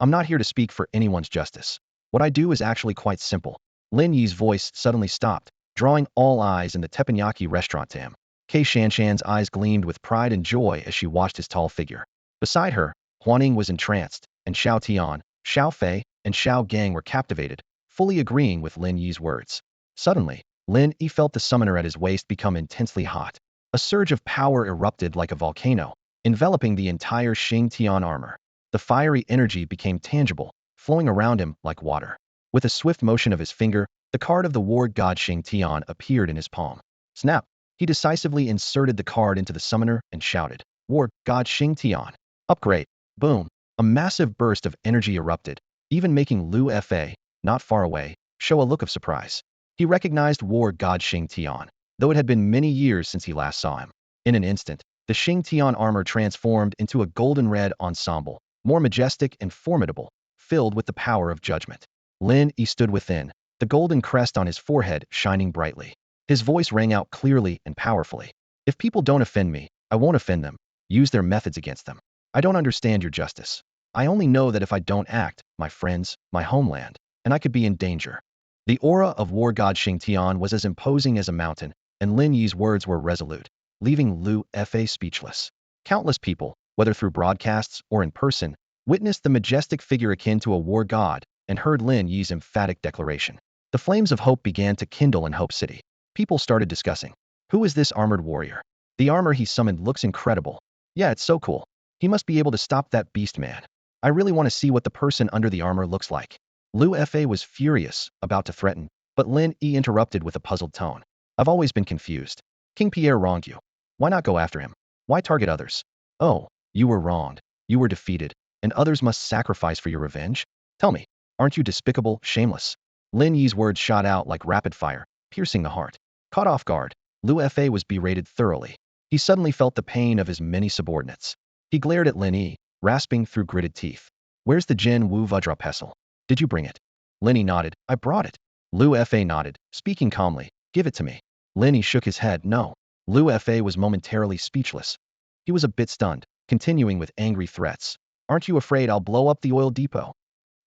I'm not here to speak for anyone's justice. What I do is actually quite simple. Lin Yi's voice suddenly stopped, drawing all eyes in the teppanyaki restaurant to him. Kei Shanshan's eyes gleamed with pride and joy as she watched his tall figure. Beside her, Huaning was entranced, and Xiao Tian, Xiao Fei, and Xiao Gang were captivated, fully agreeing with Lin Yi's words. Suddenly, Lin Yi felt the summoner at his waist become intensely hot. A surge of power erupted like a volcano, enveloping the entire Xingtian armor. The fiery energy became tangible, flowing around him like water. With a swift motion of his finger, the card of the war god Xingtian appeared in his palm. Snap! He decisively inserted the card into the summoner and shouted, "War god Xingtian, upgrade!" Boom! A massive burst of energy erupted, even making Lu Fa, not far away, show a look of surprise. He recognized war god Xingtian, though it had been many years since he last saw him. In an instant, the Xingtian armor transformed into a golden red ensemble, more majestic and formidable, filled with the power of judgment. Lin Yi stood within, the golden crest on his forehead shining brightly. His voice rang out clearly and powerfully. If people don't offend me, I won't offend them. Use their methods against them. I don't understand your justice. I only know that if I don't act, my friends, my homeland, and I could be in danger. The aura of war god Xingtian was as imposing as a mountain, and Lin Yi's words were resolute, leaving Lu Fa speechless. Countless people, whether through broadcasts or in person, witnessed the majestic figure akin to a war god and heard Lin Yi's emphatic declaration. The flames of hope began to kindle in Hope City. People started discussing. Who is this armored warrior? The armor he summoned looks incredible. Yeah, it's so cool. He must be able to stop that beast man. I really want to see what the person under the armor looks like. Lu Fa was furious, about to threaten, but Lin Yi interrupted with a puzzled tone. I've always been confused. King Pierre wronged you. Why not go after him? Why target others? Oh, you were wronged. You were defeated, and others must sacrifice for your revenge? Tell me, aren't you despicable, shameless? Lin Yi's words shot out like rapid fire, piercing the heart. Caught off guard, Lu Fa was berated thoroughly. He suddenly felt the pain of his many subordinates. He glared at Lin Yi, rasping through gritted teeth. Where's the Jin Wu Vajra pestle? Did you bring it? Lin Yi nodded. I brought it. Lu Fa nodded, speaking calmly. Give it to me. Lin Yi shook his head. No. Lu Fa was momentarily speechless. He was a bit stunned, continuing with angry threats. Aren't you afraid I'll blow up the oil depot?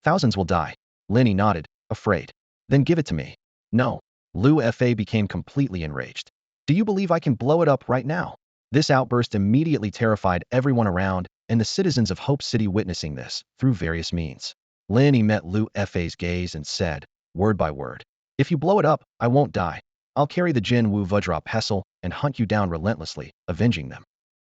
Thousands will die. Lin Yi nodded, afraid. Then give it to me. No. Lu Fa became completely enraged. Do you believe I can blow it up right now? This outburst immediately terrified everyone around, and the citizens of Hope City witnessing this, through various means. Lin Yi met Lu Fa's gaze and said, word by word, if you blow it up, I won't die. I'll carry the Jin Wu Vajra pestle and hunt you down relentlessly, avenging them.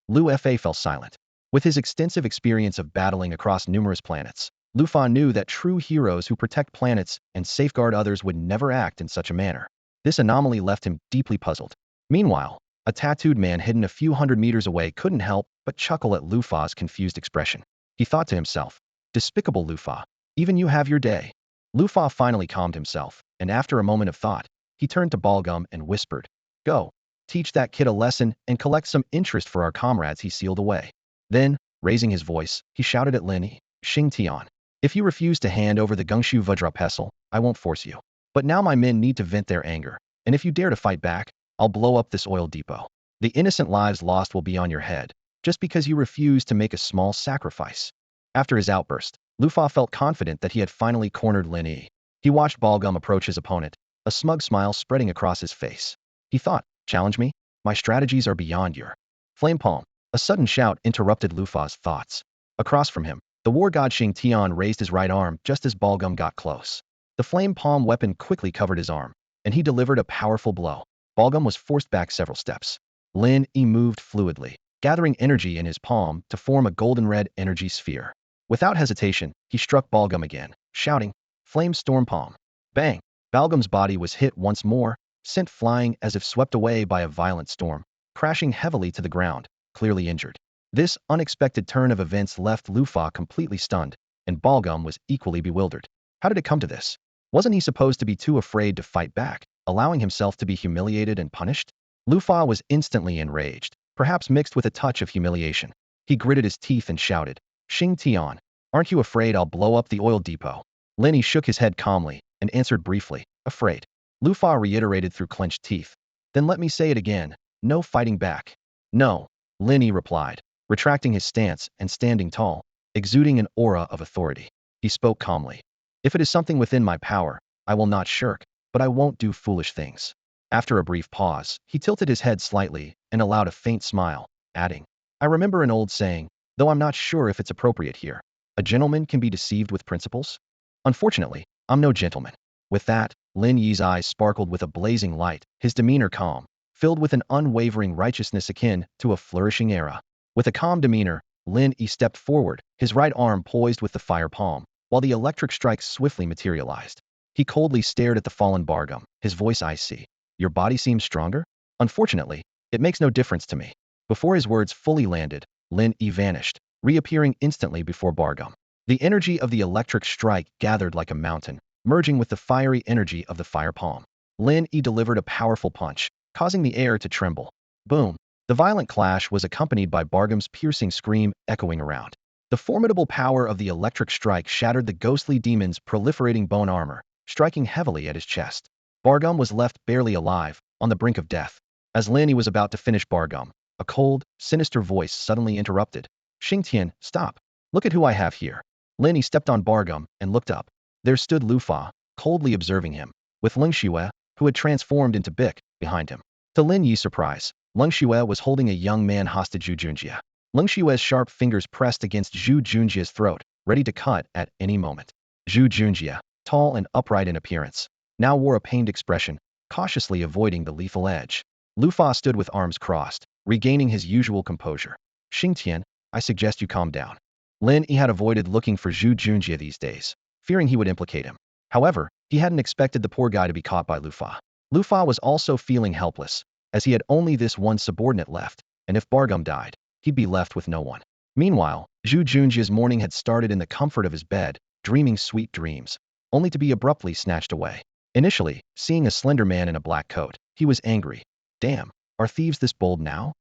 Lu Fa fell silent. With his extensive experience of battling across numerous planets, Lu Fa knew that true heroes who protect planets and safeguard others would never act in such a manner. This anomaly left him deeply puzzled. Meanwhile, a tattooed man hidden a few hundred meters away couldn't help but chuckle at Lu Fa's confused expression. He thought to himself, despicable Lu Fa, even you have your day. Lu Fa finally calmed himself, and after a moment of thought, He turned to Balgum and whispered, "Go, teach that kid a lesson and collect some interest for our comrades he sealed away." Then, raising his voice, he shouted at Lin Yi, "Xingtian, if you refuse to hand over the Gungshu Vajra pestle, I won't force you. But now my men need to vent their anger, and if you dare to fight back, I'll blow up this oil depot. The innocent lives lost will be on your head, just because you refuse to make a small sacrifice." After his outburst, Lufa felt confident that he had finally cornered Lin Yi. He watched Balgum approach his opponent, a smug smile spreading across his face. He thought, "Challenge me? My strategies are beyond your." Flame palm. A sudden shout interrupted Lufa's thoughts. Across from him, the war god Xingtian raised his right arm just as Balgum got close. The flame palm weapon quickly covered his arm, and he delivered a powerful blow. Balgum was forced back several steps. Lin Yi moved fluidly, gathering energy in his palm to form a golden-red energy sphere. Without hesitation, he struck Balgum again, shouting, "Flame storm palm." Bang! Balgum's body was hit once more, sent flying as if swept away by a violent storm, crashing heavily to the ground, clearly injured. This unexpected turn of events left Lufa completely stunned, and Balgum was equally bewildered. How did it come to this? Wasn't he supposed to be too afraid to fight back, allowing himself to be humiliated and punished? Lufa was instantly enraged, perhaps mixed with a touch of humiliation. He gritted his teeth and shouted, "Xingtian, aren't you afraid I'll blow up the oil depot?" Lin Yi shook his head calmly and answered briefly, "Afraid." Lufa reiterated through clenched teeth, "Then let me say it again, no fighting back." "No," Lin Yi replied, retracting his stance and standing tall, exuding an aura of authority. He spoke calmly. "If it is something within my power, I will not shirk, but I won't do foolish things." After a brief pause, he tilted his head slightly and allowed a faint smile, adding, "I remember an old saying, though I'm not sure if it's appropriate here. A gentleman can be deceived with principles? Unfortunately, I'm no gentleman." With that, Lin Yi's eyes sparkled with a blazing light, his demeanor calm, filled with an unwavering righteousness akin to a flourishing era. With a calm demeanor, Lin Yi stepped forward, his right arm poised with the fire palm, while the electric strike swiftly materialized. He coldly stared at the fallen Balgum, his voice icy. "Your body seems stronger? Unfortunately, it makes no difference to me." Before his words fully landed, Lin Yi vanished, reappearing instantly before Balgum. The energy of the electric strike gathered like a mountain, merging with the fiery energy of the fire palm. Lin Yi delivered a powerful punch, causing the air to tremble. Boom! The violent clash was accompanied by Balgum's piercing scream echoing around. The formidable power of the electric strike shattered the ghostly demon's proliferating bone armor, striking heavily at his chest. Balgum was left barely alive, on the brink of death. As Lin Yi was about to finish Balgum, a cold, sinister voice suddenly interrupted. "Xingtian, stop! Look at who I have here." Lin Yi stepped on Balgum and looked up. There stood Lufa, coldly observing him, with Lin Xue, who had transformed into Bic, behind him. To Lin Yi's surprise, Lin Xue was holding a young man hostage Zhu Junjie. Lin Xue's sharp fingers pressed against Zhu Junjie's throat, ready to cut at any moment. Zhu Junjie, tall and upright in appearance, now wore a pained expression, cautiously avoiding the lethal edge. Lufa stood with arms crossed, regaining his usual composure. "Xingtian, I suggest you calm down." Lin Yi had avoided looking for Zhu Junjie these days, fearing he would implicate him. However, he hadn't expected the poor guy to be caught by Lufa. Lufa was also feeling helpless, as he had only this one subordinate left, and if Balgum died, he'd be left with no one. Meanwhile, Zhu Junjie's morning had started in the comfort of his bed, dreaming sweet dreams, only to be abruptly snatched away. Initially, seeing a slender man in a black coat, he was angry. "Damn, are thieves this bold now?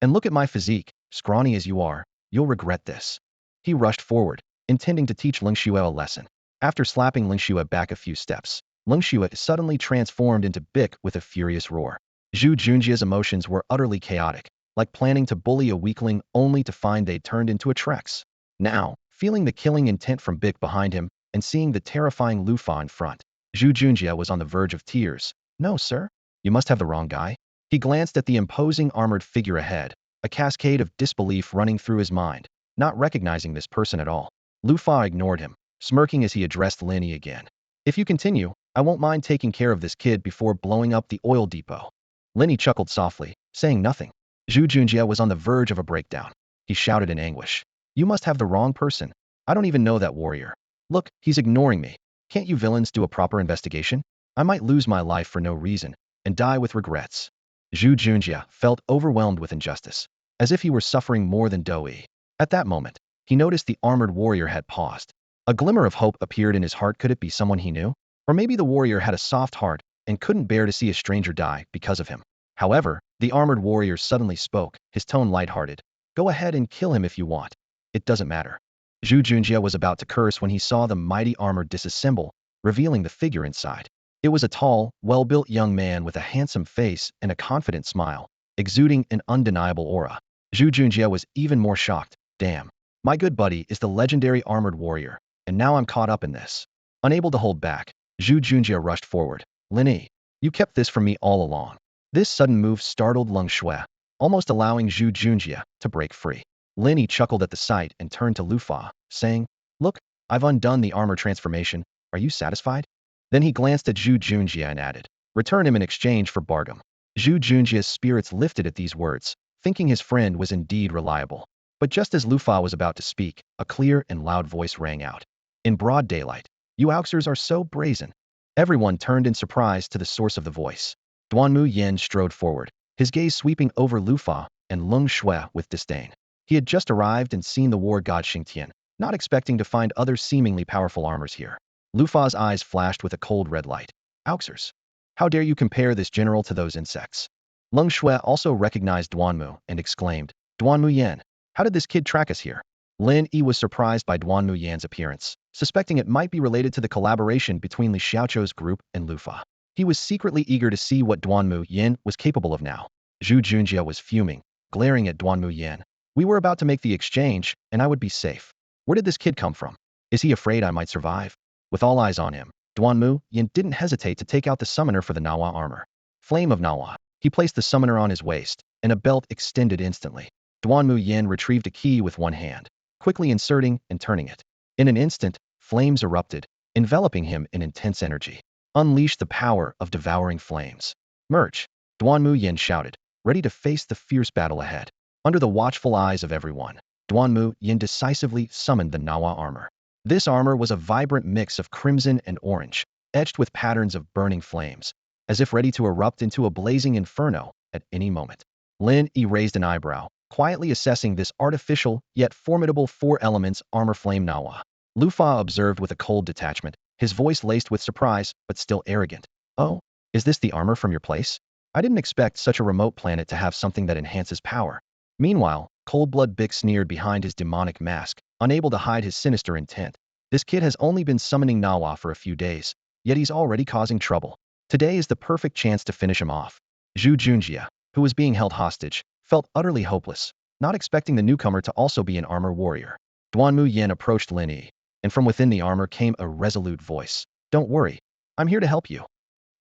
And look at my physique, scrawny as you are, you'll regret this." He rushed forward, intending to teach Lin Xue a lesson. After slapping Lin Xue back a few steps, Lin Xue suddenly transformed into Bic with a furious roar. Zhu Junjie's emotions were utterly chaotic, like planning to bully a weakling only to find they'd turned into a Trex. Now, feeling the killing intent from Bic behind him, and seeing the terrifying Lufa in front, Zhu Junjie was on the verge of tears. "No, sir. You must have the wrong guy." He glanced at the imposing armored figure ahead, a cascade of disbelief running through his mind, not recognizing this person at all. Lufa ignored him, smirking as he addressed Lin Yi again. "If you continue, I won't mind taking care of this kid before blowing up the oil depot." Lin Yi chuckled softly, saying nothing. Zhu Junjie was on the verge of a breakdown. He shouted in anguish, "You must have the wrong person. I don't even know that warrior. Look, he's ignoring me. Can't you villains do a proper investigation? I might lose my life for no reason, and die with regrets." Zhu Junjie felt overwhelmed with injustice, as if he were suffering more than Doi. At that moment, he noticed the armored warrior had paused. A glimmer of hope appeared in his heart. Could it be someone he knew? Or maybe the warrior had a soft heart and couldn't bear to see a stranger die because of him. However, the armored warrior suddenly spoke, his tone lighthearted. Go ahead and kill him if you want. It doesn't matter. Zhu Junjie was about to curse when he saw the mighty armor disassemble, revealing the figure inside. It was a tall, well-built young man with a handsome face and a confident smile, exuding an undeniable aura. Zhu Junjie was even more shocked. Damn. My good buddy is the legendary armored warrior, and now I'm caught up in this. Unable to hold back, Zhu Junjie rushed forward. Lin Yi, you kept this from me all along. This sudden move startled Lin Shui, almost allowing Zhu Junjie to break free. Lin Yi chuckled at the sight and turned to Lu Fa, saying, Look, I've undone the armor transformation. Are you satisfied? Then he glanced at Zhu Junjie and added, Return him in exchange for Bargum. Zhu Junjie's spirits lifted at these words, thinking his friend was indeed reliable. But just as Lu Fa was about to speak, a clear and loud voice rang out. In broad daylight, you Auxers are so brazen. Everyone turned in surprise to the source of the voice. Duanmu Yin strode forward, his gaze sweeping over Lu Fa and Lin Shui with disdain. He had just arrived and seen the war god Xingtian, not expecting to find other seemingly powerful armors here. Lu Fa's eyes flashed with a cold red light. Auxers, how dare you compare this general to those insects? Lin Shui also recognized Duanmu and exclaimed, Duanmu Yin, how did this kid track us here? Lin Yi was surprised by Duanmu Yan's appearance, suspecting it might be related to the collaboration between Li Xiaoqiu's group and Lu Fa. He was secretly eager to see what Duanmu Yin was capable of now. Zhu Junjie was fuming, glaring at Duanmu Yin. We were about to make the exchange, and I would be safe. Where did this kid come from? Is he afraid I might survive? With all eyes on him, Duanmu Yin didn't hesitate to take out the summoner for the Nawa armor. Flame of Nawa. He placed the summoner on his waist, and a belt extended instantly. Duanmu Yin retrieved a key with one hand, quickly inserting and turning it. In an instant, flames erupted, enveloping him in intense energy. Unleash the power of devouring flames. Merge. Duanmu Yin shouted, ready to face the fierce battle ahead. Under the watchful eyes of everyone, Duanmu Yin decisively summoned the Nawa armor. This armor was a vibrant mix of crimson and orange, etched with patterns of burning flames, as if ready to erupt into a blazing inferno at any moment. Lin Yi raised an eyebrow, quietly assessing this artificial yet formidable four elements armor flame Nawa. Lu Fa observed with a cold detachment, his voice laced with surprise but still arrogant. Oh, is this the armor from your place? I didn't expect such a remote planet to have something that enhances power. Meanwhile, Cold-Blood Bick sneered behind his demonic mask, unable to hide his sinister intent. This kid has only been summoning Nawa for a few days, yet he's already causing trouble. Today is the perfect chance to finish him off. Zhu Junjie, who was being held hostage, felt utterly hopeless, not expecting the newcomer to also be an armor warrior. Duanmu Yin approached Lin Yi, and from within the armor came a resolute voice. Don't worry, I'm here to help you.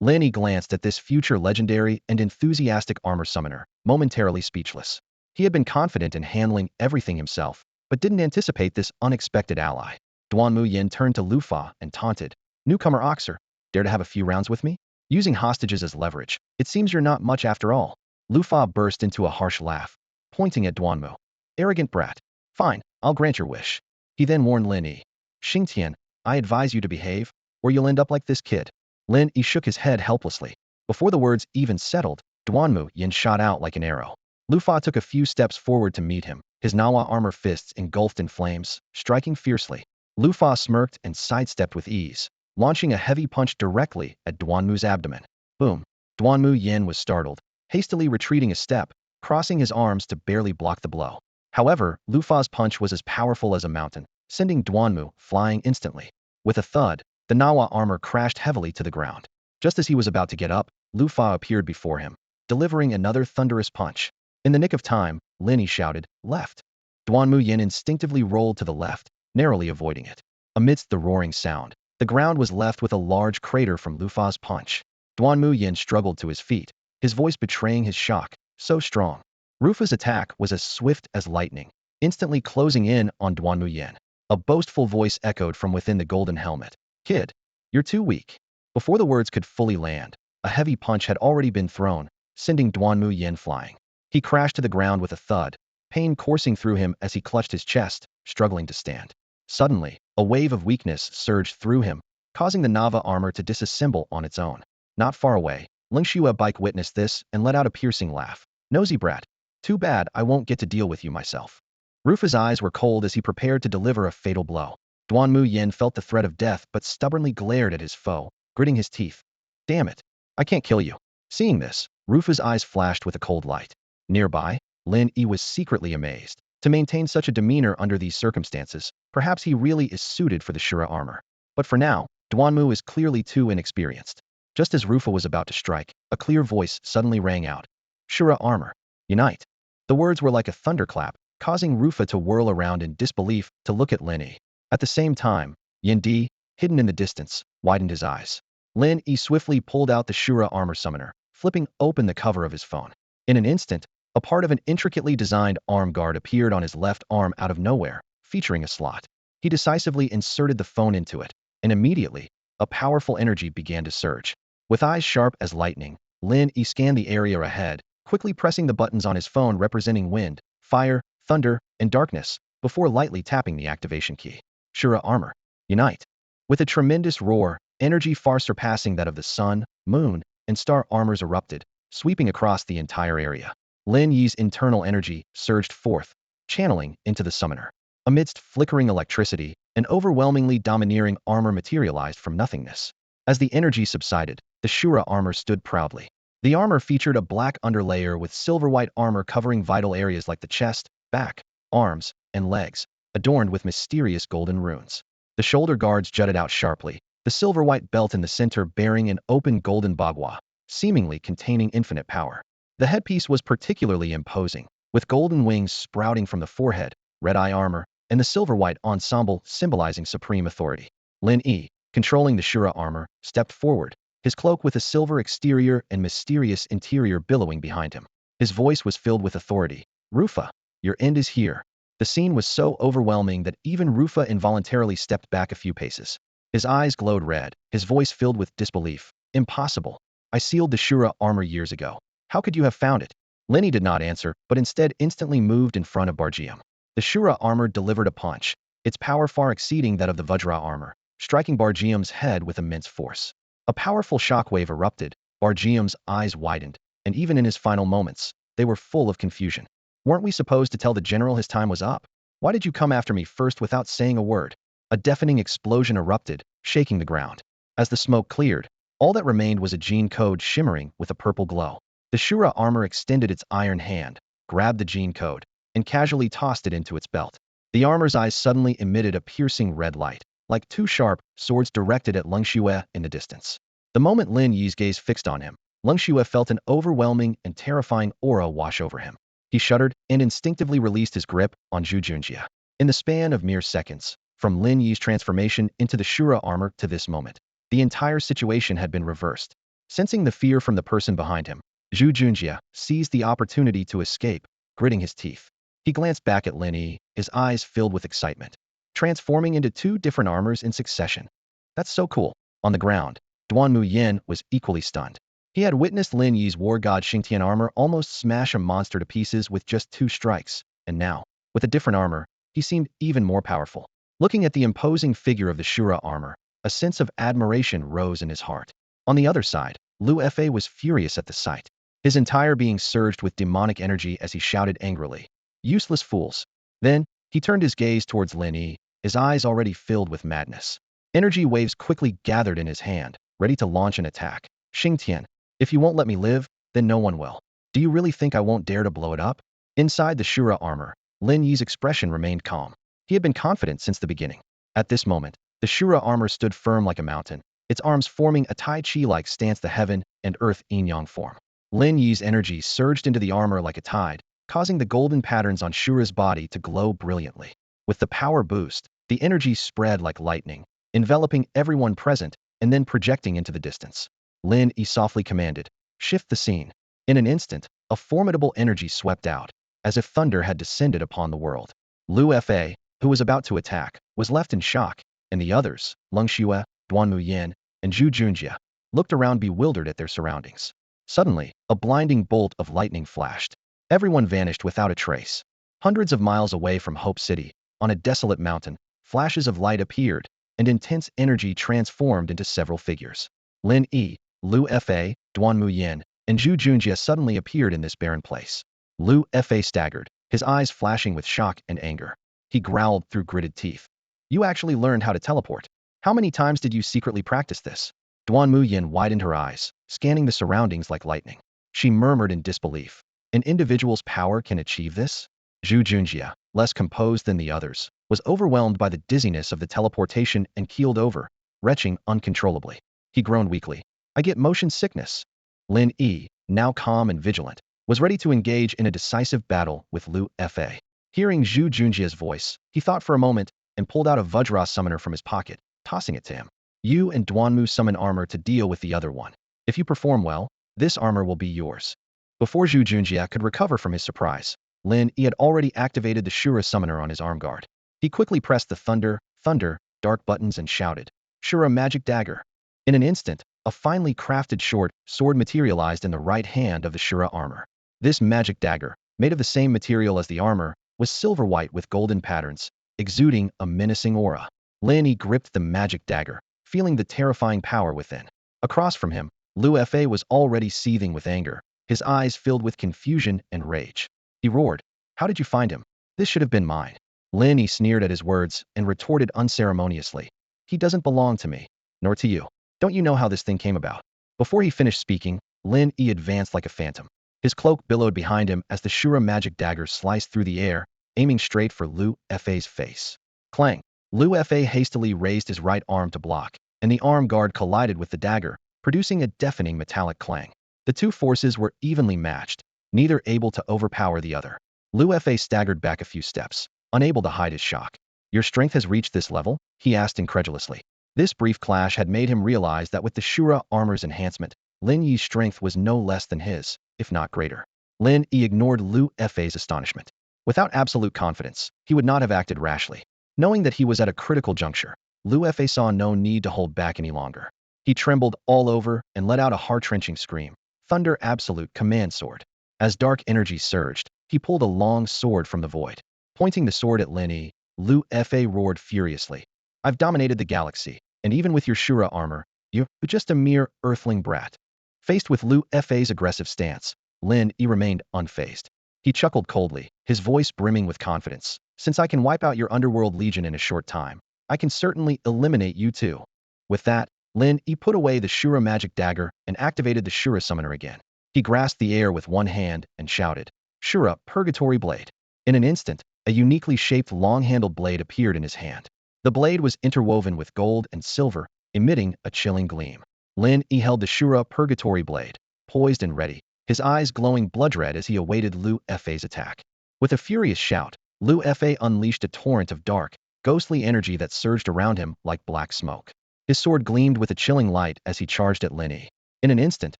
Lin Yi glanced at this future legendary and enthusiastic armor summoner, momentarily speechless. He had been confident in handling everything himself, but didn't anticipate this unexpected ally. Duanmu Yin turned to Lu Fa and taunted, Newcomer Oxer, dare to have a few rounds with me? Using hostages as leverage, it seems you're not much after all. Lu Fa burst into a harsh laugh, pointing at Duanmu. Arrogant brat. Fine, I'll grant your wish. He then warned Lin Yi. Xingtian, I advise you to behave, or you'll end up like this kid. Lin Yi shook his head helplessly. Before the words even settled, Duanmu Yin shot out like an arrow. Lu Fa took a few steps forward to meet him, his Nawa armor fists engulfed in flames, striking fiercely. Lu Fa smirked and sidestepped with ease, launching a heavy punch directly at Duanmu's abdomen. Boom. Duanmu Yin was startled, hastily retreating a step, crossing his arms to barely block the blow. However, Lu Fa's punch was as powerful as a mountain, sending Duanmu flying instantly. With a thud, the Nawa armor crashed heavily to the ground. Just as he was about to get up, Lu Fa appeared before him, delivering another thunderous punch. In the nick of time, Lin Yi shouted, left. Duanmu Yin instinctively rolled to the left, narrowly avoiding it. Amidst the roaring sound, the ground was left with a large crater from Lu Fa's punch. Duanmu Yin struggled to his feet, his voice betraying his shock, so strong. Rufa's attack was as swift as lightning, instantly closing in on Duanmu Yin. A boastful voice echoed from within the golden helmet. Kid, you're too weak. Before the words could fully land, a heavy punch had already been thrown, sending Duanmu Yin flying. He crashed to the ground with a thud, pain coursing through him as he clutched his chest, struggling to stand. Suddenly, a wave of weakness surged through him, causing the Nava armor to disassemble on its own. Not far away, Lin Shui Bike witnessed this and let out a piercing laugh. Nosy brat. Too bad I won't get to deal with you myself. Rufa's eyes were cold as he prepared to deliver a fatal blow. Duanmu Yin felt the threat of death but stubbornly glared at his foe, gritting his teeth. Damn it. I can't kill you. Seeing this, Rufa's eyes flashed with a cold light. Nearby, Lin Yi was secretly amazed. To maintain such a demeanor under these circumstances, perhaps he really is suited for the Shura armor. But for now, Duanmu is clearly too inexperienced. Just as Rufa was about to strike, a clear voice suddenly rang out. Shura armor, unite. The words were like a thunderclap, causing Rufa to whirl around in disbelief to look at Lin Yi. At the same time, Yin Di, hidden in the distance, widened his eyes. Lin Yi swiftly pulled out the Shura armor summoner, flipping open the cover of his phone. In an instant, a part of an intricately designed arm guard appeared on his left arm out of nowhere, featuring a slot. He decisively inserted the phone into it, and immediately, a powerful energy began to surge. With eyes sharp as lightning, Lin Yi scanned the area ahead, quickly pressing the buttons on his phone representing wind, fire, thunder, and darkness, before lightly tapping the activation key. Shura armor, unite. With a tremendous roar, energy far surpassing that of the sun, moon, and star armors erupted, sweeping across the entire area. Lin Yi's internal energy surged forth, channeling into the summoner. Amidst flickering electricity, an overwhelmingly domineering armor materialized from nothingness. As the energy subsided, the Shura armor stood proudly. The armor featured a black underlayer with silver-white armor covering vital areas like the chest, back, arms, and legs, adorned with mysterious golden runes. The shoulder guards jutted out sharply, the silver-white belt in the center bearing an open golden bagua, seemingly containing infinite power. The headpiece was particularly imposing, with golden wings sprouting from the forehead, red-eye armor, and the silver-white ensemble symbolizing supreme authority. Lin Yi, controlling the Shura armor, stepped forward, his cloak with a silver exterior and mysterious interior billowing behind him. His voice was filled with authority. Rufa, your end is here. The scene was so overwhelming that even Rufa involuntarily stepped back a few paces. His eyes glowed red, his voice filled with disbelief. Impossible. I sealed the Shura armor years ago. How could you have found it? Lin Yi did not answer, but instead instantly moved in front of Bargium. The Shura armor delivered a punch, its power far exceeding that of the Vajra armor, striking Bargium's head with immense force. A powerful shockwave erupted, Bargium's eyes widened, and even in his final moments, they were full of confusion. Weren't we supposed to tell the general his time was up? Why did you come after me first without saying a word? A deafening explosion erupted, shaking the ground. As the smoke cleared, all that remained was a gene code shimmering with a purple glow. The Shura armor extended its iron hand, grabbed the gene code, and casually tossed it into its belt. The armor's eyes suddenly emitted a piercing red light, like two sharp swords directed at Lin Yi in the distance. The moment Lin Yi's gaze fixed on him, Lin Yi felt an overwhelming and terrifying aura wash over him. He shuddered and instinctively released his grip on Zhu Junjie. In the span of mere seconds, from Lin Yi's transformation into the Shura armor to this moment, the entire situation had been reversed. Sensing the fear from the person behind him, Zhu Junjie seized the opportunity to escape, gritting his teeth. He glanced back at Lin Yi, his eyes filled with excitement, transforming into two different armors in succession. That's so cool. On the ground, Duanmu Yin was equally stunned. He had witnessed Lin Yi's war god Xingtian armor almost smash a monster to pieces with just 2 strikes, and now, with a different armor, he seemed even more powerful. Looking at the imposing figure of the Shura armor, a sense of admiration rose in his heart. On the other side, Lu Fa was furious at the sight. His entire being surged with demonic energy as he shouted angrily, "Useless fools!" Then, he turned his gaze towards Lin Yi, his eyes already filled with madness. Energy waves quickly gathered in his hand, ready to launch an attack. Xingtian, if you won't let me live, then no one will. Do you really think I won't dare to blow it up? Inside the Shura armor, Lin Yi's expression remained calm. He had been confident since the beginning. At this moment, the Shura armor stood firm like a mountain, its arms forming a Tai Chi-like stance, the heaven and earth yin-yang form. Lin Yi's energy surged into the armor like a tide, causing the golden patterns on Shura's body to glow brilliantly. With the power boost, the energy spread like lightning, enveloping everyone present and then projecting into the distance. Lin Yi softly commanded, "Shift the scene." In an instant, a formidable energy swept out, as if thunder had descended upon the world. Lu Fa, who was about to attack, was left in shock, and the others, Lin Yi, Duanmu Yin, and Zhu Junjie, looked around bewildered at their surroundings. Suddenly, a blinding bolt of lightning flashed. Everyone vanished without a trace. Hundreds of miles away from Hope City, on a desolate mountain, flashes of light appeared, and intense energy transformed into several figures. Lin Yi, Lu Fa, Duanmu Yin, and Zhu Junjie suddenly appeared in this barren place. Lu Fa staggered, his eyes flashing with shock and anger. He growled through gritted teeth. "You actually learned how to teleport. How many times did you secretly practice this?" Duanmu Yin widened her eyes, scanning the surroundings like lightning. She murmured in disbelief. An individual's power can achieve this? Zhu Junjie, less composed than the others, was overwhelmed by the dizziness of the teleportation and keeled over, retching uncontrollably. He groaned weakly. I get motion sickness. Lin Yi, now calm and vigilant, was ready to engage in a decisive battle with Lu Fa. Hearing Zhu Junjie's voice, he thought for a moment and pulled out a Vajra summoner from his pocket, tossing it to him. You and Duanmu summon armor to deal with the other one. If you perform well, this armor will be yours. Before Zhu Junjie could recover from his surprise, Lin Yi had already activated the Shura summoner on his arm guard. He quickly pressed the thunder, dark buttons and shouted, Shura magic dagger. In an instant, a finely crafted short sword materialized in the right hand of the Shura armor. This magic dagger, made of the same material as the armor, was silver white with golden patterns, exuding a menacing aura. Lin Yi gripped the magic dagger, feeling the terrifying power within. Across from him, Lu Fa was already seething with anger, his eyes filled with confusion and rage. He roared, How did you find him? This should have been mine. Lin Yi sneered at his words and retorted unceremoniously. He doesn't belong to me, nor to you. Don't you know how this thing came about? Before he finished speaking, Lin Yi advanced like a phantom. His cloak billowed behind him as the Shura magic dagger sliced through the air, aiming straight for Lu Fa's face. Clang! Lu Fa hastily raised his right arm to block, and the arm guard collided with the dagger, producing a deafening metallic clang. The two forces were evenly matched, neither able to overpower the other. Lu Fa staggered back a few steps, unable to hide his shock. Your strength has reached this level? He asked incredulously. This brief clash had made him realize that with the Shura armor's enhancement, Lin Yi's strength was no less than his, if not greater. Lin Yi ignored Lu Fa's astonishment. Without absolute confidence, he would not have acted rashly. Knowing that he was at a critical juncture, Lu Fa saw no need to hold back any longer. He trembled all over and let out a heart-wrenching scream. Thunder Absolute Command Sword. As dark energy surged, he pulled a long sword from the void. Pointing the sword at Lin Yi, Lu Fa roared furiously. I've dominated the galaxy, and even with your Shura armor, you're just a mere earthling brat. Faced with Lu Fa's aggressive stance, Lin Yi remained unfazed. He chuckled coldly, his voice brimming with confidence. Since I can wipe out your Underworld Legion in a short time, I can certainly eliminate you too. With that, Lin Yi put away the Shura magic dagger and activated the Shura summoner again. He grasped the air with one hand and shouted, Shura Purgatory Blade. In an instant, a uniquely shaped long-handled blade appeared in his hand. The blade was interwoven with gold and silver, emitting a chilling gleam. Lin Yi held the Shura Purgatory Blade, poised and ready, his eyes glowing blood-red as he awaited Lu Fa's attack. With a furious shout, Lu Fa unleashed a torrent of dark, ghostly energy that surged around him like black smoke. His sword gleamed with a chilling light as he charged at Lin Yi. In an instant,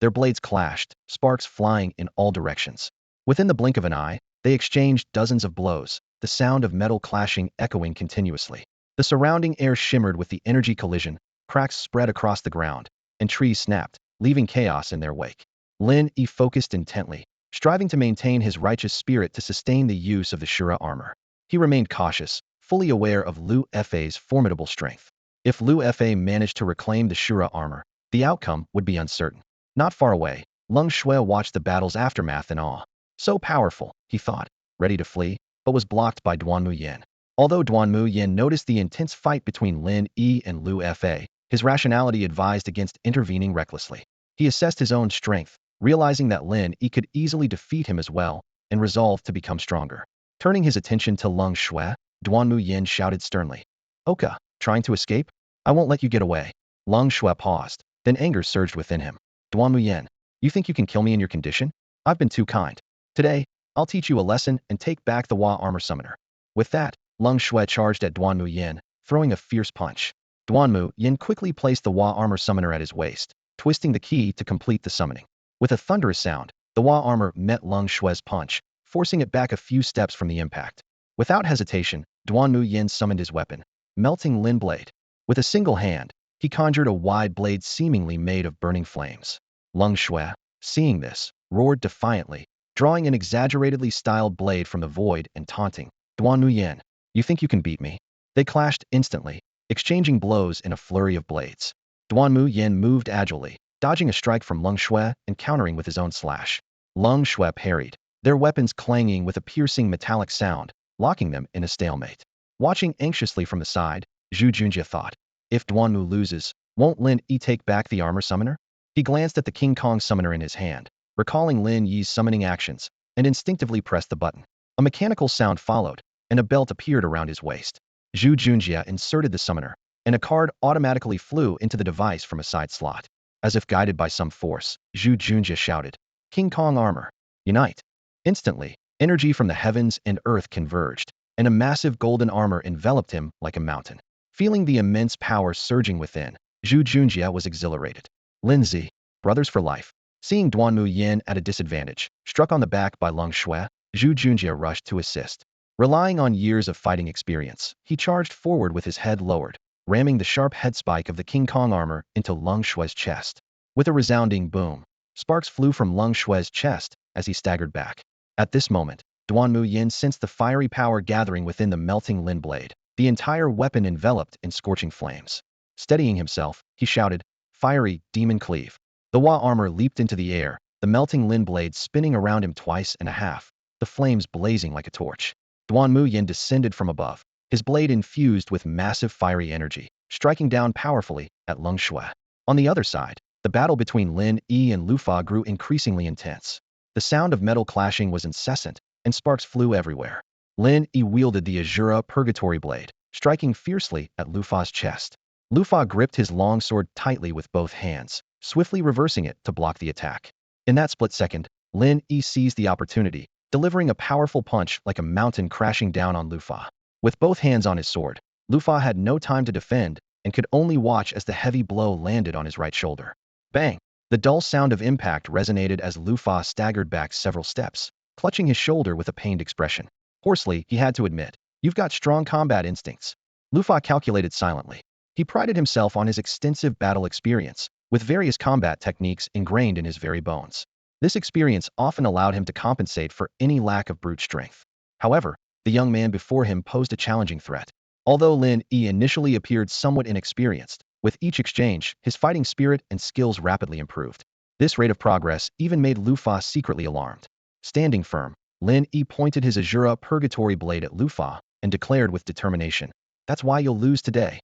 their blades clashed, sparks flying in all directions. Within the blink of an eye, they exchanged dozens of blows, the sound of metal clashing echoing continuously. The surrounding air shimmered with the energy collision, cracks spread across the ground, and trees snapped, leaving chaos in their wake. Lin Yi focused intently, striving to maintain his righteous spirit to sustain the use of the Shura armor. He remained cautious, fully aware of Lu Fa's formidable strength. If Lu Fa managed to reclaim the Shura armor, the outcome would be uncertain. Not far away, Lung Shui watched the battle's aftermath in awe. So powerful, he thought, ready to flee, but was blocked by Duanmu Yin. Although Duanmu Yin noticed the intense fight between Lin Yi and Lu Fa, his rationality advised against intervening recklessly. He assessed his own strength, realizing that Lin Yi could easily defeat him as well, and resolved to become stronger. Turning his attention to Lung Shui, Duanmu Yin shouted sternly, Oka, trying to escape? I won't let you get away. Lung Shui paused, then anger surged within him. Duanmu Yin, you think you can kill me in your condition? I've been too kind. Today, I'll teach you a lesson and take back the Wa armor summoner. With that, Lung Shui charged at Duanmu Yin, throwing a fierce punch. Duanmu Yin quickly placed the Wa armor summoner at his waist, twisting the key to complete the summoning. With a thunderous sound, the Wa armor met Lung Shui's punch, forcing it back a few steps from the impact. Without hesitation, Duanmu Yin summoned his weapon, melting Lin Blade. With a single hand, he conjured a wide blade seemingly made of burning flames. Lung Shui, seeing this, roared defiantly, drawing an exaggeratedly styled blade from the void and taunting, Duanmu Yin, you think you can beat me? They clashed instantly, exchanging blows in a flurry of blades. Duanmu Yin moved agilely, dodging a strike from Lung Shui and countering with his own slash. Lung Shui parried, their weapons clanging with a piercing metallic sound, locking them in a stalemate. Watching anxiously from the side, Zhu Junjie thought, if Duanmu loses, Won't Lin Yi take back the armor summoner? He glanced at the King Kong summoner in his hand, recalling Lin Yi's summoning actions, and instinctively pressed the button. A mechanical sound followed, and a belt appeared around his waist. Zhu Junjie inserted the summoner, and a card automatically flew into the device from a side slot. As if guided by some force, Zhu Junjie shouted, "King Kong armor, unite!" Instantly, energy from the heavens and earth converged, and a massive golden armor enveloped him like a mountain. Feeling the immense power surging within, Zhu Junjie was exhilarated. Lin Yi, brothers for life. Seeing Duanmu Yin at a disadvantage, struck on the back by Leng Shui, Zhu Junjie rushed to assist. Relying on years of fighting experience, he charged forward with his head lowered, ramming the sharp head spike of the King Kong armor into Leng Shui's chest. With a resounding boom, sparks flew from Leng Shui's chest as he staggered back. At this moment, Duanmu Yin sensed the fiery power gathering within the melting Lin blade, the entire weapon enveloped in scorching flames. Steadying himself, he shouted, "Fiery, demon cleave." The Hua armor leaped into the air, the melting Lin blade spinning around him twice and a half, the flames blazing like a torch. Duanmu Yin descended from above, his blade infused with massive fiery energy, striking down powerfully at Leng Shui. On the other side, the battle between Lin Yi and Lu Fa grew increasingly intense. The sound of metal clashing was incessant, and sparks flew everywhere. Lin Yi wielded the Ashura Purgatory Blade, striking fiercely at Lu Fa's chest. Lu Fa gripped his long sword tightly with both hands, swiftly reversing it to block the attack. In that split second, Lin Yi seized the opportunity, delivering a powerful punch like a mountain crashing down on Lu Fa. With both hands on his sword, Lu Fa had no time to defend and could only watch as the heavy blow landed on his right shoulder. Bang! The dull sound of impact resonated as Lu Fa staggered back several steps, clutching his shoulder with a pained expression. Hoarsely, he had to admit, "You've got strong combat instincts." Lu Fa calculated silently. He prided himself on his extensive battle experience, with various combat techniques ingrained in his very bones. This experience often allowed him to compensate for any lack of brute strength. However, the young man before him posed a challenging threat. Although Lin Yi initially appeared somewhat inexperienced, with each exchange, his fighting spirit and skills rapidly improved. This rate of progress even made Lu Fa secretly alarmed. Standing firm, Lin Yi pointed his Ashura Purgatory Blade at Lu Fa and declared with determination, "That's why you'll lose today."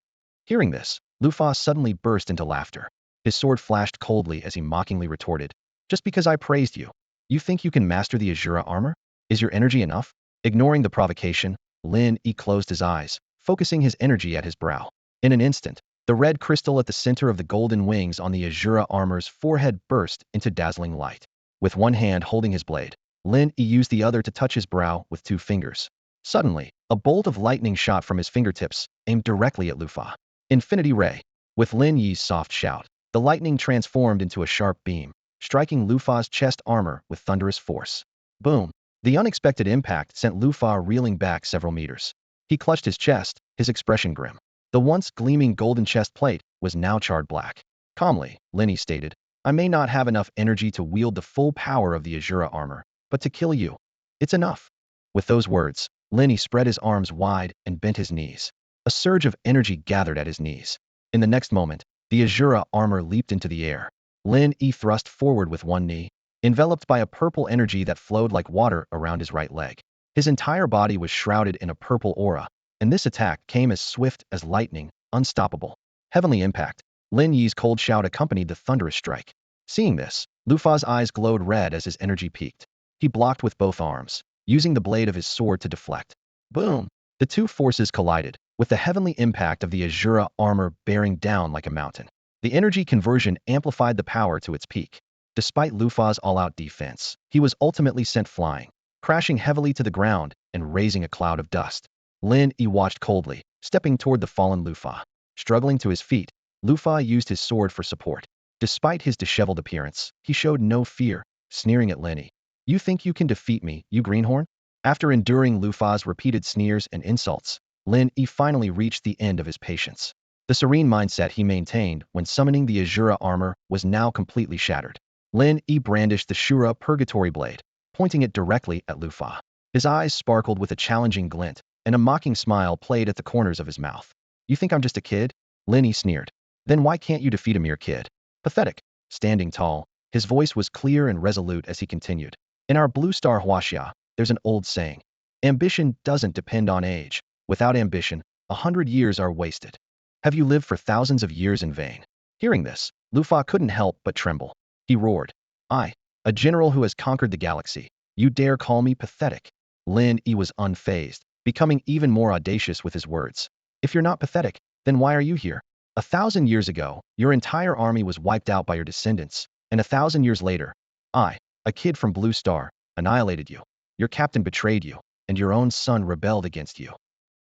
Hearing this, Lu Fa suddenly burst into laughter. His sword flashed coldly as he mockingly retorted, "Just because I praised you, you think you can master the Ashura armor? Is your energy enough?" Ignoring the provocation, Lin Yi closed his eyes, focusing his energy at his brow. In an instant, the red crystal at the center of the golden wings on the Ashura armor's forehead burst into dazzling light. With one hand holding his blade, Lin Yi used the other to touch his brow with 2 fingers. Suddenly, a bolt of lightning shot from his fingertips, aimed directly at Lu Fa. Infinity Ray. With Lin Yi's soft shout, the lightning transformed into a sharp beam, striking Lu Fa's chest armor with thunderous force. Boom! The unexpected impact sent Lu Fa reeling back several meters. He clutched his chest, his expression grim. The once gleaming golden chest plate was now charred black. Calmly, Lin Yi stated, "I may not have enough energy to wield the full power of the Ashura armor, but to kill you, it's enough." With those words, Lin Yi spread his arms wide and bent his knees. A surge of energy gathered at his knees. In the next moment, the Ashura armor leaped into the air. Lin Yi thrust forward with one knee, enveloped by a purple energy that flowed like water around his right leg. His entire body was shrouded in a purple aura, and this attack came as swift as lightning, unstoppable. Heavenly impact. Lin Yi's cold shout accompanied the thunderous strike. Seeing this, Lu Fa's eyes glowed red as his energy peaked. He blocked with both arms, using the blade of his sword to deflect. Boom! The two forces collided, with the heavenly impact of the Ashura armor bearing down like a mountain. The energy conversion amplified the power to its peak. Despite Lu Fa's all-out defense, he was ultimately sent flying, crashing heavily to the ground and raising a cloud of dust. Lin Yi watched coldly, stepping toward the fallen Lu Fa. Struggling to his feet, Lu Fa used his sword for support. Despite his disheveled appearance, he showed no fear, sneering at Lin Yi. "You think you can defeat me, you greenhorn?" After enduring Lu Fa's repeated sneers and insults, Lin Yi finally reached the end of his patience. The serene mindset he maintained when summoning the Ashura armor was now completely shattered. Lin Yi brandished the Ashura Purgatory Blade, pointing it directly at Lu Fa. His eyes sparkled with a challenging glint, and a mocking smile played at the corners of his mouth. "You think I'm just a kid?" Lin Yi sneered. "Then why can't you defeat a mere kid?" Pathetic. Standing tall, his voice was clear and resolute as he continued. "In our Blue Star Huaxia, there's an old saying. Ambition doesn't depend on age. Without ambition, 100 years are wasted. Have you lived for thousands of years in vain?" Hearing this, Lufa couldn't help but tremble. He roared, "I, a general who has conquered the galaxy. You dare call me pathetic?" Lin Yi was unfazed, becoming even more audacious with his words. "If you're not pathetic, then why are you here? 1,000 years ago, your entire army was wiped out by your descendants, and 1,000 years later, I, a kid from Blue Star, annihilated you. Your captain betrayed you, and your own son rebelled against you."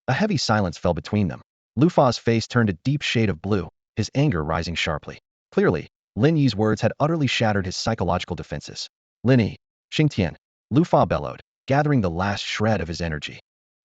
A heavy silence fell between them. Lufa's face turned a deep shade of blue, his anger rising sharply. Clearly, Lin Yi's words had utterly shattered his psychological defenses. "Lin Yi, Xingtian," Lufa bellowed, gathering the last shred of his energy.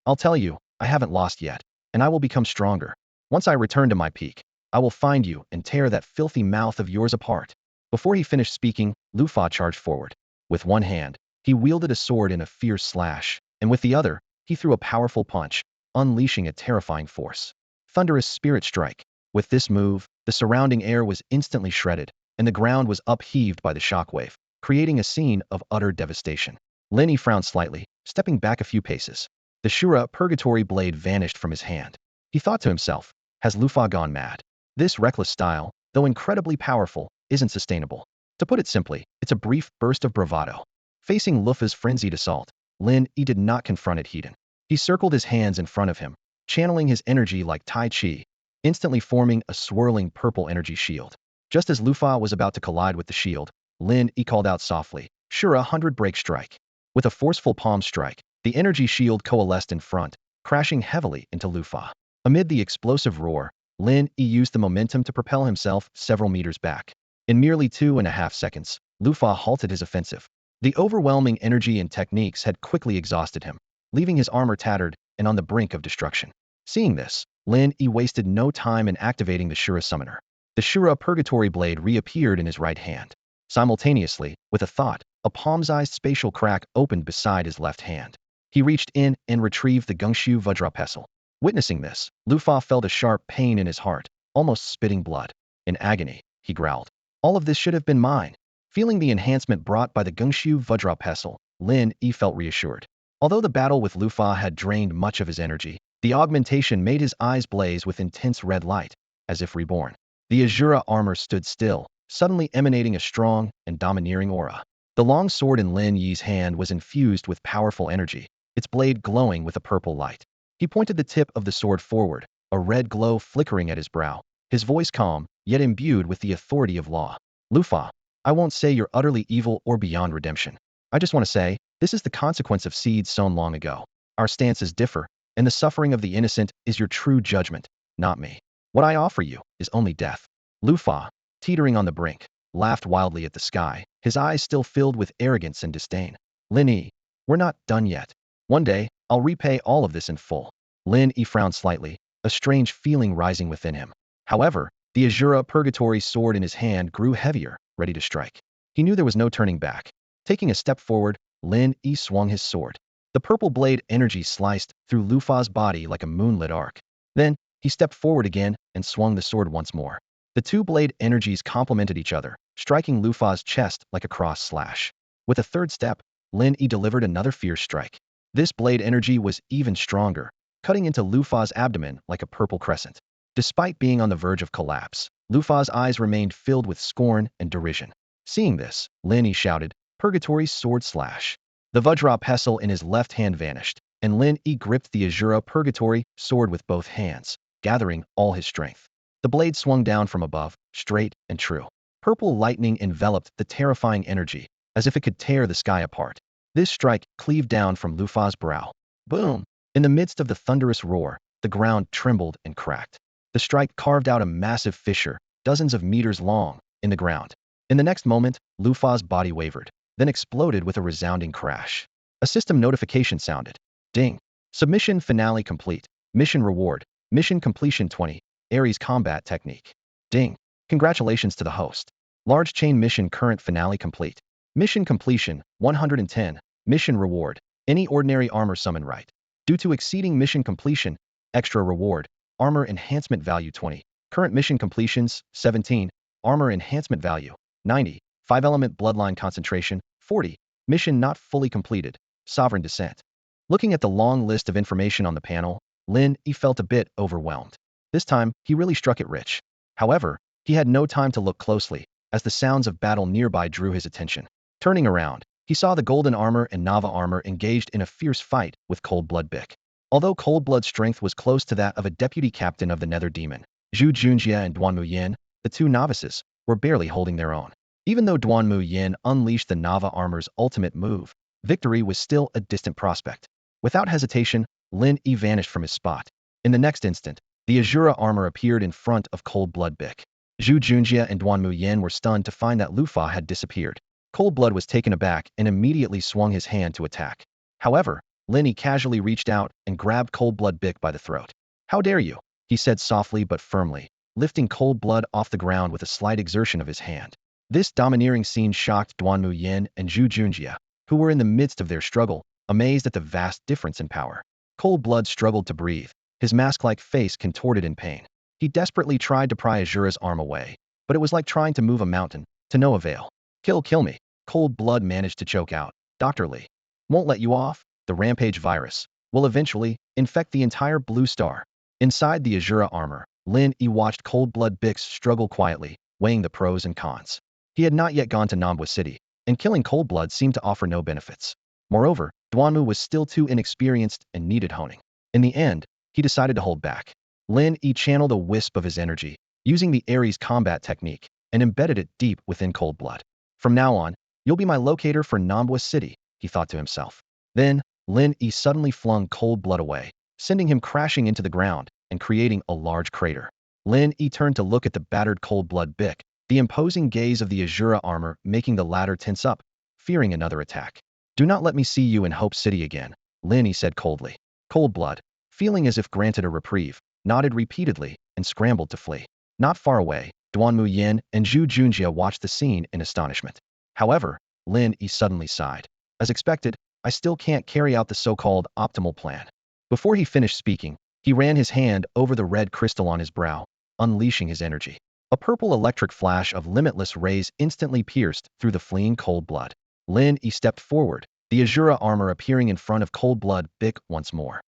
"I'll tell you, I haven't lost yet, and I will become stronger. Once I return to my peak, I will find you and tear that filthy mouth of yours apart." Before he finished speaking, Lufa charged forward. With one hand, he wielded a sword in a fierce slash, and with the other, he threw a powerful punch, unleashing a terrifying force. Thunderous Spirit Strike. With this move, the surrounding air was instantly shredded, and the ground was upheaved by the shockwave, creating a scene of utter devastation. Lin Yi frowned slightly, stepping back a few paces. The Ashura Purgatory blade vanished from his hand. He thought to himself, has Lufa gone mad? This reckless style, though incredibly powerful, isn't sustainable. To put it simply, it's a brief burst of bravado. Facing Lufa's frenzied assault, Lin Yi did not confront it heat. He circled his hands in front of him, channeling his energy like Tai Chi, instantly forming a swirling purple energy shield. Just as Lufa was about to collide with the shield, Lin Yi called out softly, "Sure, 100 break strike." With a forceful palm strike, the energy shield coalesced in front, crashing heavily into Lufa. Amid the explosive roar, Lin Yi used the momentum to propel himself several meters back. In merely 2.5 seconds, Lufa halted his offensive. The overwhelming energy and techniques had quickly exhausted him, leaving his armor tattered and on the brink of destruction. Seeing this, Lin Yi wasted no time in activating the Shura Summoner. The Shura Purgatory Blade reappeared in his right hand. Simultaneously, with a thought, a palm-sized spatial crack opened beside his left hand. He reached in and retrieved the Gungshu Vajra Pestle. Witnessing this, Lufa felt a sharp pain in his heart, almost spitting blood. In agony, he growled, "All of this should have been mine." Feeling the enhancement brought by the Gungshu Vajra Pestle, Lin Yi felt reassured. Although the battle with Lufa had drained much of his energy, the augmentation made his eyes blaze with intense red light, as if reborn. The Ashura armor stood still, suddenly emanating a strong and domineering aura. The long sword in Lin Yi's hand was infused with powerful energy, its blade glowing with a purple light. He pointed the tip of the sword forward, a red glow flickering at his brow, his voice calm, yet imbued with the authority of law. "Lufa, I won't say you're utterly evil or beyond redemption. I just want to say, this is the consequence of seeds sown long ago. Our stances differ, and the suffering of the innocent is your true judgment, not me. What I offer you is only death." Lufa, teetering on the brink, laughed wildly at the sky, his eyes still filled with arrogance and disdain. "Lin Yi, we're not done yet. One day, I'll repay all of this in full." Lin Yi frowned slightly, a strange feeling rising within him. However, the Ashura Purgatory sword in his hand grew heavier, ready to strike. He knew there was no turning back. Taking a step forward, Lin Yi swung his sword. The purple blade energy sliced through Lufa's body like a moonlit arc. Then, he stepped forward again and swung the sword once more. The two blade energies complemented each other, striking Lufa's chest like a cross slash. With a third step, Lin Yi delivered another fierce strike. This blade energy was even stronger, cutting into Lufa's abdomen like a purple crescent. Despite being on the verge of collapse, Lufa's eyes remained filled with scorn and derision. Seeing this, Lin Yi shouted, "Purgatory's sword slash." The Vajra pestle in his left hand vanished, and Lin Yi gripped the Ashura Purgatory sword with both hands, gathering all his strength. The blade swung down from above, straight and true. Purple lightning enveloped the terrifying energy, as if it could tear the sky apart. This strike cleaved down from Lufa's brow. Boom! In the midst of the thunderous roar, the ground trembled and cracked. The strike carved out a massive fissure, dozens of meters long, in the ground. In the next moment, Lufa's body wavered, then exploded with a resounding crash. A system notification sounded. Ding. Submission finale complete. Mission reward. Mission completion 20. Ares combat technique. Ding. Congratulations to the host. Large chain mission current finale complete. Mission completion 110. Mission reward. Any ordinary armor summon right. Due to exceeding mission completion, extra reward. Armor enhancement value 20. Current mission completions 17. Armor enhancement value 90. 5-element bloodline concentration 40. Mission not fully completed. Sovereign descent. Looking at the long list of information on the panel, Lin Yi felt a bit overwhelmed. This time, he really struck it rich. However, He had no time to look closely, as the sounds of battle nearby drew his attention. Turning around, he saw the golden armor and Nava armor engaged in a fierce fight with Cold-Blood Bick. Although Cold-Blood's strength was close to that of a deputy captain of the Nether Demon, Zhu Junjie and Duanmu Yin, the two novices, were barely holding their own. Even though Duanmu Yin unleashed the Nava armor's ultimate move, victory was still a distant prospect. Without hesitation, Lin Yi vanished from his spot. In the next instant, the Ashura armor appeared in front of Cold-Blood Bick. Zhu Junjie and Duanmu Yin were stunned to find that Lu Fa had disappeared. Cold-Blood was taken aback and immediately swung his hand to attack. However, Lin Yi casually reached out and grabbed Cold-Blood Bick by the throat. "How dare you?" he said softly but firmly, lifting Cold-Blood off the ground with a slight exertion of his hand. This domineering scene shocked Duanmu Yin and Zhu Junjie, who were in the midst of their struggle, amazed at the vast difference in power. Cold-Blood struggled to breathe, his mask-like face contorted in pain. He desperately tried to pry Ashura's arm away, but it was like trying to move a mountain, to no avail. Kill me." Cold-Blood managed to choke out. "Dr. Li won't let you off? The rampage virus will eventually infect the entire Blue Star." Inside the Ashura armor, Lin Yi watched Cold-Blood Bick struggle quietly, weighing the pros and cons. He had not yet gone to Nambwa City, and killing Cold-Blood seemed to offer no benefits. Moreover, Duanmu was still too inexperienced and needed honing. In the end, he decided to hold back. Lin Yi channeled a wisp of his energy, using the Ares combat technique, and embedded it deep within Cold-Blood. "From now on, you'll be my locator for Nambwa City," he thought to himself. Then, Lin Yi suddenly flung Cold-Blood away, sending him crashing into the ground and creating a large crater. Lin Yi turned to look at the battered Cold-Blood Bick, the imposing gaze of the Ashura armor making the latter tense up, fearing another attack. "Do not let me see you in Hope City again," Lin Yi said coldly. Cold-Blood, feeling as if granted a reprieve, nodded repeatedly and scrambled to flee. Not far away, Duanmu Yin and Zhu Junjie watched the scene in astonishment. However, Lin Yi suddenly sighed. "As expected, I still can't carry out the so-called optimal plan." Before he finished speaking, he ran his hand over the red crystal on his brow, unleashing his energy. A purple electric flash of limitless rays instantly pierced through the fleeing Cold-Blood. Lin Yi stepped forward, the Ashura armor appearing in front of Cold-Blood Bick once more.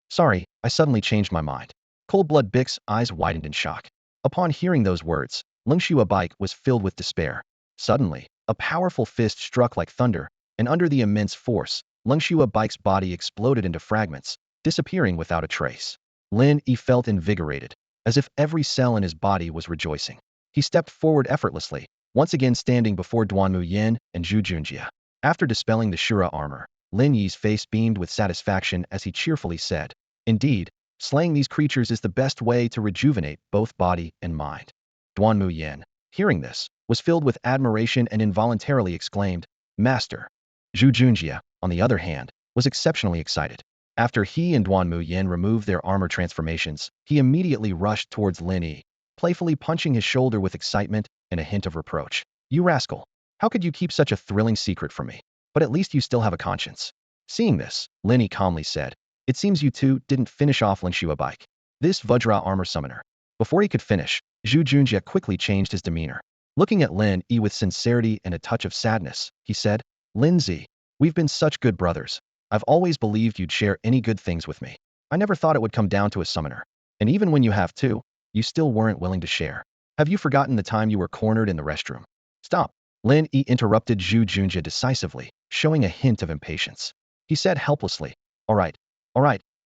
"Sorry, I suddenly changed my mind." Cold-Blood Bick's eyes widened in shock. Upon hearing those words, Lingxua Bike was filled with despair. Suddenly, a powerful fist struck like thunder, and under the immense force, Lingxua Bike's body exploded into fragments, disappearing without a trace. Lin Yi felt invigorated, as if every cell in his body was rejoicing. He stepped forward effortlessly, once again standing before Duanmu Yin and Zhu Junjie. After dispelling the Shura armor, Lin Yi's face beamed with satisfaction as he cheerfully said, "Indeed, slaying these creatures is the best way to rejuvenate both body and mind." Duanmu Yin, hearing this, was filled with admiration and involuntarily exclaimed, "Master." Zhu Junjie, on the other hand, was exceptionally excited. After he and Duanmu Yin removed their armor transformations, he immediately rushed towards Lin Yi, playfully punching his shoulder with excitement and a hint of reproach. "You rascal! How could you keep such a thrilling secret from me? But at least you still have a conscience." Seeing this, Lin Yi calmly said, "It seems you two didn't finish off Lingxua Bike, this Vajra armor summoner." Before he could finish, Zhu Junjie quickly changed his demeanor. Looking at Lin Yi with sincerity and a touch of sadness, he said, "Lin Yi, we've been such good brothers. I've always believed you'd share any good things with me. I never thought it would come down to a summoner. And even when you have two, you still weren't willing to share. Have you forgotten the time you were cornered in the restroom?" "Stop!" Lin Yi interrupted Zhu Junjie decisively, showing a hint of impatience. He said helplessly, all right,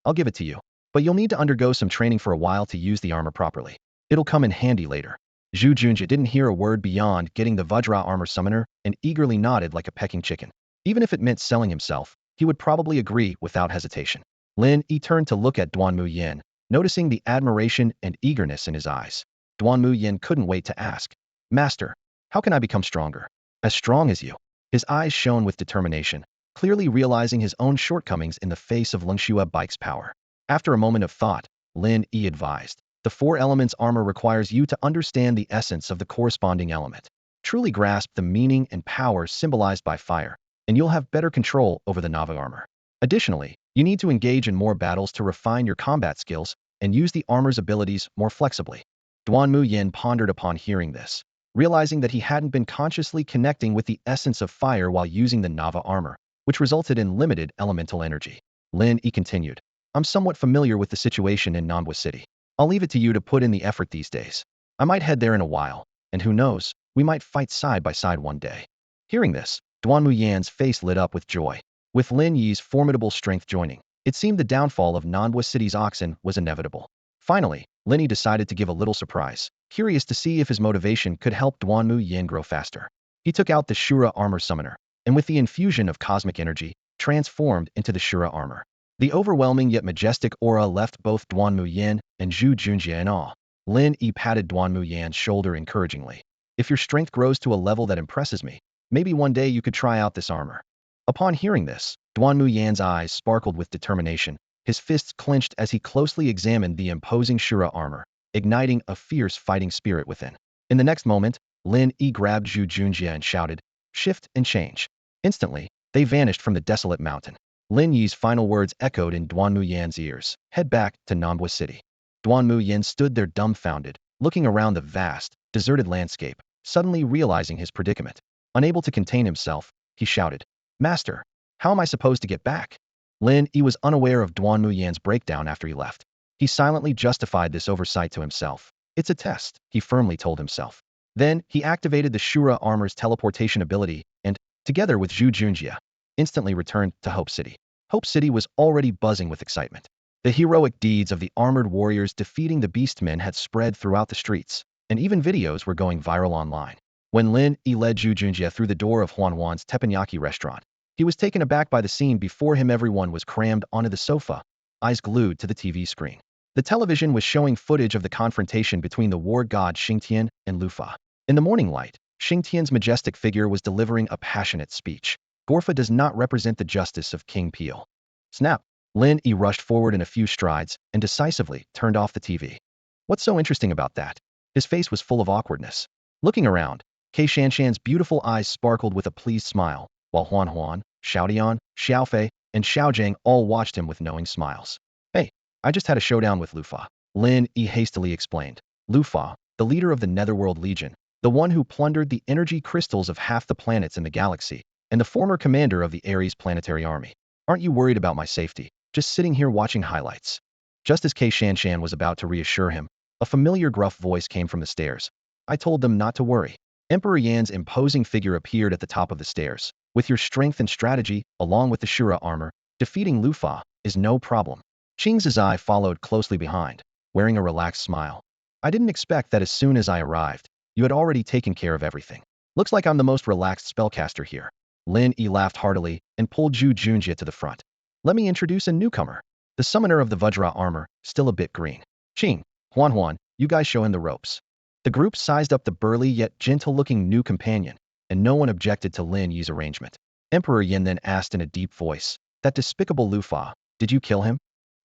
I'll give it to you. But you'll need to undergo some training for a while to use the armor properly. It'll come in handy later." Zhu Junjie didn't hear a word beyond getting the Vajra armor summoner and eagerly nodded like a pecking chicken. Even if it meant selling himself, he would probably agree without hesitation. Lin Yi turned to look at Duanmu Yin, noticing the admiration and eagerness in his eyes. Duanmu Yin couldn't wait to ask, "Master, how can I become stronger? As strong as you?" His eyes shone with determination, clearly realizing his own shortcomings in the face of Lingxua Bike's power. After a moment of thought, Lin Yi advised, "The four elements armor requires you to understand the essence of the corresponding element. Truly grasp the meaning and power symbolized by fire, and you'll have better control over the Nava armor. Additionally, you need to engage in more battles to refine your combat skills and use the armor's abilities more flexibly." Duanmu Yin pondered upon hearing this, realizing that he hadn't been consciously connecting with the essence of fire while using the Nava armor, which resulted in limited elemental energy. Lin Yi continued, "I'm somewhat familiar with the situation in Nambwa City. I'll leave it to you to put in the effort these days. I might head there in a while, and who knows, we might fight side by side one day. Hearing this, Duanmu Yan's face lit up with joy. With Lin Yi's formidable strength joining, it seemed the downfall of Nandwa City's oxen was inevitable. Finally, Lin Yi decided to give a little surprise, curious to see if his motivation could help Duanmu Yan grow faster. He took out the Shura armor summoner, and with the infusion of cosmic energy, transformed into the Shura armor. The overwhelming yet majestic aura left both Duanmu Yan and Zhu Junjie in awe. Lin Yi patted Duanmu Yan's shoulder encouragingly. If your strength grows to a level that impresses me, maybe one day you could try out this armor. Upon hearing this, Duanmu Yan's eyes sparkled with determination. His fists clenched as he closely examined the imposing Shura armor, igniting a fierce fighting spirit within. In the next moment, Lin Yi grabbed Zhu Junjie and shouted, "Shift and change." Instantly, they vanished from the desolate mountain. Lin Yi's final words echoed in Duanmu Yan's ears. Head back to Nandwa City. Duanmu Yan stood there dumbfounded, looking around the vast, deserted landscape, suddenly realizing his predicament. Unable to contain himself, he shouted, "Master, how am I supposed to get back?" Lin Yi was unaware of Duanmu Yan's breakdown after he left. He silently justified this oversight to himself. It's a test, he firmly told himself. Then, he activated the Shura armor's teleportation ability and, together with Zhu Junjie, instantly returned to Hope City. Hope City was already buzzing with excitement. The heroic deeds of the armored warriors defeating the beastmen had spread throughout the streets, and even videos were going viral online. When Lin Yi led Zhu Junjie through the door of Huanhuan's teppanyaki restaurant, he was taken aback by the scene before him. Everyone was crammed onto the sofa, eyes glued to the TV screen. The television was showing footage of the confrontation between the war god Xingtian and Lufa. In the morning light, Xingtian's majestic figure was delivering a passionate speech. Gorfa does not represent the justice of King Peel. Snap! Lin Yi rushed forward in a few strides and decisively turned off the TV. What's so interesting about that? His face was full of awkwardness. Looking around, Kei Shanshan's beautiful eyes sparkled with a pleased smile, while Huan, Xiaodian, Xiaofei, and Xiaojiang all watched him with knowing smiles. Hey, I just had a showdown with Lufa. Lin Yi hastily explained. Lufa, the leader of the Netherworld Legion, the one who plundered the energy crystals of half the planets in the galaxy, and the former commander of the Ares planetary army. Aren't you worried about my safety, just sitting here watching highlights? Just as Kei Shanshan was about to reassure him, a familiar gruff voice came from the stairs. I told them not to worry. Emperor Yan's imposing figure appeared at the top of the stairs. With your strength and strategy, along with the Shura armor, defeating Lufa is no problem. Qing Zizai followed closely behind, wearing a relaxed smile. I didn't expect that as soon as I arrived, you had already taken care of everything. Looks like I'm the most relaxed spellcaster here. Lin Yi laughed heartily and pulled Zhu Junjie to the front. Let me introduce a newcomer. The summoner of the Vajra armor, still a bit green. Qing, Huan, you guys show him the ropes. The group sized up the burly yet gentle-looking new companion, and no one objected to Lin Yi's arrangement. Emperor Yin then asked in a deep voice, that despicable Lufa, did you kill him?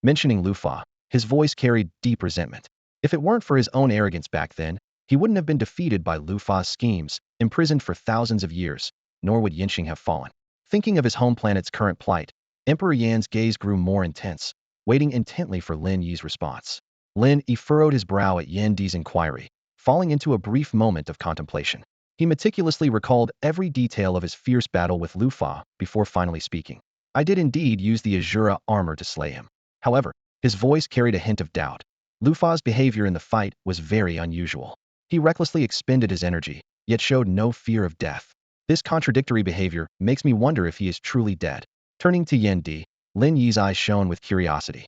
Mentioning Lufa, his voice carried deep resentment. If it weren't for his own arrogance back then, he wouldn't have been defeated by Lufa's schemes, imprisoned for thousands of years, nor would Yinxing have fallen. Thinking of his home planet's current plight, Emperor Yan's gaze grew more intense, waiting intently for Lin Yi's response. Lin Yi furrowed his brow at Yan Di's inquiry, falling into a brief moment of contemplation. He meticulously recalled every detail of his fierce battle with Lufa before finally speaking. I did indeed use the Ashura armor to slay him. However, his voice carried a hint of doubt. Lufa's behavior in the fight was very unusual. He recklessly expended his energy, yet showed no fear of death. This contradictory behavior makes me wonder if he is truly dead. Turning to Yan Di, Lin Yi's eyes shone with curiosity.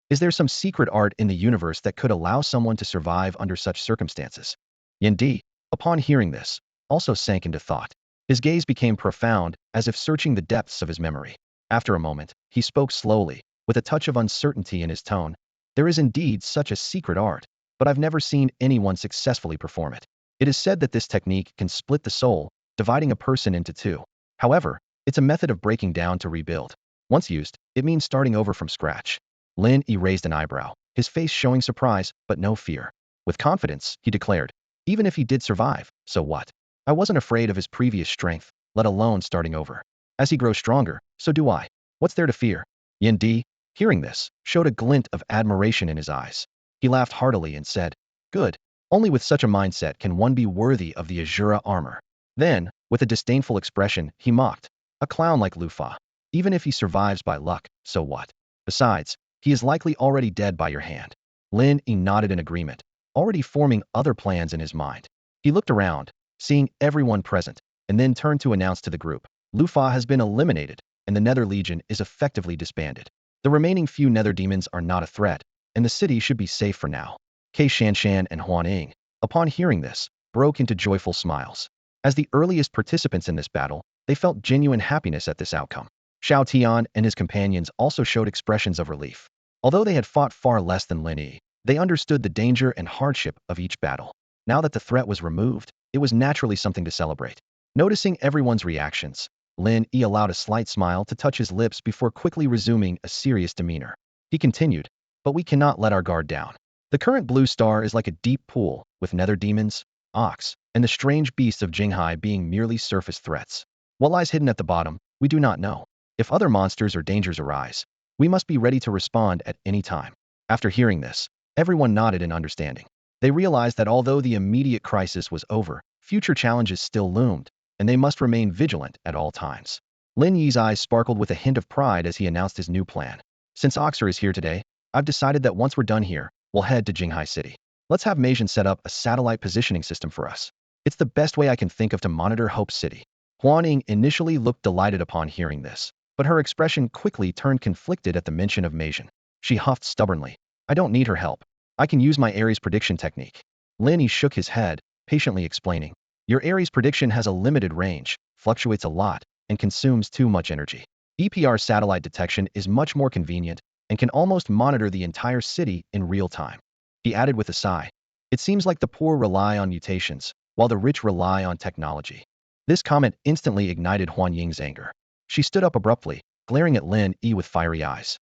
Is there some secret art in the universe that could allow someone to survive under such circumstances? Yan Di, upon hearing this, also sank into thought. His gaze became profound, as if searching the depths of his memory. After a moment, he spoke slowly, with a touch of uncertainty in his tone. There is indeed such a secret art, but I've never seen anyone successfully perform it. It is said that this technique can split the soul, dividing a person into two. However, it's a method of breaking down to rebuild. Once used, it means starting over from scratch. Lin Yi raised an eyebrow, his face showing surprise, but no fear. With confidence, he declared, even if he did survive, so what? I wasn't afraid of his previous strength, let alone starting over. As he grows stronger, so do I. What's there to fear? Yan Di, hearing this, showed a glint of admiration in his eyes. He laughed heartily and said, good. Only with such a mindset can one be worthy of the Ashura armor. Then, with a disdainful expression, he mocked, a clown like Lufa. Even if he survives by luck, so what? Besides, he is likely already dead by your hand. Lin Yi nodded in agreement, already forming other plans in his mind. He looked around, seeing everyone present, and then turned to announce to the group, Lufa has been eliminated, and the Nether Legion is effectively disbanded. The remaining few Nether demons are not a threat, and the city should be safe for now. Xingtian and Huan Ying, upon hearing this, broke into joyful smiles. As the earliest participants in this battle, they felt genuine happiness at this outcome. Xiao Tian and his companions also showed expressions of relief. Although they had fought far less than Lin Yi, they understood the danger and hardship of each battle. Now that the threat was removed, it was naturally something to celebrate. Noticing everyone's reactions, Lin Yi allowed a slight smile to touch his lips before quickly resuming a serious demeanor. He continued, but we cannot let our guard down. The current blue star is like a deep pool, with nether demons, Orcs, and the strange beasts of Jinghai being merely surface threats. What lies hidden at the bottom, we do not know. If other monsters or dangers arise, we must be ready to respond at any time. After hearing this, everyone nodded in understanding. They realized that although the immediate crisis was over, future challenges still loomed, and they must remain vigilant at all times. Lin Yi's eyes sparkled with a hint of pride as he announced his new plan. Since Ashura is here today, I've decided that once we're done here, we'll head to Jinghai City. Let's have Meijin set up a satellite positioning system for us. It's the best way I can think of to monitor Hope City. Huan Ying initially looked delighted upon hearing this, but her expression quickly turned conflicted at the mention of Meijin. She huffed stubbornly. I don't need her help. I can use my Ares prediction technique. Lin Yi shook his head, patiently explaining. Your Ares prediction has a limited range, fluctuates a lot, and consumes too much energy. EPR satellite detection is much more convenient and can almost monitor the entire city in real time. He added with a sigh. It seems like the poor rely on mutations, while the rich rely on technology. This comment instantly ignited Huan Ying's anger. She stood up abruptly, glaring at Lin Yi with fiery eyes.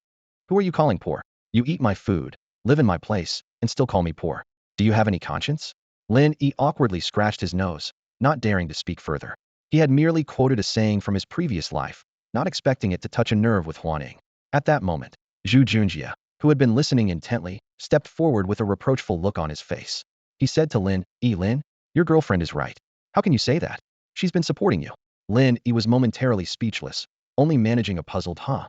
Who are you calling poor? You eat my food, live in my place, and still call me poor. Do you have any conscience? Lin Yi awkwardly scratched his nose, not daring to speak further. He had merely quoted a saying from his previous life, not expecting it to touch a nerve with Huan Ying. At that moment, Zhu Junjie, who had been listening intently, stepped forward with a reproachful look on his face. He said to Lin Yi, Lin, your girlfriend is right. How can you say that? She's been supporting you. Lin Yi was momentarily speechless, only managing a puzzled huh.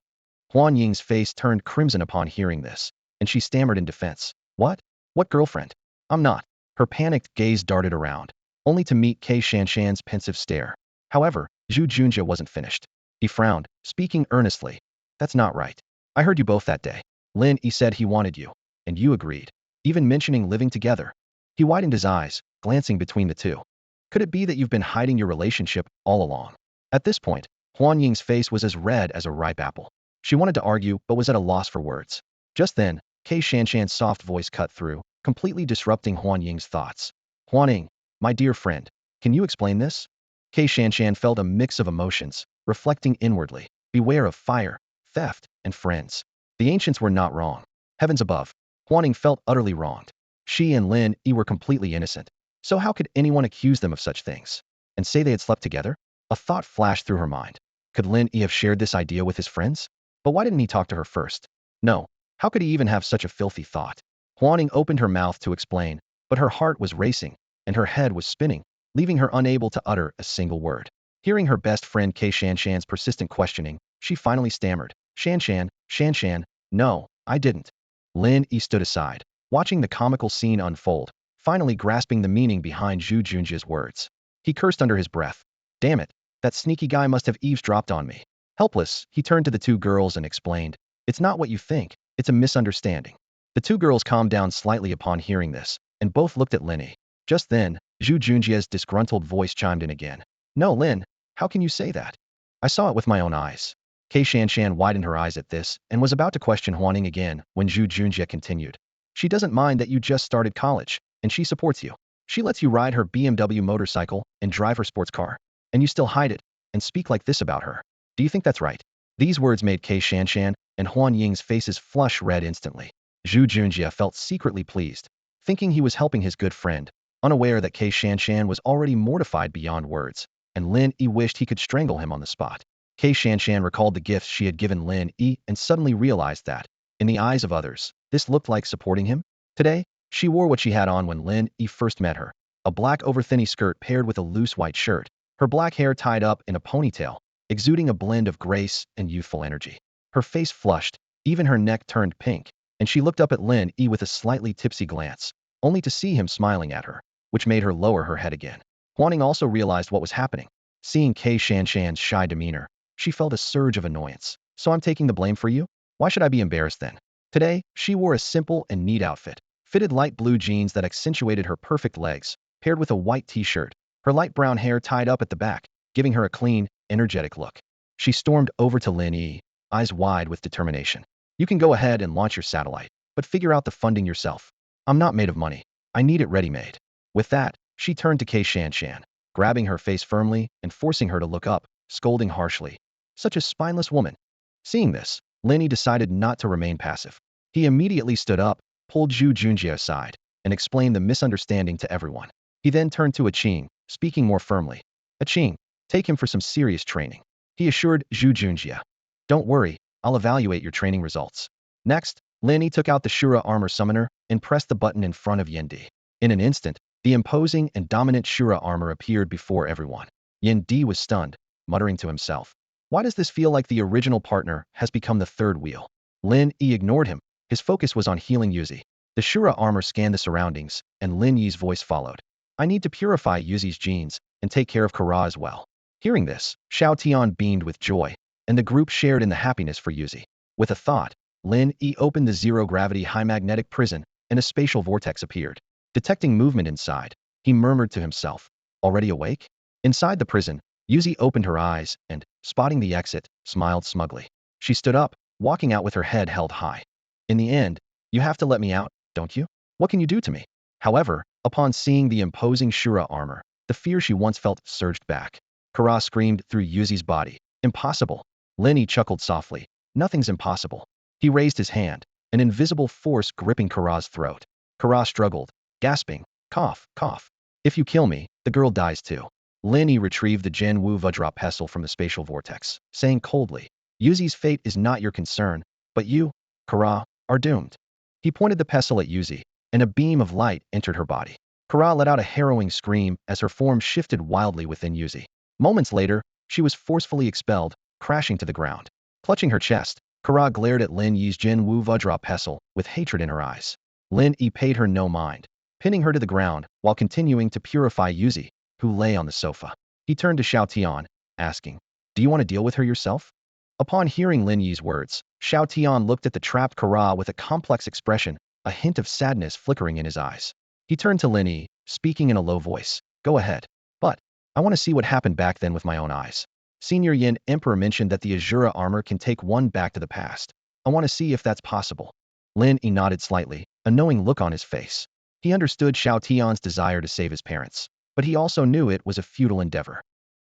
Huan Ying's face turned crimson upon hearing this, and she stammered in defense. What? What girlfriend? I'm not. Her panicked gaze darted around, only to meet Xingtian's pensive stare. However, Zhu Junjie wasn't finished. He frowned, speaking earnestly. That's not right. I heard you both that day. Lin Yi said he wanted you, and you agreed, even mentioning living together. He widened his eyes, glancing between the two. Could it be that you've been hiding your relationship all along? At this point, Huan Ying's face was as red as a ripe apple. She wanted to argue, but was at a loss for words. Just then, Xingtian's soft voice cut through, completely disrupting Huan Ying's thoughts. Huan Ying, my dear friend, can you explain this? Xingtian felt a mix of emotions, reflecting inwardly. Beware of fire, theft, and friends. The ancients were not wrong. Heavens above, Huan Ying felt utterly wronged. She and Lin Yi were completely innocent. So how could anyone accuse them of such things? And say they had slept together? A thought flashed through her mind. Could Lin Yi have shared this idea with his friends? But why didn't he talk to her first? No. How could he even have such a filthy thought? Huan Ying opened her mouth to explain, but her heart was racing, and her head was spinning, leaving her unable to utter a single word. Hearing her best friend Xingtian's persistent questioning, she finally stammered. Shanshan, no, I didn't. Lin Yi stood aside, watching the comical scene unfold, finally grasping the meaning behind Zhu Junjie's words. He cursed under his breath. Damn it, that sneaky guy must have eavesdropped on me. Helpless, he turned to the two girls and explained, it's not what you think, it's a misunderstanding. The two girls calmed down slightly upon hearing this, and both looked at Lin Yi. Just then, Zhu Junjie's disgruntled voice chimed in again. No, Lin, how can you say that? I saw it with my own eyes. Xingtian widened her eyes at this, and was about to question Huan Ying again, when Zhu Junjie continued. She doesn't mind that you just started college, and she supports you. She lets you ride her BMW motorcycle and drive her sports car. And you still hide it, and speak like this about her. Do you think that's right? These words made Xingtian and Huan Ying's faces flush red instantly. Zhu Junjie felt secretly pleased, thinking he was helping his good friend, unaware that Xingtian was already mortified beyond words, and Lin Yi wished he could strangle him on the spot. Xingtian recalled the gifts she had given Lin Yi and suddenly realized that, in the eyes of others, this looked like supporting him. Today, she wore what she had on when Lin Yi first met her, a black over-thinny skirt paired with a loose white shirt, her black hair tied up in a ponytail, exuding a blend of grace and youthful energy. Her face flushed, even her neck turned pink, and she looked up at Lin Yi with a slightly tipsy glance, only to see him smiling at her. which made her lower her head again. Huaning also realized what was happening. Seeing Kei Shanshan's shy demeanor, she felt a surge of annoyance. So I'm taking the blame for you? Why should I be embarrassed then? Today, she wore a simple and neat outfit. Fitted light blue jeans that accentuated her perfect legs, paired with a white t-shirt. Her light brown hair tied up at the back, giving her a clean, energetic look. She stormed over to Lin Yi, eyes wide with determination. You can go ahead and launch your satellite, but figure out the funding yourself. I'm not made of money. I need it ready-made. With that, she turned to Kei Shanshan, grabbing her face firmly and forcing her to look up, scolding harshly. Such a spineless woman. Seeing this, Lin Yi decided not to remain passive. He immediately stood up, pulled Zhu Junjie aside, and explained the misunderstanding to everyone. He then turned to Qing, speaking more firmly. Qing, take him for some serious training. He assured Zhu Junjie. Don't worry, I'll evaluate your training results. Next, Lin Yi took out the Shura armor summoner and pressed the button in front of Yen Di. In an instant, the imposing and dominant Shura armor appeared before everyone. Yen Di was stunned, muttering to himself. Why does this feel like the original partner has become the third wheel? Lin Yi ignored him. His focus was on healing Yuzi. The Shura armor scanned the surroundings, and Lin Yi's voice followed. I need to purify Yuzi's genes and take care of Kara as well. Hearing this, Xiao Tian beamed with joy, and the group shared in the happiness for Yuzi. With a thought, Lin Yi opened the zero-gravity high magnetic prison, and a spatial vortex appeared. Detecting movement inside, he murmured to himself, already awake? Inside the prison, Yuzi opened her eyes and, spotting the exit, smiled smugly. She stood up, walking out with her head held high. In the end, you have to let me out, don't you? What can you do to me? However, upon seeing the imposing Shura armor, the fear she once felt surged back. Kara screamed through Yuzi's body. Impossible. Lin Yi chuckled softly. Nothing's impossible. He raised his hand, an invisible force gripping Kara's throat. Kara struggled, gasping, cough, cough. If you kill me, the girl dies too. Lin Yi retrieved the Gen Wu Vajra pestle from the spatial vortex, saying coldly, Yuzi's fate is not your concern, but you, Kara, are doomed. He pointed the pestle at Yuzi, and a beam of light entered her body. Kara let out a harrowing scream as her form shifted wildly within Yuzi. Moments later, she was forcefully expelled, crashing to the ground. Clutching her chest, Kara glared at Lin Yi's Gen Wu Vajra pestle with hatred in her eyes. Lin Yi paid her no mind, pinning her to the ground while continuing to purify Yuzi, who lay on the sofa. He turned to Xiao Tian, asking, do you want to deal with her yourself? Upon hearing Lin Yi's words, Xiao Tian looked at the trapped Kara with a complex expression, a hint of sadness flickering in his eyes. He turned to Lin Yi, speaking in a low voice. Go ahead. But, I want to see what happened back then with my own eyes. Senior Yin Emperor mentioned that the Ashura armor can take one back to the past. I want to see if that's possible. Lin Yi nodded slightly, a knowing look on his face. He understood Xiao Tian's desire to save his parents, but he also knew it was a futile endeavor.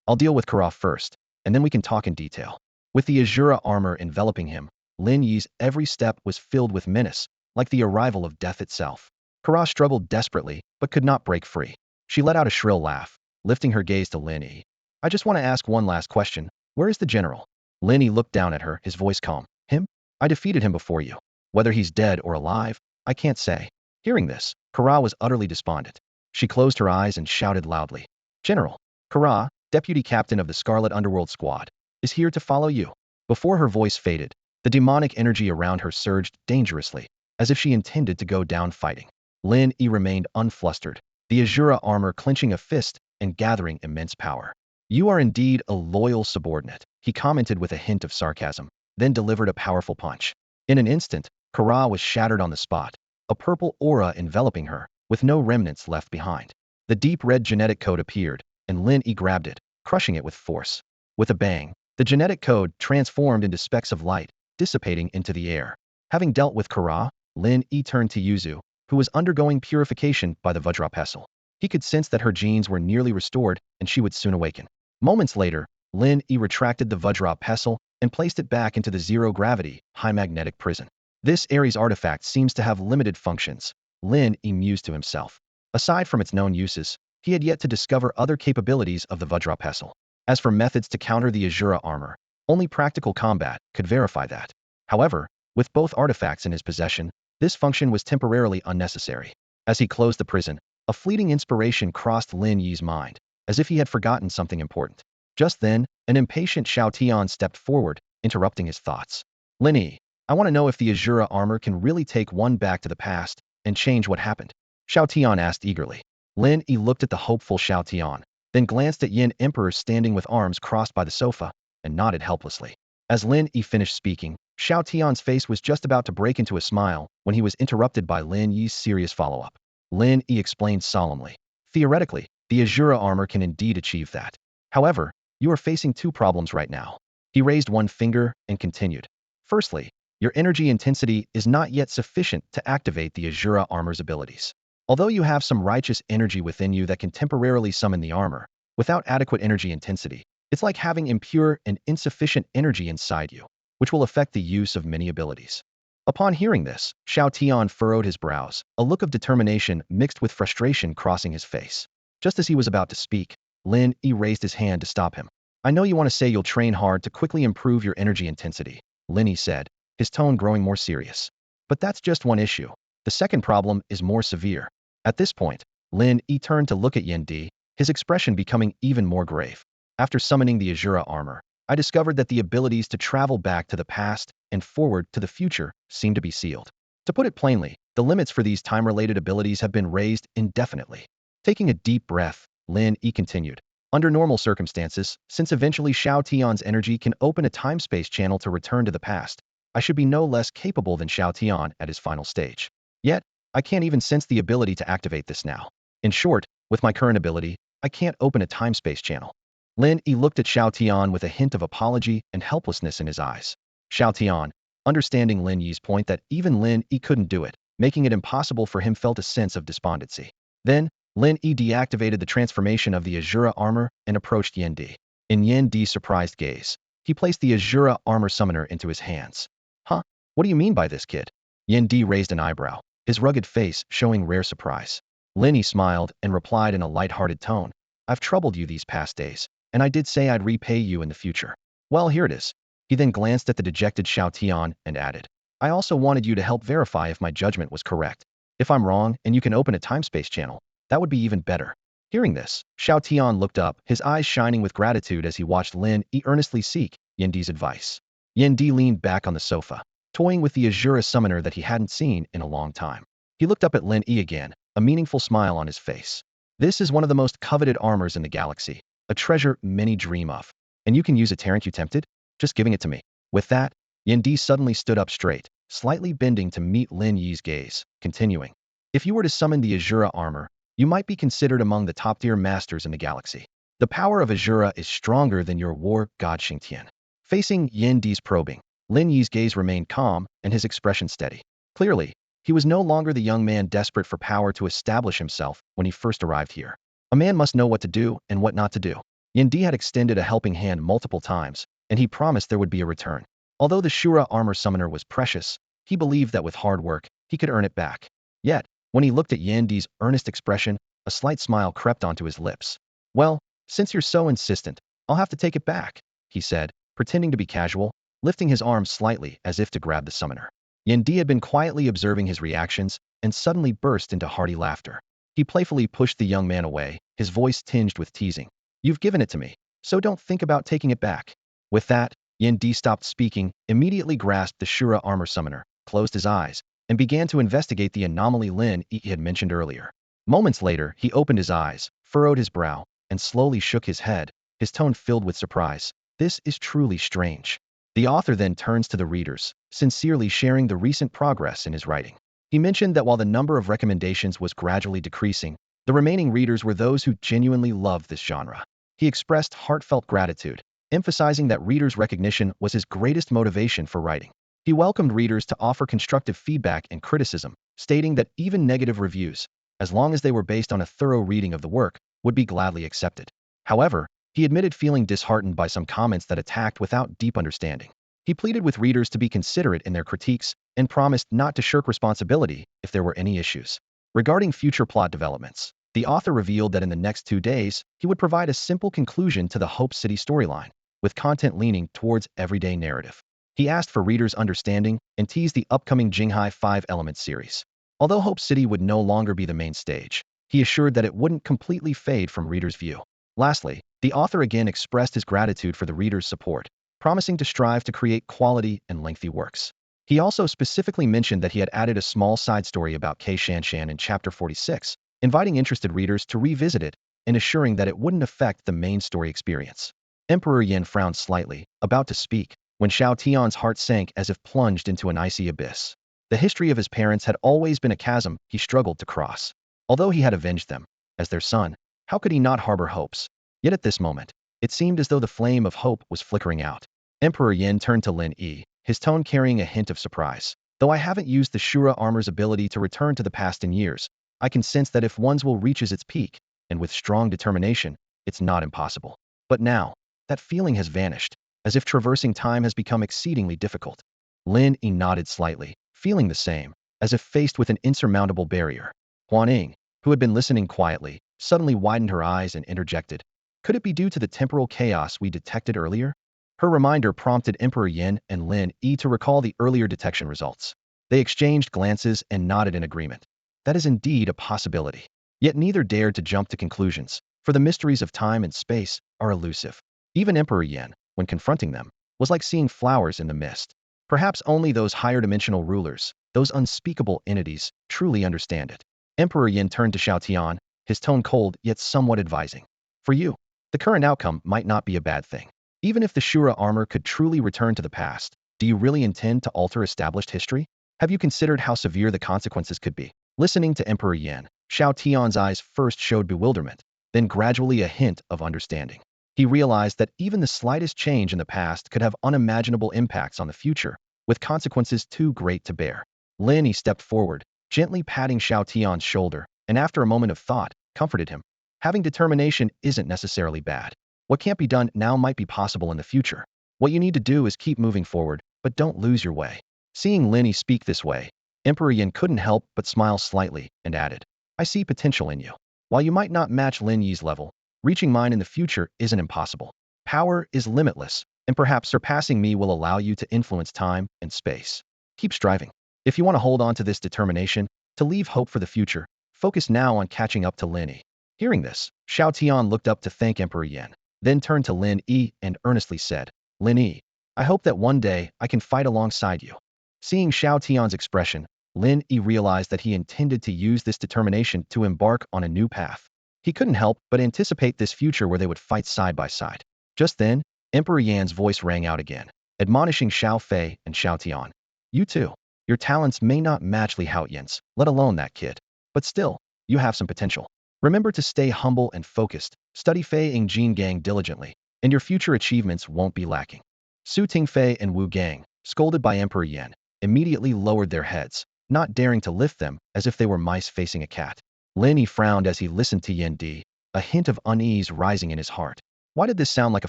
I'll deal with Kara first, and then we can talk in detail. With the Ashura armor enveloping him, Lin Yi's every step was filled with menace, like the arrival of death itself. Kara struggled desperately, but could not break free. She let out a shrill laugh, lifting her gaze to Lin Yi. I just want to ask one last question. Where is the general? Lin Yi looked down at her, his voice calm. Him? I defeated him before you. Whether he's dead or alive, I can't say. Hearing this, Kara was utterly despondent. She closed her eyes and shouted loudly. General, Kara, deputy captain of the Scarlet Underworld squad, is here to follow you. Before her voice faded, the demonic energy around her surged dangerously, as if she intended to go down fighting. Lin Yi remained unflustered, the Ashura armor clenching a fist and gathering immense power. You are indeed a loyal subordinate, he commented with a hint of sarcasm, then delivered a powerful punch. In an instant, Kara was shattered on the spot, a purple aura enveloping her, with no remnants left behind. The deep red genetic code appeared, and Lin Yi grabbed it, crushing it with force. With a bang, the genetic code transformed into specks of light, dissipating into the air. Having dealt with Kara, Lin Yi turned to Yuzu, who was undergoing purification by the Vajra pestle. He could sense that her genes were nearly restored and she would soon awaken. Moments later, Lin Yi retracted the Vajra pestle and placed it back into the zero-gravity, high magnetic prison. This Ares artifact seems to have limited functions, Lin Yi mused to himself. Aside from its known uses, he had yet to discover other capabilities of the Vajra pestle. As for methods to counter the Ashura armor, only practical combat could verify that. However, with both artifacts in his possession, this function was temporarily unnecessary. As he closed the prison, a fleeting inspiration crossed Lin Yi's mind, as if he had forgotten something important. Just then, an impatient Xiao Tian stepped forward, interrupting his thoughts. Lin Yi, I want to know if the Ashura armor can really take one back to the past and change what happened. Xiao Tian asked eagerly. Lin Yi looked at the hopeful Xingtian, then glanced at Yin Emperor standing with arms crossed by the sofa, and nodded helplessly. As Lin Yi finished speaking, Xingtian's face was just about to break into a smile when he was interrupted by Lin Yi's serious follow-up. Lin Yi explained solemnly. Theoretically, the Ashura armor can indeed achieve that. However, you are facing two problems right now. He raised one finger and continued. Firstly, your energy intensity is not yet sufficient to activate the Ashura armor's abilities. Although you have some righteous energy within you that can temporarily summon the armor, without adequate energy intensity, it's like having impure and insufficient energy inside you, which will affect the use of many abilities. Upon hearing this, Xingtian furrowed his brows, a look of determination mixed with frustration crossing his face. Just as he was about to speak, Lin Yi raised his hand to stop him. I know you want to say you'll train hard to quickly improve your energy intensity, Lin Yi said, his tone growing more serious. But that's just one issue. The second problem is more severe. At this point, Lin Yi turned to look at Yin Di, his expression becoming even more grave. After summoning the Ashura armor, I discovered that the abilities to travel back to the past and forward to the future seem to be sealed. To put it plainly, the limits for these time-related abilities have been raised indefinitely. Taking a deep breath, Lin Yi continued. Under normal circumstances, since eventually Xingtian's energy can open a time-space channel to return to the past, I should be no less capable than Xingtian at his final stage. Yet, I can't even sense the ability to activate this now. In short, with my current ability, I can't open a time-space channel. Lin Yi looked at Xingtian with a hint of apology and helplessness in his eyes. Xingtian, understanding Lin Yi's point that even Lin Yi couldn't do it, making it impossible for him, felt a sense of despondency. Then, Lin Yi deactivated the transformation of the Ashura armor and approached Yin Di. In Yin Di's surprised gaze, he placed the Ashura armor summoner into his hands. Huh? What do you mean by this, kid? Yin Di raised an eyebrow, his rugged face showing rare surprise. Lin Yi smiled and replied in a light-hearted tone. I've troubled you these past days, and I did say I'd repay you in the future. Well, here it is. He then glanced at the dejected Xingtian and added, I also wanted you to help verify if my judgment was correct. If I'm wrong and you can open a time-space channel, that would be even better. Hearing this, Xingtian looked up, his eyes shining with gratitude as he watched Lin Yi earnestly seek Yin Di's advice. Yin Di leaned back on the sofa, toying with the Ashura summoner that he hadn't seen in a long time. He looked up at Lin Yi again, a meaningful smile on his face. This is one of the most coveted armors in the galaxy, a treasure many dream of. And you can use it, aren't you tempted? Just giving it to me. With that, Yin Di suddenly stood up straight, slightly bending to meet Lin Yi's gaze, continuing. If you were to summon the Ashura armor, you might be considered among the top-tier masters in the galaxy. The power of Ashura is stronger than your war god Xingtian. Facing Yin Di's probing, Lin Yi's gaze remained calm and his expression steady. Clearly, he was no longer the young man desperate for power to establish himself when he first arrived here. A man must know what to do and what not to do. Yin Di had extended a helping hand multiple times, and he promised there would be a return. Although the Ashura armor summoner was precious, he believed that with hard work, he could earn it back. Yet, when he looked at Yin Di's earnest expression, a slight smile crept onto his lips. Well, since you're so insistent, I'll have to take it back, he said, pretending to be casual, lifting his arm slightly as if to grab the summoner. Yin Di had been quietly observing his reactions and suddenly burst into hearty laughter. He playfully pushed the young man away, his voice tinged with teasing. You've given it to me, so don't think about taking it back. With that, Yin Di stopped speaking, immediately grasped the Ashura armor summoner, closed his eyes, and began to investigate the anomaly Lin Yi had mentioned earlier. Moments later, he opened his eyes, furrowed his brow, and slowly shook his head, his tone filled with surprise. This is truly strange. The author then turns to the readers, sincerely sharing the recent progress in his writing. He mentioned that while the number of recommendations was gradually decreasing, the remaining readers were those who genuinely loved this genre. He expressed heartfelt gratitude, emphasizing that readers' recognition was his greatest motivation for writing. He welcomed readers to offer constructive feedback and criticism, stating that even negative reviews, as long as they were based on a thorough reading of the work, would be gladly accepted. However, he admitted feeling disheartened by some comments that attacked without deep understanding. He pleaded with readers to be considerate in their critiques and promised not to shirk responsibility if there were any issues. Regarding future plot developments, the author revealed that in the next 2 days, he would provide a simple conclusion to the Hope City storyline, with content leaning towards everyday narrative. He asked for readers' understanding and teased the upcoming Jinghai 5-element series. Although Hope City would no longer be the main stage, he assured that it wouldn't completely fade from readers' view. Lastly, the author again expressed his gratitude for the readers' support, promising to strive to create quality and lengthy works. He also specifically mentioned that he had added a small side story about Xingtian in Chapter 46, inviting interested readers to revisit it and assuring that it wouldn't affect the main story experience. Emperor Yin frowned slightly, about to speak, when Xiao Tian's heart sank as if plunged into an icy abyss. The history of his parents had always been a chasm he struggled to cross. Although he had avenged them, as their son, how could he not harbor hopes? Yet at this moment, it seemed as though the flame of hope was flickering out. Emperor Yin turned to Lin Yi, his tone carrying a hint of surprise. Though I haven't used the Shura armor's ability to return to the past in years, I can sense that if one's will reaches its peak, and with strong determination, it's not impossible. But now, that feeling has vanished, as if traversing time has become exceedingly difficult. Lin Yi nodded slightly, feeling the same, as if faced with an insurmountable barrier. Huan Ying, who had been listening quietly, suddenly widened her eyes and interjected. Could it be due to the temporal chaos we detected earlier? Her reminder prompted Emperor Yin and Lin Yi to recall the earlier detection results. They exchanged glances and nodded in agreement. That is indeed a possibility. Yet neither dared to jump to conclusions, for the mysteries of time and space are elusive. Even Emperor Yin, when confronting them, was like seeing flowers in the mist. Perhaps only those higher dimensional rulers, those unspeakable entities, truly understand it. Emperor Yin turned to Xiao Tian, his tone cold yet somewhat advising. For you, the current outcome might not be a bad thing. Even if the Shura armor could truly return to the past, do you really intend to alter established history? Have you considered how severe the consequences could be? Listening to Emperor Yin, Xiao Tian's eyes first showed bewilderment, then gradually a hint of understanding. He realized that even the slightest change in the past could have unimaginable impacts on the future, with consequences too great to bear. Lin Yi stepped forward, gently patting Xiao Tian's shoulder, and after a moment of thought, comforted him. Having determination isn't necessarily bad. What can't be done now might be possible in the future. What you need to do is keep moving forward, but don't lose your way. Seeing Lin Yi speak this way, Emperor Yin couldn't help but smile slightly and added, I see potential in you. While you might not match Lin Yi's level, reaching mine in the future isn't impossible. Power is limitless, and perhaps surpassing me will allow you to influence time and space. Keep striving. If you want to hold on to this determination, to leave hope for the future, focus now on catching up to Lin Yi. Hearing this, Xiao Tian looked up to thank Emperor Yin, then turned to Lin Yi and earnestly said, Lin Yi, I hope that one day I can fight alongside you. Seeing Xiao Tian's expression, Lin Yi realized that he intended to use this determination to embark on a new path. He couldn't help but anticipate this future where they would fight side by side. Just then, Emperor Yan's voice rang out again, admonishing Xiao Fei and Xiao Tian. You too. Your talents may not match Li Haoyan's, let alone that kid. But still, you have some potential. Remember to stay humble and focused, study Fei and Jin Gang diligently, and your future achievements won't be lacking. Su Tingfei and Wu Gang, scolded by Emperor Yan, immediately lowered their heads, not daring to lift them as if they were mice facing a cat. Lin Yi frowned as he listened to Yin Di, a hint of unease rising in his heart. Why did this sound like a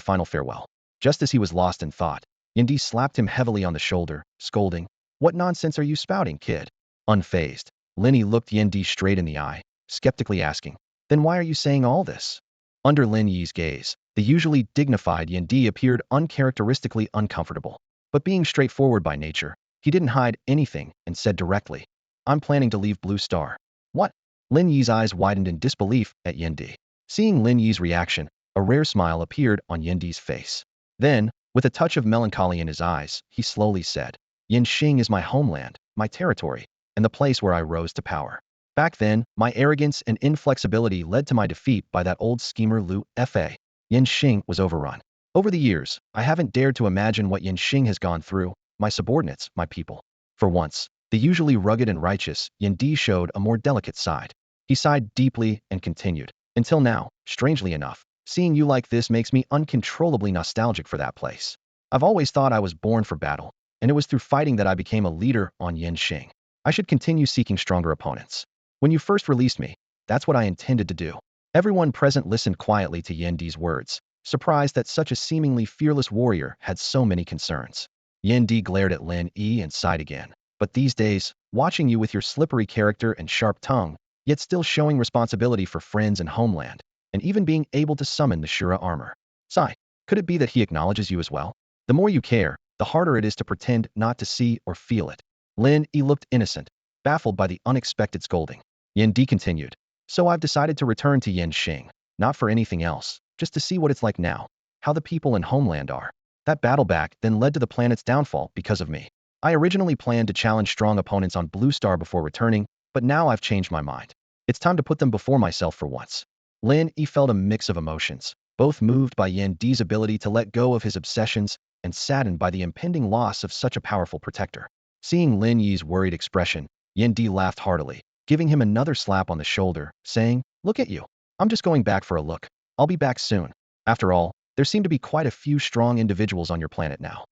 final farewell? Just as he was lost in thought, Yin Di slapped him heavily on the shoulder, scolding, What nonsense are you spouting, kid? Unfazed, Lin Yi looked Yin Di straight in the eye, skeptically asking, Then why are you saying all this? Under Lin Yi's gaze, the usually dignified Yin Di appeared uncharacteristically uncomfortable. But being straightforward by nature, he didn't hide anything and said directly, I'm planning to leave Blue Star. What? Lin Yi's eyes widened in disbelief at Yin Di. Seeing Lin Yi's reaction, a rare smile appeared on Yin Di's face. Then, with a touch of melancholy in his eyes, he slowly said, Yinxing is my homeland, my territory, and the place where I rose to power. Back then, my arrogance and inflexibility led to my defeat by that old schemer Lu Fa. Yinxing was overrun. Over the years, I haven't dared to imagine what Yinxing has gone through, my subordinates, my people. For once, the usually rugged and righteous Yin Di showed a more delicate side. He sighed deeply and continued, Until now, strangely enough, seeing you like this makes me uncontrollably nostalgic for that place. I've always thought I was born for battle, and it was through fighting that I became a leader on Yinxing. I should continue seeking stronger opponents. When you first released me, that's what I intended to do. Everyone present listened quietly to Yin Di's words, surprised that such a seemingly fearless warrior had so many concerns. Yin Di glared at Lin Yi and sighed again. But these days, watching you with your slippery character and sharp tongue, yet still showing responsibility for friends and homeland, and even being able to summon the Shura armor. Sigh, could it be that he acknowledges you as well? The more you care, the harder it is to pretend not to see or feel it. Lin Yi looked innocent, baffled by the unexpected scolding. Yin Di continued, So I've decided to return to Yinxing, not for anything else, just to see what it's like now, how the people in homeland are. That battle back then led to the planet's downfall because of me. I originally planned to challenge strong opponents on Blue Star before returning, but now I've changed my mind. It's time to put them before myself for once. Lin Yi felt a mix of emotions, both moved by Yan Di's ability to let go of his obsessions and saddened by the impending loss of such a powerful protector. Seeing Lin Yi's worried expression, Yan Di laughed heartily, giving him another slap on the shoulder, saying, "Look at you. I'm just going back for a look. I'll be back soon. After all, there seem to be quite a few strong individuals on your planet now."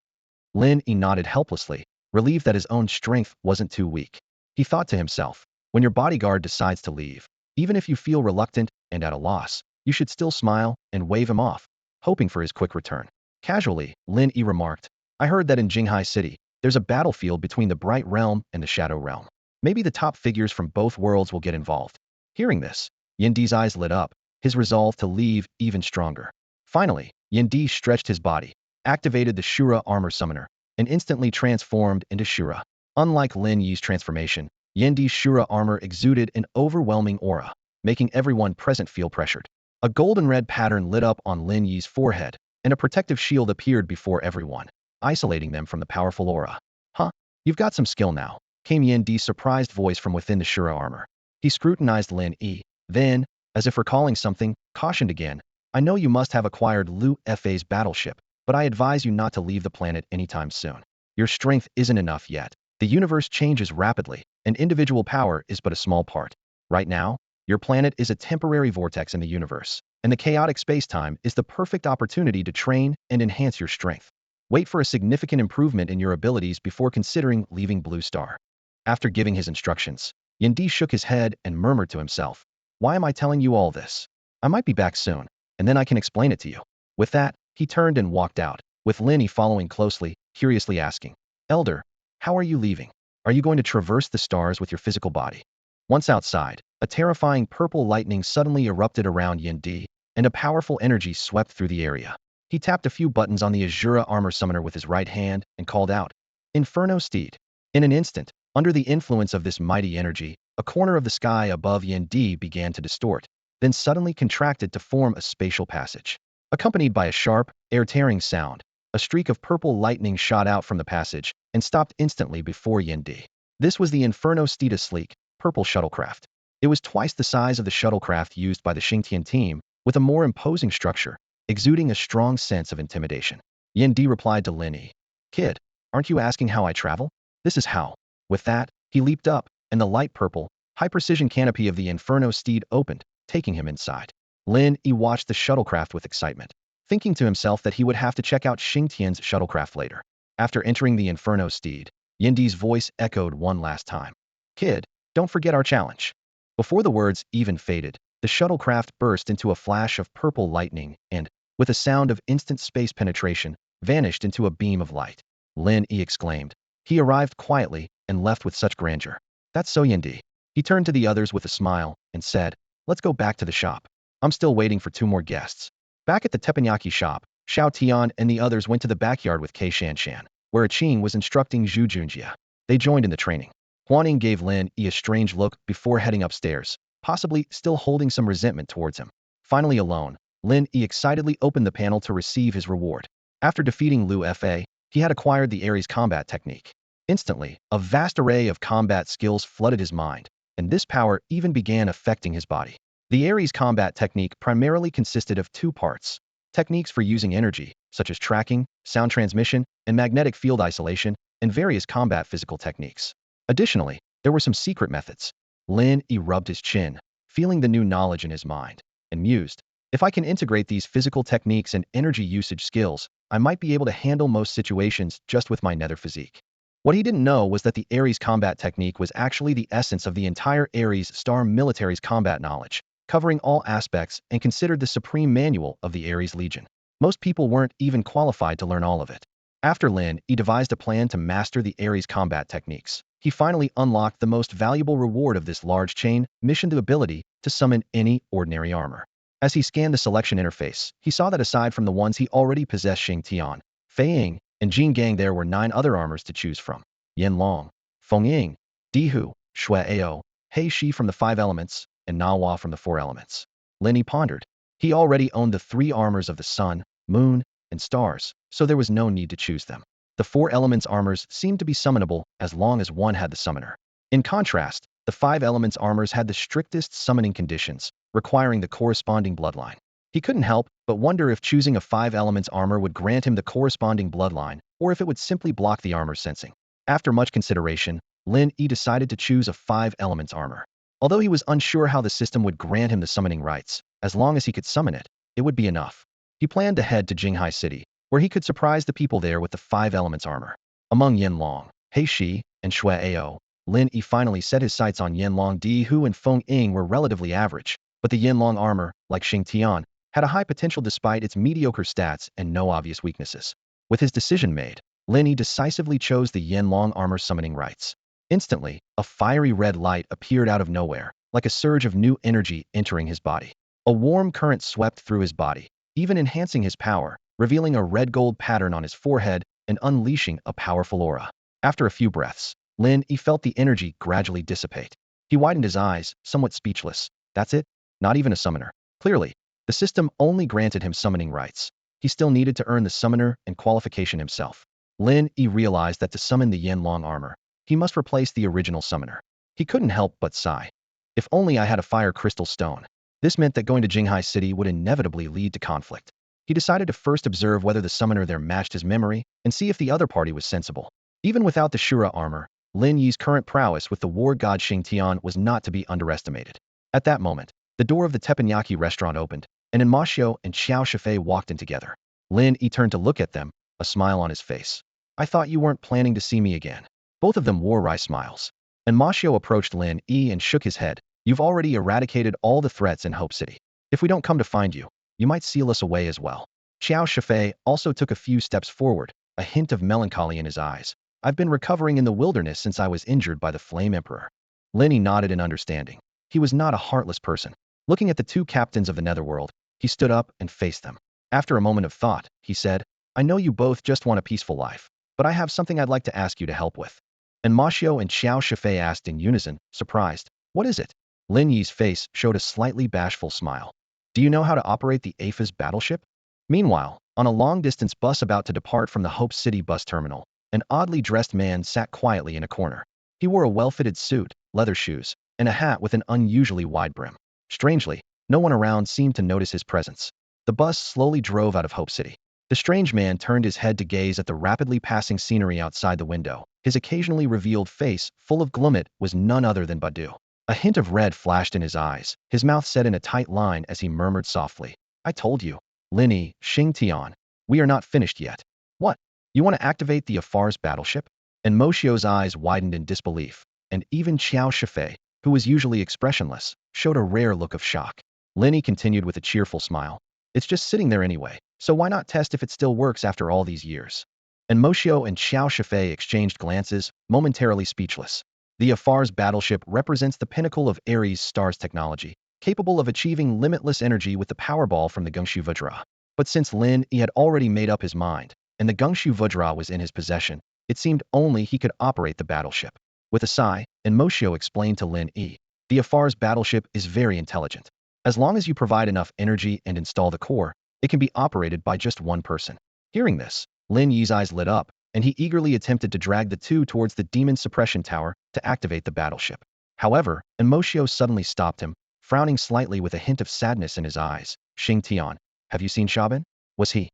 Lin Yi nodded helplessly, relieved that his own strength wasn't too weak. He thought to himself, when your bodyguard decides to leave, even if you feel reluctant and at a loss, you should still smile and wave him off, hoping for his quick return. Casually, Lin Yi remarked, "I heard that in Jinghai City, there's a battlefield between the Bright Realm and the Shadow Realm. Maybe the top figures from both worlds will get involved." Hearing this, Yandi's eyes lit up, his resolve to leave even stronger. Finally, Yandi stretched his body, activated the Shura armor summoner, and instantly transformed into Shura. Unlike Lin Yi's transformation, Yandi's Shura armor exuded an overwhelming aura, making everyone present feel pressured. A golden red pattern lit up on Lin Yi's forehead, and a protective shield appeared before everyone, isolating them from the powerful aura. "Huh? You've got some skill now," came Yandi's surprised voice from within the Shura armor. He scrutinized Lin Yi, then, as if recalling something, cautioned again, "I know you must have acquired Lu Fa's battleship, but I advise you not to leave the planet anytime soon. Your strength isn't enough yet. The universe changes rapidly, and individual power is but a small part. Right now, your planet is a temporary vortex in the universe, and the chaotic space-time is the perfect opportunity to train and enhance your strength. Wait for a significant improvement in your abilities before considering leaving Blue Star." After giving his instructions, Yandi shook his head and murmured to himself, "Why am I telling you all this? I might be back soon, and then I can explain it to you." With that, he turned and walked out, with Lin Yi following closely, curiously asking, "Elder, how are you leaving? Are you going to traverse the stars with your physical body?" Once outside, a terrifying purple lightning suddenly erupted around Yandi, and a powerful energy swept through the area. He tapped a few buttons on the Ashura armor summoner with his right hand and called out, "Inferno Steed." In an instant, under the influence of this mighty energy, a corner of the sky above Yandi began to distort, then suddenly contracted to form a spatial passage. Accompanied by a sharp, air-tearing sound, a streak of purple lightning shot out from the passage and stopped instantly before Yandi. This was the Inferno Steed, a sleek, purple shuttlecraft. It was twice the size of the shuttlecraft used by the Xingtian team, with a more imposing structure, exuding a strong sense of intimidation. Yandi replied to Lin Yi, "Kid, aren't you asking how I travel? This is how." With that, he leaped up, and the light purple, high-precision canopy of the Inferno Steed opened, taking him inside. Lin Yi watched the shuttlecraft with excitement, thinking to himself that he would have to check out Xingtian's shuttlecraft later. After entering the Inferno Steed, Yandi's voice echoed one last time, "Kid, don't forget our challenge." Before the words even faded, the shuttlecraft burst into a flash of purple lightning and, with a sound of instant space penetration, vanished into a beam of light. Lin Yi exclaimed. He arrived quietly and left with such grandeur. "That's so Yandi." He turned to the others with a smile and said, "Let's go back to the shop. I'm still waiting for 2 more guests." Back at the teppanyaki shop, Xiao Tian and the others went to the backyard with Kei Shanshan, where Qing was instructing Zhu Junjia. They joined in the training. Huaning gave Lin Yi a strange look before heading upstairs, possibly still holding some resentment towards him. Finally alone, Lin Yi excitedly opened the panel to receive his reward. After defeating Lu Fa, he had acquired the Ares combat technique. Instantly, a vast array of combat skills flooded his mind, and this power even began affecting his body. The Ares combat technique primarily consisted of 2 parts: techniques for using energy, such as tracking, sound transmission, and magnetic field isolation, and various combat physical techniques. Additionally, there were some secret methods. Lin Yi rubbed his chin, feeling the new knowledge in his mind, and mused, "If I can integrate these physical techniques and energy usage skills, I might be able to handle most situations just with my nether physique." What he didn't know was that the Ares combat technique was actually the essence of the entire Ares Star military's combat knowledge, covering all aspects and considered the supreme manual of the Ares Legion. Most people weren't even qualified to learn all of it. After Lin Yi devised a plan to master the Ares combat techniques, he finally unlocked the most valuable reward of this large chain mission: the ability to summon any ordinary armor. As he scanned the selection interface, he saw that aside from the ones he already possessed, Xingtian, Fei Ying, and Jin Gang, there were 9 other armors to choose from: Yin Long, Feng Ying, Dihu, Shui Ao, Hei Shi from the 5 elements, and Na Hua from the 4 elements. Lin Yi pondered. He already owned the 3 armors of the sun, moon, and stars, so there was no need to choose them. The 4 elements armors seemed to be summonable as long as one had the summoner. In contrast, The five elements armors had the strictest summoning conditions, requiring the corresponding bloodline. He couldn't help but wonder if choosing a five elements armor would grant him the corresponding bloodline, or if it would simply block the armor's sensing. After much consideration, Lin Yi decided to choose a five elements armor. Although he was unsure how the system would grant him the summoning rights, as long as he could summon it, it would be enough. He planned to head to Qinghai City, where he could surprise the people there with the five elements armor. Among Yanlong, He Shi, and Shui Ao, Lin Yi finally set his sights on Yanlong Di Hu and Feng Ying were relatively average, but the Yanlong armor, like Xingtian, had a high potential despite its mediocre stats and no obvious weaknesses. With his decision made, Lin Yi decisively chose the Yanlong armor summoning rights. Instantly, a fiery red light appeared out of nowhere, like a surge of new energy entering his body. A warm current swept through his body, even enhancing his power, revealing a red-gold pattern on his forehead and unleashing a powerful aura. After a few breaths, Lin Yi felt the energy gradually dissipate. He widened his eyes, somewhat speechless. That's it? Not even a summoner. Clearly, the system only granted him summoning rights. He still needed to earn the summoner and qualification himself. Lin Yi realized that to summon the Yanlong armor, he must replace the original summoner. He couldn't help but sigh. If only I had a fire crystal stone. This meant that going to Qinghai City would inevitably lead to conflict. He decided to first observe whether the summoner there matched his memory and see if the other party was sensible. Even without the Ashura armor, Lin Yi's current prowess with the war god Xingtian was not to be underestimated. At that moment, the door of the teppanyaki restaurant opened, and Enmashio and Xiao Shifei walked in together. Lin Yi turned to look at them, a smile on his face. I thought you weren't planning to see me again. Both of them wore wry smiles. Enmashio approached Lin Yi and shook his head. You've already eradicated all the threats in Hope City. If we don't come to find you, you might seal us away as well. Xiao Shifei also took a few steps forward, a hint of melancholy in his eyes. I've been recovering in the wilderness since I was injured by the Flame Emperor. Lin Yi nodded in understanding. He was not a heartless person. Looking at the two captains of the Netherworld, he stood up and faced them. After a moment of thought, he said, I know you both just want a peaceful life, but I have something I'd like to ask you to help with. And Mashio and Xiao Shifei asked in unison, surprised, what is it? Lin Yi's face showed a slightly bashful smile. Do you know how to operate the Apha's battleship? Meanwhile, on a long-distance bus about to depart from the Hope City bus terminal, an oddly dressed man sat quietly in a corner. He wore a well-fitted suit, leather shoes, and a hat with an unusually wide brim. Strangely, no one around seemed to notice his presence. The bus slowly drove out of Hope City. The strange man turned his head to gaze at the rapidly passing scenery outside the window. His occasionally revealed face, full of gloomet, was none other than Badu. A hint of red flashed in his eyes. His mouth set in a tight line as he murmured softly, I told you, Lin Yi, Xingtian, we are not finished yet. What? You want to activate the Afar's battleship? And Moshio's eyes widened in disbelief, and even Xiao Shifei, who was usually expressionless, showed a rare look of shock. Lin Yi continued with a cheerful smile. It's just sitting there anyway, so why not test if it still works after all these years? And Moshio and Xiao Shifei exchanged glances, momentarily speechless. The Afar's battleship represents the pinnacle of Ares Star's technology, capable of achieving limitless energy with the Powerball from the Gungshu Vajra. But since Lin Yi had already made up his mind, and the Gungshu Vajra was in his possession, it seemed only he could operate the battleship. With a sigh, Enmoshio explained to Lin Yi, the Afar's battleship is very intelligent. As long as you provide enough energy and install the core, it can be operated by just one person. Hearing this, Lin Yi's eyes lit up, and he eagerly attempted to drag the two towards the demon suppression tower to activate the battleship. However, Enmoshio suddenly stopped him, frowning slightly with a hint of sadness in his eyes. Xingtian, have you seen Shaban? Was he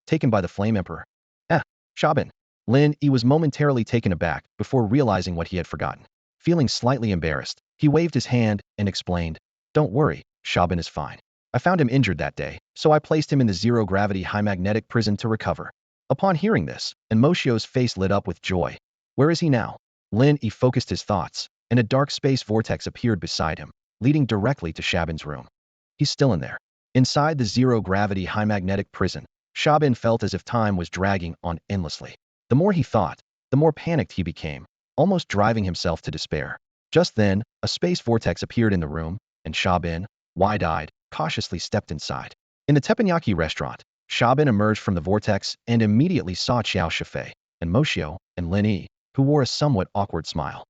taken by the Flame Emperor? Shaban. Lin Yi was momentarily taken aback before realizing what he had forgotten. Feeling slightly embarrassed, he waved his hand and explained, Don't worry, Shaban is fine. I found him injured that day, so I placed him in the zero-gravity high magnetic prison to recover. Upon hearing this, Enmoshio's face lit up with joy. Where is he now? Lin Yi focused his thoughts, and a dark space vortex appeared beside him, leading directly to Shaban's room. He's still in there. Inside the zero-gravity high magnetic prison, Shaban felt as if time was dragging on endlessly. The more he thought, the more panicked he became, almost driving himself to despair. Just then, a space vortex appeared in the room, and Shaban, wide-eyed, cautiously stepped inside. In the teppanyaki restaurant, Shaban emerged from the vortex and immediately saw Xiao Shifei, and Moshio, and Lin Yi, who wore a somewhat awkward smile.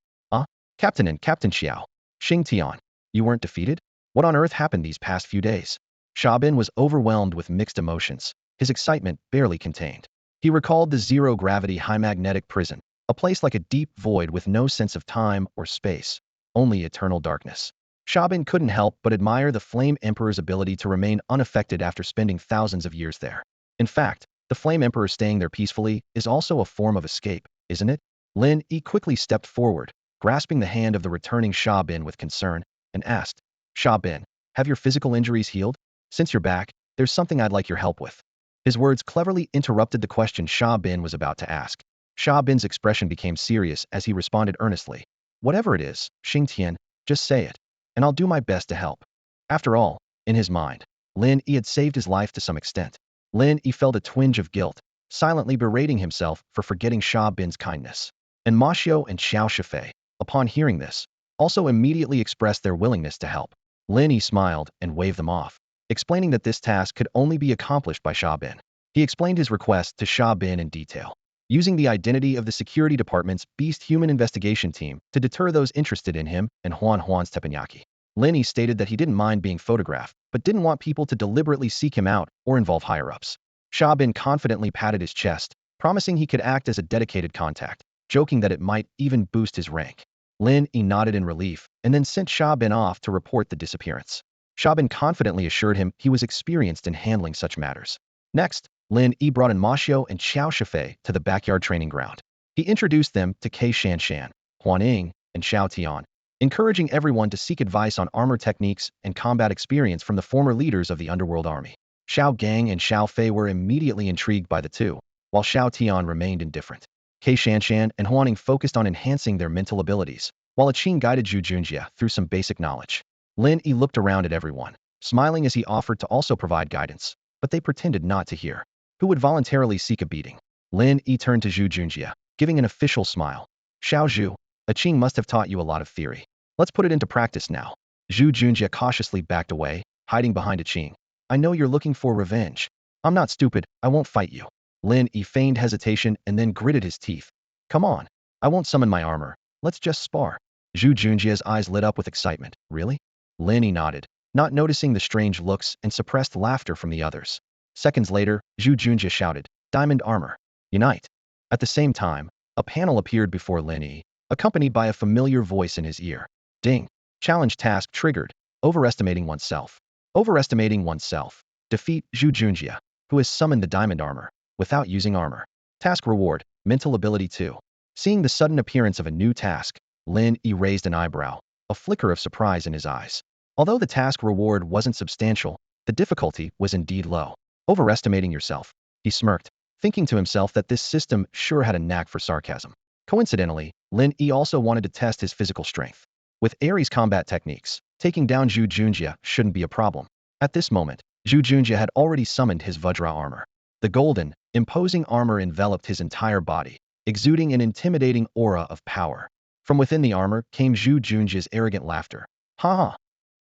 Captain and Captain Xiao. Xingtian, you weren't defeated? What on earth happened these past few days? Shaban was overwhelmed with mixed emotions, his excitement barely contained. He recalled the zero-gravity high magnetic prison, a place like a deep void with no sense of time or space. only eternal darkness. Xiaobin couldn't help but admire the Flame Emperor's ability to remain unaffected after spending thousands of years there. In fact, the Flame Emperor staying there peacefully is also a form of escape, isn't it? Lin Yi quickly stepped forward, grasping the hand of the returning Xiaobin with concern, and asked, Xiaobin, have your physical injuries healed? Since you're back, there's something I'd like your help with. His words cleverly interrupted the question Xiaobin was about to ask. Xiaobin's expression became serious as he responded earnestly. Whatever it is, Xingtian, just say it, and I'll do my best to help. After all, in his mind, Lin Yi had saved his life to some extent. Lin Yi felt a twinge of guilt, silently berating himself for forgetting Xiaobin's kindness. And Ma Xiao and Xiao Shifei, upon hearing this, also immediately expressed their willingness to help. Lin Yi smiled and waved them off, explaining that this task could only be accomplished by Xiaobin. He explained his request to Xiaobin in detail, using the identity of the security department's Beast Human Investigation Team to deter those interested in him and Huan's teppanyaki. Lin Yi stated that he didn't mind being photographed, but didn't want people to deliberately seek him out or involve higher-ups. Xiaobin confidently patted his chest, promising he could act as a dedicated contact, joking that it might even boost his rank. Lin Yi nodded in relief and then sent Xiaobin off to report the disappearance. Xiaobin confidently assured him he was experienced in handling such matters. Next, Lin Yi brought in Ma Xiao and Xiao Shifei to the backyard training ground. He introduced them to Kai Shanshan, Huan Ying, and Xiao Tian, encouraging everyone to seek advice on armor techniques and combat experience from the former leaders of the Underworld army. Xiao Gang and Xiao Fei were immediately intrigued by the two, while Xiao Tian remained indifferent. Kai Shanshan and Huan Ying focused on enhancing their mental abilities, while Qing guided Zhu Junjie through some basic knowledge. Lin Yi looked around at everyone, smiling as he offered to also provide guidance, but they pretended not to hear. Who would voluntarily seek a beating? Lin Yi turned to Zhu Junjie, giving an official smile. Xiao Zhu, Qing must have taught you a lot of theory. Let's put it into practice now. Zhu Junjie cautiously backed away, hiding behind Qing. I know you're looking for revenge. I'm not stupid, I won't fight you. Lin Yi feigned hesitation and then gritted his teeth. Come on, I won't summon my armor. Let's just spar. Zhu Junjie's eyes lit up with excitement. Really? Lin Yi nodded, not noticing the strange looks and suppressed laughter from the others. Seconds later, Zhu Junjie shouted, Diamond armor. Unite. At the same time, a panel appeared before Lin Yi, accompanied by a familiar voice in his ear. Ding. Challenge task triggered. Overestimating oneself. Overestimating oneself. Defeat Zhu Junjie, who has summoned the diamond armor, without using armor. Task reward, mental ability 2. Seeing the sudden appearance of a new task, Lin Yi raised an eyebrow, a flicker of surprise in his eyes. Although the task reward wasn't substantial, the difficulty was indeed low. Overestimating yourself. He smirked, thinking to himself that this system sure had a knack for sarcasm. Coincidentally, Lin Yi also wanted to test his physical strength. With Ares combat techniques, taking down Zhu Junjie shouldn't be a problem. At this moment, Zhu Junjie had already summoned his Vajra armor. The golden, imposing armor enveloped his entire body, exuding an intimidating aura of power. From within the armor came Zhu Junjie's arrogant laughter. Ha ha!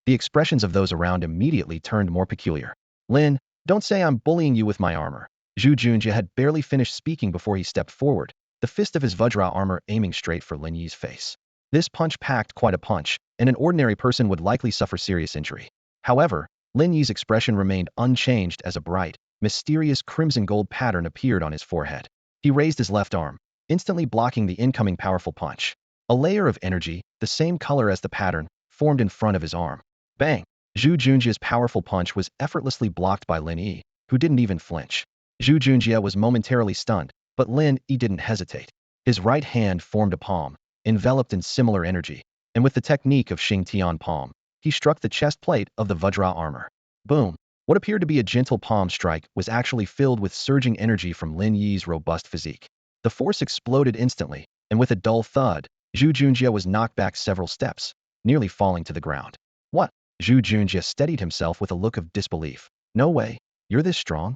The expressions of those around immediately turned more peculiar. Lin, don't say I'm bullying you with my armor. Zhu Junjie had barely finished speaking before he stepped forward, the fist of his Vajra armor aiming straight for Lin Yi's face. This punch packed quite a punch, and an ordinary person would likely suffer serious injury. However, Lin Yi's expression remained unchanged as a bright, mysterious crimson gold pattern appeared on his forehead. He raised his left arm, instantly blocking the incoming powerful punch. A layer of energy, the same color as the pattern, formed in front of his arm. Bang! Zhu Junjie's powerful punch was effortlessly blocked by Lin Yi, who didn't even flinch. Zhu Junjie was momentarily stunned, but Lin Yi didn't hesitate. His right hand formed a palm, enveloped in similar energy, and with the technique of Xingtian palm, he struck the chest plate of the Vajra armor. Boom! What appeared to be a gentle palm strike was actually filled with surging energy from Lin Yi's robust physique. The force exploded instantly, and with a dull thud, Zhu Junjie was knocked back several steps, nearly falling to the ground. What? Zhu Junjie steadied himself with a look of disbelief. No way, you're this strong?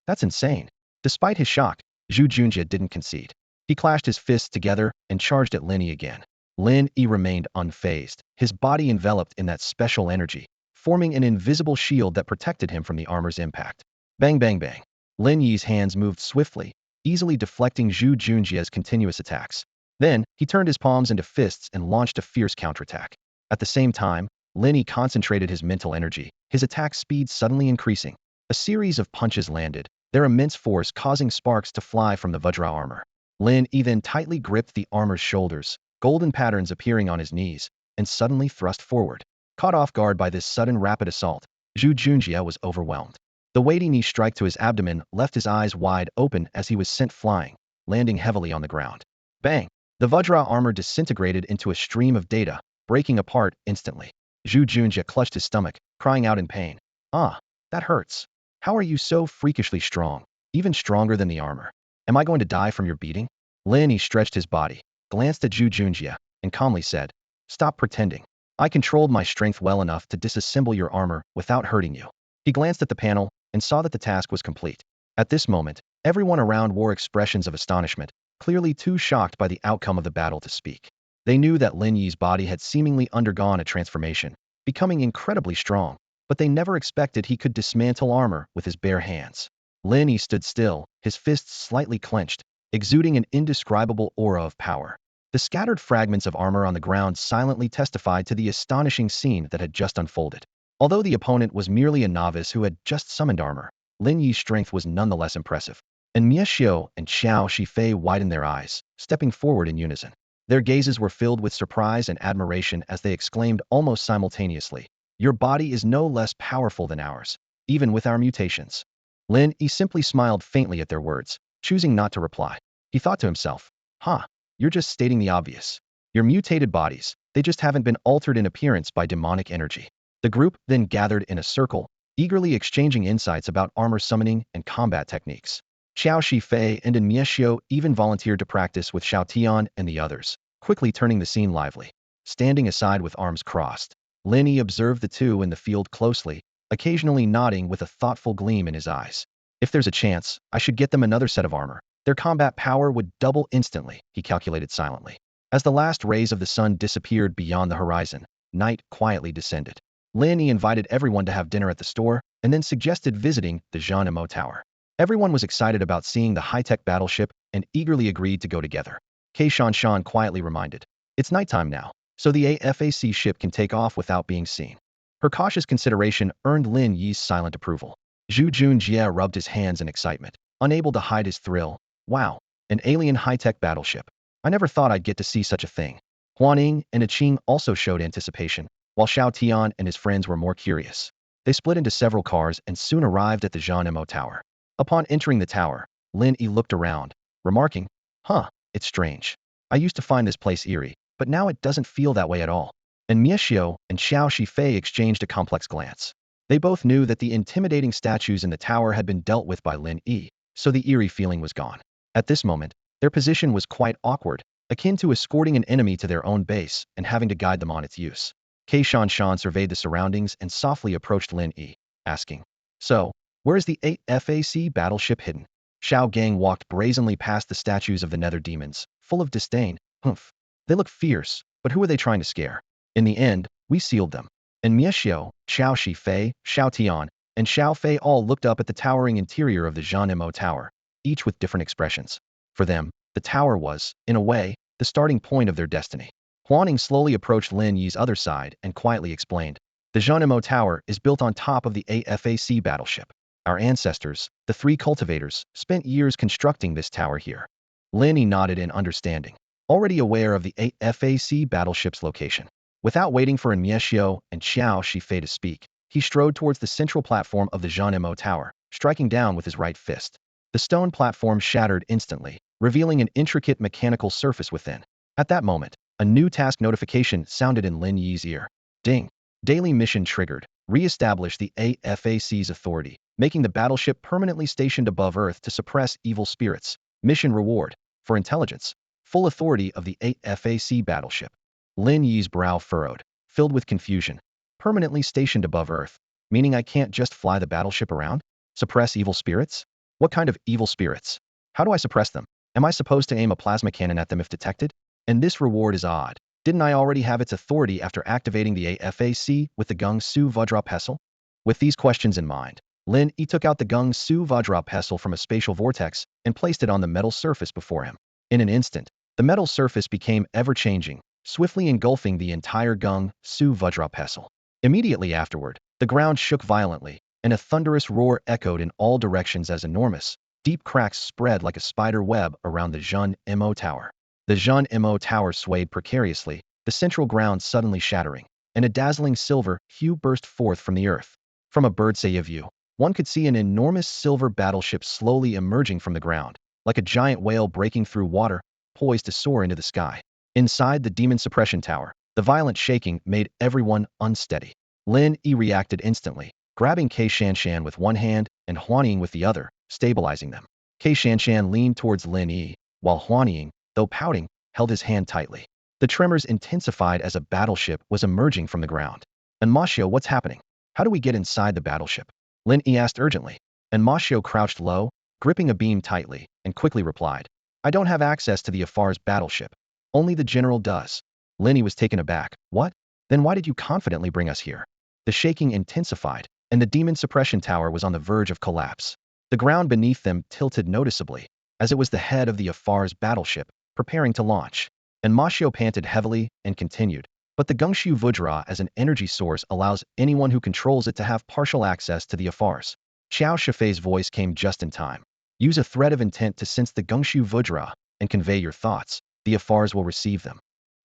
That's insane. Despite his shock, Zhu Junjie didn't concede. He clashed his fists together and charged at Lin Yi again. Lin Yi remained unfazed, his body enveloped in that special energy, forming an invisible shield that protected him from the armor's impact. Bang bang bang. Lin Yi's hands moved swiftly, easily deflecting Zhu Junjie's continuous attacks. Then, he turned his palms into fists and launched a fierce counterattack. At the same time, Lin Yi concentrated his mental energy, his attack speed suddenly increasing. A series of punches landed, their immense force causing sparks to fly from the Vajra armor. Lin Yi then tightly gripped the armor's shoulders, golden patterns appearing on his knees, and and suddenly thrust forward. Caught off guard by this sudden rapid assault, Zhu Junjie was overwhelmed. The weighty knee strike to his abdomen left his eyes wide open as he was sent flying, landing heavily on the ground. Bang! The Vajra armor disintegrated into a stream of data, breaking apart instantly. Zhu Junjie clutched his stomach, crying out in pain. Ah, that hurts. How are you so freakishly strong, even stronger than the armor? Am I going to die from your beating? Lin Yi stretched his body, glanced at Zhu Junjie, and calmly said, Stop pretending. I controlled my strength well enough to disassemble your armor without hurting you. He glanced at the panel and saw that the task was complete. At this moment, everyone around wore expressions of astonishment, clearly too shocked by the outcome of the battle to speak. They knew that Lin Yi's body had seemingly undergone a transformation, becoming incredibly strong, but they never expected he could dismantle armor with his bare hands. Lin Yi stood still, his fists slightly clenched, exuding an indescribable aura of power. The scattered fragments of armor on the ground silently testified to the astonishing scene that had just unfolded. Although the opponent was merely a novice who had just summoned armor, Lin Yi's strength was nonetheless impressive. And Mie Xiao and Xiao Shifei widened their eyes, stepping forward in unison. Their gazes were filled with surprise and admiration as they exclaimed almost simultaneously, Your body is no less powerful than ours, even with our mutations. Lin Yi simply smiled faintly at their words, choosing not to reply. He thought to himself, You're just stating the obvious. Your mutated bodies, they just haven't been altered in appearance by demonic energy. The group then gathered in a circle, eagerly exchanging insights about armor summoning and combat techniques. Xiao Shifei and Mie Xiao even volunteered to practice with Xiaotian and the others, quickly turning the scene lively. Standing aside with arms crossed, Lin Yi observed the two in the field closely, occasionally nodding with a thoughtful gleam in his eyes. If there's a chance, I should get them another set of armor. Their combat power would double instantly, he calculated silently. As the last rays of the sun disappeared beyond the horizon, night quietly descended. Lin Yi invited everyone to have dinner at the store, and then suggested visiting the Zhanimo Tower. Everyone was excited about seeing the high-tech battleship and eagerly agreed to go together. Kei Shan quietly reminded, It's nighttime now, so the AFAC ship can take off without being seen. Her cautious consideration earned Lin Yi's silent approval. Zhu Junjie rubbed his hands in excitement, unable to hide his thrill. Wow, an alien high-tech battleship. I never thought I'd get to see such a thing. Huaning and Qing also showed anticipation, while Xiao Tian and his friends were more curious. They split into several cars and soon arrived at the Zhanimo Tower. Upon entering the tower, Lin Yi looked around, remarking, It's strange. I used to find this place eerie, but now it doesn't feel that way at all. And Mie Xiao and Xiao Shifei exchanged a complex glance. They both knew that the intimidating statues in the tower had been dealt with by Lin Yi, so the eerie feeling was gone. At this moment, their position was quite awkward, akin to escorting an enemy to their own base and having to guide them on its use. Kei Shan surveyed the surroundings and softly approached Lin Yi, asking, So, where is the AFAC battleship hidden? Xiao Gang walked brazenly past the statues of the nether demons, full of disdain. Humph. They look fierce, but who are they trying to scare? In the end, we sealed them. And Mie Xiao, Xiao Shifei, Xiao Tian, and Xiao Fei all looked up at the towering interior of the Zhanimo Tower, each with different expressions. For them, the tower was, in a way, the starting point of their destiny. Huaning slowly approached Lin Yi's other side and quietly explained, The Zhanimo Tower is built on top of the AFAC battleship. Our ancestors, the three cultivators, spent years constructing this tower here. Lin Yi nodded in understanding, already aware of the AFAC battleship's location. Without waiting for Mie Xiao and Xiao Shifei to speak, he strode towards the central platform of the Zhanimo Tower, striking down with his right fist. The stone platform shattered instantly, revealing an intricate mechanical surface within. At that moment, a new task notification sounded in Lin Yi's ear. Ding! Daily mission triggered. Re-establish the AFAC's authority, making the battleship permanently stationed above Earth to suppress evil spirits. Mission reward. For intelligence. Full authority of the AFAC battleship. Lin Yi's brow furrowed, filled with confusion. Permanently stationed above Earth, meaning I can't just fly the battleship around? Suppress evil spirits? What kind of evil spirits? How do I suppress them? Am I supposed to aim a plasma cannon at them if detected? And this reward is odd. Didn't I already have its authority after activating the AFAC with the Gung Su Vajra Pestle? With these questions in mind, Lin Yi took out the Gung Su Vajra Pestle from a spatial vortex and placed it on the metal surface before him. In an instant, the metal surface became ever-changing, swiftly engulfing the entire Gung Su Vajra Pestle. Immediately afterward, the ground shook violently, and a thunderous roar echoed in all directions as enormous, deep cracks spread like a spider web around the Zhanimo Tower. The Zhanimo Tower swayed precariously, the central ground suddenly shattering, and a dazzling silver hue burst forth from the earth. From a bird's eye view, one could see an enormous silver battleship slowly emerging from the ground, like a giant whale breaking through water, poised to soar into the sky. Inside the demon suppression tower, the violent shaking made everyone unsteady. Lin Yi reacted instantly, grabbing Xingtian with one hand and Huan with the other, stabilizing them. Xingtian leaned towards Lin Yi, while Huan, though pouting, held his hand tightly. The tremors intensified as a battleship was emerging from the ground. And Mashio, what's happening? How do we get inside the battleship? Lin Yi asked urgently. And Mashio crouched low, gripping a beam tightly, and quickly replied, I don't have access to the Afar's battleship. Only the general does. Lin Yi was taken aback. What? Then why did you confidently bring us here? The shaking intensified, and the demon suppression tower was on the verge of collapse. The ground beneath them tilted noticeably, as it was the head of the Afar's battleship, preparing to launch. And Mashio panted heavily and continued. But the Gungshu Vajra as an energy source allows anyone who controls it to have partial access to the Afars. Xiao Shifei's voice came just in time. Use a thread of intent to sense the Gungshu Vajra and convey your thoughts. The Afars will receive them.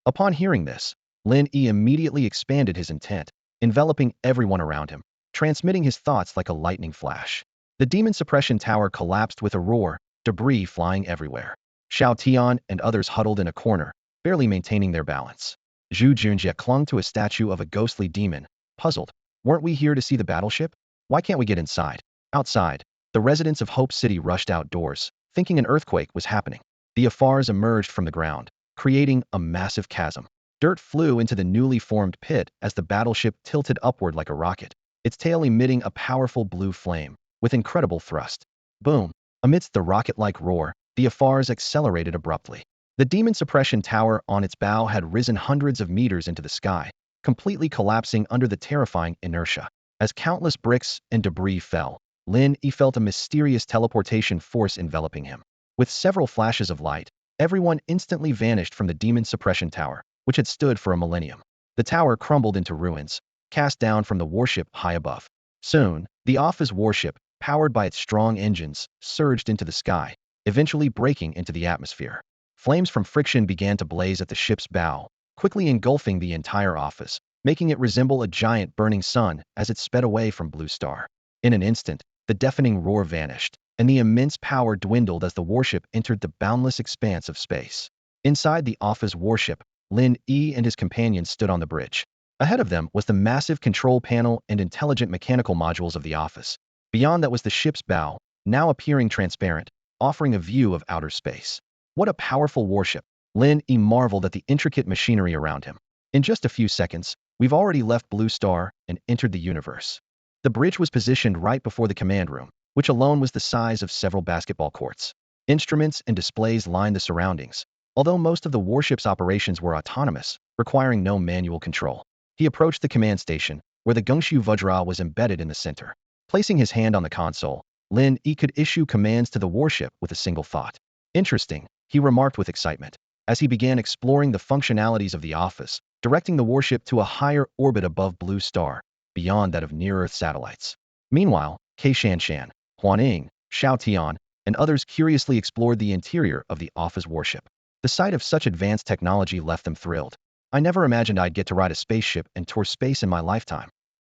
Upon hearing this, Lin Yi immediately expanded his intent, enveloping everyone around him, transmitting his thoughts like a lightning flash. The demon suppression tower collapsed with a roar, debris flying everywhere. Xiao Tian and others huddled in a corner, barely maintaining their balance. Zhu Junjie clung to a statue of a ghostly demon, puzzled. Weren't we here to see the battleship? Why can't we get inside? Outside, the residents of Hope City rushed outdoors, thinking an earthquake was happening. The Afars emerged from the ground, creating a massive chasm. Dirt flew into the newly formed pit as the battleship tilted upward like a rocket, its tail emitting a powerful blue flame, with incredible thrust. Boom! Amidst the rocket-like roar, the Afars accelerated abruptly. The demon suppression tower on its bow had risen hundreds of meters into the sky, completely collapsing under the terrifying inertia. As countless bricks and debris fell, Lin Yi felt a mysterious teleportation force enveloping him. With several flashes of light, everyone instantly vanished from the demon suppression tower, which had stood for a millennium. The tower crumbled into ruins, cast down from the warship high above. Soon, the Offa's warship, powered by its strong engines, surged into the sky, eventually breaking into the atmosphere. Flames from friction began to blaze at the ship's bow, quickly engulfing the entire Office, making it resemble a giant burning sun as it sped away from Blue Star. In an instant, the deafening roar vanished, and the immense power dwindled as the warship entered the boundless expanse of space. Inside the Offa's warship, Lin Yi and his companions stood on the bridge. Ahead of them was the massive control panel and intelligent mechanical modules of the Office. Beyond that was the ship's bow, now appearing transparent, offering a view of outer space. What a powerful warship! Lin Yi marveled at the intricate machinery around him. In just a few seconds, we've already left Blue Star and entered the universe. The bridge was positioned right before the command room, which alone was the size of several basketball courts. Instruments and displays lined the surroundings, although most of the warship's operations were autonomous, requiring no manual control. He approached the command station, where the Gungshu Vajra was embedded in the center. Placing his hand on the console, Lin Yi could issue commands to the warship with a single thought. Interesting, he remarked with excitement, as he began exploring the functionalities of the Office, directing the warship to a higher orbit above Blue Star, beyond that of near-Earth satellites. Meanwhile, Xingtian, Huan, Xiao Tian, and others curiously explored the interior of the Office warship. The sight of such advanced technology left them thrilled. I never imagined I'd get to ride a spaceship and tour space in my lifetime.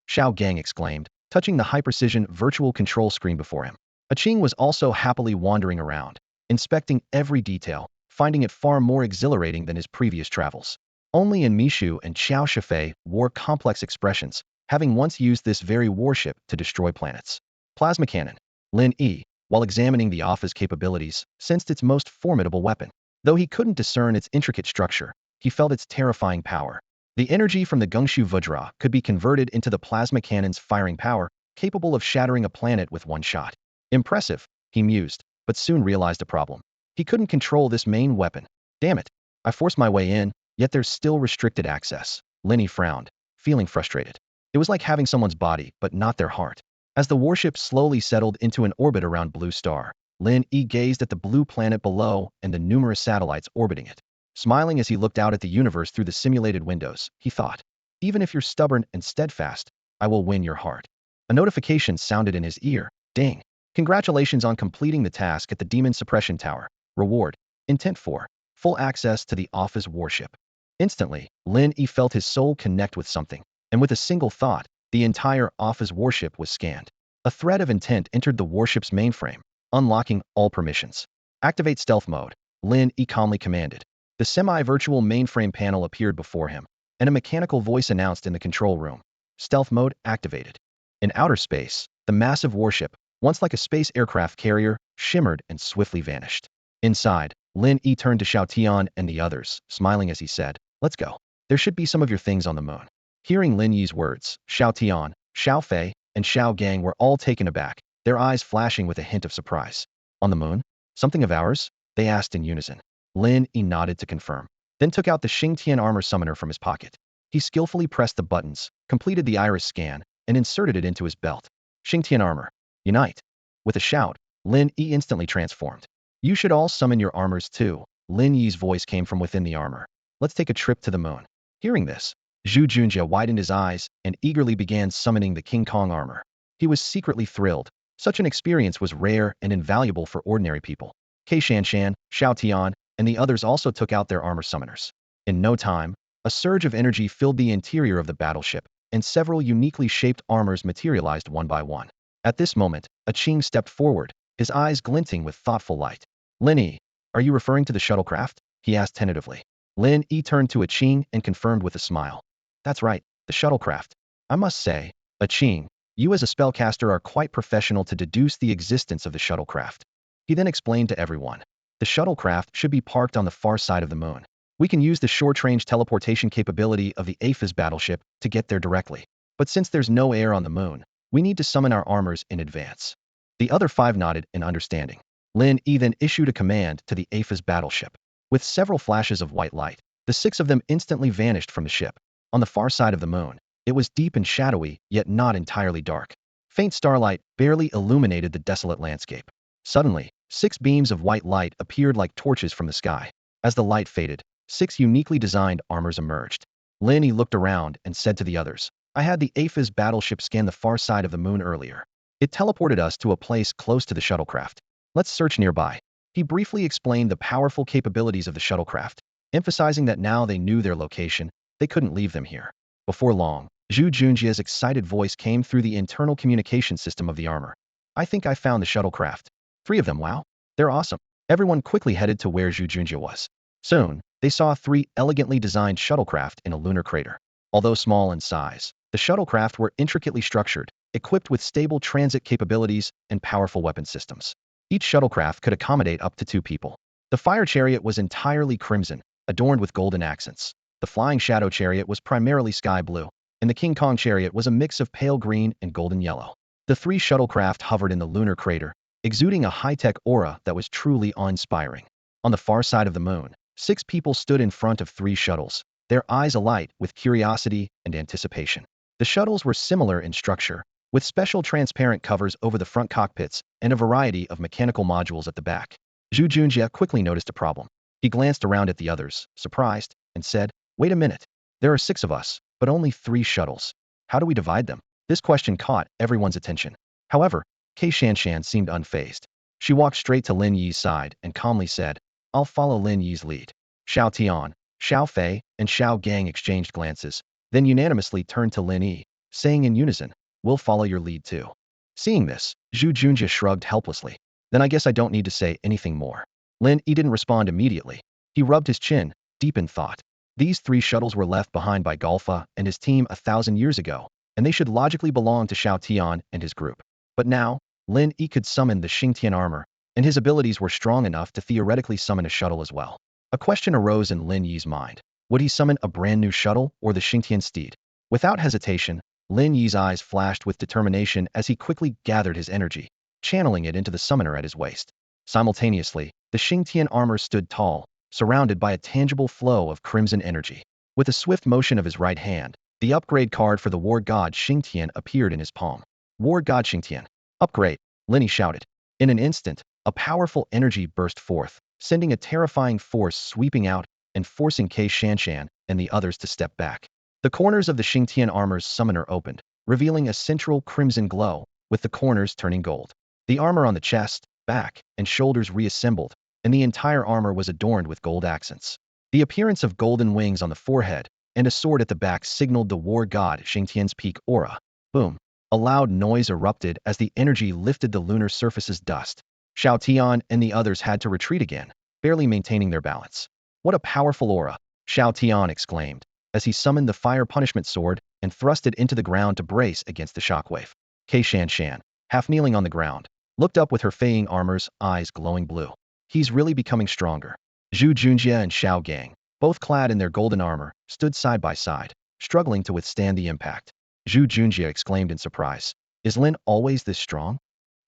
Xiao Gang exclaimed, touching the high-precision virtual control screen before him. Qing was also happily wandering around, inspecting every detail, finding it far more exhilarating than his previous travels. Only in Mishu and Xiao Shifei wore complex expressions, having once used this very warship to destroy planets. Plasma cannon. Lin Yi, while examining the Offa's capabilities, sensed its most formidable weapon. Though he couldn't discern its intricate structure, he felt its terrifying power. The energy from the Gungshu Vajra could be converted into the plasma cannon's firing power, capable of shattering a planet with one shot. Impressive, he mused, but soon realized a problem. He couldn't control this main weapon. Damn it. I forced my way in, yet there's still restricted access. Lin Yi frowned, feeling frustrated. It was like having someone's body, but not their heart. As the warship slowly settled into an orbit around Blue Star, Lin Yi gazed at the blue planet below and the numerous satellites orbiting it. Smiling as he looked out at the universe through the simulated windows, he thought, even if you're stubborn and steadfast, I will win your heart. A notification sounded in his ear. Ding. Congratulations on completing the task at the Demon Suppression Tower. Reward. Intent 4. Full access to the Office warship. Instantly, Lin Yi felt his soul connect with something, and with a single thought, the entire office warship was scanned. A thread of intent entered the warship's mainframe, unlocking all permissions. Activate stealth mode, Lin Yi calmly commanded. The semi-virtual mainframe panel appeared before him, and a mechanical voice announced in the control room. Stealth mode activated. In outer space, the massive warship, once like a space aircraft carrier, shimmered and swiftly vanished. Inside, Lin Yi turned to Xingtian and the others, smiling as he said, "Let's go. There should be some of your things on the moon." Hearing Lin Yi's words, Xingtian, Xiao Fei, and Xiao Gang were all taken aback, their eyes flashing with a hint of surprise. "On the moon? Something of ours?" they asked in unison. Lin Yi nodded to confirm, then took out the Xingtian armor summoner from his pocket. He skillfully pressed the buttons, completed the iris scan, and inserted it into his belt. Xingtian armor. Unite. With a shout, Lin Yi instantly transformed. "You should all summon your armors too." Lin Yi's voice came from within the armor. "Let's take a trip to the moon." Hearing this, Zhu Junjie widened his eyes and eagerly began summoning the King Kong armor. He was secretly thrilled. Such an experience was rare and invaluable for ordinary people. Xingtian, Xiao Tian, and the others also took out their armor summoners. In no time, a surge of energy filled the interior of the battleship, and several uniquely shaped armors materialized one by one. At this moment, a Qing stepped forward, his eyes glinting with thoughtful light. "Lin Yi, are you referring to the shuttlecraft?" he asked tentatively. Lin Yi turned to a Qing and confirmed with a smile. "That's right, the shuttlecraft. I must say, a Qing, you as a spellcaster are quite professional to deduce the existence of the shuttlecraft." He then explained to everyone. "The shuttlecraft should be parked on the far side of the moon. We can use the short-range teleportation capability of the Aphis battleship to get there directly. But since there's no air on the moon, we need to summon our armors in advance." The other five nodded in understanding. Lin Yi then issued a command to the Aphis battleship. With several flashes of white light, the six of them instantly vanished from the ship. On the far side of the moon, it was deep and shadowy, yet not entirely dark. Faint starlight barely illuminated the desolate landscape. Suddenly, 6 beams of white light appeared like torches from the sky. As the light faded, 6 uniquely designed armors emerged. Lin Yi looked around and said to the others, "I had the Aphis battleship scan the far side of the moon earlier. It teleported us to a place close to the shuttlecraft. Let's search nearby." He briefly explained the powerful capabilities of the shuttlecraft, emphasizing that now they knew their location, they couldn't leave them here. Before long, Zhu Junjie's excited voice came through the internal communication system of the armor. "I think I found the shuttlecraft. 3 of them, wow. They're awesome." Everyone quickly headed to where Zhu Junjie was. Soon, they saw 3 elegantly designed shuttlecraft in a lunar crater. Although small in size, the shuttlecraft were intricately structured, equipped with stable transit capabilities and powerful weapon systems. Each shuttlecraft could accommodate up to 2 people. The fire chariot was entirely crimson, adorned with golden accents. The flying shadow chariot was primarily sky blue, and the King Kong chariot was a mix of pale green and golden yellow. The 3 shuttlecraft hovered in the lunar crater, exuding a high-tech aura that was truly awe-inspiring. On the far side of the moon, 6 people stood in front of 3 shuttles, their eyes alight with curiosity and anticipation. The shuttles were similar in structure, with special transparent covers over the front cockpits and a variety of mechanical modules at the back. Zhu Junjie quickly noticed a problem. He glanced around at the others, surprised, and said, "Wait a minute. There are 6 of us, but only 3 shuttles. How do we divide them?" This question caught everyone's attention. However, Xingtian seemed unfazed. She walked straight to Lin Yi's side and calmly said, "I'll follow Lin Yi's lead." Xiao Tian, Xiao Fei, and Xiao Gang exchanged glances, then unanimously turned to Lin Yi, saying in unison, "We'll follow your lead too." Seeing this, Zhu Junjie shrugged helplessly. "Then I guess I don't need to say anything more." Lin Yi didn't respond immediately. He rubbed his chin, deep in thought. These 3 shuttles were left behind by Golfa and his team 1,000 years ago, and they should logically belong to Xiao Tian and his group. But now, Lin Yi could summon the Xingtian armor, and his abilities were strong enough to theoretically summon a shuttle as well. A question arose in Lin Yi's mind. Would he summon a brand new shuttle or the Xingtian steed? Without hesitation, Lin Yi's eyes flashed with determination as he quickly gathered his energy, channeling it into the summoner at his waist. Simultaneously, the Xingtian armor stood tall, surrounded by a tangible flow of crimson energy. With a swift motion of his right hand, the upgrade card for the war god Xingtian appeared in his palm. "War god Xingtian. Upgrade," Lin Yi shouted. In an instant, a powerful energy burst forth, sending a terrifying force sweeping out and forcing Xingtian and the others to step back. The corners of the Xingtian armor's summoner opened, revealing a central crimson glow, with the corners turning gold. The armor on the chest, back, and shoulders reassembled, and the entire armor was adorned with gold accents. The appearance of golden wings on the forehead and a sword at the back signaled the war god Xingtian's peak aura. Boom. A loud noise erupted as the energy lifted the lunar surface's dust. Xiaotian and the others had to retreat again, barely maintaining their balance. What a powerful aura, Xiaotian exclaimed, as he summoned the fire punishment sword and thrust it into the ground to brace against the shockwave. Kei Shan, half kneeling on the ground, looked up with her feying armor's eyes glowing blue. He's really becoming stronger. Zhu Junjie and Xiao Gang, both clad in their golden armor, stood side by side, struggling to withstand the impact. Zhu Junjie exclaimed in surprise. Is Lin always this strong?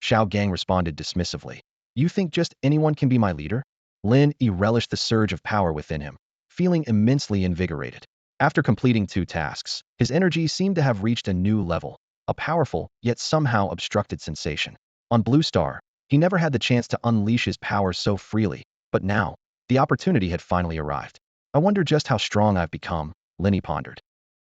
Xiao Gang responded dismissively. You think just anyone can be my leader? Lin Yi relished the surge of power within him, feeling immensely invigorated. After completing 2 tasks, his energy seemed to have reached a new level, a powerful, yet somehow obstructed sensation. On Blue Star, he never had the chance to unleash his power so freely, but now, the opportunity had finally arrived. I wonder just how strong I've become, Lin Yi pondered.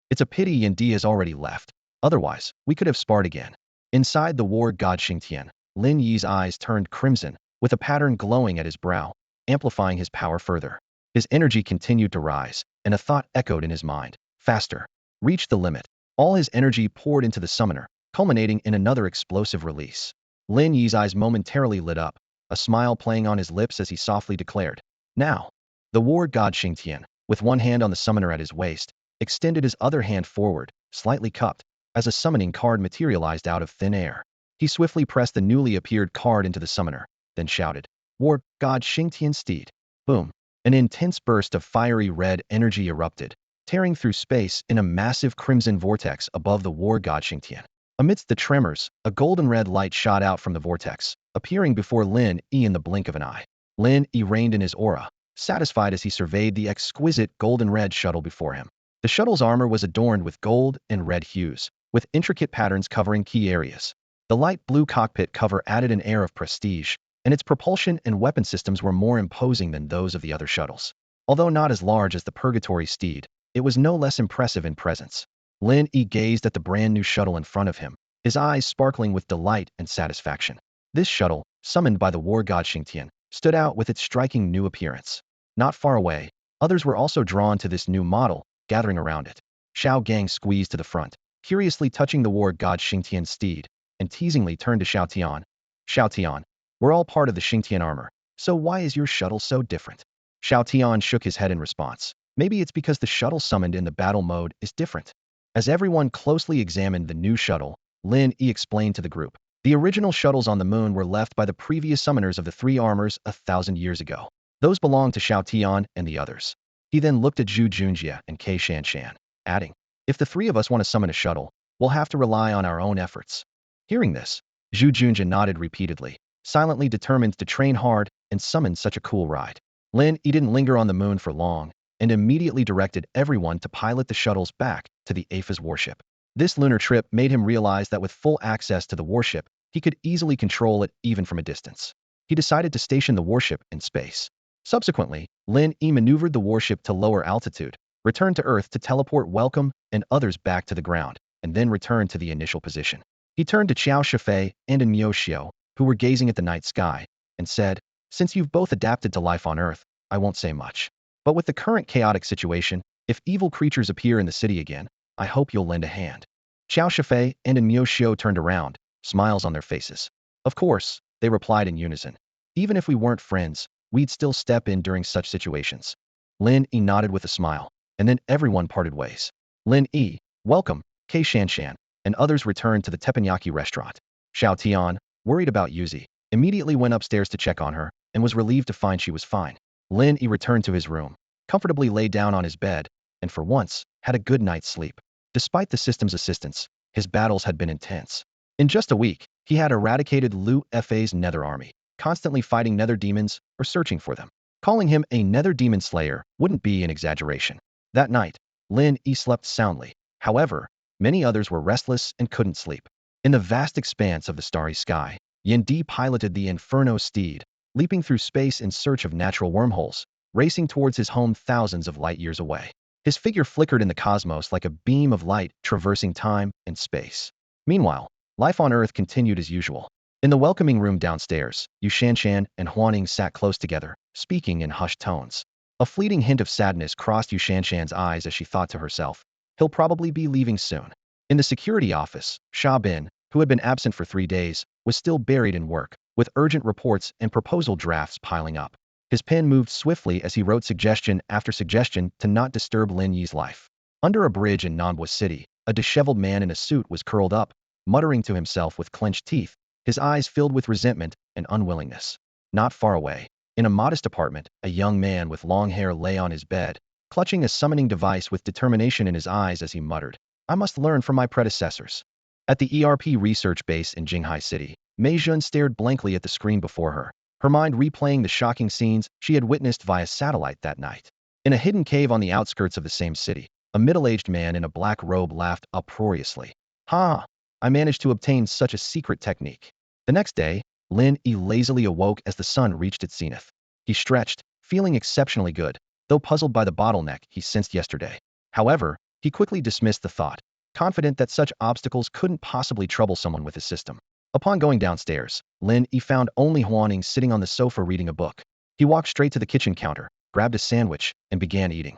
It's a pity Yin Di has already left. Otherwise, we could have sparred again. Inside the war god Xingtian, Lin Yi's eyes turned crimson, with a pattern glowing at his brow, amplifying his power further. His energy continued to rise, and a thought echoed in his mind. Faster. Reach the limit. All his energy poured into the summoner, culminating in another explosive release. Lin Yi's eyes momentarily lit up, a smile playing on his lips as he softly declared. Now. The war god Xingtian, with one hand on the summoner at his waist, extended his other hand forward, slightly cupped, as a summoning card materialized out of thin air. He swiftly pressed the newly appeared card into the summoner, then shouted, War god Xingtian steed. Boom. An intense burst of fiery red energy erupted, tearing through space in a massive crimson vortex above the war god Xingtian. Amidst the tremors, a golden red light shot out from the vortex, appearing before Lin Yi in the blink of an eye. Lin Yi reigned in his aura, satisfied as he surveyed the exquisite golden red shuttle before him. The shuttle's armor was adorned with gold and red hues, with intricate patterns covering key areas. The light blue cockpit cover added an air of prestige, and its propulsion and weapon systems were more imposing than those of the other shuttles. Although not as large as the Purgatory Steed, it was no less impressive in presence. Lin Yi gazed at the brand new shuttle in front of him, his eyes sparkling with delight and satisfaction. This shuttle, summoned by the war god Xingtian, stood out with its striking new appearance. Not far away, others were also drawn to this new model, gathering around it. Xiao Gang squeezed to the front, curiously touching the war god Xingtian's steed, and teasingly turned to Xiaotian. Xiaotian, we're all part of the Xingtian armor, so why is your shuttle so different? Xiaotian shook his head in response. Maybe it's because the shuttle summoned in the battle mode is different. As everyone closely examined the new shuttle, Lin Yi explained to the group. The original shuttles on the moon were left by the previous summoners of the 3 armors 1,000 years ago. Those belonged to Xiaotian and the others. He then looked at Zhu Junjie and Kei Shan, adding, if the 3 of us want to summon a shuttle, we'll have to rely on our own efforts. Hearing this, Zhu Junjie nodded repeatedly, silently determined to train hard and summon such a cool ride. Lin Yi didn't linger on the moon for long, and immediately directed everyone to pilot the shuttles back to the Apha's warship. This lunar trip made him realize that with full access to the warship, he could easily control it even from a distance. He decided to station the warship in space. Subsequently, Lin Yi maneuvered the warship to lower altitude, returned to Earth to teleport Welcome and others back to the ground, and then returned to the initial position. He turned to Qiao Shifei and Miao Xiao, who were gazing at the night sky, and said, since you've both adapted to life on Earth, I won't say much. But with the current chaotic situation, if evil creatures appear in the city again, I hope you'll lend a hand. Qiao Shifei and Miao Xiao turned around, smiles on their faces. Of course, they replied in unison. Even if we weren't friends, we'd still step in during such situations. Lin Yi nodded with a smile, and then everyone parted ways. Lin Yi, Welcome, Kei Shan, and others returned to the teppanyaki restaurant. Xiao Tian, worried about Yuzi, immediately went upstairs to check on her, and was relieved to find she was fine. Lin Yi returned to his room, comfortably lay down on his bed, and for once, had a good night's sleep. Despite the system's assistance, his battles had been intense. In just a week, he had eradicated Lu Fa's nether army, constantly fighting nether demons or searching for them. Calling him a nether demon slayer wouldn't be an exaggeration. That night, Lin Yi slept soundly. However, many others were restless and couldn't sleep. In the vast expanse of the starry sky, Yin Di piloted the Inferno steed, leaping through space in search of natural wormholes, racing towards his home thousands of light years away. His figure flickered in the cosmos like a beam of light traversing time and space. Meanwhile, life on Earth continued as usual. In the welcoming room downstairs, Yu Shanshan and Huaning sat close together, speaking in hushed tones. A fleeting hint of sadness crossed Xingtian's eyes as she thought to herself, he'll probably be leaving soon. In the security office, Xia Bin, who had been absent for 3 days, was still buried in work, with urgent reports and proposal drafts piling up. His pen moved swiftly as he wrote suggestion after suggestion to not disturb Lin Yi's life. Under a bridge in Nanbo City, a disheveled man in a suit was curled up, muttering to himself with clenched teeth, his eyes filled with resentment and unwillingness. Not far away, in a modest apartment, a young man with long hair lay on his bed, clutching a summoning device with determination in his eyes as he muttered, I must learn from my predecessors. At the ERP research base in Jinghai City, Mei Jun stared blankly at the screen before her mind replaying the shocking scenes she had witnessed via satellite that night. In a hidden cave on the outskirts of the same city, a middle-aged man in a black robe laughed uproariously. Ha! I managed to obtain such a secret technique. The next day, Lin Yi lazily awoke as the sun reached its zenith. He stretched, feeling exceptionally good, though puzzled by the bottleneck he sensed yesterday. However, he quickly dismissed the thought, confident that such obstacles couldn't possibly trouble someone with his system. Upon going downstairs, Lin Yi found only Huaning sitting on the sofa reading a book. He walked straight to the kitchen counter, grabbed a sandwich, and began eating.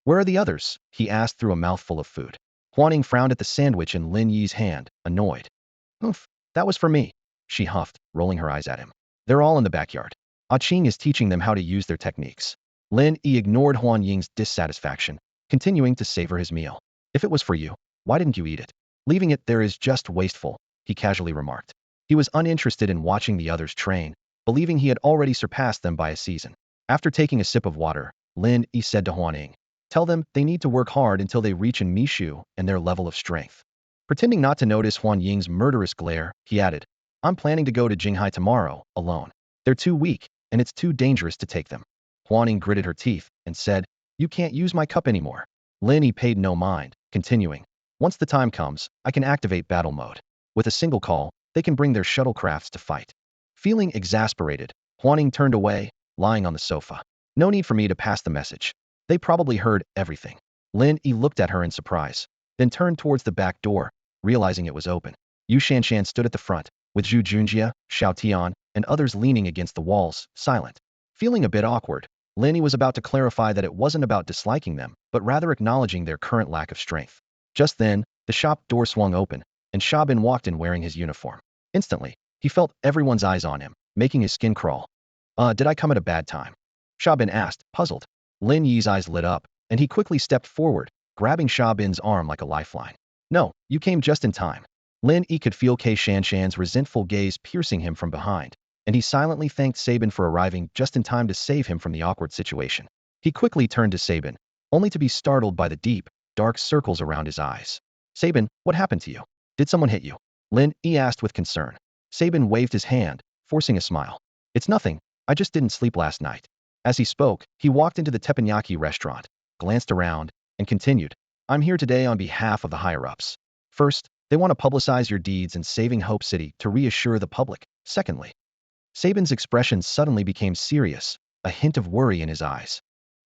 Where are the others? He asked through a mouthful of food. Huaning frowned at the sandwich in Lin Yi's hand, annoyed. Oof, that was for me, she huffed, rolling her eyes at him. They're all in the backyard. Qing is teaching them how to use their techniques. Lin Yi ignored Huan Ying's dissatisfaction, continuing to savor his meal. If it was for you, why didn't you eat it? Leaving it there is just wasteful, he casually remarked. He was uninterested in watching the others train, believing he had already surpassed them by a season. After taking a sip of water, Lin Yi said to Huaning, tell them they need to work hard until they reach in Mishu and their level of strength. Pretending not to notice Huan Ying's murderous glare, he added, I'm planning to go to Jinghai tomorrow, alone. They're too weak, and it's too dangerous to take them. Huaning gritted her teeth and said, you can't use my cup anymore. Lin Yi paid no mind, continuing, once the time comes, I can activate battle mode. With a single call, they can bring their shuttlecrafts to fight. Feeling exasperated, Huaning turned away, lying on the sofa. No need for me to pass the message. They probably heard everything. Lin Yi looked at her in surprise, then turned towards the back door, realizing it was open. Yu Shanshan stood at the front, with Zhu Junjie, Xiao Tian, and others leaning against the walls, silent. Feeling a bit awkward, Lin Yi was about to clarify that it wasn't about disliking them, but rather acknowledging their current lack of strength. Just then, the shop door swung open, and Xia Bin walked in wearing his uniform. Instantly, he felt everyone's eyes on him, making his skin crawl. Did I come at a bad time? Xia Bin asked, puzzled. Lin Yi's eyes lit up, and he quickly stepped forward, grabbing Xia Bin's arm like a lifeline. No, you came just in time. Lin Yi could feel Kei Shanshan's resentful gaze piercing him from behind, and he silently thanked Sabin for arriving just in time to save him from the awkward situation. He quickly turned to Sabin, only to be startled by the deep, dark circles around his eyes. Sabin, what happened to you? Did someone hit you? Lin Yi asked with concern. Sabin waved his hand, forcing a smile. It's nothing, I just didn't sleep last night. As he spoke, he walked into the teppanyaki restaurant, glanced around, and continued, I'm here today on behalf of the higher-ups. First, they want to publicize your deeds in saving Hope City to reassure the public. Secondly, Sabin's expression suddenly became serious, a hint of worry in his eyes.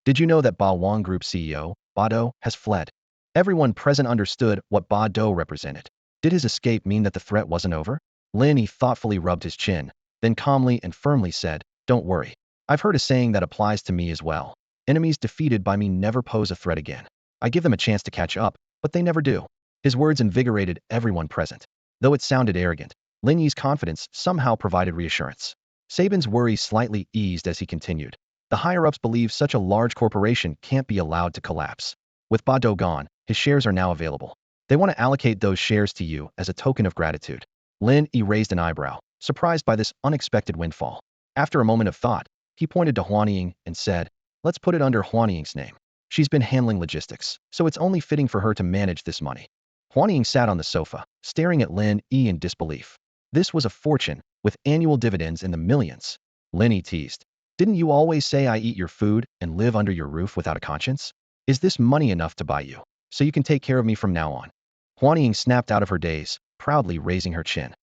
Did you know that Ba Wang Group CEO, Ba Do, has fled? Everyone present understood what Ba Do represented. Did his escape mean that the threat wasn't over? Lin Yi thoughtfully rubbed his chin, then calmly and firmly said, don't worry. I've heard a saying that applies to me as well. Enemies defeated by me never pose a threat again. I give them a chance to catch up, but they never do. His words invigorated everyone present. Though it sounded arrogant, Lin Yi's confidence somehow provided reassurance. Sabin's worry slightly eased as he continued. The higher-ups believe such a large corporation can't be allowed to collapse. With Ba Do gone, his shares are now available. They want to allocate those shares to you as a token of gratitude. Lin Yi raised an eyebrow, surprised by this unexpected windfall. After a moment of thought, he pointed to Huaning and said, let's put it under Huaning's name. She's been handling logistics, so it's only fitting for her to manage this money. Huaning sat on the sofa, staring at Lin Yi in disbelief. This was a fortune, with annual dividends in the millions. Lin Yi teased. Didn't you always say I eat your food and live under your roof without a conscience? Is this money enough to buy you, so you can take care of me from now on? Huaning snapped out of her daze, proudly raising her chin.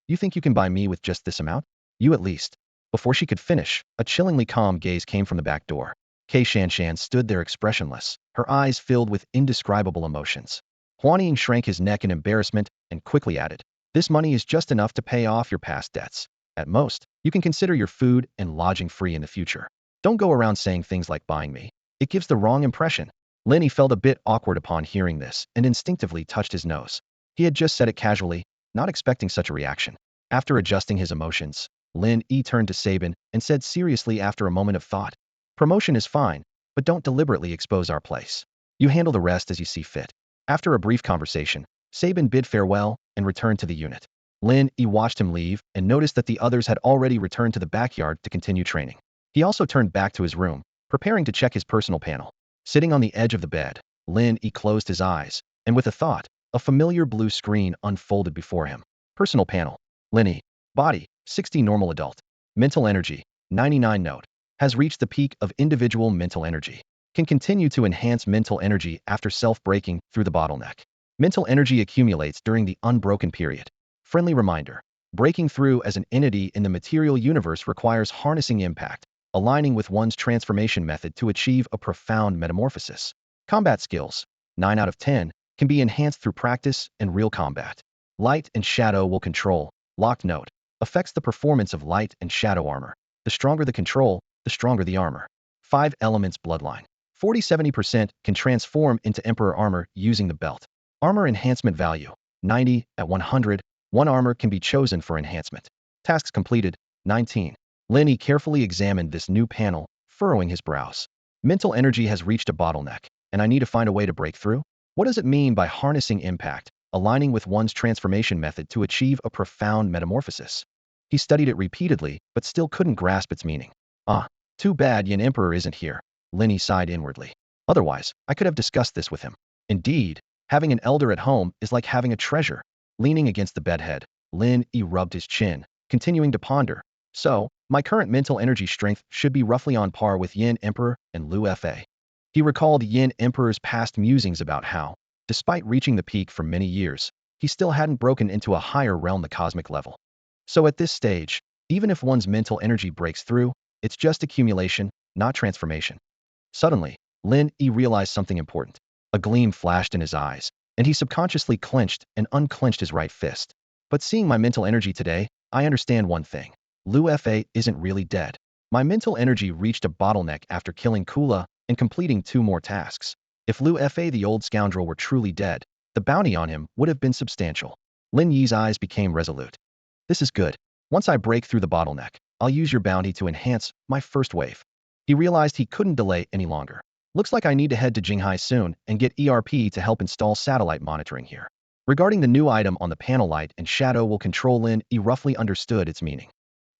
You think you can buy me with just this amount? You at least. Before she could finish, a chillingly calm gaze came from the back door. Kei Shanshan stood there expressionless, her eyes filled with indescribable emotions. Huaning shrank his neck in embarrassment and quickly added, this money is just enough to pay off your past debts. At most, you can consider your food and lodging free in the future. Don't go around saying things like buying me. It gives the wrong impression. Lin Yi felt a bit awkward upon hearing this and instinctively touched his nose. He had just said it casually, not expecting such a reaction. After adjusting his emotions, Lin Yi turned to Sabin and said seriously after a moment of thought, "Promotion is fine, but don't deliberately expose our place. You handle the rest as you see fit." After a brief conversation, Sabin bid farewell and returned to the unit. Lin Yi watched him leave and noticed that the others had already returned to the backyard to continue training. He also turned back to his room, preparing to check his personal panel. Sitting on the edge of the bed, Lin Yi closed his eyes, and with a thought, a familiar blue screen unfolded before him. Personal panel. Lin Yi. Body, 60 normal adult. Mental energy, 99 note. Has reached the peak of individual mental energy. Can continue to enhance mental energy after self-breaking through the bottleneck. Mental energy accumulates during the unbroken period. Friendly reminder. Breaking through as an entity in the material universe requires harnessing impact, aligning with one's transformation method to achieve a profound metamorphosis. Combat skills, 9 out of 10, can be enhanced through practice and real combat. Light and shadow will control. Locked note. Affects the performance of light and shadow armor. The stronger the control, the stronger the armor. 5 elements bloodline. 40-70% can transform into Emperor armor using the belt. Armor enhancement value, 90 at 100. One armor can be chosen for enhancement. Tasks completed, 19. Lin Yi carefully examined this new panel, furrowing his brows. Mental energy has reached a bottleneck, and I need to find a way to break through? What does it mean by harnessing impact, aligning with one's transformation method to achieve a profound metamorphosis? He studied it repeatedly, but still couldn't grasp its meaning. Too bad Yin Emperor isn't here. Lin Yi sighed inwardly. Otherwise, I could have discussed this with him. Indeed, having an elder at home is like having a treasure. Leaning against the bedhead, Lin Yi rubbed his chin, continuing to ponder. So, my current mental energy strength should be roughly on par with Yin Emperor and Lu Fa. He recalled Yin Emperor's past musings about how, despite reaching the peak for many years, he still hadn't broken into a higher realm, the cosmic level. So at this stage, even if one's mental energy breaks through, it's just accumulation, not transformation. Suddenly, Lin Yi realized something important. A gleam flashed in his eyes, and he subconsciously clenched and unclenched his right fist. But seeing my mental energy today, I understand one thing. Lu Fa isn't really dead. My mental energy reached a bottleneck after killing Kula and completing 2 more tasks. If Lu Fa the old scoundrel were truly dead, the bounty on him would have been substantial. Lin Yi's eyes became resolute. This is good. Once I break through the bottleneck, I'll use your bounty to enhance my first wave. He realized he couldn't delay any longer. Looks like I need to head to Jinghai soon and get ERP to help install satellite monitoring here. Regarding the new item on the panel, light and shadow will control. Lin Yi roughly understood its meaning.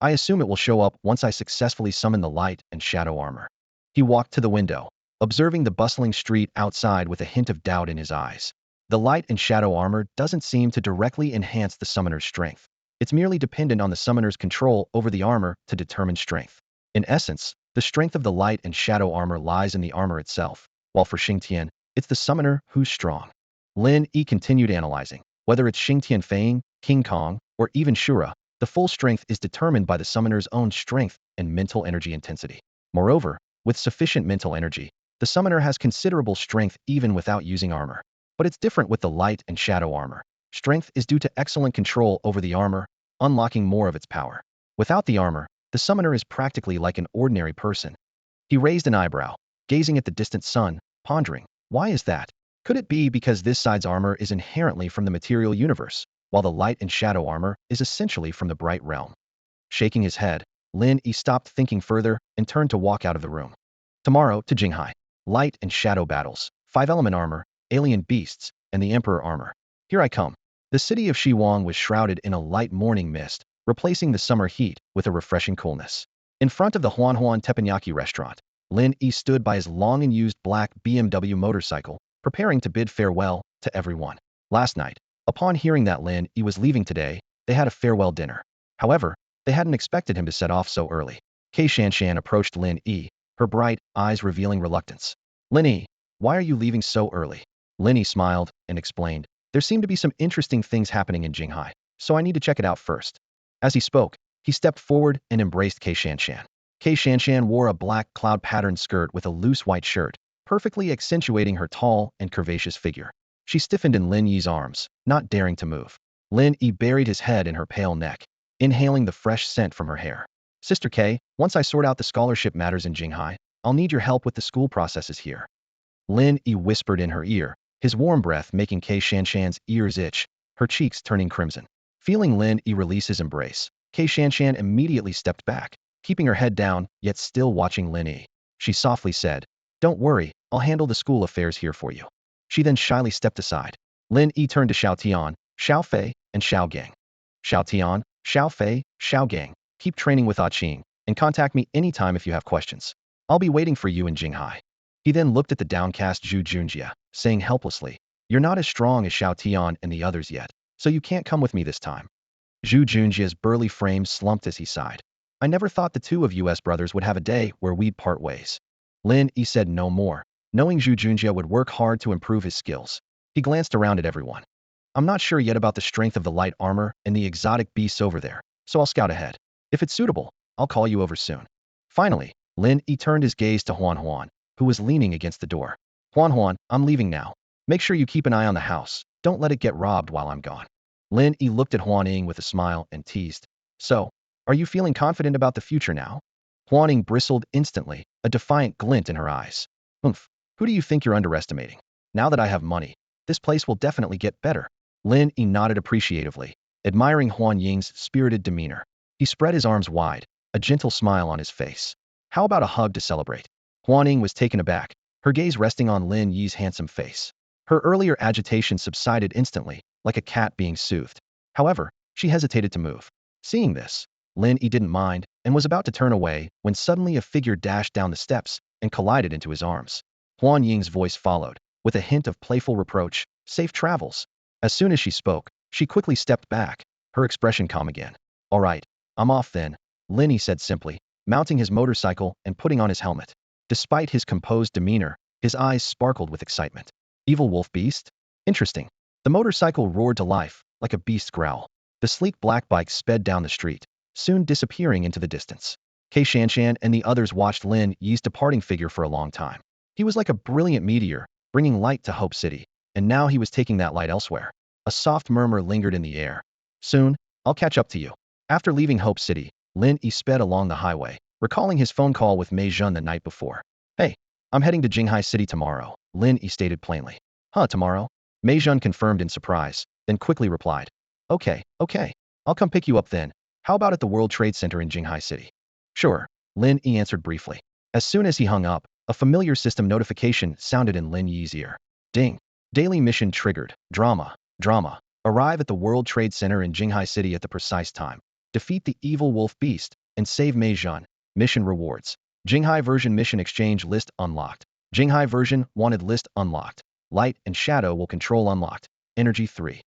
I assume it will show up once I successfully summon the light and shadow armor. He walked to the window, observing the bustling street outside with a hint of doubt in his eyes. The light and shadow armor doesn't seem to directly enhance the summoner's strength. It's merely dependent on the summoner's control over the armor to determine strength. In essence, the strength of the light and shadow armor lies in the armor itself, while for Xingtian, it's the summoner who's strong. Lin Yi continued analyzing. Whether it's Xingtian Fang, King Kong, or even Shura, the full strength is determined by the summoner's own strength and mental energy intensity. Moreover, with sufficient mental energy, the summoner has considerable strength even without using armor. But it's different with the light and shadow armor. Strength is due to excellent control over the armor, unlocking more of its power. Without the armor, the summoner is practically like an ordinary person. He raised an eyebrow, gazing at the distant sun, pondering, why is that? Could it be because this side's armor is inherently from the material universe, while the light and shadow armor is essentially from the bright realm? Shaking his head, Lin Yi stopped thinking further and turned to walk out of the room. Tomorrow to Jinghai. Light and shadow battles, 5-element armor, alien beasts, and the emperor armor. Here I come. The city of Shiwang was shrouded in a light morning mist, replacing the summer heat with a refreshing coolness. In front of the Huanhuan Teppanyaki restaurant, Lin Yi stood by his long and used black BMW motorcycle, preparing to bid farewell to everyone. Last night, upon hearing that Lin Yi was leaving today, they had a farewell dinner. However, they hadn't expected him to set off so early. Xingtian approached Lin Yi, her bright eyes revealing reluctance. Lin Yi, why are you leaving so early? Lin Yi smiled and explained. There seem to be some interesting things happening in Jinghai, so I need to check it out first. As he spoke, he stepped forward and embraced Xingtian. Xingtian wore a black cloud-patterned skirt with a loose white shirt, perfectly accentuating her tall and curvaceous figure. She stiffened in Lin Yi's arms, not daring to move. Lin Yi buried his head in her pale neck, inhaling the fresh scent from her hair. Sister K, once I sort out the scholarship matters in Jinghai, I'll need your help with the school processes here. Lin Yi whispered in her ear, his warm breath making Kei Shanshan's ears itch, her cheeks turning crimson. Feeling Lin Yi release his embrace, Kei Shanshan immediately stepped back, keeping her head down, yet still watching Lin Yi. She softly said, "Don't worry, I'll handle the school affairs here for you." She then shyly stepped aside. Lin Yi turned to Xiao Tian, Xiao Fei, and Xiao Gang. Xiao Tian, Xiao Fei, Xiao Gang, keep training with Ah Qing, and contact me anytime if you have questions. I'll be waiting for you in Jinghai. He then looked at the downcast Zhu Junjie, saying helplessly, "You're not as strong as Xiao Tian and the others yet, so you can't come with me this time." Zhu Junjie's burly frame slumped as he sighed. "I never thought the two of us brothers would have a day where we'd part ways." Lin Yi said no more, knowing Zhu Junjie would work hard to improve his skills. He glanced around at everyone. "I'm not sure yet about the strength of the light armor and the exotic beasts over there, so I'll scout ahead. If it's suitable, I'll call you over soon." Finally, Lin Yi turned his gaze to Huan Huan, who was leaning against the door. "Huan Huan, I'm leaving now. Make sure you keep an eye on the house. Don't let it get robbed while I'm gone." Lin Yi looked at Huan Ying with a smile and teased, "So, are you feeling confident about the future now?" Huan Ying bristled instantly, a defiant glint in her eyes. "Humph, who do you think you're underestimating? Now that I have money, this place will definitely get better." Lin Yi nodded appreciatively, admiring Huan Ying's spirited demeanor. He spread his arms wide, a gentle smile on his face. "How about a hug to celebrate?" Huan Ying was taken aback, her gaze resting on Lin Yi's handsome face. Her earlier agitation subsided instantly, like a cat being soothed. However, she hesitated to move. Seeing this, Lin Yi didn't mind and was about to turn away when suddenly a figure dashed down the steps and collided into his arms. Huan Ying's voice followed, with a hint of playful reproach, "Safe travels." As soon as she spoke, she quickly stepped back, her expression calm again. "All right, I'm off then," Lin Yi said simply, mounting his motorcycle and putting on his helmet. Despite his composed demeanor, his eyes sparkled with excitement. Evil wolf beast? Interesting. The motorcycle roared to life, like a beast's growl. The sleek black bike sped down the street, soon disappearing into the distance. Kei Shanshan and the others watched Lin Yi's departing figure for a long time. He was like a brilliant meteor, bringing light to Hope City, and now he was taking that light elsewhere. A soft murmur lingered in the air. "Soon, I'll catch up to you." After leaving Hope City, Lin Yi sped along the highway, recalling his phone call with Mei Jun the night before. "Hey, I'm heading to Jinghai City tomorrow," Lin Yi stated plainly. "Huh, tomorrow?" Mei Jun confirmed in surprise, then quickly replied, Okay, I'll come pick you up then. How about at the World Trade Center in Jinghai City?" "Sure," Lin Yi answered briefly. As soon as he hung up, a familiar system notification sounded in Lin Yi's ear. Ding. Daily mission triggered. Drama. Arrive at the World Trade Center in Jinghai City at the precise time. Defeat the evil wolf beast and save Mei Jun. Mission rewards. Jinghai version mission exchange list unlocked. Jinghai version wanted list unlocked. Light and shadow will control unlocked. Energy 3.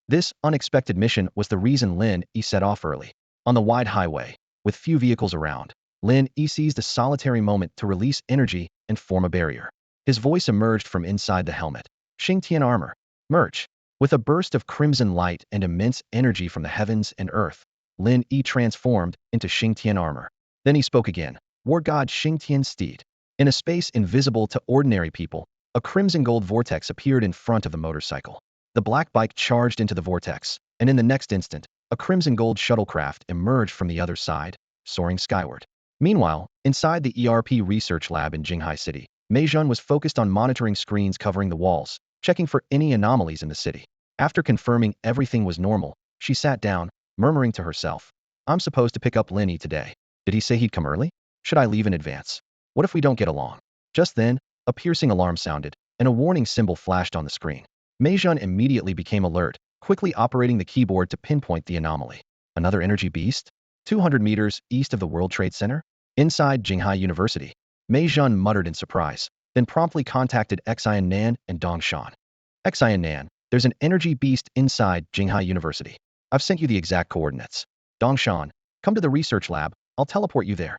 This unexpected mission was the reason Lin Yi set off early. On the wide highway, with few vehicles around, Lin Yi seized a solitary moment to release energy and form a barrier. His voice emerged from inside the helmet. Xingtian armor. Merch. With a burst of crimson light and immense energy from the heavens and earth, Lin Yi transformed into Xingtian armor. Then he spoke again. War god Xingtian steed. In a space invisible to ordinary people, a crimson gold vortex appeared in front of the motorcycle. The black bike charged into the vortex, and in the next instant, a crimson gold shuttlecraft emerged from the other side, soaring skyward. Meanwhile, inside the ERP research lab in Jinghai City, Mei Jun was focused on monitoring screens covering the walls, checking for any anomalies in the city. After confirming everything was normal, she sat down, murmuring to herself, "I'm supposed to pick up Lin Yi today. Did he say he'd come early? Should I leave in advance? What if we don't get along?" Just then, a piercing alarm sounded, and a warning symbol flashed on the screen. Mei Jun immediately became alert, quickly operating the keyboard to pinpoint the anomaly. Another energy beast? 200 meters east of the World Trade Center? Inside Jinghai University. Mei Jun muttered in surprise, then promptly contacted Xian Nan and Dong Shan. "Xian Nan, there's an energy beast inside Jinghai University. I've sent you the exact coordinates. Dong Shan, come to the research lab, I'll teleport you there."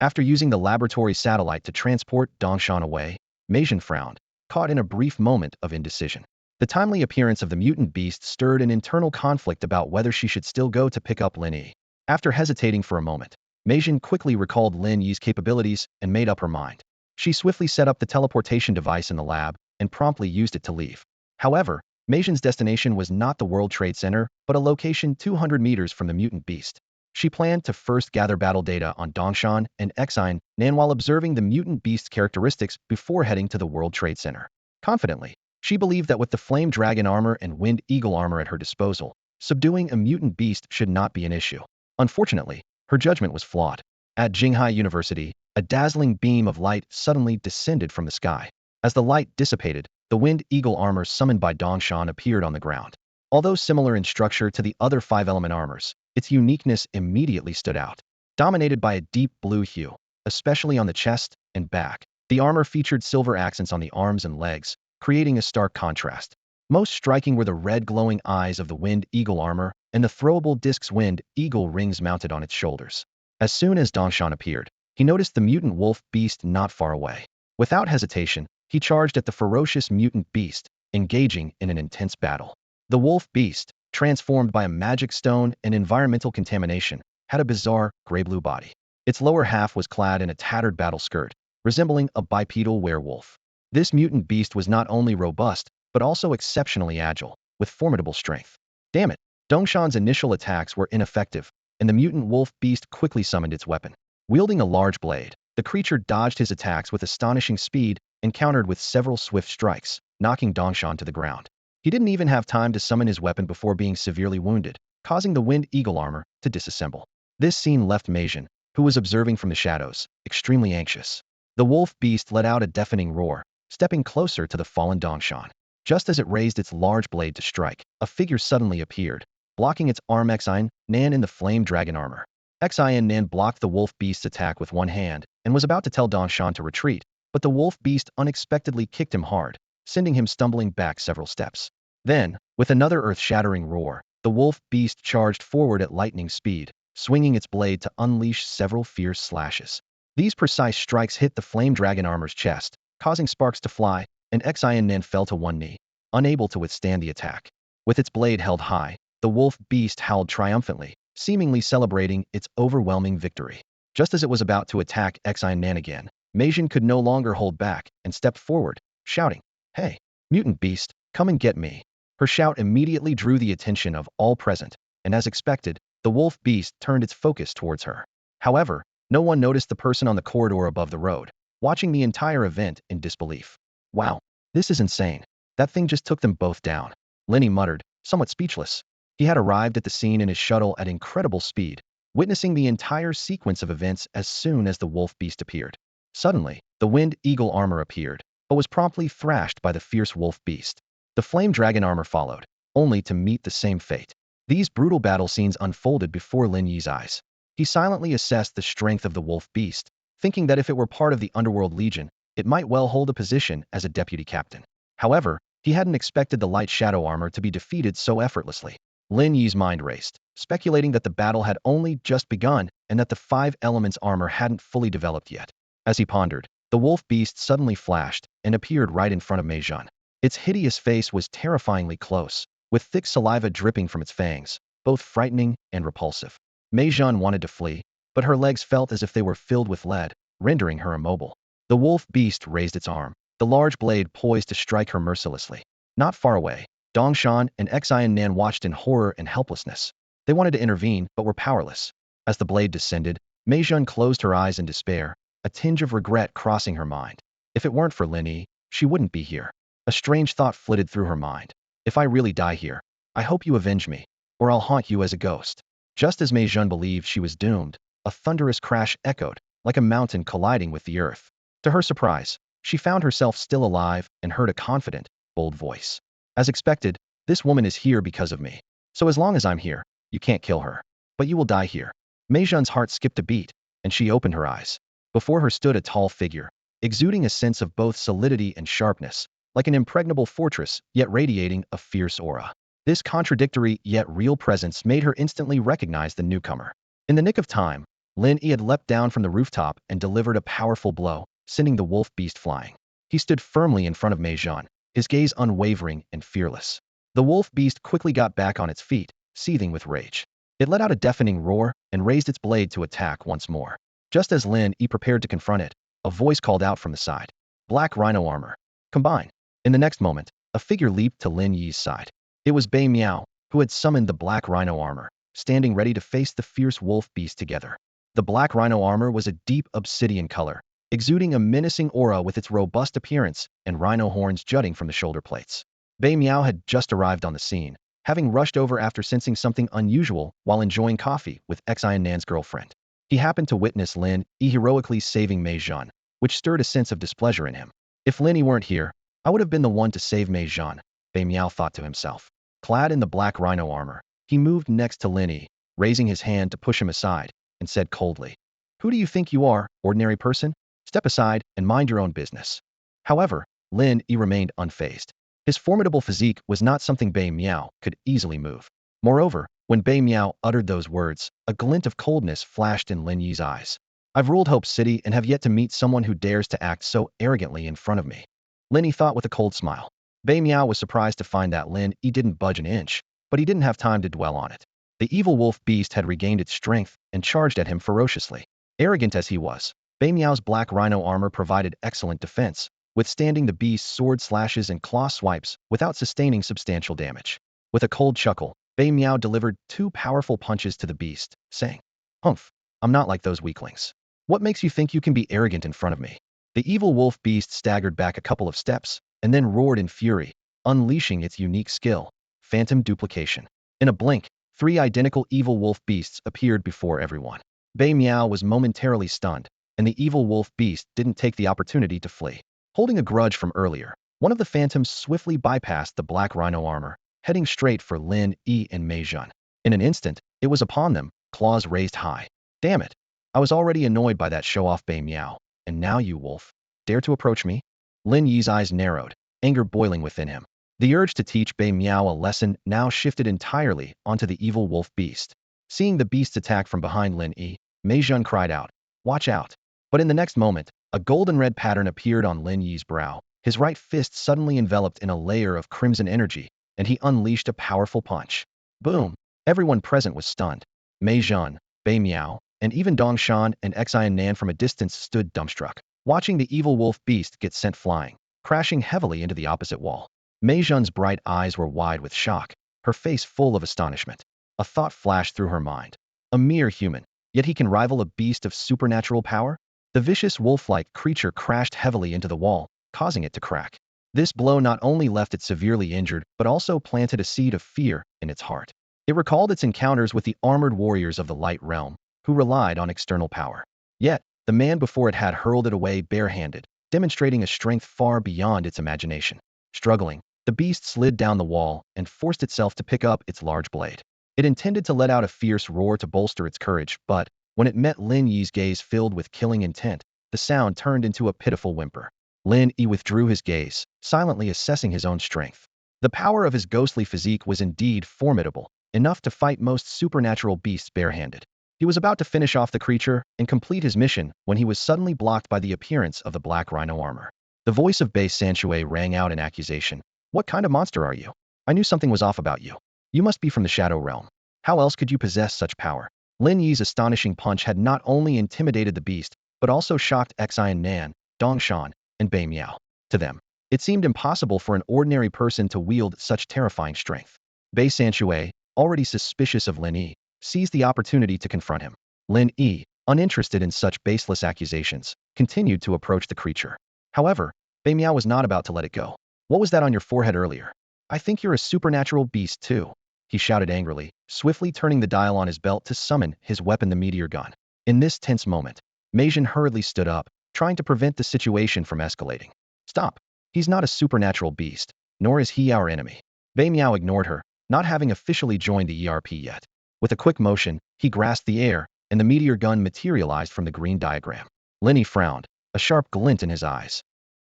After using the laboratory satellite to transport Dong Shan away, Mei Jun frowned, caught in a brief moment of indecision. The timely appearance of the mutant beast stirred an internal conflict about whether she should still go to pick up Lin Yi. After hesitating for a moment, Mei Jun quickly recalled Lin Yi's capabilities and made up her mind. She swiftly set up the teleportation device in the lab and promptly used it to leave. However, Mei Jun's destination was not the World Trade Center, but a location 200 meters from the mutant beast. She planned to first gather battle data on Dongshan and Xingtian while observing the mutant beast's characteristics before heading to the World Trade Center. Confidently, she believed that with the flame dragon armor and wind eagle armor at her disposal, subduing a mutant beast should not be an issue. Unfortunately, her judgment was flawed. At Xinghai University, a dazzling beam of light suddenly descended from the sky. As the light dissipated, the wind eagle armor summoned by Dongshan appeared on the ground. Although similar in structure to the other five-element armors, its uniqueness immediately stood out. Dominated by a deep blue hue, especially on the chest and back, the armor featured silver accents on the arms and legs, creating a stark contrast. Most striking were the red glowing eyes of the wind eagle armor and the throwable disc's wind eagle rings mounted on its shoulders. As soon as Dongshan appeared, he noticed the mutant wolf beast not far away. Without hesitation, he charged at the ferocious mutant beast, engaging in an intense battle. The wolf beast, transformed by a magic stone and environmental contamination, had a bizarre gray-blue body. Its lower half was clad in a tattered battle skirt, resembling a bipedal werewolf. This mutant beast was not only robust, but also exceptionally agile, with formidable strength. Damn it! Dongshan's initial attacks were ineffective, and the mutant wolf beast quickly summoned its weapon. Wielding a large blade, the creature dodged his attacks with astonishing speed and countered with several swift strikes, knocking Dongshan to the ground. He didn't even have time to summon his weapon before being severely wounded, causing the wind eagle armor to disassemble. This scene left Meijian, who was observing from the shadows, extremely anxious. The wolf beast let out a deafening roar, stepping closer to the fallen Dongshan. Just as it raised its large blade to strike, a figure suddenly appeared, blocking its arm. Xingtian in the flame dragon armor. Xingtian blocked the wolf beast's attack with one hand and was about to tell Dongshan to retreat, but the wolf beast unexpectedly kicked him hard, sending him stumbling back several steps. Then, with another earth-shattering roar, the wolf beast charged forward at lightning speed, swinging its blade to unleash several fierce slashes. These precise strikes hit the flame dragon armor's chest, causing sparks to fly, and Xingtian fell to one knee, unable to withstand the attack. With its blade held high, the wolf beast howled triumphantly, seemingly celebrating its overwhelming victory. Just as it was about to attack Xingtian again, Meijian could no longer hold back and stepped forward, shouting, "Hey, mutant beast, come and get me." Her shout immediately drew the attention of all present, and as expected, the wolf beast turned its focus towards her. However, no one noticed the person on the corridor above the road, watching the entire event in disbelief. "Wow, this is insane. That thing just took them both down," Lin Yi muttered, somewhat speechless. He had arrived at the scene in his shuttle at incredible speed, witnessing the entire sequence of events as soon as the wolf beast appeared. Suddenly, the wind eagle armor appeared, but was promptly thrashed by the fierce wolf beast. The flame dragon armor followed, only to meet the same fate. These brutal battle scenes unfolded before Lin Yi's eyes. He silently assessed the strength of the wolf beast, thinking that if it were part of the Underworld Legion, it might well hold a position as a deputy captain. However, he hadn't expected the light shadow armor to be defeated so effortlessly. Lin Yi's mind raced, speculating that the battle had only just begun and that the five elements armor hadn't fully developed yet. As he pondered, the wolf beast suddenly flashed and appeared right in front of Meijian. Its hideous face was terrifyingly close, with thick saliva dripping from its fangs, both frightening and repulsive. Meijian wanted to flee, but her legs felt as if they were filled with lead, rendering her immobile. The wolf beast raised its arm, the large blade poised to strike her mercilessly. Not far away, Dongshan and Xingtian watched in horror and helplessness. They wanted to intervene, but were powerless. As the blade descended, Meijian closed her eyes in despair, a tinge of regret crossing her mind. If it weren't for Lin Yi, she wouldn't be here. A strange thought flitted through her mind. If I really die here, I hope you avenge me, or I'll haunt you as a ghost. Just as Meijian believed she was doomed, a thunderous crash echoed, like a mountain colliding with the earth. To her surprise, she found herself still alive and heard a confident, bold voice. As expected, this woman is here because of me. So as long as I'm here, you can't kill her. But you will die here. Meijian's heart skipped a beat, and she opened her eyes. Before her stood a tall figure, exuding a sense of both solidity and sharpness, like an impregnable fortress, yet radiating a fierce aura. This contradictory yet real presence made her instantly recognize the newcomer. In the nick of time, Lin Yi had leapt down from the rooftop and delivered a powerful blow, sending the wolf beast flying. He stood firmly in front of Meijian, his gaze unwavering and fearless. The wolf beast quickly got back on its feet, seething with rage. It let out a deafening roar and raised its blade to attack once more. Just as Lin Yi prepared to confront it, a voice called out from the side. "Black rhino armor. Combine." In the next moment, a figure leaped to Lin Yi's side. It was Bei Miao, who had summoned the black rhino armor. standing ready to face the fierce wolf beast together. The black rhino armor was a deep obsidian color, exuding a menacing aura with its robust appearance and rhino horns jutting from the shoulder plates. Bei Miao had just arrived on the scene, having rushed over after sensing something unusual while enjoying coffee with Xingtian's girlfriend. He happened to witness Lin Yi heroically saving Mei Zhan, which stirred a sense of displeasure in him. If Lin Yi weren't here, I would have been the one to save Mei Zhan, Bei Miao thought to himself. Clad in the black rhino armor, he moved next to Lin Yi, raising his hand to push him aside, and said coldly, "Who do you think you are, ordinary person? Step aside and mind your own business." However, Lin Yi remained unfazed. His formidable physique was not something Bei Miao could easily move. Moreover, when Bei Miao uttered those words, a glint of coldness flashed in Lin Yi's eyes. "I've ruled Hope City and have yet to meet someone who dares to act so arrogantly in front of me," Lin Yi thought with a cold smile. Bei Miao was surprised to find that Lin Yi didn't budge an inch, but he didn't have time to dwell on it. The evil wolf beast had regained its strength and charged at him ferociously. Arrogant as he was, Bei Miao's black rhino armor provided excellent defense, withstanding the beast's sword slashes and claw swipes without sustaining substantial damage. With a cold chuckle, Bei Miao delivered 2 powerful punches to the beast, saying, "Humph, I'm not like those weaklings. What makes you think you can be arrogant in front of me?" The evil wolf beast staggered back a couple of steps, and then roared in fury, unleashing its unique skill, phantom duplication. In a blink, 3 identical evil wolf beasts appeared before everyone. Bei Miao was momentarily stunned, and the evil wolf beast didn't take the opportunity to flee. Holding a grudge from earlier, one of the phantoms swiftly bypassed the black rhino armor, heading straight for Lin Yi and Mei Zhan. In an instant, it was upon them, claws raised high. "Damn it! I was already annoyed by that show-off Bei Miao, and now you, wolf, dare to approach me?" Lin Yi's eyes narrowed, anger boiling within him. The urge to teach Bei Miao a lesson now shifted entirely onto the evil wolf beast. Seeing the beast's attack from behind Lin Yi, Mei Zhan cried out, "Watch out!" But in the next moment, a golden red pattern appeared on Lin Yi's brow. His right fist suddenly enveloped in a layer of crimson energy, and he unleashed a powerful punch. Boom! Everyone present was stunned. Mei Zhan, Bei Miao, and even Dongshan and Xingtian from a distance stood dumbstruck, watching the evil wolf beast get sent flying, crashing heavily into the opposite wall. Mei Zhan's bright eyes were wide with shock, her face full of astonishment. A thought flashed through her mind. A mere human, yet he can rival a beast of supernatural power? The vicious wolf-like creature crashed heavily into the wall, causing it to crack. This blow not only left it severely injured, but also planted a seed of fear in its heart. It recalled its encounters with the armored warriors of the light realm, who relied on external power. Yet, the man before it had hurled it away barehanded, demonstrating a strength far beyond its imagination. Struggling, the beast slid down the wall and forced itself to pick up its large blade. It intended to let out a fierce roar to bolster its courage, but when it met Lin Yi's gaze filled with killing intent, the sound turned into a pitiful whimper. Lin Yi withdrew his gaze, silently assessing his own strength. The power of his ghostly physique was indeed formidable, enough to fight most supernatural beasts barehanded. He was about to finish off the creature and complete his mission when he was suddenly blocked by the appearance of the black rhino armor. The voice of Bei Sanshui rang out in accusation. "What kind of monster are you? I knew something was off about you. You must be from the Shadow Realm. How else could you possess such power?" Lin Yi's astonishing punch had not only intimidated the beast, but also shocked Xingtian, Dongshan, and Bei Miao. To them, it seemed impossible for an ordinary person to wield such terrifying strength. Bei Sanshui, already suspicious of Lin Yi, seized the opportunity to confront him. Lin Yi, uninterested in such baseless accusations, continued to approach the creature. However, Bei Miao was not about to let it go. "What was that on your forehead earlier? I think you're a supernatural beast too," he shouted angrily, swiftly turning the dial on his belt to summon his weapon, the meteor gun. In this tense moment, Mei Zhan hurriedly stood up, trying to prevent the situation from escalating. "Stop. He's not a supernatural beast, nor is he our enemy." Bei Miao ignored her, not having officially joined the ERP yet. With a quick motion, he grasped the air, and the meteor gun materialized from the green diagram. Lin Yi frowned, a sharp glint in his eyes.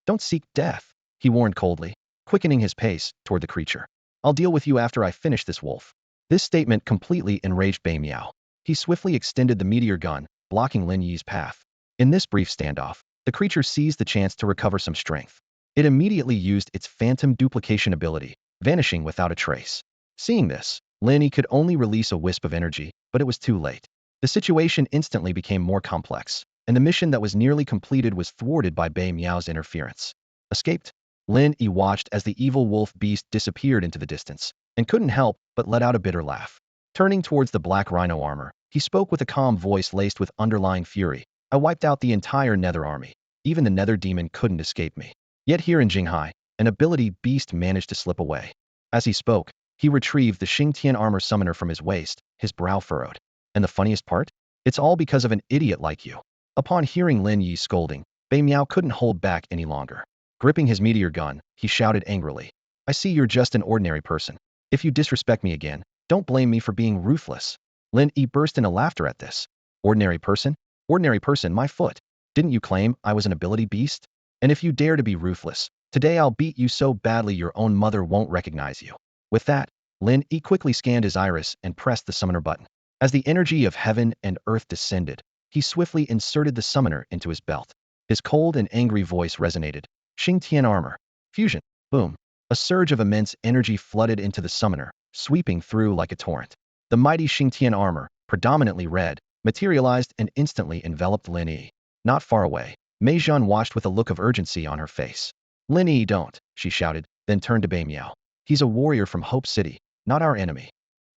"Don't seek death," he warned coldly, quickening his pace toward the creature. "I'll deal with you after I finish this wolf." This statement completely enraged Bei Miao. He swiftly extended the meteor gun, blocking Lin Yi's path. In this brief standoff, the creature seized the chance to recover some strength. It immediately used its phantom duplication ability, vanishing without a trace. Seeing this, Lin Yi could only release a wisp of energy, but it was too late. The situation instantly became more complex, and the mission that was nearly completed was thwarted by Bei Miao's interference. Escaped? Lin Yi watched as the evil wolf beast disappeared into the distance, and couldn't help but let out a bitter laugh. Turning towards the black rhino armor, he spoke with a calm voice laced with underlying fury. I wiped out the entire nether army. Even the nether demon couldn't escape me. Yet here in Xinghai, an ability beast managed to slip away. As he spoke, he retrieved the Xingtian armor summoner from his waist, his brow furrowed. And the funniest part? It's all because of an idiot like you. Upon hearing Lin Yi's scolding, Bei Miao couldn't hold back any longer. Gripping his meteor gun, he shouted angrily. I see you're just an ordinary person. If you disrespect me again, don't blame me for being ruthless. Lin Yi burst into laughter at this. Ordinary person? Ordinary person, my foot. Didn't you claim I was an ability beast? And if you dare to be ruthless, today I'll beat you so badly your own mother won't recognize you. With that, Lin Yi quickly scanned his iris and pressed the summoner button. As the energy of heaven and earth descended, he swiftly inserted the summoner into his belt. His cold and angry voice resonated. Xingtian armor. Fusion. Boom. A surge of immense energy flooded into the summoner, sweeping through like a torrent. The mighty Xingtian armor, predominantly red, materialized and instantly enveloped Lin Yi. Not far away, Mei Zhan watched with a look of urgency on her face. Lin Yi, don't, she shouted, then turned to Bei Miao. He's a warrior from Hope City, not our enemy.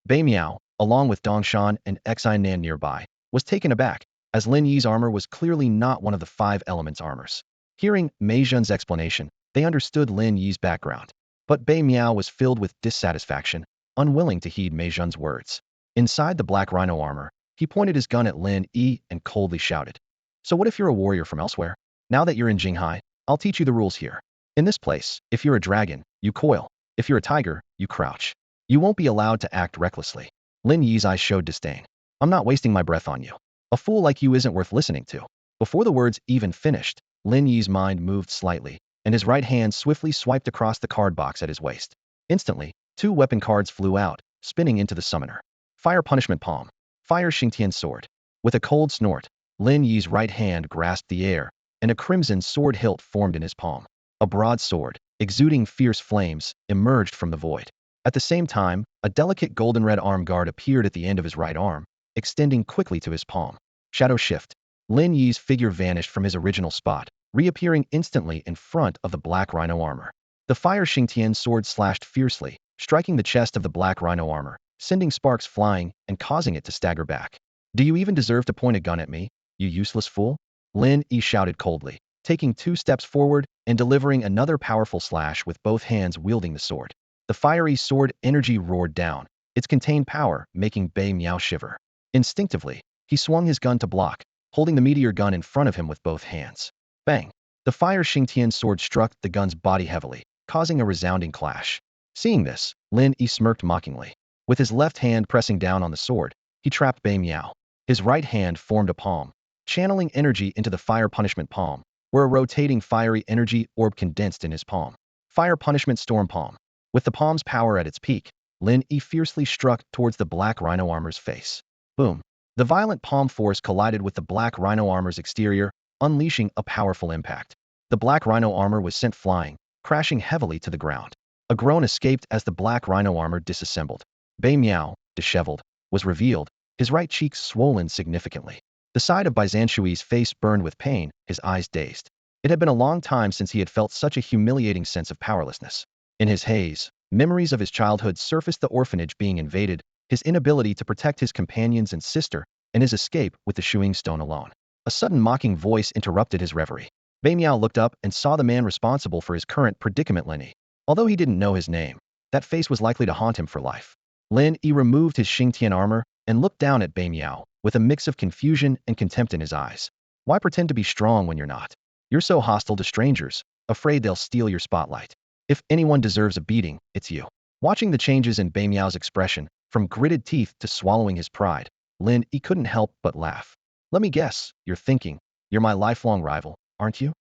Bei Miao, along with Dongshan and Xingtian nearby, was taken aback, as Lin Yi's armor was clearly not one of the 5 elements armors. Hearing Mei Zhan's explanation, they understood Lin Yi's background. But Bei Miao was filled with dissatisfaction, unwilling to heed Mei Zhan's words. Inside the black rhino armor, he pointed his gun at Lin Yi and coldly shouted. So what if you're a warrior from elsewhere? Now that you're in Xinghai, I'll teach you the rules here. In this place, if you're a dragon, you coil. If you're a tiger, you crouch. You won't be allowed to act recklessly. Lin Yi's eyes showed disdain. I'm not wasting my breath on you. A fool like you isn't worth listening to. Before the words even finished, Lin Yi's mind moved slightly, and his right hand swiftly swiped across the card box at his waist. Instantly, 2 weapon cards flew out, spinning into the summoner. Fire Punishment Palm. Fire Xingtian Sword. With a cold snort, Lin Yi's right hand grasped the air, and a crimson sword hilt formed in his palm. A broadsword, exuding fierce flames, emerged from the void. At the same time, a delicate golden red arm guard appeared at the end of his right arm, extending quickly to his palm. Shadow Shift. Lin Yi's figure vanished from his original spot, reappearing instantly in front of the black rhino armor. The fire Xingtian sword slashed fiercely, striking the chest of the black rhino armor, sending sparks flying and causing it to stagger back. Do you even deserve to point a gun at me, you useless fool? Lin Yi shouted coldly, taking 2 steps forward and delivering another powerful slash with both hands wielding the sword. The fiery sword energy roared down, its contained power making Bei Miao shiver. Instinctively, he swung his gun to block, holding the meteor gun in front of him with both hands. Bang! The fire Xingtian sword struck the gun's body heavily, causing a resounding clash. Seeing this, Lin Yi smirked mockingly. With his left hand pressing down on the sword, he trapped Bei Miao. His right hand formed a palm, channeling energy into the fire punishment palm, where a rotating fiery energy orb condensed in his palm. Fire Punishment Storm Palm. With the palm's power at its peak, Lin Yi fiercely struck towards the black rhino armor's face. Boom! The violent palm force collided with the black rhino armor's exterior, unleashing a powerful impact. The black rhino armor was sent flying, crashing heavily to the ground. A groan escaped as the black rhino armor disassembled. Bei Miao, disheveled, was revealed, his right cheek swollen significantly. The side of Byzantiui's face burned with pain, his eyes dazed. It had been a long time since he had felt such a humiliating sense of powerlessness. In his haze, memories of his childhood surfaced: the orphanage being invaded, his inability to protect his companions and sister, and his escape with the Shuing Stone alone. A sudden mocking voice interrupted his reverie. Bei Miao looked up and saw the man responsible for his current predicament, Lin Yi. Although he didn't know his name, that face was likely to haunt him for life. Lin Yi removed his Xingtian armor and looked down at Bei Miao, with a mix of confusion and contempt in his eyes. Why pretend to be strong when you're not? You're so hostile to strangers, afraid they'll steal your spotlight. If anyone deserves a beating, it's you. Watching the changes in Bei Miao's expression, from gritted teeth to swallowing his pride, Lin Yi couldn't help but laugh. Let me guess, you're thinking, you're my lifelong rival, aren't you?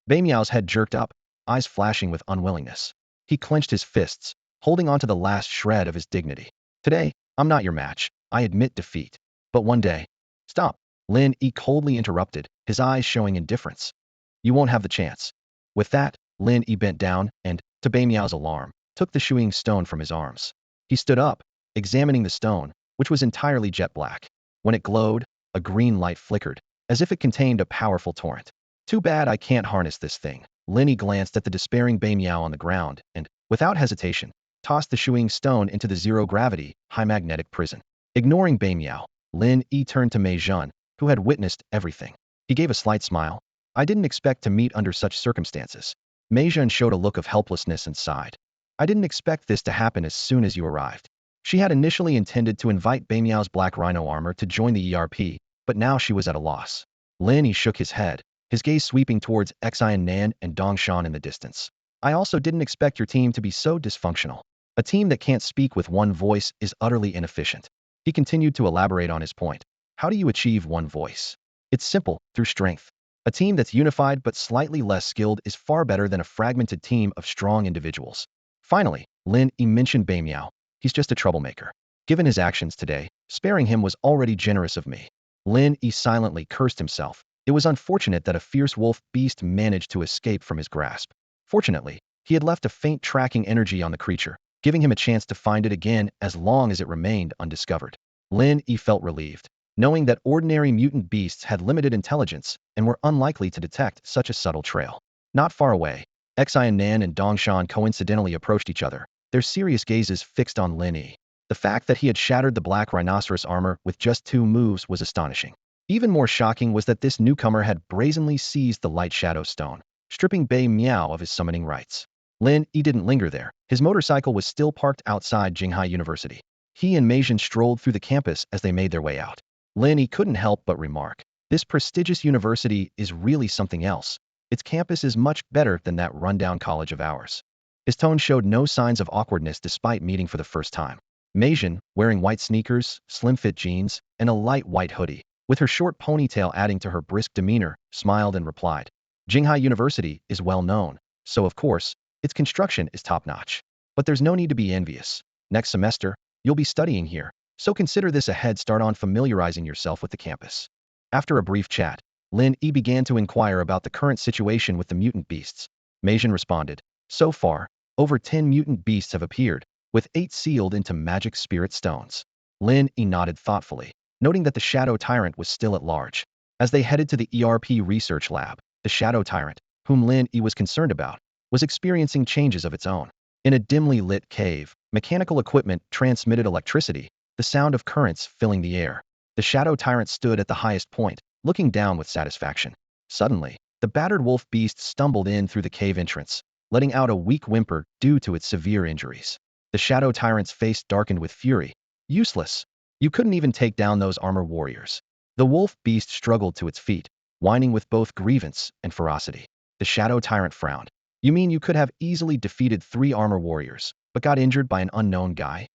Bei Miao's head jerked up, eyes flashing with unwillingness. He clenched his fists, holding on to the last shred of his dignity. Today, I'm not your match. I admit defeat. But one day... Stop! Lin Yi coldly interrupted, his eyes showing indifference. You won't have the chance. With that, Lin Yi bent down and, to Bei Miao's alarm, took the Shuing Stone from his arms. He stood up, examining the stone, which was entirely jet black. When it glowed, a green light flickered, as if it contained a powerful torrent. Too bad I can't harness this thing. Lin Yi glanced at the despairing Bei Miao on the ground and, without hesitation, tossed the Shuing Stone into the zero-gravity, high magnetic prison. Ignoring Bei Miao, Lin Yi turned to Mei Zhen, who had witnessed everything. He gave a slight smile. I didn't expect to meet under such circumstances. Mei Zhen showed a look of helplessness and sighed. I didn't expect this to happen as soon as you arrived. She had initially intended to invite Bei Miao's black rhino armor to join the ERP, but now she was at a loss. Lin Yi shook his head, his gaze sweeping towards Xingtian and Dongshan in the distance. I also didn't expect your team to be so dysfunctional. A team that can't speak with one voice is utterly inefficient. He continued to elaborate on his point. How do you achieve one voice? It's simple, through strength. A team that's unified but slightly less skilled is far better than a fragmented team of strong individuals. Finally, Lin Yi mentioned Bei Miao. He's just a troublemaker. Given his actions today, sparing him was already generous of me. Lin Yi silently cursed himself. It was unfortunate that a fierce wolf beast managed to escape from his grasp. Fortunately, he had left a faint tracking energy on the creature, giving him a chance to find it again as long as it remained undiscovered. Lin Yi felt relieved, knowing that ordinary mutant beasts had limited intelligence and were unlikely to detect such a subtle trail. Not far away, Xingtian and Dongshan coincidentally approached each other, their serious gazes fixed on Lin Yi. The fact that he had shattered the black rhinoceros armor with just 2 moves was astonishing. Even more shocking was that this newcomer had brazenly seized the light shadow stone, stripping Bei Miao of his summoning rights. Lin Yi didn't linger there. His motorcycle was still parked outside Jinghai University. He and Mei Zhen strolled through the campus as they made their way out. Lin Yi couldn't help but remark, this prestigious university is really something else. Its campus is much better than that rundown college of ours. His tone showed no signs of awkwardness despite meeting for the first time. Mei Zhen, wearing white sneakers, slim-fit jeans, and a light white hoodie, with her short ponytail adding to her brisk demeanor, smiled and replied, Jinghai University is well known, so of course, its construction is top-notch. But there's no need to be envious. Next semester, you'll be studying here, so consider this a head start on familiarizing yourself with the campus. After a brief chat, Lin Yi began to inquire about the current situation with the mutant beasts. Mei Zhen responded, so far, over 10 mutant beasts have appeared, with 8 sealed into magic spirit stones. Lin Yi nodded thoughtfully, noting that the Shadow Tyrant was still at large. As they headed to the ERP research lab, the Shadow Tyrant, whom Lin Yi was concerned about, was experiencing changes of its own. In a dimly lit cave, mechanical equipment transmitted electricity, the sound of currents filling the air. The Shadow Tyrant stood at the highest point, looking down with satisfaction. Suddenly, the battered wolf beast stumbled in through the cave entrance, letting out a weak whimper due to its severe injuries. The Shadow Tyrant's face darkened with fury. Useless. You couldn't even take down those armor warriors. The wolf beast struggled to its feet, whining with both grievance and ferocity. The Shadow Tyrant frowned. You mean you could have easily defeated 3 armor warriors, but got injured by an unknown guy?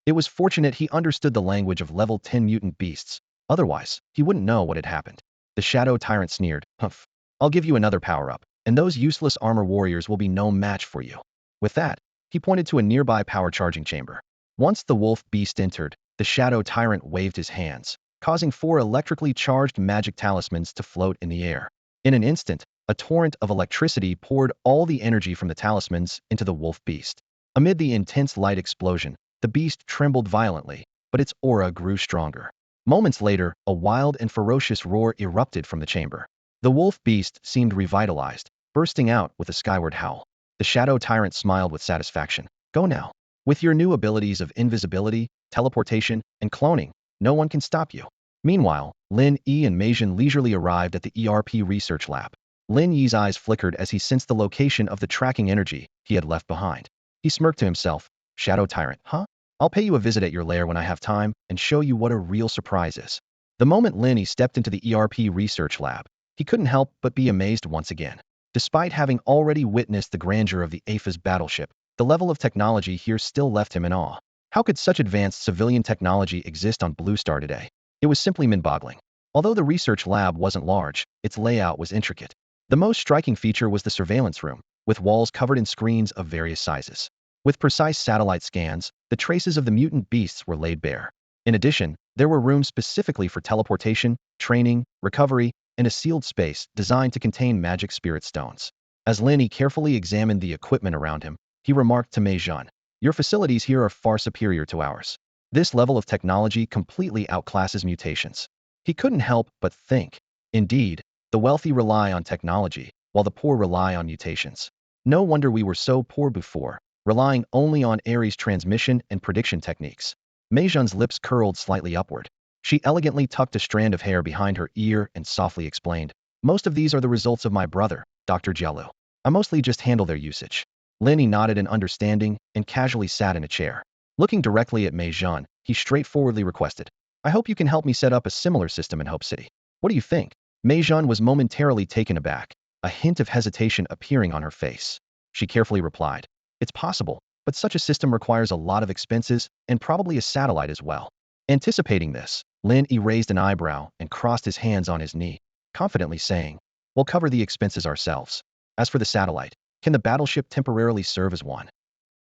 It was fortunate he understood the language of level 10 mutant beasts, otherwise, he wouldn't know what had happened. The Shadow Tyrant sneered, humph. I'll give you another power-up, and those useless armor warriors will be no match for you. With that, he pointed to a nearby power charging chamber. Once the wolf beast entered, the Shadow Tyrant waved his hands, causing 4 electrically charged magic talismans to float in the air. In an instant, a torrent of electricity poured all the energy from the talismans into the wolf beast. Amid the intense light explosion, the beast trembled violently, but its aura grew stronger. Moments later, a wild and ferocious roar erupted from the chamber. The wolf beast seemed revitalized, bursting out with a skyward howl. The Shadow Tyrant smiled with satisfaction. Go now. With your new abilities of invisibility, teleportation, and cloning, no one can stop you. Meanwhile, Lin Yi and Mei Zhen leisurely arrived at the ERP research lab. Lin Yi's eyes flickered as he sensed the location of the tracking energy he had left behind. He smirked to himself. Shadow Tyrant, huh? I'll pay you a visit at your lair when I have time and show you what a real surprise is. The moment Lin Yi stepped into the ERP research lab, he couldn't help but be amazed once again. Despite having already witnessed the grandeur of the APHA's battleship, the level of technology here still left him in awe. How could such advanced civilian technology exist on Blue Star today? It was simply mind-boggling. Although the research lab wasn't large, its layout was intricate. The most striking feature was the surveillance room, with walls covered in screens of various sizes. With precise satellite scans, the traces of the mutant beasts were laid bare. In addition, there were rooms specifically for teleportation, training, recovery, and a sealed space designed to contain magic spirit stones. As Lin Yi carefully examined the equipment around him, he remarked to Mei Zhen, your facilities here are far superior to ours. This level of technology completely outclasses mutations. He couldn't help but think. Indeed, the wealthy rely on technology, while the poor rely on mutations. No wonder we were so poor before, relying only on Ares transmission and prediction techniques. Mei Jun's lips curled slightly upward. She elegantly tucked a strand of hair behind her ear and softly explained, "Most of these are the results of my brother, Dr. Jielu. I mostly just handle their usage." Lin Yi nodded in understanding and casually sat in a chair. Looking directly at Mei Jun, he straightforwardly requested, "I hope you can help me set up a similar system in Hope City. What do you think?" Mei Jun was momentarily taken aback, a hint of hesitation appearing on her face. She carefully replied, "It's possible, but such a system requires a lot of expenses and probably a satellite as well." Anticipating this, Lin Yi raised an eyebrow and crossed his hands on his knee, confidently saying, "We'll cover the expenses ourselves. As for the satellite, can the battleship temporarily serve as one?"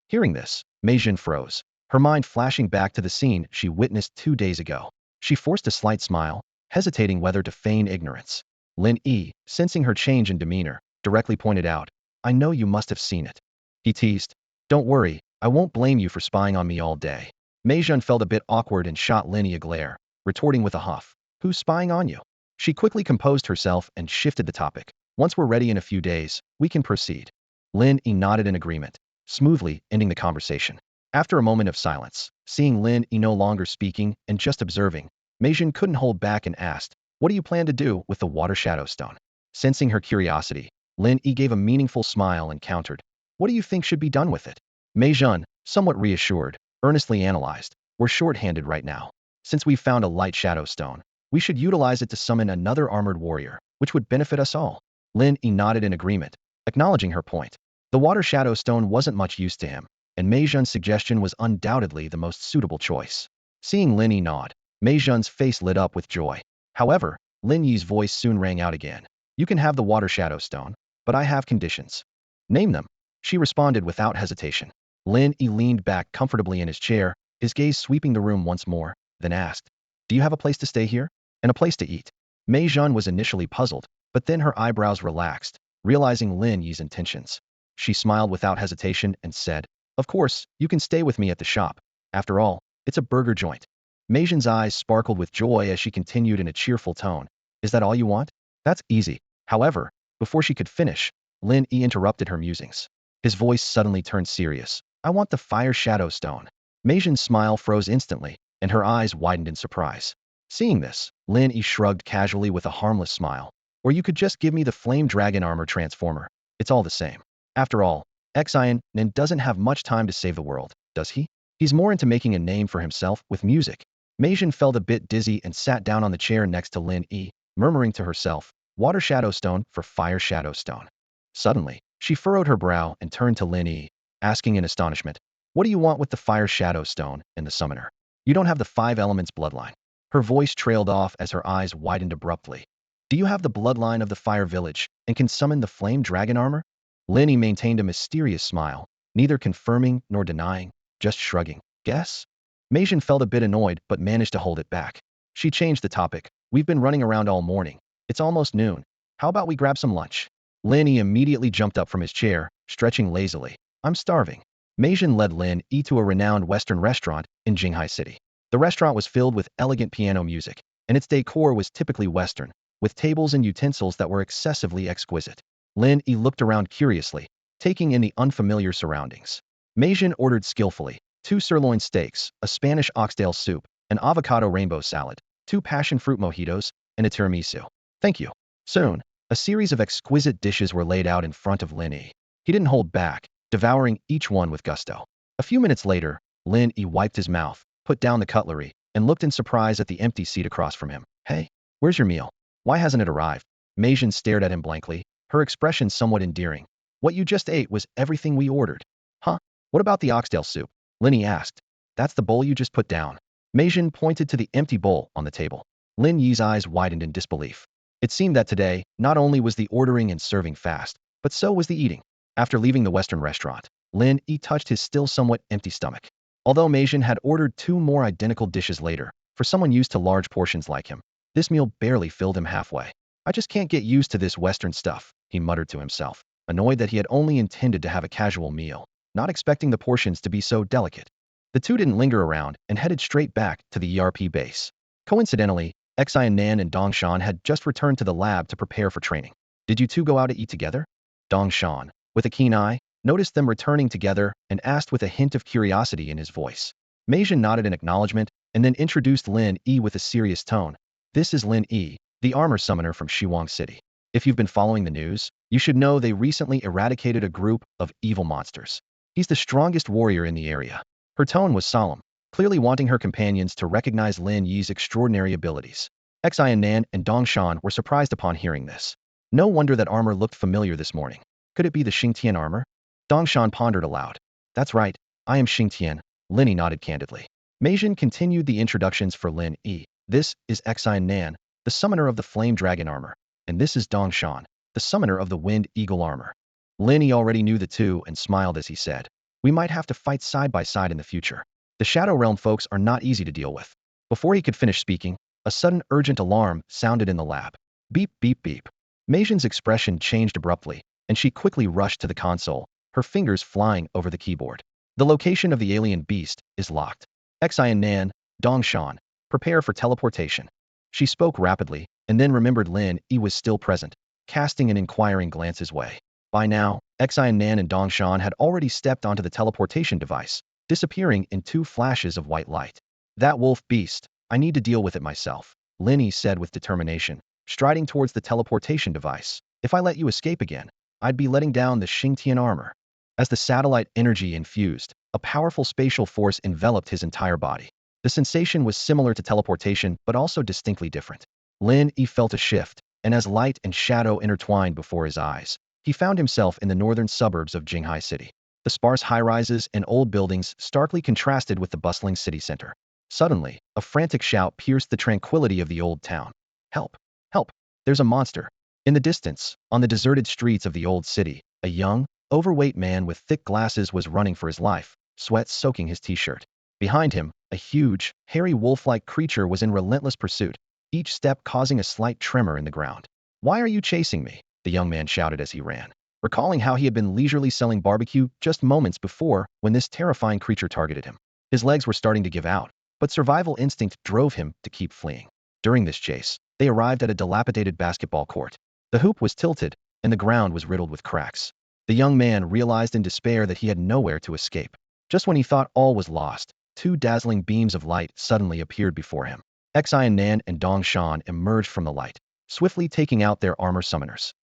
Hearing this, Mei Jun froze, her mind flashing back to the scene she witnessed 2 days ago. She forced a slight smile, hesitating whether to feign ignorance. Lin Yi, sensing her change in demeanor, directly pointed out, "I know you must have seen it." He teased, "Don't worry, I won't blame you for spying on me all day." Mei Jun felt a bit awkward and shot Lin Yi a glare, retorting with a huff, "Who's spying on you?" She quickly composed herself and shifted the topic. "Once we're ready in a few days, we can proceed." Lin Yi nodded in agreement, smoothly ending the conversation. After a moment of silence, seeing Lin Yi no longer speaking and just observing, Mei Jun couldn't hold back and asked, "What do you plan to do with the water shadow stone?" Sensing her curiosity, Lin Yi gave a meaningful smile and countered, "What do you think should be done with it?" Mei Jun, somewhat reassured, earnestly analyzed, "We're short-handed right now. Since we've found a light shadow stone, we should utilize it to summon another armored warrior, which would benefit us all." Lin Yi nodded in agreement, acknowledging her point. The water shadow stone wasn't much use to him, and Mei Jun's suggestion was undoubtedly the most suitable choice. Seeing Lin Yi nod, Mei Jun's face lit up with joy. However, Lin Yi's voice soon rang out again. "You can have the water shadow stone, but I have conditions." "Name them," she responded without hesitation. Lin Yi leaned back comfortably in his chair, his gaze sweeping the room once more, then asked, "Do you have a place to stay here? And a place to eat?" Mei Jun was initially puzzled, but then her eyebrows relaxed, realizing Lin Yi's intentions. She smiled without hesitation and said, "Of course, you can stay with me at the shop. After all, it's a burger joint." Mei Jun's eyes sparkled with joy as she continued in a cheerful tone, "Is that all you want? That's easy." However, before she could finish, Lin Yi interrupted her musings. His voice suddenly turned serious. "I want the fire shadow stone." Mei Jun's smile froze instantly, and her eyes widened in surprise. Seeing this, Lin Yi shrugged casually with a harmless smile. "Or you could just give me the flame dragon armor transformer. It's all the same. After all, Xingtian doesn't have much time to save the world, does he? He's more into making a name for himself with music." Mei Jun felt a bit dizzy and sat down on the chair next to Lin Yi, murmuring to herself, "Water shadow stone for fire shadow stone." Suddenly, she furrowed her brow and turned to Lin Yi, asking in astonishment, "What do you want with the fire shadow stone and the summoner? You don't have the five elements bloodline." Her voice trailed off as her eyes widened abruptly. "Do you have the bloodline of the fire village and can summon the flame dragon armor?" Lin Yi maintained a mysterious smile, neither confirming nor denying, just shrugging. "Guess?" Mei Jun felt a bit annoyed but managed to hold it back. She changed the topic. "We've been running around all morning. It's almost noon. How about we grab some lunch?" Lin Yi immediately jumped up from his chair, stretching lazily. "I'm starving." Mei Jun led Lin Yi to a renowned Western restaurant in Jinghai City. The restaurant was filled with elegant piano music, and its decor was typically Western, with tables and utensils that were excessively exquisite. Lin Yi looked around curiously, taking in the unfamiliar surroundings. Mei Jun ordered skillfully, 2 sirloin steaks, a Spanish oxtail soup, an avocado rainbow salad, 2 passion fruit mojitos, and a tiramisu. "Thank you." Soon, a series of exquisite dishes were laid out in front of Lin Yi. He didn't hold back, devouring each one with gusto. A few minutes later, Lin Yi wiped his mouth, put down the cutlery, and looked in surprise at the empty seat across from him. "Hey, where's your meal? Why hasn't it arrived?" Mei Jun stared at him blankly, her expression somewhat endearing. "What you just ate was everything we ordered." "Huh? What about the oxtail soup?" Lin Yi asked. "That's the bowl you just put down." Mei Jun pointed to the empty bowl on the table. Lin Yi's eyes widened in disbelief. It seemed that today, not only was the ordering and serving fast, but so was the eating. After leaving the Western restaurant, Lin Yi touched his still somewhat empty stomach. Although Mei Jun had ordered 2 more identical dishes later, for someone used to large portions like him, this meal barely filled him halfway. "I just can't get used to this Western stuff," he muttered to himself, annoyed that he had only intended to have a casual meal, not expecting the portions to be so delicate. The two didn't linger around and headed straight back to the ERP base. Coincidentally, Xingtian and Dongshan had just returned to the lab to prepare for training. "Did you two go out to eat together?" Dongshan, with a keen eye, noticed them returning together and asked with a hint of curiosity in his voice. Meijin nodded in acknowledgement and then introduced Lin Yi with a serious tone. This is Lin Yi, the armor summoner from Shiwang City. If you've been following the news, you should know they recently eradicated a group of evil monsters. He's the strongest warrior in the area. Her tone was solemn, clearly wanting her companions to recognize Lin Yi's extraordinary abilities. Xingtian and Dongshan were surprised upon hearing this. No wonder that armor looked familiar this morning. Could it be the Xingtian armor? Dongshan pondered aloud. That's right, I am Xingtian. Lin Yi nodded candidly. Meijin continued the introductions for Lin Yi. This is Xingtian, the summoner of the Flame Dragon armor. And this is Dongshan, the summoner of the Wind Eagle armor. Lin Yi already knew the two and smiled as he said, we might have to fight side by side in the future. The Shadow Realm folks are not easy to deal with. Before he could finish speaking, a sudden urgent alarm sounded in the lab. Beep, beep, beep. Meijin's expression changed abruptly, and she quickly rushed to the console, her fingers flying over the keyboard. The location of the alien beast is locked. Xingtian, Dongshan, prepare for teleportation. She spoke rapidly, and then remembered Lin Yi was still present, casting an inquiring glance his way. By now, Xingtian and Dongshan had already stepped onto the teleportation device, disappearing in 2 flashes of white light. That wolf beast, I need to deal with it myself, Lin Yi said with determination, striding towards the teleportation device. If I let you escape again, I'd be letting down the Xingtian armor. As the satellite energy infused, a powerful spatial force enveloped his entire body. The sensation was similar to teleportation, but also distinctly different. Lin Yi felt a shift, and as light and shadow intertwined before his eyes, he found himself in the northern suburbs of Jinghai City. The sparse high-rises and old buildings starkly contrasted with the bustling city center. Suddenly, a frantic shout pierced the tranquility of the old town. Help! Help! There's a monster! In the distance, on the deserted streets of the old city, a young, overweight man with thick glasses was running for his life, sweat soaking his t-shirt. Behind him, a huge, hairy wolf-like creature was in relentless pursuit, each step causing a slight tremor in the ground. Why are you chasing me? The young man shouted as he ran, recalling how he had been leisurely selling barbecue just moments before when this terrifying creature targeted him. His legs were starting to give out, but survival instinct drove him to keep fleeing. During this chase, they arrived at a dilapidated basketball court. The hoop was tilted, and the ground was riddled with cracks. The young man realized in despair that he had nowhere to escape. Just when he thought all was lost, 2 dazzling beams of light suddenly appeared before him. Xingtian and Dongshan emerged from the light, swiftly taking out their armor summoners.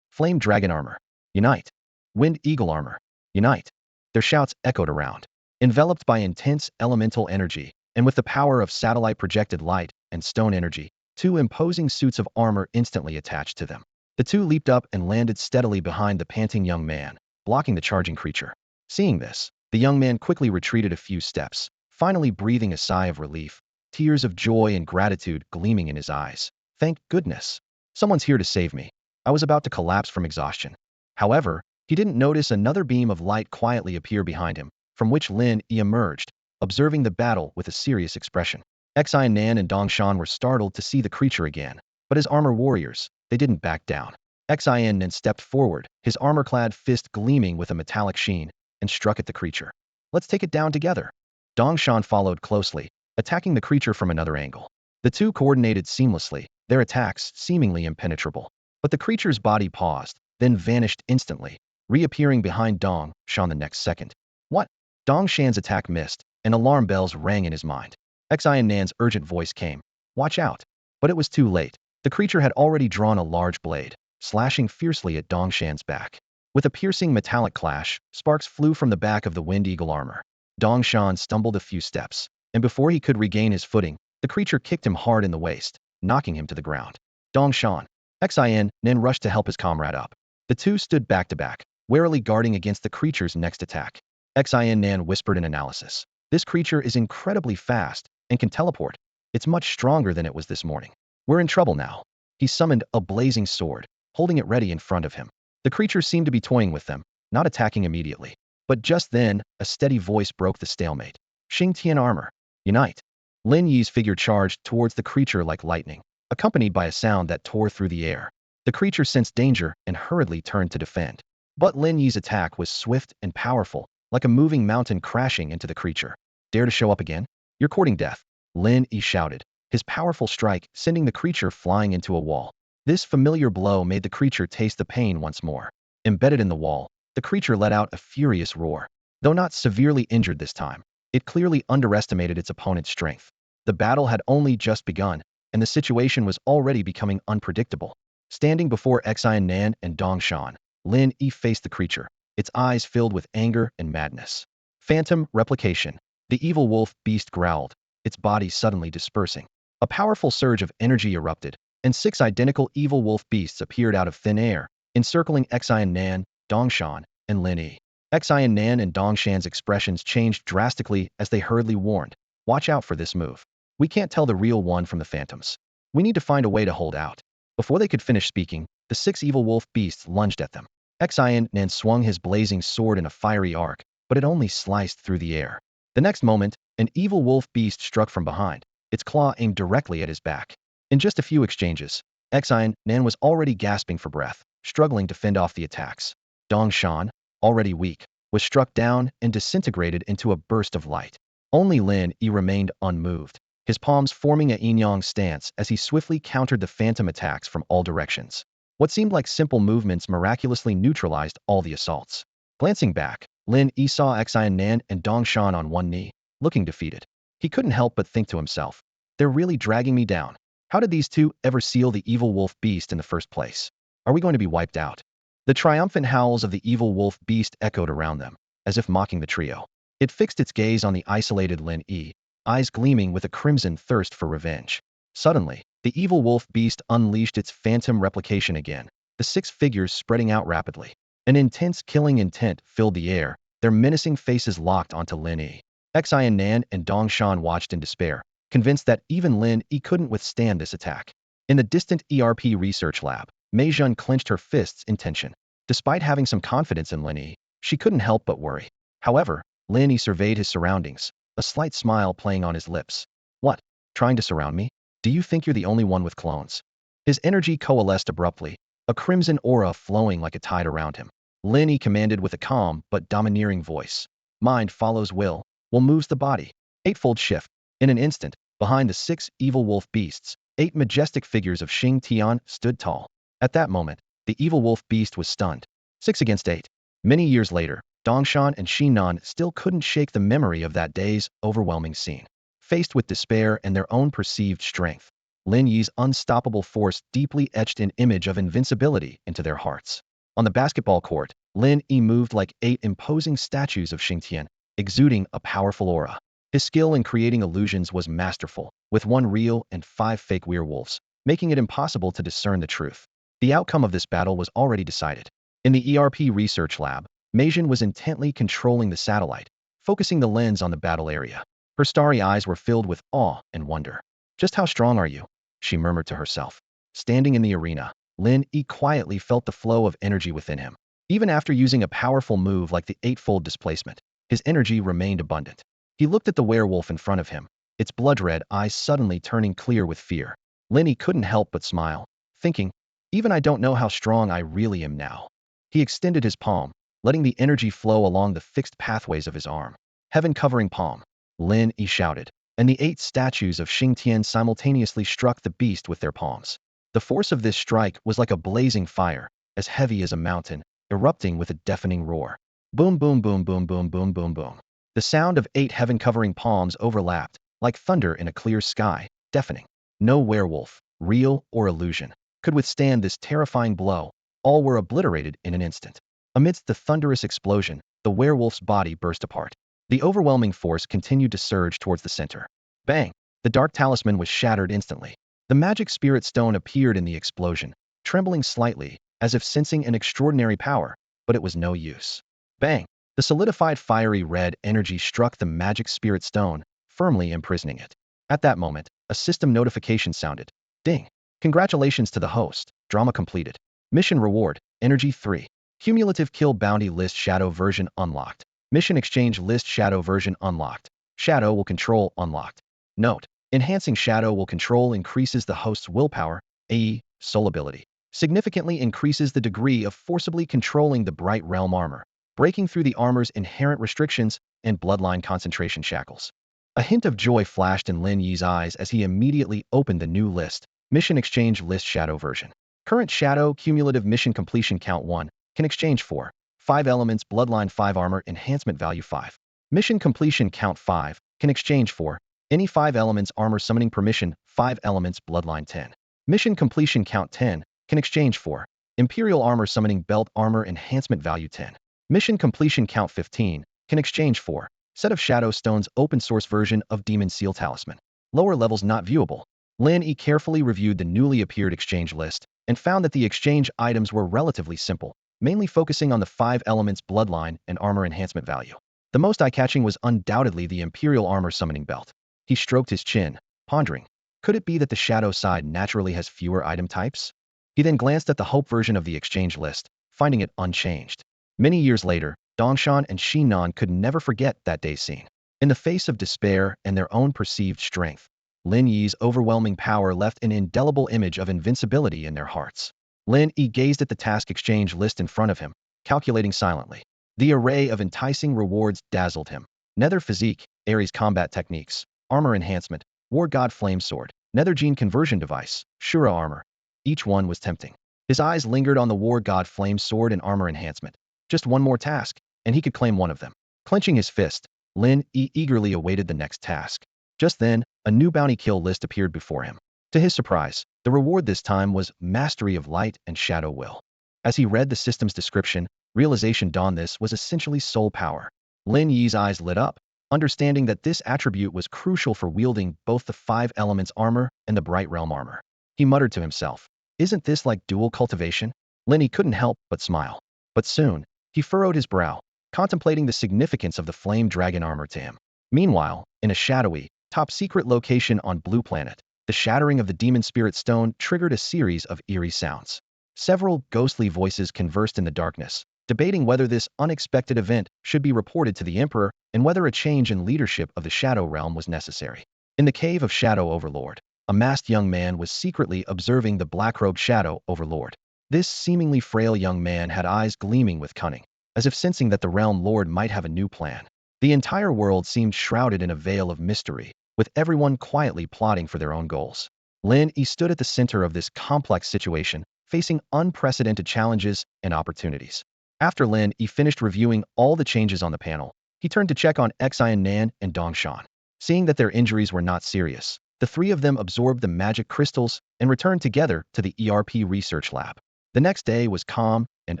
Flame Dragon armor, unite! Wind Eagle armor, unite! Their shouts echoed around. Enveloped by intense elemental energy, and with the power of satellite projected light and stone energy, 2 imposing suits of armor instantly attached to them. The 2 leaped up and landed steadily behind the panting young man, blocking the charging creature. Seeing this, the young man quickly retreated a few steps, finally breathing a sigh of relief, tears of joy and gratitude gleaming in his eyes. Thank goodness! Someone's here to save me. I was about to collapse from exhaustion. However, he didn't notice another beam of light quietly appear behind him, from which Lin Yi emerged, observing the battle with a serious expression. Xingtian and Dongshan were startled to see the creature again, but as armor warriors, they didn't back down. Xingtian stepped forward, his armor-clad fist gleaming with a metallic sheen, and struck at the creature. Let's take it down together. Dongshan followed closely, attacking the creature from another angle. The 2 coordinated seamlessly, their attacks seemingly impenetrable. But the creature's body paused, then vanished instantly, reappearing behind Dongshan the next second. What? Dongshan's attack missed, and alarm bells rang in his mind. Xingtian's urgent voice came. Watch out! But it was too late. The creature had already drawn a large blade, slashing fiercely at Dongshan's back. With a piercing metallic clash, sparks flew from the back of the Wind Eagle armor. Dongshan stumbled a few steps, and before he could regain his footing, the creature kicked him hard in the waist, knocking him to the ground. Dongshan, Xingtian rushed to help his comrade up. The 2 stood back to back, warily guarding against the creature's next attack. Xingtian whispered in analysis. This creature is incredibly fast and can teleport. It's much stronger than it was this morning. We're in trouble now. He summoned a blazing sword, holding it ready in front of him. The creature seemed to be toying with them, not attacking immediately. But just then, a steady voice broke the stalemate. Xingtian armor, unite! Lin Yi's figure charged towards the creature like lightning, accompanied by a sound that tore through the air. The creature sensed danger and hurriedly turned to defend. But Lin Yi's attack was swift and powerful, like a moving mountain crashing into the creature. Dare to show up again? You're courting death, Lin Yi shouted, his powerful strike sending the creature flying into a wall. This familiar blow made the creature taste the pain once more. Embedded in the wall, the creature let out a furious roar. Though not severely injured this time, It clearly underestimated its opponent's strength. The battle had only just begun, and the situation was already becoming unpredictable. Standing before Xingtian and Dongshan, Lin Yi faced the creature, its eyes filled with anger and madness. Phantom replication. The evil wolf beast growled, its body suddenly dispersing. A powerful surge of energy erupted, and 6 identical evil wolf beasts appeared out of thin air, encircling Xingtian, Dongshan, and Lin Yi. Xingtian and Dongshan's expressions changed drastically as they hurriedly warned, "Watch out for this move. We can't tell the real one from the phantoms. We need to find a way to hold out." Before they could finish speaking, the 6 evil wolf beasts lunged at them. Xingtian swung his blazing sword in a fiery arc, but it only sliced through the air. The next moment, an evil wolf beast struck from behind, its claw aimed directly at his back. In just a few exchanges, Xingtian was already gasping for breath, struggling to fend off the attacks. Dongshan, already weak, was struck down and disintegrated into a burst of light. Only Lin Yi remained unmoved, his palms forming a yin-yang stance as he swiftly countered the phantom attacks from all directions. What seemed like simple movements miraculously neutralized all the assaults. Glancing back, Lin Yi saw Xingtian and Dongshan on one knee, looking defeated. He couldn't help but think to himself, "They're really dragging me down. How did these two ever seal the evil wolf beast in the first place? Are we going to be wiped out?" The triumphant howls of the evil wolf beast echoed around them, as if mocking the trio. It fixed its gaze on the isolated Lin Yi, eyes gleaming with a crimson thirst for revenge. Suddenly, the evil wolf beast unleashed its phantom replication again, the 6 figures spreading out rapidly. An intense killing intent filled the air, their menacing faces locked onto Lin Yi. Xingtian and Dongshan watched in despair, convinced that even Lin Yi couldn't withstand this attack. In the distant ERP research lab, Mei Jun clenched her fists in tension. Despite having some confidence in Lin Yi, she couldn't help but worry. However, Lin Yi surveyed his surroundings, a slight smile playing on his lips. "What? Trying to surround me? Do you think you're the only one with clones?" His energy coalesced abruptly, a crimson aura flowing like a tide around him. Lin Yi commanded with a calm but domineering voice. "Mind follows will moves the body." Eightfold shift. In an instant, behind the 6 evil wolf beasts, 8 majestic figures of Xingtian stood tall. At that moment, the evil wolf beast was stunned. 6 against 8. Many years later, Dongshan and Xingnan still couldn't shake the memory of that day's overwhelming scene. Faced with despair and their own perceived strength, Lin Yi's unstoppable force deeply etched an image of invincibility into their hearts. On the basketball court, Lin Yi moved like 8 imposing statues of Xingtian, exuding a powerful aura. His skill in creating illusions was masterful, with 1 real and 5 fake werewolves, making it impossible to discern the truth. The outcome of this battle was already decided. In the ERP research lab, Mei Jun was intently controlling the satellite, focusing the lens on the battle area. Her starry eyes were filled with awe and wonder. "Just how strong are you?" she murmured to herself. Standing in the arena, Lin Yi quietly felt the flow of energy within him. Even after using a powerful move like the eightfold displacement, his energy remained abundant. He looked at the werewolf in front of him, its blood-red eyes suddenly turning clear with fear. Lin Yi couldn't help but smile, thinking, "Even I don't know how strong I really am now." He extended his palm, letting the energy flow along the fixed pathways of his arm. "Heaven-covering palm," Lin Yi shouted, and the 8 statues of Xingtian simultaneously struck the beast with their palms. The force of this strike was like a blazing fire, as heavy as a mountain, erupting with a deafening roar. Boom, boom, boom, boom, boom, boom, boom, boom. The sound of 8 heaven-covering palms overlapped, like thunder in a clear sky, deafening. No werewolf, real or illusion, could withstand this terrifying blow. All were obliterated in an instant. Amidst the thunderous explosion, the werewolf's body burst apart. The overwhelming force continued to surge towards the center. Bang! The dark talisman was shattered instantly. The magic spirit stone appeared in the explosion, trembling slightly, as if sensing an extraordinary power, but it was no use. Bang! The solidified fiery red energy struck the magic spirit stone, firmly imprisoning it. At that moment, a system notification sounded. Ding! Congratulations to the host. Drama completed. Mission reward, Energy 3. Cumulative kill bounty list shadow version unlocked. Mission exchange list shadow version unlocked. Shadow will control unlocked. Note: enhancing shadow will control increases the host's willpower, AE, soul ability. Significantly increases the degree of forcibly controlling the bright realm armor, breaking through the armor's inherent restrictions and bloodline concentration shackles. A hint of joy flashed in Lin Yi's eyes as he immediately opened the new list, Mission exchange list shadow version. Current shadow cumulative mission completion count 1. Can exchange for 5 elements bloodline 5 armor enhancement value 5. Mission completion count 5, can exchange for any 5 elements armor summoning permission, 5 elements bloodline 10. Mission completion count 10, can exchange for Imperial armor summoning belt armor enhancement value 10. Mission completion count 15, can exchange for set of shadow stones open source version of demon seal talisman. Lower levels not viewable. Lin Yi carefully reviewed the newly appeared exchange list and found that the exchange items were relatively simple, mainly focusing on the 5 elements bloodline and armor enhancement value. The most eye-catching was undoubtedly the Imperial armor summoning belt. He stroked his chin, pondering, could it be that the shadow side naturally has fewer item types? He then glanced at the hope version of the exchange list, finding it unchanged. Many years later, Dongshan and Xingnan could never forget that day's scene. In the face of despair and their own perceived strength, Lin Yi's overwhelming power left an indelible image of invincibility in their hearts. Lin Yi gazed at the task exchange list in front of him, calculating silently. The array of enticing rewards dazzled him. Nether physique, Ares combat techniques, armor enhancement, war god flame sword, nether gene conversion device, Ashura armor. Each one was tempting. His eyes lingered on the war god flame sword and armor enhancement. Just one more task, and he could claim one of them. Clenching his fist, Lin Yi eagerly awaited the next task. Just then, a new bounty kill list appeared before him. To his surprise, the reward this time was Mastery of Light and Shadow Will. As he read the system's description, realization dawned this was essentially soul power. Lin Yi's eyes lit up, understanding that this attribute was crucial for wielding both the 5 elements armor and the Bright Realm armor. He muttered to himself, isn't this like dual cultivation? Lin Yi couldn't help but smile. But soon, he furrowed his brow, contemplating the significance of the flame dragon armor to him. Meanwhile, in a shadowy, top-secret location on Blue Planet, the shattering of the demon spirit stone triggered a series of eerie sounds. Several ghostly voices conversed in the darkness, debating whether this unexpected event should be reported to the Emperor and whether a change in leadership of the Shadow Realm was necessary. In the cave of Shadow Overlord, a masked young man was secretly observing the black-robed Shadow Overlord. This seemingly frail young man had eyes gleaming with cunning, as if sensing that the Realm Lord might have a new plan. The entire world seemed shrouded in a veil of mystery, with everyone quietly plotting for their own goals. Lin Yi stood at the center of this complex situation, facing unprecedented challenges and opportunities. After Lin Yi finished reviewing all the changes on the panel, he turned to check on Xingtian and Dongshan. Seeing that their injuries were not serious, the 3 of them absorbed the magic crystals and returned together to the ERP research lab. The next day was calm and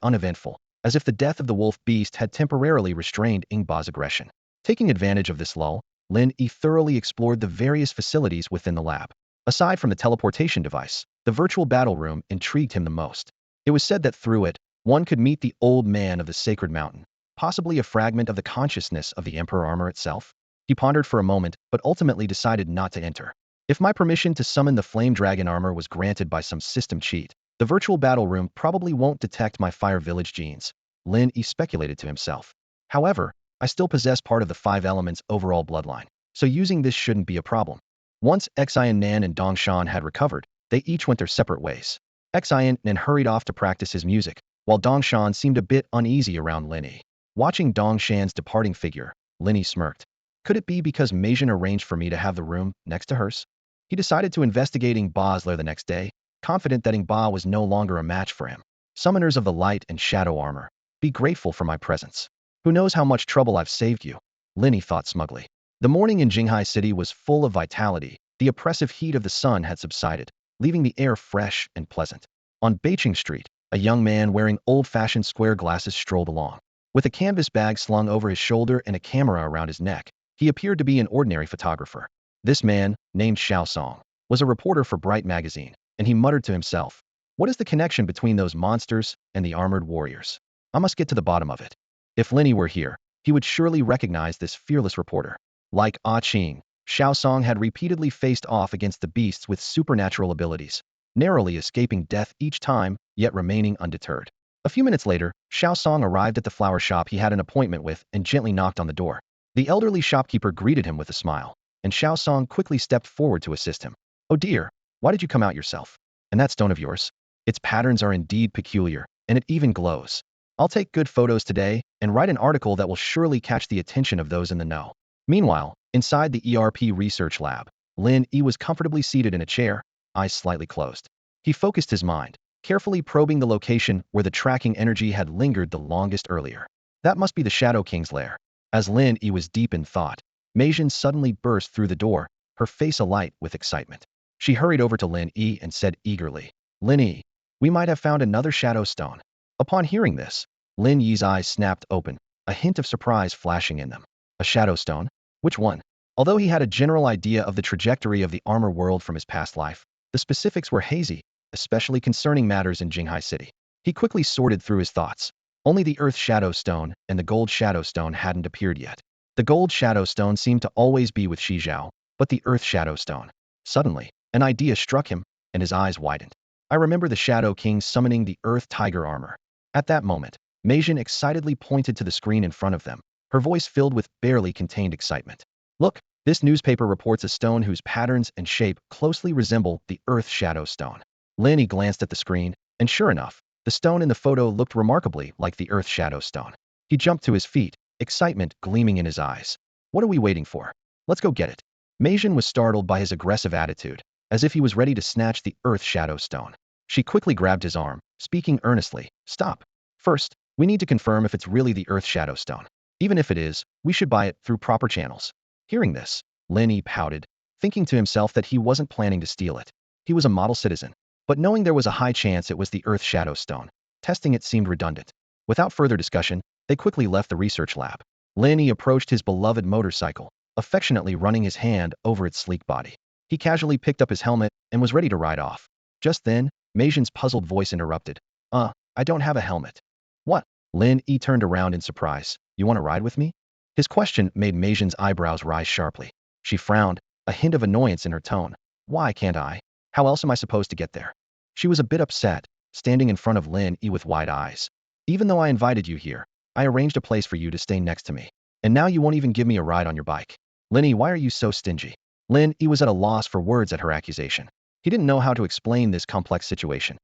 uneventful, as if the death of the wolf beast had temporarily restrained Ingba's aggression. Taking advantage of this lull, Lin Yi thoroughly explored the various facilities within the lab. Aside from the teleportation device, the virtual battle room intrigued him the most. It was said that through it, one could meet the old man of the sacred mountain, possibly a fragment of the consciousness of the Emperor armor itself. He pondered for a moment, but ultimately decided not to enter. If my permission to summon the flame dragon armor was granted by some system cheat, the virtual battle room probably won't detect my fire village genes, Lin Yi speculated to himself. However, I still possess part of the 5 elements overall bloodline, so using this shouldn't be a problem. Once Xingnan and Dongshan had recovered, they each went their separate ways. Xingnan hurried off to practice his music, while Dongshan seemed a bit uneasy around Lin Yi. Watching Dongshan's departing figure, Lin Yi smirked. Could it be because Meijin arranged for me to have the room next to hers? He decided to investigate Ingba's lair the next day, confident that Ingba was no longer a match for him. Summoners of the light and shadow armor, be grateful for my presence. Who knows how much trouble I've saved you? Lin Yi thought smugly. The morning in Jinghai City was full of vitality. The oppressive heat of the sun had subsided, leaving the air fresh and pleasant. On Beiqing Street, a young man wearing old-fashioned square glasses strolled along. With a canvas bag slung over his shoulder and a camera around his neck, he appeared to be an ordinary photographer. This man, named Xiao Song, was a reporter for Bright magazine, and he muttered to himself, what is the connection between those monsters and the armored warriors? I must get to the bottom of it. If Lin Yi were here, he would surely recognize this fearless reporter. Like Ah Qing, Xiao Song had repeatedly faced off against the beasts with supernatural abilities, narrowly escaping death each time, yet remaining undeterred. A few minutes later, Xiao Song arrived at the flower shop he had an appointment with and gently knocked on the door. The elderly shopkeeper greeted him with a smile, and Xiao Song quickly stepped forward to assist him. Oh dear, why did you come out yourself? And that stone of yours? Its patterns are indeed peculiar, and it even glows. I'll take good photos today and write an article that will surely catch the attention of those in the know. Meanwhile, inside the ERP research lab, Lin Yi was comfortably seated in a chair, eyes slightly closed. He focused his mind, carefully probing the location where the tracking energy had lingered the longest earlier. That must be the Shadow King's lair. As Lin Yi was deep in thought, Mei Jun suddenly burst through the door, her face alight with excitement. She hurried over to Lin Yi and said eagerly, Lin Yi, we might have found another shadow stone. Upon hearing this, Lin Yi's eyes snapped open, a hint of surprise flashing in them. A shadow stone? Which one? Although he had a general idea of the trajectory of the armor world from his past life, the specifics were hazy, especially concerning matters in Jinghai City. He quickly sorted through his thoughts. Only the Earth Shadow Stone and the Gold Shadow Stone hadn't appeared yet. The Gold Shadow Stone seemed to always be with Shi Zhao, but the Earth Shadow Stone. Suddenly, an idea struck him, and his eyes widened. I remember the Shadow King summoning the Earth Tiger armor. At that moment, Mei Jun excitedly pointed to the screen in front of them, her voice filled with barely contained excitement. Look, this newspaper reports a stone whose patterns and shape closely resemble the Earth Shadow Stone. Lin Yi glanced at the screen, and sure enough, the stone in the photo looked remarkably like the Earth Shadow Stone. He jumped to his feet, excitement gleaming in his eyes. What are we waiting for? Let's go get it. Mei Jun was startled by his aggressive attitude, as if he was ready to snatch the Earth Shadow Stone. She quickly grabbed his arm, speaking earnestly, Stop. First, we need to confirm if it's really the Earth Shadow Stone. Even if it is, we should buy it through proper channels. Hearing this, Lin Yi pouted, thinking to himself that he wasn't planning to steal it. He was a model citizen, but knowing there was a high chance it was the Earth Shadow Stone, testing it seemed redundant. Without further discussion, they quickly left the research lab. Lin Yi approached his beloved motorcycle, affectionately running his hand over its sleek body. He casually picked up his helmet and was ready to ride off. Just then, Mei Jun's puzzled voice interrupted. I don't have a helmet. What? Lin Yi turned around in surprise. You want to ride with me? His question made Mei Jun's eyebrows rise sharply. She frowned, a hint of annoyance in her tone. Why can't I? How else am I supposed to get there? She was a bit upset, standing in front of Lin Yi with wide eyes. Even though I invited you here, I arranged a place for you to stay next to me. And now you won't even give me a ride on your bike. Lin Yi, why are you so stingy? Lin Yi was at a loss for words at her accusation. He didn't know how to explain this complex situation.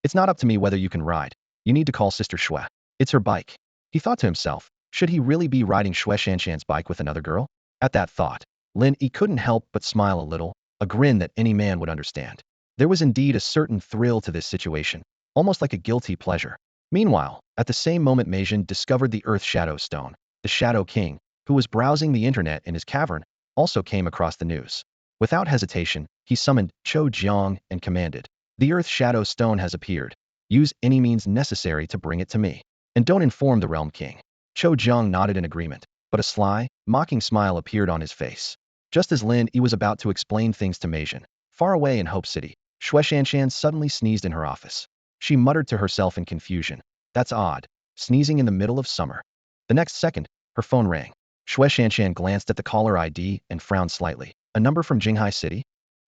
It's not up to me whether you can ride. You need to call Sister Xue. It's her bike. He thought to himself, should he really be riding Xue Shanshan's bike with another girl? At that thought, Lin Yi couldn't help but smile a little, a grin that any man would understand. There was indeed a certain thrill to this situation, almost like a guilty pleasure. Meanwhile, at the same moment Mei Jun discovered the Earth Shadow Stone, the Shadow King, who was browsing the internet in his cavern, also came across the news. Without hesitation, he summoned Chou Jiang and commanded, The Earth Shadow Stone has appeared. Use any means necessary to bring it to me. And don't inform the Realm King. Chou Jiang nodded in agreement, but a sly, mocking smile appeared on his face. Just as Lin Yi was about to explain things to Mei Jun, far away in Hope City, Xue Shanshan suddenly sneezed in her office. She muttered to herself in confusion. That's odd. Sneezing in the middle of summer. The next second, her phone rang. Xue Shanshan glanced at the caller ID and frowned slightly. A number from Jinghai City?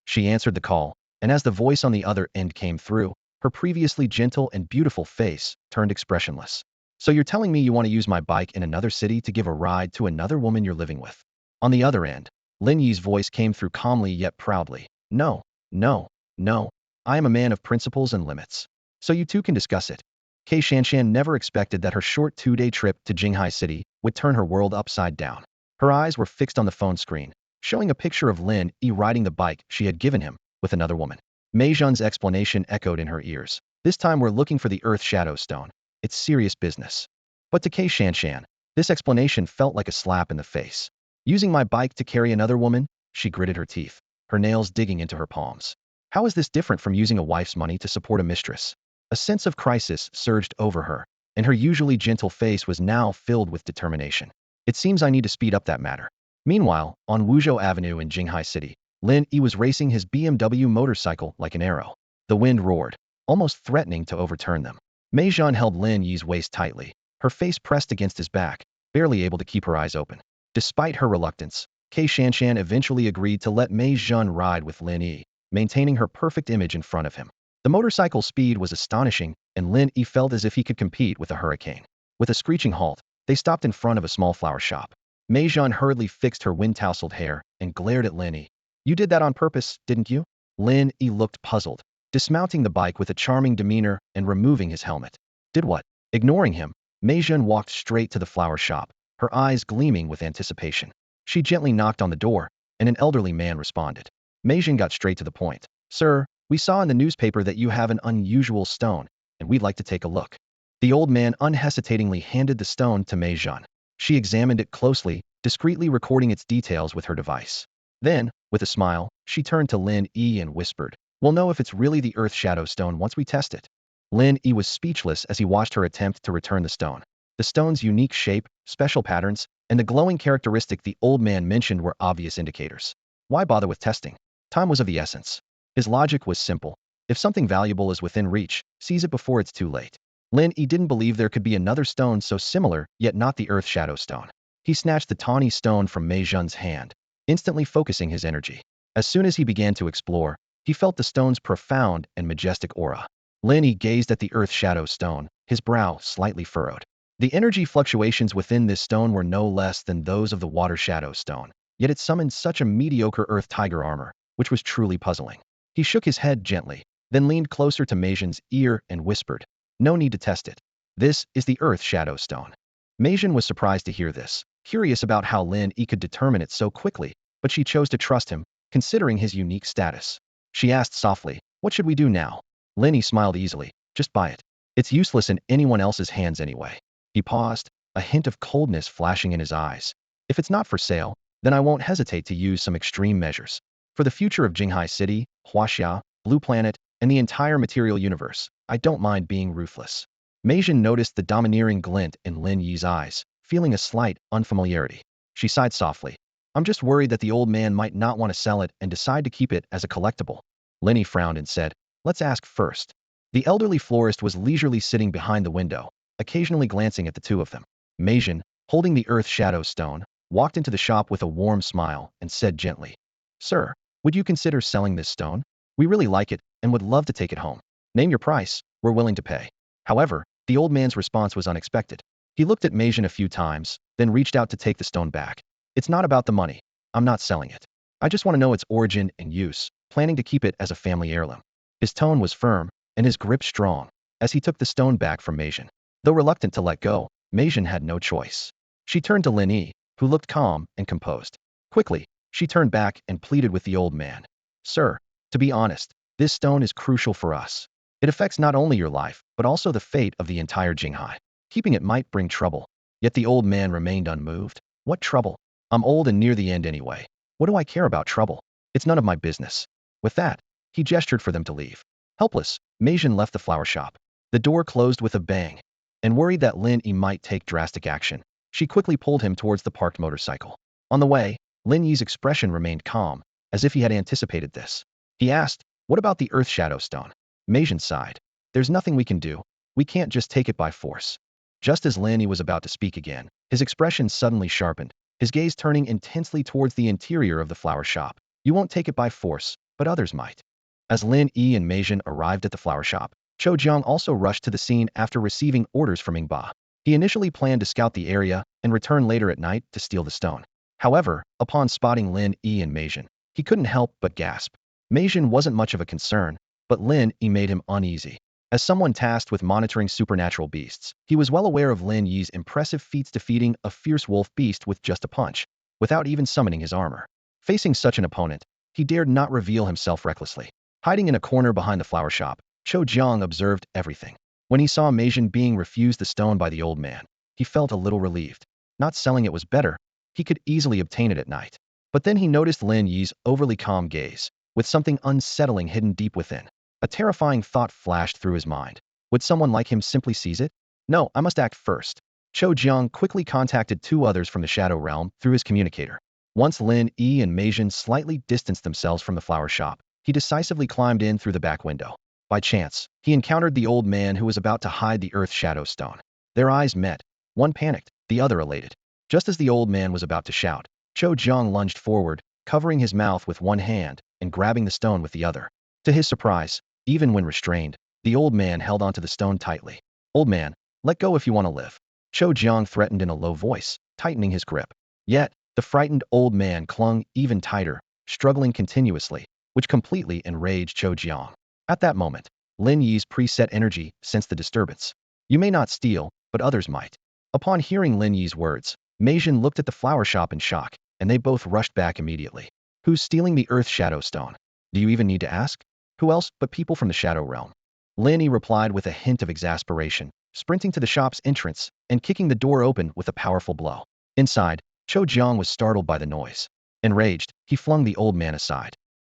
She answered the call, and as the voice on the other end came through, her previously gentle and beautiful face turned expressionless. So you're telling me you want to use my bike in another city to give a ride to another woman you're living with? On the other end, Lin Yi's voice came through calmly yet proudly. No, no, no. I am a man of principles and limits. So you two can discuss it. Kei Shanshan never expected that her short 2-day trip to Jinghai City would turn her world upside down. Her eyes were fixed on the phone screen, showing a picture of Lin Yi riding the bike she had given him, with another woman. Mei Jun's explanation echoed in her ears. This time we're looking for the Earth Shadow Stone. It's serious business. But to Kei Shanshan, this explanation felt like a slap in the face. Using my bike to carry another woman? She gritted her teeth, her nails digging into her palms. How is this different from using a wife's money to support a mistress? A sense of crisis surged over her, and her usually gentle face was now filled with determination. It seems I need to speed up that matter. Meanwhile, on Wuzhou Avenue in Jinghai City, Lin Yi was racing his BMW motorcycle like an arrow. The wind roared, almost threatening to overturn them. Mei Jun held Lin Yi's waist tightly, her face pressed against his back, barely able to keep her eyes open. Despite her reluctance, Kei Shanshan eventually agreed to let Mei Jun ride with Lin Yi, maintaining her perfect image in front of him. The motorcycle speed was astonishing, and Lin Yi felt as if he could compete with a hurricane. With a screeching halt, they stopped in front of a small flower shop. Mei Jun hurriedly fixed her wind-tousled hair and glared at Lin Yi. You did that on purpose, didn't you? Lin Yi looked puzzled, dismounting the bike with a charming demeanor and removing his helmet. Did what? Ignoring him, Mei Jun walked straight to the flower shop, her eyes gleaming with anticipation. She gently knocked on the door, and an elderly man responded. Mei Jun got straight to the point. Sir, we saw in the newspaper that you have an unusual stone, and we'd like to take a look. The old man unhesitatingly handed the stone to Mei Jun. She examined it closely, discreetly recording its details with her device. Then, with a smile, she turned to Lin Yi and whispered, "We'll know if it's really the Earth Shadow Stone once we test it." Lin Yi was speechless as he watched her attempt to return the stone. The stone's unique shape, special patterns, and the glowing characteristic the old man mentioned were obvious indicators. Why bother with testing? Time was of the essence. His logic was simple. If something valuable is within reach, seize it before it's too late. Lin Yi didn't believe there could be another stone so similar, yet not the Earth Shadow Stone. He snatched the tawny stone from Mei Zhen's hand, instantly focusing his energy. As soon as he began to explore, he felt the stone's profound and majestic aura. Lin Yi gazed at the Earth Shadow Stone, his brow slightly furrowed. The energy fluctuations within this stone were no less than those of the Water Shadow Stone, yet it summoned such a mediocre Earth Tiger armor, which was truly puzzling. He shook his head gently, then leaned closer to Mei Zhen's ear and whispered, "No need to test it. This is the Earth Shadow Stone." Mei Zhen was surprised to hear this, curious about how Lin Yi could determine it so quickly, but she chose to trust him, considering his unique status. She asked softly, "What should we do now?" Lin Yi smiled easily, "Just buy it. It's useless in anyone else's hands anyway." He paused, a hint of coldness flashing in his eyes. "If it's not for sale, then I won't hesitate to use some extreme measures. For the future of Jinghai City, Huaxia, Blue Planet, and the entire material universe, I don't mind being ruthless." Mei Zhen noticed the domineering glint in Lin Yi's eyes, feeling a slight unfamiliarity. She sighed softly. "I'm just worried that the old man might not want to sell it and decide to keep it as a collectible." Lin Yi frowned and said, "Let's ask first." The elderly florist was leisurely sitting behind the window, occasionally glancing at the two of them. Mei Zhen, holding the Earth Shadow Stone, walked into the shop with a warm smile and said gently, "Sir, would you consider selling this stone? We really like it and would love to take it home. Name your price, we're willing to pay." However, the old man's response was unexpected. He looked at Mei Zhen a few times, then reached out to take the stone back. "It's not about the money. I'm not selling it. I just want to know its origin and use, planning to keep it as a family heirloom." His tone was firm, and his grip strong, as he took the stone back from Mei Zhen. Though reluctant to let go, Mei Zhen had no choice. She turned to Lin Yi, who looked calm and composed. Quickly, she turned back and pleaded with the old man. "Sir, to be honest, this stone is crucial for us. It affects not only your life, but also the fate of the entire Jinghai. Keeping it might bring trouble." Yet the old man remained unmoved. "What trouble? I'm old and near the end anyway. What do I care about trouble? It's none of my business." With that, he gestured for them to leave. Helpless, Mei Zhen left the flower shop. The door closed with a bang, and worried that Lin Yi might take drastic action, she quickly pulled him towards the parked motorcycle. On the way, Lin Yi's expression remained calm, as if he had anticipated this. He asked, "What about the Earth Shadow Stone?" Mei Zhen sighed. "There's nothing we can do. We can't just take it by force." Just as Lin Yi was about to speak again, his expression suddenly sharpened, his gaze turning intensely towards the interior of the flower shop. "You won't take it by force, but others might." As Lin Yi and Mei Zhen arrived at the flower shop, Cho Jiang also rushed to the scene after receiving orders from Yingba. He initially planned to scout the area and return later at night to steal the stone. However, upon spotting Lin Yi and Mei Zhen, he couldn't help but gasp. Mei Zhen wasn't much of a concern, but Lin Yi made him uneasy. As someone tasked with monitoring supernatural beasts, he was well aware of Lin Yi's impressive feats defeating a fierce wolf beast with just a punch, without even summoning his armor. Facing such an opponent, he dared not reveal himself recklessly. Hiding in a corner behind the flower shop, Cho Jiang observed everything. When he saw Mei Zhen being refused the stone by the old man, he felt a little relieved. Not selling it was better. He could easily obtain it at night. But then he noticed Lin Yi's overly calm gaze, with something unsettling hidden deep within. A terrifying thought flashed through his mind. Would someone like him simply seize it? "No, I must act first." Cho Jiang quickly contacted two others from the Shadow Realm through his communicator. Once Lin Yi and Mei Zhen slightly distanced themselves from the flower shop, he decisively climbed in through the back window. By chance, he encountered the old man who was about to hide the Earth Shadow Stone. Their eyes met. One panicked, the other elated. Just as the old man was about to shout, Cho Jiang lunged forward, covering his mouth with one hand and grabbing the stone with the other. To his surprise, even when restrained, the old man held onto the stone tightly. "Old man, let go if you want to live." Cho Jiang threatened in a low voice, tightening his grip. Yet, the frightened old man clung even tighter, struggling continuously, which completely enraged Cho Jiang. At that moment, Lin Yi's preset energy sensed the disturbance. "You may not steal, but others might." Upon hearing Lin Yi's words, Mei Zhen looked at the flower shop in shock, and they both rushed back immediately. "Who's stealing the Earth Shadow Stone? Do you even need to ask? Who else but people from the Shadow Realm?" Lin Yi replied with a hint of exasperation, sprinting to the shop's entrance and kicking the door open with a powerful blow. Inside, Cho Jiang was startled by the noise. Enraged, he flung the old man aside.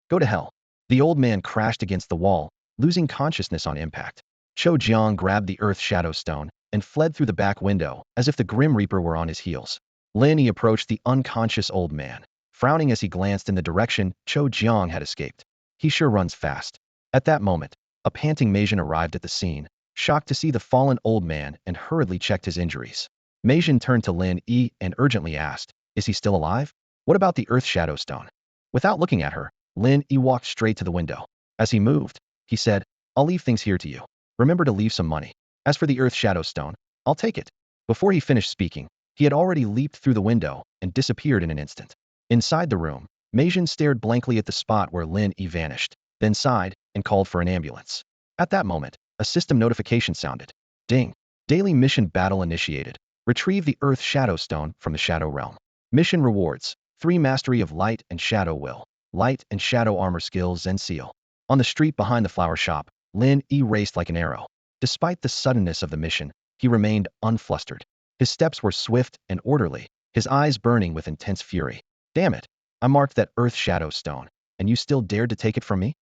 Go to hell. The old man crashed against the wall, losing consciousness on impact. Cho Jiang grabbed the Earth Shadow Stone and fled through the back window as if the Grim Reaper were on his heels. Lin Yi approached the unconscious old man, frowning as he glanced in the direction Cho Jiang had escaped. He sure runs fast. At that moment, a panting Meijin arrived at the scene, shocked to see the fallen old man, and hurriedly checked his injuries. Meijin turned to Lin Yi and urgently asked, is he still alive? What about the Earth Shadow Stone? Without looking at her, Lin Yi walked straight to the window. As he moved, he said, I'll leave things here to you. Remember to leave some money. As for the Earth Shadow Stone, I'll take it. Before he finished speaking, he had already leaped through the window and disappeared in an instant. Inside the room, Meijin stared blankly at the spot where Lin Yi vanished, then sighed and called for an ambulance. At that moment, a system notification sounded. Ding. Daily mission battle initiated. Retrieve the Earth Shadow Stone from the Shadow Realm. Mission rewards: 3 Mastery of Light and Shadow Will, Light and Shadow Armor Skills and Seal. On the street behind the flower shop, Lin Yi raced like an arrow. Despite the suddenness of the mission, he remained unflustered. His steps were swift and orderly, his eyes burning with intense fury. Damn it! I marked that Earth Shadow Stone, and you still dared to take it from me?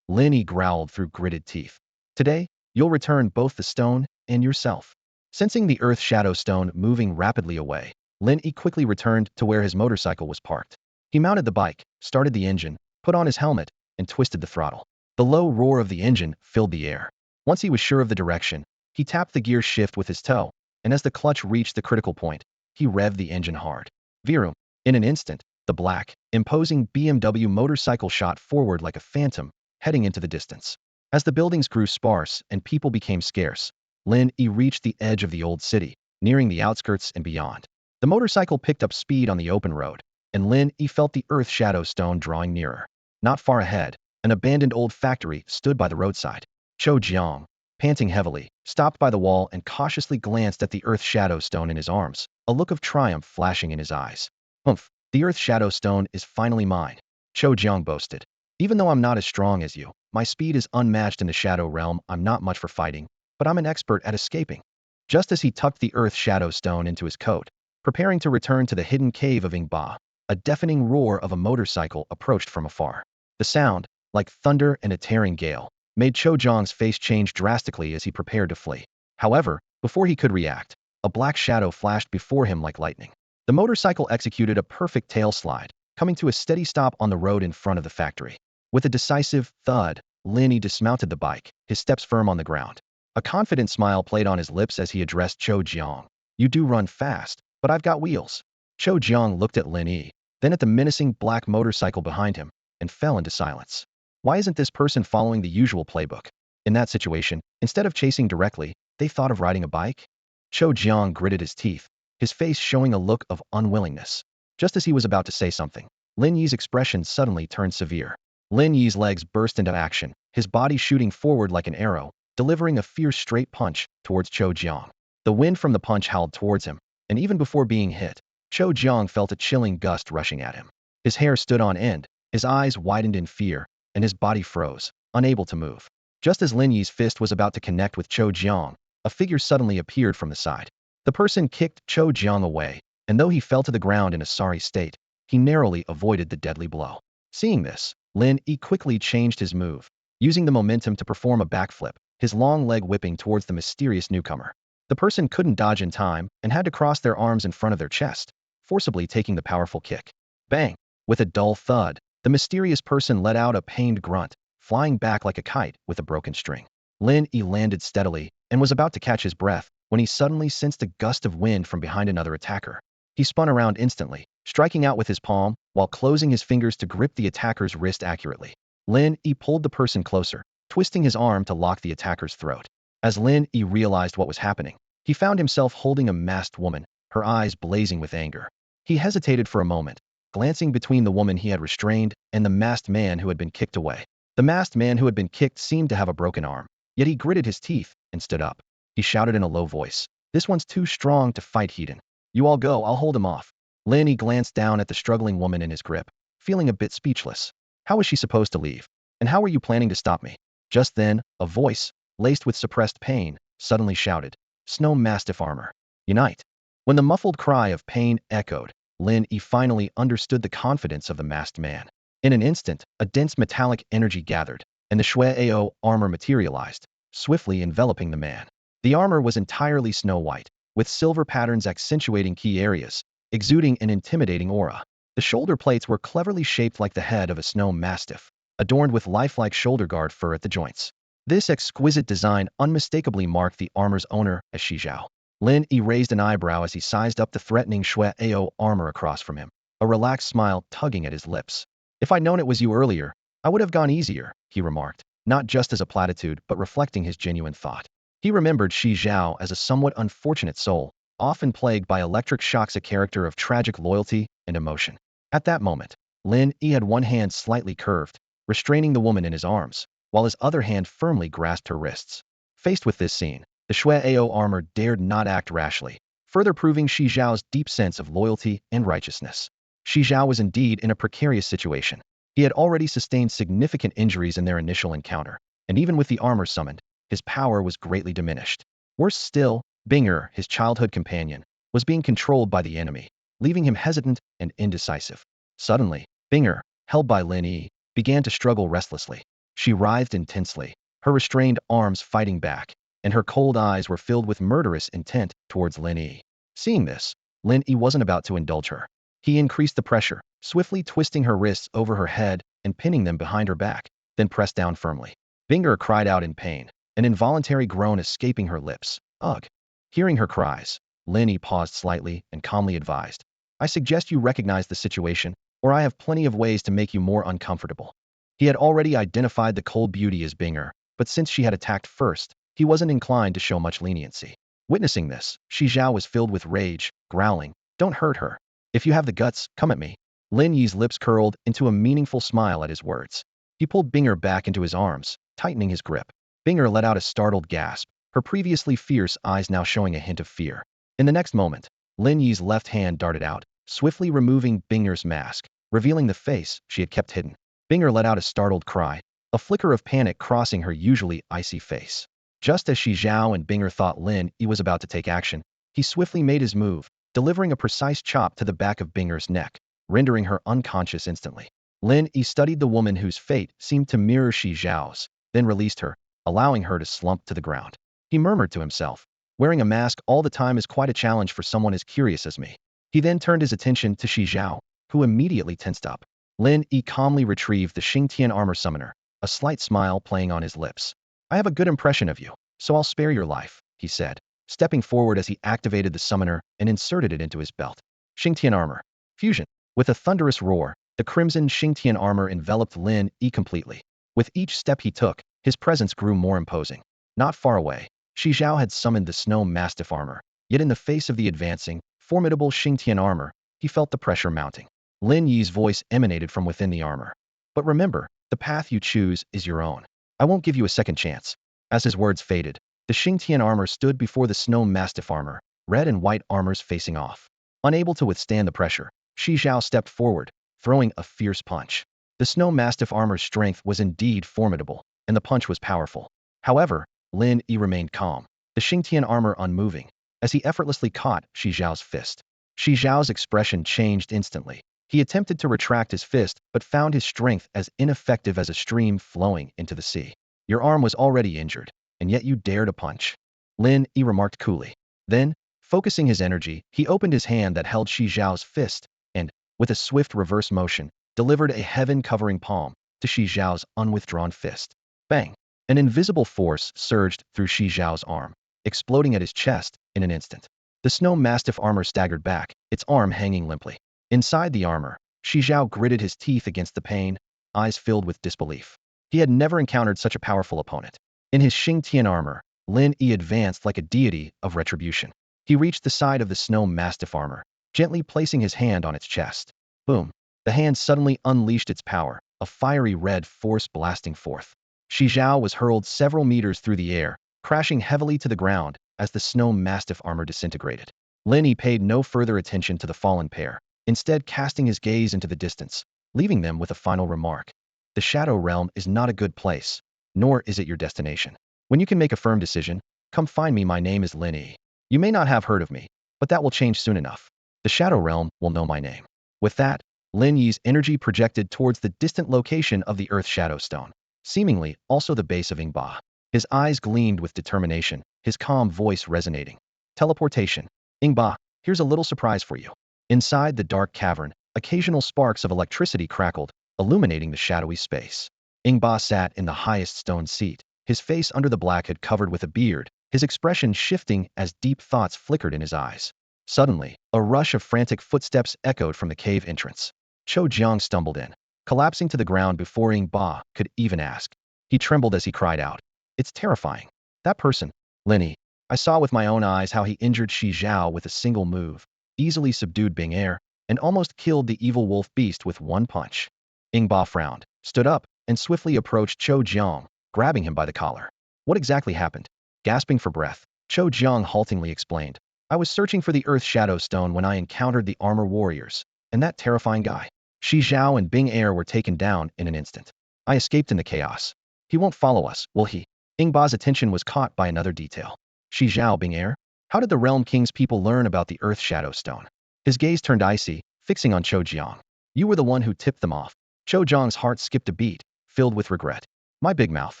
Lin Yi growled through gritted teeth. Today, you'll return both the stone and yourself. Sensing the Earth Shadow Stone moving rapidly away, Lin Yi quickly returned to where his motorcycle was parked. He mounted the bike, started the engine, put on his helmet, and twisted the throttle. The low roar of the engine filled the air. Once he was sure of the direction, he tapped the gear shift with his toe, and as the clutch reached the critical point, he revved the engine hard. Virum. In an instant, the black, imposing BMW motorcycle shot forward like a phantom, heading into the distance. As the buildings grew sparse and people became scarce, Lin Yi reached the edge of the old city, nearing the outskirts and beyond. The motorcycle picked up speed on the open road, and Lin Yi felt the Earth Shadow Stone drawing nearer. Not far ahead, an abandoned old factory stood by the roadside. Cho Jiang, panting heavily, stopped by the wall and cautiously glanced at the Earth Shadow Stone in his arms, a look of triumph flashing in his eyes. Humph, the Earth Shadow Stone is finally mine, Cho Jiang boasted. Even though I'm not as strong as you, my speed is unmatched in the Shadow Realm. I'm not much for fighting, but I'm an expert at escaping. Just as he tucked the Earth Shadow Stone into his coat, preparing to return to the hidden cave of Ingba, a deafening roar of a motorcycle approached from afar. The sound, like thunder and a tearing gale, made Cho Jiang's face change drastically as he prepared to flee. However, before he could react, a black shadow flashed before him like lightning. The motorcycle executed a perfect tail slide, coming to a steady stop on the road in front of the factory. With a decisive thud, Lin Yi dismounted the bike, his steps firm on the ground. A confident smile played on his lips as he addressed Cho Jiang. You do run fast, but I've got wheels. Cho Jiang looked at Lin Yi, then at the menacing black motorcycle behind him, and fell into silence. Why isn't this person following the usual playbook? In that situation, instead of chasing directly, they thought of riding a bike? Cho Jiang gritted his teeth, his face showing a look of unwillingness. Just as he was about to say something, Lin Yi's expression suddenly turned severe. Lin Yi's legs burst into action, his body shooting forward like an arrow, delivering a fierce straight punch towards Cho Jiang. The wind from the punch howled towards him, and even before being hit, Cho Jiang felt a chilling gust rushing at him. His hair stood on end, his eyes widened in fear, and his body froze, unable to move. Just as Lin Yi's fist was about to connect with Cho Jiang, a figure suddenly appeared from the side. The person kicked Cho Jiang away, and though he fell to the ground in a sorry state, he narrowly avoided the deadly blow. Seeing this, Lin Yi quickly changed his move, using the momentum to perform a backflip, his long leg whipping towards the mysterious newcomer. The person couldn't dodge in time and had to cross their arms in front of their chest, forcibly taking the powerful kick. Bang! With a dull thud, the mysterious person let out a pained grunt, flying back like a kite with a broken string. Lin Yi landed steadily and was about to catch his breath when he suddenly sensed a gust of wind from behind another attacker. He spun around instantly, striking out with his palm while closing his fingers to grip the attacker's wrist accurately. Lin Yi pulled the person closer, twisting his arm to lock the attacker's throat. As Lin Yi realized what was happening, he found himself holding a masked woman, her eyes blazing with anger. He hesitated for a moment, glancing between the woman he had restrained and the masked man who had been kicked away. The masked man who had been kicked seemed to have a broken arm, yet he gritted his teeth and stood up. He shouted in a low voice, "This one's too strong to fight Hedon. You all go, I'll hold him off." Lin Yi glanced down at the struggling woman in his grip, feeling a bit speechless. How was she supposed to leave? And how were you planning to stop me? Just then, a voice, laced with suppressed pain, suddenly shouted, Snow Mastiff armor. Unite. When the muffled cry of pain echoed, Lin Yi finally understood the confidence of the masked man. In an instant, a dense metallic energy gathered, and the Shui-Ao armor materialized, swiftly enveloping the man. The armor was entirely snow-white, with silver patterns accentuating key areas, exuding an intimidating aura. The shoulder plates were cleverly shaped like the head of a snow mastiff, adorned with lifelike shoulder guard fur at the joints. This exquisite design unmistakably marked the armor's owner as Shizhao. Lin Yi raised an eyebrow as he sized up the threatening Shui-Ao armor across from him, a relaxed smile tugging at his lips. "If I'd known it was you earlier, I would have gone easier," he remarked, not just as a platitude but reflecting his genuine thought. He remembered Shi Zhao as a somewhat unfortunate soul, often plagued by electric shocks, a character of tragic loyalty and emotion. At that moment, Lin Yi had one hand slightly curved, restraining the woman in his arms, while his other hand firmly grasped her wrists. Faced with this scene, the Shui-Ao armor dared not act rashly, further proving Shi Zhao's deep sense of loyalty and righteousness. Shi Zhao was indeed in a precarious situation. He had already sustained significant injuries in their initial encounter, and even with the armor summoned, his power was greatly diminished. Worse still, Binger, his childhood companion, was being controlled by the enemy, leaving him hesitant and indecisive. Suddenly, Binger, held by Lin Yi, began to struggle restlessly. She writhed intensely, her restrained arms fighting back, and her cold eyes were filled with murderous intent towards Lin Yi. Seeing this, Lin Yi wasn't about to indulge her. He increased the pressure, swiftly twisting her wrists over her head and pinning them behind her back, then pressed down firmly. Binger cried out in pain, an involuntary groan escaping her lips. Ugh. Hearing her cries, Lin Yi paused slightly and calmly advised, "I suggest you recognize the situation, or I have plenty of ways to make you more uncomfortable." He had already identified the cold beauty as Binger, but since she had attacked first, he wasn't inclined to show much leniency. Witnessing this, Shi Zhao was filled with rage, growling, "Don't hurt her. If you have the guts, come at me." Lin Yi's lips curled into a meaningful smile at his words. He pulled Binger back into his arms, tightening his grip. Binger let out a startled gasp, her previously fierce eyes now showing a hint of fear. In the next moment, Lin Yi's left hand darted out, swiftly removing Binger's mask, revealing the face she had kept hidden. Binger let out a startled cry, a flicker of panic crossing her usually icy face. Just as Shi Zhao and Binger thought Lin Yi was about to take action, he swiftly made his move, delivering a precise chop to the back of Binger's neck, rendering her unconscious instantly. Lin Yi studied the woman whose fate seemed to mirror Shi Zhao's, then released her, allowing her to slump to the ground. He murmured to himself, "Wearing a mask all the time is quite a challenge for someone as curious as me." He then turned his attention to Shi Zhao, who immediately tensed up. Lin Yi calmly retrieved the Xingtian armor summoner, a slight smile playing on his lips. "I have a good impression of you, so I'll spare your life," he said, stepping forward as he activated the summoner and inserted it into his belt. Xingtian armor. Fusion. With a thunderous roar, the crimson Xingtian armor enveloped Lin Yi completely. With each step he took, his presence grew more imposing. Not far away, Shi Zhao had summoned the snow mastiff armor, yet in the face of the advancing, formidable Xingtian armor, he felt the pressure mounting. Lin Yi's voice emanated from within the armor. "But remember, the path you choose is your own. I won't give you a second chance." As his words faded, the Xingtian armor stood before the snow mastiff armor, red and white armors facing off. Unable to withstand the pressure, Shi Zhao stepped forward, throwing a fierce punch. The snow mastiff armor's strength was indeed formidable, and the punch was powerful. However, Lin Yi remained calm, the Xingtian armor unmoving, as he effortlessly caught Shi Zhao's fist. Shi Zhao's expression changed instantly. He attempted to retract his fist, but found his strength as ineffective as a stream flowing into the sea. "Your arm was already injured, and yet you dare to punch," Lin Yi remarked coolly. Then, focusing his energy, he opened his hand that held Shi Zhao's fist, and, with a swift reverse motion, delivered a heaven-covering palm to Shi Zhao's unwithdrawn fist. Bang! An invisible force surged through Shi Zhao's arm, exploding at his chest in an instant. The snow mastiff armor staggered back, its arm hanging limply. Inside the armor, Shi Zhao gritted his teeth against the pain, eyes filled with disbelief. He had never encountered such a powerful opponent. In his Xingtian armor, Lin Yi advanced like a deity of retribution. He reached the side of the snow mastiff armor, gently placing his hand on its chest. Boom! The hand suddenly unleashed its power, a fiery red force blasting forth. Shi Zhao was hurled several meters through the air, crashing heavily to the ground as the snow mastiff armor disintegrated. Lin Yi paid no further attention to the fallen pair, instead casting his gaze into the distance, leaving them with a final remark. "The Shadow Realm is not a good place, nor is it your destination. When you can make a firm decision, Come find me, my name is Lin Yi. You may not have heard of me, but that will change soon enough. The Shadow Realm will know my name." With that, Lin Yi's energy projected towards the distant location of the Earth Shadow Stone, seemingly also the base of Ingba. His eyes gleamed with determination, his calm voice resonating. Teleportation. Ingba, here's a little surprise for you. Inside the dark cavern, occasional sparks of electricity crackled, illuminating the shadowy space. Ingba sat in the highest stone seat, his face under the black hood covered with a beard, his expression shifting as deep thoughts flickered in his eyes. Suddenly, a rush of frantic footsteps echoed from the cave entrance. Cho Jiang stumbled in, collapsing to the ground before Ingba could even ask. He trembled as he cried out. "It's terrifying. That person, Lin Yi. I saw with my own eyes how he injured Shi Zhao with a single move, easily subdued Bing Er, and almost killed the evil wolf beast with one punch." Ingba frowned, stood up, and swiftly approached Cho Jiang, grabbing him by the collar. "What exactly happened?" Gasping for breath, Cho Jiang haltingly explained. "I was searching for the Earth Shadow Stone when I encountered the armor warriors, and that terrifying guy. Shi Zhao and Bing Er were taken down in an instant. I escaped in the chaos. He won't follow us, will he?" Ingba's attention was caught by another detail. Shi Zhao, Bing Er? How did the Realm King's people learn about the Earth Shadow Stone? His gaze turned icy, fixing on Cho Jiang. "You were the one who tipped them off." Cho Jiang's heart skipped a beat, filled with regret. "My big mouth.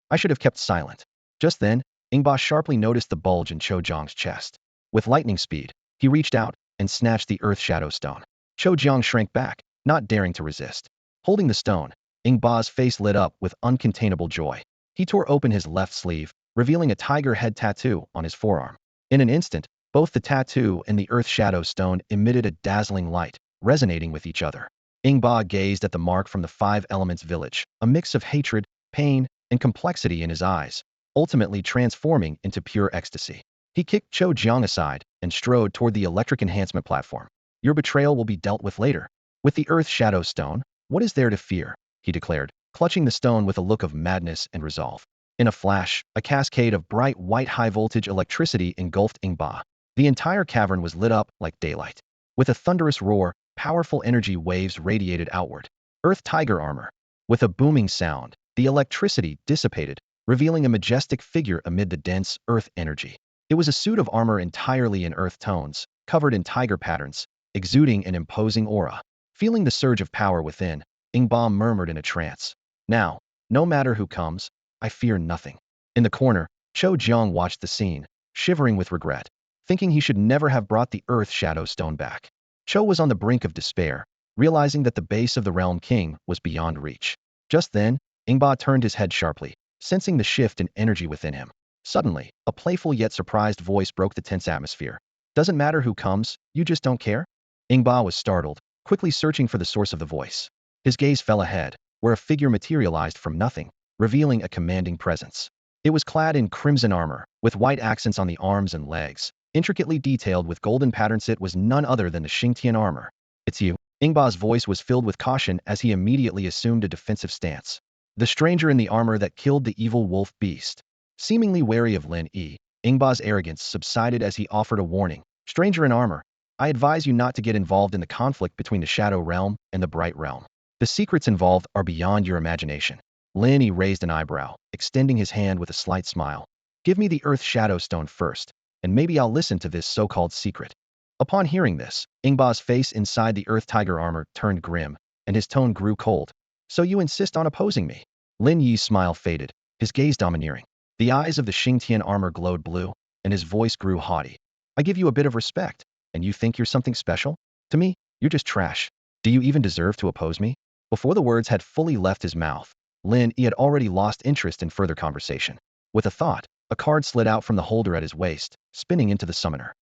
I should have kept silent." Just then, Ingba sharply noticed the bulge in Cho Jiang's chest. With lightning speed, he reached out and snatched the Earth Shadow Stone. Cho Jiang shrank back, not daring to resist. Holding the stone, Ingba's face lit up with uncontainable joy. He tore open his left sleeve, revealing a tiger head tattoo on his forearm. In an instant, both the tattoo and the Earth Shadow Stone emitted a dazzling light, resonating with each other. Ingba gazed at the mark from the Five Elements village, a mix of hatred, pain, and complexity in his eyes, ultimately transforming into pure ecstasy. He kicked Cho Jiang aside and strode toward the electric enhancement platform. "Your betrayal will be dealt with later. With the Earth Shadow Stone, what is there to fear?" he declared, clutching the stone with a look of madness and resolve. In a flash, a cascade of bright white high-voltage electricity engulfed Ingba. The entire cavern was lit up like daylight. With a thunderous roar, powerful energy waves radiated outward. Earth Tiger Armor. With a booming sound, the electricity dissipated, revealing a majestic figure amid the dense Earth energy. It was a suit of armor entirely in earth tones, covered in tiger patterns, exuding an imposing aura. Feeling the surge of power within, Ingba murmured in a trance. "Now, no matter who comes, I fear nothing." In the corner, Cho Jiang watched the scene, shivering with regret, thinking he should never have brought the Earth Shadow Stone back. Cho was on the brink of despair, realizing that the base of the Realm King was beyond reach. Just then, Ingba turned his head sharply, sensing the shift in energy within him. Suddenly, a playful yet surprised voice broke the tense atmosphere. "Doesn't matter who comes, you just don't care?" Ingba was startled, quickly searching for the source of the voice. His gaze fell ahead, where a figure materialized from nothing, revealing a commanding presence. It was clad in crimson armor, with white accents on the arms and legs, intricately detailed with golden patterns. It was none other than the Xingtian armor. "It's you." Ingba's voice was filled with caution as he immediately assumed a defensive stance. The stranger in the armor that killed the evil wolf beast. Seemingly wary of Lin Yi, Ingba's arrogance subsided as he offered a warning. "Stranger in armor, I advise you not to get involved in the conflict between the Shadow Realm and the Bright Realm. The secrets involved are beyond your imagination." Lin Yi raised an eyebrow, extending his hand with a slight smile. "Give me the Earth Shadow Stone first, and maybe I'll listen to this so-called secret." Upon hearing this, Ingba's face inside the Earth Tiger armor turned grim, and his tone grew cold. "So you insist on opposing me?" Lin Yi's smile faded, his gaze domineering. The eyes of the Xingtian armor glowed blue, and his voice grew haughty. "I give you a bit of respect, and you think you're something special? To me, you're just trash. Do you even deserve to oppose me?" Before the words had fully left his mouth, Lin Yi had already lost interest in further conversation. With a thought, a card slid out from the holder at his waist, spinning into the summoner.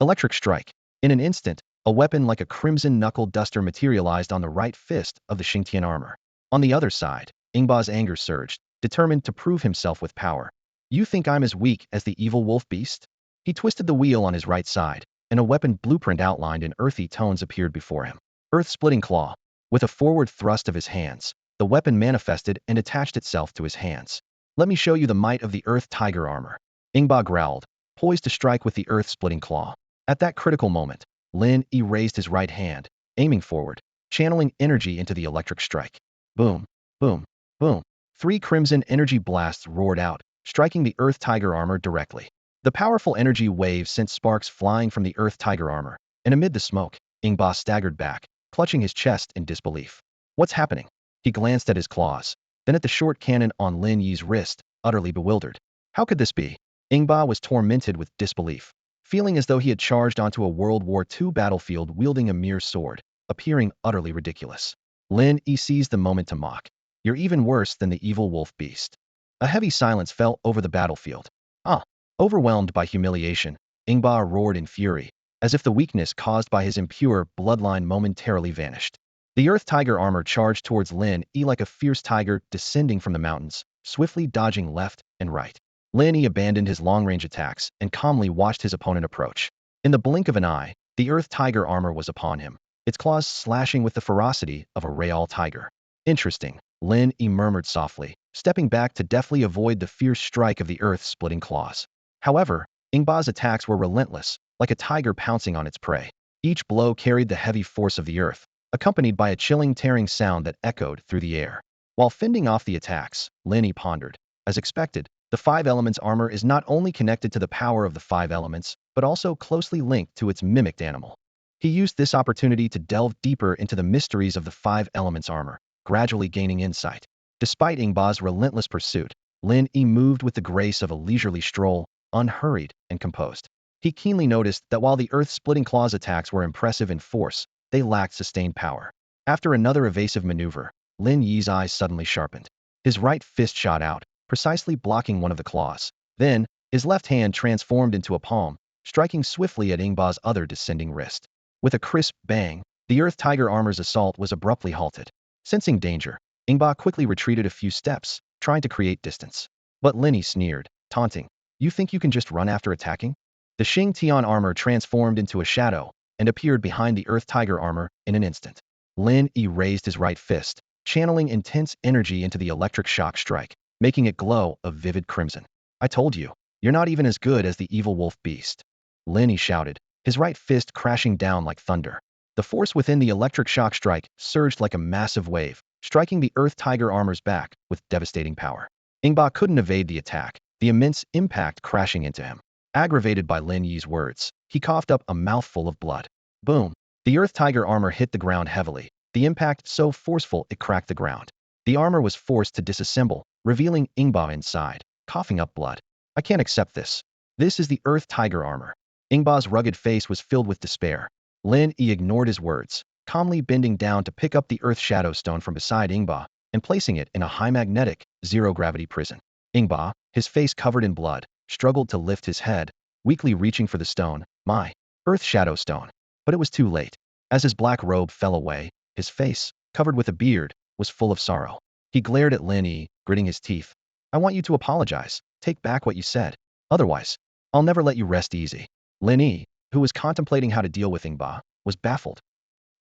Electric Strike. In an instant, a weapon like a crimson knuckle duster materialized on the right fist of the Xingtian armor. On the other side, Ingba's anger surged, determined to prove himself with power. "You think I'm as weak as the evil wolf beast?" He twisted the wheel on his right side, and a weapon blueprint outlined in earthy tones appeared before him. Earth-splitting claw. With a forward thrust of his hands, the weapon manifested and attached itself to his hands. "Let me show you the might of the Earth Tiger armor." Ingba growled, poised to strike with the earth-splitting claw. At that critical moment, Lin Yi raised his right hand, aiming forward, channeling energy into the electric strike. Boom, boom, boom. 3 crimson energy blasts roared out, striking the Earth Tiger armor directly. The powerful energy wave sent sparks flying from the Earth Tiger armor, and amid the smoke, Ingba staggered back, clutching his chest in disbelief. What's happening? He glanced at his claws, then at the short cannon on Lin Yi's wrist, utterly bewildered. How could this be? Ingba was tormented with disbelief, feeling as though he had charged onto a World War II battlefield wielding a mere sword, appearing utterly ridiculous. Lin Yi seized the moment to mock. You're even worse than the evil wolf beast. A heavy silence fell over the battlefield. Ah! Overwhelmed by humiliation, Ingba roared in fury, as if the weakness caused by his impure bloodline momentarily vanished. The Earth Tiger armor charged towards Lin Yi like a fierce tiger descending from the mountains, swiftly dodging left and right. Lin Yi abandoned his long-range attacks and calmly watched his opponent approach. In the blink of an eye, the Earth Tiger armor was upon him, its claws slashing with the ferocity of a real tiger. Interesting, Lin Yi murmured softly, stepping back to deftly avoid the fierce strike of the earth-splitting claws. However, Ingba's attacks were relentless, like a tiger pouncing on its prey. Each blow carried the heavy force of the earth, accompanied by a chilling tearing sound that echoed through the air. While fending off the attacks, Lin Yi pondered. As expected, the Five Elements armor is not only connected to the power of the Five Elements, but also closely linked to its mimicked animal. He used this opportunity to delve deeper into the mysteries of the Five Elements armor, gradually gaining insight. Despite Ingba's relentless pursuit, Lin Yi moved with the grace of a leisurely stroll, unhurried and composed. He keenly noticed that while the earth-splitting claws attacks were impressive in force, they lacked sustained power. After another evasive maneuver, Lin Yi's eyes suddenly sharpened. His right fist shot out, precisely blocking one of the claws. Then, his left hand transformed into a palm, striking swiftly at Ingba's other descending wrist. With a crisp bang, the Earth Tiger armor's assault was abruptly halted. Sensing danger, Ingba quickly retreated a few steps, trying to create distance. But Lin Yi sneered, taunting. You think you can just run after attacking? The Xingtian armor transformed into a shadow and appeared behind the Earth Tiger armor in an instant. Lin Yi raised his right fist, channeling intense energy into the electric shock strike, making it glow a vivid crimson. I told you, you're not even as good as the evil wolf beast. Lin Yi shouted, his right fist crashing down like thunder. The force within the electric shock strike surged like a massive wave, striking the Earth Tiger armor's back with devastating power. Ingba couldn't evade the attack, the immense impact crashing into him. Aggravated by Lin Yi's words, he coughed up a mouthful of blood. Boom! The Earth Tiger armor hit the ground heavily, the impact so forceful it cracked the ground. The armor was forced to disassemble, revealing Ingba inside, coughing up blood. I can't accept this. This is the Earth Tiger armor. Ingba's rugged face was filled with despair. Lin Yi ignored his words, calmly bending down to pick up the Earth Shadow Stone from beside Ingba and placing it in a high magnetic, zero-gravity prison. Ingba, his face covered in blood, struggled to lift his head, weakly reaching for the stone, my Earth Shadow Stone. But it was too late. As his black robe fell away, his face, covered with a beard, was full of sorrow. He glared at Lin Yi, gritting his teeth. I want you to apologize, take back what you said. Otherwise, I'll never let you rest easy. Lin Yi, who was contemplating how to deal with Ingba, was baffled.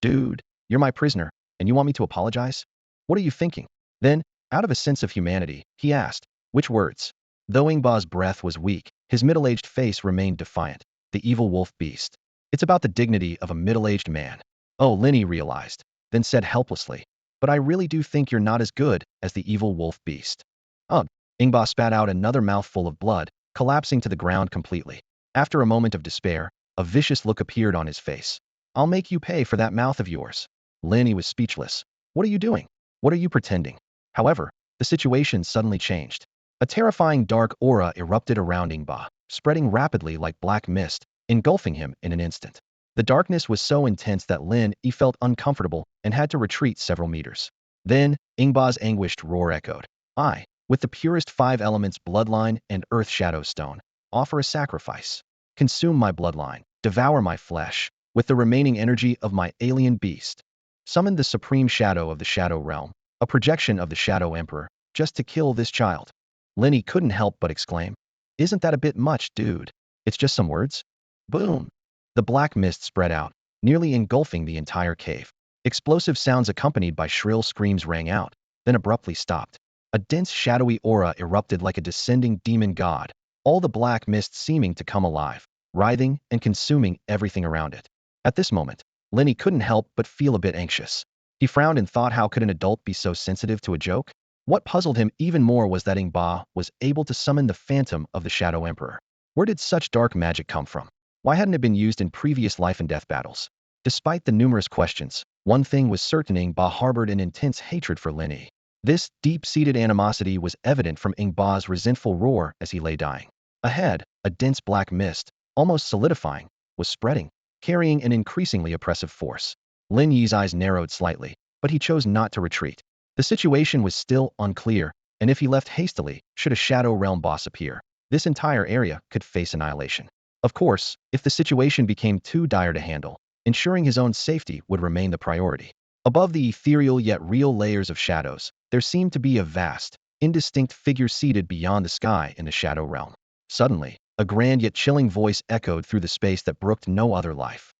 Dude, you're my prisoner, and you want me to apologize? What are you thinking? Then, out of a sense of humanity, he asked, which words? Though Ingba's breath was weak, his middle-aged face remained defiant. The evil wolf beast. It's about the dignity of a middle-aged man. Oh, Lin Yi realized, then said helplessly, but I really do think you're not as good as the evil wolf beast. Ugh. Ingba spat out another mouthful of blood, collapsing to the ground completely. After a moment of despair, a vicious look appeared on his face. I'll make you pay for that mouth of yours. Lin Yi was speechless. What are you doing? What are you pretending? However, the situation suddenly changed. A terrifying dark aura erupted around Ingba, spreading rapidly like black mist, engulfing him in an instant. The darkness was so intense that Lin Yi felt uncomfortable and had to retreat several meters. Then, Ingba's anguished roar echoed. I, with the purest five elements bloodline and earth shadow stone, offer a sacrifice. Consume my bloodline, devour my flesh, with the remaining energy of my alien beast. Summon the supreme shadow of the Shadow Realm, a projection of the Shadow Emperor, just to kill this child. Lin Yi couldn't help but exclaim. Isn't that a bit much, dude? It's just some words? Boom! The black mist spread out, nearly engulfing the entire cave. Explosive sounds accompanied by shrill screams rang out, then abruptly stopped. A dense shadowy aura erupted like a descending demon god, all the black mist seeming to come alive, writhing and consuming everything around it. At this moment, Lin Yi couldn't help but feel a bit anxious. He frowned and thought, how could an adult be so sensitive to a joke? What puzzled him even more was that Ingba was able to summon the phantom of the Shadow Emperor. Where did such dark magic come from? Why hadn't it been used in previous life and death battles? Despite the numerous questions, one thing was certain: Ba harbored an intense hatred for Lin Yi. This deep-seated animosity was evident from Ba's resentful roar as he lay dying. Ahead, a dense black mist, almost solidifying, was spreading, carrying an increasingly oppressive force. Lin Yi's eyes narrowed slightly, but he chose not to retreat. The situation was still unclear, and if he left hastily, should a Shadow Realm boss appear, this entire area could face annihilation. Of course, if the situation became too dire to handle, ensuring his own safety would remain the priority. Above the ethereal yet real layers of shadows, there seemed to be a vast, indistinct figure seated beyond the sky in the Shadow Realm. Suddenly, a grand yet chilling voice echoed through the space that brooked no other life.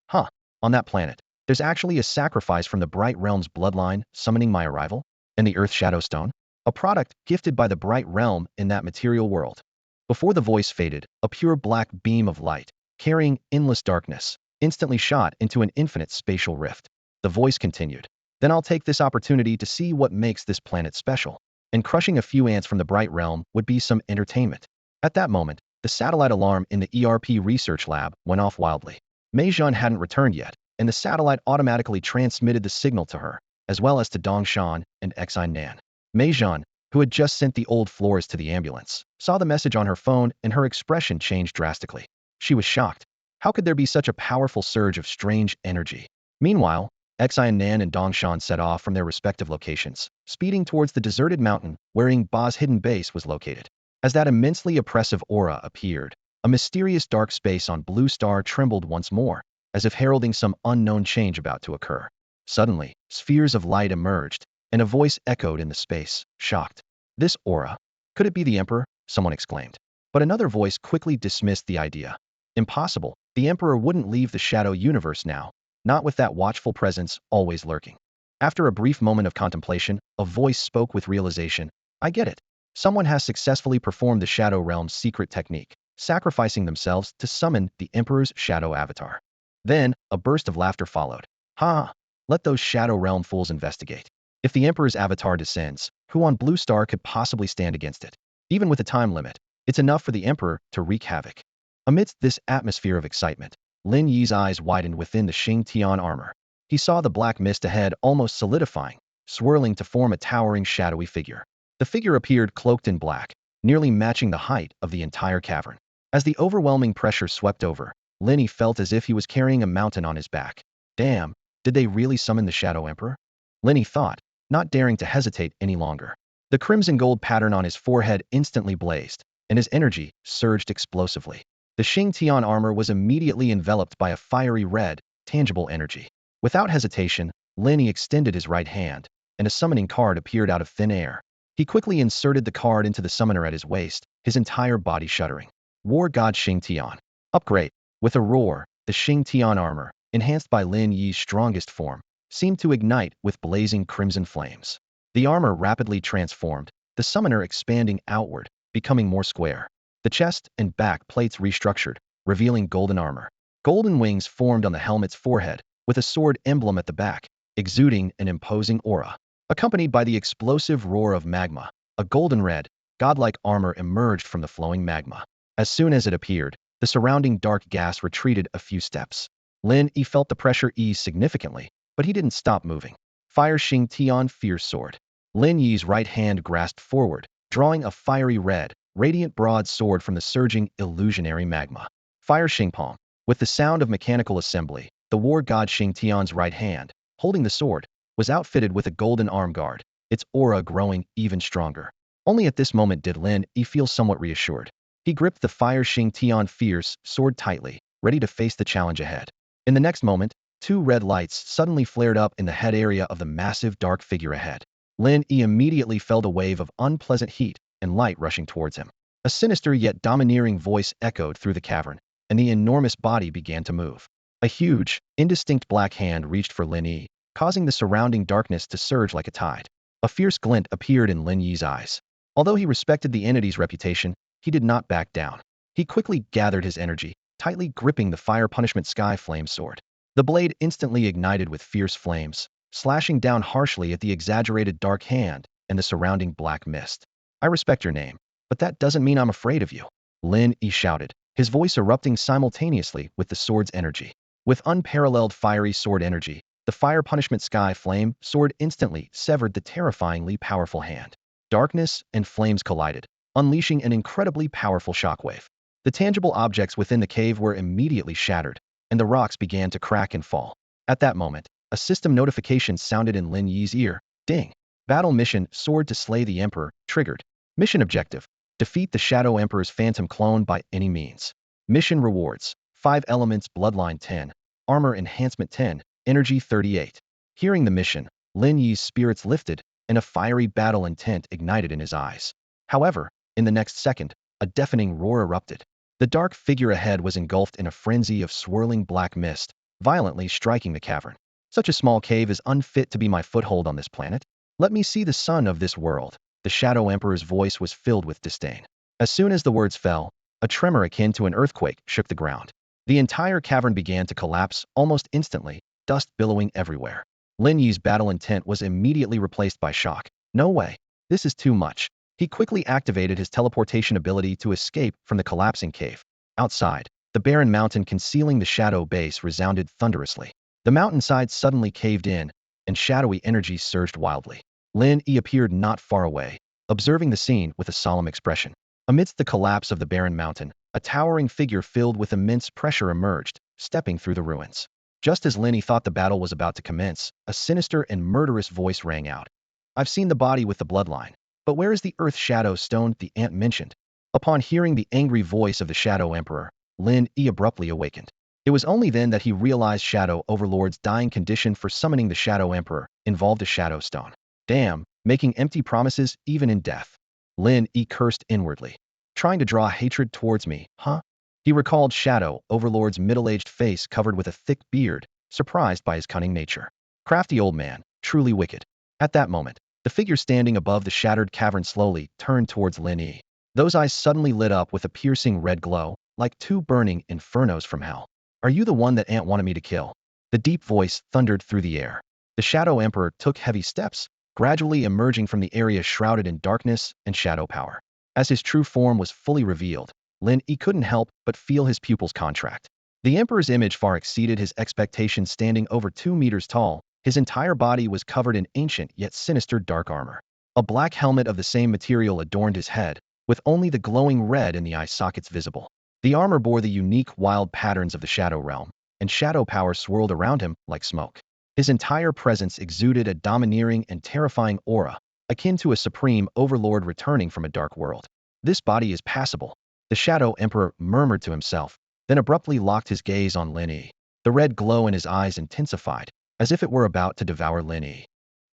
Huh. On that planet, there's actually a sacrifice from the Bright Realm's bloodline summoning my arrival? And the Earth Shadow Stone? A product gifted by the Bright Realm in that material world. Before the voice faded, a pure black beam of light, carrying endless darkness, instantly shot into an infinite spatial rift. The voice continued. Then I'll take this opportunity to see what makes this planet special. And crushing a few ants from the Bright Realm would be some entertainment. At that moment, the satellite alarm in the ERP research lab went off wildly. Meijun hadn't returned yet, and the satellite automatically transmitted the signal to her, as well as to Dongshan and Xingtian. Meijun, who had just sent the old floors to the ambulance, saw the message on her phone and her expression changed drastically. She was shocked. How could there be such a powerful surge of strange energy? Meanwhile, Xingtian and Dongshan set off from their respective locations, speeding towards the deserted mountain where Ba's hidden base was located. As that immensely oppressive aura appeared, a mysterious dark space on Blue Star trembled once more, as if heralding some unknown change about to occur. Suddenly, spheres of light emerged, and a voice echoed in the space, shocked. This aura? Could it be the Emperor? Someone exclaimed. But another voice quickly dismissed the idea. Impossible. The Emperor wouldn't leave the Shadow Universe now, not with that watchful presence always lurking. After a brief moment of contemplation, a voice spoke with realization. I get it. Someone has successfully performed the Shadow Realm's secret technique, sacrificing themselves to summon the Emperor's shadow avatar. Then, a burst of laughter followed. Ha! Let those Shadow Realm fools investigate. If the Emperor's avatar descends, who on Blue Star could possibly stand against it? Even with a time limit, it's enough for the Emperor to wreak havoc. Amidst this atmosphere of excitement, Lin Yi's eyes widened within the Xingtian armor. He saw the black mist ahead almost solidifying, swirling to form a towering shadowy figure. The figure appeared cloaked in black, nearly matching the height of the entire cavern. As the overwhelming pressure swept over, Lin Yi felt as if he was carrying a mountain on his back. Damn, did they really summon the Shadow Emperor? Lin Yi thought, not daring to hesitate any longer. The crimson gold pattern on his forehead instantly blazed, and his energy surged explosively. The Xingtian armor was immediately enveloped by a fiery red, tangible energy. Without hesitation, Lin Yi extended his right hand, and a summoning card appeared out of thin air. He quickly inserted the card into the summoner at his waist, his entire body shuddering. War God Xingtian. Upgrade. With a roar, the Xingtian armor, enhanced by Lin Yi's strongest form, seemed to ignite with blazing crimson flames. The armor rapidly transformed, the summoner expanding outward, becoming more square. The chest and back plates restructured, revealing golden armor. Golden wings formed on the helmet's forehead, with a sword emblem at the back, exuding an imposing aura. Accompanied by the explosive roar of magma, a golden red, godlike armor emerged from the flowing magma. As soon as it appeared, the surrounding dark gas retreated a few steps. Lin Yi felt the pressure ease significantly, but he didn't stop moving. Fire Xingtian fierce sword. Lin Yi's right hand grasped forward, drawing a fiery red, radiant broadsword from the surging, illusionary magma. Fire Xingpong. With the sound of mechanical assembly, the war god Xingtian's right hand, holding the sword, was outfitted with a golden arm guard, its aura growing even stronger. Only at this moment did Lin Yi feel somewhat reassured. He gripped the Fire Xingtian fierce sword tightly, ready to face the challenge ahead. In the next moment, two red lights suddenly flared up in the head area of the massive dark figure ahead. Lin Yi immediately felt a wave of unpleasant heat and light rushing towards him. A sinister yet domineering voice echoed through the cavern, and the enormous body began to move. A huge, indistinct black hand reached for Lin Yi, causing the surrounding darkness to surge like a tide. A fierce glint appeared in Lin Yi's eyes. Although he respected the entity's reputation, he did not back down. He quickly gathered his energy, tightly gripping the fire punishment sky flame sword. The blade instantly ignited with fierce flames, slashing down harshly at the exaggerated dark hand and the surrounding black mist. I respect your name, but that doesn't mean I'm afraid of you. Lin Yi shouted, his voice erupting simultaneously with the sword's energy. With unparalleled fiery sword energy, the fire punishment sky flame sword instantly severed the terrifyingly powerful hand. Darkness and flames collided, unleashing an incredibly powerful shockwave. The tangible objects within the cave were immediately shattered, and the rocks began to crack and fall. At that moment, a system notification sounded in Lin Yi's ear. Ding! Battle mission, sword to slay the Emperor, triggered. Mission objective, defeat the Shadow Emperor's phantom clone by any means. Mission rewards, 5 elements bloodline 10, armor enhancement 10, energy 38. Hearing the mission, Lin Yi's spirits lifted, and a fiery battle intent ignited in his eyes. However, in the next second, a deafening roar erupted. The dark figure ahead was engulfed in a frenzy of swirling black mist, violently striking the cavern. Such a small cave is unfit to be my foothold on this planet. Let me see the sun of this world. The Shadow Emperor's voice was filled with disdain. As soon as the words fell, a tremor akin to an earthquake shook the ground. The entire cavern began to collapse almost instantly, dust billowing everywhere. Lin Yi's battle intent was immediately replaced by shock. No way. This is too much. He quickly activated his teleportation ability to escape from the collapsing cave. Outside, the barren mountain concealing the shadow base resounded thunderously. The mountainside suddenly caved in, and shadowy energy surged wildly. Lin Yi appeared not far away, observing the scene with a solemn expression. Amidst the collapse of the barren mountain, a towering figure filled with immense pressure emerged, stepping through the ruins. Just as Lin Yi thought the battle was about to commence, a sinister and murderous voice rang out. I've seen the body with the bloodline, but where is the Earth Shadow Stone the ant mentioned? Upon hearing the angry voice of the Shadow Emperor, Lin Yi abruptly awakened. It was only then that he realized Shadow Overlord's dying condition for summoning the Shadow Emperor involved a Shadow Stone. Damn, making empty promises even in death. Lin Yi cursed inwardly. Trying to draw hatred towards me, huh? He recalled Shadow Overlord's middle-aged face covered with a thick beard, surprised by his cunning nature. Crafty old man, truly wicked. At that moment, the figure standing above the shattered cavern slowly turned towards Lin Yi. Those eyes suddenly lit up with a piercing red glow, like 2 burning infernos from hell. Are you the one that Ant wanted me to kill? The deep voice thundered through the air. The Shadow Emperor took heavy steps, gradually emerging from the area shrouded in darkness and shadow power. As his true form was fully revealed, Lin Yi couldn't help but feel his pupils contract. The Emperor's image far exceeded his expectations. Standing over 2 meters tall, his entire body was covered in ancient yet sinister dark armor. A black helmet of the same material adorned his head, with only the glowing red in the eye sockets visible. The armor bore the unique wild patterns of the Shadow Realm, and shadow power swirled around him like smoke. His entire presence exuded a domineering and terrifying aura, akin to a supreme overlord returning from a dark world. This body is passable, the Shadow Emperor murmured to himself, then abruptly locked his gaze on Lin Yi. The red glow in his eyes intensified, as if it were about to devour Lin Yi.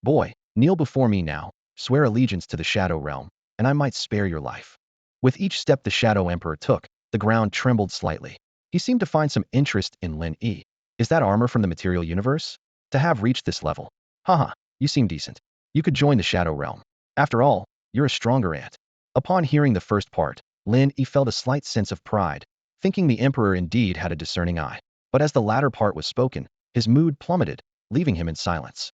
Boy, kneel before me now, swear allegiance to the Shadow Realm, and I might spare your life. With each step the Shadow Emperor took, the ground trembled slightly. He seemed to find some interest in Lin Yi. Is that armor from the material universe? To have reached this level. Haha, you seem decent. You could join the Shadow Realm. After all, you're a stronger ant. Upon hearing the first part, Lin Yi felt a slight sense of pride, thinking the Emperor indeed had a discerning eye. But as the latter part was spoken, his mood plummeted, leaving him in silence.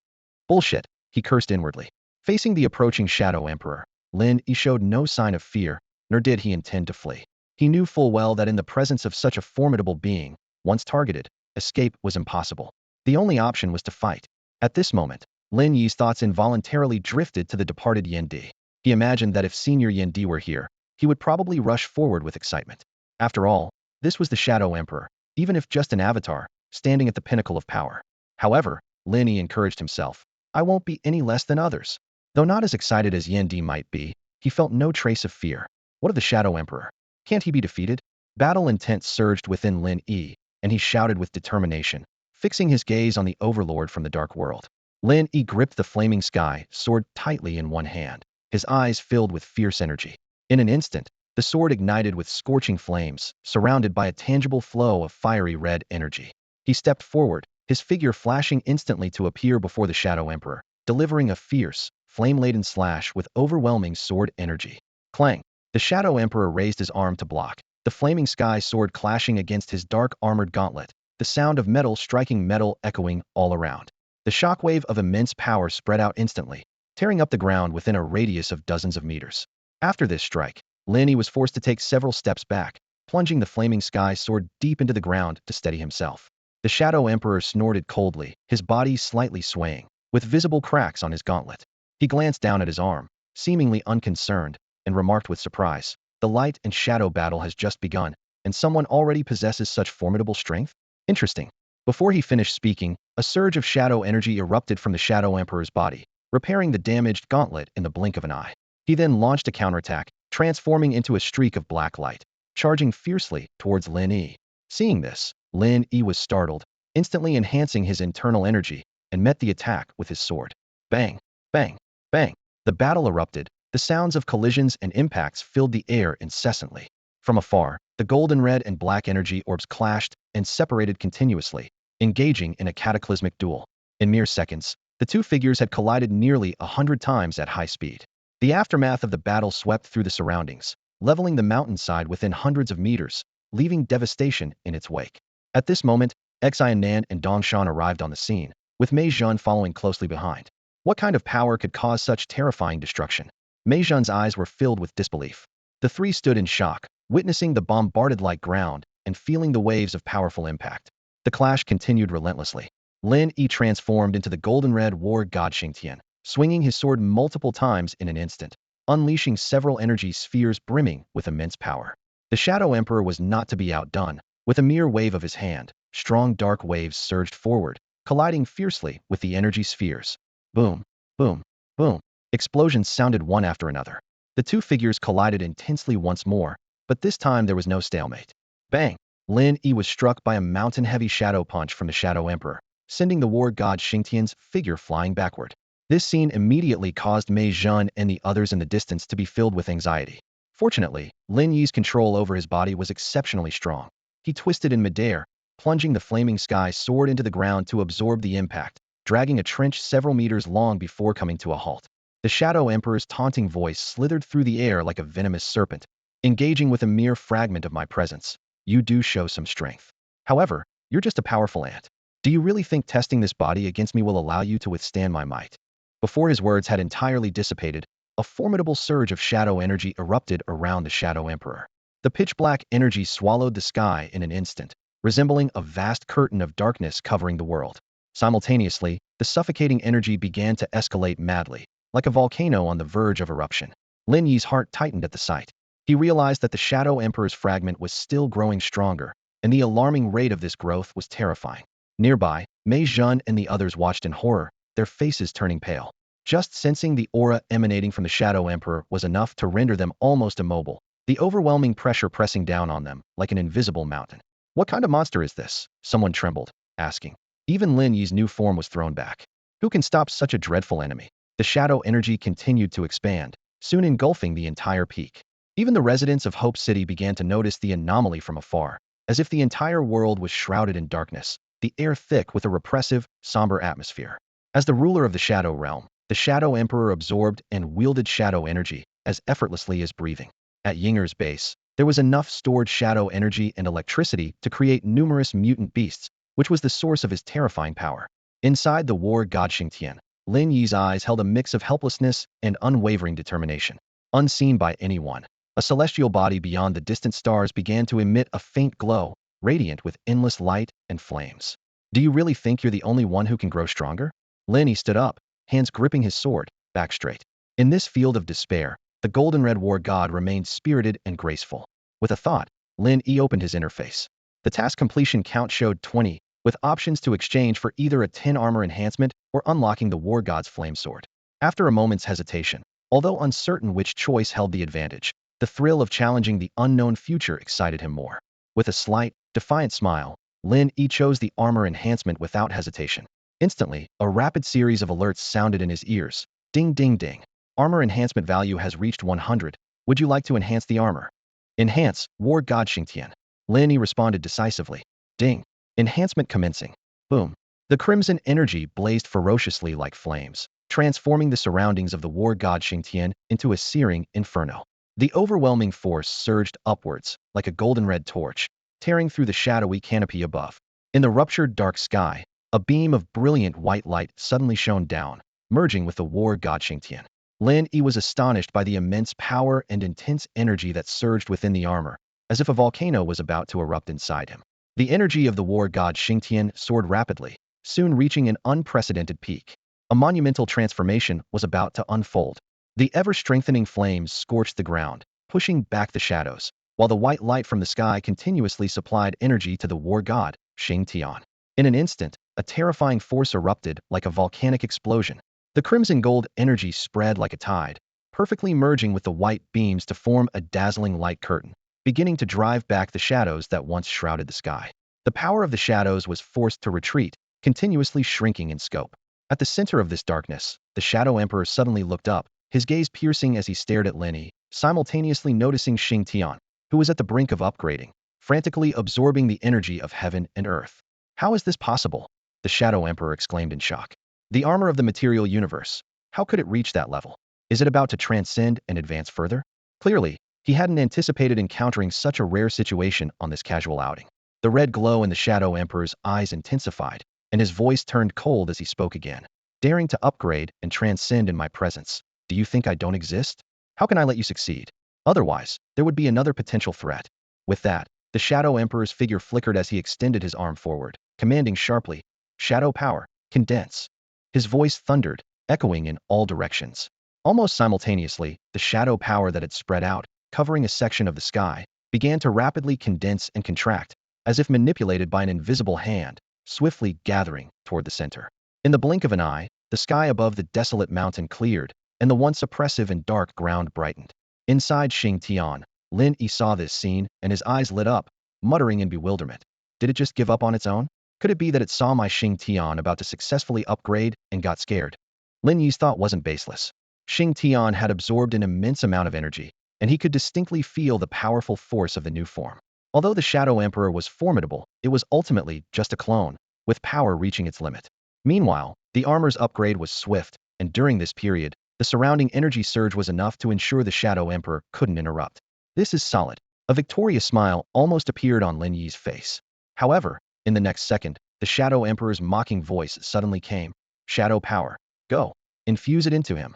Bullshit, he cursed inwardly. Facing the approaching Shadow Emperor, Lin Yi showed no sign of fear, nor did he intend to flee. He knew full well that in the presence of such a formidable being, once targeted, escape was impossible. The only option was to fight. At this moment, Lin Yi's thoughts involuntarily drifted to the departed Yin Di. He imagined that if Senior Yin Di were here, he would probably rush forward with excitement. After all, this was the Shadow Emperor, even if just an avatar, standing at the pinnacle of power. However, Lin Yi encouraged himself. I won't be any less than others. Though not as excited as Yin Di might be, he felt no trace of fear. What of the Shadow Emperor? Can't he be defeated? Battle intent surged within Lin Yi, and he shouted with determination, fixing his gaze on the overlord from the dark world. Lin Yi gripped the flaming sky sword tightly in one hand, his eyes filled with fierce energy. In an instant, the sword ignited with scorching flames, surrounded by a tangible flow of fiery red energy. He stepped forward, his figure flashing instantly to appear before the Shadow Emperor, delivering a fierce, flame-laden slash with overwhelming sword energy. Clang! The Shadow Emperor raised his arm to block, the flaming sky sword clashing against his dark armored gauntlet, the sound of metal striking metal echoing all around. The shockwave of immense power spread out instantly, tearing up the ground within a radius of dozens of meters. After this strike, Lin Yi was forced to take several steps back, plunging the flaming sky sword deep into the ground to steady himself. The Shadow Emperor snorted coldly, his body slightly swaying, with visible cracks on his gauntlet. He glanced down at his arm, seemingly unconcerned, and remarked with surprise, "The light and shadow battle has just begun, and someone already possesses such formidable strength? Interesting." Before he finished speaking, a surge of shadow energy erupted from the Shadow Emperor's body, repairing the damaged gauntlet in the blink of an eye. He then launched a counterattack, transforming into a streak of black light, charging fiercely towards Lin Yi. Seeing this, Lin Yi was startled, instantly enhancing his internal energy, and met the attack with his sword. Bang! Bang! Bang! The battle erupted. The sounds of collisions and impacts filled the air incessantly. From afar, the golden red and black energy orbs clashed and separated continuously, engaging in a cataclysmic duel. In mere seconds, the two figures had collided nearly 100 times at high speed. The aftermath of the battle swept through the surroundings, leveling the mountainside within hundreds of meters, leaving devastation in its wake. At this moment, Xingtian and Dongshan arrived on the scene, with Mei Zhen following closely behind. What kind of power could cause such terrifying destruction? Mei Zhen's eyes were filled with disbelief. The three stood in shock, witnessing the bombarded-like ground and feeling the waves of powerful impact. The clash continued relentlessly. Lin Yi transformed into the golden red war god Xingtian, swinging his sword multiple times in an instant, unleashing several energy spheres brimming with immense power. The Shadow Emperor was not to be outdone. With a mere wave of his hand, strong dark waves surged forward, colliding fiercely with the energy spheres. Boom, boom, boom. Explosions sounded one after another. The two figures collided intensely once more, but this time there was no stalemate. Bang! Lin Yi was struck by a mountain-heavy shadow punch from the Shadow Emperor, sending the war god Xingtian's figure flying backward. This scene immediately caused Mei Zhen and the others in the distance to be filled with anxiety. Fortunately, Lin Yi's control over his body was exceptionally strong. He twisted in midair, plunging the flaming sky sword into the ground to absorb the impact, dragging a trench several meters long before coming to a halt. The Shadow Emperor's taunting voice slithered through the air like a venomous serpent, engaging with a mere fragment of my presence. You do show some strength. However, you're just a powerful ant. Do you really think testing this body against me will allow you to withstand my might? Before his words had entirely dissipated, a formidable surge of shadow energy erupted around the Shadow Emperor. The pitch-black energy swallowed the sky in an instant, resembling a vast curtain of darkness covering the world. Simultaneously, the suffocating energy began to escalate madly, like a volcano on the verge of eruption. Lin Yi's heart tightened at the sight. He realized that the Shadow Emperor's fragment was still growing stronger, and the alarming rate of this growth was terrifying. Nearby, Mei Zhen and the others watched in horror, their faces turning pale. Just sensing the aura emanating from the Shadow Emperor was enough to render them almost immobile, the overwhelming pressure pressing down on them like an invisible mountain. What kind of monster is this? Someone trembled, asking. Even Lin Yi's new form was thrown back. Who can stop such a dreadful enemy? The shadow energy continued to expand, soon engulfing the entire peak. Even the residents of Hope City began to notice the anomaly from afar, as if the entire world was shrouded in darkness, the air thick with a repressive, somber atmosphere. As the ruler of the Shadow Realm, the Shadow Emperor absorbed and wielded shadow energy as effortlessly as breathing. At Yinger's base, there was enough stored shadow energy and electricity to create numerous mutant beasts, which was the source of his terrifying power. Inside the war god Xingtian, Lin Yi's eyes held a mix of helplessness and unwavering determination. Unseen by anyone, a celestial body beyond the distant stars began to emit a faint glow, radiant with endless light and flames. Do you really think you're the only one who can grow stronger? Lin Yi stood up, hands gripping his sword, back straight. In this field of despair, the golden red war god remained spirited and graceful. With a thought, Lin Yi opened his interface. The task completion count showed 20, with options to exchange for either a 10 armor enhancement or unlocking the war god's flame sword. After a moment's hesitation, although uncertain which choice held the advantage, the thrill of challenging the unknown future excited him more. With a slight, defiant smile, Lin Yi chose the armor enhancement without hesitation. Instantly, a rapid series of alerts sounded in his ears. Ding ding ding. Armor enhancement value has reached 100. Would you like to enhance the armor? Enhance, war god Xingtian. Lin Yi responded decisively. Ding. Enhancement commencing. Boom. The crimson energy blazed ferociously like flames, transforming the surroundings of the war god Xingtian into a searing inferno. The overwhelming force surged upwards, like a golden-red torch, tearing through the shadowy canopy above. In the ruptured dark sky, a beam of brilliant white light suddenly shone down, merging with the war god Xingtian. Lin Yi was astonished by the immense power and intense energy that surged within the armor, as if a volcano was about to erupt inside him. The energy of the war god Xingtian soared rapidly, soon reaching an unprecedented peak. A monumental transformation was about to unfold. The ever-strengthening flames scorched the ground, pushing back the shadows, while the white light from the sky continuously supplied energy to the war god, Xingtian. In an instant, a terrifying force erupted like a volcanic explosion. The crimson gold energy spread like a tide, perfectly merging with the white beams to form a dazzling light curtain, beginning to drive back the shadows that once shrouded the sky. The power of the shadows was forced to retreat, continuously shrinking in scope. At the center of this darkness, the Shadow Emperor suddenly looked up, his gaze piercing as he stared at Lin Yi, simultaneously noticing Xingtian, who was at the brink of upgrading, frantically absorbing the energy of heaven and earth. How is this possible? The Shadow Emperor exclaimed in shock. The armor of the material universe. How could it reach that level? Is it about to transcend and advance further? Clearly, he hadn't anticipated encountering such a rare situation on this casual outing. The red glow in the Shadow Emperor's eyes intensified, and his voice turned cold as he spoke again. Daring to upgrade and transcend in my presence. Do you think I don't exist? How can I let you succeed? Otherwise, there would be another potential threat. With that, the Shadow Emperor's figure flickered as he extended his arm forward, commanding sharply, "Shadow power, condense." His voice thundered, echoing in all directions. Almost simultaneously, the shadow power that had spread out, covering a section of the sky, began to rapidly condense and contract, as if manipulated by an invisible hand, swiftly gathering toward the center. In the blink of an eye, the sky above the desolate mountain cleared, and the once oppressive and dark ground brightened. Inside Xingtian, Lin Yi saw this scene, and his eyes lit up, muttering in bewilderment. Did it just give up on its own? Could it be that it saw my Xingtian about to successfully upgrade and got scared? Lin Yi's thought wasn't baseless. Xingtian had absorbed an immense amount of energy, and he could distinctly feel the powerful force of the new form. Although the Shadow Emperor was formidable, it was ultimately just a clone, with power reaching its limit. Meanwhile, the armor's upgrade was swift, and during this period, the surrounding energy surge was enough to ensure the Shadow Emperor couldn't interrupt. This is solid. A victorious smile almost appeared on Lin Yi's face. However, in the next second, the Shadow Emperor's mocking voice suddenly came. "Shadow power. Go. Infuse it into him."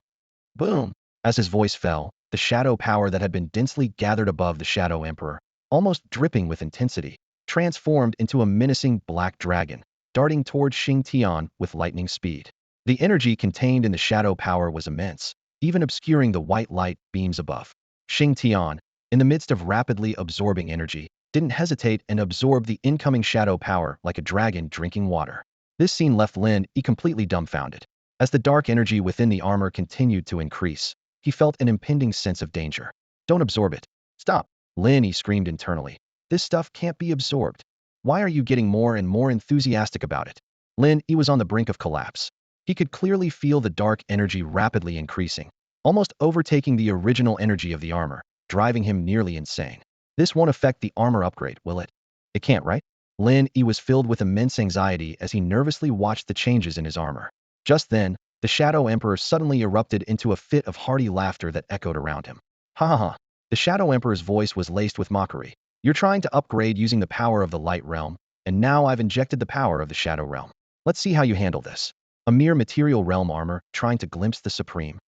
Boom! As his voice fell, the shadow power that had been densely gathered above the Shadow Emperor, almost dripping with intensity, transformed into a menacing black dragon, darting toward Xingtian with lightning speed. The energy contained in the shadow power was immense, even obscuring the white light beams above. Xingtian, in the midst of rapidly absorbing energy, didn't hesitate and absorbed the incoming shadow power like a dragon drinking water. This scene left Lin Yi completely dumbfounded. As the dark energy within the armor continued to increase, he felt an impending sense of danger. "Don't absorb it. Stop!" Lin Yi screamed internally. "This stuff can't be absorbed. Why are you getting more and more enthusiastic about it?" Lin Yi was on the brink of collapse. He could clearly feel the dark energy rapidly increasing, almost overtaking the original energy of the armor, driving him nearly insane. This won't affect the armor upgrade, will it? It can't, right? Lin Yi was filled with immense anxiety as he nervously watched the changes in his armor. Just then, the Shadow Emperor suddenly erupted into a fit of hearty laughter that echoed around him. "Ha ha ha." The Shadow Emperor's voice was laced with mockery. "You're trying to upgrade using the power of the Light Realm, and now I've injected the power of the Shadow Realm. Let's see how you handle this. A mere material realm armor trying to glimpse the supreme."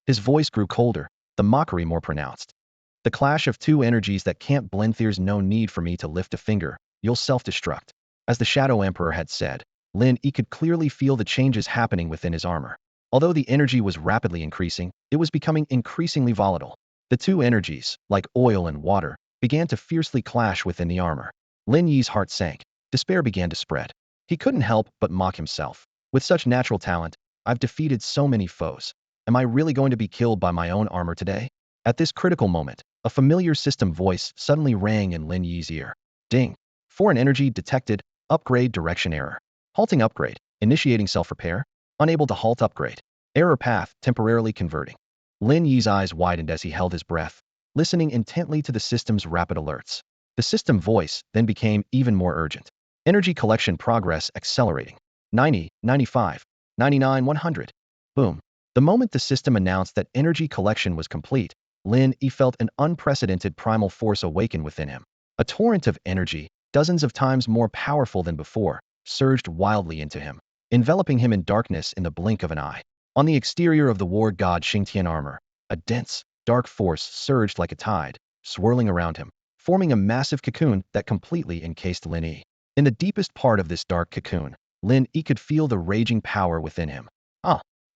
His voice grew colder, the mockery more pronounced. "The clash of two energies that can't blend. There's no need for me to lift a finger. You'll self-destruct." As the Shadow Emperor had said, Lin Yi could clearly feel the changes happening within his armor. Although the energy was rapidly increasing, it was becoming increasingly volatile. The two energies, like oil and water, began to fiercely clash within the armor. Lin Yi's heart sank. Despair began to spread. He couldn't help but mock himself. With such natural talent, I've defeated so many foes. Am I really going to be killed by my own armor today? At this critical moment, a familiar system voice suddenly rang in Lin Yi's ear. Ding! Foreign energy detected. Upgrade direction error. Halting upgrade. Initiating self-repair. Unable to halt upgrade. Error path temporarily converting. Lin Yi's eyes widened as he held his breath, listening intently to the system's rapid alerts. The system voice then became even more urgent. Energy collection progress accelerating. 90, 95, 99, 100. Boom. The moment the system announced that energy collection was complete, Lin Yi felt an unprecedented primal force awaken within him. A torrent of energy, dozens of times more powerful than before, surged wildly into him, enveloping him in darkness in the blink of an eye. On the exterior of the war god Xingtian armor, a dense, dark force surged like a tide, swirling around him, forming a massive cocoon that completely encased Lin Yi. In the deepest part of this dark cocoon, Lin Yi could feel the raging power within him.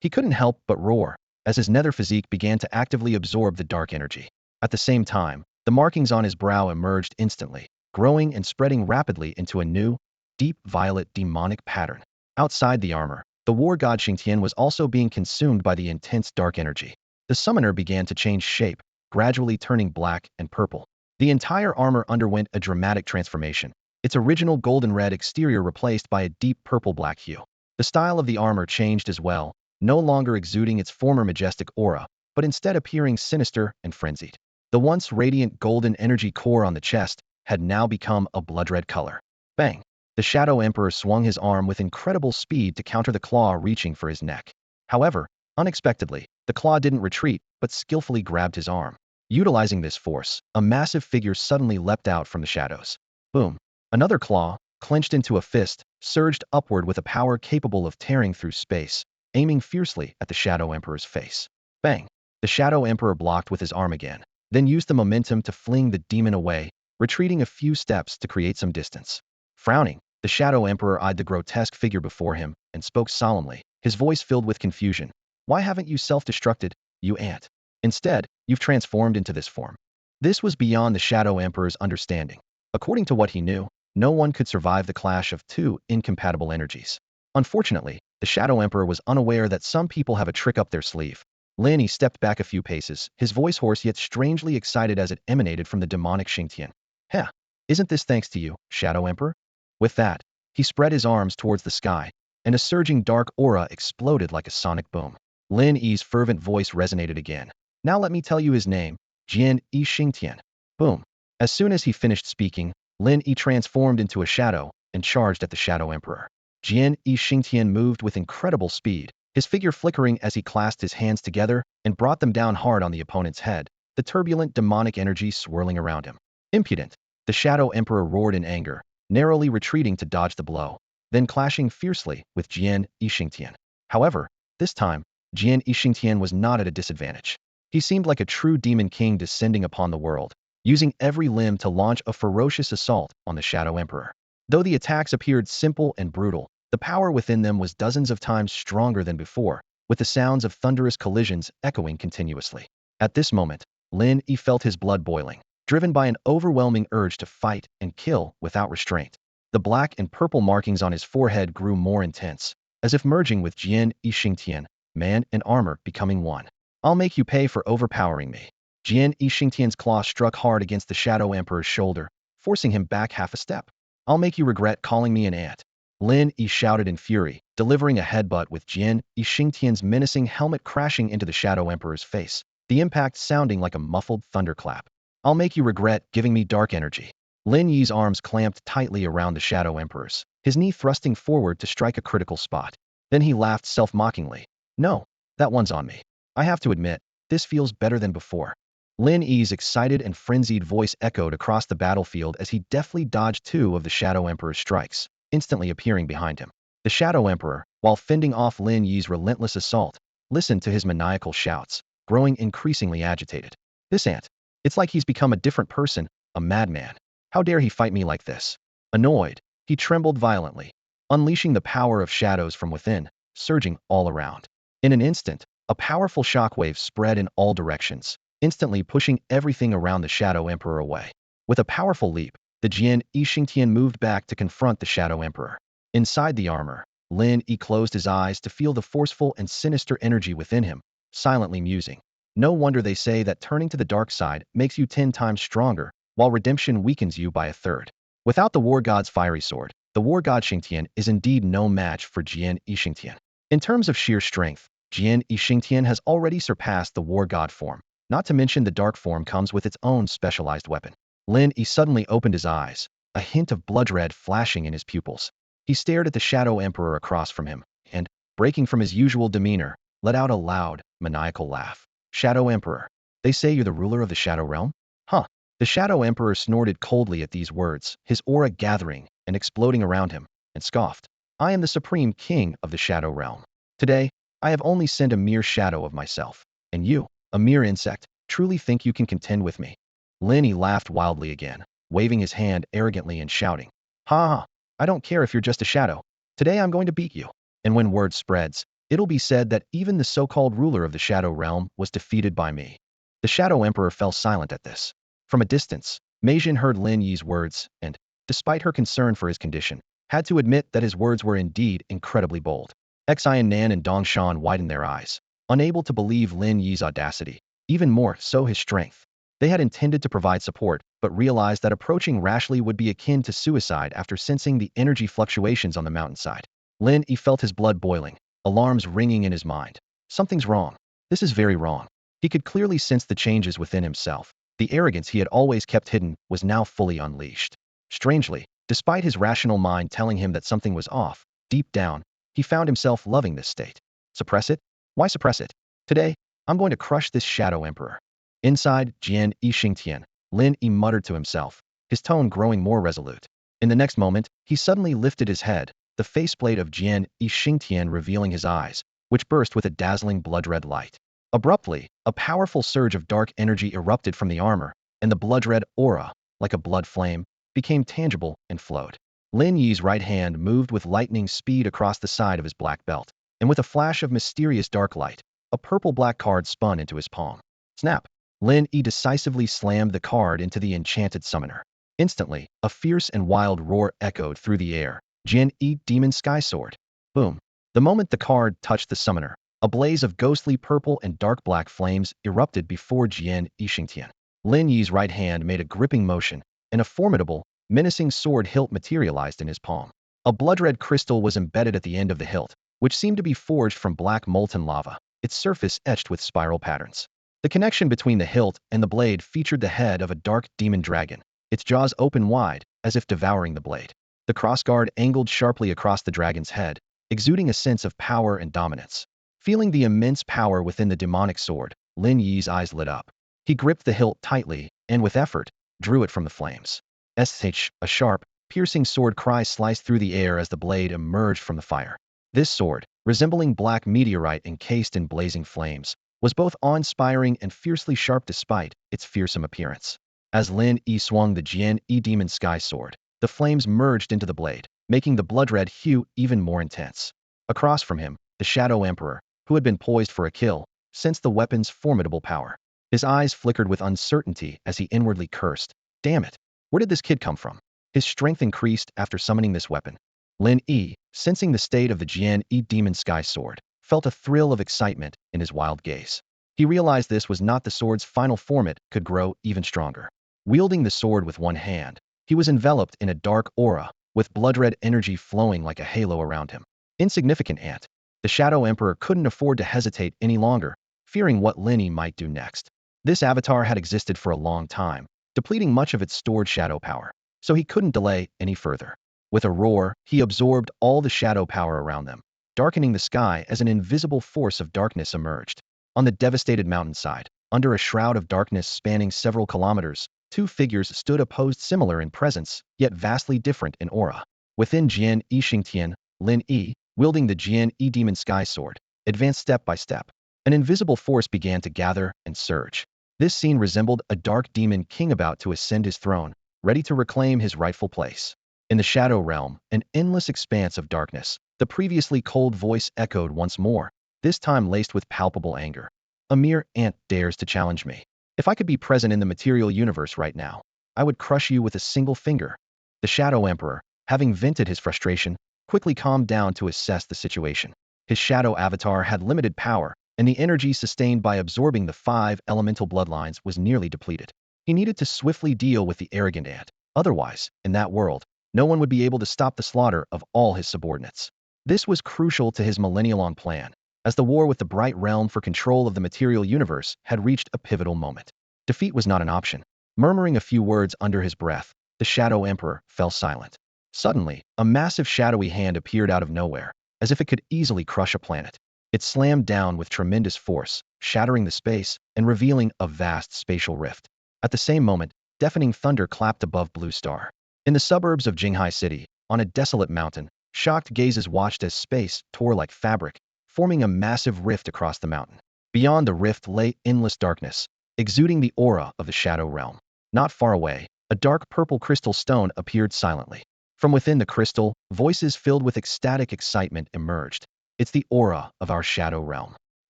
He couldn't help but roar, as his nether physique began to actively absorb the dark energy. At the same time, the markings on his brow emerged instantly, growing and spreading rapidly into a new, deep violet demonic pattern. Outside the armor, the war god Xingtian was also being consumed by the intense dark energy. The summoner began to change shape, gradually turning black and purple. The entire armor underwent a dramatic transformation, its original golden-red exterior replaced by a deep purple-black hue. The style of the armor changed as well, no longer exuding its former majestic aura, but instead appearing sinister and frenzied. The once radiant golden energy core on the chest had now become a blood-red color. Bang! The Shadow Emperor swung his arm with incredible speed to counter the claw reaching for his neck. However, unexpectedly, the claw didn't retreat, but skillfully grabbed his arm. Utilizing this force, a massive figure suddenly leapt out from the shadows. Boom! Another claw, clenched into a fist, surged upward with a power capable of tearing through space, aiming fiercely at the Shadow Emperor's face. Bang! The Shadow Emperor blocked with his arm again, then used the momentum to fling the demon away, retreating a few steps to create some distance. Frowning, the Shadow Emperor eyed the grotesque figure before him and spoke solemnly, his voice filled with confusion. Why haven't you self-destructed, you ant? Instead, you've transformed into this form. This was beyond the Shadow Emperor's understanding. According to what he knew, no one could survive the clash of two incompatible energies. Unfortunately, the Shadow Emperor was unaware that some people have a trick up their sleeve. Lin Yi stepped back a few paces, his voice hoarse yet strangely excited as it emanated from the demonic Xingtian. Heh, isn't this thanks to you, Shadow Emperor? With that, he spread his arms towards the sky, and a surging dark aura exploded like a sonic boom. Lin Yi's fervent voice resonated again. Now let me tell you his name, Jian Yi Xingtian. Boom. As soon as he finished speaking, Lin Yi transformed into a shadow and charged at the Shadow Emperor. Jian Yi Xingtian moved with incredible speed, his figure flickering as he clasped his hands together and brought them down hard on the opponent's head, the turbulent demonic energy swirling around him. Impudent! The Shadow Emperor roared in anger, narrowly retreating to dodge the blow, then clashing fiercely with Jian Yi Xingtian. However, this time, Jian Yi Xingtian was not at a disadvantage. He seemed like a true demon king descending upon the world, using every limb to launch a ferocious assault on the Shadow Emperor. Though the attacks appeared simple and brutal, the power within them was dozens of times stronger than before, with the sounds of thunderous collisions echoing continuously. At this moment, Lin Yi felt his blood boiling, driven by an overwhelming urge to fight and kill without restraint. The black and purple markings on his forehead grew more intense, as if merging with Jian Yi Xingtian, man and armor becoming one. I'll make you pay for overpowering me. Jian Yi Xingtian's claw struck hard against the Shadow Emperor's shoulder, forcing him back half a step. I'll make you regret calling me an ant. Lin Yi shouted in fury, delivering a headbutt with Jian Yi Xingtian's menacing helmet crashing into the Shadow Emperor's face, the impact sounding like a muffled thunderclap. I'll make you regret giving me dark energy. Lin Yi's arms clamped tightly around the Shadow Emperor's, his knee thrusting forward to strike a critical spot. Then he laughed self-mockingly. No, that one's on me. I have to admit, this feels better than before. Lin Yi's excited and frenzied voice echoed across the battlefield as he deftly dodged two of the Shadow Emperor's strikes, instantly appearing behind him. The Shadow Emperor, while fending off Lin Yi's relentless assault, listened to his maniacal shouts, growing increasingly agitated. This ant. It's like he's become a different person, a madman. How dare he fight me like this? Annoyed, he trembled violently, unleashing the power of shadows from within, surging all around. In an instant, a powerful shockwave spread in all directions, instantly pushing everything around the Shadow Emperor away. With a powerful leap, the Jian Yi Xingtian moved back to confront the Shadow Emperor. Inside the armor, Lin Yi closed his eyes to feel the forceful and sinister energy within him, silently musing. No wonder they say that turning to the dark side makes you 10 times stronger, while redemption weakens you by a third. Without the war god's fiery sword, the war god Xingtian is indeed no match for Jian Yi Xingtian. In terms of sheer strength, Jian Yi Xingtian has already surpassed the war god form, not to mention the dark form comes with its own specialized weapon. Lin Yi suddenly opened his eyes, a hint of blood red flashing in his pupils. He stared at the Shadow Emperor across from him, and, breaking from his usual demeanor, let out a loud, maniacal laugh. Shadow Emperor, they say you're the ruler of the Shadow Realm? Huh. The Shadow Emperor snorted coldly at these words, his aura gathering and exploding around him, and scoffed. I am the supreme king of the Shadow Realm. Today, I have only sent a mere shadow of myself. And you, a mere insect, truly think you can contend with me?" Lin Yi laughed wildly again, waving his hand arrogantly and shouting, "Ha ha, I don't care if you're just a shadow. Today I'm going to beat you." And when word spreads, it'll be said that even the so-called ruler of the Shadow Realm was defeated by me. The Shadow Emperor fell silent at this. From a distance, Meijin heard Lin Yi's words and, despite her concern for his condition, had to admit that his words were indeed incredibly bold. Xian Nan and Dong Shan widened their eyes, unable to believe Lin Yi's audacity, even more so his strength. They had intended to provide support, but realized that approaching rashly would be akin to suicide after sensing the energy fluctuations on the mountainside. Lin Yi felt his blood boiling, alarms ringing in his mind. Something's wrong. This is very wrong. He could clearly sense the changes within himself. The arrogance he had always kept hidden was now fully unleashed. Strangely, despite his rational mind telling him that something was off, deep down, he found himself loving this state. Suppress it? Why suppress it? Today, I'm going to crush this Shadow Emperor. Inside Xingtian, Lin Yi muttered to himself, his tone growing more resolute. In the next moment, he suddenly lifted his head, the faceplate of Xingtian revealing his eyes, which burst with a dazzling blood-red light. Abruptly, a powerful surge of dark energy erupted from the armor, and the blood-red aura, like a blood flame, became tangible and flowed. Lin Yi's right hand moved with lightning speed across the side of his black belt, and with a flash of mysterious dark light, a purple-black card spun into his palm. Snap! Lin Yi decisively slammed the card into the enchanted summoner. Instantly, a fierce and wild roar echoed through the air. Jin Yi Demon Sky Sword. Boom. The moment the card touched the summoner, a blaze of ghostly purple and dark black flames erupted before Xingtian. Lin Yi's right hand made a gripping motion, and a formidable, menacing sword hilt materialized in his palm. A blood-red crystal was embedded at the end of the hilt, which seemed to be forged from black molten lava, its surface etched with spiral patterns. The connection between the hilt and the blade featured the head of a dark demon dragon, its jaws open wide, as if devouring the blade. The crossguard angled sharply across the dragon's head, exuding a sense of power and dominance. Feeling the immense power within the demonic sword, Lin Yi's eyes lit up. He gripped the hilt tightly, and with effort, drew it from the flames. Sh! A sharp, piercing sword cry sliced through the air as the blade emerged from the fire. This sword, resembling black meteorite encased in blazing flames, was both awe-inspiring and fiercely sharp despite its fearsome appearance. As Lin Yi swung the Yi Demon Sky Sword, the flames merged into the blade, making the blood-red hue even more intense. Across from him, the Shadow Emperor, who had been poised for a kill, sensed the weapon's formidable power. His eyes flickered with uncertainty as he inwardly cursed, "Damn it! Where did this kid come from?" His strength increased after summoning this weapon. Lin Yi, sensing the state of the Yi Demon Sky Sword, felt a thrill of excitement in his wild gaze. He realized this was not the sword's final form, it could grow even stronger. Wielding the sword with one hand, he was enveloped in a dark aura, with blood-red energy flowing like a halo around him. Insignificant ant. The Shadow Emperor couldn't afford to hesitate any longer, fearing what Lin Yi might do next. This avatar had existed for a long time, depleting much of its stored shadow power, so he couldn't delay any further. With a roar, he absorbed all the shadow power around them, darkening the sky as an invisible force of darkness emerged. On the devastated mountainside, under a shroud of darkness spanning several kilometers, two figures stood opposed, similar in presence, yet vastly different in aura. Within Xingtian, Lin Yi, wielding the Yi Demon Sky Sword, advanced step by step. An invisible force began to gather and surge. This scene resembled a dark demon king about to ascend his throne, ready to reclaim his rightful place. In the Shadow Realm, an endless expanse of darkness, the previously cold voice echoed once more, this time laced with palpable anger. "A mere ant dares to challenge me. If I could be present in the material universe right now, I would crush you with a single finger." The Shadow Emperor, having vented his frustration, quickly calmed down to assess the situation. His shadow avatar had limited power, and the energy sustained by absorbing the 5 elemental bloodlines was nearly depleted. He needed to swiftly deal with the arrogant ant. Otherwise, in that world, no one would be able to stop the slaughter of all his subordinates. This was crucial to his millennial-long plan, as the war with the Bright Realm for control of the material universe had reached a pivotal moment. Defeat was not an option. Murmuring a few words under his breath, the Shadow Emperor fell silent. Suddenly, a massive shadowy hand appeared out of nowhere, as if it could easily crush a planet. It slammed down with tremendous force, shattering the space and revealing a vast spatial rift. At the same moment, deafening thunder clapped above Blue Star. In the suburbs of Jinghai City, on a desolate mountain, shocked gazes watched as space tore like fabric, forming a massive rift across the mountain. Beyond the rift lay endless darkness, exuding the aura of the Shadow Realm. Not far away, a dark purple crystal stone appeared silently. From within the crystal, voices filled with ecstatic excitement emerged. It's the aura of our Shadow Realm.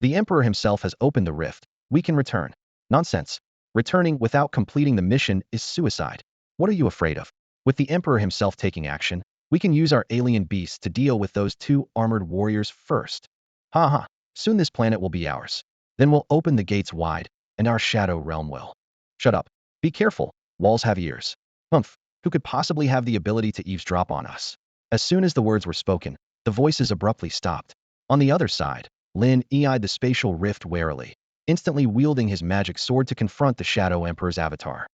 The Emperor himself has opened the rift. We can return. Nonsense. Returning without completing the mission is suicide. What are you afraid of? With the Emperor himself taking action, we can use our alien beasts to deal with those two armored warriors first. Ha. Soon this planet will be ours. Then we'll open the gates wide, and our Shadow Realm will. Shut up. Be careful. Walls have ears. Humph. Who could possibly have the ability to eavesdrop on us? As soon as the words were spoken, the voices abruptly stopped. On the other side, Lin Yi eyed the spatial rift warily, instantly wielding his magic sword to confront the Shadow Emperor's avatar.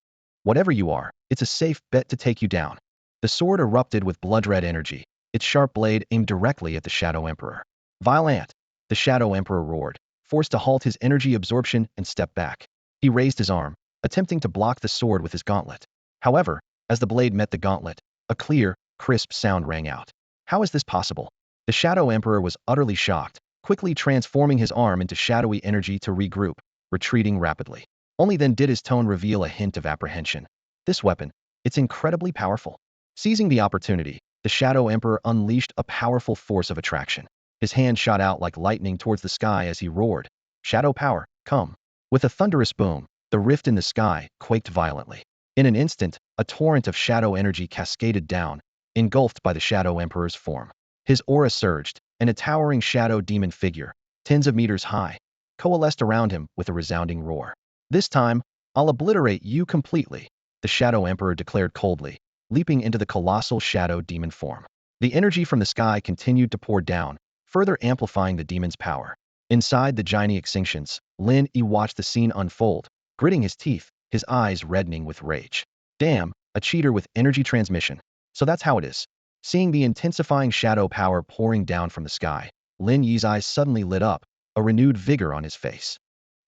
Whatever you are, it's a safe bet to take you down. The sword erupted with blood-red energy, its sharp blade aimed directly at the Shadow Emperor. Vile ant! The Shadow Emperor roared, forced to halt his energy absorption and step back. He raised his arm, attempting to block the sword with his gauntlet. However, as the blade met the gauntlet, a clear, crisp sound rang out. How is this possible? The Shadow Emperor was utterly shocked, quickly transforming his arm into shadowy energy to regroup, retreating rapidly. Only then did his tone reveal a hint of apprehension. This weapon, it's incredibly powerful. Seizing the opportunity, the Shadow Emperor unleashed a powerful force of attraction. His hand shot out like lightning towards the sky as he roared, "Shadow power, come." With a thunderous boom, the rift in the sky quaked violently. In an instant, a torrent of shadow energy cascaded down, engulfed by the Shadow Emperor's form. His aura surged, and a towering shadow demon figure, tens of meters high, coalesced around him with a resounding roar. "This time, I'll obliterate you completely," the Shadow Emperor declared coldly, leaping into the colossal shadow demon form. The energy from the sky continued to pour down, further amplifying the demon's power. Inside the giant Xingtians, Lin Yi watched the scene unfold, gritting his teeth, his eyes reddening with rage. Damn, a cheater with energy transmission. So that's how it is. Seeing the intensifying shadow power pouring down from the sky, Lin Yi's eyes suddenly lit up, a renewed vigor on his face.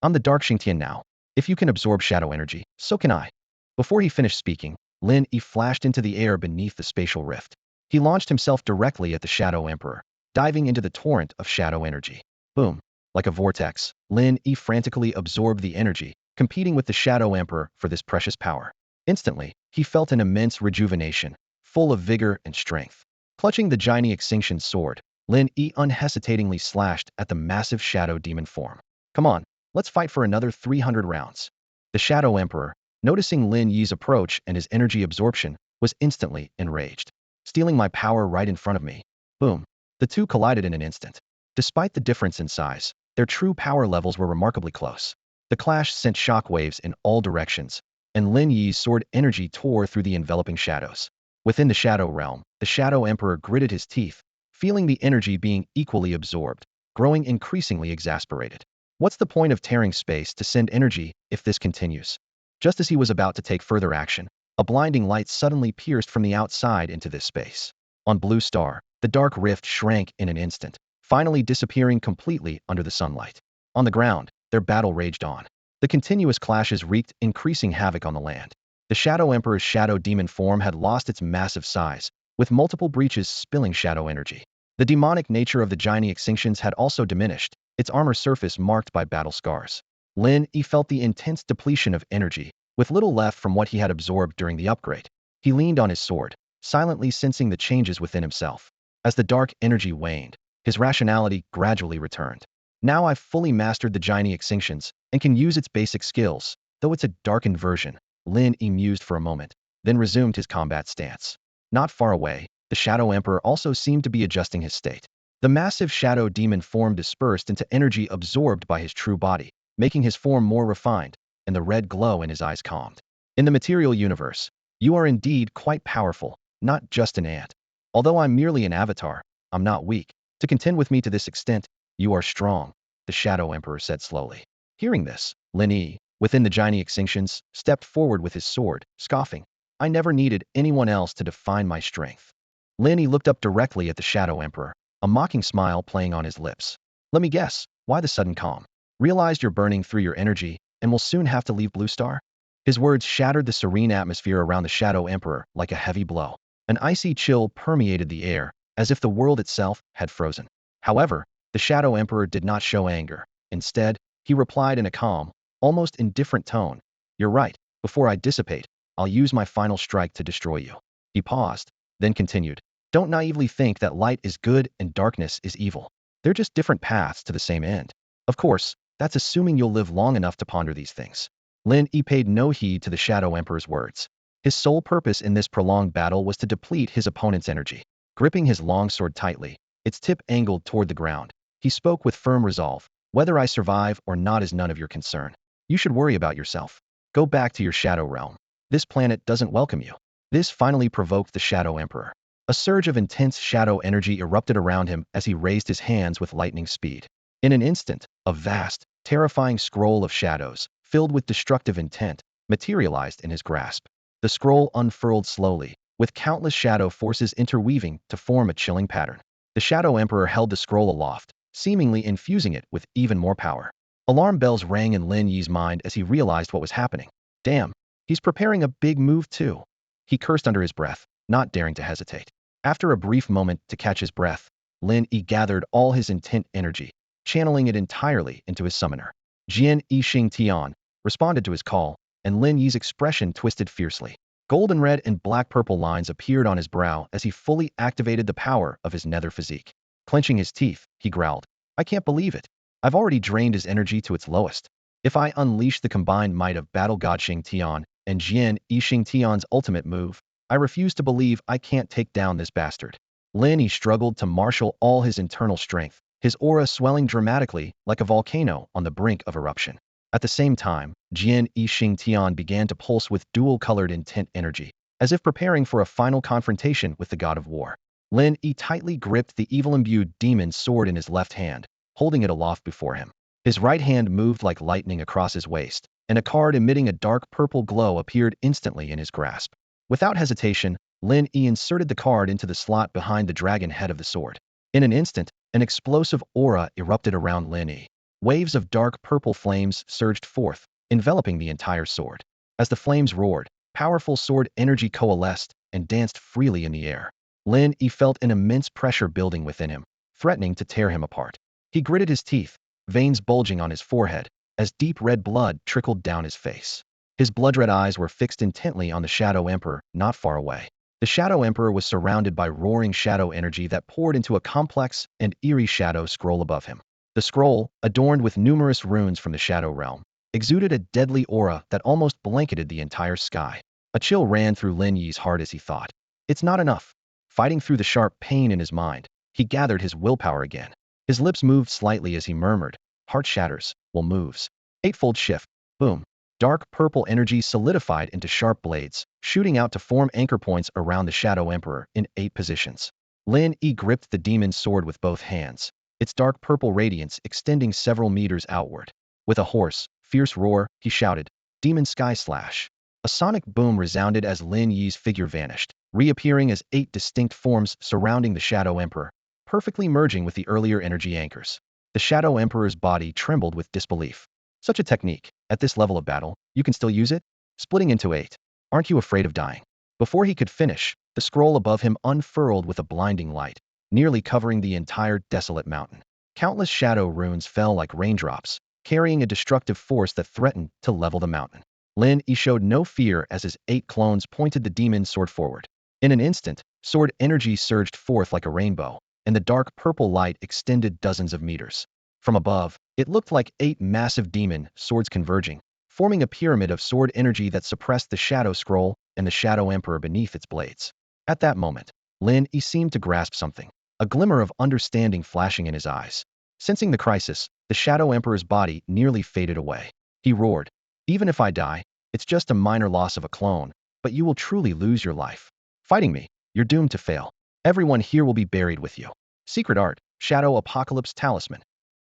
"I'm the Dark Xingtian now. If you can absorb shadow energy, so can I." Before he finished speaking, Lin Yi flashed into the air beneath the spatial rift. He launched himself directly at the Shadow Emperor, diving into the torrent of shadow energy. Boom. Like a vortex, Lin Yi frantically absorbed the energy, competing with the Shadow Emperor for this precious power. Instantly, he felt an immense rejuvenation, full of vigor and strength. Clutching the giant Xingtian sword, Lin Yi unhesitatingly slashed at the massive shadow demon form. "Come on, let's fight for another 300 rounds." The Shadow Emperor, noticing Lin Yi's approach and his energy absorption, was instantly enraged. "Stealing my power right in front of me." Boom. The two collided in an instant. Despite the difference in size, their true power levels were remarkably close. The clash sent shockwaves in all directions, and Lin Yi's sword energy tore through the enveloping shadows. Within the Shadow Realm, the Shadow Emperor gritted his teeth, feeling the energy being equally absorbed, growing increasingly exasperated. What's the point of tearing space to send energy if this continues? Just as he was about to take further action, a blinding light suddenly pierced from the outside into this space. On Blue Star, the dark rift shrank in an instant, finally disappearing completely under the sunlight. On the ground, their battle raged on. The continuous clashes wreaked increasing havoc on the land. The Shadow Emperor's shadow demon form had lost its massive size, with multiple breaches spilling shadow energy. The demonic nature of the giant Xingtians had also diminished, its armor surface marked by battle scars. Lin Yi felt the intense depletion of energy, with little left from what he had absorbed during the upgrade. He leaned on his sword, silently sensing the changes within himself. As the dark energy waned, his rationality gradually returned. "Now I've fully mastered the giant Xingtians and can use its basic skills, though it's a darkened version." Lin Yi mused for a moment, then resumed his combat stance. Not far away, the Shadow Emperor also seemed to be adjusting his state. The massive shadow demon form dispersed into energy absorbed by his true body, making his form more refined, and the red glow in his eyes calmed. "In the material universe, you are indeed quite powerful, not just an ant. Although I'm merely an avatar, I'm not weak. To contend with me to this extent, you are strong," the Shadow Emperor said slowly. Hearing this, Lin Yi, within the giant Xingtians, stepped forward with his sword, scoffing. "I never needed anyone else to define my strength." Lin Yi looked up directly at the Shadow Emperor, a mocking smile playing on his lips. "Let me guess, why the sudden calm? Realized you're burning through your energy and will soon have to leave Blue Star?" His words shattered the serene atmosphere around the Shadow Emperor like a heavy blow. An icy chill permeated the air, as if the world itself had frozen. However, The Shadow Emperor did not show anger. Instead, he replied in a calm, almost indifferent tone. You're right. Before I dissipate, I'll use my final strike to destroy you. He paused, then continued. Don't naively think that light is good and darkness is evil. They're just different paths to the same end. Of course, that's assuming you'll live long enough to ponder these things. Lin Yi paid no heed to the Shadow Emperor's words. His sole purpose in this prolonged battle was to deplete his opponent's energy. Gripping his longsword tightly, its tip angled toward the ground, he spoke with firm resolve. Whether I survive or not is none of your concern. You should worry about yourself. Go back to your shadow realm. This planet doesn't welcome you. This finally provoked the Shadow Emperor. A surge of intense shadow energy erupted around him as he raised his hands with lightning speed. In an instant, a vast, terrifying scroll of shadows, filled with destructive intent, materialized in his grasp. The scroll unfurled slowly, with countless shadow forces interweaving to form a chilling pattern. The Shadow Emperor held the scroll aloft, seemingly infusing it with even more power. Alarm bells rang in Lin Yi's mind as he realized what was happening. Damn, he's preparing a big move too. He cursed under his breath, not daring to hesitate. After a brief moment to catch his breath, Lin Yi gathered all his intent energy, channeling it entirely into his summoner. Xingtian responded to his call, and Lin Yi's expression twisted fiercely. Golden red and black purple lines appeared on his brow as he fully activated the power of his nether physique. Clenching his teeth, he growled, I can't believe it. I've already drained his energy to its lowest. If I unleash the combined might of Battle God Xingtian and Xingtian's ultimate move, I refuse to believe I can't take down this bastard. Lin Yi struggled to marshal all his internal strength, his aura swelling dramatically like a volcano on the brink of eruption. At the same time, Xingtian began to pulse with dual-colored intent energy, as if preparing for a final confrontation with the god of war. Lin Yi tightly gripped the evil-imbued demon's sword in his left hand, holding it aloft before him. His right hand moved like lightning across his waist, and a card emitting a dark purple glow appeared instantly in his grasp. Without hesitation, Lin Yi inserted the card into the slot behind the dragon head of the sword. In an instant, an explosive aura erupted around Lin Yi. Waves of dark purple flames surged forth, enveloping the entire sword. As the flames roared, powerful sword energy coalesced and danced freely in the air. Lin Yi felt an immense pressure building within him, threatening to tear him apart. He gritted his teeth, veins bulging on his forehead, as deep red blood trickled down his face. His blood-red eyes were fixed intently on the Shadow Emperor, not far away. The Shadow Emperor was surrounded by roaring shadow energy that poured into a complex and eerie shadow scroll above him. The scroll, adorned with numerous runes from the Shadow Realm, exuded a deadly aura that almost blanketed the entire sky. A chill ran through Lin Yi's heart as he thought. It's not enough. Fighting through the sharp pain in his mind, he gathered his willpower again. His lips moved slightly as he murmured, heart shatters, will moves. Eightfold shift. Boom. Dark purple energy solidified into sharp blades, shooting out to form anchor points around the Shadow Emperor in 8 positions. Lin Yi gripped the demon's sword with both hands, its dark purple radiance extending several meters outward. With a hoarse, fierce roar, he shouted, Demon Sky Slash. A sonic boom resounded as Lin Yi's figure vanished, reappearing as 8 distinct forms surrounding the Shadow Emperor, perfectly merging with the earlier energy anchors. The Shadow Emperor's body trembled with disbelief. Such a technique, at this level of battle, you can still use it? Splitting into 8. Aren't you afraid of dying? Before he could finish, the scroll above him unfurled with a blinding light, nearly covering the entire desolate mountain. Countless shadow runes fell like raindrops, carrying a destructive force that threatened to level the mountain. Lin Yi showed no fear as his 8 clones pointed the demon's sword forward. In an instant, sword energy surged forth like a rainbow, and the dark purple light extended dozens of meters. From above, it looked like 8 massive demon swords converging, forming a pyramid of sword energy that suppressed the Shadow Scroll and the Shadow Emperor beneath its blades. At that moment, Lin Yi seemed to grasp something, a glimmer of understanding flashing in his eyes. Sensing the crisis, the Shadow Emperor's body nearly faded away. He roared, even if I die, it's just a minor loss of a clone, but you will truly lose your life. Fighting me, you're doomed to fail. Everyone here will be buried with you. Secret Art, Shadow Apocalypse Talisman.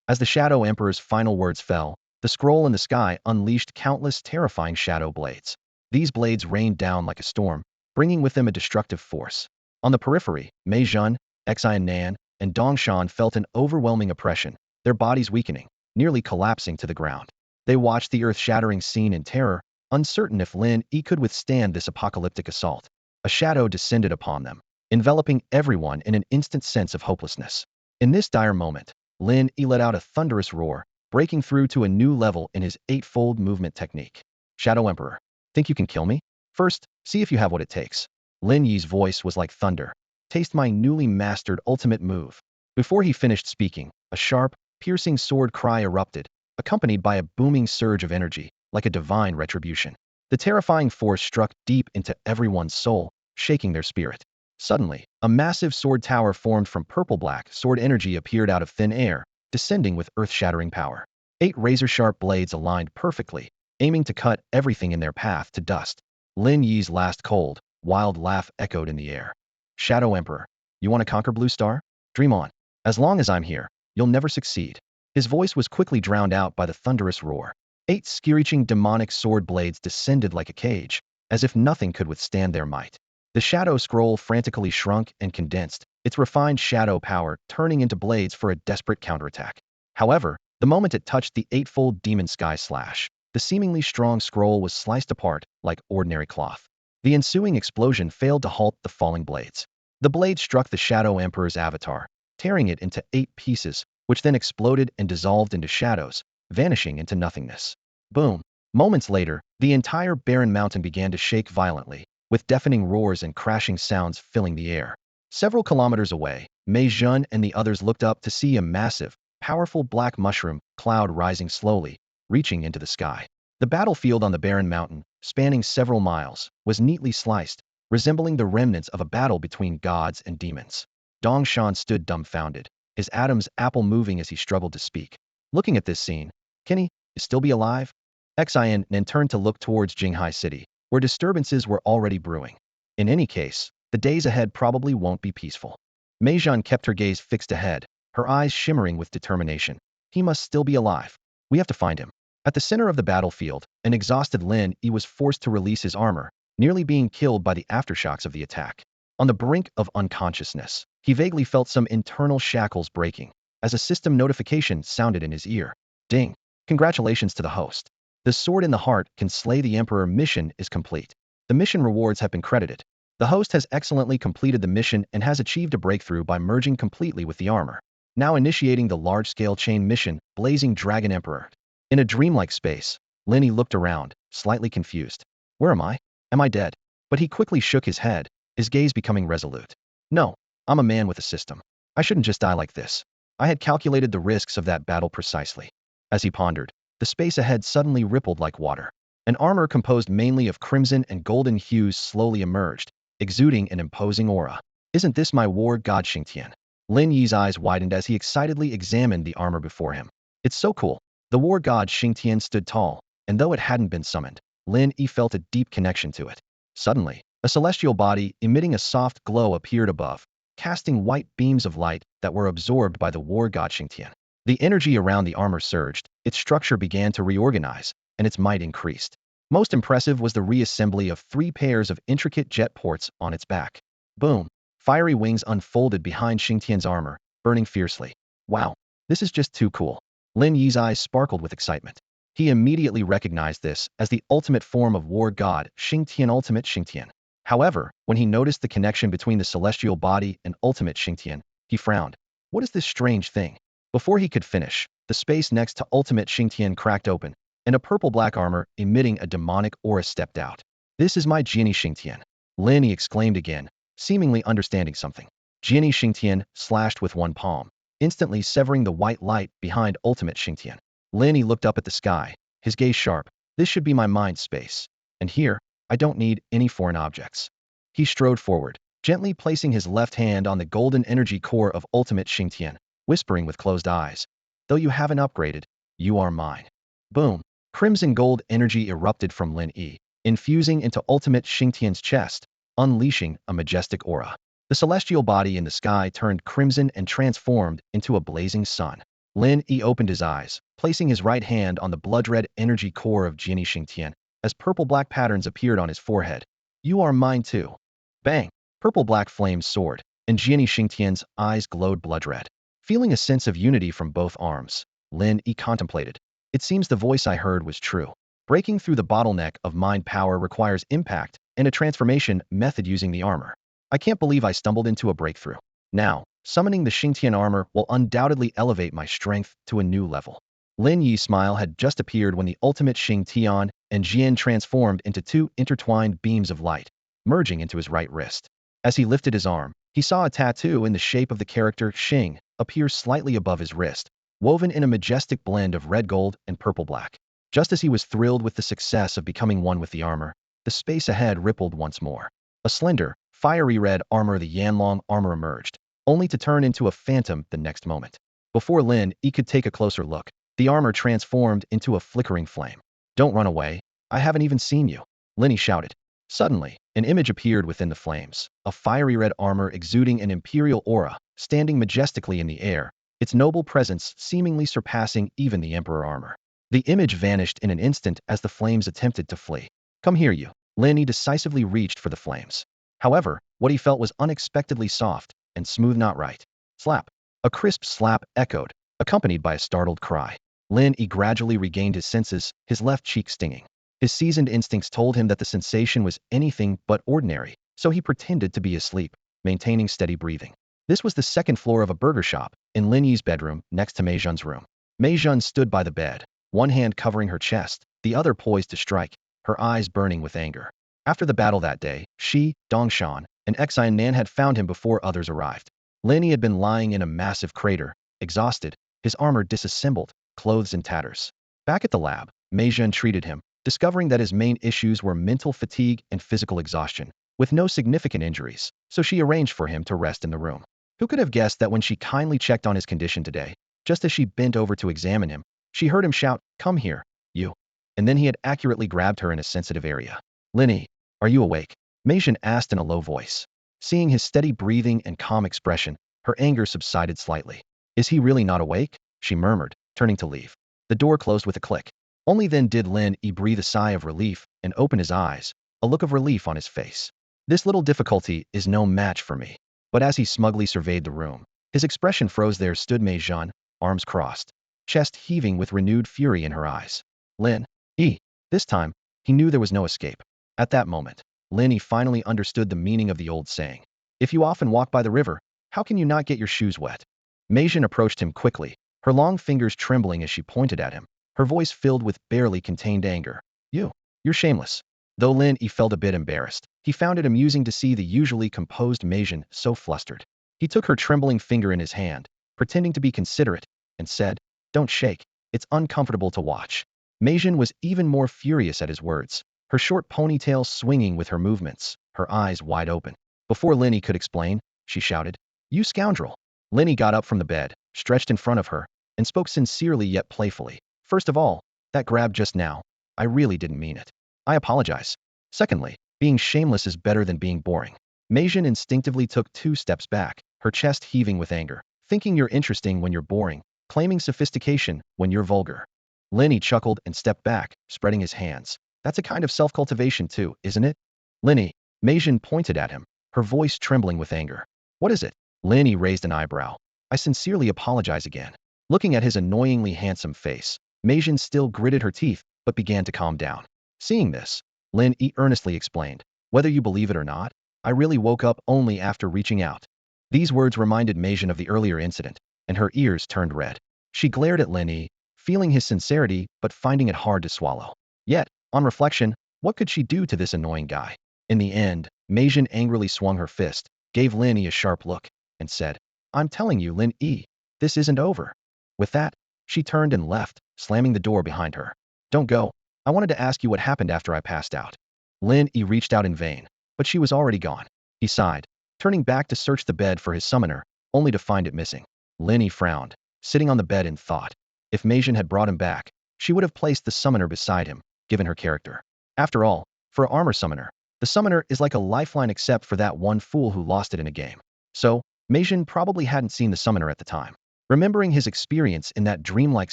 As the Shadow Emperor's final words fell, the scroll in the sky unleashed countless terrifying shadow blades. These blades rained down like a storm, bringing with them a destructive force. On the periphery, Mei Jun, Xian, and Dongshan felt an overwhelming oppression, their bodies weakening, nearly collapsing to the ground. They watched the earth-shattering scene in terror, uncertain if Lin Yi could withstand this apocalyptic assault. A shadow descended upon them, enveloping everyone in an instant sense of hopelessness. In this dire moment, Lin Yi let out a thunderous roar, breaking through to a new level in his eightfold movement technique. Shadow Emperor, think you can kill me? First, see if you have what it takes. Lin Yi's voice was like thunder. Taste my newly mastered ultimate move. Before he finished speaking, a sharp, piercing sword cry erupted, accompanied by a booming surge of energy, like a divine retribution. The terrifying force struck deep into everyone's soul, shaking their spirit. Suddenly, a massive sword tower formed from purple-black sword energy appeared out of thin air, descending with earth-shattering power. 8 razor-sharp blades aligned perfectly, aiming to cut everything in their path to dust. Lin Yi's last cold, wild laugh echoed in the air. Shadow Emperor, you want to conquer Blue Star? Dream on. As long as I'm here, you'll never succeed. His voice was quickly drowned out by the thunderous roar. 8 screeching demonic sword blades descended like a cage, as if nothing could withstand their might. The shadow scroll frantically shrunk and condensed, its refined shadow power turning into blades for a desperate counterattack. However, the moment it touched the eightfold demon sky slash, the seemingly strong scroll was sliced apart like ordinary cloth. The ensuing explosion failed to halt the falling blades. The blade struck the Shadow Emperor's avatar, tearing it into 8 pieces, which then exploded and dissolved into shadows, vanishing into nothingness. Boom! Moments later, the entire barren mountain began to shake violently, with deafening roars and crashing sounds filling the air. Several kilometers away, Mei Zhen and the others looked up to see a massive, powerful black mushroom cloud rising slowly, reaching into the sky. The battlefield on the barren mountain, spanning several miles, was neatly sliced, resembling the remnants of a battle between gods and demons. Dong Shan stood dumbfounded, his Adam's apple moving as he struggled to speak. Looking at this scene, can he still be alive? Xin then turned to look towards Jinghai City, where disturbances were already brewing. In any case, the days ahead probably won't be peaceful. Mei Zhen kept her gaze fixed ahead, her eyes shimmering with determination. He must still be alive. We have to find him. At the center of the battlefield, an exhausted Lin Yi was forced to release his armor, nearly being killed by the aftershocks of the attack. On the brink of unconsciousness, he vaguely felt some internal shackles breaking, as a system notification sounded in his ear. Ding! Congratulations to the host. The sword in the heart can slay the Emperor mission is complete. The mission rewards have been credited. The host has excellently completed the mission and has achieved a breakthrough by merging completely with the armor. Now initiating the large-scale chain mission, Blazing Dragon Emperor. In a dreamlike space, Lin Yi looked around, slightly confused. Where am I? Am I dead? But he quickly shook his head, his gaze becoming resolute. No, I'm a man with a system. I shouldn't just die like this. I had calculated the risks of that battle precisely. As he pondered, the space ahead suddenly rippled like water. An armor composed mainly of crimson and golden hues slowly emerged, exuding an imposing aura. Isn't this my war god Xingtian? Lin Yi's eyes widened as he excitedly examined the armor before him. It's so cool. The war god Xingtian stood tall, and though it hadn't been summoned, Lin Yi felt a deep connection to it. Suddenly, a celestial body emitting a soft glow appeared above, casting white beams of light that were absorbed by the war god Xingtian. The energy around the armor surged, its structure began to reorganize, and its might increased. Most impressive was the reassembly of 3 pairs of intricate jet ports on its back. Boom! Fiery wings unfolded behind Xingtian's armor, burning fiercely. Wow, this is just too cool. Lin Yi's eyes sparkled with excitement. He immediately recognized this as the ultimate form of war god, Xingtian Ultimate Xingtian. However, when he noticed the connection between the celestial body and Ultimate Xingtian, he frowned. What is this strange thing? Before he could finish, the space next to Ultimate Xingtian cracked open, and a purple-black armor emitting a demonic aura stepped out. This is my Genie Xingtian. Lin Yi exclaimed again, seemingly understanding something. Genie Xingtian slashed with one palm, instantly severing the white light behind Ultimate Xingtian. Lin Yi looked up at the sky, his gaze sharp. This should be my mind space. And here, I don't need any foreign objects. He strode forward, gently placing his left hand on the golden energy core of Ultimate Xingtian, whispering with closed eyes. Though you haven't upgraded, you are mine. Boom! Crimson gold energy erupted from Lin Yi, infusing into Ultimate Xingtian's chest, unleashing a majestic aura. The celestial body in the sky turned crimson and transformed into a blazing sun. Lin Yi opened his eyes, placing his right hand on the blood-red energy core of Genie Xingtian, as purple-black patterns appeared on his forehead. You are mine too. Bang! Purple-black flames soared, and Genie Xingtian's eyes glowed blood-red. Feeling a sense of unity from both arms, Lin Yi contemplated. It seems the voice I heard was true. Breaking through the bottleneck of mind power requires impact and a transformation method using the armor. I can't believe I stumbled into a breakthrough. Now, Summoning the Xingtian armor will undoubtedly elevate my strength to a new level. Lin Yi's smile had just appeared when the ultimate Xingtian and Jian transformed into two intertwined beams of light, merging into his right wrist. As he lifted his arm, he saw a tattoo in the shape of the character Xing appear slightly above his wrist, woven in a majestic blend of red gold and purple black. Just as he was thrilled with the success of becoming one with the armor, the space ahead rippled once more. A slender, fiery red armor, the Yanlong armor, emerged, only to turn into a phantom the next moment. Before Lin Yi could take a closer look, the armor transformed into a flickering flame. "Don't run away. I haven't even seen you," Lin Yi shouted. Suddenly, an image appeared within the flames, a fiery red armor exuding an imperial aura, standing majestically in the air, its noble presence seemingly surpassing even the emperor armor. The image vanished in an instant as the flames attempted to flee. "Come here, you." Lin Yi decisively reached for the flames. However, what he felt was unexpectedly soft and smooth. "Not right." Slap. A crisp slap echoed, accompanied by a startled cry. Lin Yi gradually regained his senses, his left cheek stinging. His seasoned instincts told him that the sensation was anything but ordinary, so he pretended to be asleep, maintaining steady breathing. This was the second floor of a burger shop, in Lin Yi's bedroom, next to Mei Zhen's room. Mei Zhen stood by the bed, one hand covering her chest, the other poised to strike, her eyes burning with anger. After the battle that day, she, Dongshan, and Xingtian had found him before others arrived. Lin Yi had been lying in a massive crater, exhausted, his armor disassembled, clothes in tatters. Back at the lab, Mei Zhen treated him, discovering that his main issues were mental fatigue and physical exhaustion, with no significant injuries, so she arranged for him to rest in the room. Who could have guessed that when she kindly checked on his condition today, just as she bent over to examine him, she heard him shout, "Come here, you." And then he had accurately grabbed her in a sensitive area. "Lin Yi, are you awake?" Mei Zhen asked in a low voice. Seeing his steady breathing and calm expression, her anger subsided slightly. "Is he really not awake?" she murmured, turning to leave. The door closed with a click. Only then did Lin Yi breathe a sigh of relief and open his eyes, a look of relief on his face. "This little difficulty is no match for me." But as he smugly surveyed the room, his expression froze. There stood Mei Zhen, arms crossed, chest heaving with renewed fury in her eyes. "Lin Yi." This time, he knew there was no escape. At that moment, Lin Yi finally understood the meaning of the old saying, "If you often walk by the river, how can you not get your shoes wet?" Mei Zhen approached him quickly, her long fingers trembling as she pointed at him, her voice filled with barely contained anger. You're shameless." Though Lin Yi felt a bit embarrassed, he found it amusing to see the usually composed Mei Zhen so flustered. He took her trembling finger in his hand, pretending to be considerate, and said, "Don't shake, it's uncomfortable to watch." Mei Zhen was even more furious at his words, her short ponytail swinging with her movements, her eyes wide open. Before Lin Yi could explain, she shouted, "You scoundrel!" Lin Yi got up from the bed, stretched in front of her, and spoke sincerely yet playfully. "First of all, that grab just now, I really didn't mean it. I apologize. Secondly, being shameless is better than being boring." Mei Zhen instinctively took 2 steps back, her chest heaving with anger, thinking you're interesting when you're boring, claiming sophistication when you're vulgar. Lin Yi chuckled and stepped back, spreading his hands. "That's a kind of self-cultivation too, isn't it?" "Lin Yi." Mei Zhen pointed at him, her voice trembling with anger. "What is it?" Lin Yi raised an eyebrow. "I sincerely apologize again." Looking at his annoyingly handsome face, Mei Zhen still gritted her teeth, but began to calm down. Seeing this, Lin Yi earnestly explained, "Whether you believe it or not, I really woke up only after reaching out." These words reminded Mei Zhen of the earlier incident, and her ears turned red. She glared at Lin Yi, feeling his sincerity but finding it hard to swallow. Yet, on reflection, what could she do to this annoying guy? In the end, Mei Zhen angrily swung her fist, gave Lin Yi a sharp look, and said, "I'm telling you, Lin Yi, this isn't over." With that, she turned and left, slamming the door behind her. "Don't go. I wanted to ask you what happened after I passed out." Lin Yi reached out in vain, but she was already gone. He sighed, turning back to search the bed for his summoner, only to find it missing. Lin Yi frowned, sitting on the bed in thought. If Mei Zhen had brought him back, she would have placed the summoner beside him, given her character. After all, for an armor summoner, the summoner is like a lifeline except for that one fool who lost it in a game. So, Mei Zhen probably hadn't seen the summoner at the time. Remembering his experience in that dreamlike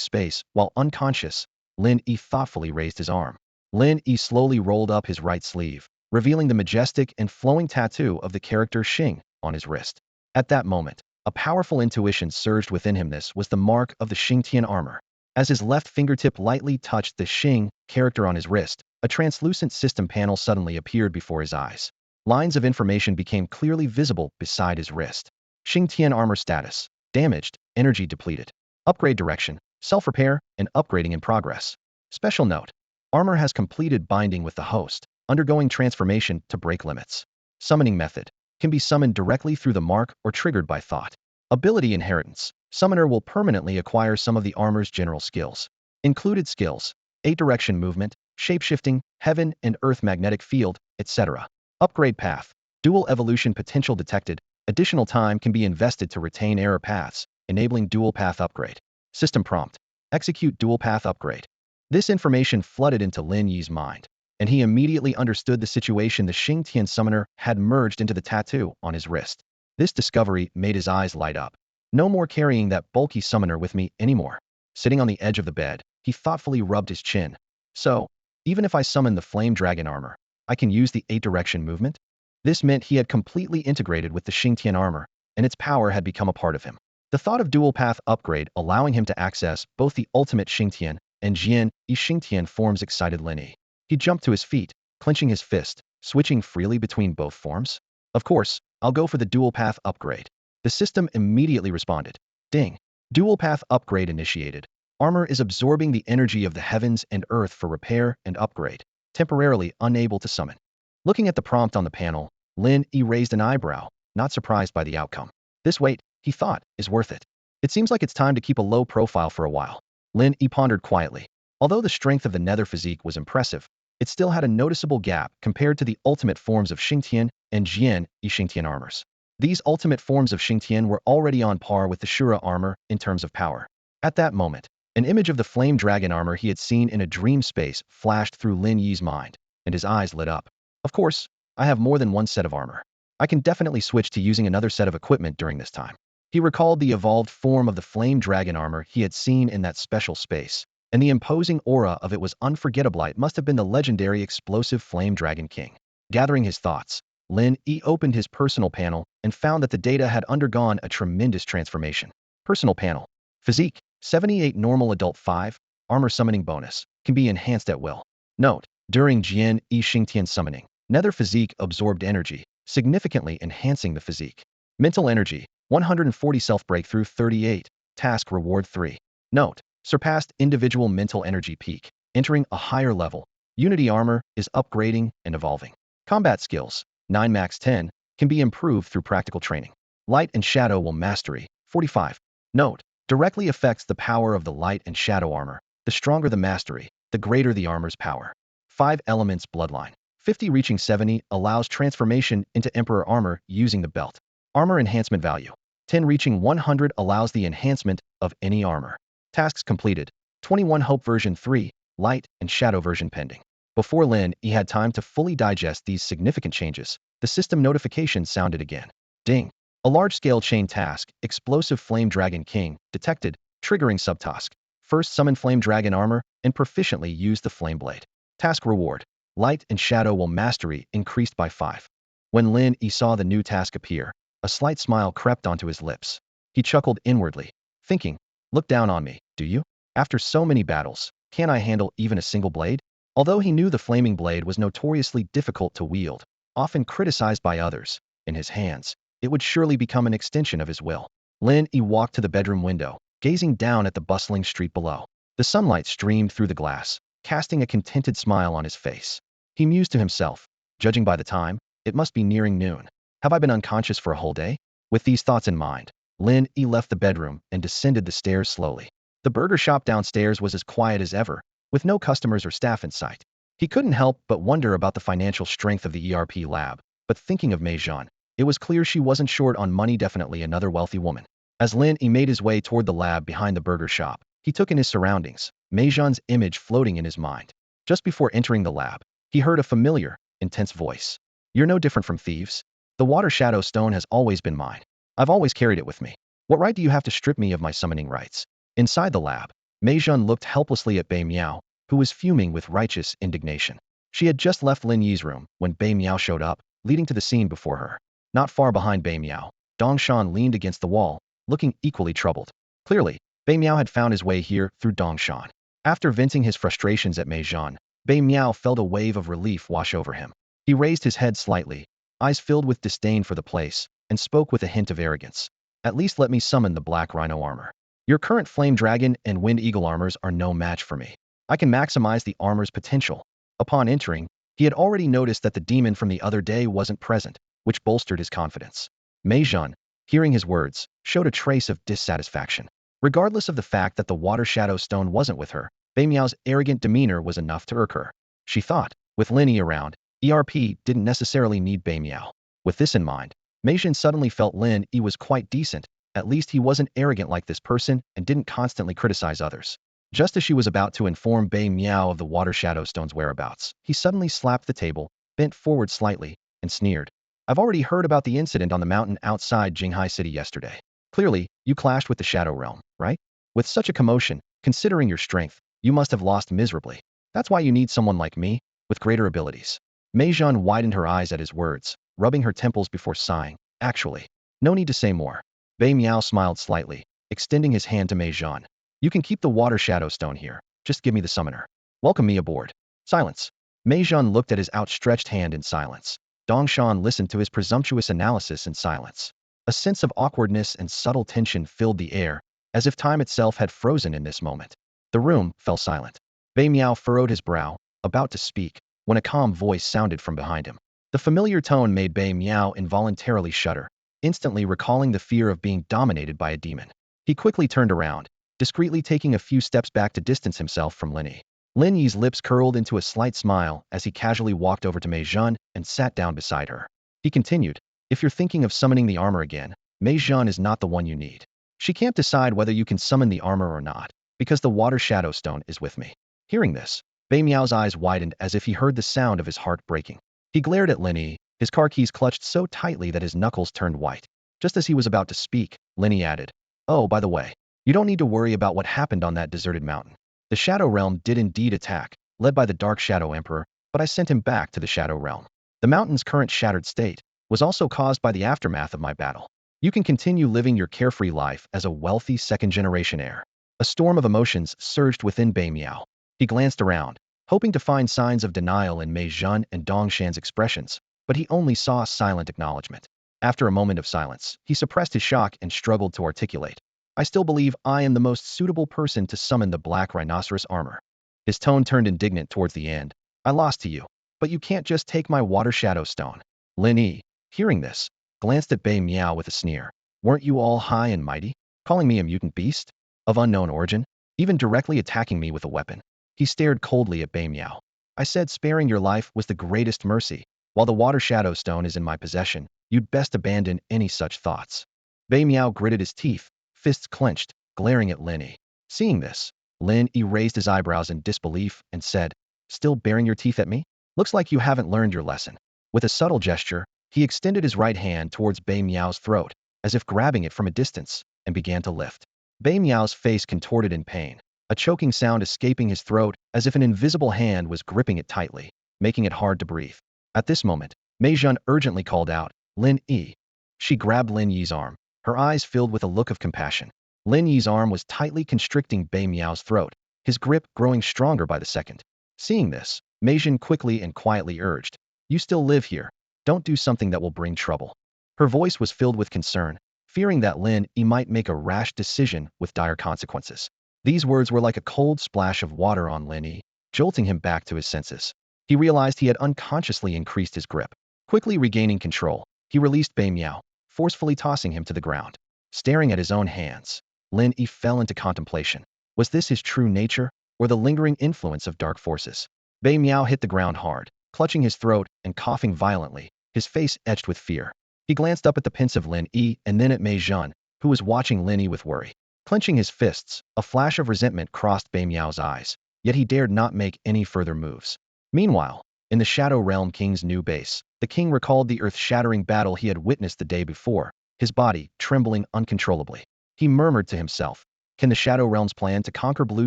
space while unconscious, Lin Yi thoughtfully raised his arm. Lin Yi slowly rolled up his right sleeve, revealing the majestic and flowing tattoo of the character Xing on his wrist. At that moment, a powerful intuition surged within him. This was the mark of the Xingtian armor. As his left fingertip lightly touched the Xing character on his wrist, a translucent system panel suddenly appeared before his eyes. Lines of information became clearly visible beside his wrist. Xingtian armor status. Damaged, energy depleted. Upgrade direction. Self-repair and upgrading in progress. Special note. Armor has completed binding with the host, undergoing transformation to break limits. Summoning method. Can be summoned directly through the mark or triggered by thought. Ability inheritance. Summoner will permanently acquire some of the armor's general skills. Included skills: 8-direction movement, shapeshifting, heaven and earth magnetic field, etc. Upgrade path. Dual evolution potential detected. Additional time can be invested to retain error paths, enabling dual path upgrade. System prompt. Execute dual path upgrade. This information flooded into Lin Yi's mind, and he immediately understood the situation. The Xingtian summoner had merged into the tattoo on his wrist. This discovery made his eyes light up. No more carrying that bulky summoner with me anymore. Sitting on the edge of the bed, he thoughtfully rubbed his chin. So, even if I summon the flame dragon armor, I can use the 8-direction movement? This meant he had completely integrated with the Xingtian armor, and its power had become a part of him. The thought of dual path upgrade allowing him to access both the ultimate Xingtian and Jian Yi Xingtian forms excited Lin Yi. He jumped to his feet, clenching his fist, switching freely between both forms. Of course, I'll go for the dual path upgrade. The system immediately responded. Ding. Dual path upgrade initiated. Armor is absorbing the energy of the heavens and earth for repair and upgrade. Temporarily unable to summon. Looking at the prompt on the panel, Lin Yi raised an eyebrow, not surprised by the outcome. This wait, he thought, is worth it. It seems like it's time to keep a low profile for a while. Lin Yi pondered quietly. Although the strength of the nether physique was impressive, it still had a noticeable gap compared to the ultimate forms of Xingtian and Jian Yi Xingtian armors. These ultimate forms of Xingtian were already on par with the Ashura armor in terms of power. At that moment, an image of the flame dragon armor he had seen in a dream space flashed through Lin Yi's mind, and his eyes lit up. Of course, I have more than one set of armor. I can definitely switch to using another set of equipment during this time. He recalled the evolved form of the flame dragon armor he had seen in that special space, and the imposing aura of it was unforgettable. It must have been the legendary explosive flame dragon king. Gathering his thoughts, Lin Yi opened his personal panel and found that the data had undergone a tremendous transformation. Personal panel. Physique, 78 normal adult 5, armor summoning bonus, can be enhanced at will. Note, during Jian Yi Xingtian summoning, nether physique absorbed energy, significantly enhancing the physique. Mental energy, 140 self-breakthrough 38, task reward 3. Note, surpassed individual mental energy peak, entering a higher level. Unity armor is upgrading and evolving. Combat skills, 9 max 10, can be improved through practical training. Light and shadow will mastery, 45. Note, directly affects the power of the light and shadow armor. The stronger the mastery, the greater the armor's power. 5 elements bloodline. 50 reaching 70 allows transformation into emperor armor using the belt. Armor enhancement value. 10 reaching 100 allows the enhancement of any armor. Tasks completed. 21 hope version 3, light and shadow version pending. Before Lin Yi had time to fully digest these significant changes, the system notification sounded again. Ding. A large-scale chain task, explosive flame dragon king, detected, triggering subtask. First summon flame dragon armor and proficiently use the flame blade. Task reward. Light and shadow will mastery increased by 5. When Lin Yi saw the new task appear, a slight smile crept onto his lips. He chuckled inwardly, thinking, look down on me, do you? After so many battles, can I handle even a single blade? Although he knew the flaming blade was notoriously difficult to wield, often criticized by others, in his hands, it would surely become an extension of his will. Lin Yi walked to the bedroom window, gazing down at the bustling street below. The sunlight streamed through the glass, casting a contented smile on his face. He mused to himself, judging by the time, it must be nearing noon. Have I been unconscious for a whole day? With these thoughts in mind, Lin Yi left the bedroom and descended the stairs slowly. The burger shop downstairs was as quiet as ever, with no customers or staff in sight. He couldn't help but wonder about the financial strength of the ERP lab, but thinking of Mei Zhan, it was clear she wasn't short on money, definitely another wealthy woman. As Lin Yi made his way toward the lab behind the burger shop, he took in his surroundings, Mei Zhan's image floating in his mind. Just before entering the lab, he heard a familiar, intense voice. You're no different from thieves. The water shadow stone has always been mine. I've always carried it with me. What right do you have to strip me of my summoning rights? Inside the lab, Mei Zhan looked helplessly at Bei Miao, who was fuming with righteous indignation. She had just left Lin Yi's room when Bei Miao showed up, leading to the scene before her. Not far behind Bei Miao, Dongshan leaned against the wall, looking equally troubled. Clearly, Bei Miao had found his way here through Dongshan. After venting his frustrations at Mei Zhan, Bei Miao felt a wave of relief wash over him. He raised his head slightly, eyes filled with disdain for the place, and spoke with a hint of arrogance. At least let me summon the Black Rhino armor. Your current Flame Dragon and Wind Eagle armors are no match for me. I can maximize the armor's potential. Upon entering, he had already noticed that the demon from the other day wasn't present, which bolstered his confidence. Mei Zhan, hearing his words, showed a trace of dissatisfaction. Regardless of the fact that the Water Shadow Stone wasn't with her, Bei Miao's arrogant demeanor was enough to irk her. She thought, with Lin Yi around, ERP didn't necessarily need Bei Miao. With this in mind, Mei Zhan suddenly felt Lin Yi was quite decent. At least he wasn't arrogant like this person and didn't constantly criticize others. Just as she was about to inform Bei Miao of the Water Shadow Stone's whereabouts, he suddenly slapped the table, bent forward slightly, and sneered. I've already heard about the incident on the mountain outside Jinghai City yesterday. Clearly, you clashed with the Shadow Realm, right? With such a commotion, considering your strength, you must have lost miserably. That's why you need someone like me, with greater abilities. Mei Zhan widened her eyes at his words, rubbing her temples before sighing. Actually, no need to say more. Bei Miao smiled slightly, extending his hand to Mei Zhan. You can keep the Water Shadow Stone here. Just give me the summoner. Welcome me aboard. Silence. Mei Zhan looked at his outstretched hand in silence. Dong Shan listened to his presumptuous analysis in silence. A sense of awkwardness and subtle tension filled the air, as if time itself had frozen in this moment. The room fell silent. Bei Miao furrowed his brow, about to speak, when a calm voice sounded from behind him. The familiar tone made Bei Miao involuntarily shudder, instantly recalling the fear of being dominated by a demon. He quickly turned around, discreetly taking a few steps back to distance himself from Lin Yi. Lin Yi's lips curled into a slight smile as he casually walked over to Mei Zhan and sat down beside her. He continued, if you're thinking of summoning the armor again, Mei Zhan is not the one you need. She can't decide whether you can summon the armor or not, because the Water Shadow Stone is with me. Hearing this, Bei Miao's eyes widened as if he heard the sound of his heart breaking. He glared at Lin Yi, his car keys clutched so tightly that his knuckles turned white. Just as he was about to speak, Lin Yi added, oh, by the way, you don't need to worry about what happened on that deserted mountain. The Shadow Realm did indeed attack, led by the Dark Shadow Emperor, but I sent him back to the Shadow Realm. The mountain's current shattered state was also caused by the aftermath of my battle. You can continue living your carefree life as a wealthy second-generation heir. A storm of emotions surged within Bei Miao. He glanced around, hoping to find signs of denial in Mei Zhan and Dong Shan's expressions, but he only saw silent acknowledgement. After a moment of silence, he suppressed his shock and struggled to articulate. I still believe I am the most suitable person to summon the Black Rhinoceros armor. His tone turned indignant towards the end. I lost to you, but you can't just take my Water Shadow Stone. Lin Yi, hearing this, glanced at Bei Miao with a sneer. Weren't you all high and mighty, calling me a mutant beast? Of unknown origin? Even directly attacking me with a weapon? He stared coldly at Bei Miao. I said sparing your life was the greatest mercy. While the Water Shadow Stone is in my possession, you'd best abandon any such thoughts. Bei Miao gritted his teeth, fists clenched, glaring at Lin Yi. Seeing this, Lin Yi raised his eyebrows in disbelief and said, still baring your teeth at me? Looks like you haven't learned your lesson. With a subtle gesture, he extended his right hand towards Bei Miao's throat, as if grabbing it from a distance, and began to lift. Bei Miao's face contorted in pain, a choking sound escaping his throat as if an invisible hand was gripping it tightly, making it hard to breathe. At this moment, Mei Zhan urgently called out, Lin Yi. She grabbed Lin Yi's arm, her eyes filled with a look of compassion. Lin Yi's arm was tightly constricting Bei Miao's throat, his grip growing stronger by the second. Seeing this, Mei Zhan quickly and quietly urged, you still live here. Don't do something that will bring trouble. Her voice was filled with concern, fearing that Lin Yi might make a rash decision with dire consequences. These words were like a cold splash of water on Lin Yi, jolting him back to his senses. He realized he had unconsciously increased his grip. Quickly regaining control, he released Bei Miao, forcefully tossing him to the ground. Staring at his own hands, Lin Yi fell into contemplation. Was this his true nature, or the lingering influence of dark forces? Bei Miao hit the ground hard, clutching his throat and coughing violently, his face etched with fear. He glanced up at the pensive Lin Yi and then at Mei Zhan, who was watching Lin Yi with worry. Clenching his fists, a flash of resentment crossed Bei Miao's eyes, yet he dared not make any further moves. Meanwhile, in the Shadow Realm King's new base, the king recalled the earth-shattering battle he had witnessed the day before, his body trembling uncontrollably. He murmured to himself, can the Shadow Realm's plan to conquer Blue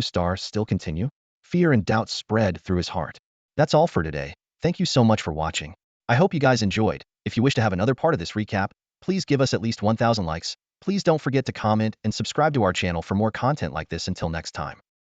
Star still continue? Fear and doubt spread through his heart. That's all for today. Thank you so much for watching. I hope you guys enjoyed. If you wish to have another part of this recap, please give us at least 1,000 likes. Please don't forget to comment and subscribe to our channel for more content like this until next time.